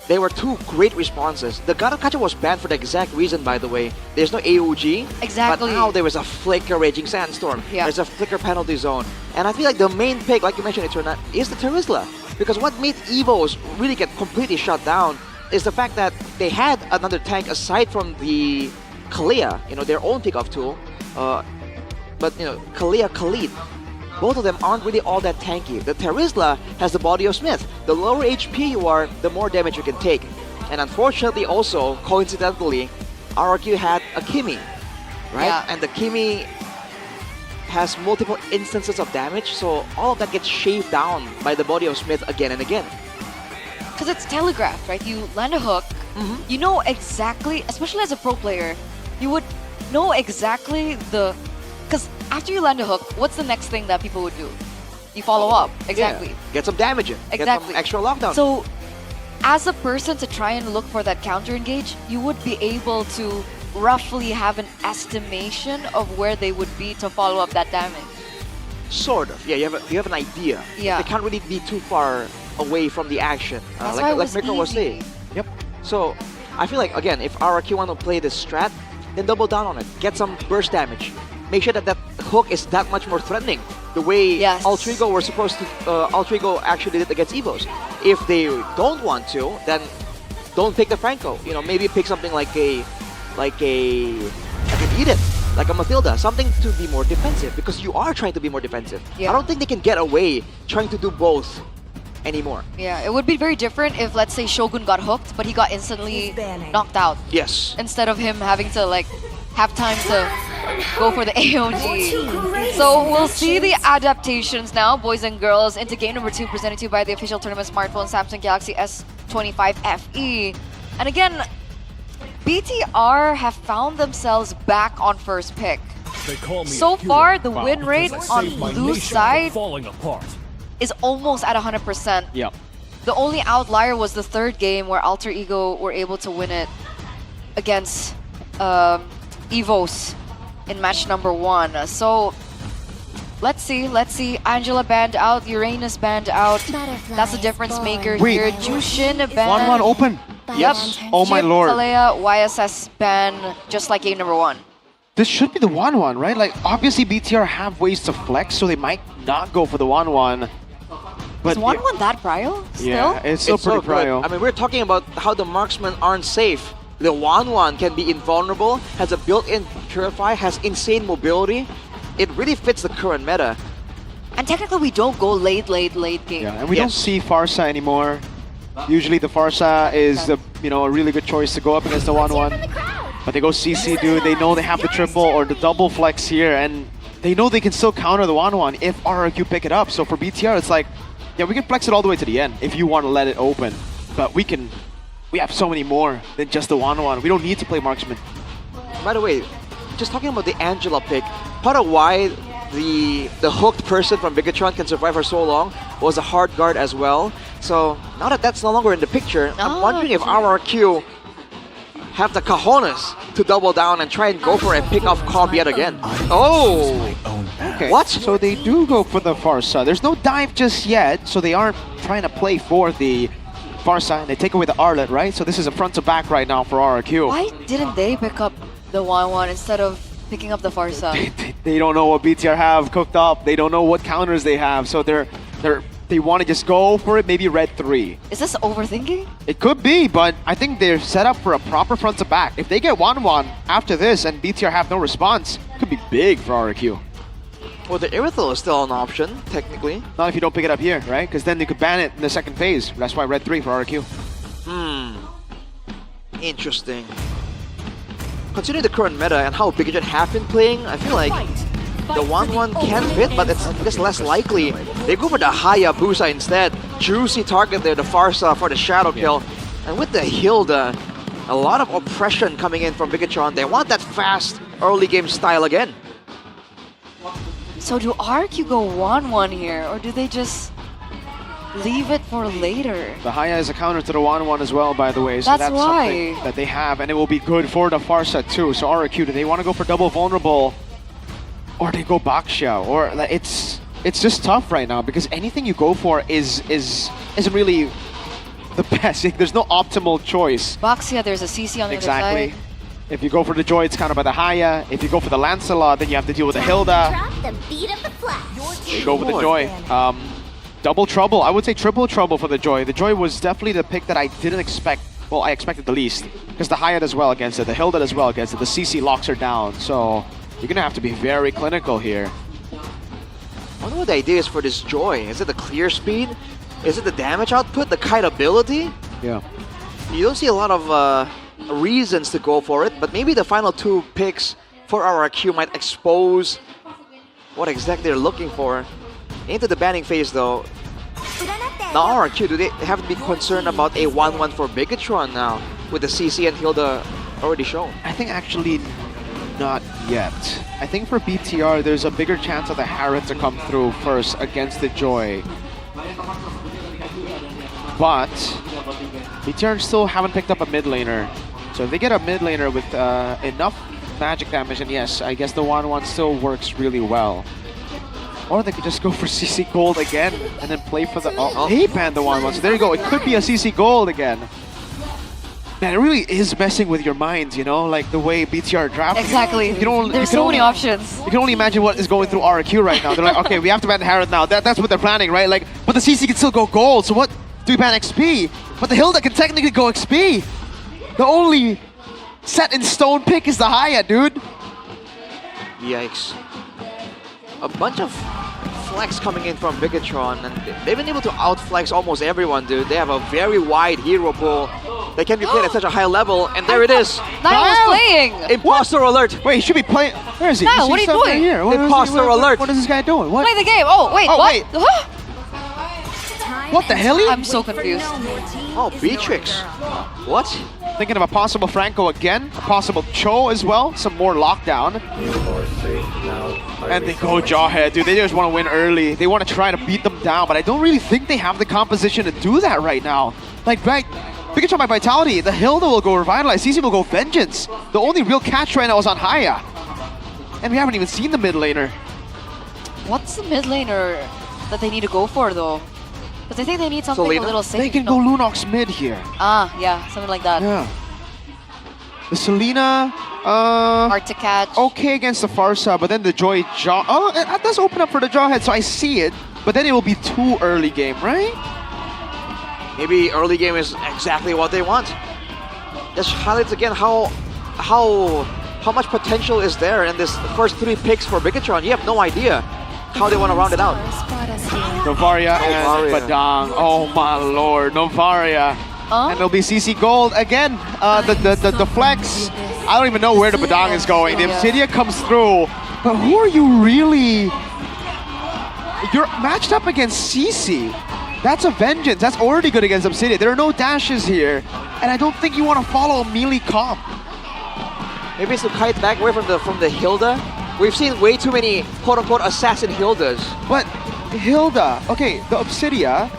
there were 2 great responses. The Garukacha was banned for the exact reason, by the way. There's no AOG. Exactly. But now there was a flicker Raging Sandstorm. Yeah. There's a flicker penalty zone. And I feel like the main pick, like you mentioned, Eternat, is the Charizla. Because what made Evos really get completely shut down is the fact that they had another tank aside from the Kalea, their own pickoff tool. But, Kalea, Khalid, both of them aren't really all that tanky. The Charizla has the body of Smith. The lower HP you are, the more damage you can take. And unfortunately also, coincidentally, RRQ had a Kimi, right? Yeah. And the Kimi has multiple instances of damage, so all of that gets shaved down by the body of Smith again and again. Because it's telegraphed, right? You land a hook, you know exactly, especially as a pro player, you would know exactly because after you land a hook, what's the next thing that people would do? You follow up. Exactly. Yeah. Get some damage in. Exactly. Get some extra lockdown. So, as a person to try and look for that counter engage, you would be able to roughly have an estimation of where they would be to follow up that damage. Sort of. Yeah, you have an idea. Yeah. They can't really be too far away from the action. That's why it was Mirko was easy. saying. Yep. So, I feel like, again, if RRQ want to play this strat, then double down on it. Get some burst damage. Make sure that that hook is that much more threatening. The way Altrigo were supposed to, Altrigo actually did it against Evos. If they don't want to, then don't pick the Franco. Maybe pick something like an Edith, like a Mathilda, something to be more defensive, because you are trying to be more defensive. Yeah. I don't think they can get away trying to do both anymore. Yeah, it would be very different if, let's say, Shogun got hooked, but he got instantly knocked out. Yes. Instead of him having to like have time to go for the AOG. So we'll see the adaptations now, boys and girls, into game number 2, presented to you by the official tournament smartphone Samsung Galaxy S25 FE. And again, BTR have found themselves back on first pick. So far, the win rate on Blue's side is almost at 100%. Yep. The only outlier was the third game where Alter Ego were able to win it against Evos in match number 1. So let's see. Angela banned out, Uranus banned out. That's the difference maker here. Jushin banned. 1-1 open. Yes. Oh my lord. Kalea, YSS ban, just like game number 1. This should be the 1-1, right? Like, obviously BTR have ways to flex, so they might not go for the 1-1. Is 1-1 that prio still? Yeah, it's still pretty so prio. good. I mean, we're talking about how the marksmen aren't safe. The 1-1 can be invulnerable, has a built-in Purify, has insane mobility. It really fits the current meta. And technically we don't go late game. Yeah, and we don't see Farsa anymore. Usually the Farsa is a really good choice to go up against the 1-1. But they go CC, dude. They know they have the triple or the double flex here, and they know they can still counter the 1-1 if RRQ pick it up. So for BTR, it's like, yeah, we can flex it all the way to the end if you want to let it open. But we have so many more than just the 1-1. We don't need to play marksman. By the way, just talking about the Angela pick, part of why the hooked person from Bigatron can survive for so long was a hard guard as well. So now that that's no longer in the picture, I'm wondering if RRQ have the cojones to double down and try and go for a pick-off comp yet again. Oh! Okay. What? So they do go for the Farsa. There's no dive just yet, so they aren't trying to play for the Farsa, and they take away the Arlet, right? So this is a front to back right now for RRQ. Why didn't they pick up the 1-1 instead of picking up the Farsa? They don't know what BTR have cooked up. They don't know what counters they have, so they want to just go for it, maybe red 3. Is this overthinking? It could be, but I think they're set up for a proper front to back. If they get 1-1 after this and BTR have no response, it could be big for RRQ. Well, the Irithel is still an option, technically. Not if you don't pick it up here, right? Because then you could ban it in the second phase. That's why red 3 for RRQ. Interesting. Considering the current meta and how Bigatron have been playing, I feel like the 1-1 can fit, but it's just less likely. They go for the Hayabusa instead. Juicy target there, the Farsa for the shadow kill. And with the Hilda, a lot of oppression coming in from Bigatron. They want that fast early game style again. So do RQ go 1-1 here, or do they just leave it for later? The Haya is a counter to the 1-1 as well, by the way. So that's something that they have, and it will be good for the Farsa too. So RQ, do they want to go for double vulnerable? Or they go Baxia, or it's just tough right now because anything you go for isn't really the best. There's no optimal choice. Baxia, there's a CC on the other side. If you go for the Joy, it's countered by the Haya. If you go for the Lancelot, then you have to deal with the Hilda. You go with the Joy. Double trouble. I would say triple trouble for the Joy. The Joy was definitely the pick that I didn't expect. Well, I expected the least because the Haya does well against it. The Hilda does well against it. The CC locks her down. So you're going to have to be very clinical here. I wonder what the idea is for this Joy. Is it the clear speed? Is it the damage output? The kite ability? Yeah. You don't see a lot of reasons to go for it, but maybe the final 2 picks for RRQ might expose what exactly they're looking for. Into the banning phase though. Now RRQ, do they have to be concerned about a 1-1 for Bigatron now with the CC and Hilda already shown? I think actually not yet. I think for BTR, there's a bigger chance of the Harrod to come through first against the Joy. But BTR still haven't picked up a mid laner. So if they get a mid laner with enough magic damage, and yes, I guess the 1-1 still works really well. Or they could just go for CC Gold again and then play for the... Oh, he banned the 1-1, so there you go. It could be a CC Gold again. Man, it really is messing with your mind, you know, like the way BTR draft. Exactly. There's so many options. You can only imagine what is going through RRQ right now. They're like, okay, we have to ban Harrod now. That's what they're planning, right? Like, but the CC can still go gold, so what do we ban XP? But the Hilda can technically go XP. The only set in stone pick is the Haya, dude. Yikes. A bunch of flex coming in from Bigatron, and they've been able to outflex almost everyone, dude. They have a very wide hero pool. They can be played at such a high level, and there it is. Niall was playing. Imposter alert. Wait, he should be playing. Where is he? Niall, You what see are you something doing? Here. Imposter alert. What is this guy doing? What? Play the game. Oh, wait, Oh, what? wait. Huh? What the hell? I'm so confused. Oh, Beatrix. What? Thinking of a possible Franco again, a possible Cho as well, some more lockdown. And they go Jawhead, dude. They just want to win early. They want to try to beat them down, but I don't really think they have the composition to do that right now. Like, right, Pikachu by Vitality, the Hilda will go Revitalize, CC will go Vengeance. The only real catch right now is on Haya. And we haven't even seen the mid laner. What's the mid laner that they need to go for, though? Because I think they need something Selena? a little safe. They can go Lunox mid here. Ah, yeah, something like that. Yeah. The Selena, Hard to catch. okay against the Farsa, but then the Joy Jaw. Oh, that does open up for the Jawhead, so I see it. But then it will be too early game, right? Maybe early game is exactly what they want. Just highlights again how much potential is there in this first 3 picks for Bigatron. You have no idea how they want to round it out. Novaria and Badang. Oh my lord, Novaria. And it'll be CC Gold again. The flex. I don't even know where the Badang is going. The Obsidia comes through. But who are you really? You're matched up against CC. That's a Vengeance. That's already good against Obsidia. There are no dashes here. And I don't think you want to follow a melee comp. Maybe it's to kite back away from the Hilda. We've seen way too many quote-unquote assassin Hildas. But Hilda, okay, the Obsidia,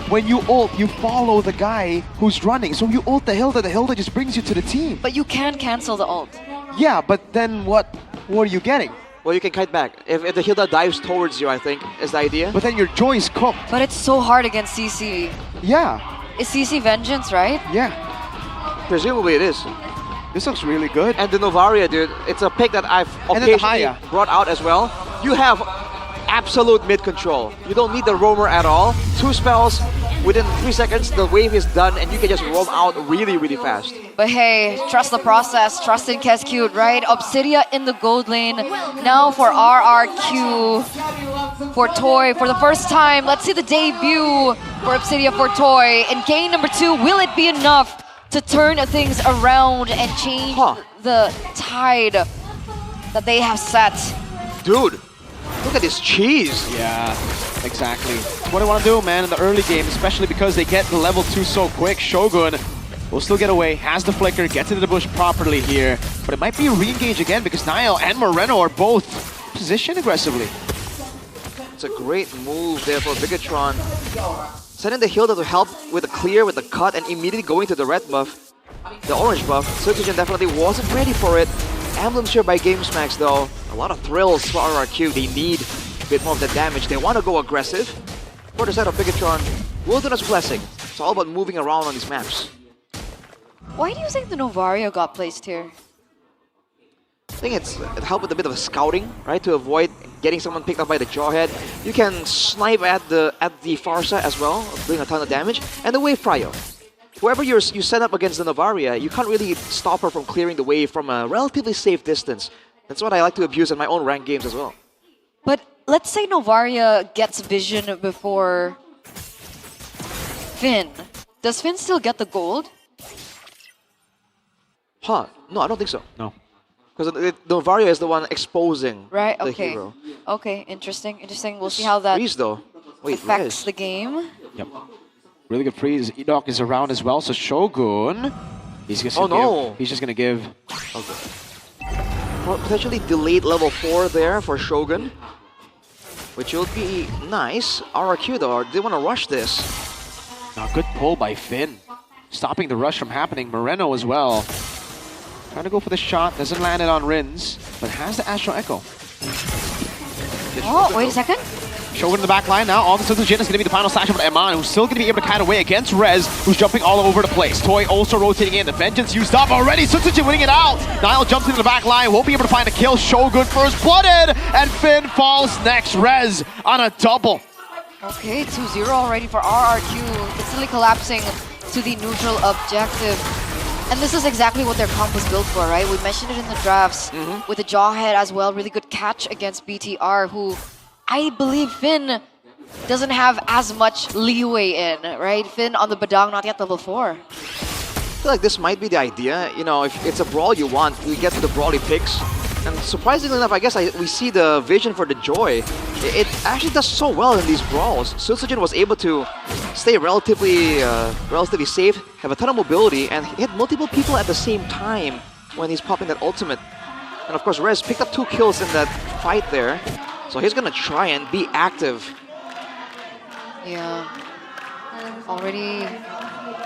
when you ult, you follow the guy who's running. So you ult the Hilda just brings you to the team. But you can cancel the ult. Yeah, but then what are you getting? Well, you can kite back. If the Hilda dives towards you, I think, is the idea. But then your Joy's cooked. But it's so hard against CC. Yeah. It's CC Vengeance, right? Yeah. Presumably it is. This looks really good. And the Novaria, dude, it's a pick that I've occasionally brought out as well. You have absolute mid control. You don't need the roamer at all. 2 spells, within 3 seconds, the wave is done and you can just roam out really, really fast. But hey, trust the process, trust in Cascute, right? Obsidia in the gold lane. Now for RRQ, for Toy, for the first time. Let's see the debut for Obsidia for Toy. In game number 2, will it be enough to turn things around and change the tide that they have set? Dude, look at this cheese. Yeah, exactly. What I want to do, man, in the early game, especially because they get the level 2 so quick. Shogun will still get away, has the flicker, gets into the bush properly here. But it might be a re-engage again because Niall and Moreno are both positioned aggressively. It's a great move there for Bigatron. Sending the Hilda to help with the clear, with the cut, and immediately going to the red buff, the orange buff. Surgeon definitely wasn't ready for it. Emblem's here by GameSmax though. A lot of thrills for RRQ. They need a bit more of the damage. They want to go aggressive. For the side of Bigatron, Wilderness Blessing. It's all about moving around on these maps. Why do you think the Novaria got placed here? I think it helped with a bit of scouting, right? To avoid getting someone picked up by the Jawhead. You can snipe at the Farsa as well, doing a ton of damage. And the Wave Prio. Whoever you set up against the Novaria, you can't really stop her from clearing the wave from a relatively safe distance. That's what I like to abuse in my own ranked games as well. But let's say Novaria gets vision before Finn. Does Finn still get the gold? Huh, no, I don't think so. No. Because Novaria is the one exposing the hero. Okay, interesting. We'll see how that freeze, though. Wait, affects the game. Yep. Really good freeze. Enoch is around as well, so Shogun, he's just gonna give. Okay. Well, potentially delayed level 4 there for Shogun, which will be nice. RRQ though, they want to rush this. Now, good pull by Finn, stopping the rush from happening. Moreno as well. Trying to go for the shot, doesn't land it on Rins, but has the Astral Echo. Oh, wait a second. Shogun in the back line now. All of a sudden, Jin is going to be the final slash of Eman, who's still going to be able to kite away against Rez, who's jumping all over the place. Toy also rotating in. The Vengeance used up already. Sutsujin winning it out. Niall jumps into the back line. Won't be able to find a kill. Shogun first blooded, and Finn falls next. Rez on a double. Okay, 2-0 already for RRQ. Instantly collapsing to the neutral objective. And this is exactly what their comp was built for, right? We mentioned it in the drafts with the Jawhead as well. Really good catch against BTR, who I believe Finn doesn't have as much leeway in, right? Finn on the Badang, not yet level 4. I feel like this might be the idea. You know, if it's a brawl you want, we get to the brawly picks. And surprisingly enough, I guess we see the vision for the Joy. It actually does so well in these brawls. Sutsujin was able to stay relatively safe, have a ton of mobility, and hit multiple people at the same time when he's popping that ultimate. And of course, Rez picked up 2 kills in that fight there. So he's gonna try and be active. Yeah. Already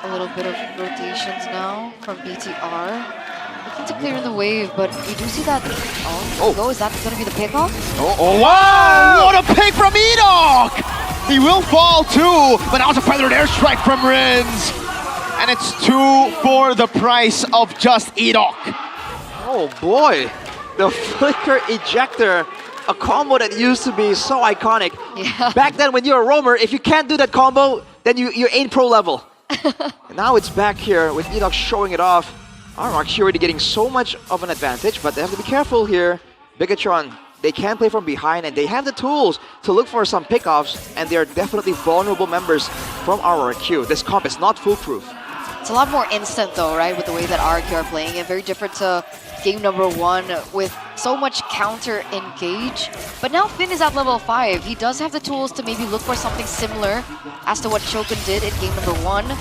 a little bit of rotations now from BTR. Looking to clear in the wave, but we do see that. Is that going to be the pickoff? Wow! What a pick from Edok! He will fall too, but now it's a feathered airstrike from Rins. And it's 2 for the price of just Edok. Oh boy! The flicker ejector, a combo that used to be so iconic. Yeah. Back then when you're a roamer, if you can't do that combo, then you ain't pro level. And now it's back here with Edok showing it off. RRQ already getting so much of an advantage, but they have to be careful here. Bigatron, they can play from behind and they have the tools to look for some pickoffs, and they are definitely vulnerable members from RRQ. This comp is not foolproof. It's a lot more instant though, right, with the way that RRQ are playing it. Very different to game number 1 with so much counter engage. But now Finn is at level 5. He does have the tools to maybe look for something similar as to what Shogun did in game number 1.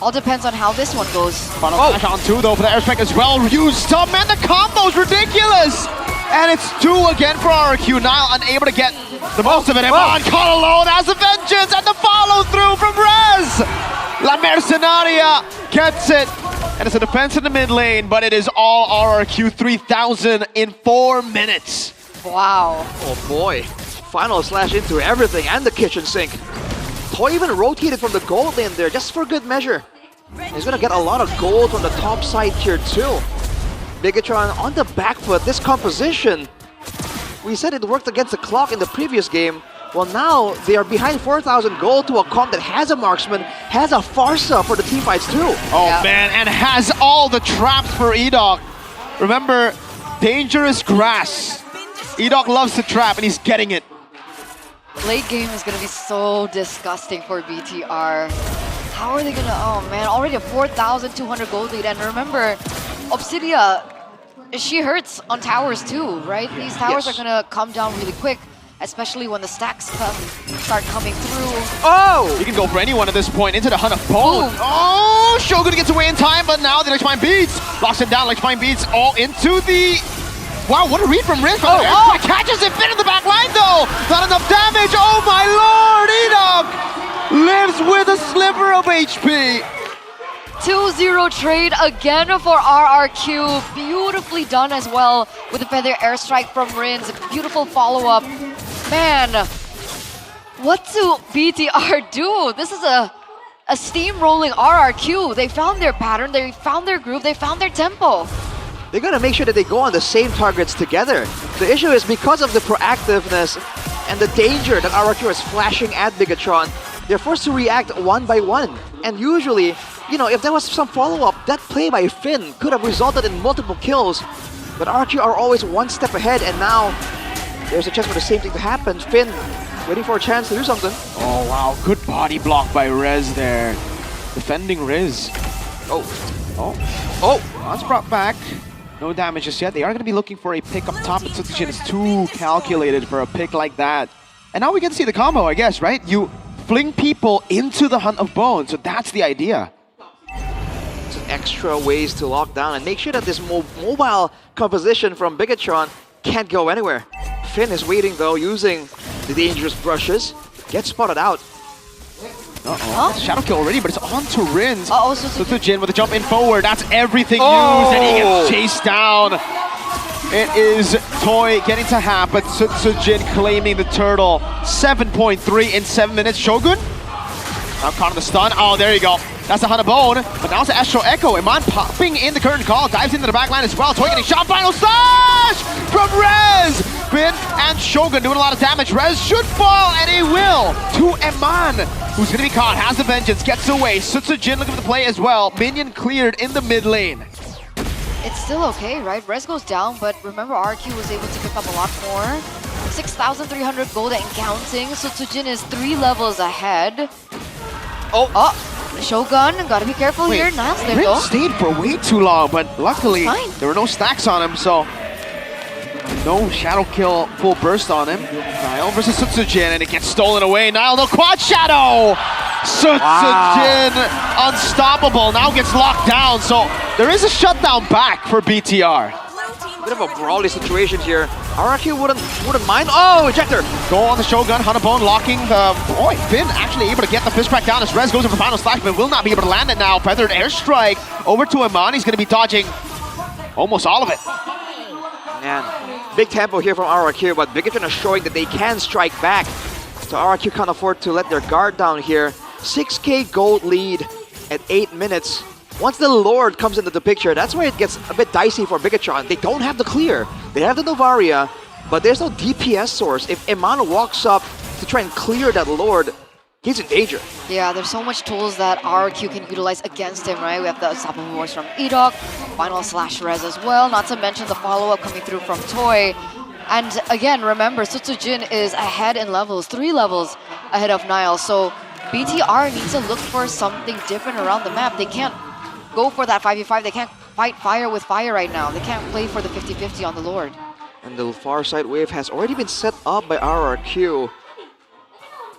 All depends on how this one goes. Final flash on 2 though for the airstrike as well. Used up, man, the combo's ridiculous! And it's 2 again for RRQ. Nile unable to get the most of it. Iman caught alone as the vengeance and the follow through from Rez! La Mercenaria gets it. And it's a defense in the mid lane, but it is all RRQ 3000 in 4 minutes. Wow. Oh boy. Final slash into everything and the kitchen sink. Toy even rotated from the gold lane there just for good measure. He's gonna get a lot of gold from the top side here too. Bigatron on the back foot, this composition. We said it worked against the clock in the previous game. Well, now they are behind 4,000 gold to a comp that has a marksman, has a Farsa for the teamfights too. Oh man, and has all the traps for Edok. Remember, dangerous grass. Edok loves to trap and he's getting it. Late game is going to be so disgusting for BTR. How are they going to... Oh man, already a 4,200 gold lead. And remember, Obsidia, she hurts on towers too, right? These towers are going to come down really quick, especially when the stacks start coming through. Oh! You can go for anyone at this point into the Hunt of Bone. Oh! Shogun gets away in time, but now the Electrifying Beats locks him down. Electrifying Beats all into the... Wow, what a read from Riz. Catches it, Finn in the back line though! Not enough damage, oh my lord! Edok lives with a sliver of HP. 2-0 trade again for RRQ. Beautifully done as well with the feather airstrike from Rins. Beautiful follow-up. Man, what do BTR do? This is a steamrolling RRQ. They found their pattern, they found their groove, they found their tempo. They're gonna make sure that they go on the same targets together. The issue is because of the proactiveness and the danger that RRQ is flashing at Bigatron, they're forced to react one by one. And usually, you know, if there was some follow-up, that play by Finn could have resulted in multiple kills. But RRQ are always one step ahead, and now there's a chance for the same thing to happen. Finn waiting for a chance to do something. Oh wow, good body block by Rez there. Defending Riz. That's brought back. No damage just yet. They are going to be looking for a pick up top, but Sutsujin is too calculated for a pick like that. And now we can see the combo, I guess, right? You fling people into the Hunt of Bone, so that's the idea. Some extra ways to lock down and make sure that this mobile composition from Bigatron can't go anywhere. Finn is waiting though, using the dangerous brushes. Gets spotted out. Shadow kill already, but it's on to Rins. Sutsujin with a jump in forward. That's everything used, and he gets chased down. It is Toy getting to half, but Sutsujin claiming the turtle. 7.3 in 7 minutes. Shogun now caught on the stun. Oh, there you go. That's the Hunt of Bone, but now it's the Astral Echo. Iman popping in the curtain call, dives into the back line as well. Toy getting shot. Final slash from Rez. Finn and Shogun doing a lot of damage. Rez should fall, and he will to Iman, who's going to be caught. Has the vengeance, gets away. Sutsujin looking for the play as well. Minion cleared in the mid lane. It's still okay, right? Rez goes down, but remember RQ was able to pick up a lot more. 6,300 gold and counting. So Tsujin is 3 levels ahead. Oh, Shogun, gotta be careful here. Niles there though. Rin stayed for way too long, but luckily there were no stacks on him, so no shadow kill full burst on him. Nile versus Sutsujin, and it gets stolen away. Nile, no quad shadow! Sutsujin, unstoppable, now gets locked down, so there is a shutdown back for BTR. Bit of a brawly situation here. RRQ wouldn't mind. Oh, ejector! Go on the Shogun, Hanabone locking the... Boy, Finn actually able to get the fist crack down as Rez goes in for final slash, but will not be able to land it now. Feathered airstrike over to Iman. He's going to be dodging almost all of it. Man, big tempo here from RRQ, but Bigatron is showing that they can strike back. So RRQ can't afford to let their guard down here. 6k gold lead at 8 minutes. Once the Lord comes into the picture, that's where it gets a bit dicey for Bigatron. They don't have the clear. They have the Novaria, but there's no DPS source. If Iman walks up to try and clear that Lord, he's in danger. Yeah, there's so much tools that RRQ can utilize against him, right? We have the unstoppable voice from Edok, final slash res as well, not to mention the follow-up coming through from Toy. And again, remember, Sutsujin is ahead in levels, 3 levels ahead of Nile. So BTR needs to look for something different around the map. They can't go for that 5v5. They can't fight fire with fire right now. They can't play for the 50-50 on the Lord. And the far side wave has already been set up by RRQ.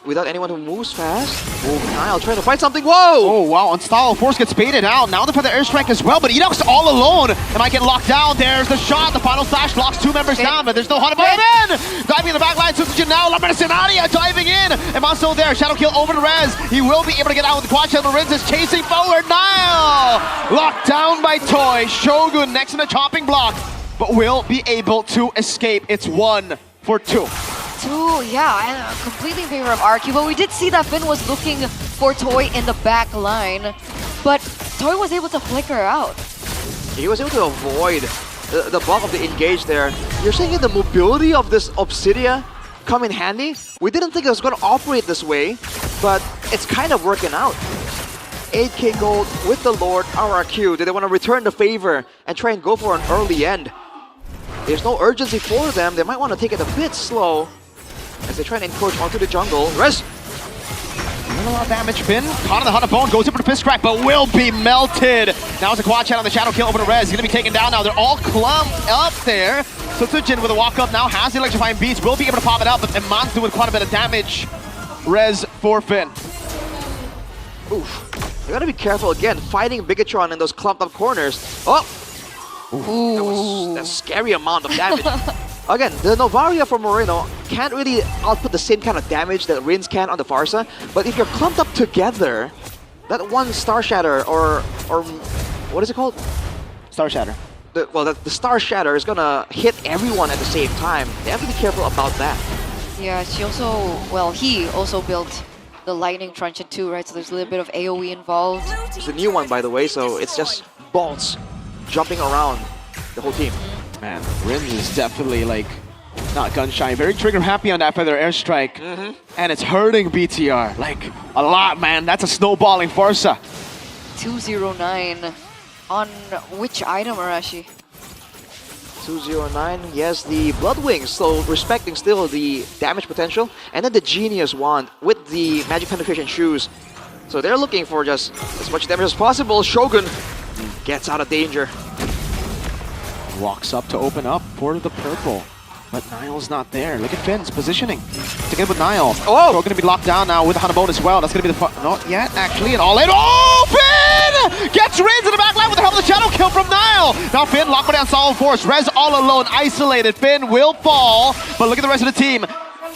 Without anyone who moves fast. Oh, Nile trying to fight something. Whoa! Oh, wow. Unstoppable Force gets baited out. Now the Feather airstrike as well, but Edok's all alone. It might get locked down. There's the shot. The final slash locks 2 members down, but there's no Hanabone in! Diving in the back line. Sutsujin now. Lambertinaria diving in. Iman still there. Shadow kill over to Rez. He will be able to get out with the quad shadow. Rins is chasing forward. Nile! Locked down by Toy. Shogun next in the chopping block, but will be able to escape. It's 1 for 2. Yeah, and completely in favor of RQ, but we did see that Finn was looking for Toy in the back line, but Toy was able to flicker out. He was able to avoid the bulk of the engage there. You're saying that the mobility of this Obsidia come in handy? We didn't think it was going to operate this way, but it's kind of working out. 8k gold with the Lord, RRQ. Do they want to return the favor and try and go for an early end? There's no urgency for them. They might want to take it a bit slow as they try and encroach onto the jungle. Rez! Not a lot of damage. Finn caught on the Hanabone, goes in for the fist crack, but will be melted. Now it's a quad chat on the shadow kill over to Rez. He's going to be taken down now. They're all clumped up there. Sutsujin with a walk up now has the electrifying beast. Will be able to pop it out, but Iman's doing quite a bit of damage. Rez for Finn. Oof. You gotta be careful again, fighting Bigatron in those clumped up corners. Oh! Ooh. That was a scary amount of damage. Again, the Novaria from Moreno can't really output the same kind of damage that Rins can on the Farsa, but if you're clumped up together, that one Star Shatter or what is it called? Star Shatter. The Star Shatter is gonna hit everyone at the same time. They have to be careful about that. Yeah, he also built the Lightning Truncheon too, right? So there's a little bit of AoE involved. It's a new one, by the way, so it's just bolts jumping around the whole team. Man, Rins is definitely like not gun shy, very trigger happy on that Feather airstrike, and it's hurting BTR like a lot, man. That's a snowballing Farsa. 209 on which item, Arashi? 209, yes, the Blood Wings, so respecting still the damage potential, and then the Genius Wand with the Magic Penetration Shoes. So they're looking for just as much damage as possible. Shogun gets out of danger. Walks up to open up for the purple, but Nile's not there. Look at Finn's positioning to get with Nile. Oh! We're going to be locked down now with Hanabone as well. That's going to be the... Not yet, actually. And all in. Oh! Finn! Gets Rins in the back line with the help of the shadow kill from Nile. Now Finn locked down Solid Force. Rez all alone, isolated. Finn will fall, but look at the rest of the team.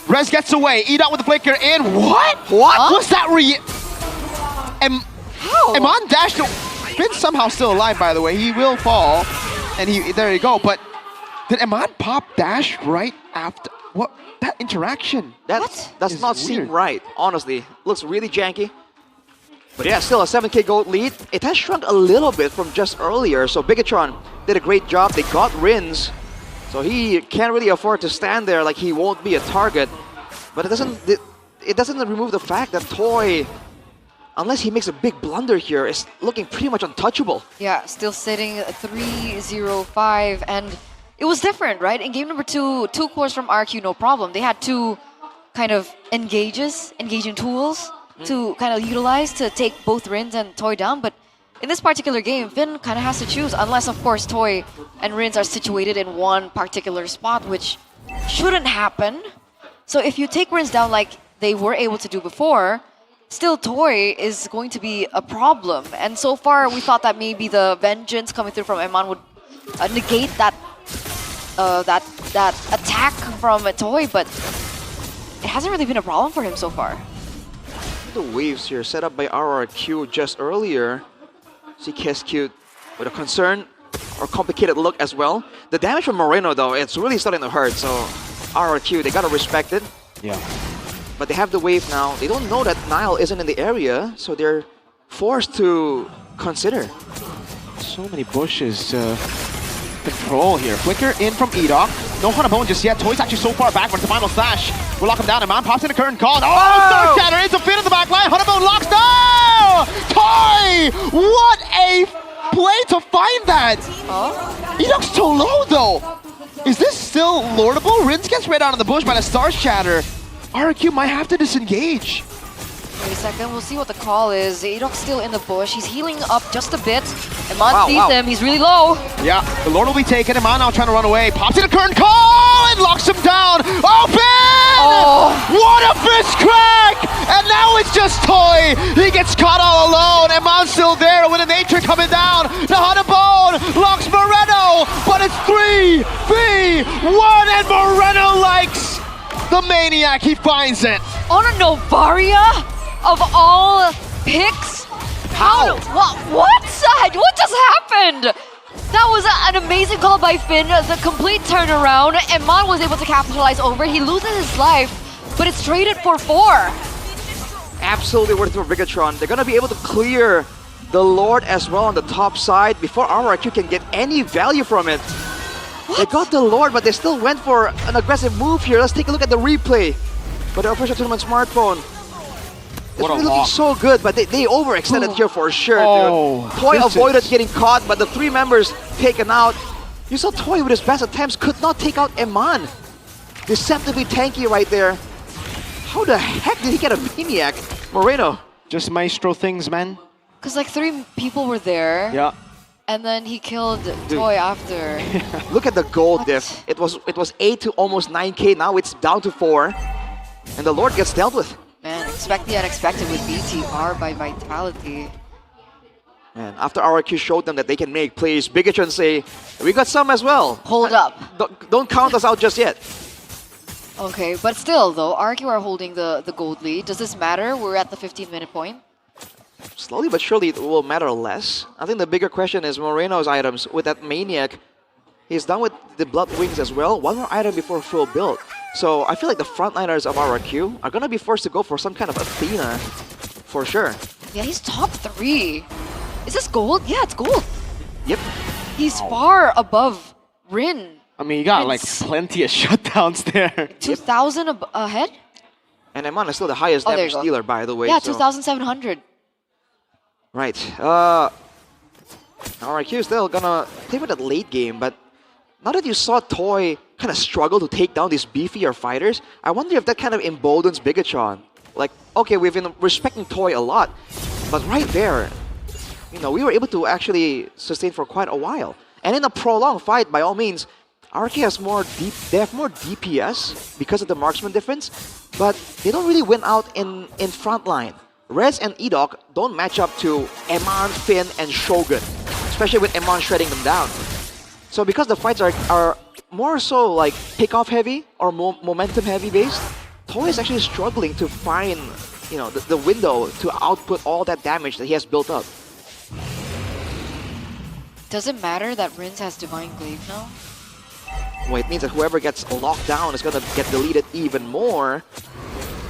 Rez gets away. Edot with the flicker in. What? What? Was that How? Iman dashed... Finn's somehow still alive, by the way. He will fall. And there you go, but did Iman pop dash right after? What? That interaction? That does not seem right, honestly. Looks really janky. But yeah, still a 7k gold lead. It has shrunk a little bit from just earlier, so Bigatron did a great job. They got Rins, so he can't really afford to stand there like he won't be a target. But it doesn't remove the fact that Toy, unless he makes a big blunder here, is looking pretty much untouchable. Yeah, still sitting at 305, and it was different, right? In game number 2, 2 cores from RQ, no problem. They had 2 kind of engaging tools to kind of utilize to take both Rins and Toy down. But in this particular game, Finn kind of has to choose, unless, of course, Toy and Rins are situated in one particular spot, which shouldn't happen. So if you take Rins down like they were able to do before, still Toy is going to be a problem. And so far, we thought that maybe the vengeance coming through from Eman would negate that attack from a Toy, but it hasn't really been a problem for him so far. The waves here set up by RRQ just earlier. See KSQ with a concern or complicated look as well. The damage from Moreno though, it's really starting to hurt, so RRQ, they gotta respect it. Yeah. But they have the wave now. They don't know that Nile isn't in the area, so they're forced to consider. So many bushes to control here. Flicker in from Edok. No Hanabone just yet. Toy's actually so far back, but it's the final slash. We'll lock him down. Eman pops in the current call. Oh! Star Shatter! It's a fit in the back line. Hanabone locks down! Toy! What a play to find that! Edok's so low though. Is this still lordable? Rins gets right out of the bush by the Star Shatter. RQ might have to disengage. Wait a second, we'll see what the call is. Edok's still in the bush. He's healing up just a bit. Eman sees him. He's really low. Yeah, the Lord will be taken. Eman now trying to run away. Pops in a current call and locks him down. Open! Oh. What a fist crack! And now it's just Toy. He gets caught all alone. Eman's still there with a nature coming down. Nahanabone locks Moreno, but it's 3v1 and Moreno likes the Maniac. He finds it. On a Novaria? Of all picks? How? What just happened? That was an amazing call by Finn. The complete turnaround. Eman was able to capitalize over. He loses his life, but it's traded for 4. Absolutely worth it for Bigatron. They're gonna be able to clear the Lord as well on the top side before RRQ can get any value from it. What? They got the Lord, but they still went for an aggressive move here. Let's take a look at the replay. But the official tournament smartphone. It's really looking so good, but they overextended here for sure, dude. Toy avoided getting caught, but the 3 members taken out. You saw Toy with his best attempts could not take out Eman. Deceptively tanky right there. How the heck did he get a Maniac? Moreno. Just Maestro things, man. Because like 3 people were there. Yeah. And then he killed Toy after. Look at the gold diff. It was 8 to almost 9k, now it's down to 4. And the Lord gets dealt with. Man, expect the unexpected with BTR by Vitality. And after RRQ showed them that they can make plays, Bigatron say, we got some as well. Hold up. Don't count us out just yet. Okay, but still though, RQ are holding the gold lead. Does this matter? We're at the 15-minute point. Slowly but surely it will matter less. I think the bigger question is Moreno's items. With that Maniac, he's done with the Blood Wings as well. One more item before full build. So I feel like the frontliners of RRQ are going to be forced to go for some kind of Athena for sure. Yeah, he's top 3. Is this gold? Yeah, it's gold. Yep. He's far above Rin. I mean, you got like plenty of shutdowns there. 2,000 ahead? And Eman is still the highest damage dealer, by the way. Yeah, 2,700. Right. RRQ is still gonna play with that late game, but now that you saw Toy kind of struggle to take down these beefier fighters, I wonder if that kind of emboldens Bigatron. Like, okay, we've been respecting Toy a lot, but right there, you know, we were able to actually sustain for quite a while. And in a prolonged fight, by all means, RK has they have more DPS because of the marksman difference, but they don't really win out in front line. Rez and Edok don't match up to Eman, Finn, and Shogun, especially with Eman shredding them down. So because the fights are more so like pick-off heavy or momentum heavy based, Toy is actually struggling to find, you know, the window to output all that damage that he has built up. Does it matter that Rins has Divine Glaive now? Well, it means that whoever gets locked down is gonna get deleted even more.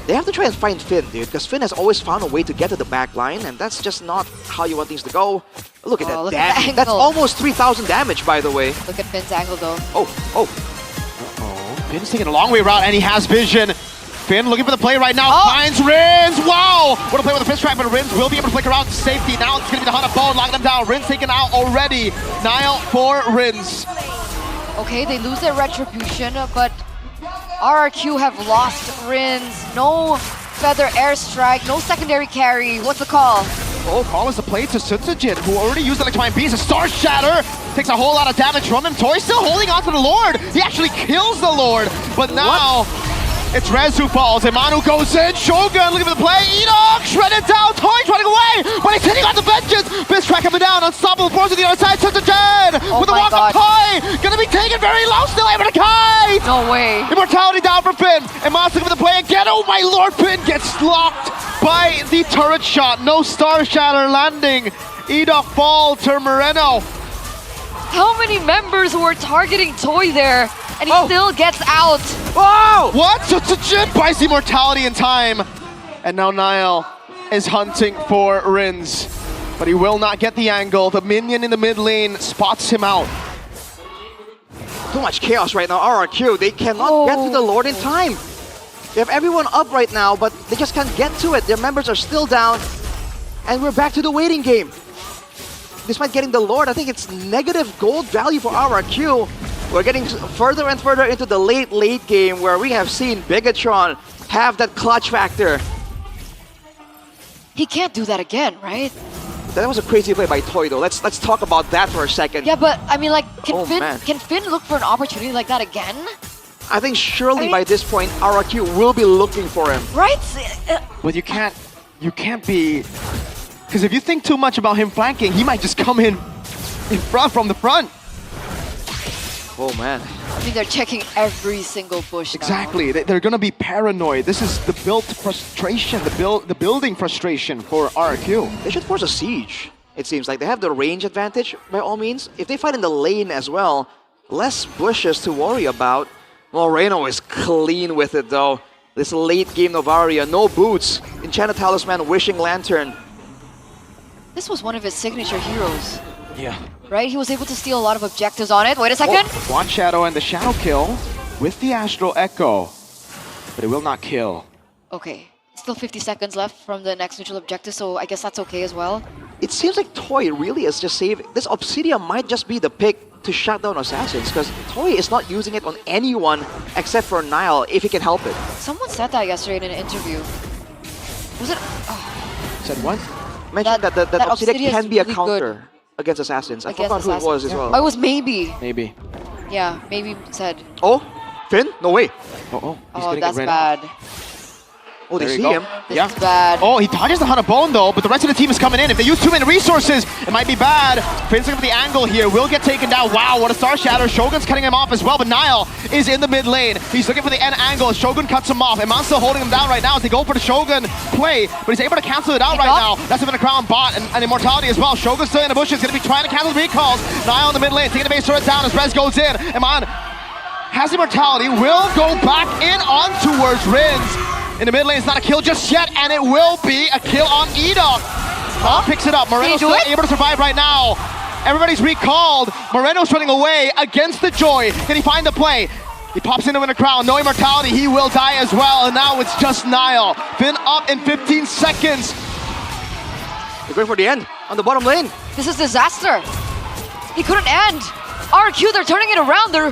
They have to try and find Finn, dude, because Finn has always found a way to get to the back line, and that's just not how you want things to go. Look at that damage. That's almost 3,000 damage, by the way. Look at Finn's angle, though. Oh. Finn's taking a long way route, and he has vision. Finn looking for the play right now, finds Rins. Wow! What a play with a fist trap, but Rins will be able to flicker out to safety. Now it's going to be the Hanabone locking them down. Rins taken out already. Nile for Rins. Okay, they lose their retribution, but RRQ have lost Rins. No feather airstrike, no secondary carry. What's the call? Oh, call is the play to Sutsujin, who already used Electrifying Beast. A Star Shatter takes a whole lot of damage from him. Toy still holding on to the Lord. He actually kills the Lord, but now it's Rez who falls. Emanu goes in. Shogun looking for the play. Enoch shredded down. Toy's running away, but he's hitting on the vengeance. Biss track coming down. Unstoppable force to the other side. Sutsujin with the walk of Toy. Gonna be taken very low. Still able to kite. No way. Immortality down for Finn. Emanu looking for the play again. Oh my Lord, Finn gets locked by the turret shot. No Star Shatter landing. Enoch fall to Moreno. How many members were targeting Toy there? And he still gets out. Whoa! What? Sutsujin buys the immortality in time. And now Niall is hunting for Rins. But he will not get the angle. The minion in the mid lane spots him out. Too much chaos right now. RRQ, they cannot get to the Lord in time. They have everyone up right now, but they just can't get to it. Their members are still down. And we're back to the waiting game. Despite getting the Lord, I think it's negative gold value for RRQ. We're getting further and further into the late game where we have seen Bigatron have that clutch factor. He can't do that again, right? That was a crazy play by Toy though. Let's talk about that for a second. Yeah, but I mean, like, can Finn look for an opportunity like that again? I think surely by this point, RRQ will be looking for him. Right? Well, you can't be, because if you think too much about him flanking, he might just come in front from the front. Oh man. I mean, they're checking every single bush now. Exactly. They're gonna be paranoid. This is the built frustration, the building frustration for RRQ. They should force a siege. It seems like they have the range advantage by all means. If they fight in the lane as well, less bushes to worry about. Moreno is clean with it though. This late game Novaria, no boots. Enchanted Talisman, Wishing Lantern. This was one of his signature heroes. Yeah. Right? He was able to steal a lot of objectives on it. Wait a second. One Shadow and the Shadow kill with the Astral Echo. But it will not kill. Okay. Still 50 seconds left from the next neutral objective, so I guess that's okay as well. It seems like Toy really is just saving. This Obsidian might just be the pick to shut down Assassins, because Toy is not using it on anyone except for Niall, if he can help it. Someone said that yesterday in an interview. Was it? Said what? Mentioned that Obsidian can be a counter against Assassins. I forgot who it was as well. Oh, it was maybe. Maybe. Yeah, maybe said. Oh, Finn? No way. Oh, that's bad. Oh, they see him. This is bad. Oh, he dodges the Hunt of Bone though, but the rest of the team is coming in. If they use too many resources, it might be bad. Finn's looking for the angle here. Will get taken down. Wow, what a Star Shatter. Shogun's cutting him off as well, but Niall is in the mid lane. He's looking for the end angle. Shogun cuts him off. Eman's still holding him down right now as they go for the Shogun play, but he's able to cancel it out right now. That's even a crown bot and immortality as well. Shogun's still in the bushes, gonna be trying to cancel the recalls. Niall in the mid lane, taking the base turret down as Rez goes in. Eman has immortality, will go back in on towards Rins. In the mid lane, it's not a kill just yet, and it will be a kill on Enoch. Picks it up. Moreno's still able to survive right now. Everybody's recalled. Moreno's running away against the Joy. Can he find the play? He pops into a crown. No immortality. He will die as well, and now it's just Niall. Finn up in 15 seconds. They're going for the end on the bottom lane. This is disaster. He couldn't end. RQ, they're turning it around. They're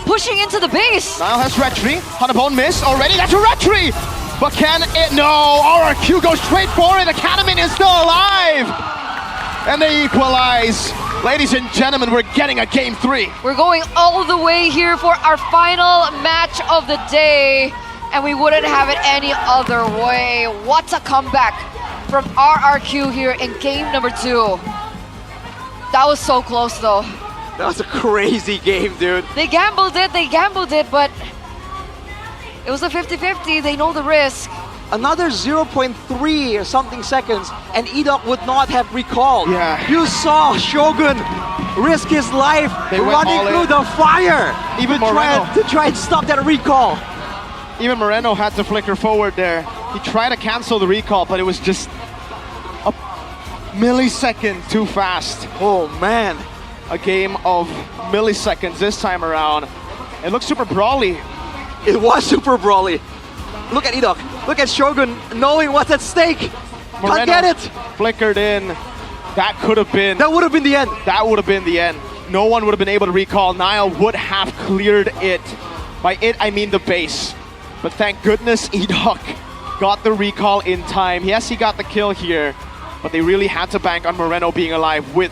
pushing into the base. Niall has retry. Hunabone miss already. That's a retry. But can it? No. RRQ goes straight for it. The Catamin is still alive. And they equalize. Ladies and gentlemen, we're getting a game 3. We're going all the way here for our final match of the day. And we wouldn't have it any other way. What a comeback from RRQ here in game number 2. That was so close though. That was a crazy game, dude. They gambled it, but it was a 50-50. They know the risk. Another 0.3 or something seconds, and Enoch would not have recalled. Yeah. You saw Shogun risk his life running through the fire Even to try and stop that recall. Even Moreno had to flicker forward there. He tried to cancel the recall, but it was just a millisecond too fast. Oh man. A game of milliseconds this time around. It looks super brawly. It was super brawly. Look at Enoch. Look at Shogun knowing what's at stake. Moreno can't get it. Flickered in. That could have been. That would have been the end. That would have been the end. no one would have been able to recall. Nile would have cleared it. By it, I mean the base. But thank goodness Edok got the recall in time. Yes, he got the kill here, but they really had to bank on Moreno being alive with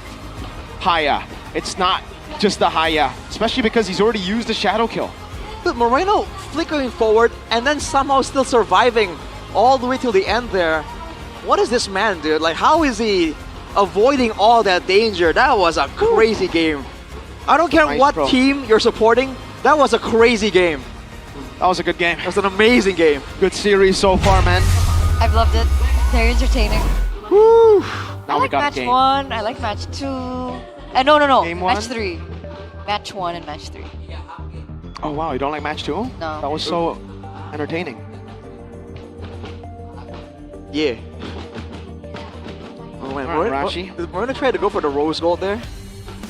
Haya. It's not just the Haya, especially because he's already used the shadow kill. But Moreno flickering forward and then somehow still surviving all the way till the end there. What is this man, dude? Like, how is he avoiding all that danger? That was a crazy game. I don't care what team you're supporting, that was a crazy game. That was a good game. That was an amazing game. Good series so far, man. I've loved it. Very entertaining. Woo! I like match 1, I like match 2. No. Game match 1? 3. Match 1 and match 3. Oh wow, you don't like match 2? No. That was so entertaining. Yeah. Oh, man. Moreno tried to go for the rose gold there.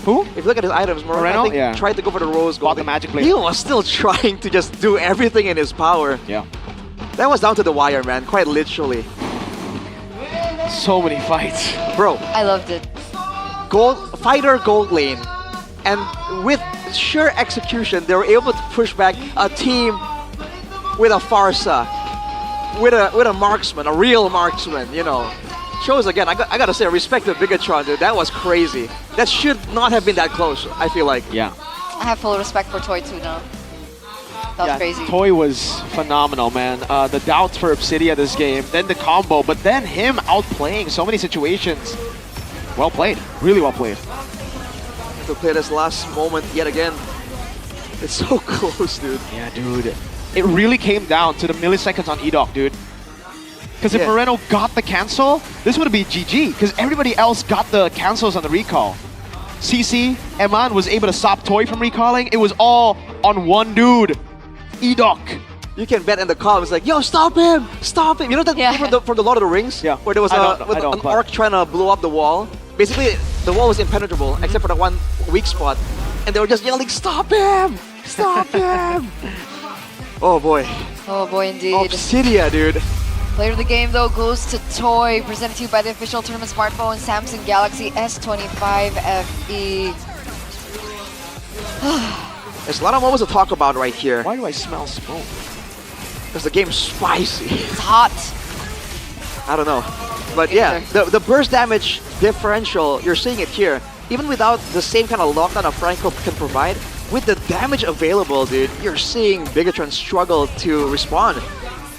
Who? If you look at his items, Moreno, I think, tried to go for the rose gold. Bought the magic blade. He was still trying to just do everything in his power. Yeah. That was down to the wire, man, quite literally. So many fights. Bro. I loved it. Fighter gold lane. And with sure execution, they were able to push back a team with a Farsa. With a marksman, a real marksman, you know. Shows again, I gotta say, respect to Bigatron, dude. That was crazy. That should not have been that close, I feel like. Yeah. I have full respect for Toy too now. That was crazy. Toy was phenomenal, man. The doubts for Obsidia this game, then the combo, but then him outplaying so many situations. Well played. Really well played. To play this last moment yet again. It's so close, dude. Yeah, dude. It really came down to the milliseconds on Edok, dude. Because if Moreno got the cancel, this would be GG, because everybody else got the cancels on the recall. CC, Eman was able to stop Toy from recalling. It was all on one dude, Edok. You can bet in the comments like, yo, stop him! Stop him! You know that from the Lord of the Rings? Yeah. Where there was an orc trying to blow up the wall? Basically, the wall was impenetrable, except for the one weak spot. And they were just yelling, stop him! Stop him! Oh boy. Oh boy, indeed. Obsidia, dude. Player of the game, though, goes to Toy, presented to you by the official tournament smartphone, Samsung Galaxy S25 FE. There's a lot of moments to talk about right here. Why do I smell smoke? Because the game's spicy. It's hot. I don't know. But yeah, the burst damage differential, you're seeing it here. Even without the same kind of lockdown that Franco can provide, with the damage available, dude, you're seeing Bigatron struggle to respond.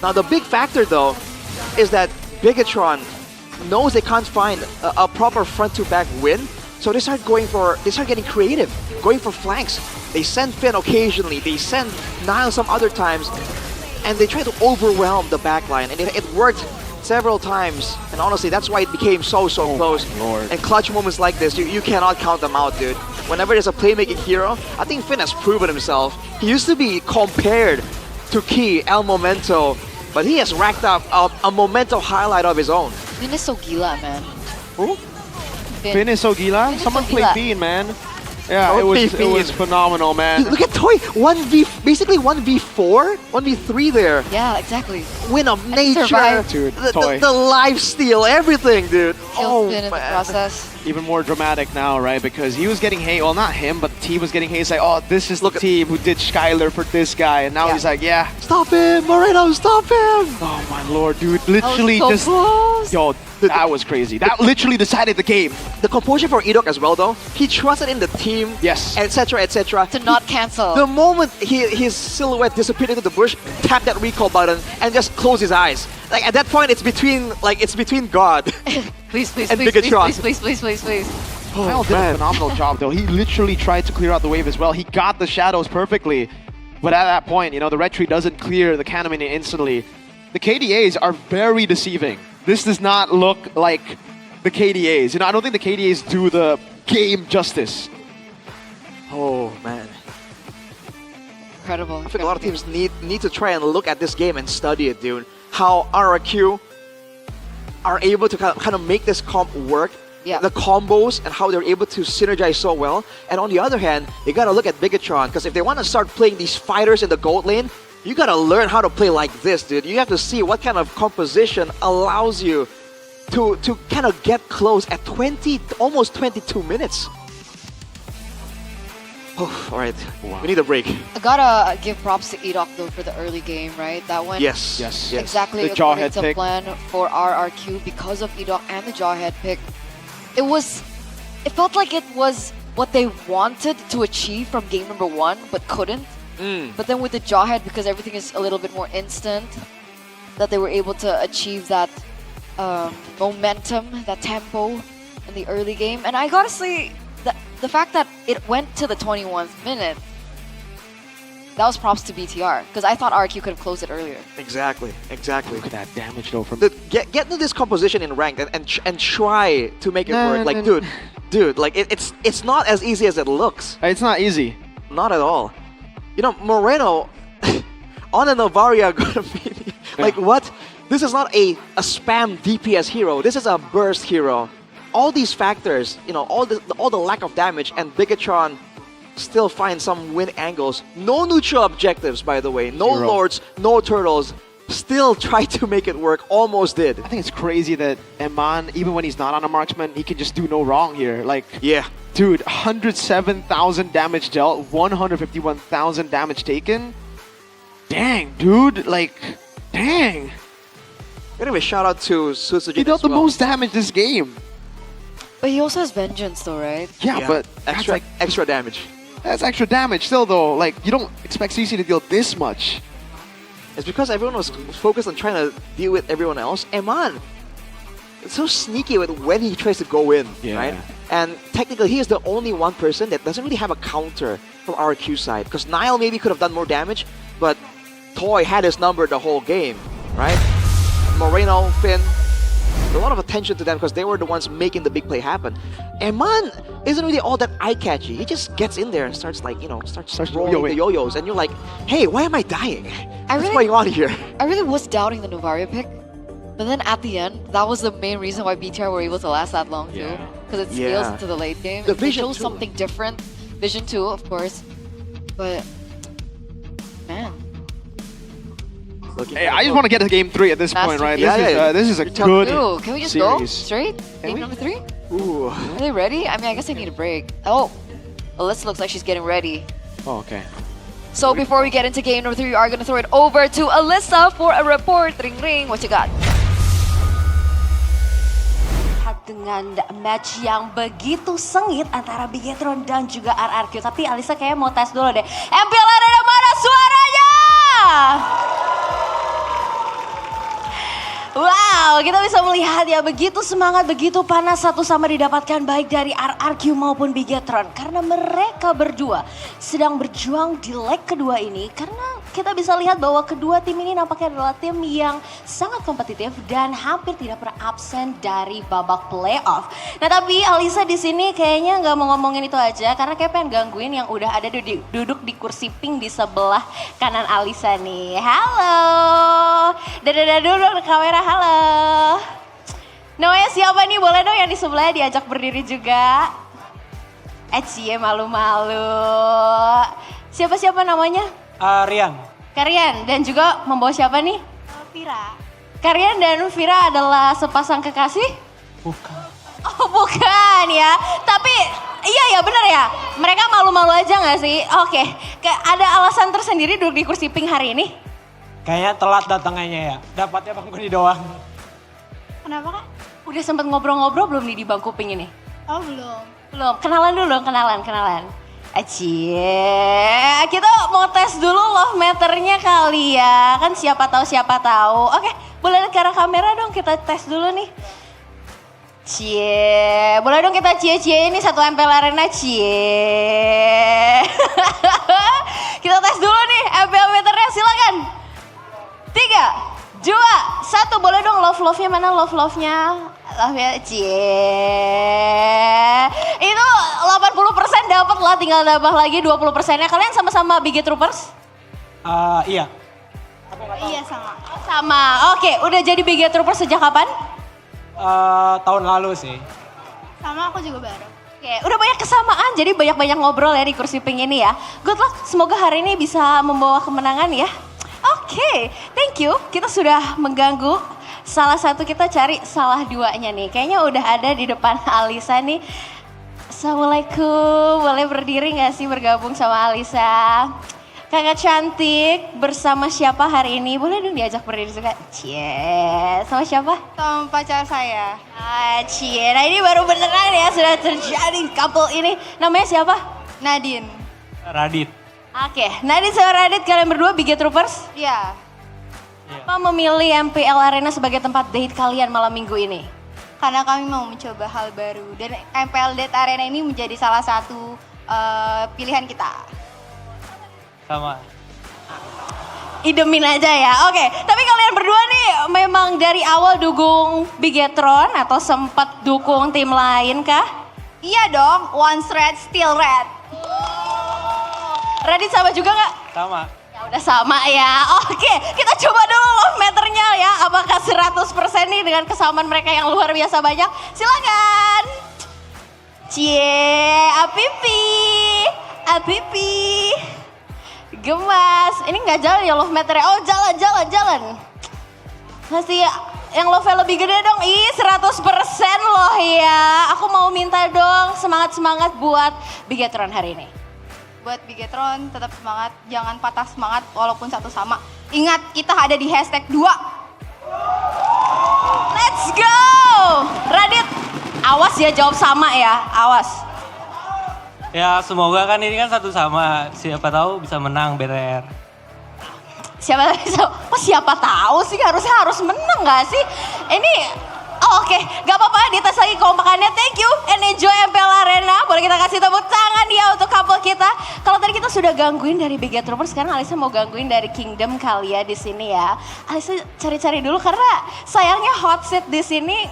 Now, the big factor, though, is that Bigatron knows they can't find a proper front-to-back win, so they start getting creative, going for flanks. They send Finn occasionally, they send Nile some other times, and they try to overwhelm the backline, and it worked several times, and honestly, that's why it became so close. And clutch moments like this, you cannot count them out, dude. Whenever there's a playmaking hero, I think Finn has proven himself. He used to be compared to Key, El Momento, but he has racked up a Momento highlight of his own. Finn is so gila, man. Who? Finn is so gila? Someone played Bean, man. Yeah, it was phenomenal, man. Look at Toy, basically 1v4, 1v3 there. Yeah, exactly. Win of nature, dude, the life steal, everything, dude. Killed Finn in the process. Even more dramatic now, right? Because he was getting hate. Well, not him, but the team was getting hate. It's like, oh, this is the team who did Skylar for this guy, and now he's like, yeah. Stop him, Moreno, stop him! Oh my lord, dude! Literally so just, close. Yo, that was crazy. That literally decided the game. The composure for Edok as well, though. He trusted in the team, yes, etc., etc. To not cancel. The moment his silhouette disappeared into the bush, tap that recall button and just close his eyes. Like at that point, it's between God. Please, and Bigatron. Please. Oh, Kyle did a phenomenal job, though. He literally tried to clear out the wave as well. He got the shadows perfectly. But at that point, you know, the red tree doesn't clear the cannon minion instantly. The KDAs are very deceiving. This does not look like the KDAs. You know, I don't think the KDAs do the game justice. Oh, man. Incredible. I think a lot of teams need to try and look at this game and study it, dude. How RRQ are able to kind of make this comp work. Yeah. The combos and how they're able to synergize so well. And on the other hand, you gotta look at Bigatron, because if they want to start playing these fighters in the gold lane, you gotta learn how to play like this, dude. You have to see what kind of composition allows you to kind of get close at almost 22 minutes. Alright, we need a break. I gotta give props to Edok though for the early game, right? That went Yes. exactly The according jawhead to pick. plan for RRQ because of Edok and the jawhead pick. It felt like it was what they wanted to achieve from game number 1, but couldn't. But then with the jawhead, because everything is a little bit more instant, that they were able to achieve that momentum, that tempo in the early game. And I gotta say, the fact that it went to the 21st minute, that was props to BTR, because I thought RQ could have closed it earlier. Exactly. Look at that damage though from... Get into this composition in ranked and try to make it work. Like, dude, like it's not as easy as it looks. It's not easy. Not at all. You know, Moreno on a Novaria gonna be like, what? This is not a spam DPS hero. This is a burst hero. All these factors, you know, all the lack of damage, and Bigatron still find some win angles. No neutral objectives, by the way. No lords, no turtles. Still try to make it work. Almost did. I think it's crazy that Eman, even when he's not on a marksman, he can just do no wrong here. Like, yeah, dude, 107,000 damage dealt, 151,000 damage taken. Dang, dude, like, dang. Anyway, shout out to Susujin. He dealt the most damage this game. But he also has Vengeance though, right? Yeah, but extra damage. That's extra damage still though. Like, you don't expect CC to deal this much. It's because everyone was focused on trying to deal with everyone else. Eman, it's so sneaky with when he tries to go in, right? And technically, he is the only one person that doesn't really have a counter from RQ side. Because Nile maybe could have done more damage, but Toy had his number the whole game, right? Moreno, Finn, a lot of attention to them because they were the ones making the big play happen. Eman isn't really all that eye-catchy. He just gets in there and starts like, you know, starts rolling the yo-yos, and you're like, hey, why am I dying? What's going on here? I really was doubting the Novaria pick, but then at the end, that was the main reason why BTR were able to last that long too, because it scales into the late game. The It Vision shows too. something different. Vision 2, of course, but man. Hey, I just want to get to game 3 at this point, right? This is a good Ooh, can we just go series. straight? Game number 3? Ooh. Are they ready? I mean, I guess they need a break. Oh, Alyssa looks like she's getting ready. Oh, okay. So before we get into game number 3, we are going to throw it over to Alyssa for a report. Ring ring, what you got? Dengan match yang begitu sengit antara Bigetron dan juga RRQ. Tapi Alisa kayaknya mau tes dulu deh. MPL ada mana suaranya? Wow, kita bisa melihat ya begitu semangat, begitu panas satu sama didapatkan baik dari RRQ maupun Bigetron. Karena mereka berdua sedang berjuang di leg kedua ini. Karena kita bisa lihat bahwa kedua tim ini nampaknya adalah tim yang sangat kompetitif dan hampir tidak pernah absen dari babak playoff. Nah tapi Alisa di sini kayaknya nggak mau ngomongin itu aja karena kayak pengen gangguin yang udah ada duduk di kursi pink di sebelah kanan Alisa nih. Halo, dadah dulu ke kamera, halo. Namanya siapa nih? Boleh dong yang di sebelahnya diajak berdiri juga. Cie malu-malu. Siapa namanya? Rian. Karian dan juga membawa siapa nih? Vira. Karian dan Vira adalah sepasang kekasih? Bukan. Oh bukan ya, tapi iya ya bener ya. Mereka malu-malu aja nggak sih? Oke, ada alasan tersendiri duduk di kursi pink hari ini? Kayaknya telat datangnya ya. Dapatnya bangku di doang. Kenapa kak? Udah sempet ngobrol-ngobrol belum nih di bangku pink ini? Oh belum. Belum, kenalan dulu dong, kenalan. Acie, kita mau tes dulu love meternya kali ya. Kan siapa tahu. Oke, boleh ke arah kamera dong, kita tes dulu nih. Cie, boleh dong kita cie-cie ini satu MPL Arena, cie. Kita tes dulu nih MPL meternya, silakan. 3, 2, 1, boleh dong love-nya mana love-nya? Love-nya, cie. Itu 80% dapat lah, tinggal nambah lagi 20%-nya. Kalian sama-sama Big Troopers? Iya. Iya sama. Sama, oke. Udah jadi Big Troopers sejak kapan? Tahun lalu sih. Sama aku juga baru. Oke, udah banyak kesamaan, jadi banyak-banyak ngobrol ya di kursi pink ini ya. Good luck, semoga hari ini bisa membawa kemenangan ya. Oke, thank you. Kita sudah mengganggu salah satu, kita cari salah duanya nih. Kayaknya udah ada di depan Alisa nih. Assalamualaikum, boleh berdiri gak sih bergabung sama Alisa? Kakak cantik, bersama siapa hari ini? Boleh dong diajak berdiri juga? Cie, sama siapa? Sama pacar saya. Cie, nah ini baru beneran ya sudah terjadi couple ini. Namanya siapa? Nadine. Radit. Oke, Nadine sama Radit, kalian berdua Big Troopers? Iya. Apa memilih MPL Arena sebagai tempat date kalian malam minggu ini? Karena kami mau mencoba hal baru. Dan MPL Date Arena ini menjadi salah satu pilihan kita. Sama. Idemin aja ya, oke. Tapi kalian berdua nih memang dari awal dukung Bigetron atau sempat dukung tim lain kah? Iya dong, once red, still red. Radit sama juga nggak? Sama. Ya udah sama ya, oke. Kita coba dulu love meternya ya. Apakah 100% nih dengan kesamaan mereka yang luar biasa banyak? Silakan. Cie, apipi, apipi. Gemas, ini nggak jalan ya love meternya. Oh jalan. Masih yang love lebih gede dong. Ih 100% loh ya. Aku mau minta dong semangat buat Bigetron hari ini. Buat Bigetron tetap semangat, jangan patah semangat walaupun satu sama. Ingat kita ada di #2. Let's go. Radit, awas ya jawab sama ya, awas. Ya semoga kan ini kan satu sama, siapa tahu bisa menang BTR. Siapa tahu sih harus menang gak sih? Ini oke, gak apa-apa dites lagi kekompakannya. Thank you and enjoy MPL Arena. Boleh kita kasih tepuk tangan ya untuk couple kita. Kalau tadi kita sudah gangguin dari Big Troopers, sekarang Alisa mau gangguin dari Kingdom kali ya di sini ya. Alisa cari-cari dulu karena sayangnya hot seat di sini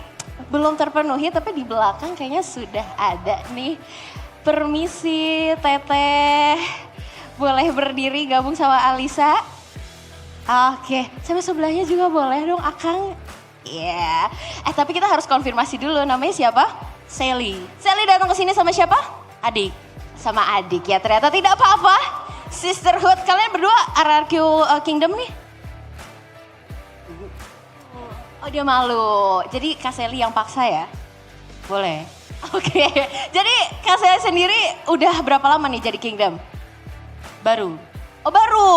belum terpenuhi, tapi di belakang kayaknya sudah ada nih. Permisi Teteh, boleh berdiri gabung sama Alisa? Oke, sama sebelahnya juga boleh dong Akang. Iya, tapi kita harus konfirmasi dulu namanya siapa? Sally. Sally datang ke sini sama siapa? Adik. Sama adik ya, ternyata tidak apa-apa. Sisterhood, kalian berdua RRQ Kingdom nih? Oh dia malu, jadi Kak Sally yang paksa ya? Boleh. Oke, jadi Kak Sally sendiri udah berapa lama nih jadi Kingdom? Baru? Oh baru,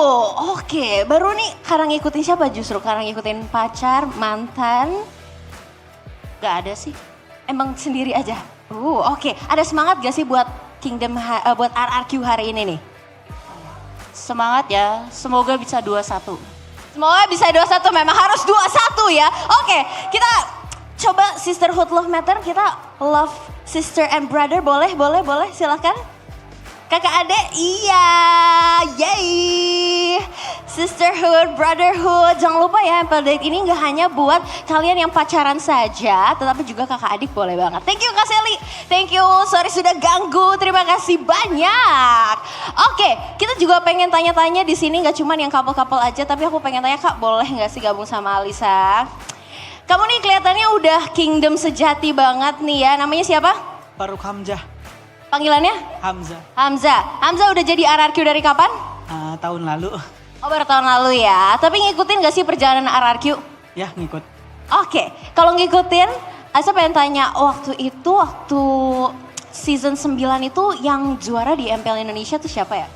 oke. Baru nih karena ngikutin siapa justru? Karena ngikutin pacar, mantan? Gak ada sih, emang sendiri aja? Oke. Ada semangat gak sih buat Kingdom, buat RRQ hari ini nih? Semangat ya, semoga bisa 2-1. Semoga bisa 2-1, memang harus 2-1 ya. Oke, kita coba sisterhood love matter, kita love sister and brother, boleh, silakan. Kakak adek, iya, yay. Sisterhood, brotherhood, jangan lupa ya MPL Date ini gak hanya buat kalian yang pacaran saja, tetapi juga kakak adik boleh banget. Thank you Kak Sally, thank you, sorry sudah ganggu, terima kasih banyak. Oke, kita juga pengen tanya-tanya di sini gak cuman yang couple-couple aja, tapi aku pengen tanya Kak, boleh gak sih gabung sama Alisa? Kamu nih kelihatannya udah Kingdom sejati banget nih ya, namanya siapa? Faruk Hamzah. Panggilannya? Hamzah. Hamzah udah jadi RRQ dari kapan? Tahun lalu. Oh baru tahun lalu ya, tapi ngikutin gak sih perjalanan RRQ? Ya ngikut. Oke, kalau ngikutin, Asa pengen tanya waktu season 9 itu yang juara di MPL Indonesia tuh siapa ya?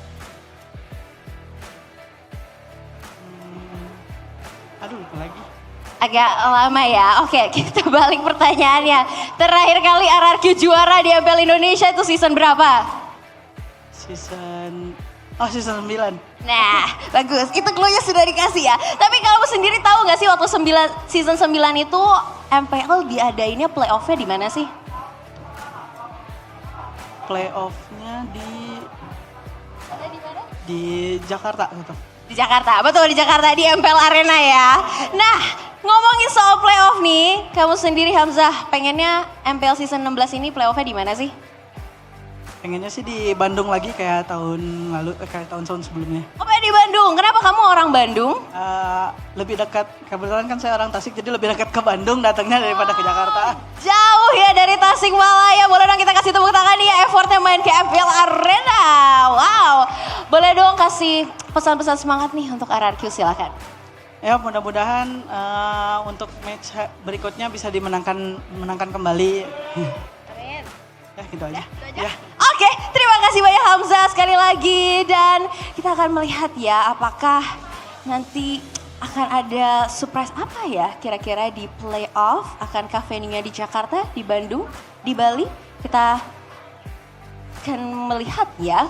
Aduh lagi. Agak lama ya, oke kita balik pertanyaannya. Terakhir kali RRQ juara di MPL Indonesia itu season berapa? Season 9. Nah bagus, itu clue-nya sudah dikasih ya. Tapi kamu sendiri tahu gak sih waktu season 9 itu MPL diadainnya playoff-nya di mana sih? Playoff-nya di Jakarta gitu. Di Jakarta, betul di Jakarta di MPL Arena ya. Nah, ngomongin soal playoff nih, kamu sendiri Hamzah, pengennya MPL season 16 ini playoff-nya di mana sih? Pengennya sih di Bandung lagi kayak tahun lalu, kayak tahun-tahun sebelumnya. Oh, pengen di Bandung. Kenapa kamu orang Bandung? Lebih dekat, kebetulan kan saya orang Tasik, jadi lebih dekat ke Bandung datangnya daripada ke Jakarta. Jauh ya dari Tasikmalaya. Boleh dong kita kasih tepuk tangan nih ya effortnya main ke MPL Arena. Wow. Boleh dong kasih pesan-pesan semangat nih untuk RRQ, silakan. Ya mudah-mudahan untuk match berikutnya bisa dimenangkan kembali. Amin. itu aja. Ya. Oke, terima kasih banyak Hamzah sekali lagi. Dan kita akan melihat ya apakah nanti akan ada surprise apa ya kira-kira di playoff. Akankah venue-nya di Jakarta, di Bandung, di Bali? Kita akan melihat ya.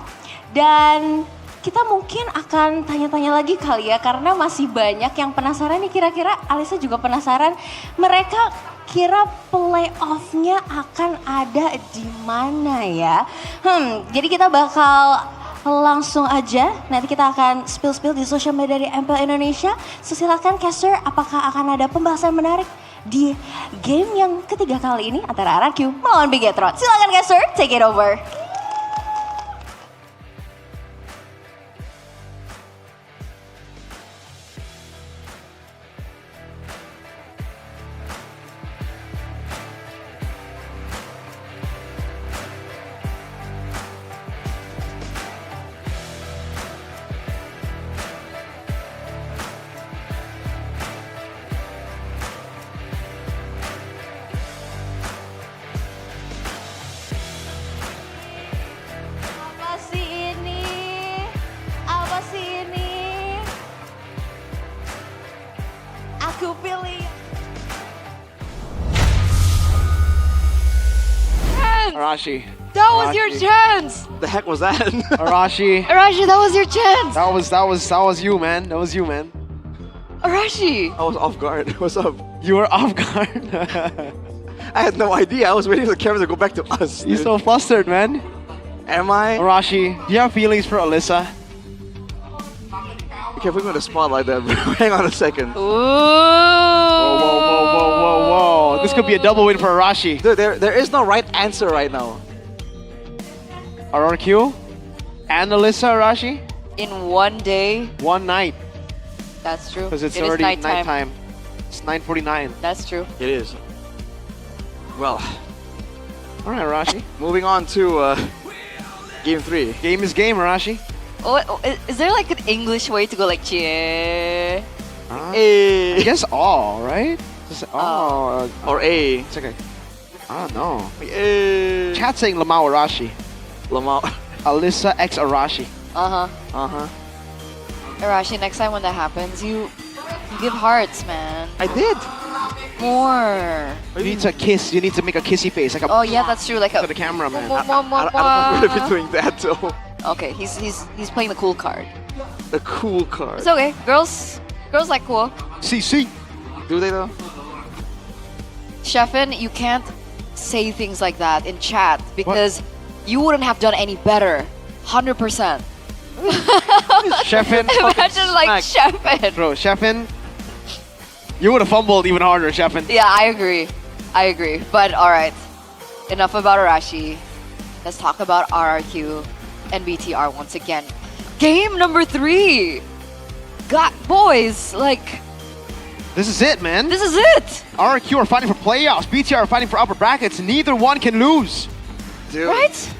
Dan kita mungkin akan tanya-tanya lagi kali ya karena masih banyak yang penasaran nih, kira-kira Alisa juga penasaran mereka kira playoff-nya akan ada di mana ya. Jadi kita bakal langsung aja nanti kita akan spill di sosial media dari MPL Indonesia. So silakan caster, apakah akan ada pembahasan menarik di game yang ketiga kali ini antara RRQ melawan Bigetron. Silakan caster, take it over. Aku pilih. Arashi. That was your chance. The heck was that? Arashi. Arashi, that was your chance. That was you, man. That was you, man. Arashi. I was off guard. What's up? You were off guard. I had no idea. I was waiting for the camera to go back to us. You're so flustered, man. Am I? Arashi, do you have feelings for Alyssa? You can't put me on the spot like that, bro. Hang on a second. Ooh. Whoa. This could be a double win for Arashi. Dude, there is no right answer right now. RRQ and Alyssa Arashi? In one day. One night. That's true. Because it's It already is nighttime. It's 9:49. That's true. It is. Well. Alright, Arashi. Moving on to game 3. Game is game, Arashi. Oh, is there like an English way to go like cheer? A. I guess all, right? Just all. Or A. It's okay. I don't know. A. Chat saying Lamau Arashi. Lamau. Alyssa x Arashi. Uh-huh. Arashi, next time when that happens, you give hearts, man. I did. More. You need to kiss. You need to make a kissy face. Like a Oh yeah, that's true. Like to the camera, man. I don't know if I'm gonna be doing that though. Okay, he's playing the cool card. The cool card. It's okay. Girls like cool. CC. Do they though? Sheffin, you can't say things like that in chat because you wouldn't have done any better. 100%. Sheffin. Imagine like Sheffin. Bro, Sheffin. You would have fumbled even harder, Sheffin. Yeah, I agree. But alright. Enough about Arashi. Let's talk about RRQ and BTR once again. Game number 3. God, boys, like... This is it, man. This is it. RRQ are fighting for playoffs. BTR are fighting for upper brackets. Neither one can lose. Dude. Right?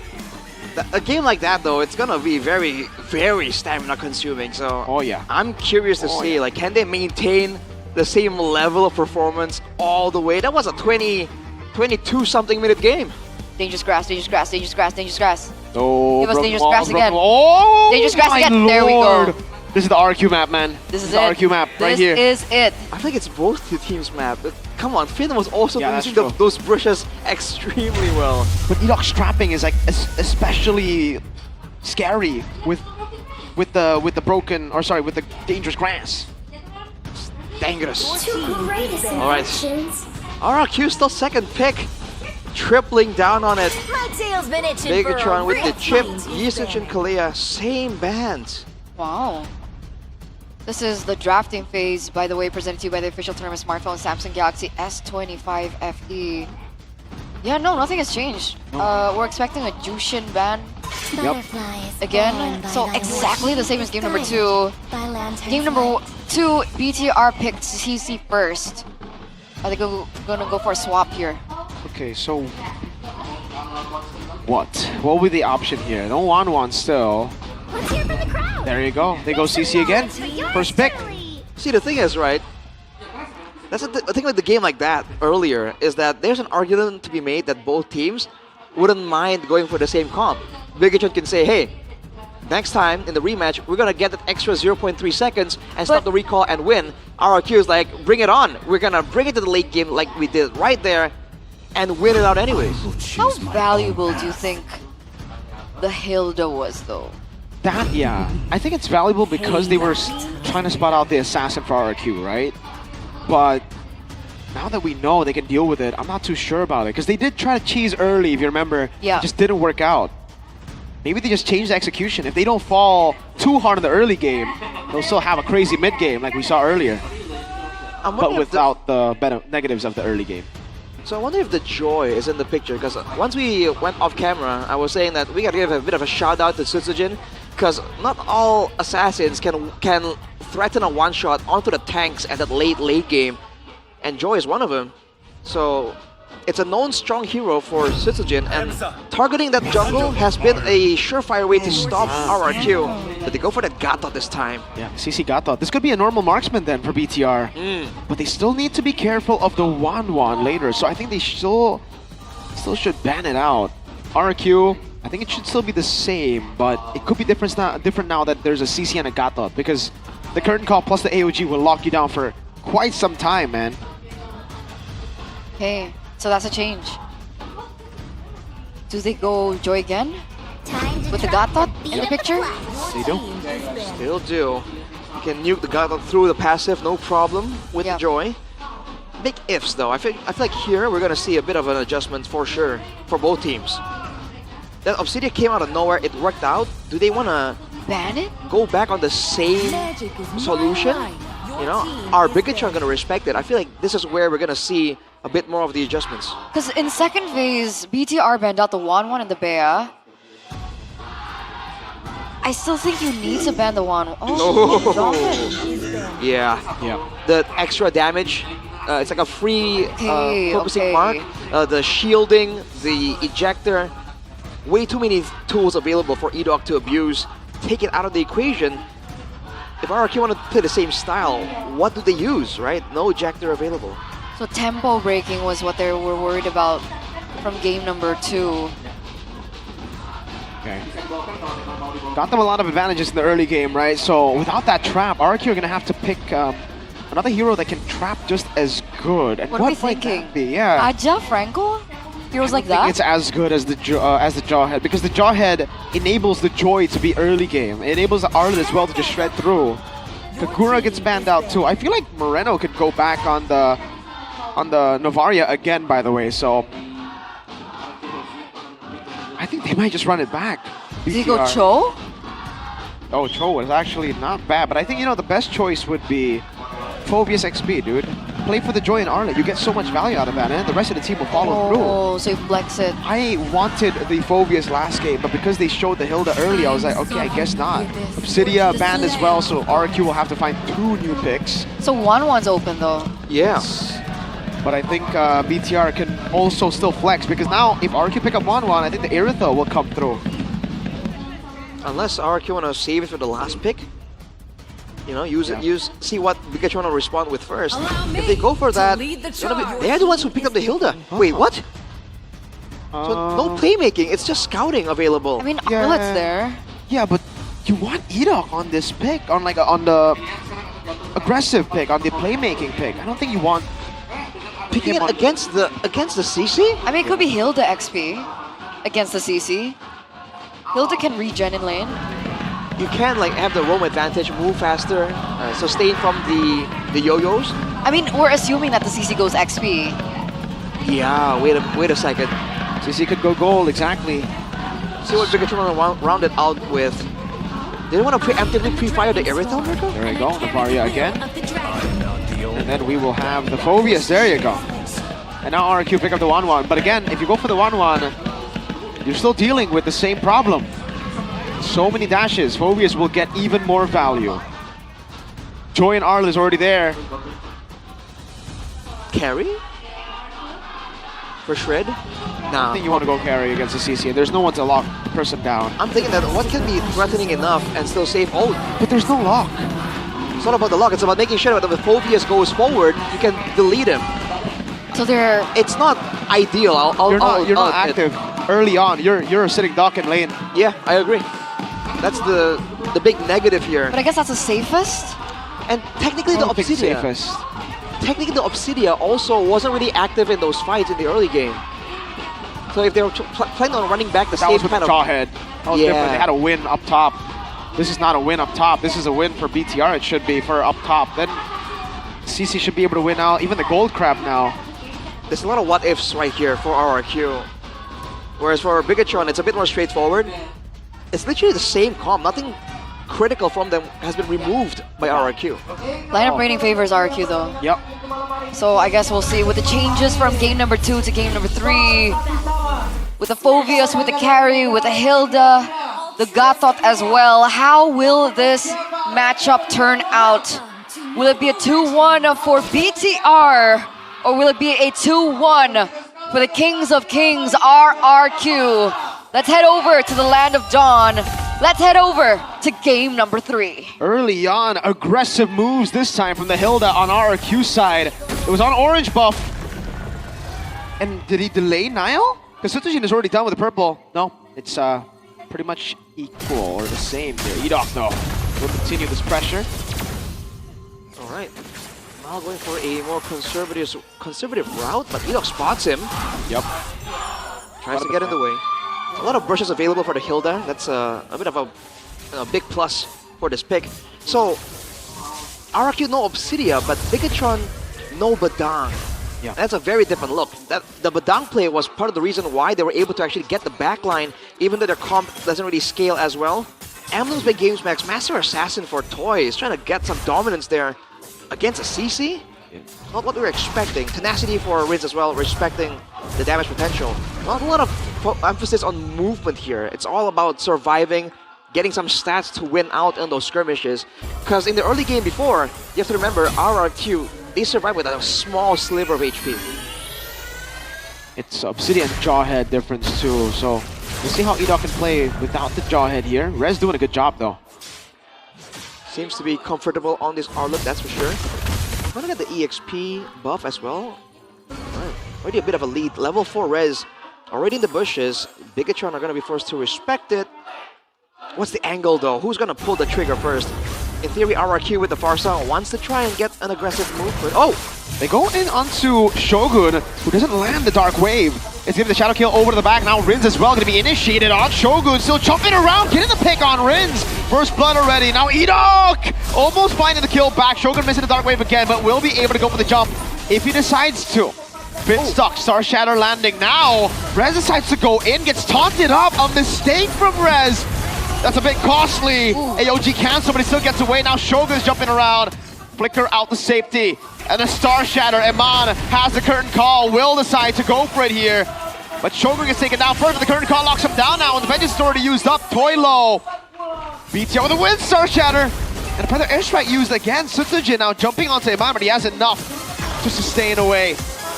A game like that though, it's gonna be very, very stamina consuming. So oh yeah, I'm curious to see like can they maintain the same level of performance all the way? That was a 22 something minute game. Dangerous grass. Oh, Give us dangerous grass again. Oh, dangerous grass my again. There we Lord. go. This is the RQ map, man. This is the it. RQ map right here. This is it. I think it's both the teams' map. Come on, Finn was also using true. those brushes extremely well. But Edok's trapping is like especially scary with the broken, or sorry, with the dangerous grass. Dangerous. All right. RRQ still second pick. Tripling down on it. My tail's been itching Megatron for with the real chip. change. Yusich and Kalea, same band. Wow. This is the drafting phase, by the way, presented to you by the official tournament smartphone Samsung Galaxy S25 FE. Yeah, no, nothing has changed. We're expecting a Jushin ban again. So exactly the same as game number 2. Game number 2, BTR picked CC first. Are they gonna go for a swap here? Okay, so what will be the option here? No 1-1 still. Let's hear from the crowd. There you go. They go CC again. First pick. See, the thing is, right? That's the thing with the game like that earlier is that there's an argument to be made that both teams wouldn't mind going for the same comp. Bigatron can say, hey, next time in the rematch, we're gonna get that extra 0.3 seconds and stop the recall and win. RRQ is like, bring it on. We're gonna bring it to the late game like we did right there and win it out anyways. How valuable do you think the Hilda was though? That, yeah. I think it's valuable because they were trying to spot out the assassin for RRQ, right? But now that we know they can deal with it, I'm not too sure about it. Because they did try to cheese early, if you remember. Yeah. It just didn't work out. Maybe they just changed the execution. If they don't fall too hard in the early game, they'll still have a crazy mid game like we saw earlier. But without the negatives of the early game. So I wonder if the joy is in the picture, because once we went off camera, I was saying that we gotta give a bit of a shout out to Sutsujin, because not all assassins can threaten a one-shot onto the tanks at that late game, and Joy is one of them. So it's a known strong hero for Sutsujin, and targeting that jungle has been a surefire way to stop RRQ. But they go for the Gato this time. Yeah, CC Gato. This could be a normal marksman then for BTR. But they still need to be careful of the 1-1 later. So I think they still should ban it out. RRQ, I think it should still be the same, but it could be different now that there's a CC and a Gato, because the curtain call plus the AOG will lock you down for quite some time, man. Okay, so that's a change. Do they go Joy again? With the Gatot in the picture? They do. Still do. You can nuke the Gatot through the passive, no problem with Joy. Big ifs though. I feel like here we're gonna see a bit of an adjustment for sure for both teams. That Obsidian came out of nowhere, it worked out. Do they wanna ban it? Go back on the same solution? You know, are Bigatron gonna respect it? I feel like this is where we're gonna see a bit more of the adjustments. Because in second phase, BTR banned out the 1-1 and the Bea. I still think you need to ban the 1-1. Oh, yeah. The extra damage, it's like a free focusing mark. The shielding, the ejector, way too many tools available for Edok to abuse. Take it out of the equation. If RRQ want to play the same style, what do they use, right? No ejector available. So tempo breaking was what they were worried about from game number 2. Okay. Got them a lot of advantages in the early game, right? So without that trap, RRQ are going to have to pick another hero that can trap just as good. And what are we thinking? Be? Yeah. Aja, Franco? Heroes like that? It's as good as the Jawhead, because the Jawhead enables the Joy to be early game. It enables the Arlet as well to just shred through. Kagura gets banned out too. I feel like Moreno could go back on the Novaria again, by the way, so I think they might just run it back. Did he go Cho? Oh, Cho was actually not bad, but I think, you know, the best choice would be Phobius XP, dude. Play for the Joy and Arlet. You get so much value out of that, and the rest of the team will follow through. Oh, so you flex it. I wanted the Phobius last game, but because they showed the Hilda early, I was like, okay, I guess not. Obsidia banned as well, so RRQ will have to find 2 new picks. So 1-1's open though. Yes. But I think BTR can also still flex, because now if RRQ pick up 1-1, I think the Iritha will come through. Unless RRQ want to save it for the last pick. You know, see what Bigatron will respond with first. If they go for that, they're the ones who picked up the Hilda. Wait, what? So no playmaking, it's just scouting available. I mean, Arlet's there. Yeah, but you want Edok on this pick, on the aggressive pick, on the playmaking pick. I don't think you want picking it against the CC. I mean, it could be Hilda XP against the CC. Hilda can regen in lane. You can like have the roam advantage, move faster, sustain from the yo-yos. I mean, we're assuming that the CC goes XP. Yeah, wait a second. CC could go gold, exactly. See what Bigatron will round it out with. They want to preemptively pre-fire the Aerithel, Mirko? There we go, Novaria again. And then we will have the Phobius, there you go. And now RRQ pick up the 1-1. But again, if you go for the 1-1, you're still dealing with the same problem. So many dashes, Phobius will get even more value. Joy and Arl is already there. Carry? For Shred? Nah. I think you want to go carry against the CC, and there's no one to lock the person down. I'm thinking that what can be threatening enough and still save ult? But there's no lock. It's not about the lock, it's about making sure that if Phobius goes forward, you can delete him. So they're... It's not ideal. You're not active. early on. You're sitting duck in lane. Yeah, I agree. That's the big negative here. But I guess that's the safest. And technically the Obsidia. Technically the Obsidia also wasn't really active in those fights in the early game. So if they were planning on running back the same kind of... Jawhead. That was different. They had a win up top. This is not a win up top. This is a win for BTR, it should be, for up top. Then CC should be able to win out, even the Gold Crab now. There's a lot of what-ifs right here for RRQ. Whereas for Bigatron, it's a bit more straightforward. It's literally the same comp. Nothing critical from them has been removed by RRQ. Lineup rating favors RRQ though. Yep. So I guess we'll see with the changes from game number 2 to game number 3. With the Phobius, with the carry, with the Hilda, the Gothot as well. How will this matchup turn out? Will it be a 2-1 for BTR? Or will it be a 2-1 for the Kings of Kings, RRQ? Let's head over to the Land of Dawn. Let's head over to game number 3. Early on, aggressive moves this time from the Hilda on RRQ side. It was on orange buff. And did he delay Nile? Because Sutojin is already done with the purple. No, it's pretty much equal or the same here. Edok though will continue this pressure. All right. Now going for a more conservative route, but Edok spots him. Yep. Tries to get in the way. A lot of brushes available for the Hilda. That's a bit of a big plus for this pick. So, RRQ no Obsidia, but Bigatron no Badang. Yeah. That's a very different look. The Badang play was part of the reason why they were able to actually get the backline, even though their comp doesn't really scale as well. Emblems by GamesMax, Master Assassin for Toys, trying to get some dominance there against a CC. Not what we were expecting. Tenacity for Riz as well, respecting the damage potential. Not a lot of emphasis on movement here. It's all about surviving, getting some stats to win out in those skirmishes. Because in the early game before, you have to remember, RRQ, they survived with a small sliver of HP. It's Obsidian Jawhead difference too, so we'll see how Edok can play without the Jawhead here. Rez doing a good job though. Seems to be comfortable on this Arlet, that's for sure. Trying to get the EXP buff as well. Right. Already a bit of a lead. Level 4 Rez already in the bushes. Bigatron are going to be forced to respect it. What's the angle though? Who's going to pull the trigger first? In theory, RRQ with the Farsa wants to try and get an aggressive move, but they go in onto Shogun, who doesn't land the Dark Wave. It's giving the Shadow Kill over to the back. Now Rins as well, going to be initiated on Shogun. Still jumping around, getting the pick on Rins. First blood already. Now Edok almost finding the kill back. Shogun missing the Dark Wave again, but will be able to go for the jump if he decides to. Bit stuck, Star Shatter landing now. Rez decides to go in, gets taunted up. A mistake from Rez. That's a bit costly. AOG cancel, but he still gets away. Now Shogun's jumping around. Flicker out the safety. And a Star Shatter. Eman has the curtain call. Will decide to go for it here. But Shogun gets taken down first. The curtain call locks him down now. And the vengeance is already used up. Toy low. BTR with a win. Star Shatter. And another airstrike used again. Sutojin now jumping onto Eman, but he has enough just to stay in away.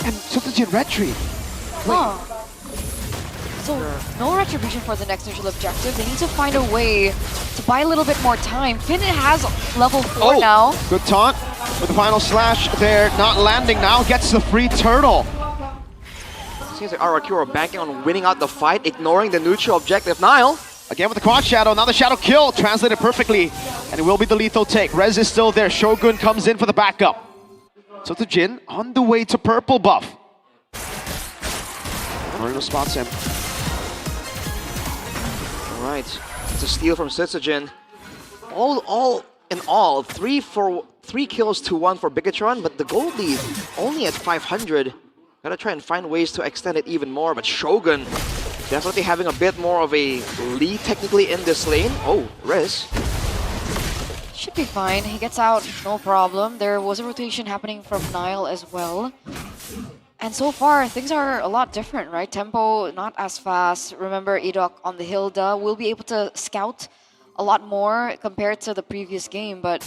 And Sutojin retreat. So, no retribution for the next neutral objective. They need to find a way to buy a little bit more time. Finn has level 4 now. Good taunt with the final slash there. Not landing now. Gets the free turtle. Seems like RRQ are banking on winning out the fight, ignoring the neutral objective. Nile. Again with the quad shadow. Now the shadow kill. Translated perfectly. And it will be the lethal take. Rez is still there. Shogun comes in for the backup. So to Jin on the way to purple buff. Marino spots him. Alright, it's a steal from Sitsujin. All in all, 3 kills to 1 for Bigatron, but the gold lead only at 500. Gotta try and find ways to extend it even more, but Shogun definitely having a bit more of a lead technically in this lane. Oh, Riz. Should be fine. He gets out, no problem. There was a rotation happening from Nile as well. And so far, things are a lot different, right? Tempo not as fast. Remember, Edok on the Hilda will be able to scout a lot more compared to the previous game, but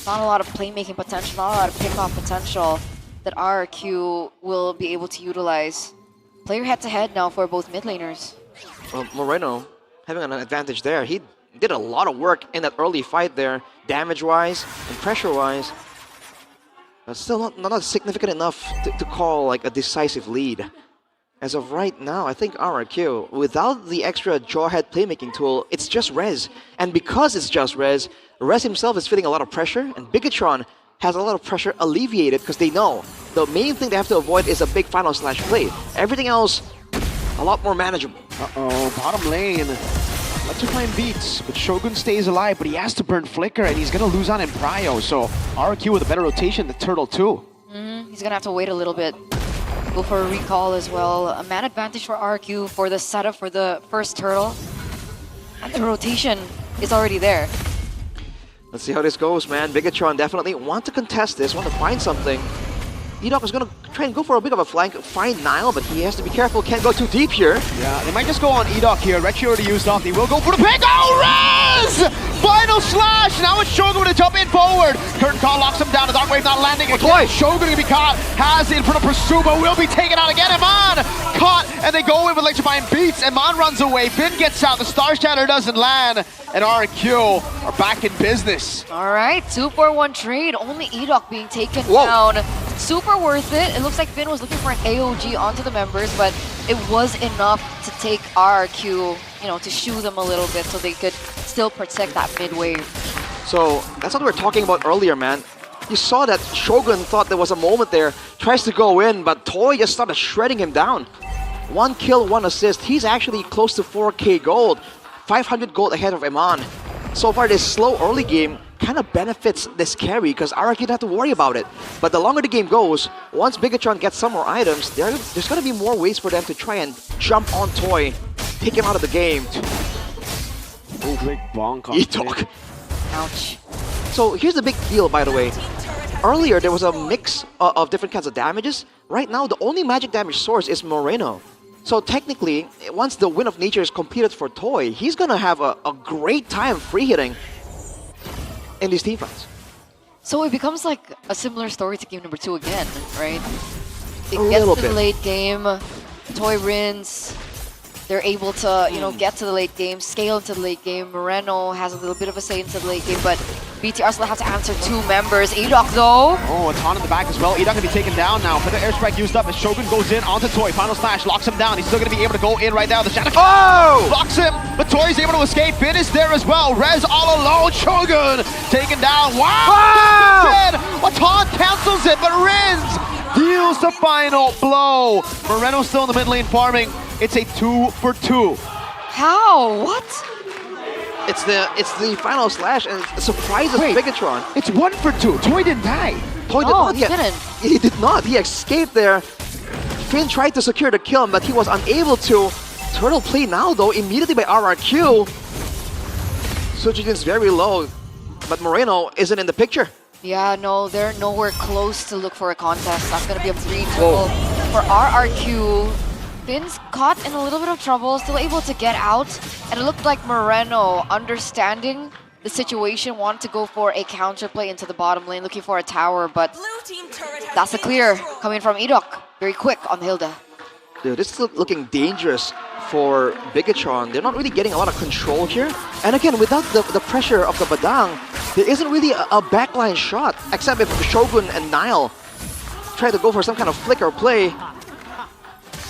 not a lot of playmaking potential, not a lot of pick-off potential that RRQ will be able to utilize. Player head-to-head now for both mid laners. Well, Moreno having an advantage there. He did a lot of work in that early fight there, damage-wise and pressure-wise. But still not significant enough to call like a decisive lead. As of right now, I think RRQ, without the extra jawhead playmaking tool, it's just Rez. And because it's just Rez himself is feeling a lot of pressure, and Bigatron has a lot of pressure alleviated because they know the main thing they have to avoid is a big final slash play. Everything else, a lot more manageable. Uh-oh, bottom lane. Electrifying beats, but Shogun stays alive, but he has to burn Flicker, and he's gonna lose on Empryo, so RRQ with a better rotation, the Turtle too. He's gonna have to wait a little bit. Go for a recall as well. A man advantage for RRQ for the setup for the first Turtle. And the rotation is already there. Let's see how this goes, man. Bigatron definitely want to contest this, want to find something. E-Dog is going to try and go for a bit of a flank, find Nile, but he has to be careful, can't go too deep here. Yeah, they might just go on E-Dog here. Retchi already used off, they will go for the pick. Oh, Rez! Final slash! Now it's Shogun with a jump in forward. Curtain call locks him down, the Dark Wave not landing again. Shogun going to be caught, has it in front of Pursuit, but will be taken out again. Eman caught, and they go in with electrifying beats. Eman runs away, Finn gets out, the Star Shatter doesn't land, and RQ are back in business. Alright, 2-for-1 trade, only E-Dog being taken down. Super worth it. It looks like Finn was looking for an AOG onto the members, but it was enough to take RRQ, you know, to shoo them a little bit so they could still protect that mid wave. So that's what we were talking about earlier, man. You saw that Shogun thought there was a moment there, tries to go in, but Toy just started shredding him down. 1 kill, 1 assist. He's actually close to 4k gold, 500 gold ahead of Eman. So far, this slow early game kind of benefits this carry because RRQ don't have to worry about it. But the longer the game goes, once Bigatron gets some more items, there's going to be more ways for them to try and jump on Toy, take him out of the game. Oh, great bonk on E-Talk. Ouch. So here's the big deal, by the way. Earlier, there was a mix of different kinds of damages. Right now, the only magic damage source is Moreno. So technically, once the Wind of Nature is completed for Toy, he's going to have a great time free hitting in these team fights. So it becomes like a similar story to game number 2 again, right? It A gets little to the bit. late game, Toy wins, they're able to, you know, get to the late game, scale into the late game. Moreno has a little bit of a say into the late game, but BTR still have to answer 2 members. E-Dog though. Oh, a taunt in the back as well. E-Dog gonna be taken down now. But the airstrike used up as Shogun goes in onto Toy. Final slash locks him down. He's still gonna be able to go in right now. The Shadow blocks him, but Toy's able to escape. Finn is there as well. Rez all alone. Shogun taken down. Wow! Dead. A taunt cancels it, but Riz deals the final blow. Moreno still in the mid lane farming. It's a 2-for-2. How? What? It's the final slash, and it surprises Bigatron. It's 1-for-2. Toy didn't die. Toy did not. He did not. He escaped there. Finn tried to secure the kill, but he was unable to. Turtle play now, though, immediately by RRQ. Sujin's very low, but Moreno isn't in the picture. Yeah, no, they're nowhere close to look for a contest. That's gonna be a green turtle for RRQ. Finn's caught in a little bit of trouble, still able to get out, and it looked like Moreno, understanding the situation, wanted to go for a counterplay into the bottom lane, looking for a tower, but that's a clear coming from E-Dog. Very quick on Hilda. Dude, this is looking dangerous for Bigatron. They're not really getting a lot of control here. And again, without the pressure of the Badang, there isn't really a backline shot, except if Shogun and Nile try to go for some kind of flicker play.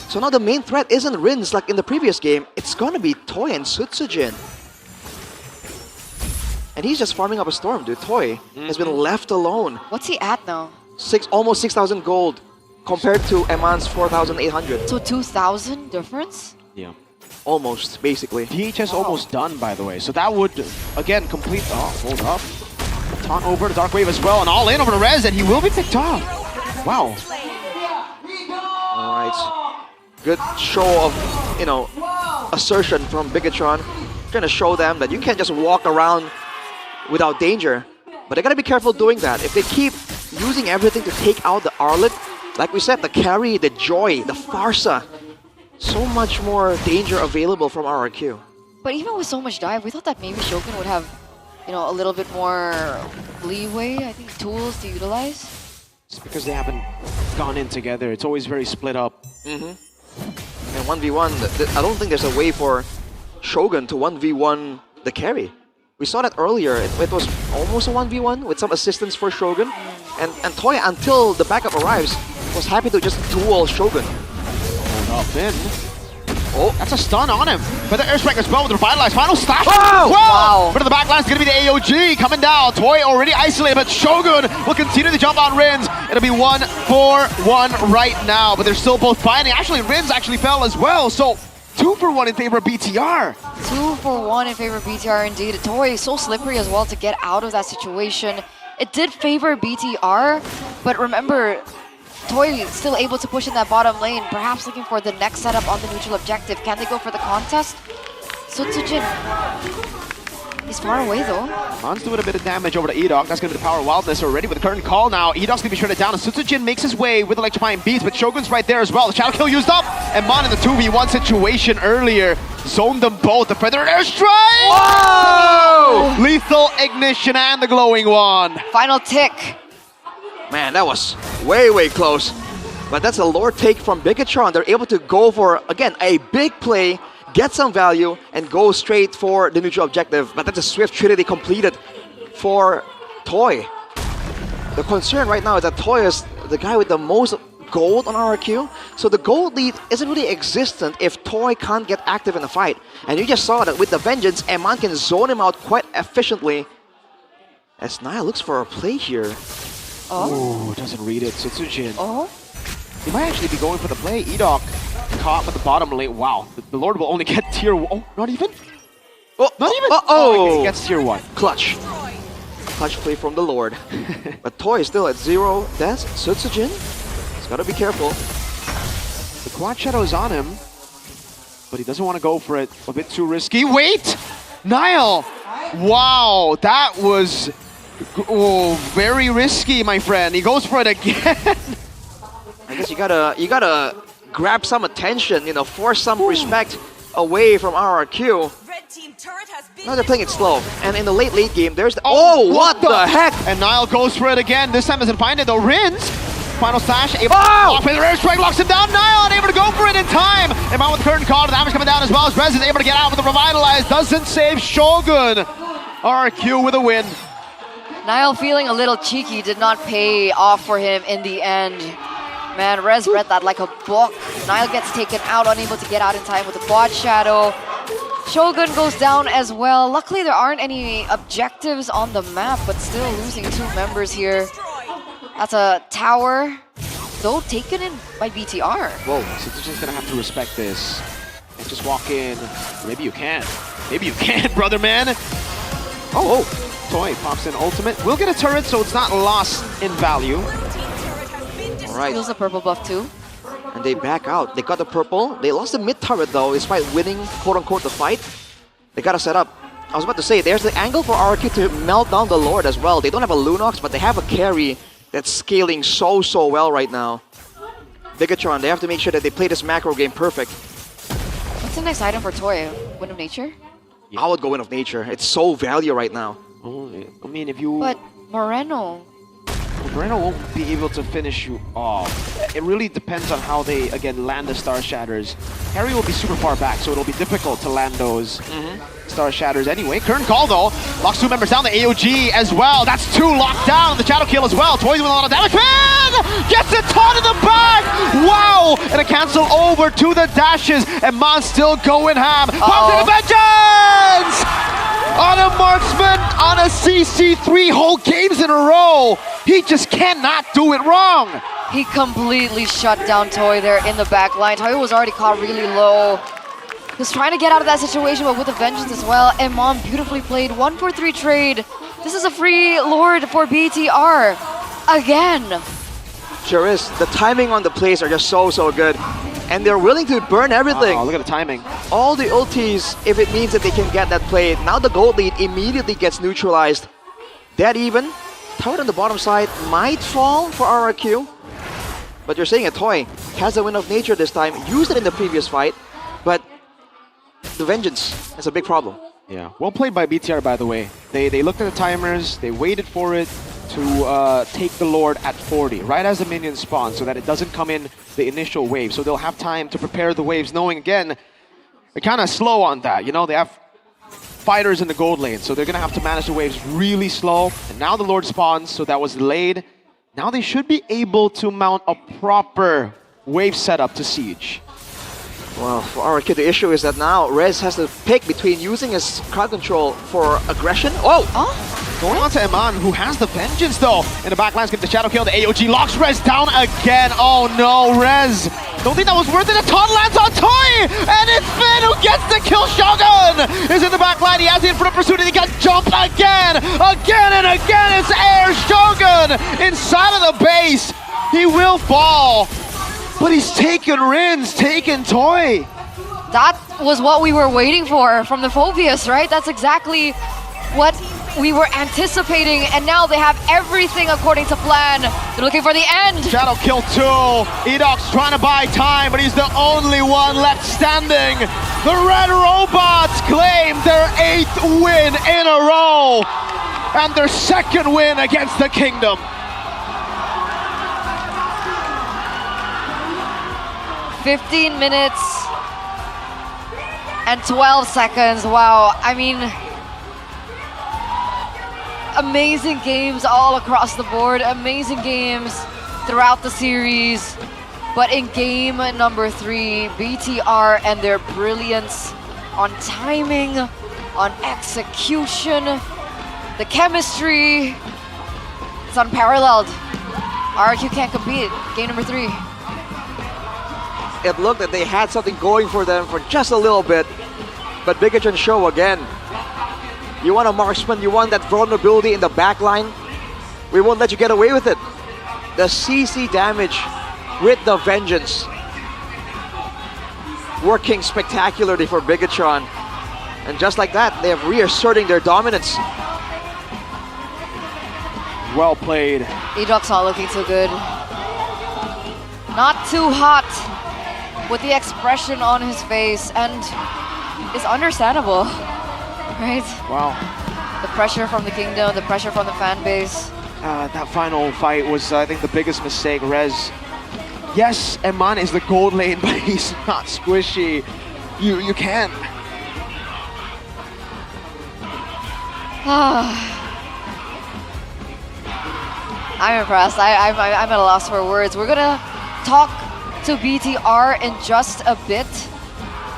So now the main threat isn't Rins like in the previous game, it's gonna be Toy and Sutsujin. And he's just farming up a storm, dude. Toy has been left alone. What's he at now? Almost 6,000 gold compared to Eman's 4,800. So 2,000 difference? Yeah. Almost, basically. DHS almost done, by the way. So that would, again, complete... Oh, hold up. Taunt over to Dark Wave as well, and all in over to Rez, and he will be picked off. Wow. Alright. Good show of, you know, assertion from Bigatron. Trying to show them that you can't just walk around without danger. But they gotta be careful doing that. If they keep using everything to take out the Arlet, like we said, the carry, the Joy, the Farsa, so much more danger available from RRQ. But even with so much dive, we thought that maybe Shogun would have, you know, a little bit more leeway, I think, tools to utilize. Just because they haven't gone in together, it's always very split up. And 1v1, I don't think there's a way for Shogun to 1v1 the carry. We saw that earlier. It was almost a 1v1 with some assistance for Shogun. And Toy, until the backup arrives, was happy to just duel Shogun. Finn. Oh, that's a stun on him. But the airstrike as well with the revitalized final slash. Wow! Wow! But in the back line is going to be the AOG coming down. Toy already isolated, but Shogun will continue to jump on Rins. It'll be 1-4-1 right now, but they're still both fighting. Actually, Rins actually fell as well, so 2-for-1 in favor of BTR. 2-for-1 in favor of BTR indeed. Toy is so slippery as well to get out of that situation. It did favor BTR, but remember, Toy still able to push in that bottom lane, perhaps looking for the next setup on the neutral objective. Can they go for the contest? Sutsujin, he's far away though. Man's doing a bit of damage over to Edok. That's going to be the power of wildness already with the current call now. Edok's going to be shredded down, and Sutsujin makes his way with electrifying beats, but Shogun's right there as well. The shadow kill used up, and Mon in the 2v1 situation earlier zoned them both. The Feather Airstrike! Whoa! Lethal Ignition and the glowing one. Final tick. Man, that was way close. But that's a lore take from Bigatron. They're able to go for, again, a big play, get some value, and go straight for the neutral objective. But that's a swift trinity completed for Toy. The concern right now is that Toy is the guy with the most gold on RRQ. So the gold lead isn't really existent if Toy can't get active in the fight. And you just saw that with the Vengeance, Eman can zone him out quite efficiently. As Nile looks for a play here. Oh, doesn't read it. Sutsujin. Oh? He might actually be going for the play. Edok caught at the bottom lane. Wow, the Lord will only get tier 1. Oh, not even? Oh, not even? Oh, he gets tier 1. Clutch. Clutch play from the Lord. But Toy is still at 0 deaths. Sutsujin, he's gotta be careful. The quad shadow is on him, but he doesn't want to go for it. A bit too risky. Wait! Nile! Wow, that was very risky, my friend. He goes for it again. I guess you gotta grab some attention, you know, force some respect away from RRQ. Now they're playing it slow, and in the late game, there's the what the heck? And Nile goes for it again. This time doesn't find it though. Rins, final slash, able to block with the airstrike, locks him down. Nile unable to go for it in time. Eman with the curtain call, the damage coming down as well as Rez is able to get out with the revitalize. Doesn't save Shogun. RRQ with a win. Nile feeling a little cheeky, did not pay off for him in the end. Man, Rez read that like a book. Nile gets taken out, unable to get out in time with the quad shadow. Shogun goes down as well. Luckily, there aren't any objectives on the map, but still losing 2 members here. That's a tower, though taken in by BTR. Whoa, Sutsujin's gonna have to respect this and just walk in. Maybe you can. Maybe you can, brother man. Oh. Toy pops in ultimate. We'll get a turret, so it's not lost in value. All right. Feels a purple buff too. And they back out. They got the purple. They lost the mid turret though, despite winning, quote-unquote, the fight. They gotta set up. I was about to say, there's the angle for RRQ to melt down the Lord as well. They don't have a Lunox, but they have a carry that's scaling so well right now. Bigatron, they have to make sure that they play this macro game perfect. What's the next item for Toy? Wind of Nature? I would go Wind of Nature. It's so value right now. Oh, I mean, if you... But Moreno won't be able to finish you off. It really depends on how they, again, land the Star Shatters. Harry will be super far back, so it'll be difficult to land those Star Shatters anyway. Current call, though. Locks 2 members down, the AOG as well. That's 2 locked down. The shadow kill as well. Toys with a lot of damage. Finn gets it taught in the back! Wow! And a cancel over to the dashes. And Mon still going ham. Pops in the vengeance! On a marksman, on a CC, 3 whole games in a row. He just cannot do it wrong. He completely shut down Toy there in the back line. Toy was already caught really low. He was trying to get out of that situation, but with a vengeance as well. Eman beautifully played. 1-for-3 trade. This is a free Lord for BTR. Again. Sure is. The timing on the plays are just so good. And they're willing to burn everything. Oh, look at the timing. All the ultis, if it means that they can get that play. Now the gold lead immediately gets neutralized. Dead even. Turret on the bottom side might fall for RRQ. But you're saying a Toy has a Wind of Nature this time. Used it in the previous fight. But the Vengeance is a big problem. Yeah, well played by BTR, by the way. They looked at the timers, they waited for it to take the Lord at 40, right as the minions spawn, so that it doesn't come in the initial wave. So they'll have time to prepare the waves, knowing, again, they're kind of slow on that. You know, they have fighters in the gold lane, so they're going to have to manage the waves really slow. And now the Lord spawns, so that was delayed. Now they should be able to mount a proper wave setup to Siege. Well, for RRQ, the issue is that now Rez has to pick between using his crowd control for aggression. Oh! Going on to Eman, who has the vengeance though. In the back lines, gets the shadow kill. The AOG locks Rez down again. Oh no, Rez. Don't think that was worth it. A taunt lands on Toy! And it's Finn who gets the kill. Shogun is in the back line. He has the infinite pursuit and he got jumped again. Again and again. It's Air Shogun inside of the base. He will fall. But he's taken Rins, taken Toy. That was what we were waiting for from the Phobius, right? That's exactly what we were anticipating, and now they have everything according to plan. They're looking for the end. Shadow kill 2. Edoc's trying to buy time, but he's the only one left standing. The Red Robots claim their 8th win in a row, and their 2nd win against the Kingdom. "15 minutes and 12 seconds. Wow, I mean, amazing games all across the board. Amazing games throughout the series. But in game number 3, BTR and their brilliance on timing, on execution, the chemistry, it's unparalleled. RRQ can't compete. Game number 3. It looked that they had something going for them for just a little bit. But Bigatron show again. You want a marksman, you want that vulnerability in the back line. We won't let you get away with it. The CC damage with the vengeance. Working spectacularly for Bigatron. And just like that, they have reasserting their dominance. Well played. Edoc's not looking too good. Not too hot with the expression on his face, and it's understandable, right? Wow. The pressure from the Kingdom, the pressure from the fan base. That final fight was, I think, the biggest mistake. Rez, yes, Eman is the gold lane, but he's not squishy. You can't. I'm impressed. I'm at a loss for words. We're gonna talk to BTR in just a bit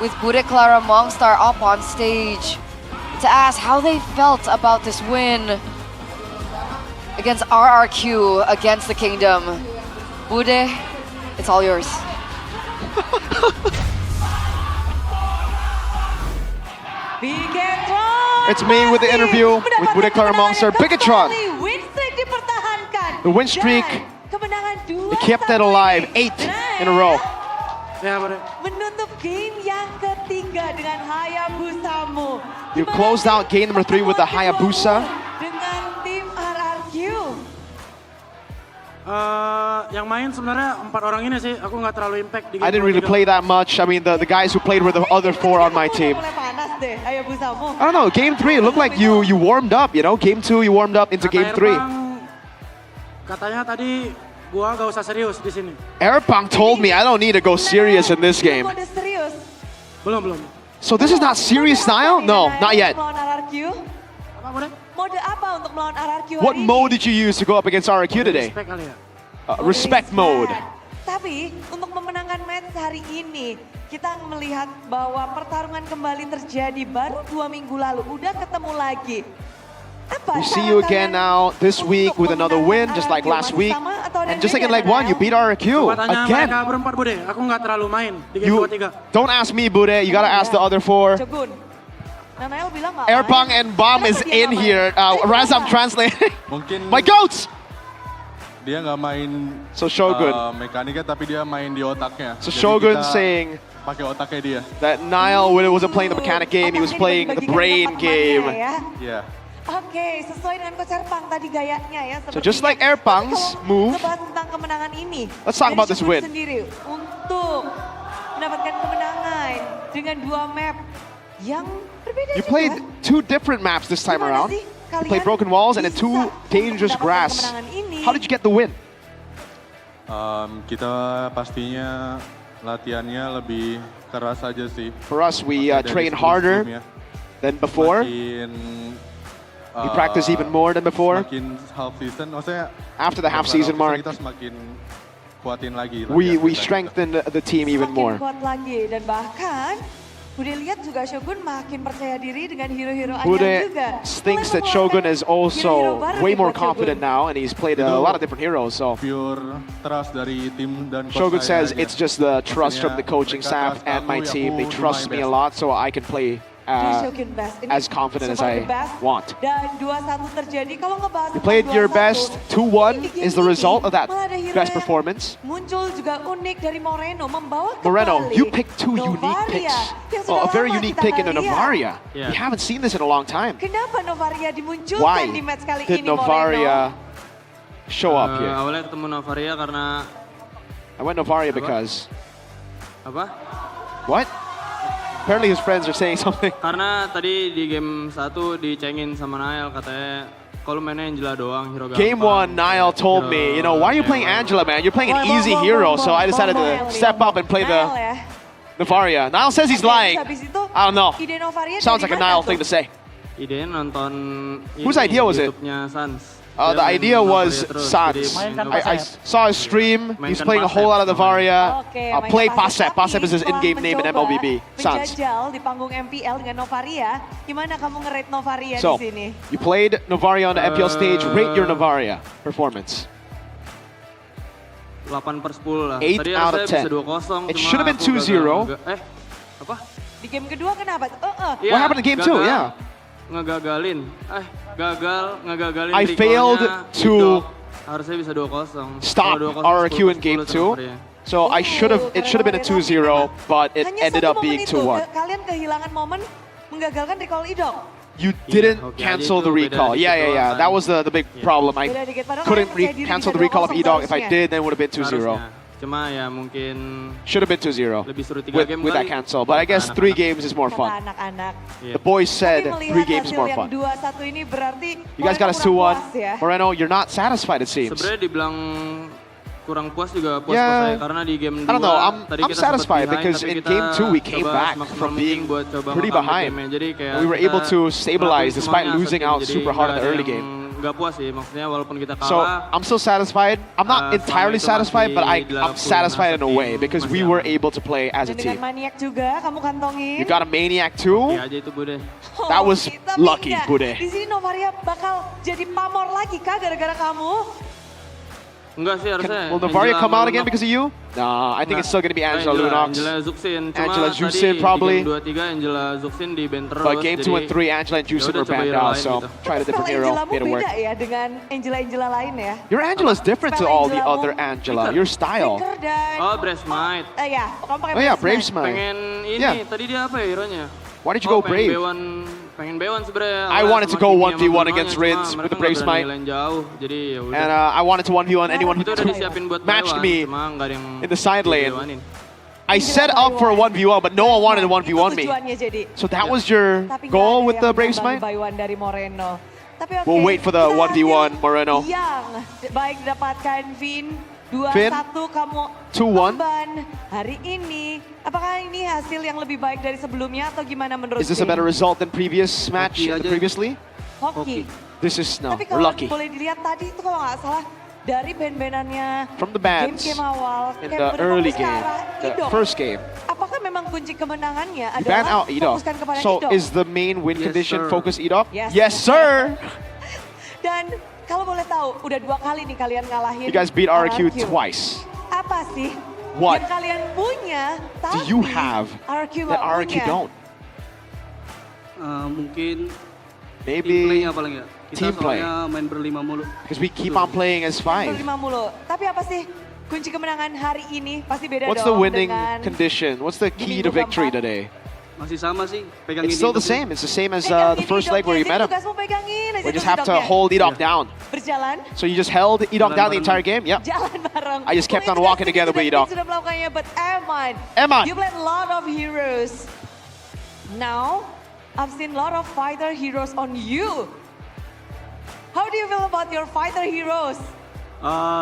with Bude Clara Mongstar up on stage to ask how they felt about this win against RRQ, against the Kingdom. Bude, it's all yours. It's me with the interview with Bude Clara Mongstar. Bigatron. The win streak, they kept it alive, 8 in a row. Menutup game yang ketiga dengan Hayabusamu. You closed out game number 3 with the Hayabusa. Dengan tim RRQ. Yang main sebenarnya 4 orang ini sih, aku nggak terlalu impact di game. I didn't really play that much. I mean, the guys who played were the other 4 on my team. Panas deh Hayabusamu. I don't know, game 3, it looked like you warmed up, you know? Game 2, you warmed up into game 3. Katanya tadi gua gak usah serius di sini. Airpunk told me I don't need to go serious in this game. Belum. So this is not serious style? No, not yet. Mode apa untuk melawan RRQ? What mode did you use to go up against RRQ today? Respect kali ya. Respect mode. Tapi untuk memenangkan match hari ini, kita melihat bahwa pertarungan kembali terjadi baru 2 minggu lalu. Udah ketemu lagi. We see you again now this week with another win, just like last week. And just like in leg 1, you beat RRQ again. Aku nggak terlalu main di game 2-3. Don't ask me, Bude. You gotta ask the other 4. Airpunk and Bomb is in here. Raz, I'm translating. My goats! Dia nggak main so Shogun. Mekanika, tapi dia main di otaknya. So Shogun saying pakai otaknya dia. That Niall wasn't playing the mechanic game, he was playing the brain game. Yeah. Oke, sesuai dengan Coach Airpunk tadi gayanya ya. So just like Airpunk's move, tentang kemenangan ini. Let's talk about this win. Sendiri untuk mendapatkan kemenangan dengan 2 map yang berbeda. You played 2 different maps this time around. You played Broken Walls and then 2 Dangerous Grass. How did you get the win? Kita pastinya latihannya lebih keras aja sih. For us, we train harder than before. We practice even more than before. Half season, maksudnya after the half season mark, kita semakin kuatin lagi. We strengthened the team even more. Kuat lagi dan bahkan Bude lihat juga Shogun makin percaya diri dengan hero-hero Bude anyar juga. thinks that Shogun is also way more confident now, and he's played a lot of different heroes. So Pure trust dari tim dan coach Shogun saya says aja. it's just the trust from the coaching staff and my team. They trust me a lot, so I can play as confident as I want. Dan 2-1 terjadi kalau ngebahas You played your best. 2-1 is the result of that best performance. Muncul juga unik dari Moreno membawa Moreno, kembali you picked two unique Novaria, picks. yang sudah A very lama unique kita pick in nggak lihat. Novaria. Yeah. We haven't seen this in a long time. Kenapa Novaria dimunculkan Why di match kali did ini Moreno? Novaria show up here? Awalnya ketemu Novaria karena I went Novaria because... apa? What? Apparently his friends are saying something. Karena tadi di game 1 dicengin sama Nael katanya kalau mainnya Angela doang hero gampang. Game 1, Niall told me, you know, why are you playing Angela, man? You're playing an easy hero. So I decided to step up and play the Novaria. Niall says he's lying. I don't know. Sounds like a Niall thing to say. Ide nonton Whose idea was it? YouTube-nya Sans. The idea was Sans. I saw his stream. He's playing a whole lot of Novaria. Play Pasep. Pasep is his in-game name in MLBB. Sans. Menjajal di panggung MPL dengan Novaria. Gimana kamu nge-rate Novaria So, di sini? you played Novaria on the MPL stage. Rate your Novaria performance. 8/10 lah. 8 Tadi out of harusnya 10. bisa 2-0. It should have been 2-0. Apa? Di game kedua kenapa? What happened in game 2? Yeah. Ngegagalin. Ngegagalin. I recall-nya failed to Idok. Harusnya bisa 2-0. stop RRQ in game 2. So it should have been a 2-0, but it ended up being 2-1. Kalian kehilangan momen menggagalkan recall Idok. You didn't cancel the recall. Yeah. That was the big problem. I couldn't cancel the recall of Edog. If I did, then it would have been 2-0. Cuma ya mungkin should have been 2-0 lebih seru 3 game with that cancel. But I guess 3 games is more fun. The boys said 3 games is more fun. You guys got us 2-1. Moreno, you're not satisfied it seems. Sebenarnya dibilang kurang puas juga puas saya karena di game 2 I don't know, tadi I'm kita satisfied behind, because in game 2 we came back from being pretty behind. We were able to stabilize despite losing out super hard in the early game. Gak puas sih, maksudnya walaupun kita kalah. So I'm still satisfied. I'm not entirely satisfied, but I'm satisfied in a way because we were able to play as a team. Dengan maniak juga kamu kantongin. You got a maniac too? Iya aja itu Bude. That was lucky, Bude. Di sini Novaria bakal jadi pamor lagi kah gara-gara kamu? Enggak sih harusnya. Will Novaria come out again because of you? Nah, I think it's still going to be Angela Lunox. Angela Zuxin. Angela Zuxin probably. Di game 2-3 Angela Zuxin di ban terus. But game 2 and 3, Angela and Zuxin were banned out, so tried a different hero, made it work. Beda ya dengan Angela lain ya? Your Angela is different to all the other Angela. Your style. Oh, Brave Smite. Ya, kamu pakai Oh yeah, Brave Smite. Pengen ini, tadi dia apa ya hero-nya? Why did you go Brave? Pengen B1 sebenarnya. I wanted to go 1v1 against Rids with the Brave Smite. And I wanted to 1v1 anyone who matched me in the side lane. I set up for a 1v1, but no one wanted to 1v1 me. So that was your goal with the Brave Smite? We'll wait for the 1v1, Moreno. Yang baik dapatkan Vin. 2-1 kamu 2-1 hari ini. Apakah ini hasil yang lebih baik dari sebelumnya atau gimana menurut Is this a better result than previous match previously? Hoki. This is no, Tapi we're kalau lucky. boleh dilihat tadi itu kalau nggak salah dari band-bandannya From the bands game awal in the early game, the first game. Apakah memang kunci kemenangannya You ban adalah out Edog. fokuskan kepada So Edog? is the main win condition sir. focus Edog? Yes, sir. Dan kalau boleh tahu, udah 2 kali nih kalian ngalahin You guys beat RRQ twice. Apa sih What yang kalian punya, do you have RRQ that nggak RRQ punya? don't? Mungkin Maybe paling ya. team play. Main berlima mulu. Because we keep on playing as 5. Berlima mulu. Tapi apa sih kunci kemenangan hari ini? Pasti beda What's the dong winning dengan condition? What's the key to victory today? Masih sama sih, pegangin It's still the same. It's the same as the first leg where you met him. We just have to hold Edog down. Berjalan. So you just held Edog down the entire game? Yep. Jalan bareng. I just kept on walking together with Edog. Sudah melakukannya, but Eman. You played a lot of heroes. Now, I've seen a lot of fighter heroes on you. How do you feel about your fighter heroes?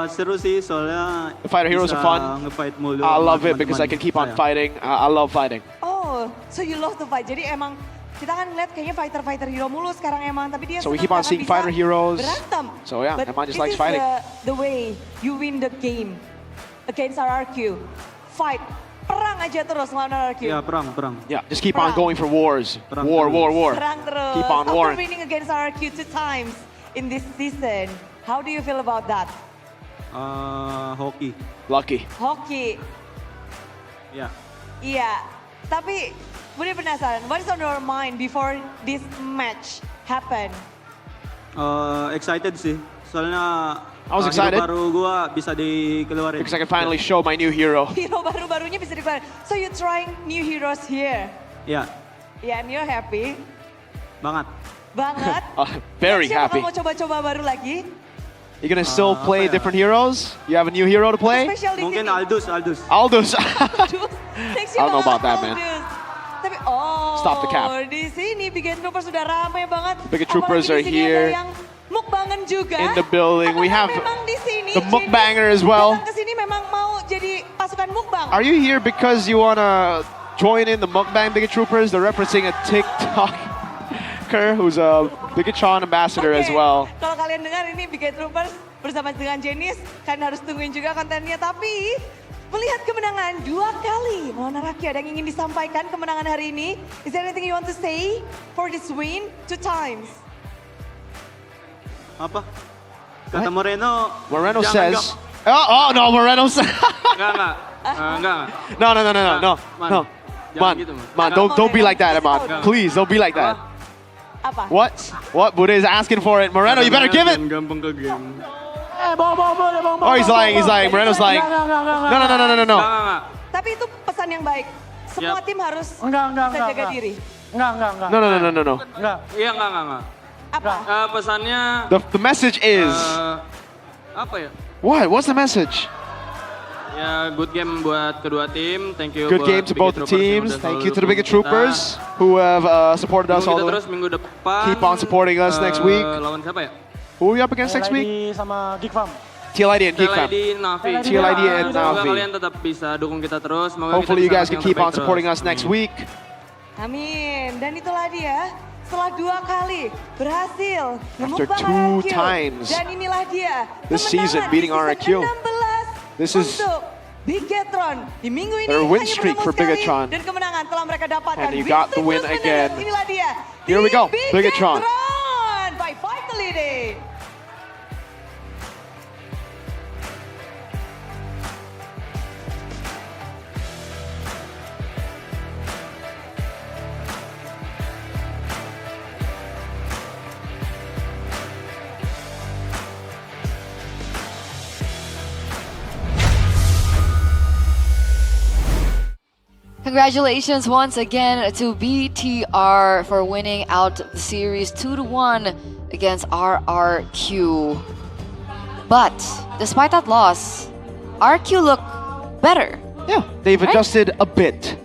Seru sih soalnya The fighter heroes are fun. nge-fight mulu. I love it because I can keep on fighting. I love fighting. Oh, so you love to fight. Jadi emang kita kan ngeliat kayaknya fighter mulu sekarang emang, tapi dia So we senang keep on karena seeing bisa fighter heroes. berantem. So yeah, But Eman just this likes is fighting. the way you win the game. against RRQ. Fight, perang aja terus lawan RRQ. Ya, perang. Yeah, just keep on going for wars. War. Perang terus. Keep on After warring. winning against RRQ 2 times in this season, how do you feel about that? Hoki. Lucky. Hoki. Ya. Iya, tapi Budi penasaran, what is on your mind before this match happen? Excited sih. Soalnya I was excited. hero baru gua bisa dikeluarin. Because I can finally show my new hero. Hero baru-barunya bisa dikeluarin. So you trying new heroes here? Ya, Yeah, and you're happy? banget. Banget. Very Siapa happy. mau coba-coba baru lagi? You gonna still play different heroes? You have a new hero to play? Spesial di Mungkin sini. Aldous. Aldous. Next I don't know about that, man. Tapi Stop the cap. di sini Big Troopers sudah ramai banget. Big Troopers Apalagi are di sini here. Ada yang mukbangan juga. In the building, we have Memang di sini the mukbanger as well. Datang ke sini memang mau jadi pasukan mukbang. Are you here because you wanna join in the mukbang Big Troopers? They're representing a TikToker who's a Bigatron ambassador as well. Kalau kalian dengar ini Big Troopers bersama dengan Jenis, kalian harus tungguin juga kontennya. Tapi melihat kemenangan 2 kali melawan RRQ, ada yang ingin disampaikan kemenangan hari ini? Is there anything you want to say for this win 2 times? Apa? Kata Moreno. Moreno jangan says. Oh no, Moreno says. Enggak. No. Man. Man, Gitu, don't be like that, man. Please, don't be like that. Apa? What? Buddha is asking for it. Moreno, you better give it. Gampang ke game. Oh, he's lying. Moreno's lying. No. Tapi itu pesan yang baik. Semua tim harus bisa jaga diri. No. Iya, enggak. Apa? Pesannya The message is. apa ya? What? What's the message? Ya, good game buat kedua tim. Thank you. Good game to both the teams. Thank you to the Big Troopers who have supported us all the way. Terus minggu depan. Keep on supporting us next week. Lawan siapa ya? Who are we up against next week? Sama Geekfam. TLID and Geekfam. TLID and Semoga Navi. kalian tetap bisa dukung kita terus. Semoga Hopefully you kita guys bisa can keep on terbaik supporting terus. us next week. Amin. Dan itulah dia. Setelah 2 kali berhasil After memukbang 2 RRQ. times Dan inilah dia. this season beating RRQ. This is Bigatron di minggu ini their win hanya streak bertemu for sekali Bigatron. dan kemenangan telah mereka dapatkan. And you got the win Streak again. terus-menerus. Inilah dia. Here we go, Bigatron. By Vitality. Congratulations once again to BTR for winning out the series 2-1 against RRQ. But despite that loss, RQ looked better. Yeah, they've adjusted a bit.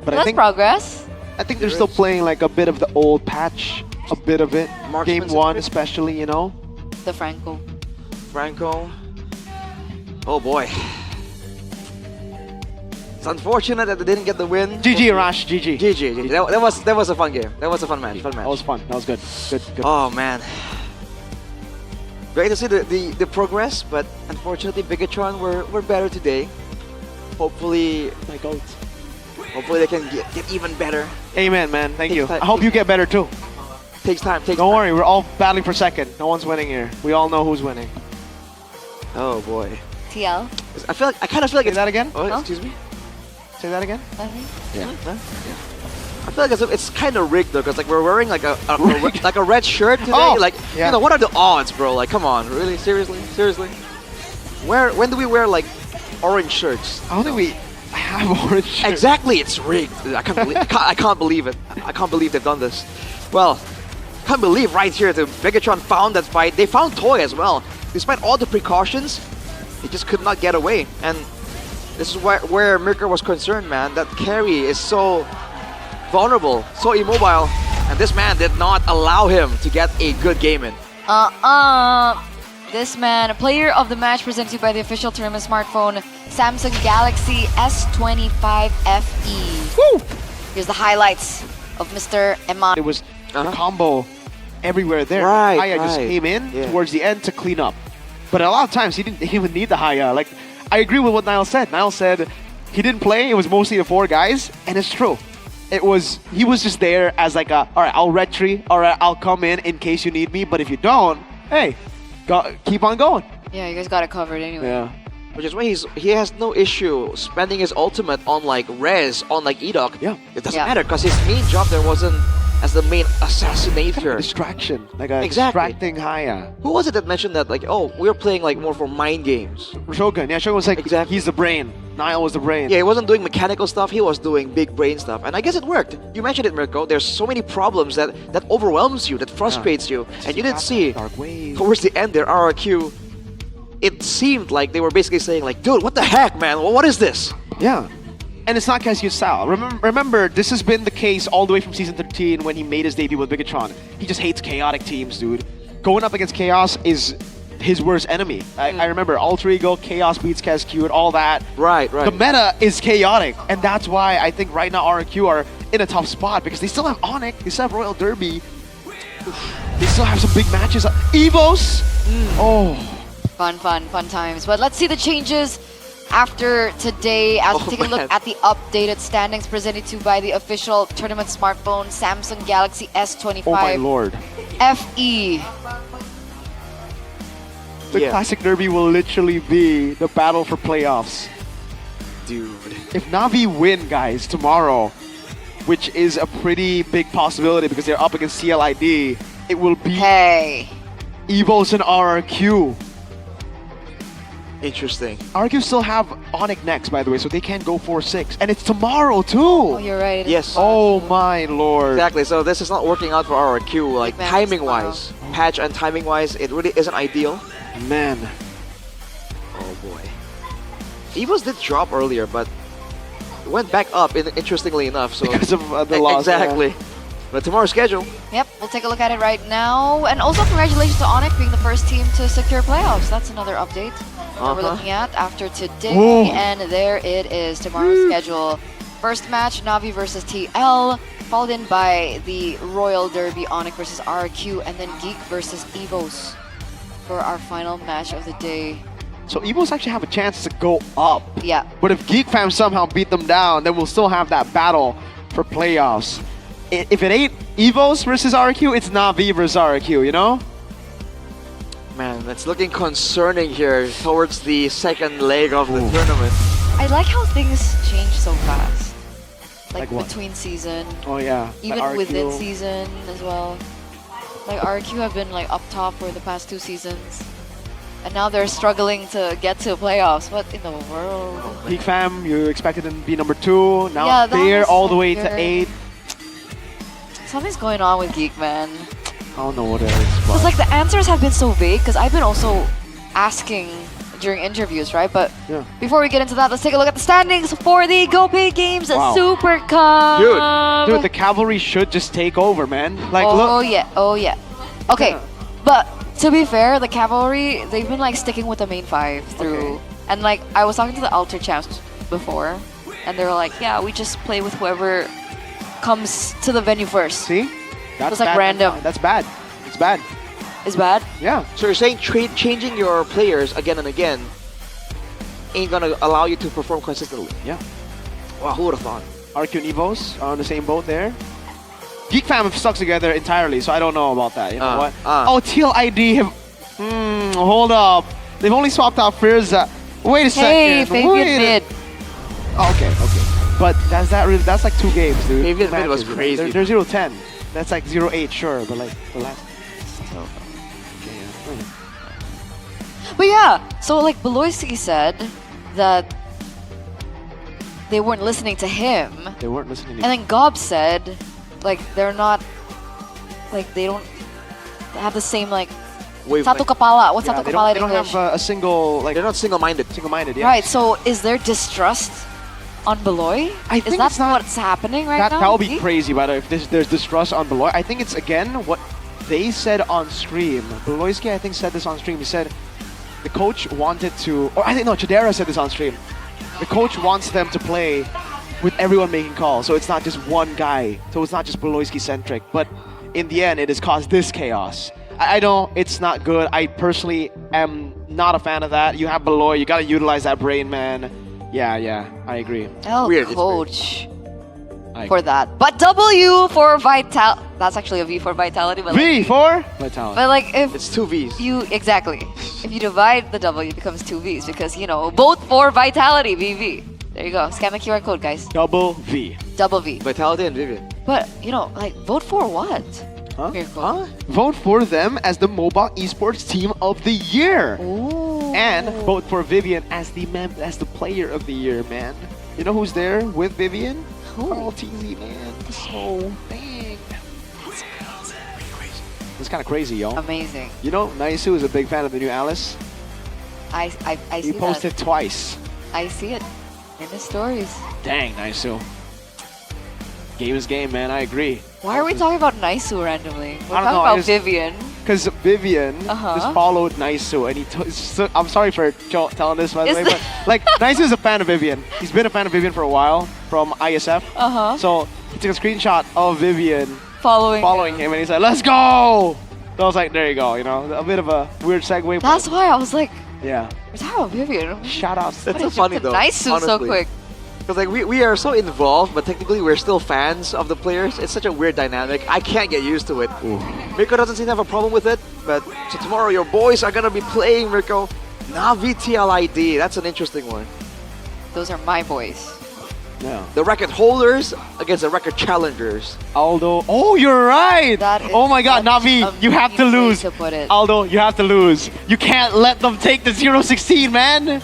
But That's progress. I think they're still playing like a bit of the old patch, a bit of it. Game 1 especially, you know. The Franco. Oh boy. It's unfortunate that they didn't get the win. GG, Arash. GG. GG. That was a fun game. That was a fun match. That was fun. That was good. Good. Oh man. Great to see the progress, but unfortunately Bigatron were better today. Hopefully my goats. Hopefully they can get even better. Amen, man. Thank you. Time. I hope you get better too. Takes time. Don't worry, we're all battling for second. No one's winning here. We all know who's winning. Oh boy. TL. I kind of feel like Say that again. Oh, excuse me. Say that again. Yeah. I feel like it's kind of rigged though, because like we're wearing like a red shirt today. Oh, like yeah. you know, what are the odds, bro? Like, come on, really, seriously. When do we wear like orange shirts? I don't think we have orange shirts. Exactly, it's rigged. I can't believe. I can't believe it. I can't believe they've done this. Well, can't believe right here the Bigatron found that fight. They found Toy as well. Despite all the precautions, he just could not get away. And this is where Mirka was concerned, man. That carry is so vulnerable, so immobile, and this man did not allow him to get a good game in. This man, player of the match presented by the official tournament smartphone, Samsung Galaxy S25 FE. Woo! Here's the highlights of Mr. Eman. It was a combo everywhere there. Right, Haya just came in towards the end to clean up. But a lot of times he didn't even need the Haya. Like I agree with what Niall said. Niall said he didn't play. It was mostly the 4 guys, and it's true. He was just there as like all right, I'll retry, all right, I'll come in case you need me, but if you don't, hey, keep on going. Yeah, you guys got it covered anyway. Yeah. Which is why he has no issue spending his ultimate on like Rez, on like Edok. Yeah. It doesn't matter because his main job there wasn't as the main assassinator. Distraction, like a distracting Haya. Who was it that mentioned that like, oh, we're playing like more for mind games? Shogun. Yeah, Shogun was like, he's the brain. Niall was the brain. Yeah, he wasn't doing mechanical stuff, he was doing big brain stuff. And I guess it worked. You mentioned it, Mirko. There's so many problems that overwhelms you, that frustrates you. And you did see, towards the end there, RRQ, it seemed like they were basically saying like, dude, what the heck, man? What is this? Yeah. And it's not Kazu's style. Remember, this has been the case all the way from Season 13 when he made his debut with Bigatron. He just hates chaotic teams, dude. Going up against Chaos is his worst enemy. I remember Alter Ego, Chaos beats Kazq, and all that. Right. The meta is chaotic, and that's why I think right now RQ are in a tough spot because they still have Onyx, they still have Royal Derby. They still have some big matches. Evos! Oh. Fun times. But let's see the changes after today as we take a look at the updated standings presented to you by the official tournament smartphone Samsung Galaxy S25 Oh my lord. FE. The Classic Derby will literally be the battle for playoffs. Dude. If Na'Vi win, guys, tomorrow, which is a pretty big possibility because they're up against CLID, it will be Evos and RRQ. Interesting. RRQ still have Onyx next, by the way, so they can go 4-6. And it's tomorrow, too! Oh, you're right. Yes. Oh, my lord. Exactly, so this is not working out for RRQ, like timing-wise. Patch and timing-wise, it really isn't ideal. Man. Oh boy. Evos did drop earlier, but went back up, interestingly enough. So because of the loss. Exactly. Yeah. But tomorrow's schedule. Yep, we'll take a look at it right now. And also congratulations to Onyx being the first team to secure playoffs. That's another update that we're looking at after today. Whoa. And there it is, tomorrow's schedule. First match, Na'Vi versus TL, followed in by the Royal Derby, Onyx versus RQ, and then Geek versus Evos for our final match of the day. So Evos actually have a chance to go up. Yeah. But if Geek Fam somehow beat them down, then we'll still have that battle for playoffs. If it ain't Evos versus RQ, it's Na'Vi versus RQ, you know? Man, it's looking concerning here towards the second leg of the tournament. I like how things change so fast. Like what? between season. Oh yeah. Even Like within RQ. season as well. Like RQ have been like up top for the past 2 seasons. And now they're struggling to get to playoffs. What in the world? Geek Fam, you expected them to be number 2. Now Yeah, that they're was all so the way weird. to 8. Something's going on with Geek, man. I don't know what it is. Because like the answers have been so vague. Because I've been also asking during interviews, right? But before we get into that, let's take a look at the standings for the GoPay Games Super Cup. Dude, the Cavalry should just take over, man. Like, oh look. yeah. Okay, but to be fair, the Cavalry, they've been like sticking with the main 5 through. And like, I was talking to the Alter champs before, and they were like, yeah, we just play with whoever comes to the venue first. See? That's It's like bad. random. That's bad. It's bad. It's bad? Yeah. So you're saying changing your players again and again ain't gonna allow you to perform consistently? Yeah. Wow, who would have thought? RQ and Evos are on the same boat there. Geek Fam have stuck together entirely, so I don't know about that. You know what? Oh, TLID have... hold up. They've only swapped out Firza. Wait a second. Fabian mid. Oh, okay. But that's like 2 games, dude. Fabian mid was Matches, crazy. They're 0-10. That's like 0-8, sure, but like the last... But yeah, so like Beloyski said that they weren't listening to him. They weren't listening to And then Gob said, like, they're not, like, they don't have the same, like, satu kepala. What's satu kepala in They don't English? have a single, like... They're not single-minded. Single-minded, yeah. Right, so is there distrust on Beloy? I think is that it's not what's happening right now? That would be crazy, by the way, if there's distrust on Beloy. I think it's, again, what they said on stream. Beloyski, I think, said this on stream. He said the coach wanted to... Or I think, no, Chidera said this on stream. The coach wants them to play with everyone making calls, so it's not just one guy. So it's not just Beloyski-centric. But in the end, it has caused this chaos. I know it's not good. I personally am not a fan of that. You have Beloy, you gotta utilize that brain, man. Yeah, I agree. Oh, Weird, it's coach. I For that. But W for Vital. That's actually a V for Vitality. But V for Vitality. But like if it's 2 Vs. Exactly. If you divide the W, it becomes 2 Vs because both for Vitality, VV. There you go. Scan the QR code, guys. Double V. Double V. Vitality and Vivian. But vote for what? Huh? Miracle. Vote for them as the mobile esports team of the year. Ooh. And vote for Vivian as the player of the year, man. You know who's there with Vivian? Carl TZ, man. So dang. It's kind of crazy, yo. Amazing. You know, Naisu is a big fan of the new Alice. I see He posted that. twice. I see it in the stories. Dang, Naisu. Game is game, man. I agree. Why are we talking about Naisu randomly? We're I don't talking know, about Vivian. Because Vivian Uh-huh. just followed Naisu, and I'm sorry for telling this, by the way, but like Naisu is a fan of Vivian. He's been a fan of Vivian for a while from ISF. Uh-huh. So he took a screenshot of Vivian following him, and he said, "Let's go!" So I was like, "There you go." A bit of a weird segue. That's why I was like, yeah. we're talking about Vivian. Shout out. That's so funny though. Naisu so quick. Because like we are so involved, but technically we're still fans of the players. It's such a weird dynamic. I can't get used to it. Mirko doesn't seem to have a problem with it, but so tomorrow your boys are gonna be playing Mirko. Navi TLID. That's an interesting one. Those are my boys. Yeah. The record holders against the record challengers. Aldo. Oh, you're right. Oh my God, Navi, you have to lose. To put it. Aldo, you have to lose. You can't let them take the 0-16, man.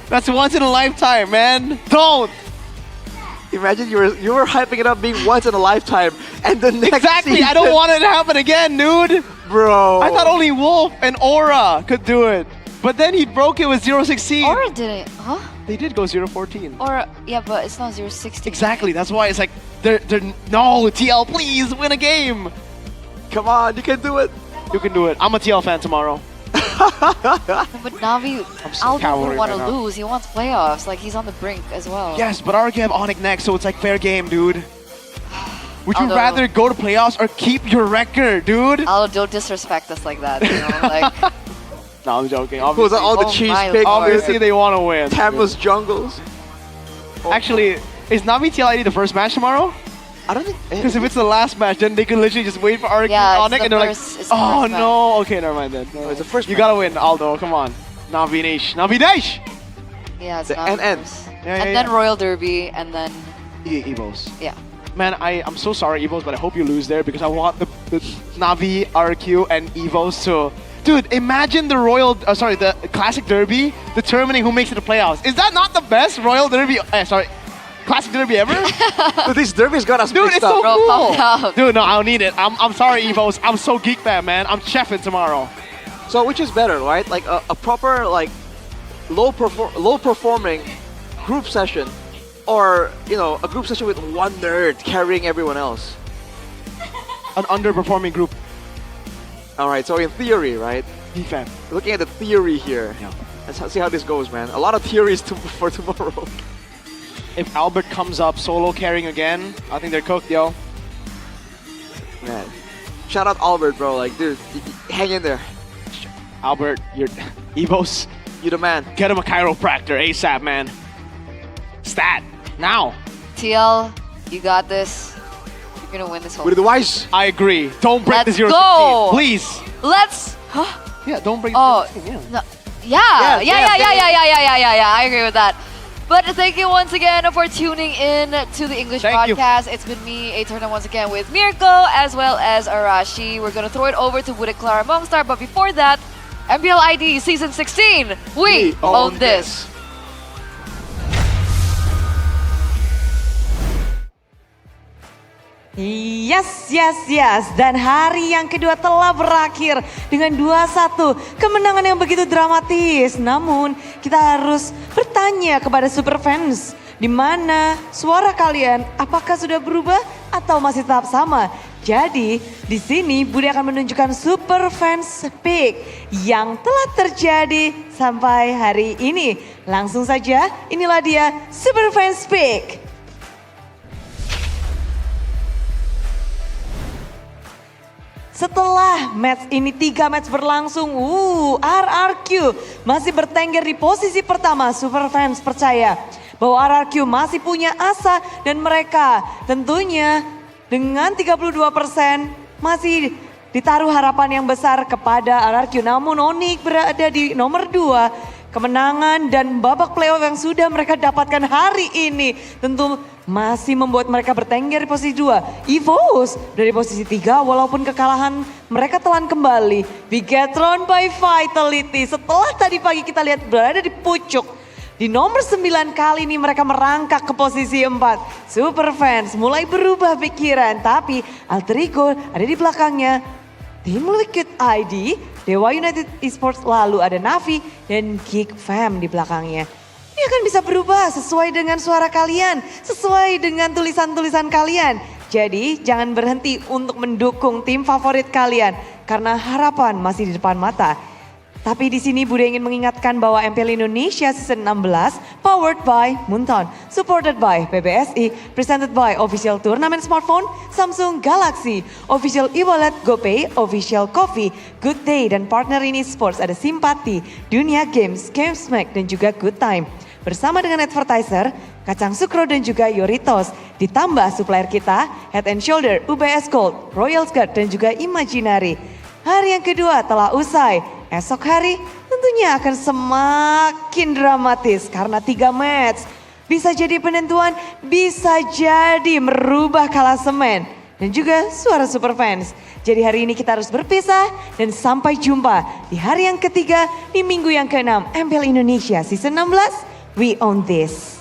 That's once in a lifetime, man. Don't. Imagine you were hyping it up being once in a lifetime, and the next Exactly. season, I don't want it to happen again, dude. Bro. I thought only Wolf and Aura could do it, but then he broke it with 0-16. Aura didn't, huh? They did go 0-14. Or yeah, but it's not 0-16. Exactly. That's why it's like they're no TL. Please win a game. Come on, you can do it. You can do it. I'm a TL fan tomorrow. But Navi, so Aldo cowardly doesn't want right to now. lose. He wants playoffs. Like he's on the brink as well. Yes, but RK have Onyx next, so it's like fair game, dude. Would you Aldo. rather go to playoffs or keep your record, dude? Aldo, don't disrespect us like that. Like, No, I'm joking. Who's Obviously, all the Oh cheese my pigs? lord. obviously they want to win. Tamla's jungles. Actually, is Navi TLID the first match tomorrow? I don't think. Because if it's the last match, then they can literally just wait for RK Yeah, it's Onyx the and they're like, first- it's the oh first no. Okay, never mind then. it's the first You match. gotta win, Aldo. Come on. Navi Nation. Navi Nation! yeah, it's The not NN. first. Yeah, And yeah, then Royal Derby, and then Evos. yeah. Man, I'm so sorry, Evos, but I hope you lose there because I want the Navi, RQ, and Evos to... Dude, imagine the the Classic Derby determining who makes it to playoffs. Is that not the best Royal Derby, Classic Derby ever? Dude, these derbies got us Dude, mixed it's so up. Bro, cool. pump up. Dude, no, I don't need it. I'm sorry, Evos. I'm so geek fan, man. I'm chefing tomorrow. So which is better, right? Like a proper like low performing group session, or a group session with one nerd carrying everyone else. An underperforming group. All right. So in theory, right? Geek fan. Looking at the theory here. Yeah. Let's see how this goes, man. A lot of theories for tomorrow. If Albert comes up solo carrying again, I think they're cooked, yo. Man, shout out Albert, bro. Like, dude, hang in there. Albert, you're Evos. You the man. Get him a chiropractor ASAP, man. Stat now. TL, you got this. You're gonna win this whole. With the wise. I agree. Don't break Let's the 0-16, go. please. Let's. Yeah, don't break Oh, the 0-16. Yeah. no. Yeah. I agree with that. But thank you once again for tuning in to the English Thank you. podcast. It's been me, Aeterna, once again with Mirko as well as Arashi. We're gonna throw it over to Bude Clara Mongstar, but before that, MPL ID Season 16. We own this. Yes. Dan hari yang kedua telah berakhir dengan 2-1. Kemenangan yang begitu dramatis. Namun kita harus bertanya kepada super fans. Di mana suara kalian apakah sudah berubah atau masih tetap sama? Jadi di sini Bude akan menunjukkan super fans pick yang telah terjadi sampai hari ini. Langsung saja, inilah dia super fans pick. Setelah match ini 3 match berlangsung, RRQ masih bertengger di posisi pertama. Super fans percaya bahwa RRQ masih punya asa dan mereka tentunya dengan 32% masih ditaruh harapan yang besar kepada RRQ. Namun Onyx berada di nomor 2. Kemenangan dan babak playoff yang sudah mereka dapatkan hari ini tentu masih membuat mereka bertengger di posisi 2. EVOS dari posisi 3 walaupun kekalahan mereka telan kembali. Bigetron by Vitality setelah tadi pagi kita lihat berada di pucuk. Di nomor 9 kali ini mereka merangkak ke posisi 4. Super fans mulai berubah pikiran tapi Alter Ego ada di belakangnya. Tim Liquid ID, Dewa United Esports, lalu ada Navi dan Geek Fam di belakangnya. Ini akan bisa berubah sesuai dengan suara kalian, sesuai dengan tulisan-tulisan kalian. Jadi jangan berhenti untuk mendukung tim favorit kalian karena harapan masih di depan mata. Tapi di sini Bude ingin mengingatkan bahwa MPL Indonesia Season 16 powered by Munton, supported by PBSI, presented by Official Turnamen Smartphone, Samsung Galaxy, Official e-wallet GoPay, Official Coffee, Good Day dan partner ini Sports ada Simpati, Dunia Games, GameSmack dan juga Good Time. Bersama dengan advertiser, Kacang Sukro dan juga Yoritos. Ditambah supplier kita, Head and Shoulder, UBS Gold, Royal Guard dan juga Imaginary. Hari yang kedua telah usai. Esok hari tentunya akan semakin dramatis karena 3 match. Bisa jadi penentuan, bisa jadi merubah klasemen. Dan juga suara super fans. Jadi hari ini kita harus berpisah dan sampai jumpa di hari yang ketiga di minggu yang ke-6 MPL Indonesia Season 16. We own this.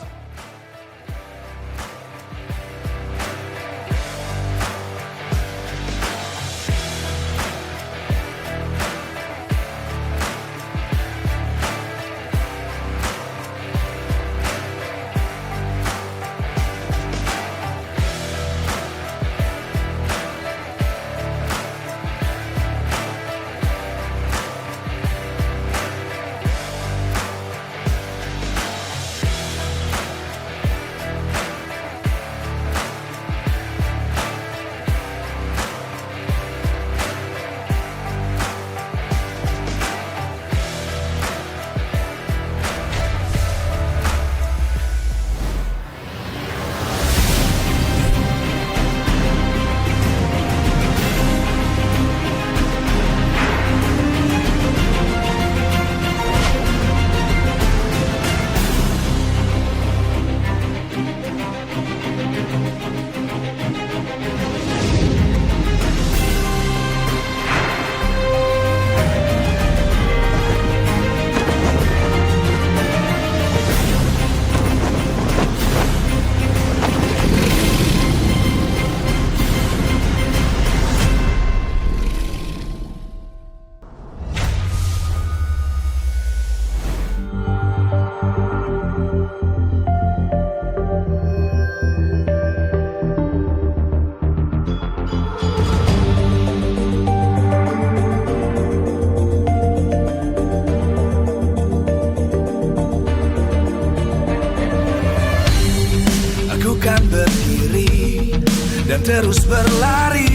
Dan terus berlari